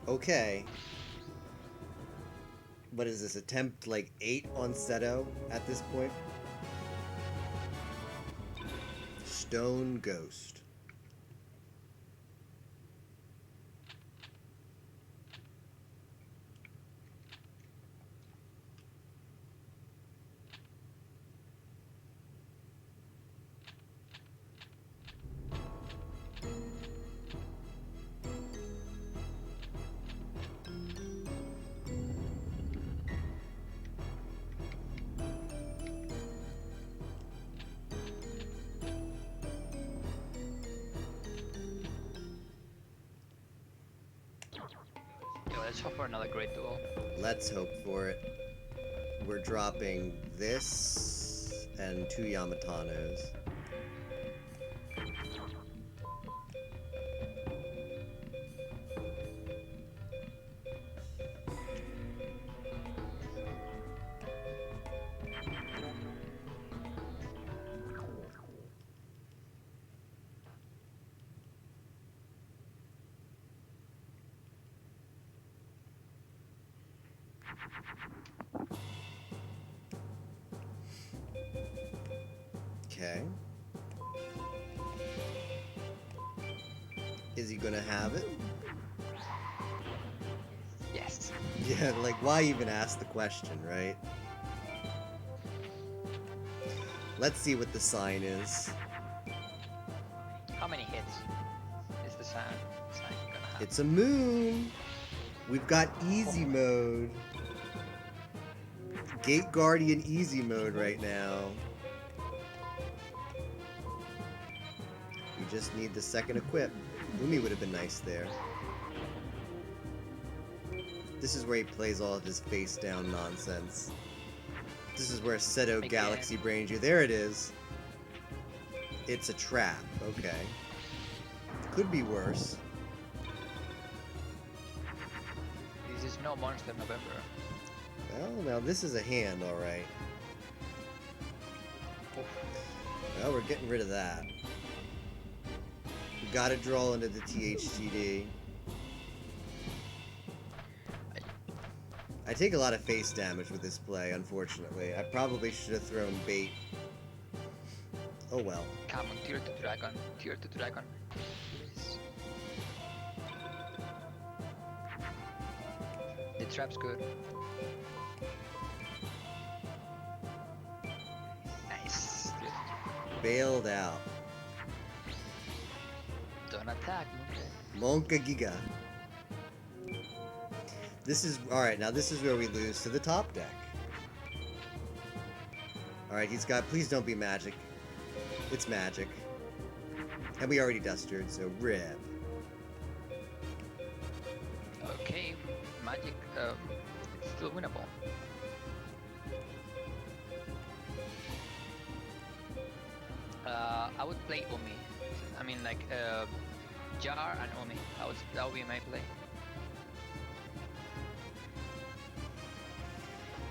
Okay. What is this? Attempt like 8 on Seto at this point? Stone Ghost. Yo, let's hope for another great duel. Let's hope for it. We're dropping this and 2 Yamatanos. Okay. Is he gonna have it? Yes. Yeah, like, why even ask the question, right? Let's see what the sign is. How many hits is the sign gonna have? It's a moon! We've got easy mode. Gate Guardian easy mode right now. We just need the second equip. Umi would have been nice there. This is where he plays all of his face down nonsense. This is where Seto Again. Galaxy brains you. There it is. It's a trap. Okay. Could be worse. This is no Monster November. Well, now this is a hand, alright. Well, we're getting rid of that. We gotta draw into the THGD. I take a lot of face damage with this play, unfortunately. I probably should have thrown bait. Oh well. Come on, tier to dragon. Tier to dragon. Yes. The trap's good. Nice. Good. Bailed out. Don't attack, Monkey. Monka Giga. This is alright, now this is where we lose to the top deck. Alright, he's got please don't be magic. It's magic. And we already dustered, so rip. Okay, magic, it's still winnable. I would play Omi. I mean, like, Jar and Omi. That would be my play.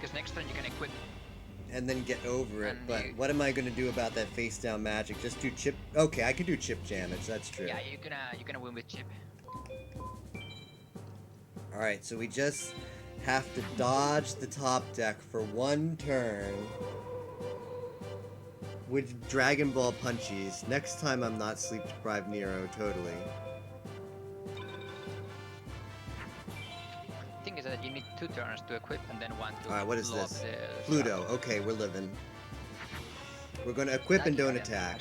Because next turn you can equip. And then get over it, And but you- what am I gonna do about that face down magic? Just do chip. Okay, I can do chip damage, that's true. Yeah, you're gonna win with chip. Alright, so we just have to dodge the top deck for one turn with Dragon Ball punchies. Next time I'm not sleep deprived Nero, totally. The thing is that you need 2 turns to equip and then 1 to Alright, what is blow up this? the Pluto, shot. okay, we're living. We're gonna equip and don't attack.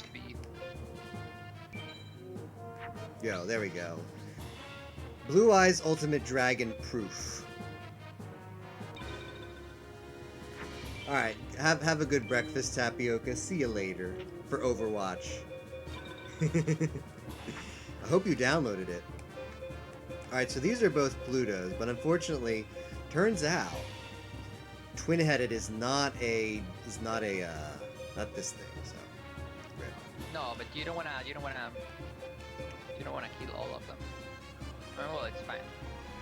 Yo, there we go. Blue Eyes Ultimate Dragon Proof. Alright, have a good breakfast, Tapioca. See you later for Overwatch. I hope you downloaded it. Alright, so these are both Plutos, but unfortunately, turns out Twin-headed is not not this thing, so rip. No, but you don't wanna kill all of them. Well, it's fine.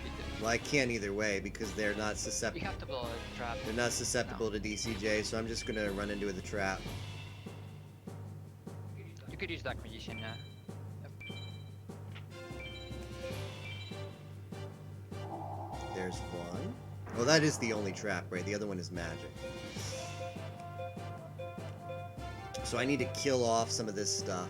You do. Well, I can't either way because they're not You susceptible. have to blow a trap. They're not susceptible to DCJ, so I'm just gonna run into the trap. You could use Dark Magician now. There's one. Well, that is the only trap, right? The other one is magic. So I need to kill off some of this stuff.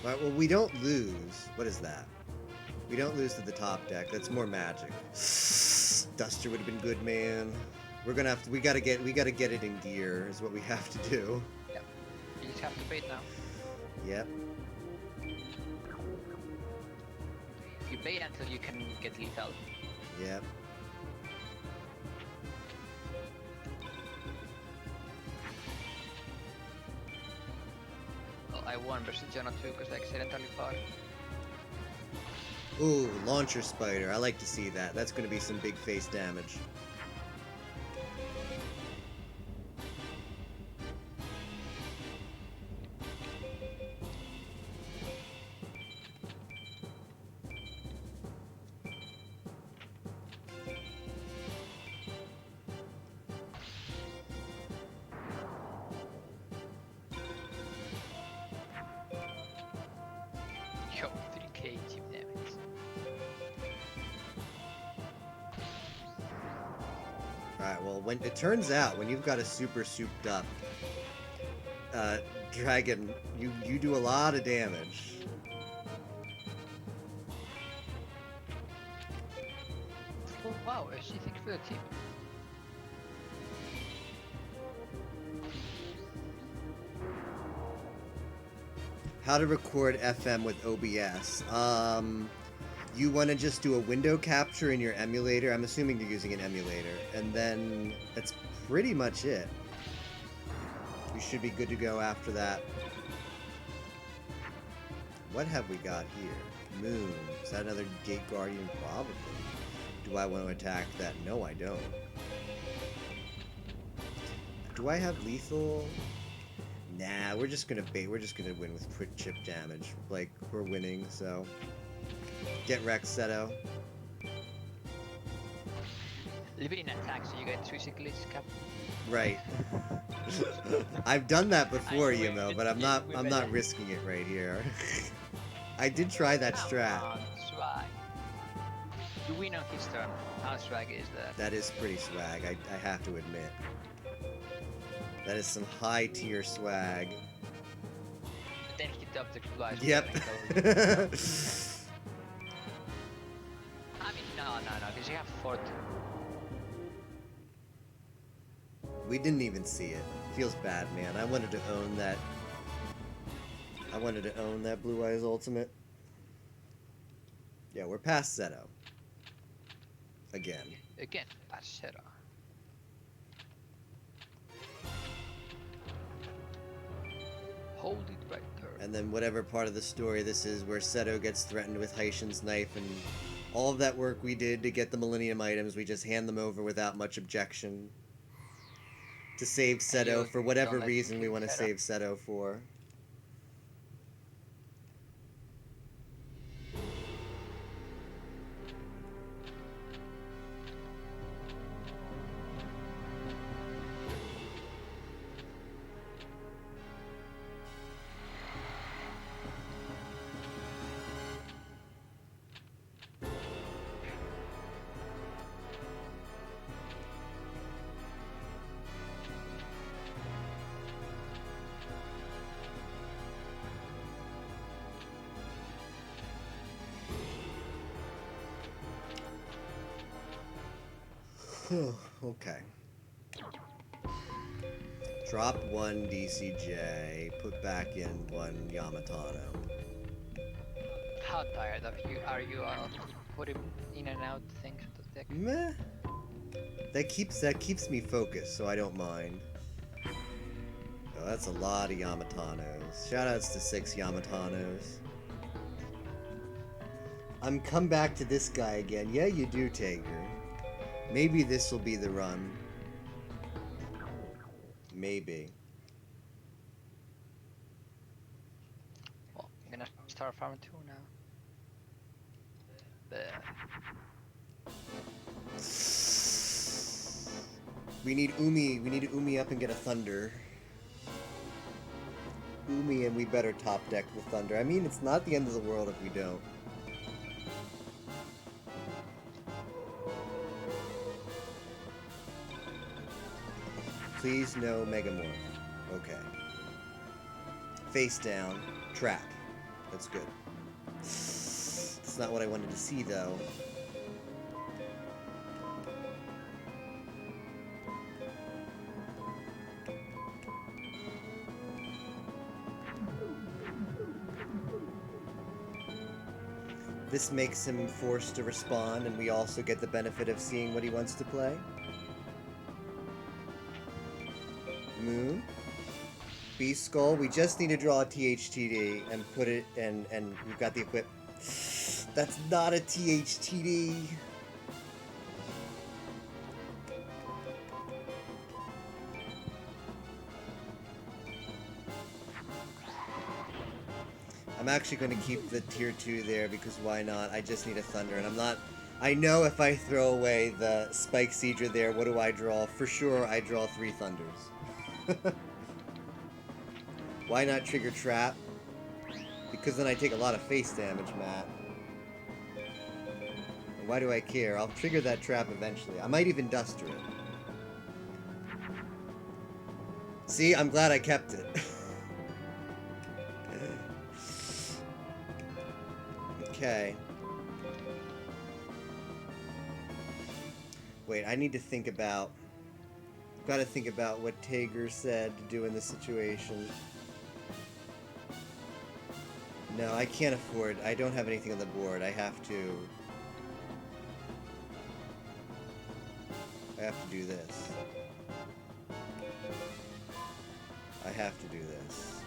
Alright, well, we don't lose. What is that? We don't lose to the top deck. That's more magic. Duster would have been good, man. We're gonna have to. We gotta get it in gear. Is what we have to do. You just have to bait now. Yep. You bait until you can get lethal. Yep. Well, I won versus Jonah too because I accidentally fought. Ooh, launcher spider. I like to see that. That's gonna be some big face damage. Yo, 3k chip damage. Alright, well, when it turns out, when you've got a super souped up dragon, you do a lot of damage. Oh wow, actually thank you for the tip. How to record FM with OBS. You want to just do a window capture in your emulator. I'm assuming you're using an emulator. And then that's pretty much it. You should be good to go after that. What have we got here? Moon. Is that another Gate Guardian? Probably. Do I want to attack that? No, I don't. Do I have lethal? Nah, we're just gonna bait. We're just gonna win with crit chip damage. Like, we're winning, so. Get wrecked, Seto. Limiting attack, so you get 3 cycles cap. Right. I've done that before, I know, Yumo, but I'm not risking it right here. I did try that strat. Come on, swag. You win on his turn. How swag is that? That is pretty swag, I have to admit. That is some high tier swag. But then he dubbed the flies. Yep. I mean, no, because you have fort. We didn't even see it. Feels bad, man. I wanted to own that. I wanted to own that Blue Eyes Ultimate. Yeah, we're past Seto. Again. Again, Pacera. Hold it right there. And then whatever part of the story this is where Seto gets threatened with Haitian's knife and all of that work we did to get the Millennium items, we just hand them over without much objection. To save Seto for whatever reason we want to save Seto for. Okay. Drop one DCJ, put back in one Yamatano. How tired of you are you putting in and out things to the deck? Meh. That keeps me focused, so I don't mind. Oh, that's a lot of Yamatanos. Shoutouts to 6 Yamatanos. I'm come back to this guy again. Yeah, you do, Tager. Maybe this will be the run. Maybe. Well, I'm gonna start farm 2 now. We need to Umi up and get a Thunder. Umi, and we better top deck the Thunder. I mean, it's not the end of the world if we don't. Please no Megamorph. Okay. Face down. Trap. That's good. It's not what I wanted to see, though. This makes him forced to respond, and we also get the benefit of seeing what he wants to play. Moon. Beast Skull. We just need to draw a THTD and put it, and we've got the equip. That's not a THTD. I'm actually going to keep the tier 2 there because why not? I just need a Thunder, and I'm not... I know if I throw away the Spike Seedra there, what do I draw? For sure, I draw 3 Thunders. Why not trigger Trap? Because then I take a lot of face damage, Matt. And why do I care? I'll trigger that Trap eventually. I might even Duster it. See, I'm glad I kept it. Okay. Wait, I need to think about... Gotta think about what Tager said to do in this situation. No, I can't afford... I don't have anything on the board. I have to do this. I have to do this.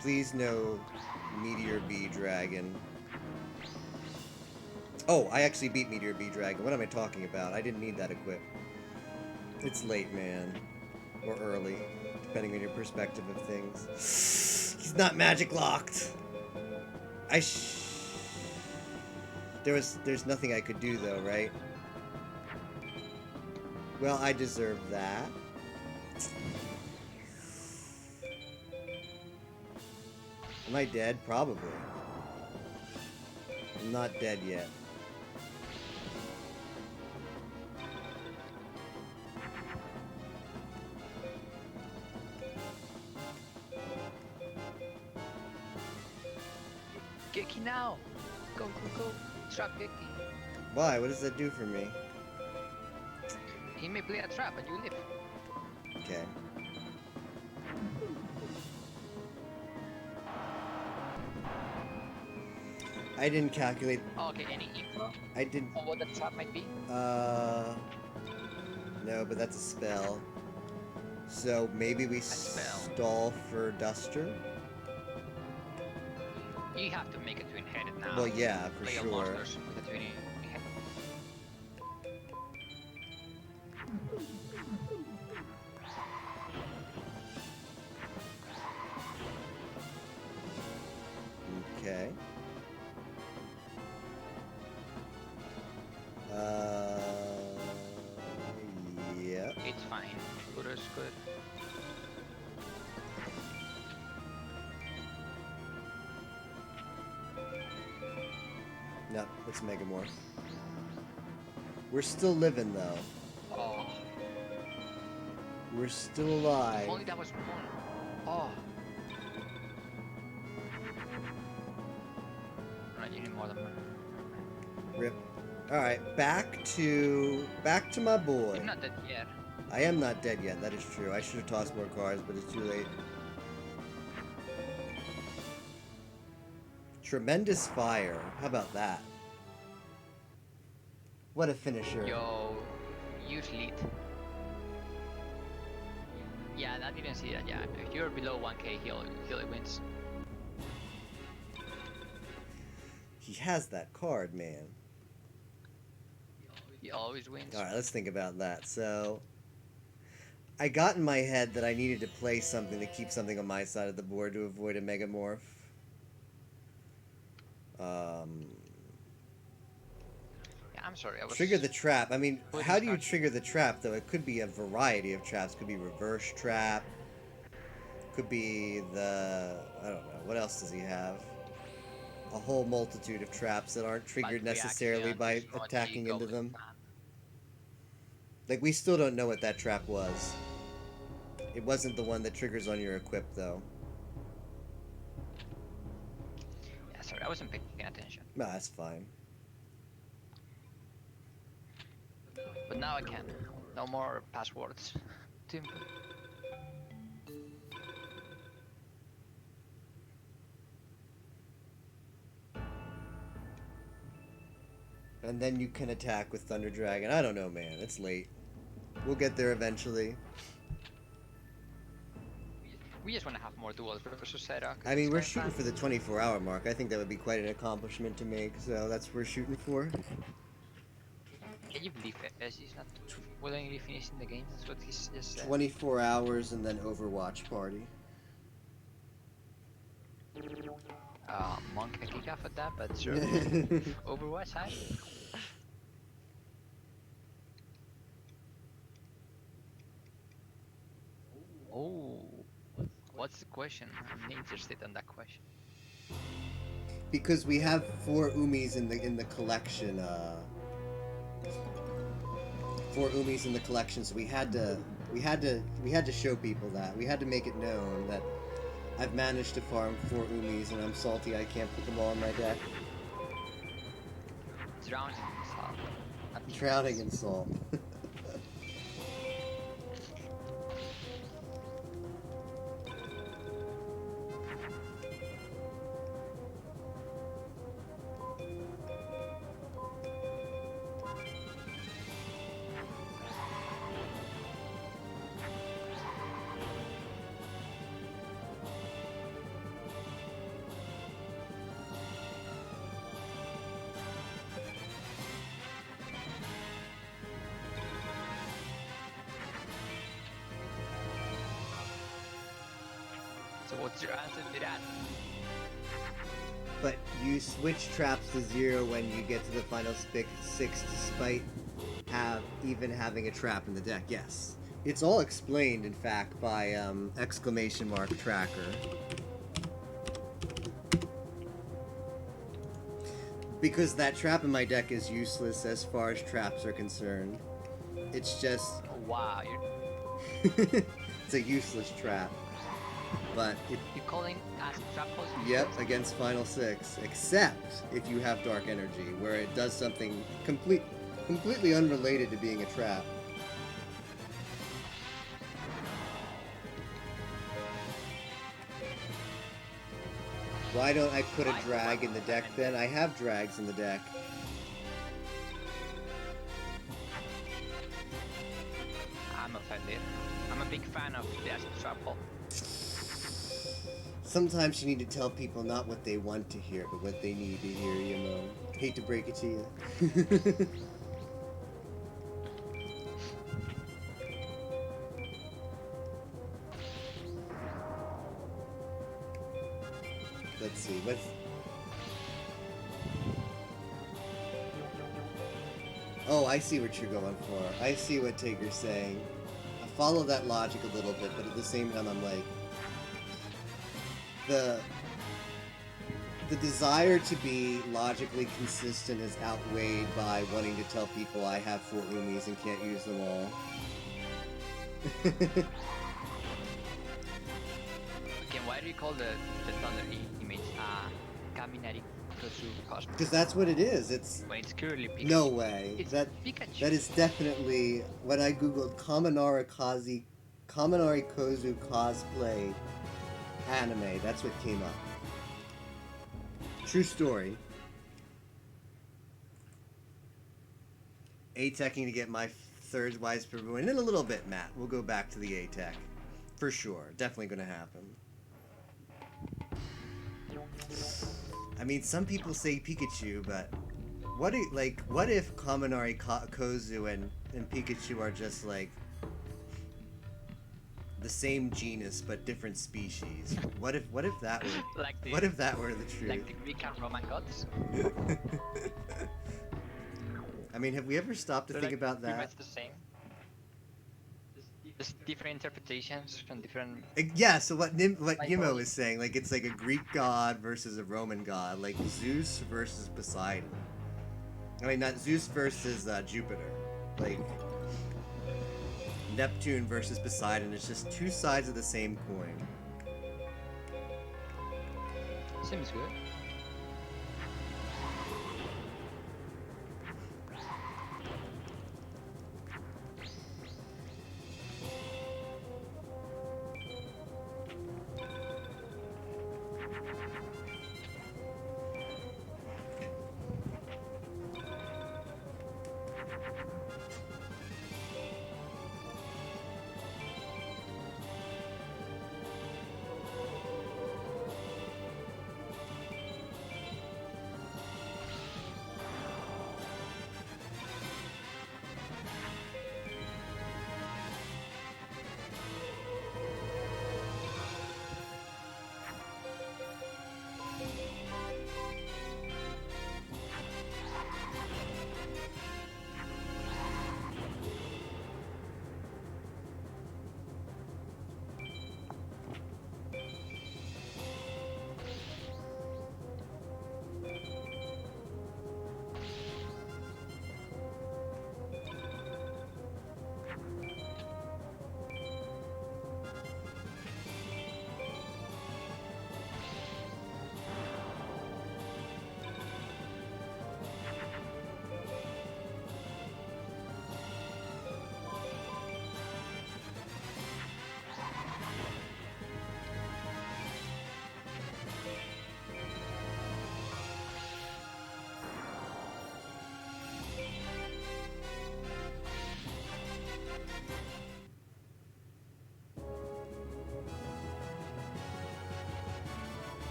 Please no Meteor Bee Dragon. Oh, I actually beat Meteor B Dragon. What am I talking about? I didn't need that equip. It's late, man. Or early, depending on your perspective of things. He's not magic locked. There's nothing I could do though, right? Well, I deserve that. Am I dead? Probably. I'm not dead yet. Geki now! Go, go, go! Trap Geki. Why? What does that do for me? He may play a trap and you live. Okay. I didn't calculate. Oh, okay, any info I didn't. on what the trap might be? No, but that's a spell. So maybe we spell. stall for Duster? You have to make a twin-headed now. Well, yeah, for Play your sure. monsters with a twin-headed. Okay. Yeah. It's fine. Pluto's good. No, it's Megamorph. We're still living, though. Oh, We're still alive. if only that was one. Oh. Alright, you need more than one. Rip. Alright, back to my boy. You're not dead yet. I am not dead yet, that is true. I should have tossed more cards, but it's too late. Tremendous Fire. How about that? What a finisher. Yo, use lead. Yeah, I didn't see that. Yeah, if you're below 1k, he wins. He has that card, man. He always wins. Alright, let's think about that. So, I got in my head that I needed to play something to keep something on my side of the board to avoid a Megamorph. Yeah, I'm sorry. I was Trigger the trap. I mean, Put how his do you card- trigger the trap, though? It could be a variety of traps. Could be reverse trap. Could be the... I don't know. What else does he have? A whole multitude of traps that aren't triggered Bad reaction necessarily on by this mod, attacking you go into with them. that. Like, we still don't know what that trap was. It wasn't the one that triggers on your equip, though. Yeah, sorry, I wasn't paying attention. No, that's fine. But now I can. No more passwords. Too input. And then you can attack with Thunder Dragon. I don't know, man. It's late. We'll get there eventually. We just want to have more duels versus Zeta. I mean, we're shooting for the 24-hour mark. I think that would be quite an accomplishment to make, so that's what we're shooting for. Can you believe Fez is not willingly finishing the game? That's what he's just said. 24 hours and then Overwatch party. Monk can kick off at that, but sure. Overwatch high. Oh, what's the question? I'm interested in that question. Because we have 4 Umis in the collection, 4 Umis in the collection, so we had to show people that. We had to make it known that I've managed to farm 4 Umis and I'm salty I can't put them all in my deck. Drowning in salt. Drowning in salt. So what's your answer to that? But you switch traps to 0 when you get to the final 6, despite even having a trap in the deck. Yes, it's all explained, in fact, by exclamation mark tracker. Because that trap in my deck is useless as far as traps are concerned. It's just Oh, wow, it's a useless trap. But you're calling as trap pose? yep, against final 6, except if you have dark energy, where it does something completely unrelated to being a trap. Why don't I put a drag in the deck then? I have drags in the deck. I'm offended. I'm a big fan of the as trap pole. Sometimes you need to tell people not what they want to hear, but what they need to hear, you know. Hate to break it to you. Let's see, what's... Oh, I see what you're going for. I see what Taker's saying. I follow that logic a little bit, but at the same time I'm like... The desire to be logically consistent is outweighed by wanting to tell people I have 4 Umis and can't use them all. Okay, why do you call the thunder image Kaminari Kosu Cosmos? Because that's what it is. It's... When it's currently Pikachu. No way. It's That Pikachu. is definitely... When I googled Kaminari Kozu cosplay anime, that's what came up. True story. A-teching to get my 3rd Wise per win in a little bit, Matt. We'll go back to the A-tech. For sure. Definitely gonna happen. I mean, some people say Pikachu, but... What if Kaminari Kozu and Pikachu are just, like... the same genus but different species? What if that were what if that were the truth? Like the Greek and Roman gods? I mean, have we ever stopped to They're think like about pretty that? much the same. There's different interpretations from different. Yeah, so what Yimo Mythology. is saying, like, it's like a Greek god versus a Roman god, like Zeus versus Poseidon. I mean, not Zeus versus Jupiter. Like, Neptune versus Poseidon. It's just 2 sides of the same coin. Seems good.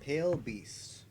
Pale Beast.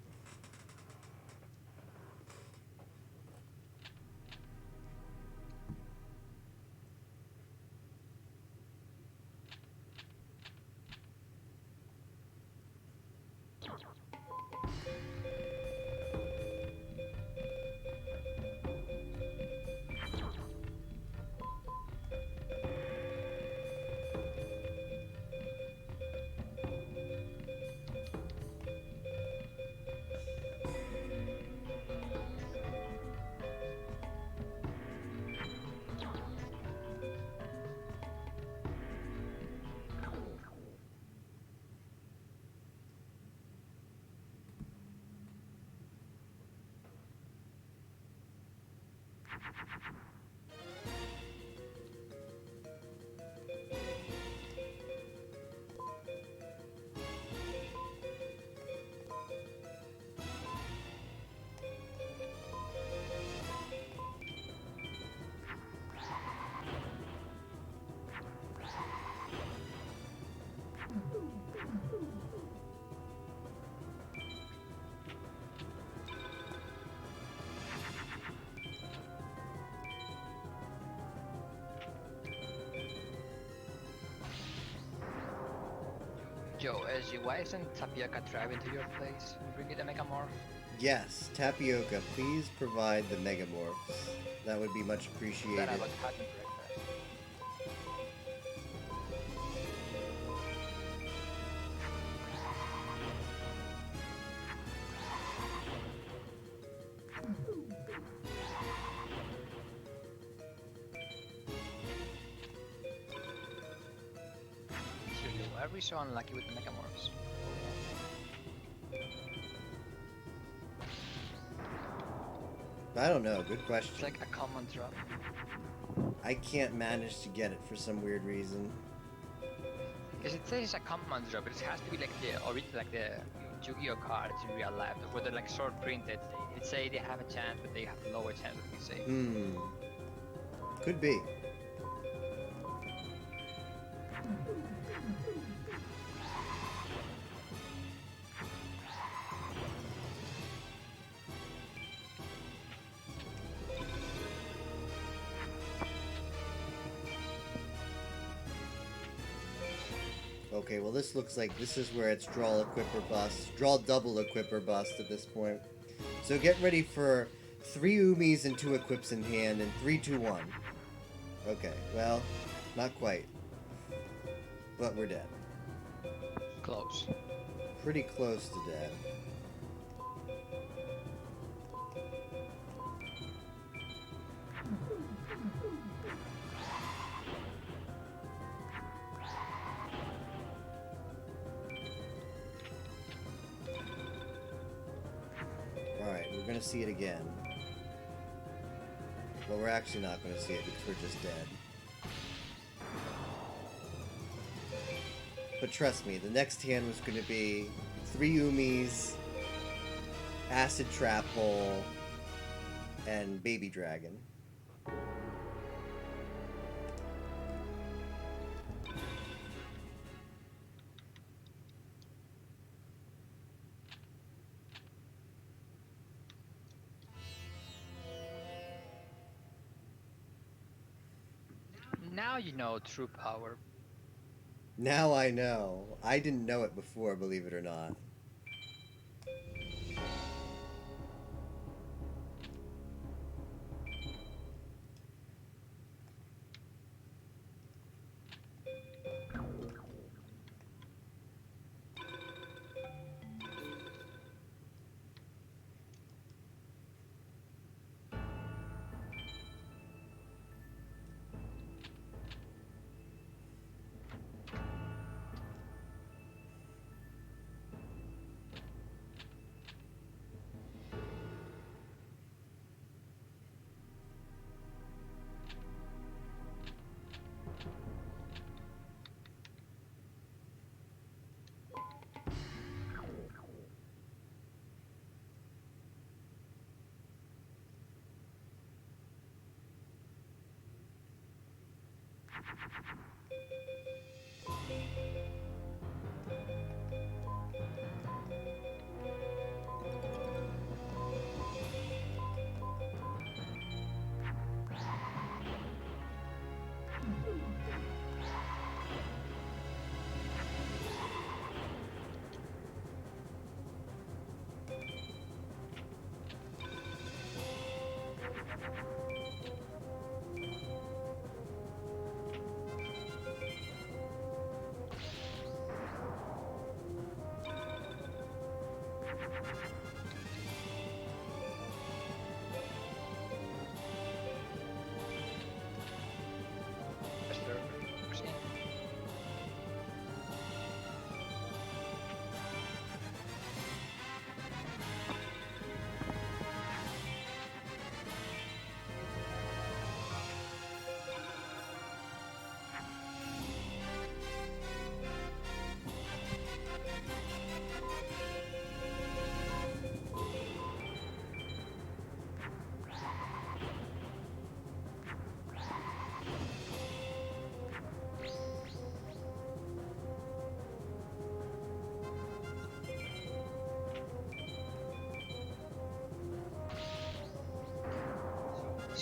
Joe, SG, why isn't Tapioca driving to your place and bring you the Megamorph? Yes, Tapioca, please provide the Megamorphs. That would be much That appreciated. I was having breakfast. Seriously, why are we so unlucky with the Megamorphs? I don't know, good It's question. like a common drop. I can't manage to get it for some weird reason. Because it says it's a common drop, but it has to be like the original, like the Yu-Gi-Oh cards in real life, where they're like short printed. It say they have a chance, but they have a lower chance of being safe. Could be. Okay, well this looks like this is where it's draw equip or bust. Draw double equip or bust at this point. So get ready for 3 Umis and 2 equips in hand and 3, 2, 1. Okay, well, not quite. But we're dead. Close. Pretty close to dead. Alright, we're gonna see it again. But we're actually not gonna see it because we're just dead. But trust me, the next hand was gonna be 3 Umis, Acid Trap Hole, and Baby Dragon. Now you know true power. Now I know. I didn't know it before, believe it or not.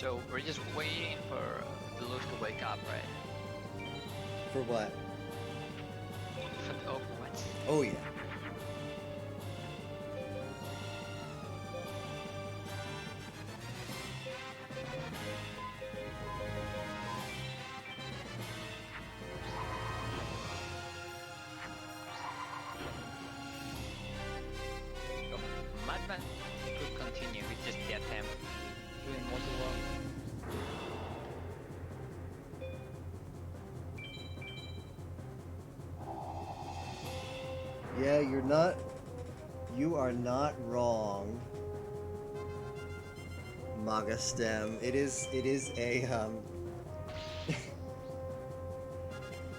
So we're just waiting for the Luz to wake up, right? For what? Oh, what? Oh yeah. So Madman could continue with just the attempt doing multi-wall. Yeah, you are not wrong. Maga stem. It is a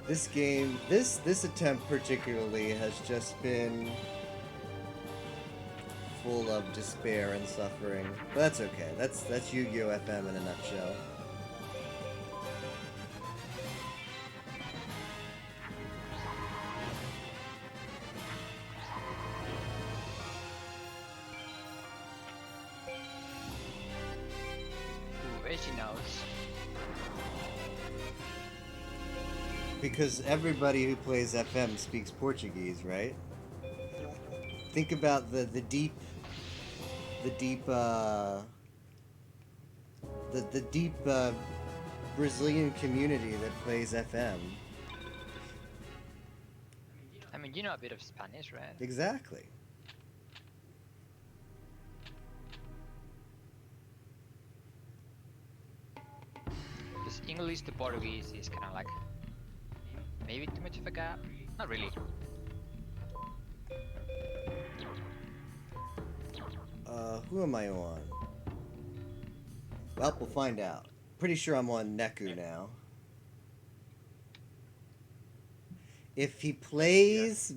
this game, this attempt particularly has just been full of despair and suffering. But that's okay. That's Yu-Gi-Oh! FM in a nutshell. Ooh, Reggie knows. Because everybody who plays FM speaks Portuguese, right? Think about the deep Brazilian community that plays FM. I mean, you know a bit of Spanish, right? Exactly. Because English to Portuguese is kind of like maybe too much of a gap. Not really. Who am I on? Well, we'll find out. Pretty sure I'm on Neku now. If he plays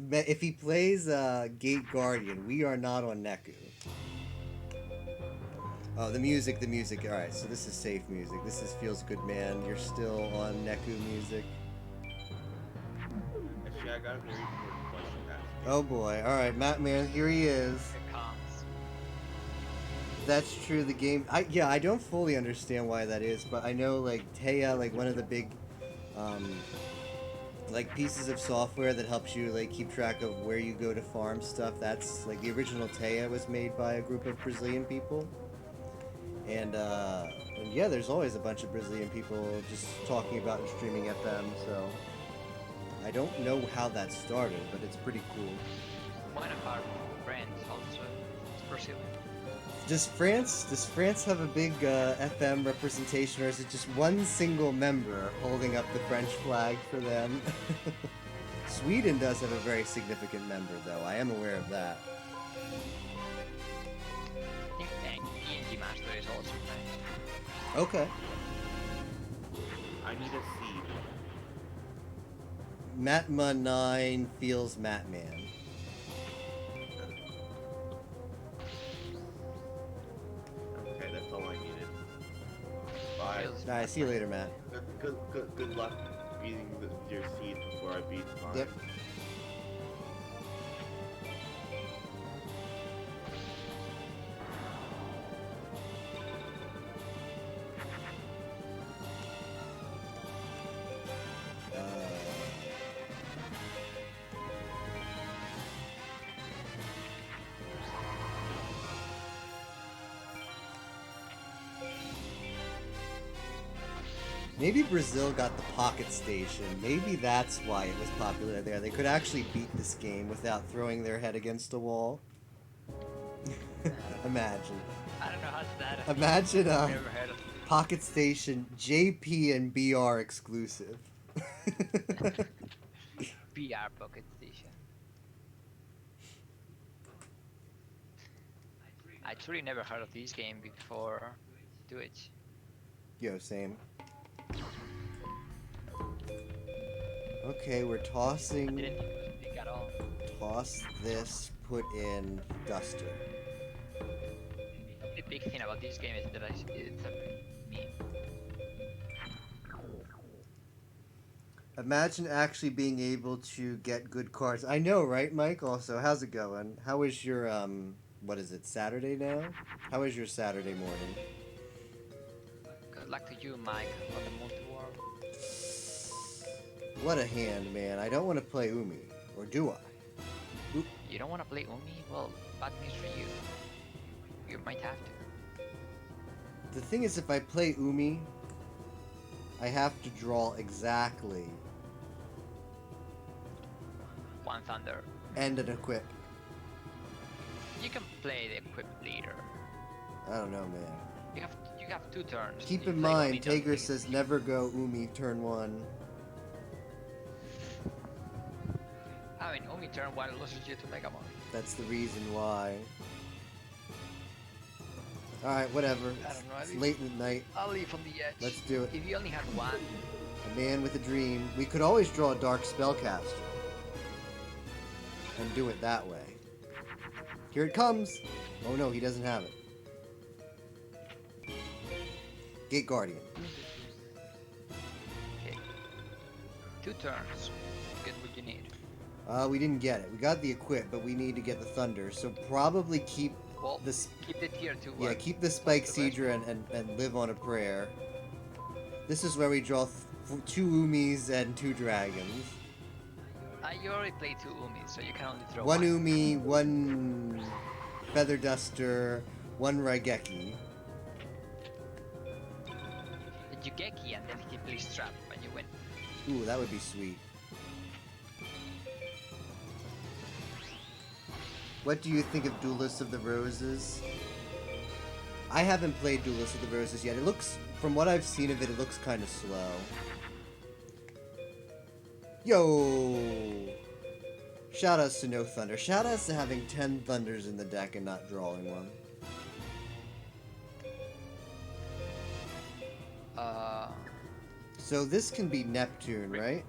Gate Guardian, we are not on Neku. Oh, the music. All right, so this is safe music. This is Feels Good Man. You're still on Neku music. Actually, I got a very important question to ask. Oh boy. All right, Matt Man, here he is. It comes. That's true. The game. I don't fully understand why that is, but I know like Taya, like one of the big, like pieces of software that helps you like keep track of where you go to farm stuff. That's like the original Taya was made by a group of Brazilian people, and yeah, there's always a bunch of Brazilian people just talking about and streaming FM. So I don't know how that started, but it's pretty cool. One of our friends also is Brazilian. Does France have a big FM representation, or is it just one single member holding up the French flag for them? Sweden does have a very significant member, though. I am aware of that. I think D&D Master is also French. Okay. I need a seed. Matma9 feels Matman. Okay, that's all I needed. Bye. Feels Alright, see you later, Matt. Good luck beating your seed before I beat mine. Yep. Maybe Brazil got the Pocket Station. Maybe that's why it was popular there. They could actually beat this game without throwing their head against a wall. Imagine. I don't know how that. Imagine Never heard of Pocket Station JP and BR exclusive. BR Pocket Station. I truly never heard of this game before Twitch. Yo, same. Okay, we're tossing. I didn't think at all. Toss this, put in Duster. The big thing about this game is that it's a meme. Imagine actually being able to get good cards. I know, right, Mike? Also, how's it going? How is your, what is it, Saturday now? How is your Saturday morning? Good luck to you, Mike, on the multi-war. What a hand, man. I don't want to play Umi. Or do I? Oop. You don't want to play Umi? Well, bad news for you. You might have to. The thing is, if I play Umi, I have to draw exactly One Thunder. and an equip. You can play the equip later. I don't know, man. You have 2 turns. Keep You in play only mind, those Tager things. says never go Umi turn 1. I mean, Umi turn 1 loses you to Megamon. That's the reason why. Alright, whatever. I don't know, I It's leave- late at night. I'll leave on the edge. Let's do it. If you only had 1, A man with a dream. We could always draw a dark spellcaster. And do it that way. Here it comes! Oh no, he doesn't have it. Gate Guardian. okay. 2 turns. Get what you need. We didn't get it. We got the equip, but we need to get the thunder. So probably keep Well, this. keep the tier 2 Yeah, one. keep the Spike the rest? Seedra and live on a prayer. This is where we draw 2 Umis and 2 dragons. You already played 2 Umis, so you can only throw 1 Umi, 1 Feather Duster, 1 Raigeki. The Jugeki, and then he plays Trap when you win. Ooh, that would be sweet. What do you think of Duelist of the Roses? I haven't played Duelist of the Roses yet. It looks, from what I've seen of it, it looks kind of slow. Yo! Shoutouts to No Thunder. Shoutouts to having 10 Thunders in the deck and not drawing one. So this can be Neptune, right?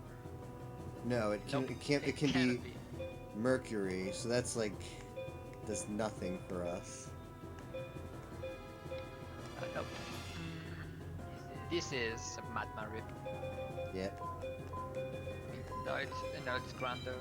No, it can. Nope, It can't. It can cannot be Mercury. So that's like does nothing for us. Nope. This is a Madman Rip. Yep. No, it's Grander.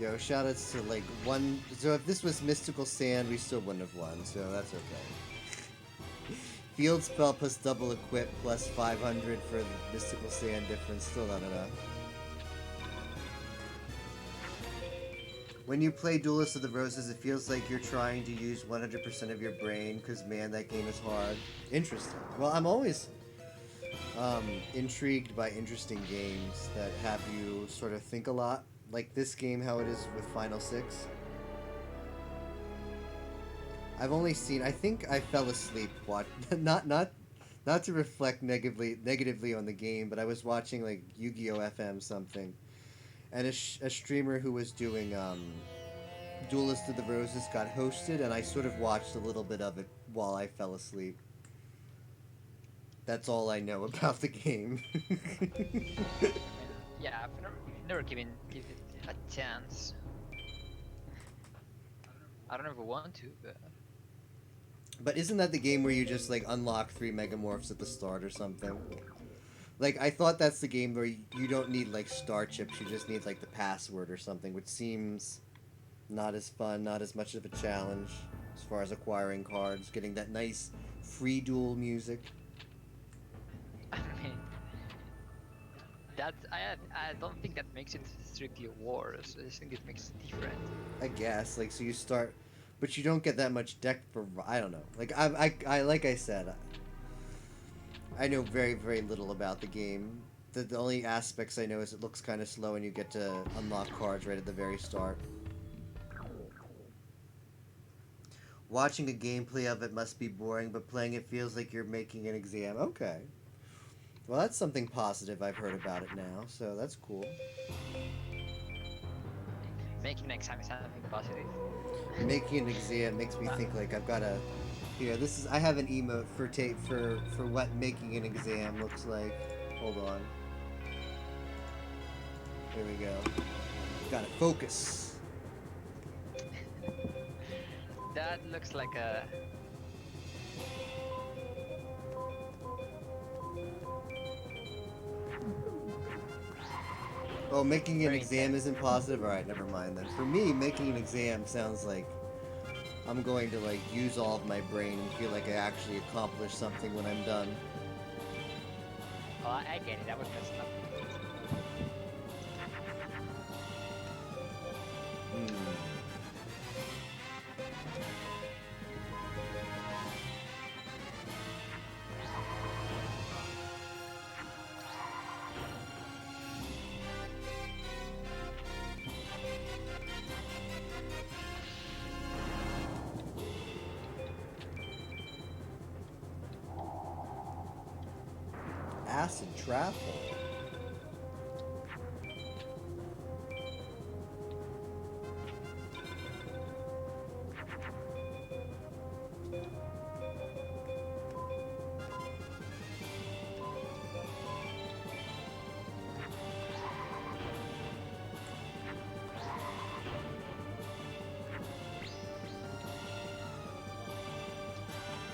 Yo, shoutouts to like 1. So if this was Mystical Sand, we still wouldn't have won. So that's okay. Field spell plus double equip plus 500 for the Mystical Sand difference. Still not enough. When you play Duelist of the Roses, it feels like you're trying to use 100% of your brain, because man, that game is hard. Interesting. Well, I'm always intrigued by interesting games that have you sort of think a lot. Like this game, how it is with Final 6. I've only seen, I think I fell asleep not to reflect negatively on the game, but I was watching like Yu-Gi-Oh! FM something. And a streamer who was doing Duelist of the Roses got hosted, and I sort of watched a little bit of it while I fell asleep. That's all I know about the game. Yeah, I've never given it a chance. I don't know if I want to, but But isn't that the game where you just like unlock 3 Megamorphs at the start or something? Like, I thought that's the game where you don't need like star chips, you just need like the password or something, which seems not as fun, not as much of a challenge as far as acquiring cards, getting that nice free duel music. I mean, I don't think that makes it strictly a war. So I just think it makes it different. I guess, like, so you start, but you don't get that much deck for, I don't know. Like, I like I said, I know very, very little about the game. The only aspects I know is it looks kind of slow and you get to unlock cards right at the very start. Watching a gameplay of it must be boring, but playing it feels like you're making an exam. Okay. Well, that's something positive I've heard about it now, so that's cool. Making an exam is something positive. Making an exam makes me think like I've got to. Here, this is. I have an emote for what making an exam looks like. Hold on. Here we go. Gotta focus. That looks like a. Oh, making an Very exam intense. isn't positive? Alright, never mind then. For me, making an exam sounds like I'm going to like use all of my brain and feel like I actually accomplished something when I'm done. Oh, I get it. That was messed up. Hmm. Acid trap hole.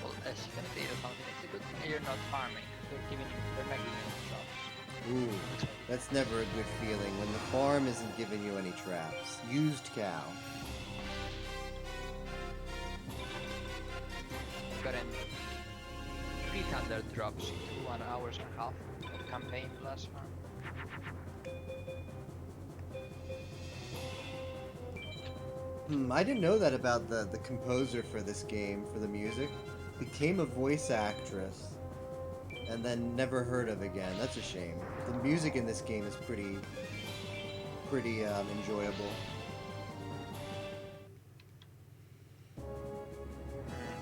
Well, as you can see or something, it's a good thing you're not farming. They're not giving you drops. Ooh, that's never a good feeling when the farm isn't giving you any traps. Used cow. I've gotten 300 drops in 1 hours and a half of campaign plus farm. I didn't know that about the composer for this game, for the music. Became a voice actress, and then never heard of again. That's a shame. The music in this game is pretty enjoyable.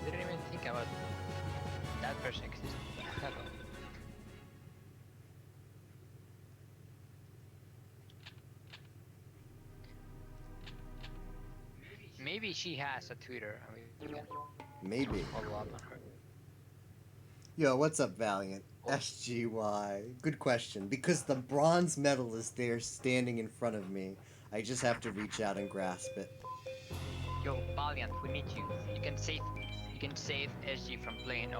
Didn't even think about that person existing. Maybe she has a Twitter. I mean, you can Maybe. follow up on her. Yo, what's up, Valiant? SGY. Good question. Because the bronze medal is there standing in front of me. I just have to reach out and grasp it. Yo, Valiant, we need you. You can save SG from playing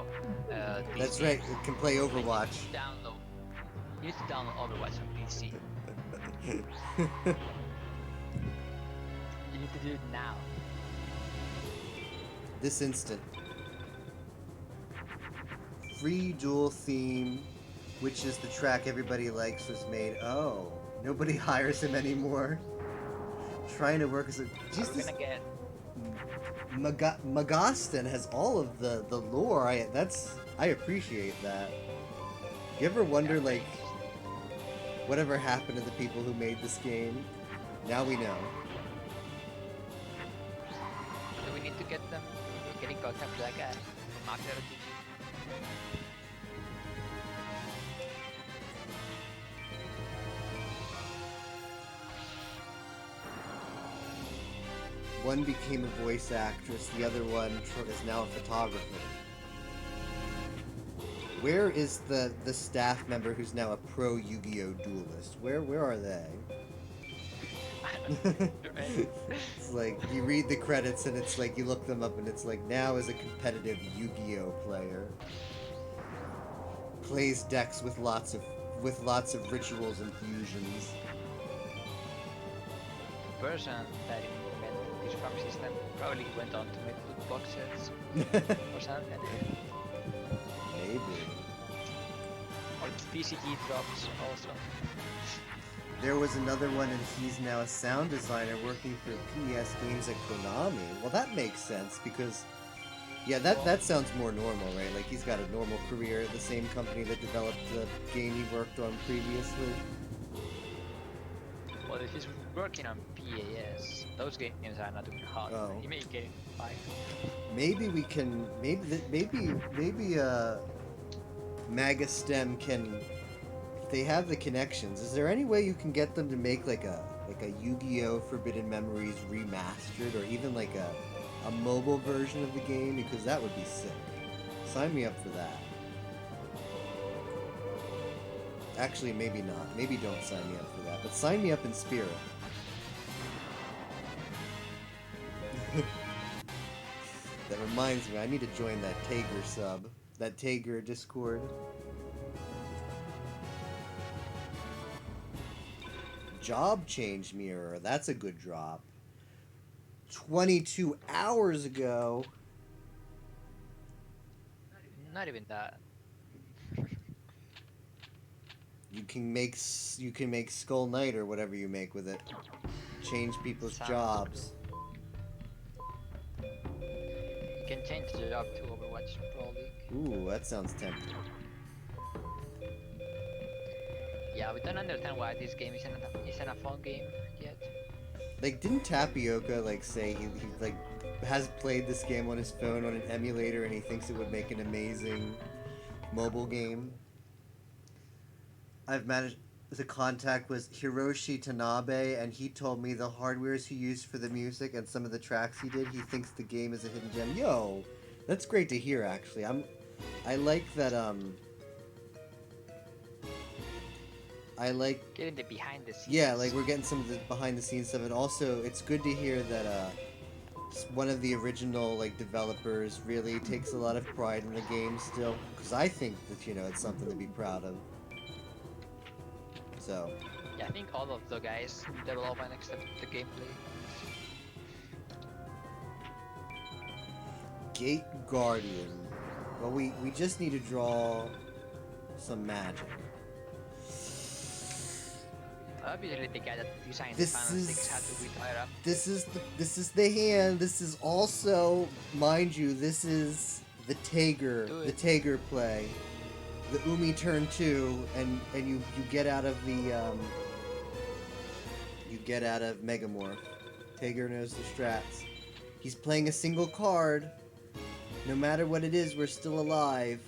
That's PC. right, it can play Overwatch. You need to download Overwatch on PC. You need to do it now. This instant. Free dual theme, which is the track everybody likes, was made. Oh, nobody hires him anymore. Trying to work as a. We're Jesus. gonna get Magaston has all of the lore. I appreciate that. You ever wonder like whatever happened to the people who made this game? Now we know. Do we need to get them? We're getting contact with that guy from Mafia RPG. One became a voice actress, the other one is now a photographer. Where is the staff member who's now a pro Yu-Gi-Oh duelist? Where are they? It's like you read the credits and it's like you look them up and it's like now as a competitive Yu-Gi-Oh player. Plays decks with lots of rituals and fusions. The person that invented this farm system probably went on to make loot boxes or something. Maybe. Or TCG drops also. There was another one, and he's now a sound designer working for PES Games at Konami. Well, that makes sense because, yeah, that sounds more normal, right? Like he's got a normal career at the same company that developed the game he worked on previously. Well, if he's working on PAS, those games are not doing hot. Oh. He may get fired. Maybe we can. Maybe Magastem can. If they have the connections, is there any way you can get them to make like a Yu-Gi-Oh! Forbidden Memories remastered, or even like a mobile version of the game? Because that would be sick. Sign me up for that. Actually, maybe not. Maybe don't sign me up for that. But sign me up in spirit. That reminds me, I need to join that Tager sub. That Tager Discord. Job change mirror. That's a good drop. 22 hours ago. Not even that. You can make Skull Knight or whatever you make with it. Change people's Sounds jobs. You can change the job to Overwatch Pro League. Ooh, that sounds tempting. Yeah, we don't understand why this game isn't a phone game yet. Like, didn't Tapioca like say he like has played this game on his phone on an emulator and he thinks it would make an amazing mobile game? I've managed. The contact was Hiroshi Tanabe, and he told me the hardwares he used for the music and some of the tracks he did. He thinks the game is a hidden gem. Yo, that's great to hear. Actually, I like that. I like Getting the behind the scenes. Yeah, like we're getting some of the behind the scenes stuff, and also it's good to hear that one of the original like developers really takes a lot of pride in the game still, because I think that it's something to be proud of. So Yeah, I think all of the guys in development except the gameplay. Gate Guardian. Well, we just need to draw some magic. Obviously, the guy that designed This the Final is- 6 had to retire. This is the hand. This is also, mind you, this is the Tager, Do the it. Tager play. The Umi turn 2, and you get out of the you get out of Megamorph. Tager knows the strats. He's playing a single card. No matter what it is, we're still alive.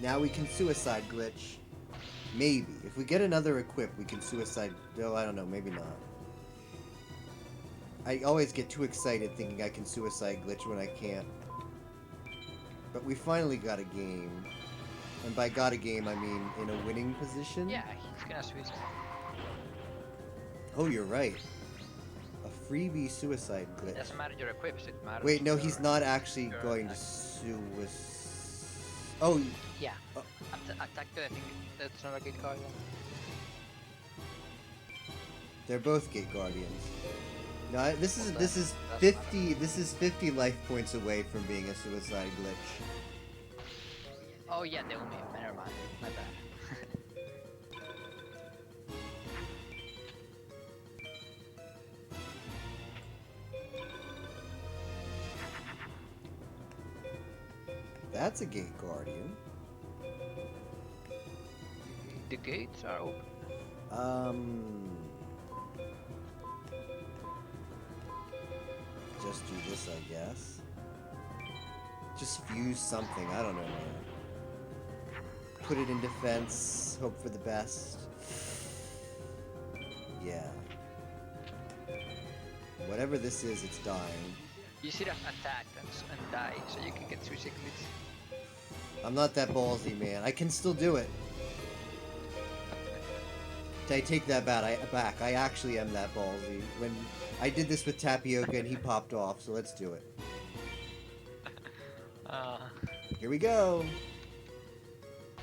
Now we can suicide glitch. Maybe. If we get another equip, we can suicide. No, I don't know. Maybe not. I always get too excited thinking I can suicide glitch when I can't. But we finally got a game. And by got a game, I mean in a winning position. Yeah, he's gonna suicide. Oh, you're right. A freebie suicide glitch. Doesn't matter your equips, it matters. Wait, no, he's your- not actually your going to attack. suicide. Oh, Yeah. Oh. Attack, I think that's not a good card. they're both Gate Guardians. No, this is Well, this is that's 50. This is 50 life points away from being a suicide glitch. Oh yeah, the Umi. Never mind. My bad. That's a Gate Guardian. The gates are open. Just do this, I guess. Just fuse something. I don't know, man. Put it in defense. Hope for the best. Yeah. Whatever this is, it's dying. You should have attacked and die so you can get suicide glitch. I'm not that ballsy, man. I can still do it. I take that back. I actually am that ballsy. When I did this with Tapioca and he popped off, so let's do it. Here we go.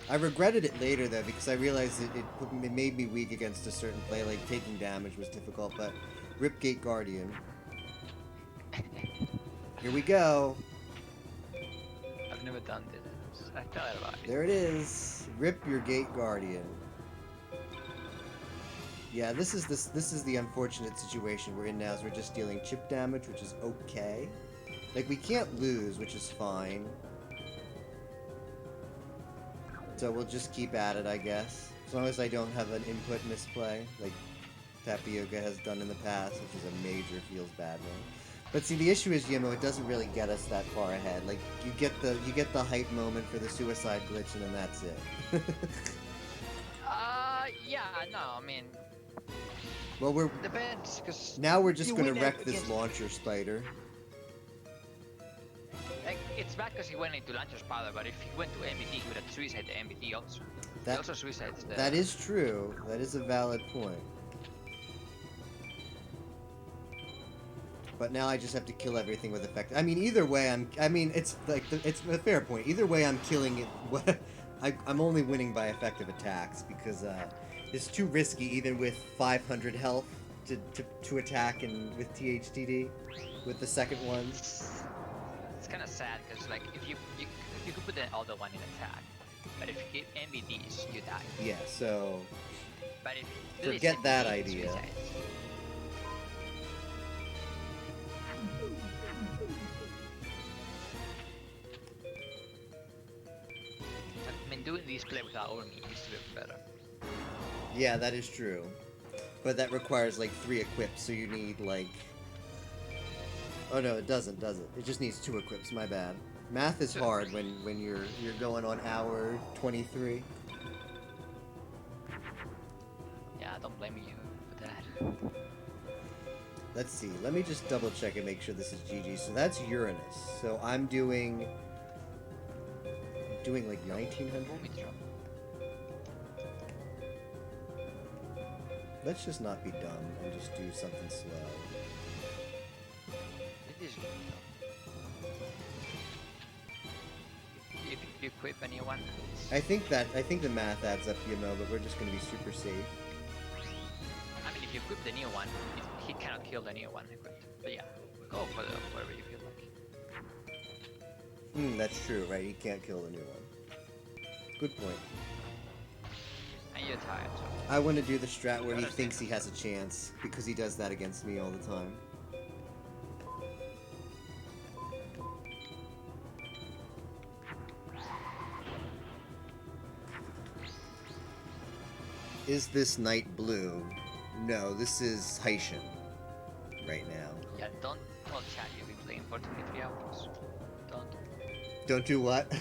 I regretted it later though because I realized it made me weak against a certain play, like taking damage was difficult. But Rip Gate Guardian. Here we go. I've never done this. I thought about it. There it is. Rip your Gate Guardian. Yeah, this is the unfortunate situation we're in now. Is we're just dealing chip damage, which is okay. Like we can't lose, which is fine. So we'll just keep at it, I guess. As long as I don't have an input misplay, like Tapioca has done in the past, which is a major feels bad one. But see, the issue is, Yimo, it doesn't really get us that far ahead. Like you get the hype moment for the suicide glitch, and then that's it. Yeah, no, I mean, Well, depends, because now we're just You gonna win wreck this against- launcher spider. like, it's bad because he went into Launcher's power, but if he went to MBT, he would have suicided the MBT also. He That also suicides the... that is true. That is a valid point. But now I just have to kill everything with effect. I mean, either way, it's like it's a fair point. Either way, I'm killing it. I'm only winning by effective attacks because it's too risky, even with 500 health. to attack and with THTD with the second one. It's kind of sad because like if you could put the other one in attack, but if you get MVDs, you die. Yeah, so But if you release forget that MVD, it's idea. suicide. I mean, doing this play without Ormi used to be better. Yeah, that is true. But that requires like 3 equips, so you need like. Oh no, it doesn't, does it? It just needs 2 equips. My bad. Math is hard when you're going on hour 23. Yeah, I don't blame you for that. Let's see. Let me just double check and make sure this is GG. So that's Uranus. So I'm doing like 1900. Ormi drop. Let's just not be dumb and just do something slow. It is good though. If you equip a new one, I think the math adds up, you know, but we're just gonna be super safe. I mean, if you equip the new one, he cannot kill the new one equipped. But yeah, go for whatever you feel like. That's true, right? You can't kill the new one. Good point. And you're tired, so. I want to do the strat where he thinks he has a chance, because he does that against me all the time. Is this night blue? No, this is Haitian right now. Yeah, don't chat, you'll be playing for 23 hours. Don't do what?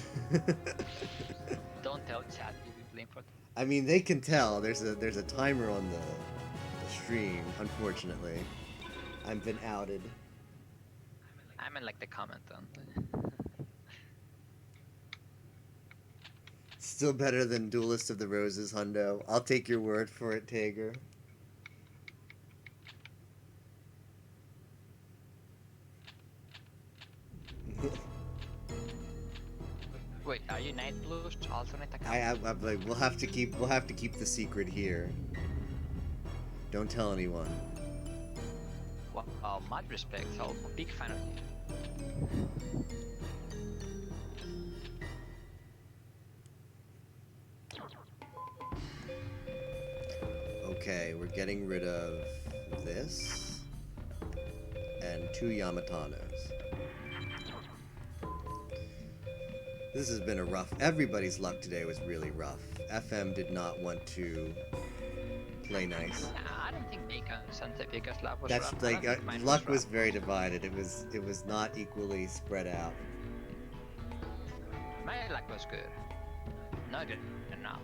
Don't tell chat you'll be playing for. I mean, they can tell. There's a timer on the stream. Unfortunately, I've been outed. I mean, like the comment on. Still better than Duelist of the Roses, Hundo. I'll take your word for it, Tager. Wait, are you Night Blues alternate account? I'm like, we'll have to keep the secret here. Don't tell anyone. Wow, mad respect. So, I'm a big fan of you. Okay, we're getting rid of this and 2 Yamatanos. This has been a rough. Everybody's luck today was really rough. FM did not want to play nice. Nah, I don't think Bacon's and Tepica's luck was That's rough. like I don't think mine luck was rough. very divided. It was not equally spread out. My luck was good. Not good enough.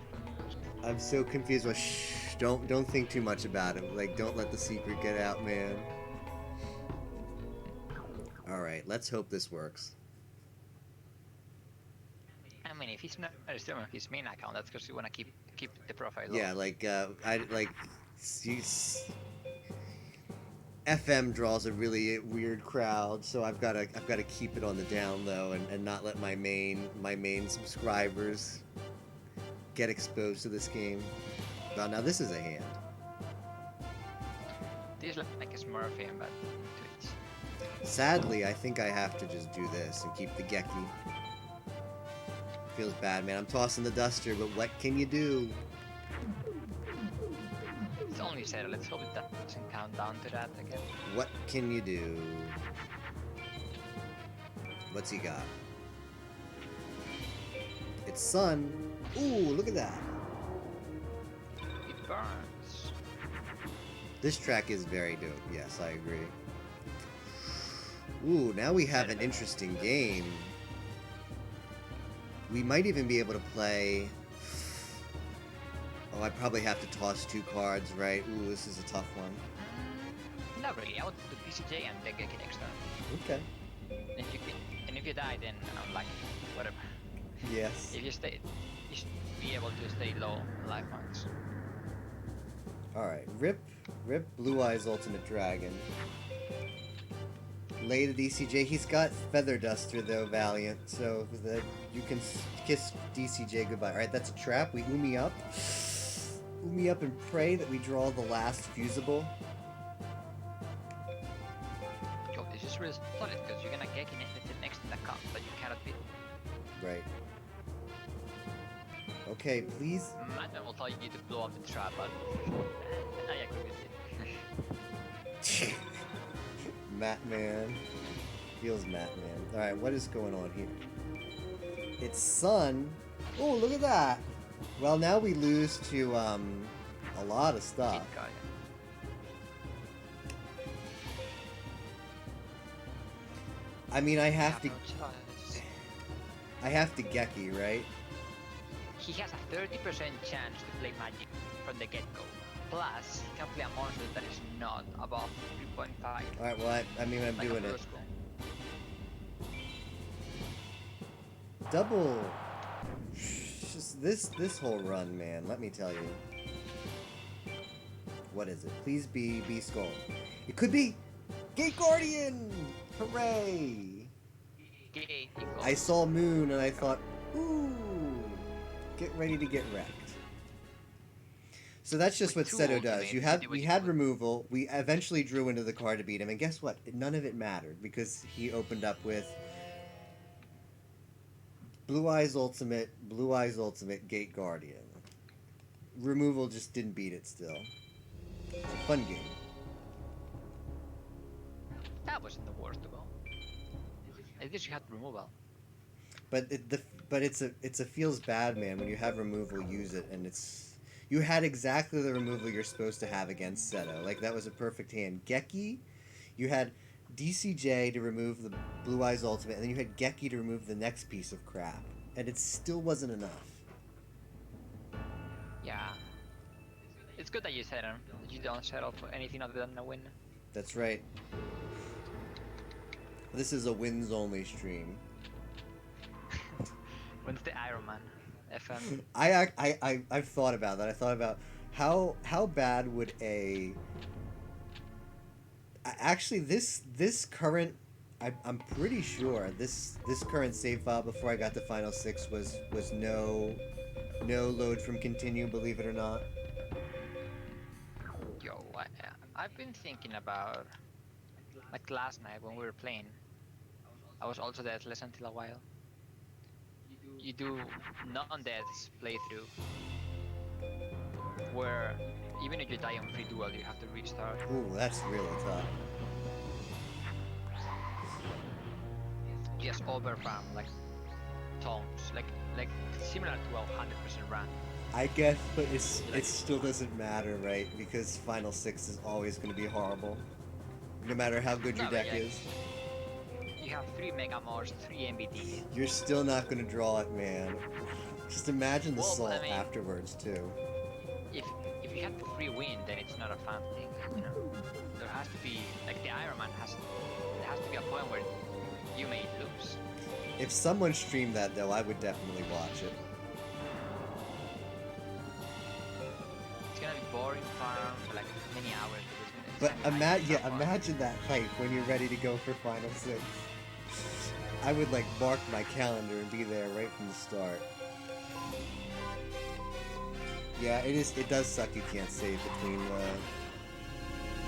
I'm so confused. Well, shh, don't think too much about it. Like, don't let the secret get out, man. All right, let's hope this works. I mean, if he's not still on his main account, that's because you wanna keep the profile low. Yeah, like FM draws a really weird crowd, so I've got to keep it on the down low and not let my main subscribers get exposed to this game. Now this is a hand. This looks like a Smurf game, but Twitch. Sadly, I think I have to just do this and keep the Geki. Feels bad, man. I'm tossing the duster, but what can you do? It's only Sarah. Let's hope it doesn't count down to that again. What can you do? What's he got? It's sun. Ooh, look at that. It burns. This track is very dope. Yes, I agree. Ooh, now we have an interesting game. We might even be able to play... Oh, I probably have to toss 2 cards, right? Ooh, this is a tough one. Not really. I would do PCJ and then get it extra. Okay. And if you die, then unlucky. Whatever. Yes. If you stay, you should be able to stay low life points. Alright, Rip Blue Eyes Ultimate Dragon. Lay the DCJ. He's got Feather Duster though, Valiant, so you can kiss DCJ goodbye. Alright, that's a trap. We Umi up. Umi up and pray that we draw the last fusible. really solid because you're gonna get the next account that you cannot beat. Right. Okay, please. Madman will tell you to blow up the trap, but I agree with it. Matman. Feels Matman. Alright, what is going on here? It's Sun. Oh, look at that. Well, now we lose to, a lot of stuff. Keep going. I mean, I You have to, no choice. I have to Geki, right? He has a 30% chance to play magic from the get-go. Plus, he can play a monster that is not above 3.5. Alright, well, I mean, I'm like doing a it. first one. Double. Just this whole run, man. Let me tell you. What is it? Please be Skull. It could be Gate Guardian. Hooray! Gate I saw Moon and I thought, ooh, get ready to get wrecked. So that's just what With two Seto does. ultimates, You you have do what we you had want. removal. We eventually drew into the card to beat him, and guess what? None of it mattered because he opened up with Blue Eyes Ultimate, Gate Guardian. Removal just didn't beat it still. It's a fun game. That wasn't the worst of all. At least you had removal. But it's a feels bad, man. When you have removal, use it, and you had exactly the removal you're supposed to have against Seto. Like that was a perfect hand. Geki, you had DCJ to remove the Blue Eyes Ultimate, and then you had Geki to remove the next piece of crap, and it still wasn't enough. Yeah. It's good that you said him. You don't settle for anything other than a win. That's right. This is a wins only stream. When's the Iron Man? FM. I've thought about that. I thought about how bad would actually this current I'm pretty sure this current save file before I got to Final 6 was no load from continue, believe it or not. Yo, I've been thinking about, like last night when we were playing, I was also deathless until a while. You do non-deaths playthrough, where even if you die on free duel, you have to restart. Ooh, that's really tough. Just overfarm like tomes, like similar to a 100% run. I guess, but it still doesn't matter, right? Because Final 6 is always going to be horrible, no matter how good your No, but deck yeah. is. You have 3 Mega Mars, 3 MBD. You're still not going to draw it, man. Just imagine the Well, salt I mean- afterwards, too. If you have the free win, then it's not a fun thing. You know, there has to be like the Iron Man there has to be a point where you may lose. If someone streamed that, though, I would definitely watch it. It's gonna be boring farm for like many hours. But Because it's gonna be imagine that hype when you're ready to go for Final 6. I would, like, mark my calendar and be there right from the start. Yeah, it does suck you can't save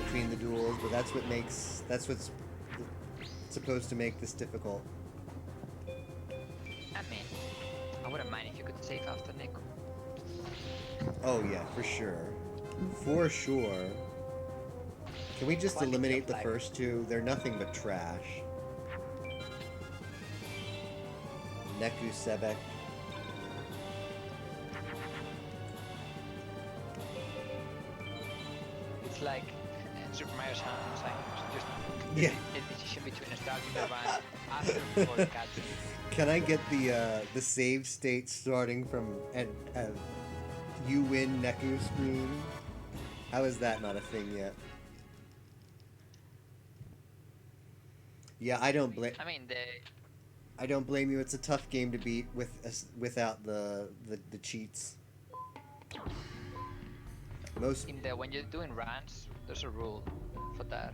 between the duels, but that's what's supposed to make this difficult. I mean, I wouldn't mind if you could save after Nico. Oh yeah, for sure. For sure. Can we just Quality eliminate of the life. first two? They're nothing but trash. Neku Sebek. It's like Super Mario Sunshine. Just Yeah. a decision between starting the run after before the cutscene. Can I get the save state starting from at you win Neku screen? How is that not a thing yet? Yeah, I don't blame you. It's a tough game to beat without the cheats. Most when you're doing runs, there's a rule for that.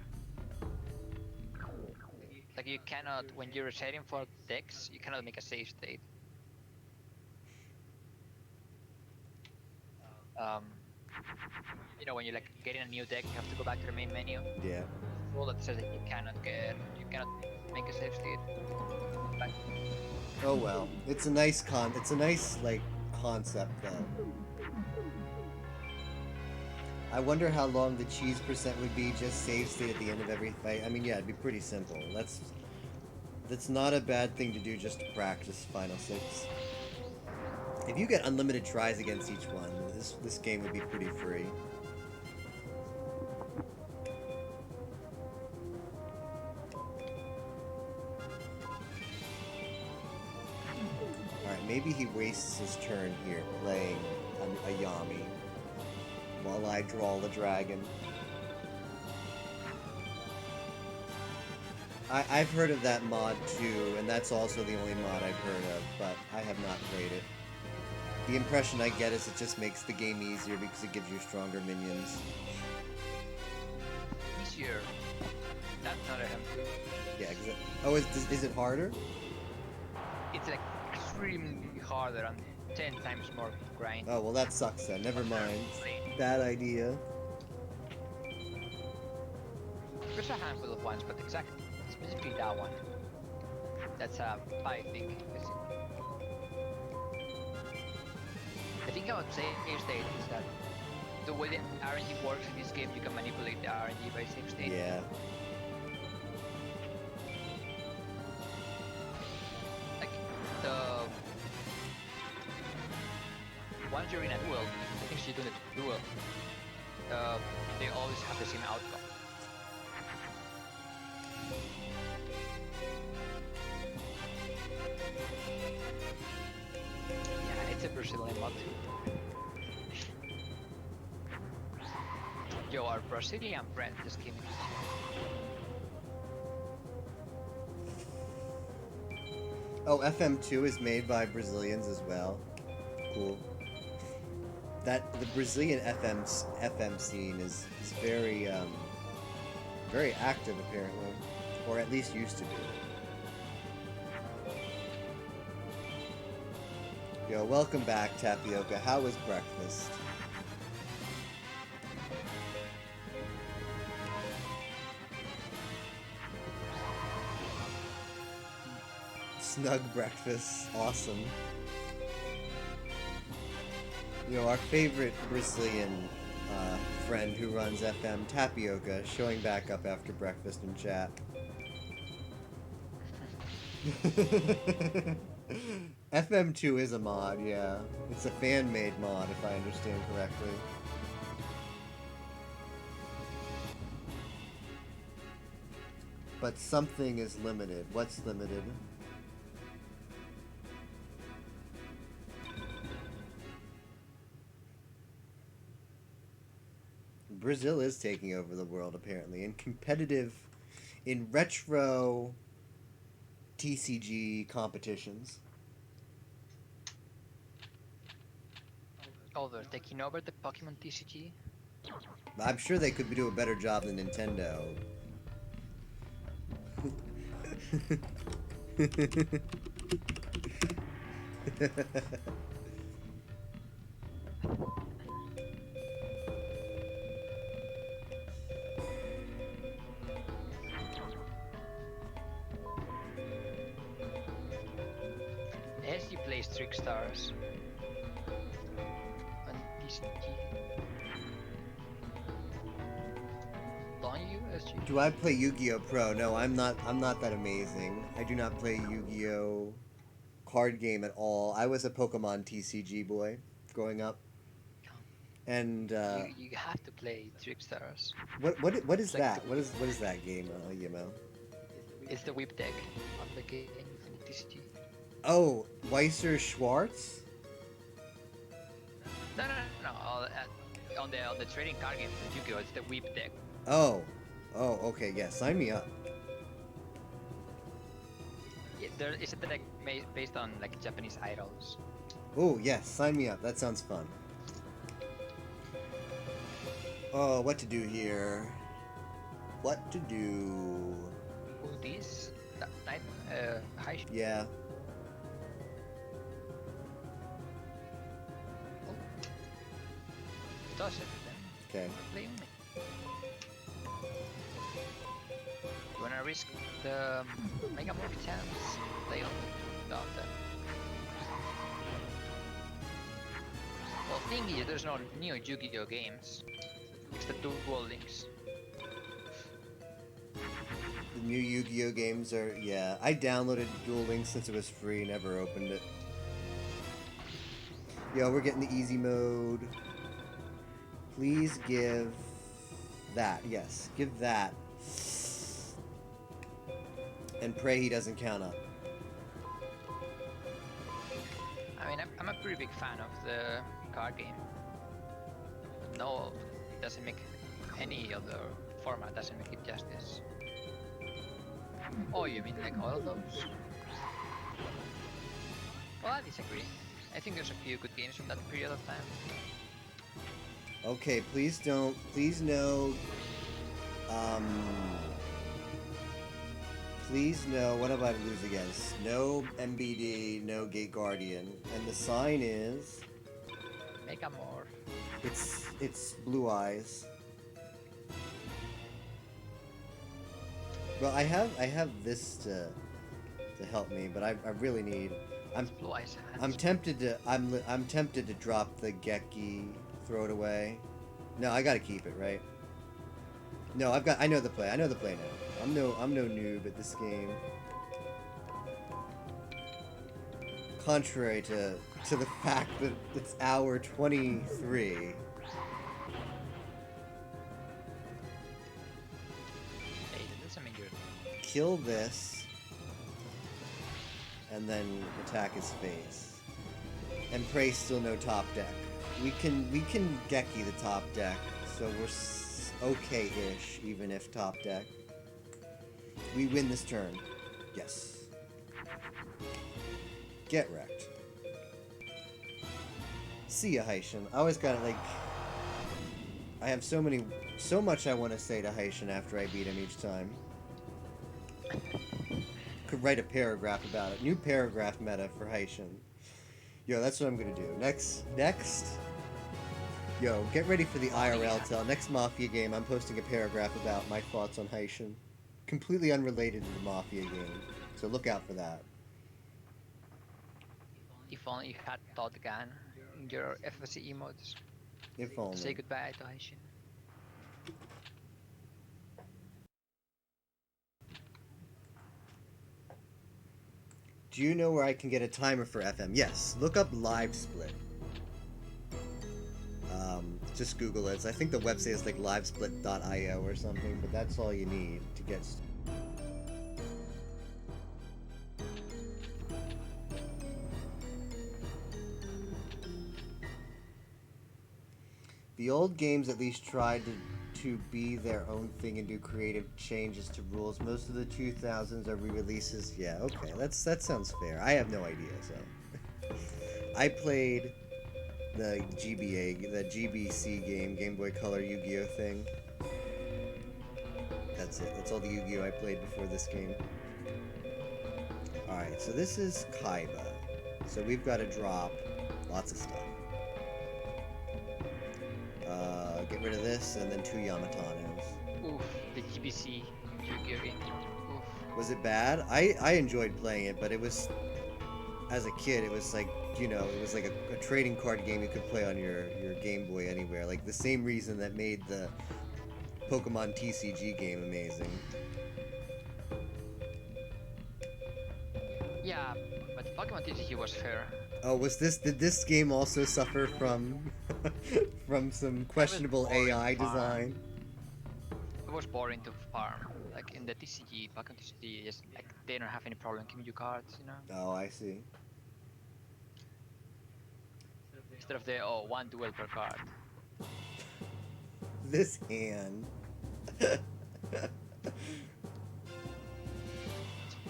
Like you cannot, when you're resetting for decks, you cannot make a save state. You know, when you're like getting a new deck, you have to go back to the main menu. yeah. Rule that says that you cannot get, you cannot make a save state. But Oh well, it's a nice like concept though. I wonder how long the cheese percent would be just save state at the end of every fight. I mean, yeah, it'd be pretty simple. That's not a bad thing to do just to practice Final Six. If you get unlimited tries against each one, this game would be pretty free. Alright, maybe he wastes his turn here playing a Yami while I draw the dragon. I've heard of that mod too, and that's also the only mod I've heard of, but I have not played it. The impression I get is it just makes the game easier because it gives you stronger minions. easier. That's not a M2. Yeah, oh, is it harder? It's like extremely harder and 10 times more grind. Oh, well that sucks then. Never mind. Bad idea. There's a handful of ones, but specifically that one. That's I think. I think I would say save state is that the way the RNG works in this game, you can manipulate the RNG by save state. Yeah. Like once you're in a duel, I think you're doing a duel. They always have the same outcome. Yeah, it's a Brazilian mod too. Yo, our Brazilian friend just came in. Oh, FM2 is made by Brazilians as well. Cool. The Brazilian FM scene is very very active apparently, or at least used to be. Yo, welcome back, Tapioca. How was breakfast? Snug breakfast. Awesome. You know, our favorite Brazilian friend who runs FM, Tapioca, showing back up after breakfast in chat. FM2 is a mod, yeah. It's a fan-made mod, if I understand correctly. But something is limited. What's limited? Brazil is taking over the world, apparently, in retro TCG competitions. Oh, they're taking over the Pokemon TCG? I'm sure they could do a better job than Nintendo. SG plays Trickstars on TCG. Don't you, SG? Do I play Yu-Gi-Oh! Pro? No, I'm not that amazing. I do not play Yu-Gi-Oh! Card game at all. I was a Pokemon TCG boy growing up. And You have to play Trickstars. what is Like that? What is that game, Yemo? It's the whip deck of the game from TCG. Oh, Weiser Schwartz? No. On the trading card game from Yu-Gi-Oh! It's the whip deck. Oh, okay, yeah, sign me up. Yeah, there is a deck based on like Japanese idols. Oh, yes, sign me up. That sounds fun. Oh, what to do here? What to do? Who this? Night, high. Yeah. Toss it then. Okay. Play on me. You wanna risk the Mega Morph chance. They all down there. Well, thing is, there's no new Yu-Gi-Oh games. It's the Duel Links. The new Yu-Gi-Oh games are, yeah. I downloaded Duel Links since it was free, never opened it. Yo, we're getting the easy mode. Please give that, yes, give that. And pray he doesn't count up. I mean, I'm a pretty big fan of the card game. No, it doesn't make any other format doesn't make it justice. Oh, you mean like all of those? Well, I disagree. I think there's a few good games from that period of time. Okay, please don't, please no, please no, what have I to lose against? No MBD, no Gate Guardian, and the sign is, Mega Morph. it's Blue Eyes. Well, I have this to help me, but I really need, Blue Eyes. I'm tempted to drop the Geki, throw it away. No, I gotta keep it, right? No, I know the play. I know the play now. I'm no noob at this game. Contrary to the fact that it's hour 23. Hey, that doesn't mean you're... Kill this, and then attack his face. And pray still no top deck. We can Geki the top deck, so we're okay-ish, even if top deck. We win this turn. Yes. Get wrecked. See ya, Haitian. I always gotta, like... I have so much I want to say to Haitian after I beat him each time. Could write a paragraph about it. New paragraph meta for Haitian. Yo, that's what I'm gonna do. Next... Yo, get ready for the IRL tell. Next Mafia game, I'm posting a paragraph about my thoughts on Haitian. Completely unrelated to the Mafia game. So look out for that. If only you had thought again in your FFC emotes. If only. Say goodbye to Haishin. Do you know where I can get a timer for FM? Yes. Look up Live Split. Just Google it. I think the website is like livesplit.io or something, but that's all you need to get The old games at least tried to be their own thing and do creative changes to rules. Most of the 2000s are re-releases. Yeah, okay, that sounds fair. I have no idea, so. I played the GBC game, Game Boy Color Yu-Gi-Oh thing. That's it. That's all the Yu-Gi-Oh I played before this game. Alright, so this is Kaiba. So we've got to drop lots of stuff. Get rid of this, and then 2 Yamatanos. Oof, the GBC Yu-Gi-Oh game. Oof. Was it bad? I enjoyed playing it, but it was... As a kid, it was like, you know, it was like a trading card game you could play on your Game Boy anywhere. Like, the same reason that made the Pokemon TCG game amazing. Yeah, but Pokemon TCG was fair. Oh, did this game also suffer from from some questionable AI design? It was boring to farm. Like in the TCG, Pokemon TCG, just like they don't have any problem giving you cards, you know. Oh, I see. Instead of the one duel per card. This hand.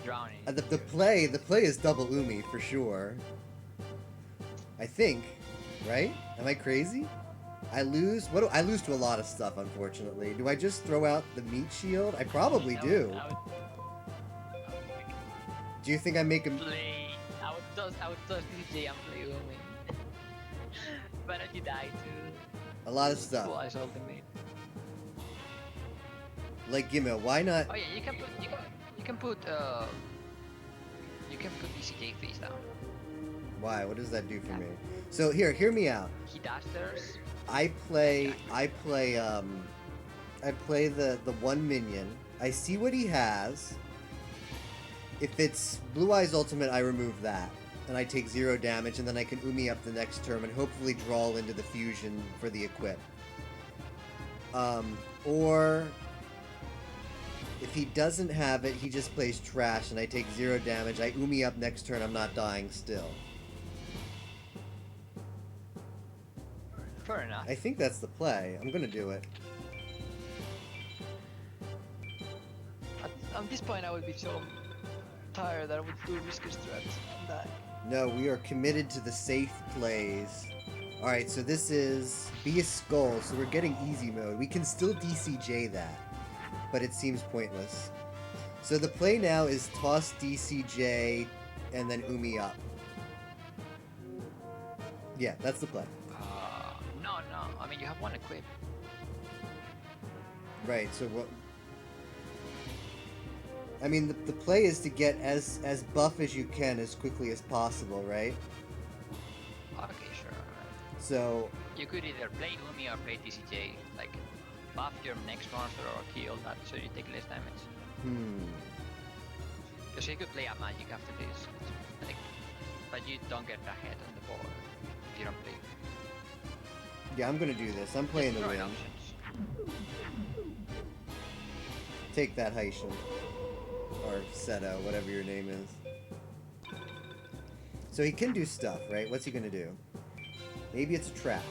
Drowning. The play is double Umi for sure. I think, right? Am I crazy? I lose. What do I lose to a lot of stuff? Unfortunately, do I just throw out the meat shield? I probably do. Do you think I make him? Play. I would toss DJ and play Umi. But you die too. A lot of stuff. Blue Eyes ultimate. Like, why not? Oh yeah, you can put ECJ face down. Why? What does that do for me? So here, hear me out. He dasters. I play the one minion. I see what he has. If it's Blue Eyes Ultimate, I remove that. And I take 0 damage, and then I can Umi up the next turn and hopefully draw into the fusion for the equip. Or if he doesn't have it, he just plays trash and I take 0 damage. I Umi up next turn, I'm not dying still. Fair enough. I think that's the play. I'm gonna do it. At this point, I would be so tired that I would do Risker strats and die. No, we are committed to the safe plays. Alright, so this is Beast Skull, so we're getting easy mode. We can still DCJ that, but it seems pointless. So the play now is toss DCJ and then Umi up. Yeah, that's the play. No. I mean, you have one equip. Right, so what... I mean, the play is to get as buff as you can as quickly as possible, right? Okay, sure. So... You could either play Umi or play TCJ. Like, buff your next monster or kill that so you take less damage. Because you could play a magic after this. Like, but you don't get ahead on the board if you don't play. Yeah, I'm gonna do this. I'm playing the win. Take that, Haitian. Or Seto, whatever your name is. So he can do stuff, right? What's he gonna do? Maybe it's a trap.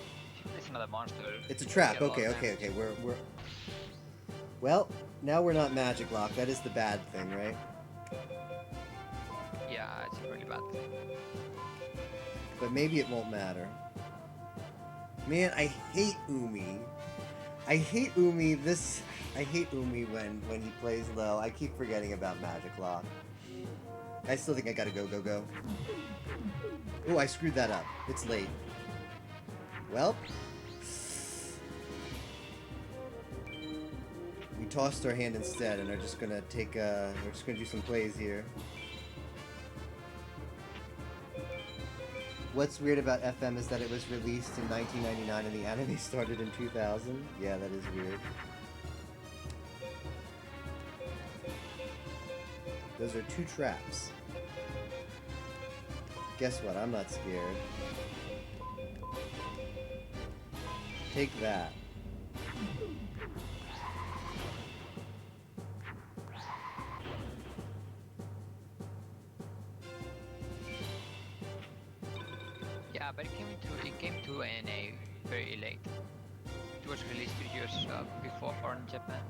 It's another monster. It's a trap. Okay. We're. Well, now we're not magic lock. That is the bad thing, right? Yeah, it's a really bad thing. But maybe it won't matter. Man, I hate Umi. I hate Umi when he plays low. I keep forgetting about magic lock. I still think I gotta go. Oh, I screwed that up. It's late. Well, we tossed our hand instead and are just gonna take we're just gonna do some plays here. What's weird about FM is that it was released in 1999 and the anime started in 2000. Yeah, that is weird. Those are 2 traps. Guess what? I'm not scared. Take that. Yeah, but it came to NA very late. It was released 2 years before in Japan.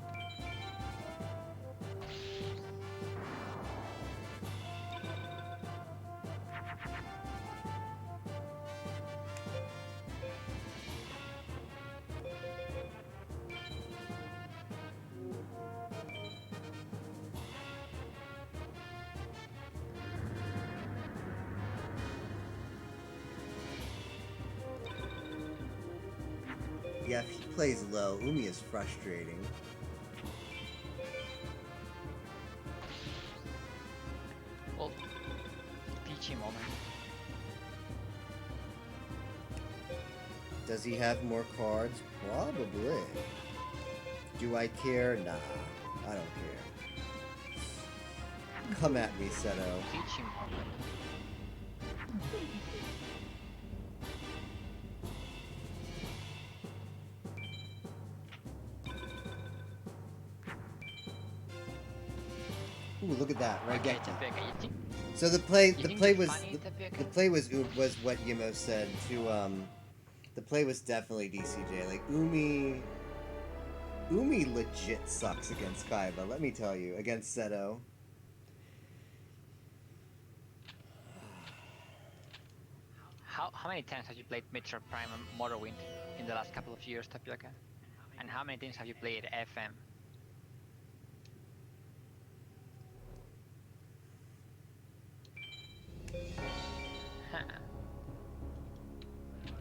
Yeah, if he plays low, Umi is frustrating. Well, Peachy moment. Does he have more cards? Probably. Do I care? Nah, I don't care. Come at me, Seto. Peachy moment. Ooh, look at that, right? Okay, Get Tapioca, you think? So the play was funny, Tapioca? the play was what Yimo said to the play was definitely DCJ. Like Umi legit sucks against Kaiba, let me tell you, against Seto. How many times have you played Metroid Prime and Morrowind in the last couple of years, Tapioca? And how many times have you played FM?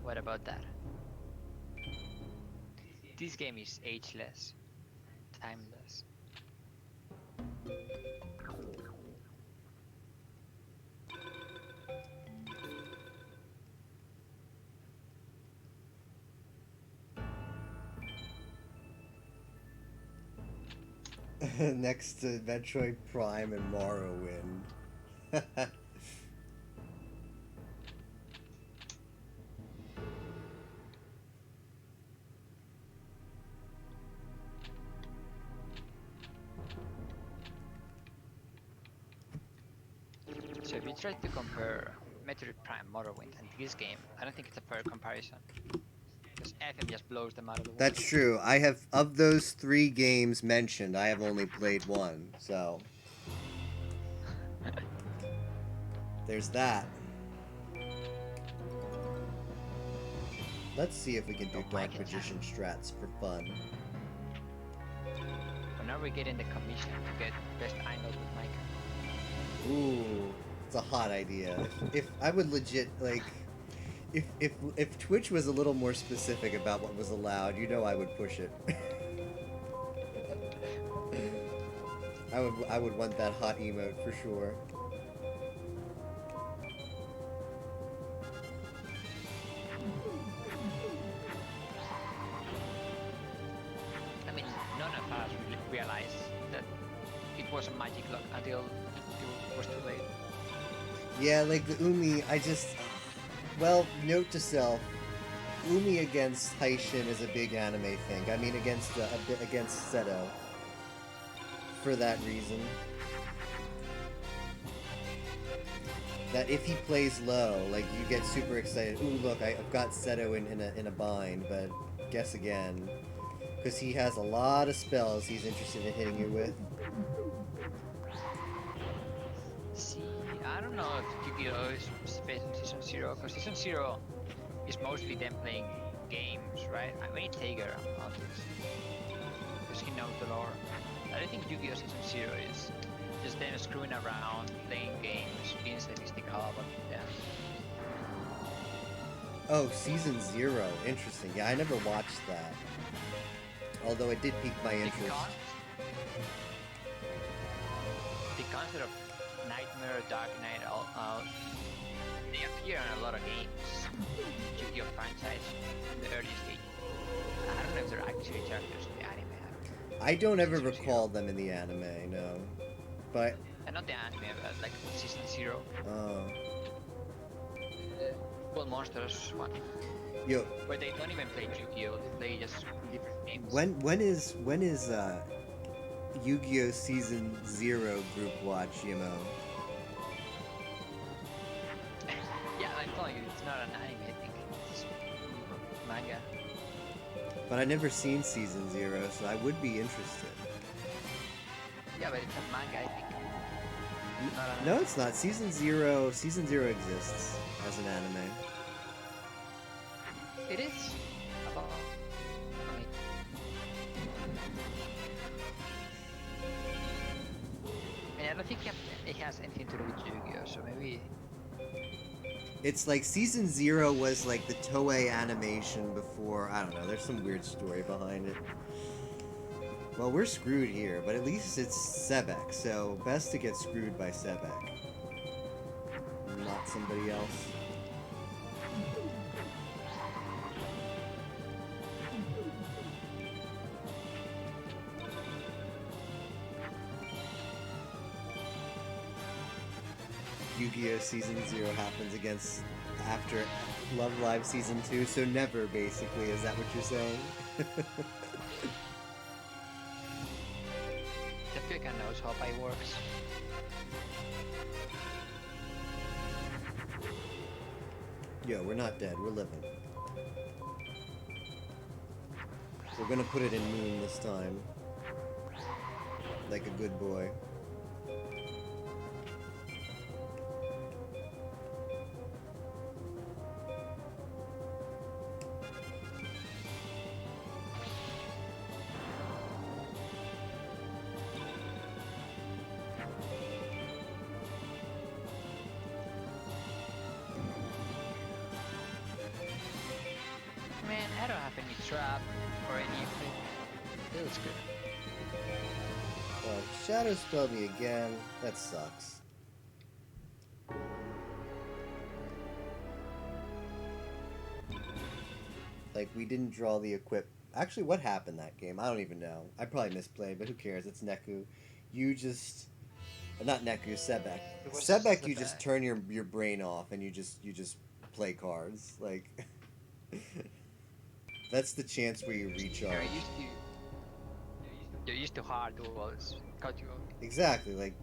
What about that? This game is ageless, timeless. Next to Metroid Prime and Morrowind. So if you try to compare Metroid Prime, Morrowind, and this game, I don't think it's a fair comparison. Because FM just blows them out of the water. That's true. I have, of those 3 games mentioned, I have only played one, so. There's that. Let's see if we can do Dark Magician strats for fun. Whenever we get in the commission to get best angle with Micah. Ooh, it's a hot idea. If I would legit like, if Twitch was a little more specific about what was allowed, you know I would push it. I would want that hot emote for sure. I mean, none of us really realized that it was a magic lock until it was too late. Yeah, like the Umi, I just... Well, note to self, Umi against Taishin is a big anime thing. I mean, against against Seto. For that reason. That if he plays low, like, you get super excited. Ooh, look, I've got Seto in a bind, but guess again. Because he has a lot of spells he's interested in hitting you with. See, I don't know if Yu-Gi-Oh! Is based on Season 0, because Season 0 is mostly them playing games, right? I mean, Tager on this, because he knows the lore. I don't think Yu-Gi-Oh! Season 0 is just them screwing around, playing games, being statistical, but yeah. Oh, Season 0. Interesting. Yeah, I never watched that. Although it did pique my interest. The concept of Nightmare, Dark Knight, they appear in a lot of games. Yu-Gi-Oh! Franchise in the early stage. I don't know if they're actually characters in the anime. I don't ever recall them in the anime, no. But... And not the anime, but like Season 0. Oh. Well, Monsters one. Yo, Where they don't even play Yu-Gi-Oh! They play just different games. when is Yu-Gi-Oh! Season 0 group watch, Yimo? Yeah, I'm telling you, it's not an anime, I think it's manga. But I never seen Season 0, so I would be interested. Yeah, but it's a manga, I think. Not an No, it's not. Season 0 exists as an anime. It is about. I don't think it has anything to do with Yu-Gi-Oh! So maybe. It's like Season 0 was like the Toei animation before, I don't know, there's some weird story behind it. Well, we're screwed here, but at least it's Sebek, so best to get screwed by Sebek. Not somebody else. Yu-Gi-Oh! Season 0 happens after Love Live Season 2, so never, basically. Is that what you're saying? Tepika knows how Pi works. Yo, we're not dead. We're living. We're gonna put it in Moon this time. Like a good boy. Man, I don't have any trap or any effect. Feels good. Shadow spelled me again. That sucks. Like, we didn't draw the equip Actually, what happened that game? I don't even know. I probably misplayed, but who cares? It's Neku. You just not Neku, Sebek. It was Sebek, the you just turn your brain off and you just play cards. Like that's the chance where you recharge. You're used to hard duels. Cut you off. Exactly. Like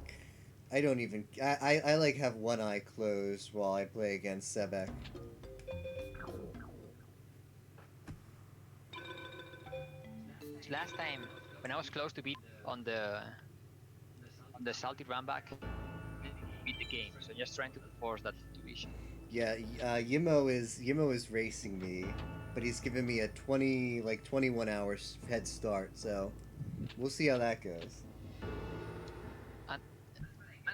I don't even. I like have one eye closed while I play against Sebek. Last time when I was close to beat on the salty run back, beat the game. So just trying to force that situation. Yeah, Yimo is racing me, but he's giving me a 21 hours head start. So we'll see how that goes. And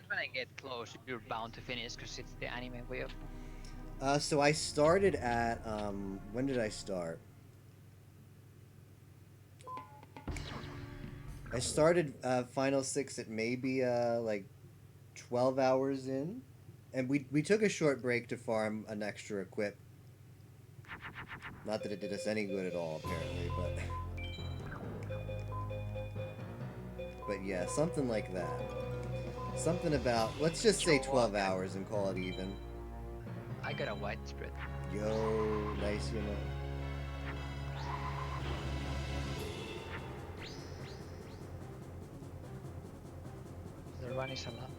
when I get close, you're bound to finish because it's the anime way of. So I started at when did I start? I started Final Six at maybe like 12 hours in, and we took a short break to farm an extra equip. Not that it did us any good at all, apparently, but yeah, something like that. Something about, let's just say 12 hours and call it even. I got a widespread. Yo, nice, you know. The run is a lot.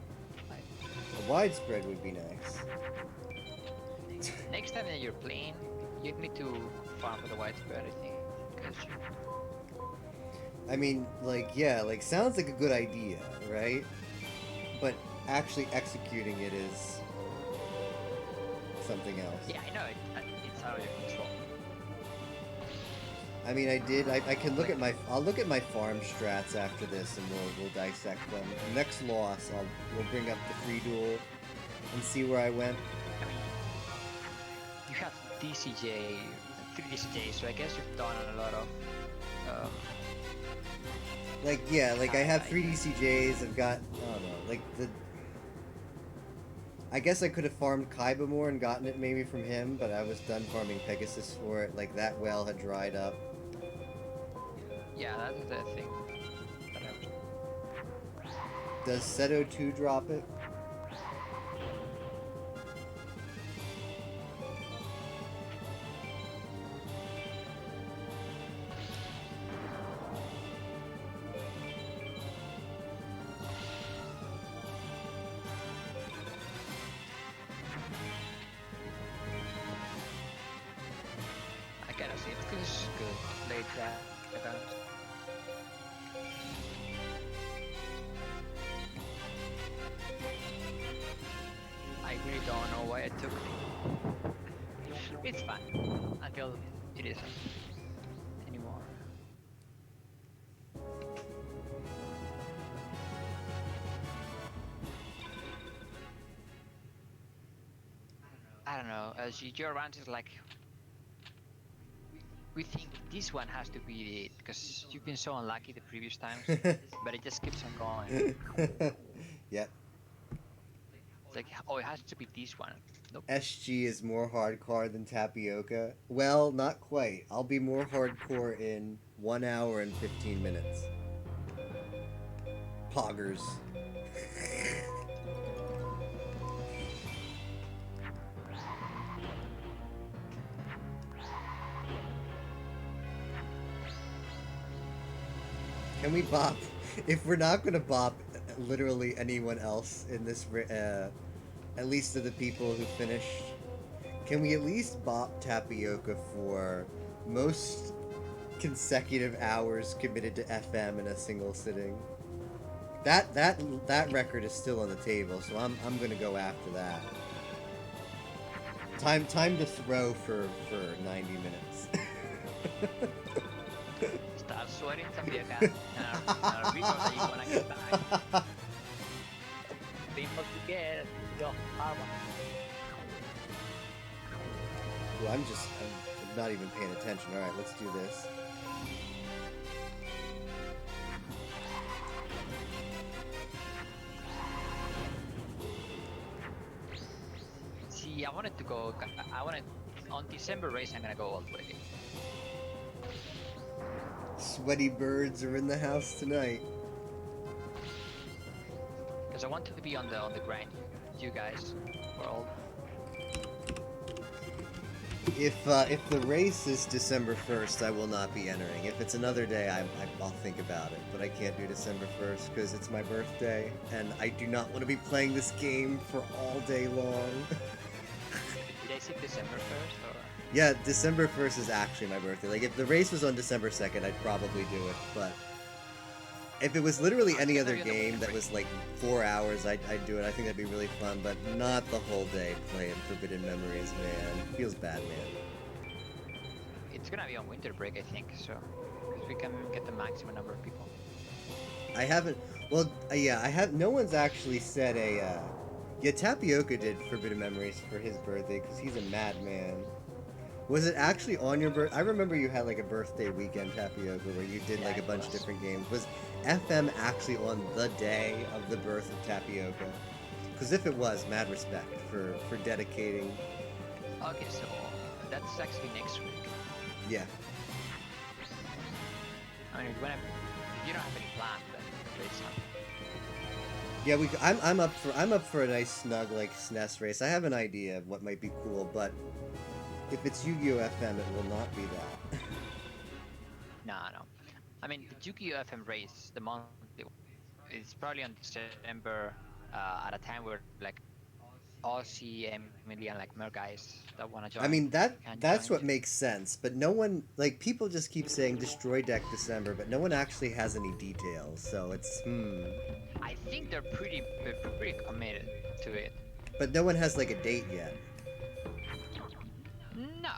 A widespread would be nice. Next time that you're playing, you need to farm with a widespread, I think. Because I mean, like, yeah, like, sounds like a good idea, right? But actually executing it is something else. yeah, I know it's out of your control. I mean, I can look at I'll look at my farm strats after this, and we'll dissect them. Next loss, we'll bring up the free duel and see where I went. I mean, you have DCJ, 3 DCJ, so I guess you've done a lot of. Like, yeah, like I have 3 DCJs. I've got, I don't know, like I guess I could have farmed Kaiba more and gotten it maybe from him, but I was done farming Pegasus for it. Like, that well had dried up. Yeah, that's the thing. That I was... Does Seto 2 drop it? I gotta say, it feels good. Late that. I really don't know why I took it. It's fine until it isn't anymore. I don't know. Your rant is like we think this one has to be it because you've been so unlucky the previous times, but it just keeps on going. Yep. It's like, oh, it has to be this one. Nope. SG is more hardcore than Tapioca. Well, not quite. I'll be more hardcore in 1 hour and 15 minutes. Poggers. Can we bop? If we're not gonna bop literally anyone else in this, at least of the people who finished, can we at least bop Tapioca for most consecutive hours committed to FM in a single sitting? That record is still on the table, so I'm gonna go after that. Time to throw for 90 minutes. Start sweating Tapioca. Now resource that you wanna get back. People to get your power. Well, I'm not even paying attention. All right, let's do this. See, I wanted to go. On December race, I'm gonna go all the way. sweaty birds are in the house tonight. Because I want to be on the grind. You guys, world. If the race is December 1st, I will not be entering. If it's another day, I'll think about it. But I can't do December 1st because it's my birthday, and I do not want to be playing this game for all day long. Did I say December 1st or? Yeah, December 1st is actually my birthday. Like, if the race was on December 2nd, I'd probably do it, but if it was literally any other game that was like 4 hours, I'd do it. I think that'd be really fun, but not the whole day playing Forbidden Memories, man. It feels bad, man. It's gonna be on winter break, I think, so because we can get the maximum number of people. I haven't. Well, yeah, I have. No one's actually said a. Yeah, Tapioca did Forbidden Memories for his birthday because he's a madman. Was it actually on your birth? I remember you had like a birthday weekend, Tapioca, where you did like a bunch of different games. Was FM actually on the day of the birth of Tapioca? Because if it was, mad respect for dedicating. Okay, so that's actually next week. Yeah. I mean, if you don't have any plans, then it's not. Yeah, I'm up for a nice snug like SNES race. I have an idea of what might be cool, but if it's Yu-Gi-Oh! FM, it will not be that. No. I mean, the Yu-Gi-Oh! FM race, the monthly one, it's probably on December at a time where like Aussie, Emily, and like more guys that want to join. I mean, that's join what makes sense, but no one, like, people just keep saying Destroy Deck December, but no one actually has any details, so it's, I think they're pretty committed to it. But no one has, like, a date yet. No,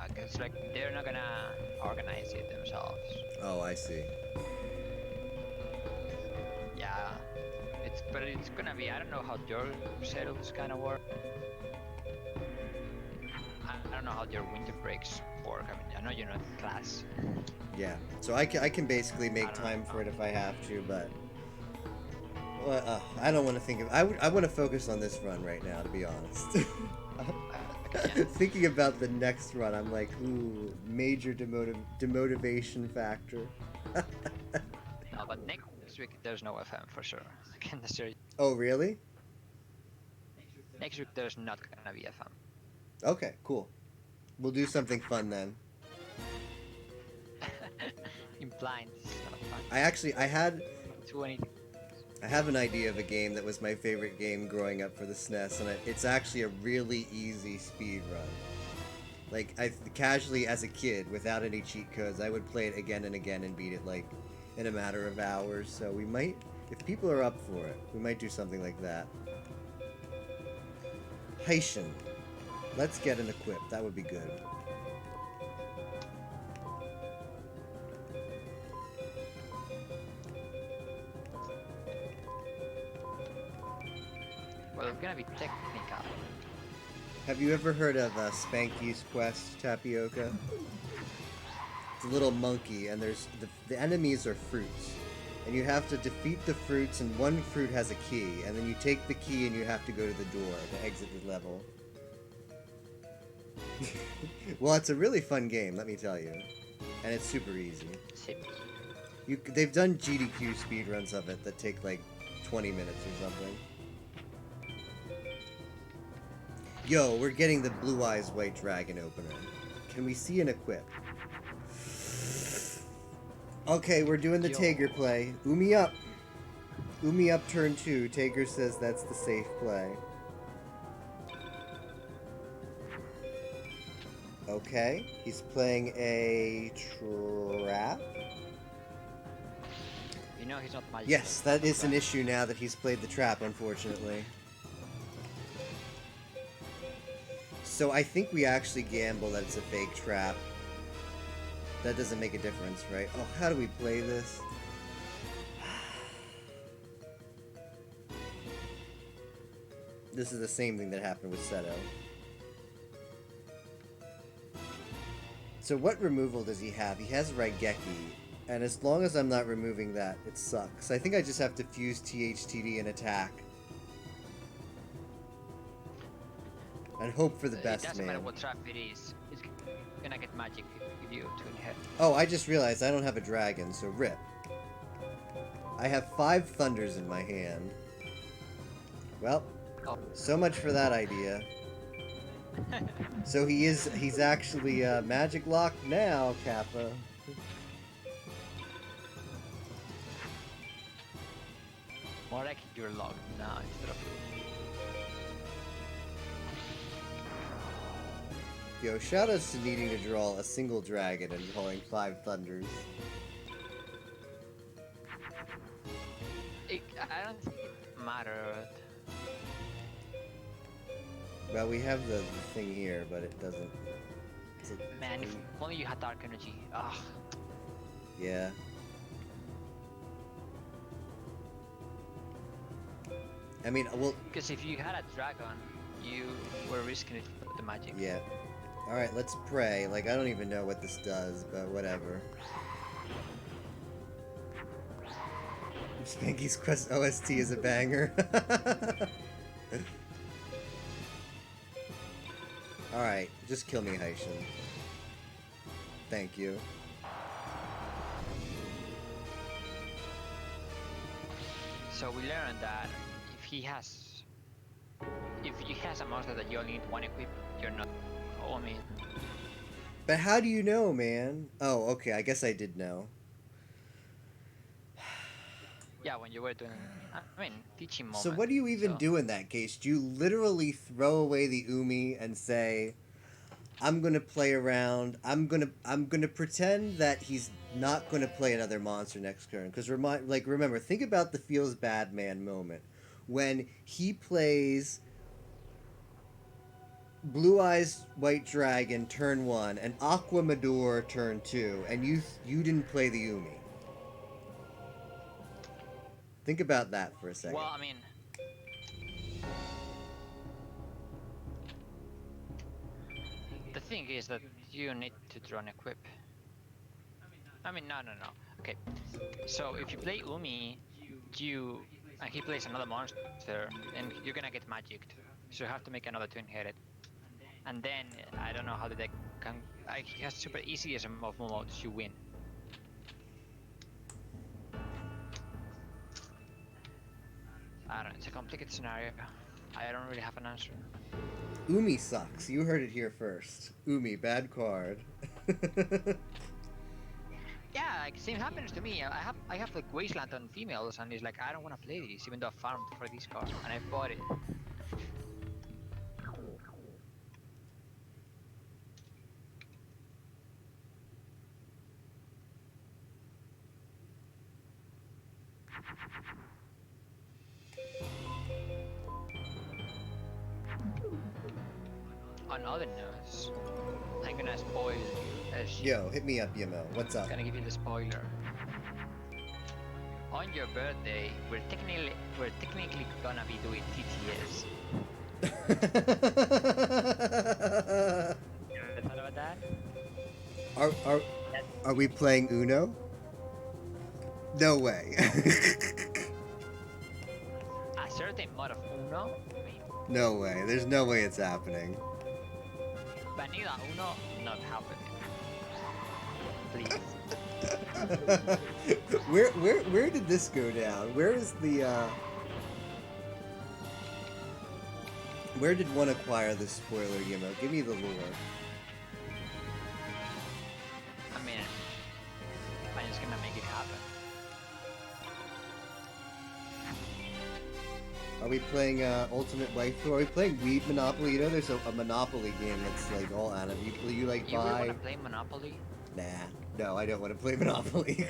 because like they're not gonna organize it themselves. Oh, I see. Yeah, but it's gonna be. I don't know how your schedules kind of work. I don't know how your winter breaks work. I mean, I know you're not in class. Yeah, so I can basically make time for it if I have to, but I don't want to think of. I want to focus on this run right now, to be honest. Thinking about the next run, I'm like, ooh, major demotivation factor. No, but next week there's no FM for sure. I can assure you. Oh, really? Next week there's not gonna be FM. Okay, cool. We'll do something fun then. Implying this is not fun. I have an idea of a game that was my favorite game growing up for the SNES, and it's actually a really easy speed run. Like, casually as a kid, without any cheat codes, I would play it again and again and beat it, like, in a matter of hours. So we might, if people are up for it, we might do something like that. Haitian. Let's get an equip. That would be good. Well, it's gonna be technical. Have you ever heard of Spanky's Quest, Tapioca? It's a little monkey, and there's the enemies are fruits, and you have to defeat the fruits, and one fruit has a key, and then you take the key and you have to go to the door to exit the level. Well, it's a really fun game, let me tell you, and it's super easy. They've done GDQ speedruns of it that take like 20 minutes or something. Yo, we're getting the Blue Eyes White Dragon opener. Can we see an equip? Okay, we're doing the Tager play. Umi up. Umi up turn 2. Tager says that's the safe play. Okay, he's playing a trap. You know he's not magic. Yes, that is an issue now that he's played the trap, unfortunately. So I think we actually gamble that it's a fake trap. That doesn't make a difference, right? Oh, how do we play this? This is the same thing that happened with Seto. So what removal does he have? He has Raigeki, and as long as I'm not removing that, it sucks. I think I just have to fuse THTD and attack. And hope for the best, It doesn't man. matter what trap it is. gonna get magic if you twin head. Oh, I just realized I don't have a dragon, so rip. I have 5 thunders in my hand. Well, Oh. so much for that idea. So he's actually magic locked now, Kappa. More like you're locked now instead of. Yo, shout outs to needing to draw a single dragon and drawing 5 thunders. I don't think it mattered. Well, we have the thing here, but it doesn't. Man, if only you had dark energy. Ugh. Yeah. I mean, well. Because if you had a dragon, you were risking it with the magic. Yeah. Alright, let's pray. Like, I don't even know what this does, but whatever. Spanky's Quest OST is a banger. Alright, just kill me, Haitian. Thank you. So we learned that if he has a monster that you only need 1 equip, you're not. Oh, I mean. But how do you know, man? Oh, okay, I guess I did know. Yeah, when you were doing, I mean, teaching moment. So what do you even do in that case? Do you literally throw away the Umi and say, I'm gonna play around, I'm gonna pretend that he's not gonna play another monster next turn? Because remember, think about the feels bad man moment. When he plays Blue Eyes White Dragon turn 1 and Aqua Mador turn 2, and you didn't play the Umi. Think about that for a second. Well, I mean, the thing is that you need to draw an equip. I mean, no. Okay, so if you play Umi, and he plays another monster, and you're gonna get magicked. So you have to make another twin-headed. And then, I don't know how the deck can... he has super easy as a move modes, you win. I don't know, it's a complicated scenario. I don't really have an answer. Umi sucks. You heard it here first. Umi, bad card. Yeah, like, same happens to me. I have like Wasteland on females, and it's like, I don't want to play this, even though I farmed for this card, and I bought it. On other notes, I'm gonna spoil you. Yo, hit me up, Yemo. What's up? I'm gonna give you the spoiler. On your birthday, we're technically gonna be doing TTS. You ever thought about that? Are we playing Uno? No way. A certain mod of Uno? I mean, No way. There's no way it's happening. Vanilla Uno, not happening. Please. Where did this go down? Where is the where did one acquire this spoiler, Yemo? Give me the lure. I mean, I'm just gonna make it happen. Are we playing Ultimate Waifu? Are we playing Weed Monopoly? You know there's a Monopoly game that's like all anime. You like You really buy... wanna play Monopoly? Nah. No, I don't want to play Monopoly.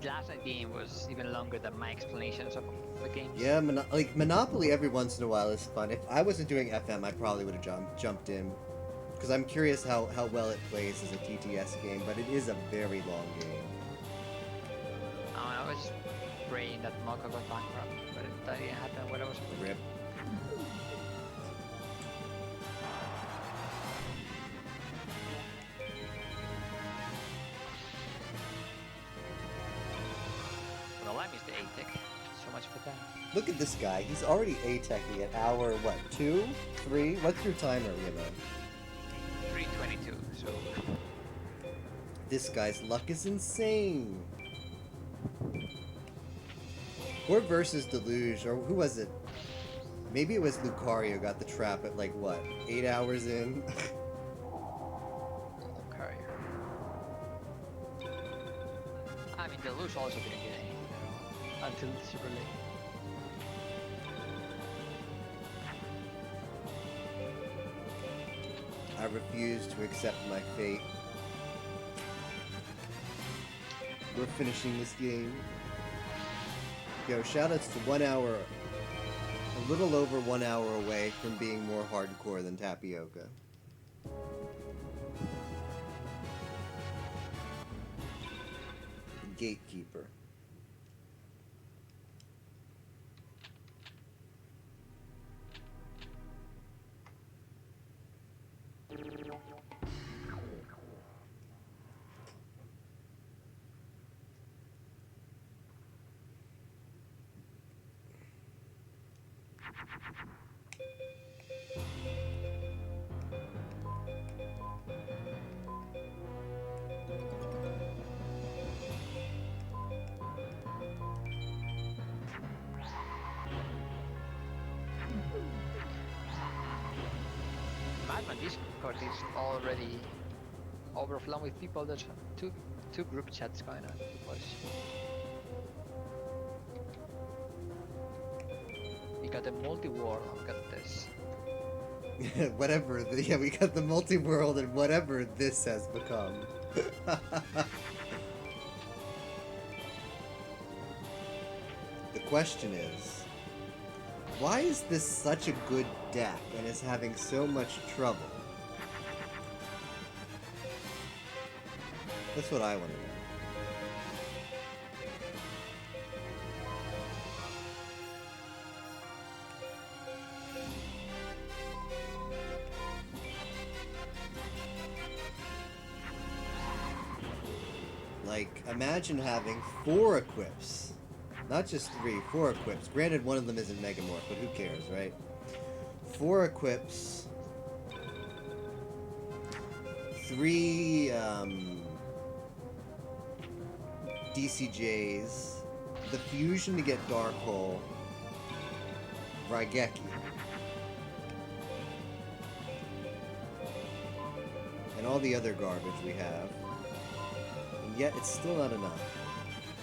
The last game was even longer than my explanations of the game. Yeah, Monopoly every once in a while is fun. If I wasn't doing FM, I probably would have jumped in. Because I'm curious how well it plays as a TTS game, but it is a very long game. I was praying that Moko got bankrupt, but that didn't happen when I was Rip. Well, I missed the ATEC. So much much for that. Look at this guy. He's already A-teching at hour, what, 2? 3? What's your timer, Yemo? 322. So This guy's luck is insane. Or versus Deluge, or who was it? Maybe it was Lucario got the trap at like what, 8 hours in? okay. I mean, the Lush also didn't get anything at all until super late. I refuse to accept my fate. We're finishing this game. Yo, shoutouts to 1 hour, a little over 1 hour away from being more hardcore than Tapioca. Gatekeeper. Madman Discord is already overflowing with people. There's two group chats going on. We got the multi-war. We got this. Whatever, yeah, we got the multi-world and whatever this has become. The question is, why is this such a good deck and is having so much trouble? That's what I want to know. Like, imagine having 4 equips. Not just 3, 4 equips. Granted, one of them isn't Megamorph, but who cares, right? 4 equips. 3, DCJs. The fusion to get Dark Hole. Raigeki. And all the other garbage we have. And yet, it's still not enough.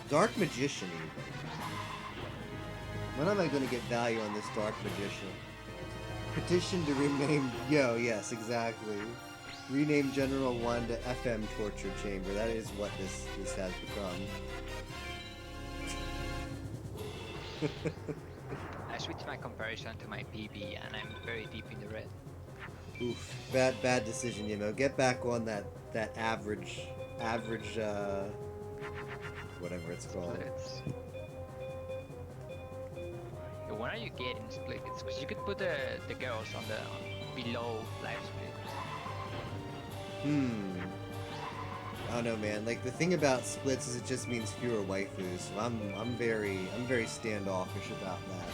Dark Magician, even. When am I going to get value on this Dark Magician? Petition to rename... Yo, yes, exactly. Rename General 1 to FM Torture Chamber. That is what this has become. I switched my comparison to my PB and I'm very deep in the red. Oof. Bad decision, you know. Get back on that average, whatever it's called. Splits. Yeah, when are you getting splits? Because you could put the girls on below live splits. I don't know, man. Like, the thing about splits is it just means fewer waifus. So I'm very standoffish about that.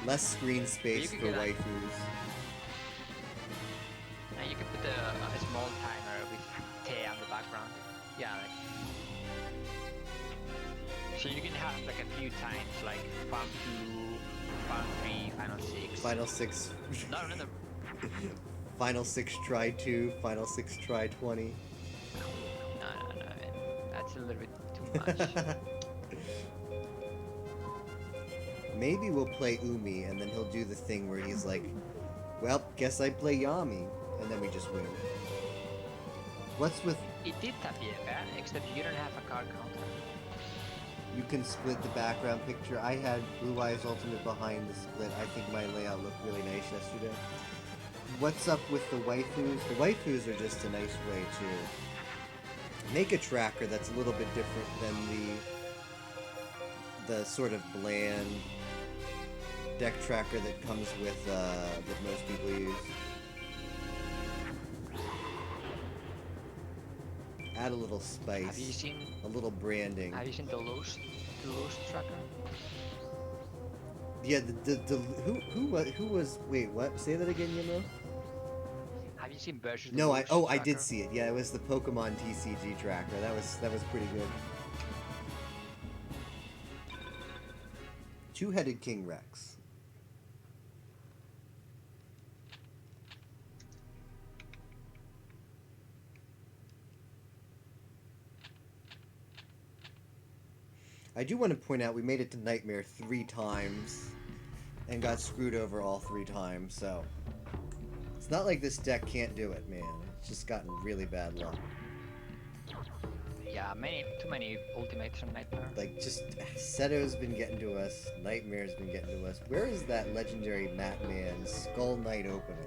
Less screen space for waifus. And you could put a small timer with Tay on the background. Yeah, like. So you can have like a few times, like Farm 2, Farm 3, Final 6. Final 6. No. Final 6 try 2, Final 6 try 20. No, man. That's a little bit too much. Maybe we'll play Umi, and then he'll do the thing where he's like, well, guess I play Yami, and then we just win. What's with... It did Tapioca, except you don't have a card counter. You can split the background picture. I had Blue Eyes Ultimate behind the split. I think my layout looked really nice yesterday. What's up with the waifus? The waifus are just a nice way to make a tracker that's a little bit different than the sort of bland deck tracker that comes with that most people use. Add a little spice. Have you seen? A little branding. Have you seen Deluge? Toulouse tracker? Yeah, who was wait, what? Say that again, Yimo? Have you seen Versus No, I Toulouse I did tracker? see it. Yeah, it was the Pokemon TCG tracker. That was pretty good. Two-headed King Rex. I do want to point out we made it to Nightmare 3 times and got screwed over all 3 times, so it's not like this deck can't do it, man. It's just gotten really bad luck. Yeah, too many ultimates on Nightmare. Like, just Seto's been getting to us, Nightmare's been getting to us. Where is that legendary Matman Skull Knight opening?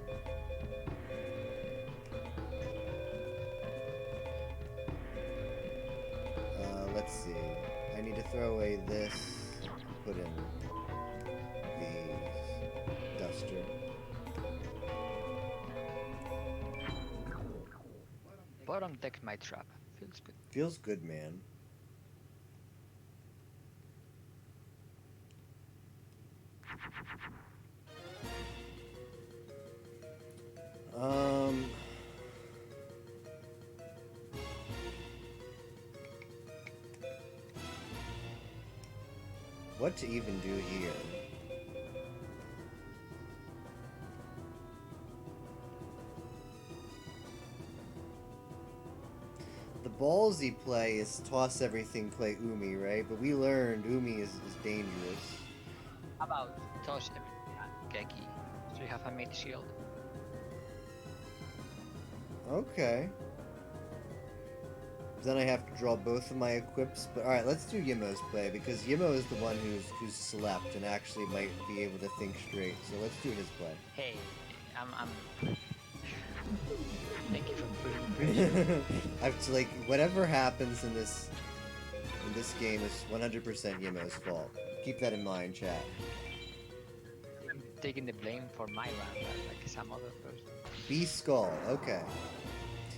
Let's see. I need to throw away this, put in the duster. Bottom deck my trap. Feels good. Feels good, man. Um... What to even do here? The ballsy play is toss everything, play Umi, right? But we learned Umi is dangerous. How about toss everything at Geki? So you have a mid shield. Okay. Then I have to draw both of my equips. But alright, let's do Yimo's play, because Yimo is the one who's slept and actually might be able to think straight. So let's do his play. Hey, I'm thank you for putting pressure. I've like whatever happens in this game is 100% Yimo's fault. Keep that in mind, chat. I'm taking the blame for my round, like some other person. B Skull, okay.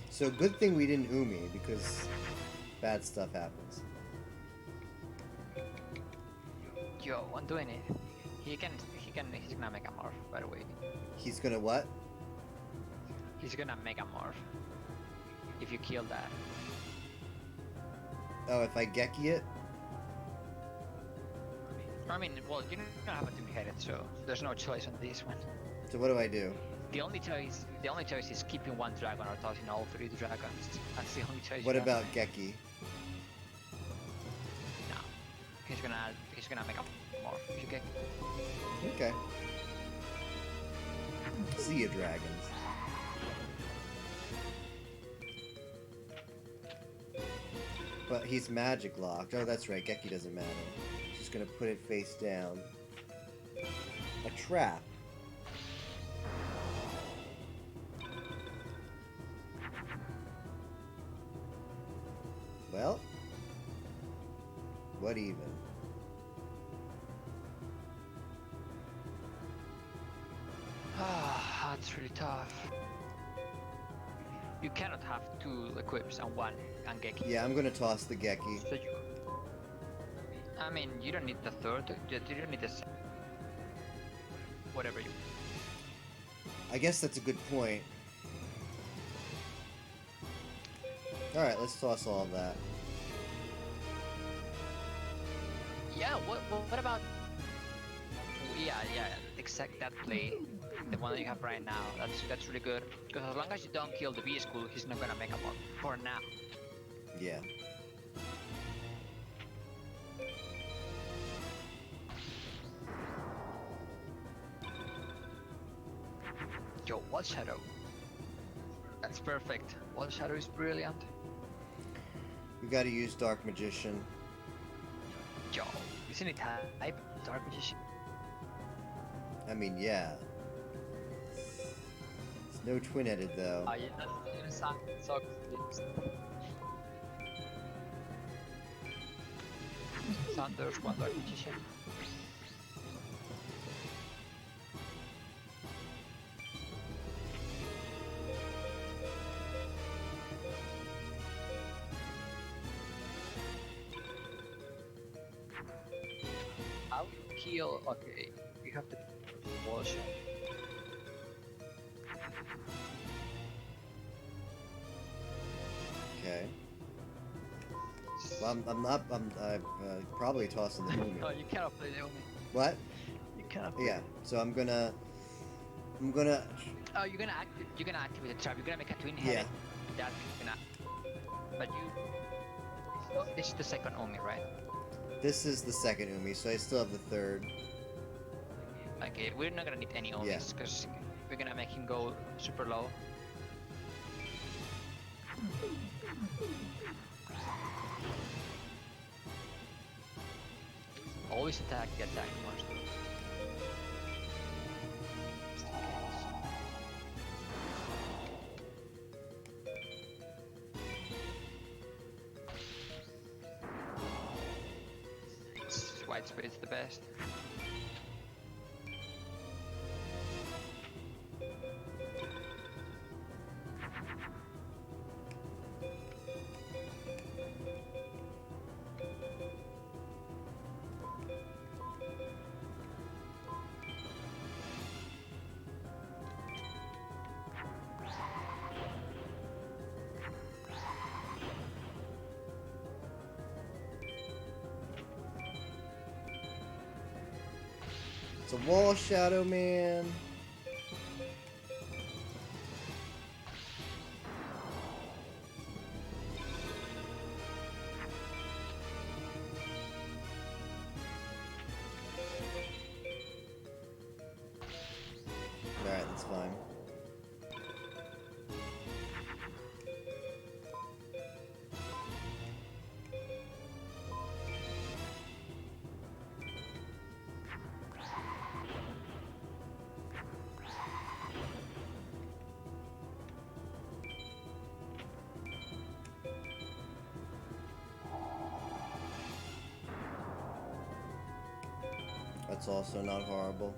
So good thing we didn't Umi, because bad stuff happens. Yo, I'm doing it. He's gonna make a morph, by the way. He's gonna what? He's gonna make a morph. If you kill that. Oh, if I Geki it? I mean, well, you don't have a two-headed, so there's no choice on this one. So what do I do? The only choice is keeping one dragon or tossing all 3 dragons. That's the only choice. What you have. about Geki? No, he's gonna make a morph. If you get Okay. See ya, dragons. But he's magic locked. Oh, that's right. Geki doesn't matter. Just gonna put it face down. A trap. Well, what even? Ah, that's really tough. You cannot have 2 equips and 1 Geki. Yeah, I'm gonna toss the Geki. So you, I mean, you don't need the 3rd. You don't need the whatever you. I guess that's a good point. Alright, let's toss all of that. Yeah. What about? Yeah. Exact that play, the one that you have right now. That's really good. Because as long as you don't kill the B school, he's not gonna make a morph for now. Yeah. Yo, Wall Shadow. That's perfect. Wall Shadow is brilliant. We gotta use Dark Magician. Yo, isn't it type Dark Magician? I mean, yeah. It's no twin-headed, though. Yeah, that's sucks. Sanders, 1 Dark Magician. kill. Okay, we have to wall shot. Okay. Well, I'm probably tossing the Umi. No, you cannot play the Omi. What? You cannot. Yeah. So I'm gonna. Oh, you're gonna activate the trap. You're gonna make a twin Yeah. head. That's gonna. But you. This is the second Omi, right? This is the second Umi, so I still have the third. Okay, we're not gonna need any Omis because we're gonna make him go super low. Always attack the attack monster. White Spirit's the best. It's a wall shadow, man. Alright, that's fine. That's also not horrible.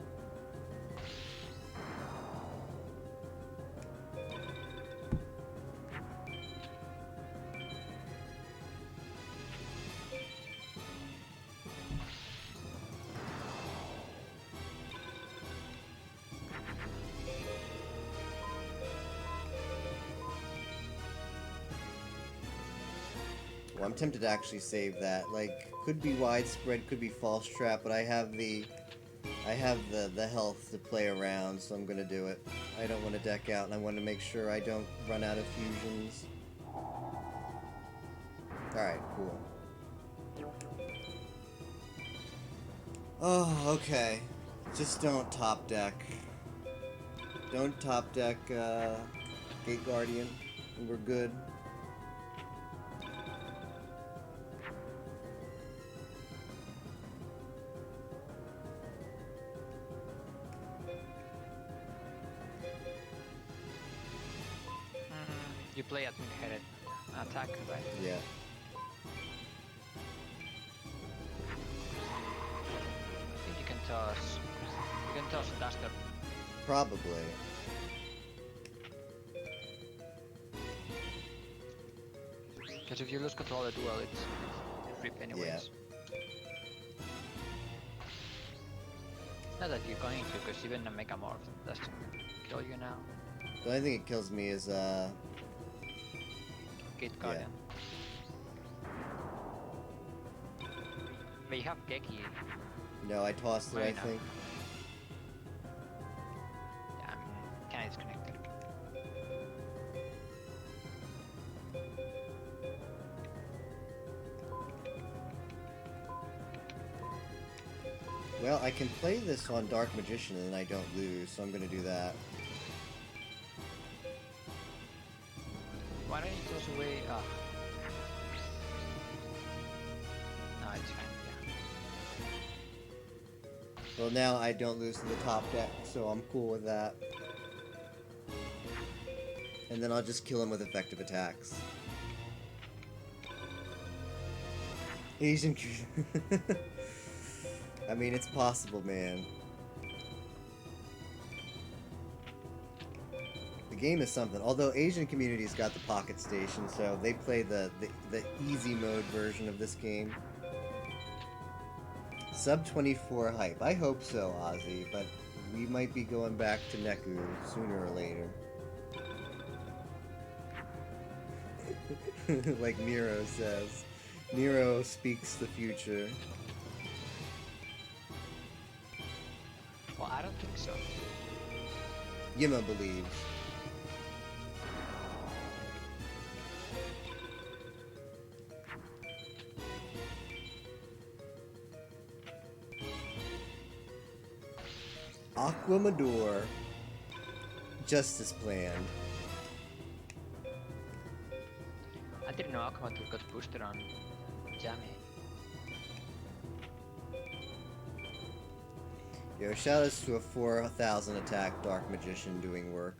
Well, I'm tempted to actually save that. Like, could be widespread, could be false trap, but I have the health to play around, so I'm gonna do it. I don't want to deck out, and I want to make sure I don't run out of fusions. Alright, cool. Oh, okay. Just don't top deck. Don't top deck, Gate Guardian, and we're good. You play a twin-headed attack, right? Yeah. I think you can toss. You can toss Duster. Probably. Because if you lose control of the duel, it's rip anyways. Yeah. Not that you're going to, because even a Megamorph doesn't kill you now. The only thing it kills me is, Gate Guardian. But you have Geki. no, I tossed it, I Right now. think. Yeah, I'm kinda disconnected. Well, I can play this on Dark Magician and I don't lose, so I'm gonna do that. Why don't you toss away? No, it's fine. Yeah. Well, now I don't lose to the top deck, so I'm cool with that. And then I'll just kill him with effective attacks. Asian. I mean, it's possible, man. The game is something. Although Asian community's got the Pocket Station, so they play the easy mode version of this game. Sub 24 hype. I hope so, Ozzy, but we might be going back to Neku sooner or later. Like Nero says. Nero speaks the future. Well, I don't think so. Yima believes. Aquamador. Just as planned. I didn't know Akamatur got boosted on Jammy. Yo, shout outs to a 4,000 attack Dark Magician doing work.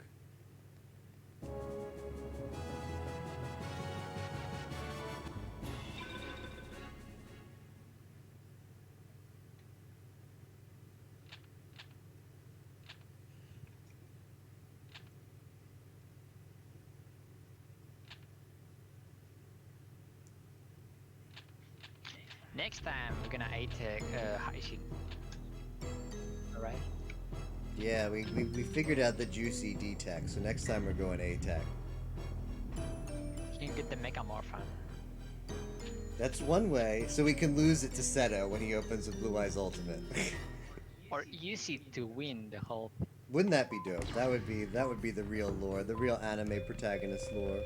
Next time we're gonna A-Tech Haishin. Alright? Yeah, we figured out the juicy D-Tech, so next time we're going A-Tech. You can get the Mega Morphin. That's one way, so we can lose it to Seto when he opens with Blue Eyes Ultimate. Or use it to win the whole. Wouldn't that be dope? That would be the real lore, the real anime protagonist lore.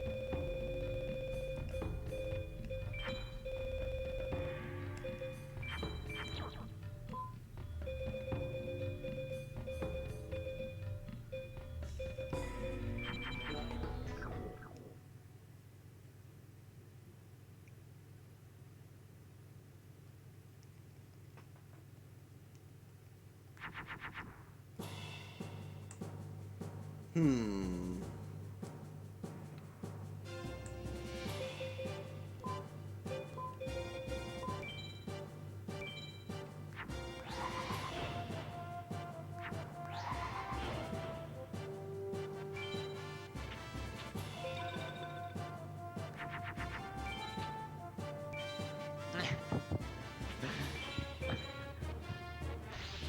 Hmm.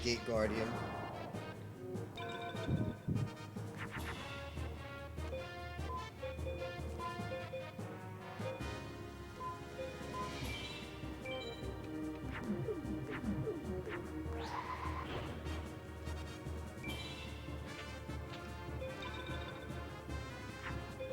Gate Guardian.